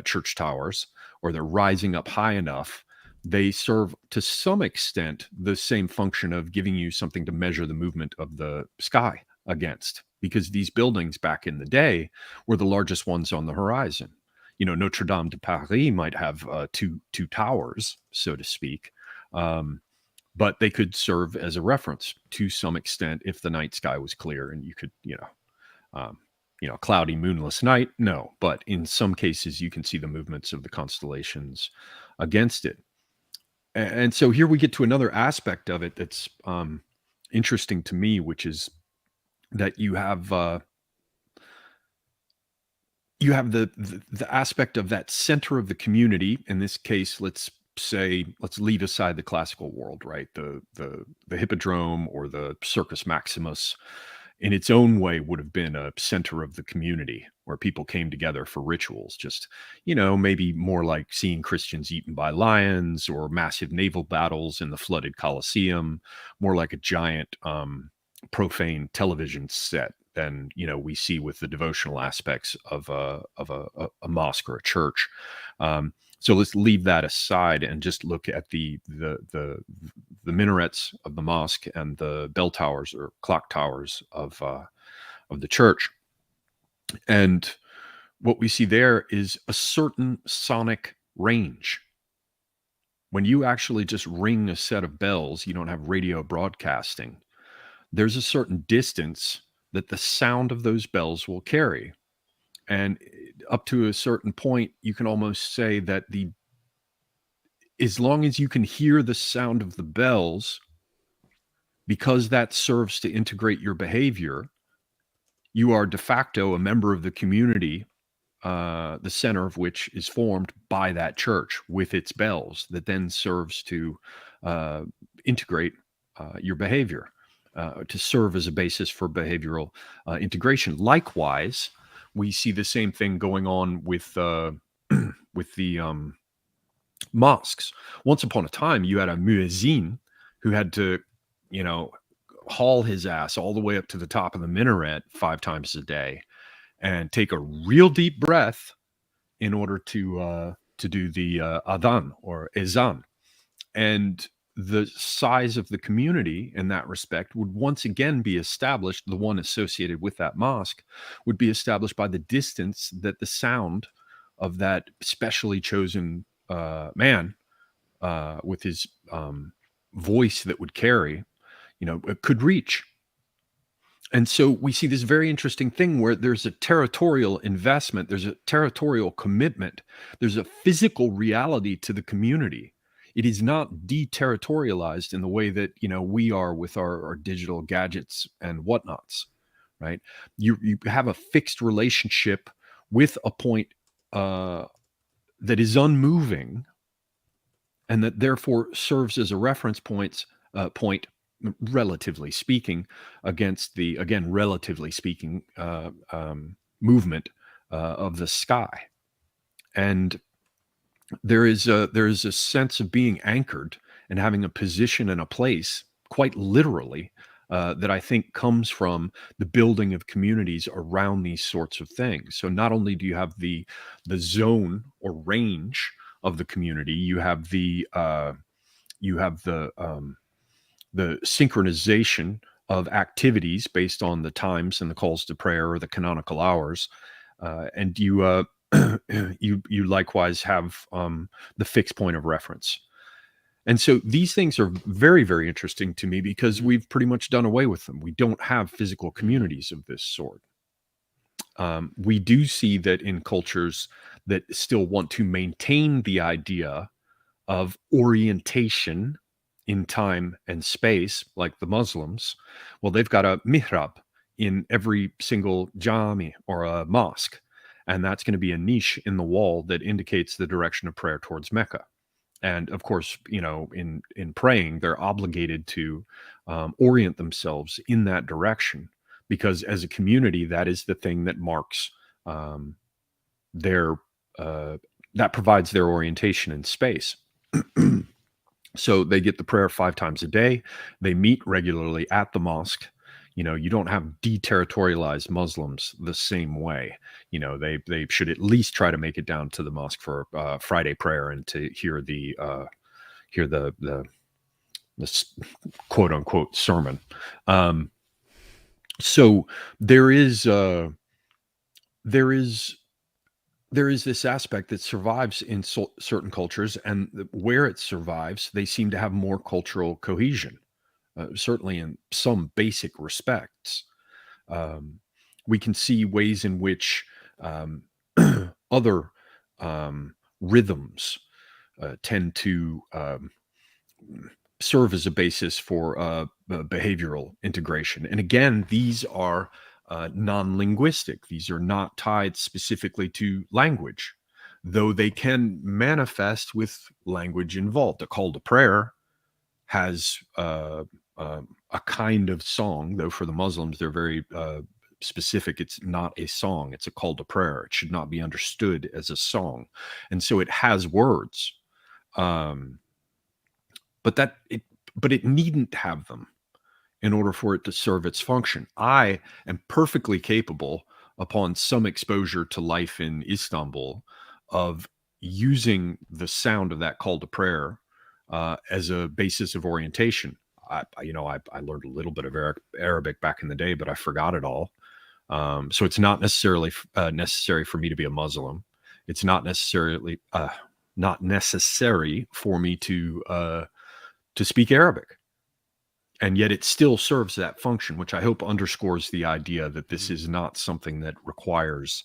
church towers, or they're rising up high enough, they serve to some extent the same function of giving you something to measure the movement of the sky against, because these buildings back in the day were the largest ones on the horizon. You know, Notre Dame de Paris might have two towers, so to speak, but they could serve as a reference to some extent if the night sky was clear and you could, cloudy, moonless night. No, but in some cases you can see the movements of the constellations against it. And so here we get to another aspect of it that's interesting to me, which is that you have the aspect of that center of the community. In this case, let's leave aside the classical world, right? The hippodrome or the Circus Maximus, in its own way, would have been a center of the community where people came together for rituals, just, maybe more like seeing Christians eaten by lions or massive naval battles in the flooded Colosseum, more like a giant profane television set than, we see with the devotional aspects of a mosque or a church. So let's leave that aside and just look at the minarets of the mosque and the bell towers or clock towers of the church. And what we see there is a certain sonic range. When you actually just ring a set of bells, you don't have radio broadcasting. There's a certain distance that the sound of those bells will carry. And up to a certain point, you can almost say that as long as you can hear the sound of the bells, because that serves to integrate your behavior, you are de facto a member of the community, the center of which is formed by that church with its bells that then serves to integrate your behavior, to serve as a basis for behavioral integration. Likewise, we see the same thing going on with the mosques. Once upon a time, you had a muezzin who had to, haul his ass all the way up to the top of the minaret 5 times a day and take a real deep breath in order to do the adhan or ezan. And the size of the community in that respect would once again be established, the one associated with that mosque would be established by the distance that the sound of that specially chosen man with his voice that would carry, could reach. And so we see this very interesting thing where there's a territorial investment, there's a territorial commitment, there's a physical reality to the community. It is not deterritorialized in the way that we are with our digital gadgets and whatnots, right? You have a fixed relationship with a point that is unmoving, and that therefore serves as a reference point, relatively speaking, against the, again, relatively speaking, movement of the sky. And there is a sense of being anchored and having a position and a place, quite literally, that I think comes from the building of communities around these sorts of things. So not only do you have the zone or range of the community, you have the synchronization of activities based on the times and the calls to prayer or the canonical hours, and you you likewise have the fixed point of reference. And so these things are very, very interesting to me because we've pretty much done away with them. We don't have physical communities of this sort. We do see that in cultures that still want to maintain the idea of orientation in time and space, like the Muslims, well, they've got a mihrab in every single jami or a mosque, and that's going to be a niche in the wall that indicates the direction of prayer towards Mecca. And of course, in praying, they're obligated to orient themselves in that direction, because as a community, that is the thing that marks that provides their orientation in space. So they get the prayer 5 times a day. They meet regularly at the mosque. You don't have deterritorialized Muslims the same way. They should at least try to make it down to the mosque for Friday prayer and to hear the quote unquote sermon. So there is this aspect that survives in certain cultures, and where it survives, they seem to have more cultural cohesion, certainly in some basic respects. We can see ways in which other rhythms tend to serve as a basis for behavioral integration. And again, these are non-linguistic. These are not tied specifically to language, though they can manifest with language involved. A call to prayer has a kind of song, though for the Muslims, they're very specific. It's not a song. It's a call to prayer. It should not be understood as a song. And so it has words, but it needn't have them in order for it to serve its function. I am perfectly capable, upon some exposure to life in Istanbul, of using the sound of that call to prayer as a basis of orientation. I learned a little bit of Arabic back in the day, but I forgot it all. So it's not necessarily necessary for me to be a Muslim. It's not necessarily not necessary for me to speak Arabic, and yet it still serves that function, which I hope underscores the idea that this is not something that requires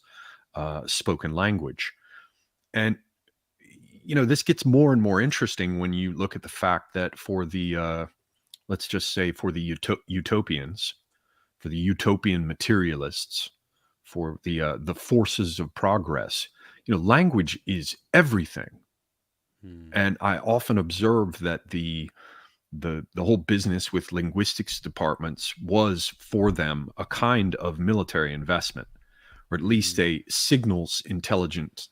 spoken language. And this gets more and more interesting when you look at the fact that for the let's just say for the utopians, for the utopian materialists, for the forces of progress, language is everything. And I often observe that the whole business with linguistics departments was for them a kind of military investment, or at least a signals intelligent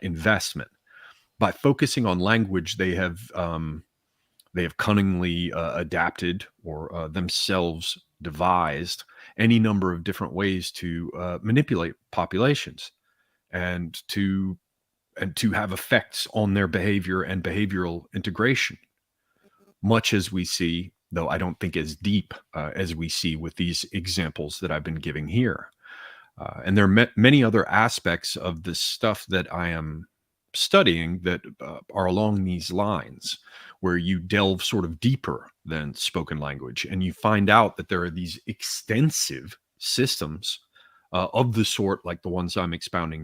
investment. By focusing on language, they have cunningly adapted or themselves devised any number of different ways to manipulate populations and to have effects on their behavior and behavioral integration, much as we see, though I don't think as deep as we see with these examples that I've been giving here. And there are many other aspects of this stuff that I am studying that are along these lines, where you delve sort of deeper than spoken language, and you find out that there are these extensive systems of the sort like the ones I'm expounding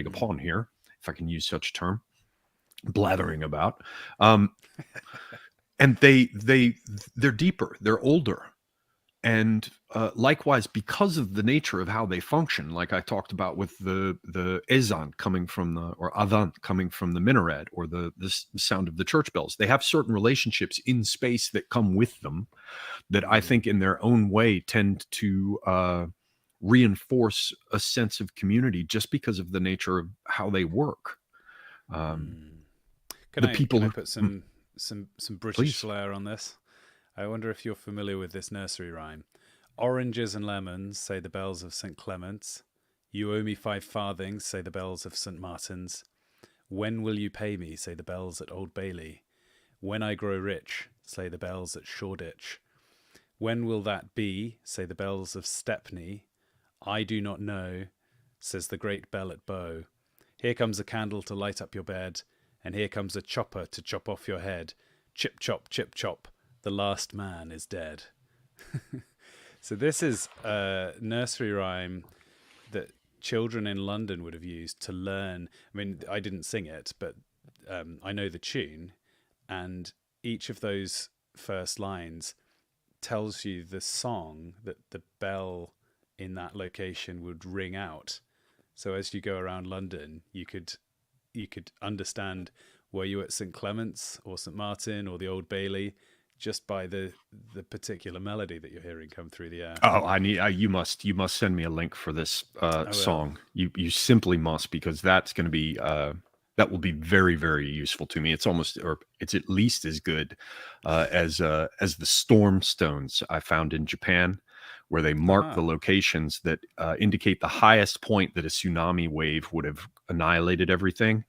upon here, if I can use such a term, blathering about. And they're deeper, they're older. And likewise, because of the nature of how they function, like I talked about with the ezan coming from or adhan coming from the minaret, or the sound of the church bells, they have certain relationships in space that come with them that I think in their own way tend to reinforce a sense of community just because of the nature of how they work. Can I put some British Please. flair on this? I wonder if you're familiar with this nursery rhyme. Oranges and lemons, say the bells of St. Clement's. You owe me 5 farthings, say the bells of St. Martin's. When will you pay me, say the bells at Old Bailey. When I grow rich, say the bells at Shoreditch. When will that be, say the bells of Stepney. I do not know, says the great bell at Bow. Here comes a candle to light up your bed, and here comes a chopper to chop off your head. Chip chop, chip chop. The last man is dead. So this is a nursery rhyme that children in London would have used to learn. I mean, I didn't sing it, but I know the tune. And each of those first lines tells you the song that the bell in that location would ring out. So as you go around London, you could understand, were you at St. Clement's or St. Martin or the Old Bailey, just by the particular melody that you're hearing come through the air. Oh, you must send me a link for this song. You simply must, because that's going to be that will be very, very useful to me. It's at least as good as the storm stones I found in Japan, where they mark the locations that indicate the highest point that a tsunami wave would have annihilated everything.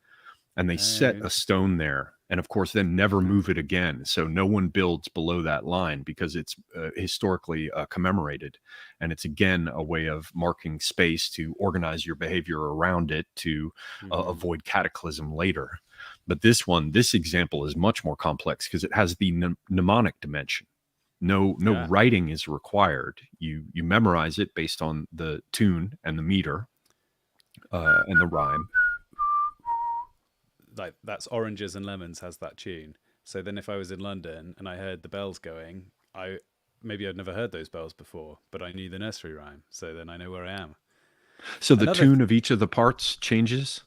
And they set a stone there, and of course then never move it again. So no one builds below that line, because it's historically commemorated. And it's again a way of marking space to organize your behavior around it to avoid cataclysm later. But this example is much more complex because it has the mnemonic dimension. No writing is required. You memorize it based on the tune and the meter and the rhyme. Like that's Oranges and Lemons has that tune. So then if I was in London and I heard the bells going, maybe I'd never heard those bells before, but I knew the nursery rhyme. So then I know where I am. So the tune of each of the parts changes?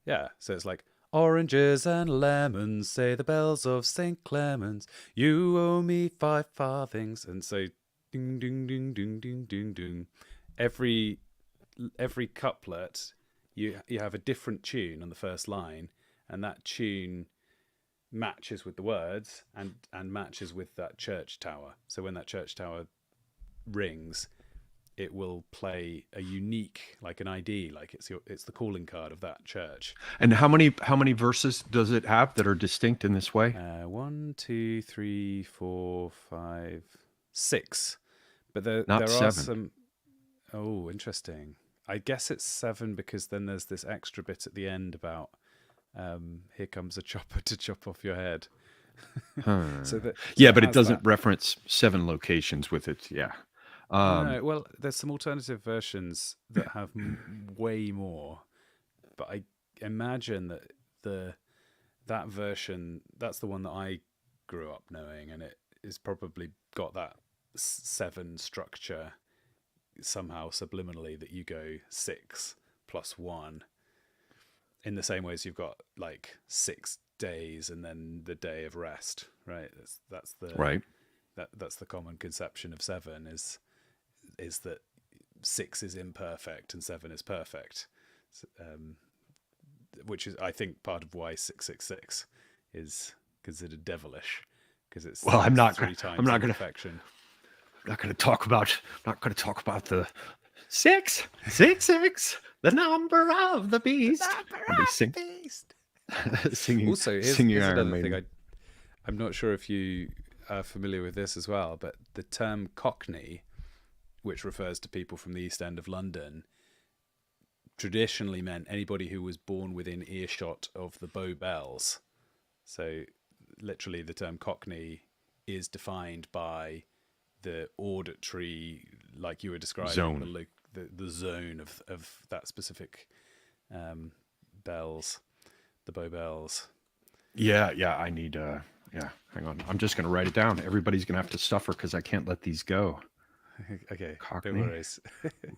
Yeah. So it's like, oranges and lemons, say the bells of St. Clement's. You owe me 5 farthings. And so ding, ding, ding, ding, ding, ding, ding. Every couplet, you have a different tune on the first line. And that tune matches with the words and matches with that church tower. So when that church tower rings, it will play a unique, like an ID, like it's the calling card of that church. And how many verses does it have that are distinct in this way? 1, 2, 3, 4, 5, 6. But there Not are 7. some. Oh, interesting. I guess it's 7 because then there's this extra bit at the end about here comes a chopper to chop off your head. So But it it has doesn't that. reference 7 locations with it. Yeah. No, well, there's some alternative versions that have way more, but I imagine that that version, that's the one that I grew up knowing, and it is probably got that 7 structure somehow subliminally, that you go 6 plus 1 in the same way as you've got like 6 days and then the day of rest, right? That's the Right. That's the common conception of 7 is that 6 is imperfect and 7 is perfect, which is, I think, part of why 666 is considered devilish, because it's Well, I'm not 3 times I'm not going to imperfection. not going to talk about the 666, the number of the beast. Singing Also, here's Iron another Maiden. thing. I'm not sure if you are familiar with this as well, but the term Cockney, which refers to people from the East End of London, traditionally meant anybody who was born within earshot of the Bow Bells. So literally the term Cockney is defined by the auditory, like you were describing, Zone. the zone of that specific bells, the Bow Bells. Yeah, I need hang on. I'm just going to write it down. Everybody's going to have to suffer because I can't let these go. Okay, Cockney. no worries.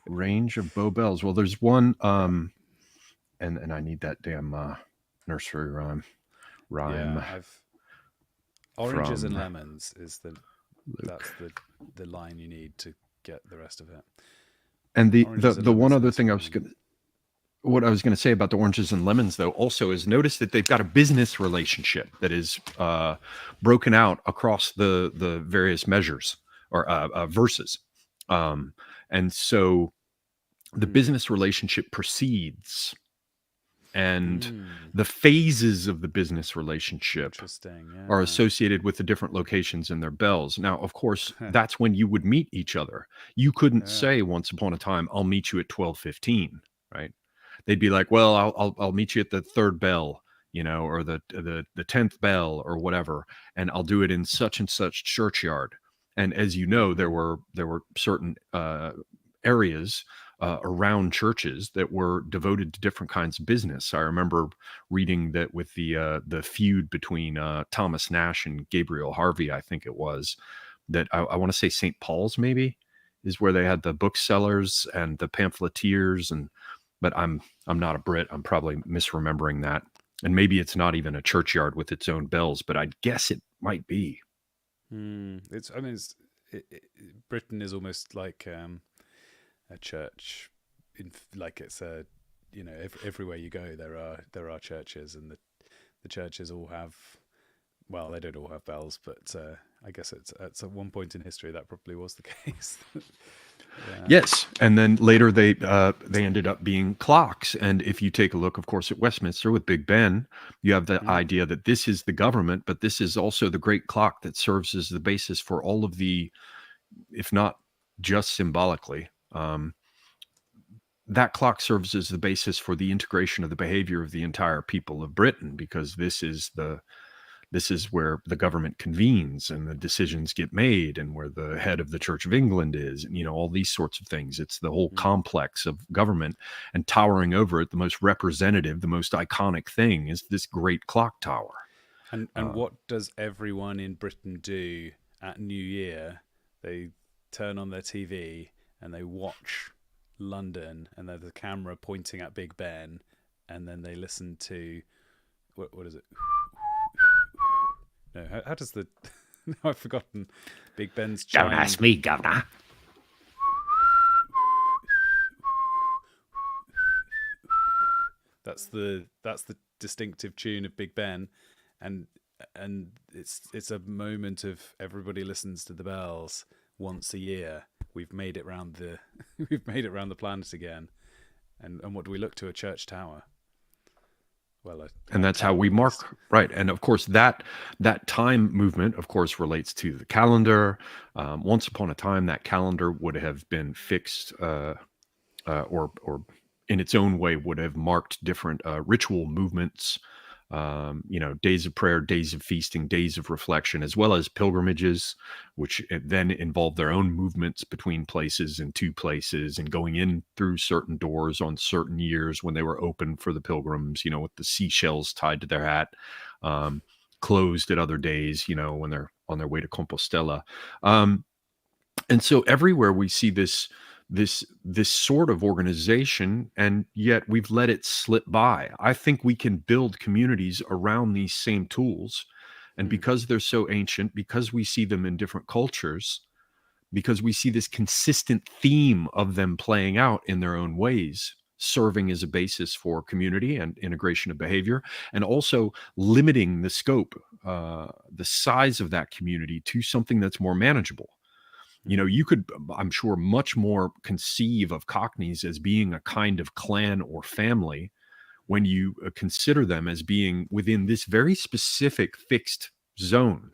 Range of Bow Bells. Well, there's one and I need that damn nursery rhyme. Yeah, oranges from and lemons is that's the line you need to get the rest of it. And Oranges and the one lemons other is thing what I was going to say about the oranges and lemons, though, also is notice that they've got a business relationship that is broken out across the various measures or verses. And so the business relationship precedes, and the phases of the business relationship are associated with the different locations in their bells. Now, of course, that's when you would meet each other. You couldn't say once upon a time, I'll meet you at 12:15, right? They'd be like, well, I'll meet you at the 3rd bell, or the 10th bell or whatever, and I'll do it in such and such churchyard. And as you know, there were certain areas around churches that were devoted to different kinds of business. I remember reading that with the feud between Thomas Nash and Gabriel Harvey, I think it was, that I want to say St. Paul's maybe is where they had the booksellers and the pamphleteers, but I'm not a Brit. I'm probably misremembering that. And maybe it's not even a churchyard with its own bells, but I guess it might be. Britain is almost like a church, like it's a, everywhere you go there are churches, and the churches all have, well, they don't all have bells, but I guess it's at one point in history that probably was the case. Yeah. Yes, and then later they ended up being clocks. And if you take a look, of course, at Westminster with Big Ben, you have the idea that this is the government, but this is also the great clock that serves as the basis for all of the, if not just symbolically, that clock serves as the basis for the integration of the behavior of the entire people of Britain, because this is where the government convenes and the decisions get made, and where the head of the Church of England is, and all these sorts of things. It's the whole complex of government, and towering over it, the most representative, the most iconic thing is this great clock tower. And what does everyone in Britain do at New Year? They turn on their TV and they watch London, and there's a camera pointing at Big Ben, and then they listen to what is it? No, how does the? No, I've forgotten. Big Ben's chime. Don't ask me, Governor. That's the distinctive tune of Big Ben, and it's a moment of everybody listens to the bells once a year, we've made it round the we've made it round the planet again. And what do we look to? A church tower. Well, and that's how we mark, right? And of course, that time movement, of course, relates to the calendar. Once upon a time, that calendar would have been fixed, or in its own way would have marked different ritual movements. Days of prayer, days of feasting, days of reflection, as well as pilgrimages, which then involve their own movements between places and to places, and going in through certain doors on certain years when they were open for the pilgrims, with the seashells tied to their hat, closed at other days, when they're on their way to Compostela. And so everywhere we see this sort of organization, and yet we've let it slip by. I think we can build communities around these same tools, and because they're so ancient, because we see them in different cultures, because we see this consistent theme of them playing out in their own ways, serving as a basis for community and integration of behavior, and also limiting the scope, the size of that community to something that's more manageable. You could, I'm sure, much more conceive of Cockneys as being a kind of clan or family when you consider them as being within this very specific fixed zone.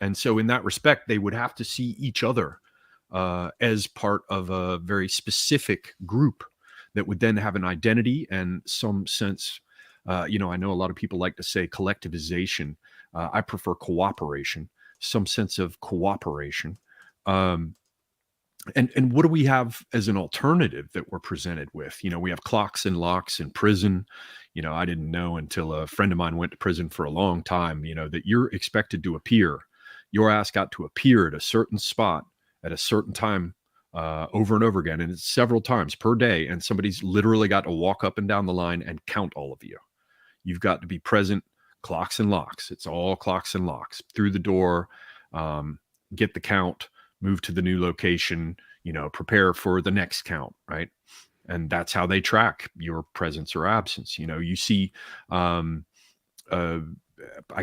And so in that respect, they would have to see each other as part of a very specific group that would then have an identity and some sense. I know a lot of people like to say collectivization. I prefer cooperation, some sense of cooperation. And what do we have as an alternative that we're presented with? We have clocks and locks in prison. I didn't know until a friend of mine went to prison for a long time, that you're expected to appear. You're asked out to appear at a certain spot at a certain time, over and over again. And it's several times per day. And somebody's literally got to walk up and down the line and count all of you. You've got to be present, clocks and locks. It's all clocks and locks through the door, get the count, move to the new location, prepare for the next count, right? And that's how they track your presence or absence. You see, I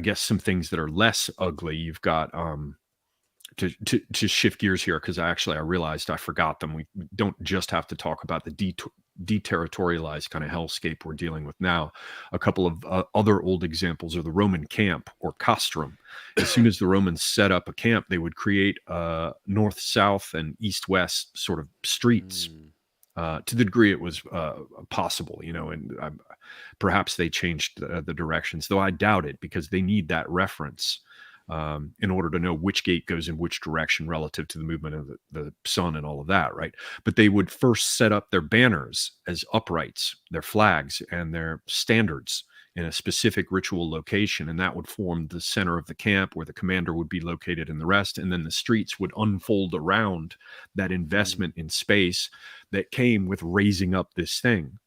guess some things that are less ugly. You've got, to shift gears here, because I realized I forgot them. We don't just have to talk about the deterritorialized kind of hellscape we're dealing with now. A couple of other old examples are the Roman camp or castrum. As soon as the Romans set up a camp, they would create north-south and east-west sort of streets. To the degree it was possible, and perhaps they changed the directions, though I doubt it, because they need that reference in order to know which gate goes in which direction relative to the movement of the sun and all of that, right? But they would first set up their banners as uprights, their flags and their standards in a specific ritual location, and that would form the center of the camp where the commander would be located and the rest, and then the streets would unfold around that investment in space that came with raising up this thing.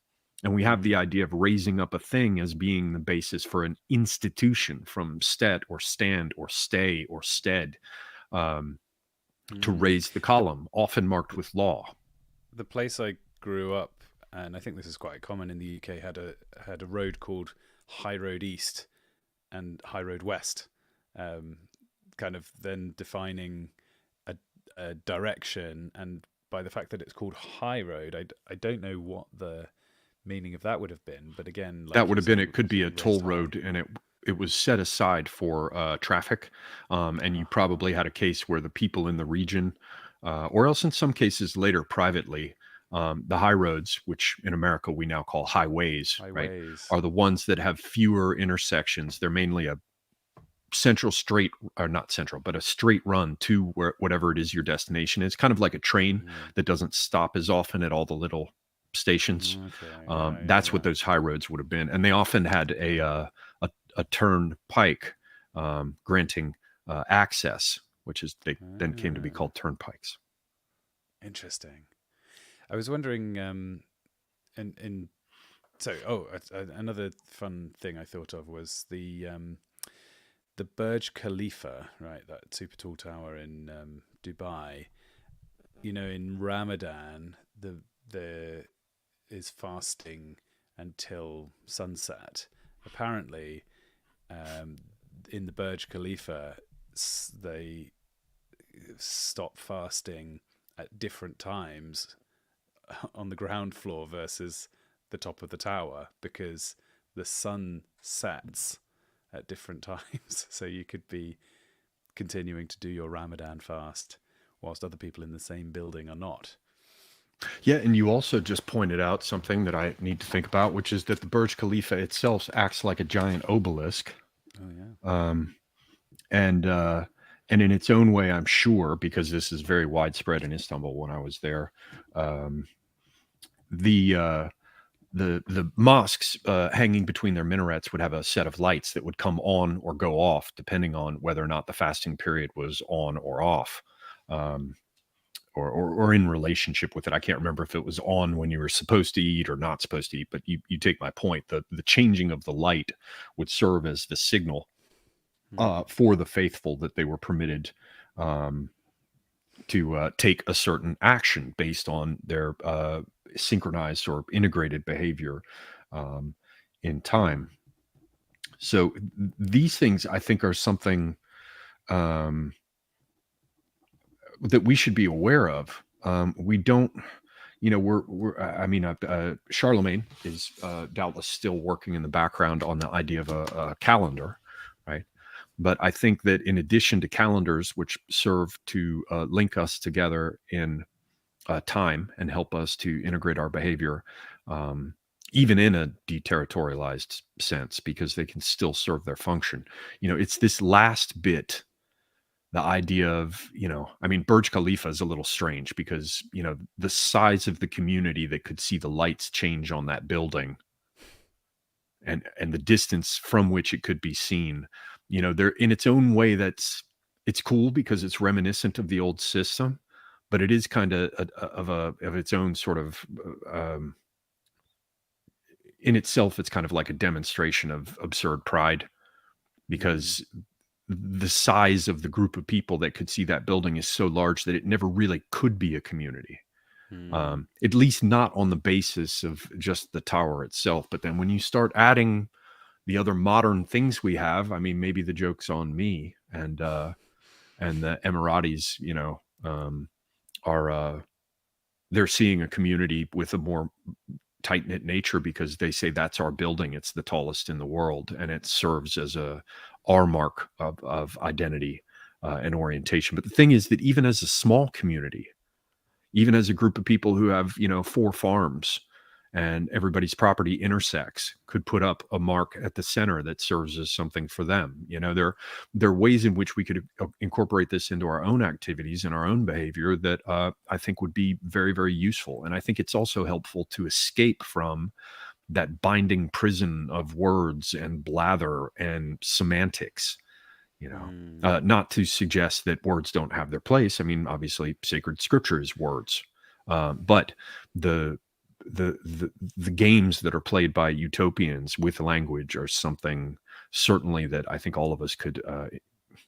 And we have the idea of raising up a thing as being the basis for an institution, from stet or stand or stay or stead, to raise the column, often marked with law. The place I grew up, and I think this is quite common in the UK, had a road called High Road East and High Road West, kind of then defining a direction. And by the fact that it's called High Road, I don't know what the meaning of that would have been, but again, that would have been, it could be a toll road, and it was set aside for traffic, and you probably had a case where the people in the region, or else in some cases later privately, the high roads, which in America we now call highways, right, are the ones that have fewer intersections. They're mainly a central straight, or not central, but a straight run to whatever it is your destination is. Kind of like a train that doesn't stop as often at all the little stations. That's what those high roads would have been, and they often had a turnpike granting access, which is then came to be called turnpikes. Interesting. I was wondering, another fun thing I thought of was the Burj Khalifa, right? That super tall tower in Dubai. In Ramadan, there is fasting until sunset. Apparently, in the Burj Khalifa, they stop fasting at different times on the ground floor versus the top of the tower, because the sun sets at different times. So you could be continuing to do your Ramadan fast whilst other people in the same building are not. Yeah, and you also just pointed out something that I need to think about, which is that the Burj Khalifa itself acts like a giant obelisk. Oh yeah. And in its own way, I'm sure, because this is very widespread in Istanbul when I was there, the mosques hanging between their minarets would have a set of lights that would come on or go off depending on whether or not the fasting period was on or off, or in relationship with it. I can't remember if it was on when you were supposed to eat or not supposed to eat, but you take my point. The changing of the light would serve as the signal for the faithful that they were permitted to take a certain action based on their synchronized or integrated behavior in time. So these things, I think, are something that we should be aware of. We don't, I mean, Charlemagne is doubtless still working in the background on the idea of a calendar, right? But I think that in addition to calendars, which serve to link us together in time and help us to integrate our behavior, even in a deterritorialized sense, because they can still serve their function. It's this last bit, the idea of, I mean, Burj Khalifa is a little strange because, the size of the community that could see the lights change on that building and the distance from which it could be seen, they're in its own way, it's cool because it's reminiscent of the old system, but it is kind of of its own sort of, in itself, it's kind of like a demonstration of absurd pride, because the size of the group of people that could see that building is so large that it never really could be a community. At least not on the basis of just the tower itself. But then when you start adding the other modern things we have, I mean, maybe the joke's on me and the Emiratis, they're seeing a community with a more tight-knit nature because they say that's our building, it's the tallest in the world, and it serves as our mark of identity and orientation. But the thing is that even as a small community, even as a group of people who have 4 farms and everybody's property intersects, could put up a mark at the center that serves as something for them. There are ways in which we could incorporate this into our own activities and our own behavior that I think would be very, very useful. And I think it's also helpful to escape from that binding prison of words and blather and semantics. Not to suggest that words don't have their place. I mean, obviously, sacred scripture is words, but the games that are played by utopians with language are something certainly that I think all of us could,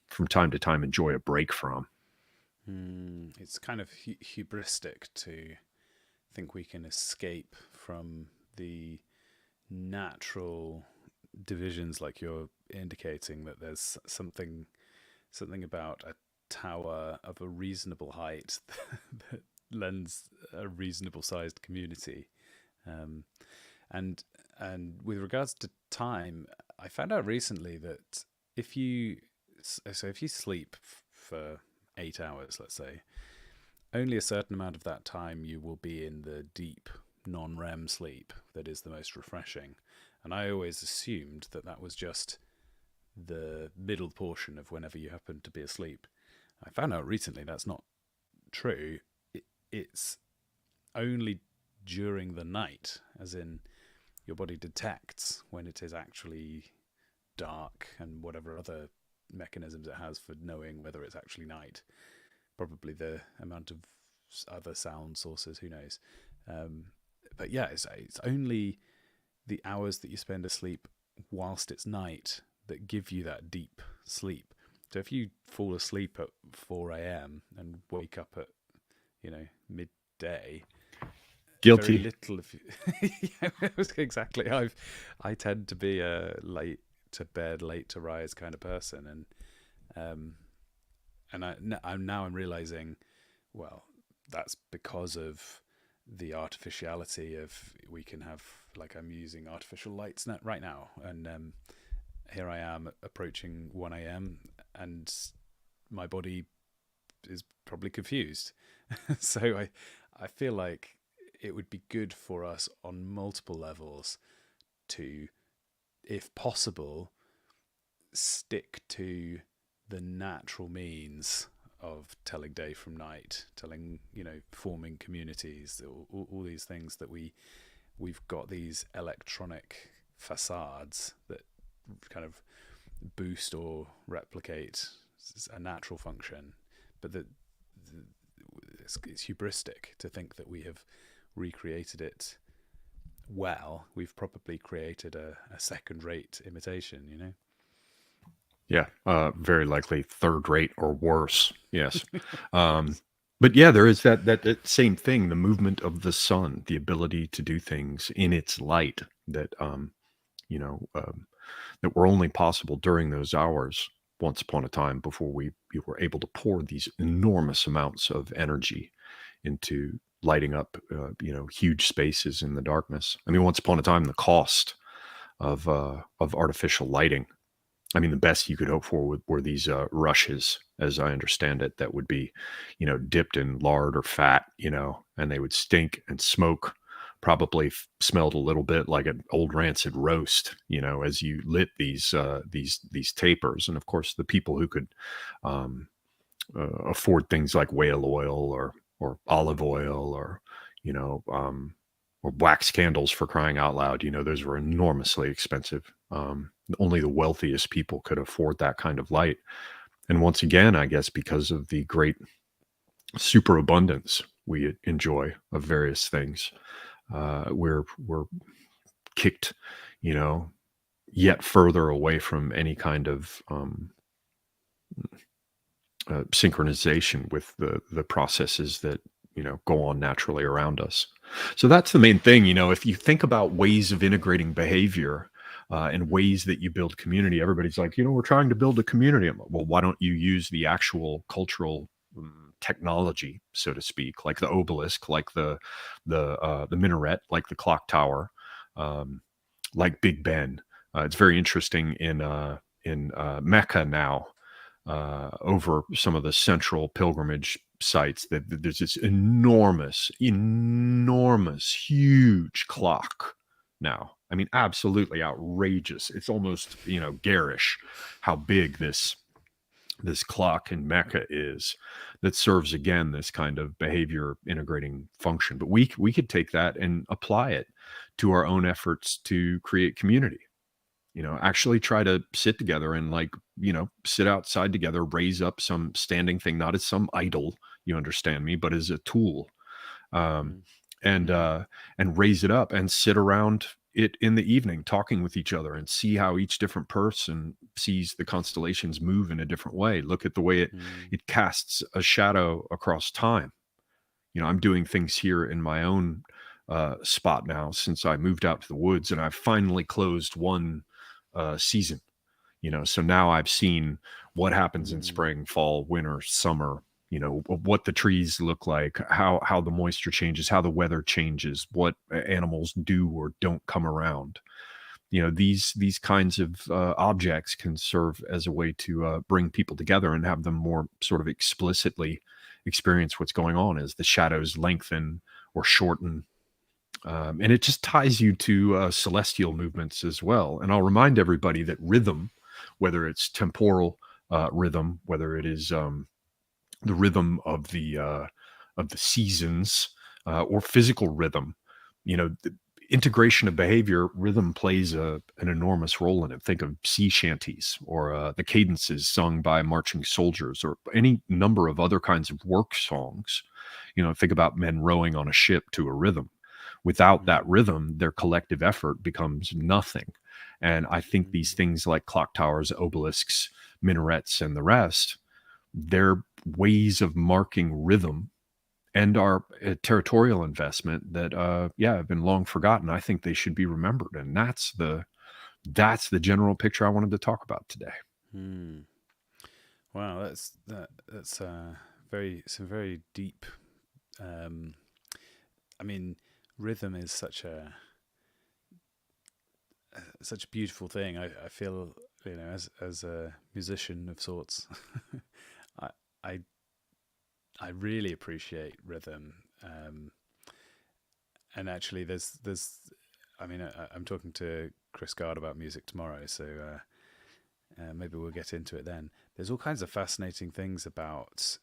from time to time, enjoy a break from. It's kind of hubristic to think we can escape from the natural divisions, like you're indicating, that there's something about a tower of a reasonable height that lends a reasonable sized community. And with regards to time, I found out recently that if you sleep for 8 hours, let's say, only a certain amount of that time you will be in the deep non-REM sleep that is the most refreshing. And I always assumed that was just the middle portion of whenever you happen to be asleep. I found out recently that's not true. It's only during the night, as in your body detects when it is actually dark and whatever other mechanisms it has for knowing whether it's actually night. Probably the amount of other sound sources, who knows. But yeah, it's only the hours that you spend asleep whilst it's night that give you that deep sleep. So if you fall asleep at 4 a.m. and wake up at midday, guilty. Very little of you. Yeah, exactly. I tend to be a late to bed, late to rise kind of person, and I'm realizing, well, that's because of the artificiality of, we can have, like, I'm using artificial lights right now, and here I am approaching 1 a.m. and my body is probably confused. So I feel like it would be good for us on multiple levels to, if possible, stick to the natural means of telling day from night, telling, forming communities, all these things that we've got these electronic facades that kind of boost or replicate a natural function, but that it's hubristic to think that we have recreated it well. We've probably created a second-rate imitation, Yeah, very likely third rate or worse. Yes. But yeah, there is that same thing, the movement of the sun, the ability to do things in its light that you know, that were only possible during those hours once upon a time before we were able to pour these enormous amounts of energy into lighting up huge spaces in the darkness. I mean, once upon a time, the cost of artificial lighting, I mean, the best you could hope for were these rushes, as I understand it, that would be, dipped in lard or fat, and they would stink and smoke. Probably smelled a little bit like an old rancid roast, as you lit these tapers. And of course, the people who could afford things like whale oil or olive oil or wax candles, for crying out loud, those were enormously expensive. Only the wealthiest people could afford that kind of light. And once again, I guess because of the great superabundance we enjoy of various things, we're kicked, yet further away from any kind of synchronization with the processes that go on naturally around us. So that's the main thing. If you think about ways of integrating behavior and ways that you build community, everybody's like, we're trying to build a community. Well, why don't you use the actual cultural technology, so to speak, like the obelisk, like the minaret, like the clock tower, like Big Ben. It's very interesting in Mecca now, over some of the central pilgrimage sites, that there's this enormous, huge clock now. I mean, absolutely outrageous. It's almost, garish how big this clock in Mecca is, that serves, again, this kind of behavior integrating function. But we could take that and apply it to our own efforts to create community. Actually try to sit together and, like, sit outside together, raise up some standing thing, not as some idol, you understand me, but as a tool, and raise it up and sit around it in the evening, talking with each other, and see how each different person sees the constellations move in a different way. Look at the way it casts a shadow across time. I'm doing things here in my own spot now since I moved out to the woods, and I've finally closed one season. So now I've seen what happens in spring, fall, winter, summer, what the trees look like, how the moisture changes, how the weather changes, what animals do or don't come around. These kinds of objects can serve as a way to bring people together and have them more sort of explicitly experience what's going on as the shadows lengthen or shorten. And it just ties you to celestial movements as well. And I'll remind everybody that rhythm, whether it's temporal rhythm, whether it is the rhythm of the seasons, or physical rhythm, the integration of behavior, rhythm plays an enormous role in it. Think of sea shanties, or the cadences sung by marching soldiers, or any number of other kinds of work songs. Think about men rowing on a ship to a rhythm. Without that rhythm, their collective effort becomes nothing. And I think these things like clock towers, obelisks, minarets, and the rest, they're ways of marking rhythm and our territorial investment that, have been long forgotten. I think they should be remembered. And that's the general picture I wanted to talk about today. Wow, that's some very deep I mean, rhythm is such a beautiful thing. I feel, as a musician of sorts, I I I really appreciate rhythm. And actually, there's I mean, I'm talking to Chris Gard about music tomorrow, so maybe we'll get into it then. There's all kinds of fascinating things about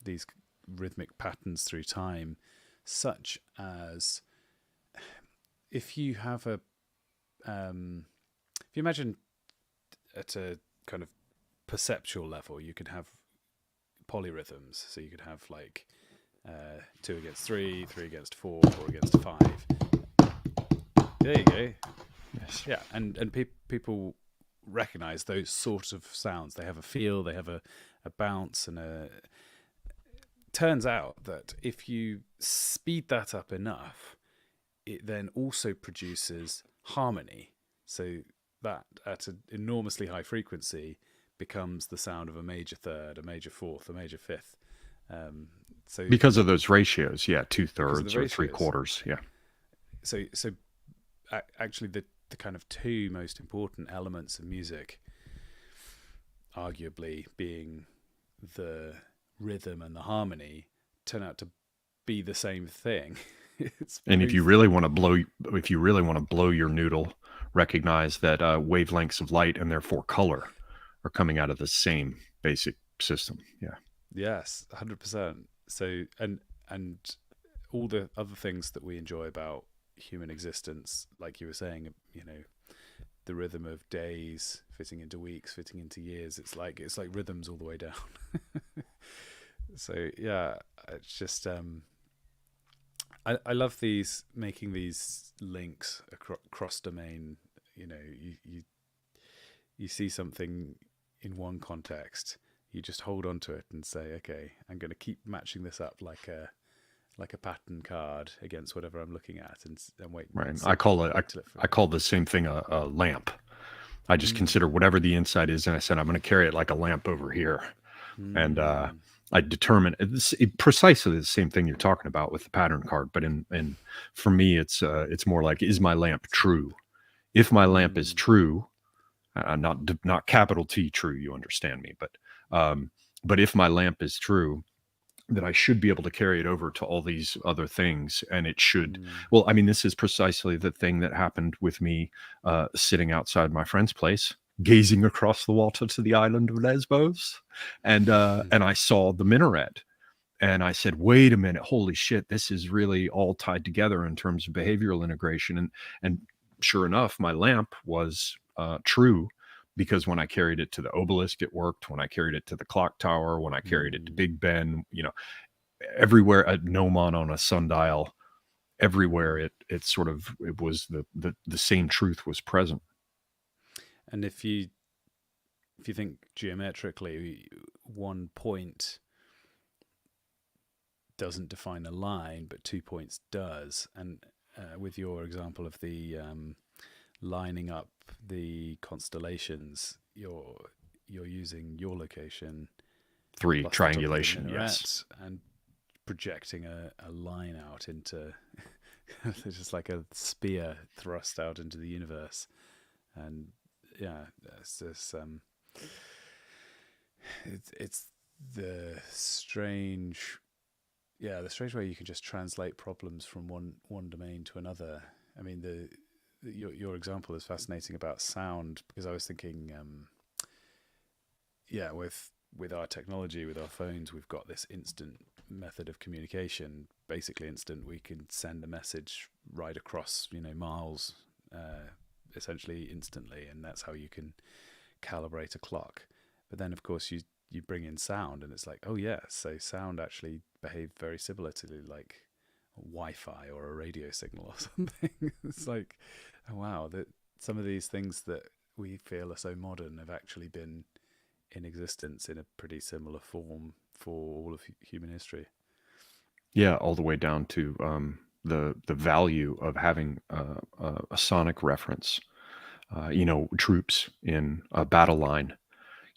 these rhythmic patterns through time, such as if you have if you imagine at a kind of perceptual level, you could have polyrhythms. So you could have like 2 against 3, 3 against 4, 4 against 5. There you go. Yes. Yeah, and people recognize those sorts of sounds. They have a feel, they have a bounce, and turns out that if you speed that up enough, it then also produces harmony. So that at an enormously high frequency becomes the sound of a major third, a major fourth, a major fifth. So because of those ratios, 2/3 or ratios. 3/4, yeah. So actually, the kind of two most important elements of music, arguably being the rhythm and the harmony, turn out to be the same thing. And if you really want to blow your noodle, recognize that wavelengths of light and therefore color are coming out of the same basic system. Yeah. Yes, 100%. So and all the other things that we enjoy about human existence, like you were saying, the rhythm of days fitting into weeks, fitting into years. It's like rhythms all the way down. So yeah, it's just I love making these links across domain. You see something in one context, you just hold on to it and say, okay, I'm going to keep matching this up like a pattern card against whatever I'm looking at, and wait. Right. I call the same thing a lamp. I just consider whatever the inside is, and I said I'm going to carry it like a lamp over here, and I determine it's precisely the same thing you're talking about with the pattern card. But for me, it's more like, is my lamp true? If my lamp is true, not capital T true, you understand me, but if my lamp is true, that I should be able to carry it over to all these other things, and it should. Well, I mean, this is precisely the thing that happened with me sitting outside my friend's place, gazing across the water to the island of Lesbos, and I saw the minaret, and I said, wait a minute, holy shit, this is really all tied together in terms of behavioral integration. And sure enough, my lamp was true, because when I carried it to the obelisk, it worked. When I carried it to the clock tower, when I carried it to Big Ben, everywhere at Gnomon on a sundial, everywhere it was the same truth was present. And if you think geometrically, one point doesn't define a line, but 2 points does. And with your example of the lining up the constellations, you're using your location, 3 triangulation, yes, and projecting a line out into it's just like a spear thrust out into the universe. And yeah, it's this it's the strange way you can just translate problems from one domain to another. I mean, your example is fascinating about sound, because I was thinking, with our technology, with our phones, we've got this instant method of communication. Basically instant. We can send a message right across, miles, essentially instantly, and that's how you can calibrate a clock. But then, of course, you bring in sound, and it's like, oh yeah, so sound actually behaved very similar to like Wi-Fi or a radio signal or something. It's like, oh wow, that some of these things that we feel are so modern have actually been in existence in a pretty similar form for all of human history. Yeah, all the way down to the value of having a sonic reference. Troops in a battle line,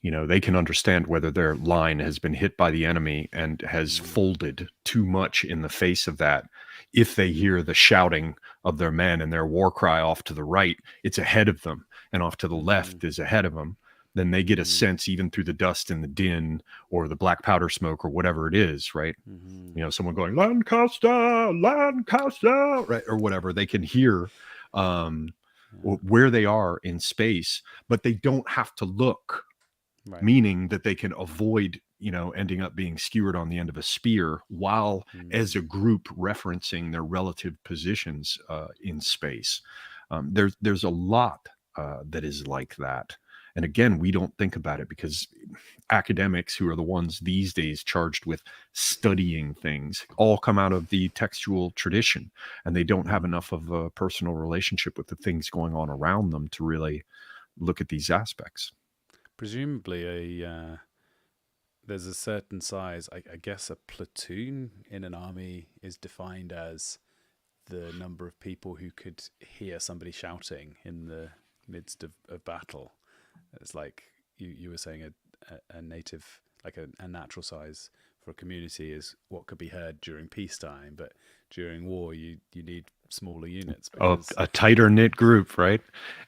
They can understand whether their line has been hit by the enemy and has folded too much in the face of that. If they hear the shouting of their men and their war cry off to the right, it's ahead of them, and off to the left is ahead of them. Then they get a sense, even through the dust and the din or the black powder smoke or whatever it is, right? Someone going, Lancaster, right? Or whatever. They can hear where they are in space, but they don't have to look. Right. Meaning that they can avoid, ending up being skewered on the end of a spear while as a group referencing their relative positions in space. There's a lot that is like that. And again, we don't think about it because academics, who are the ones these days charged with studying things, all come out of the textual tradition, and they don't have enough of a personal relationship with the things going on around them to really look at these aspects. Presumably there's a certain size, I guess a platoon in an army is defined as the number of people who could hear somebody shouting in the midst of battle. It's like you were saying a native, like a natural size for a community is what could be heard during peacetime, but during war you need smaller units. A tighter knit group, right?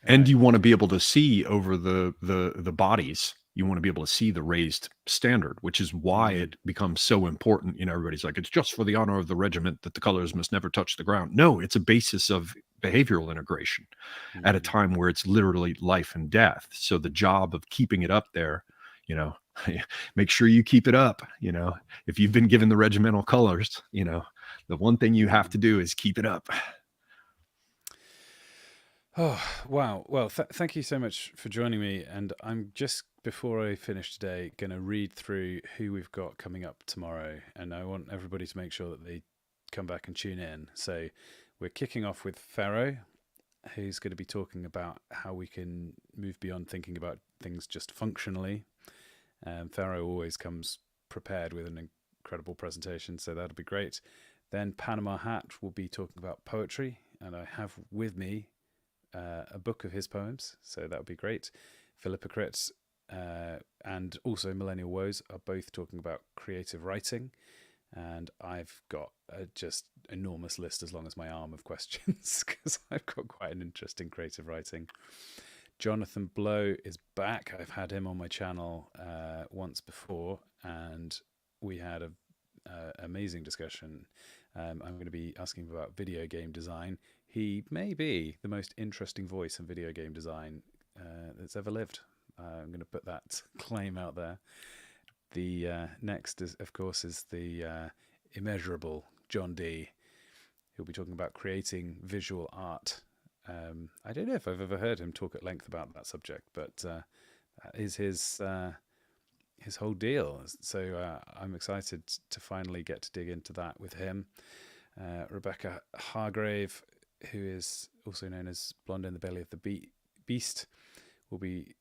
And you want to be able to see over the bodies. You want to be able to see the raised standard, which is why it becomes so important. Everybody's like, it's just for the honor of the regiment that the colors must never touch the ground. No, it's a basis of behavioral integration at a time where it's literally life and death. So the job of keeping it up there, make sure you keep it up. If you've been given the regimental colors, the one thing you have to do is keep it up. Oh, wow. Well, thank you so much for joining me. And I'm just, before I finish today, going to read through who we've got coming up tomorrow. And I want everybody to make sure that they come back and tune in. So we're kicking off with Pharaoh, who's going to be talking about how we can move beyond thinking about things just functionally. Pharaoh always comes prepared with an incredible presentation, so that'll be great. Then Panama Hat will be talking about poetry, and I have with me a book of his poems, so that would be great. Philippocrit and also Millennial Woes are both talking about creative writing, and I've got a just enormous list as long as my arm of questions because I've got quite an interesting creative writing. Jonathan Blow is back. I've had him on my channel once before, and we had an amazing discussion. I'm going to be asking about video game design. He may be the most interesting voice in video game design that's ever lived. I'm going to put that claim out there. The next, is, of course, is the immeasurable John D. He'll be talking about creating visual art. I don't know if I've ever heard him talk at length about that subject, but that is his whole deal. So I'm excited to finally get to dig into that with him. Rebecca Hargrave, who is also known as Blonde in the Belly of the Beast, will be...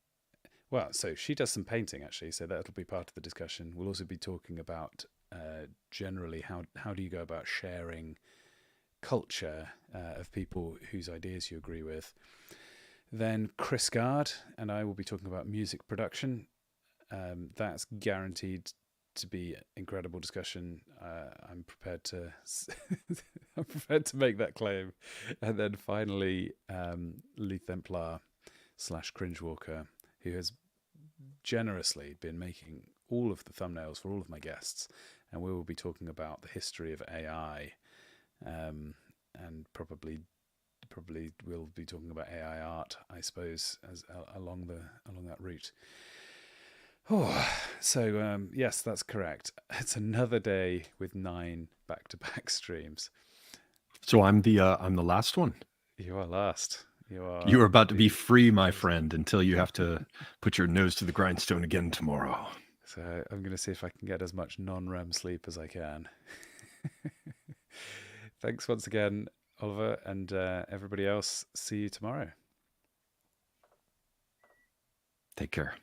Well, so she does some painting, actually, so that'll be part of the discussion. We'll also be talking about generally how do you go about sharing culture of people whose ideas you agree with. Then Chris Gard and I will be talking about music production. That's guaranteed to be incredible discussion. I'm prepared to I'm prepared to make that claim. And then finally, Lee Templar / Cringewalker, who has generously been making all of the thumbnails for all of my guests, and we will be talking about the history of AI, and probably we'll be talking about AI art, I suppose, as along that route. Oh, so yes, that's correct. It's another day with 9 back-to-back streams. So I'm the last one. You are last. You are about to be free, my friend, until you have to put your nose to the grindstone again tomorrow. So I'm going to see if I can get as much non-REM sleep as I can. Thanks once again, Oliver, and everybody else. See you tomorrow. Take care.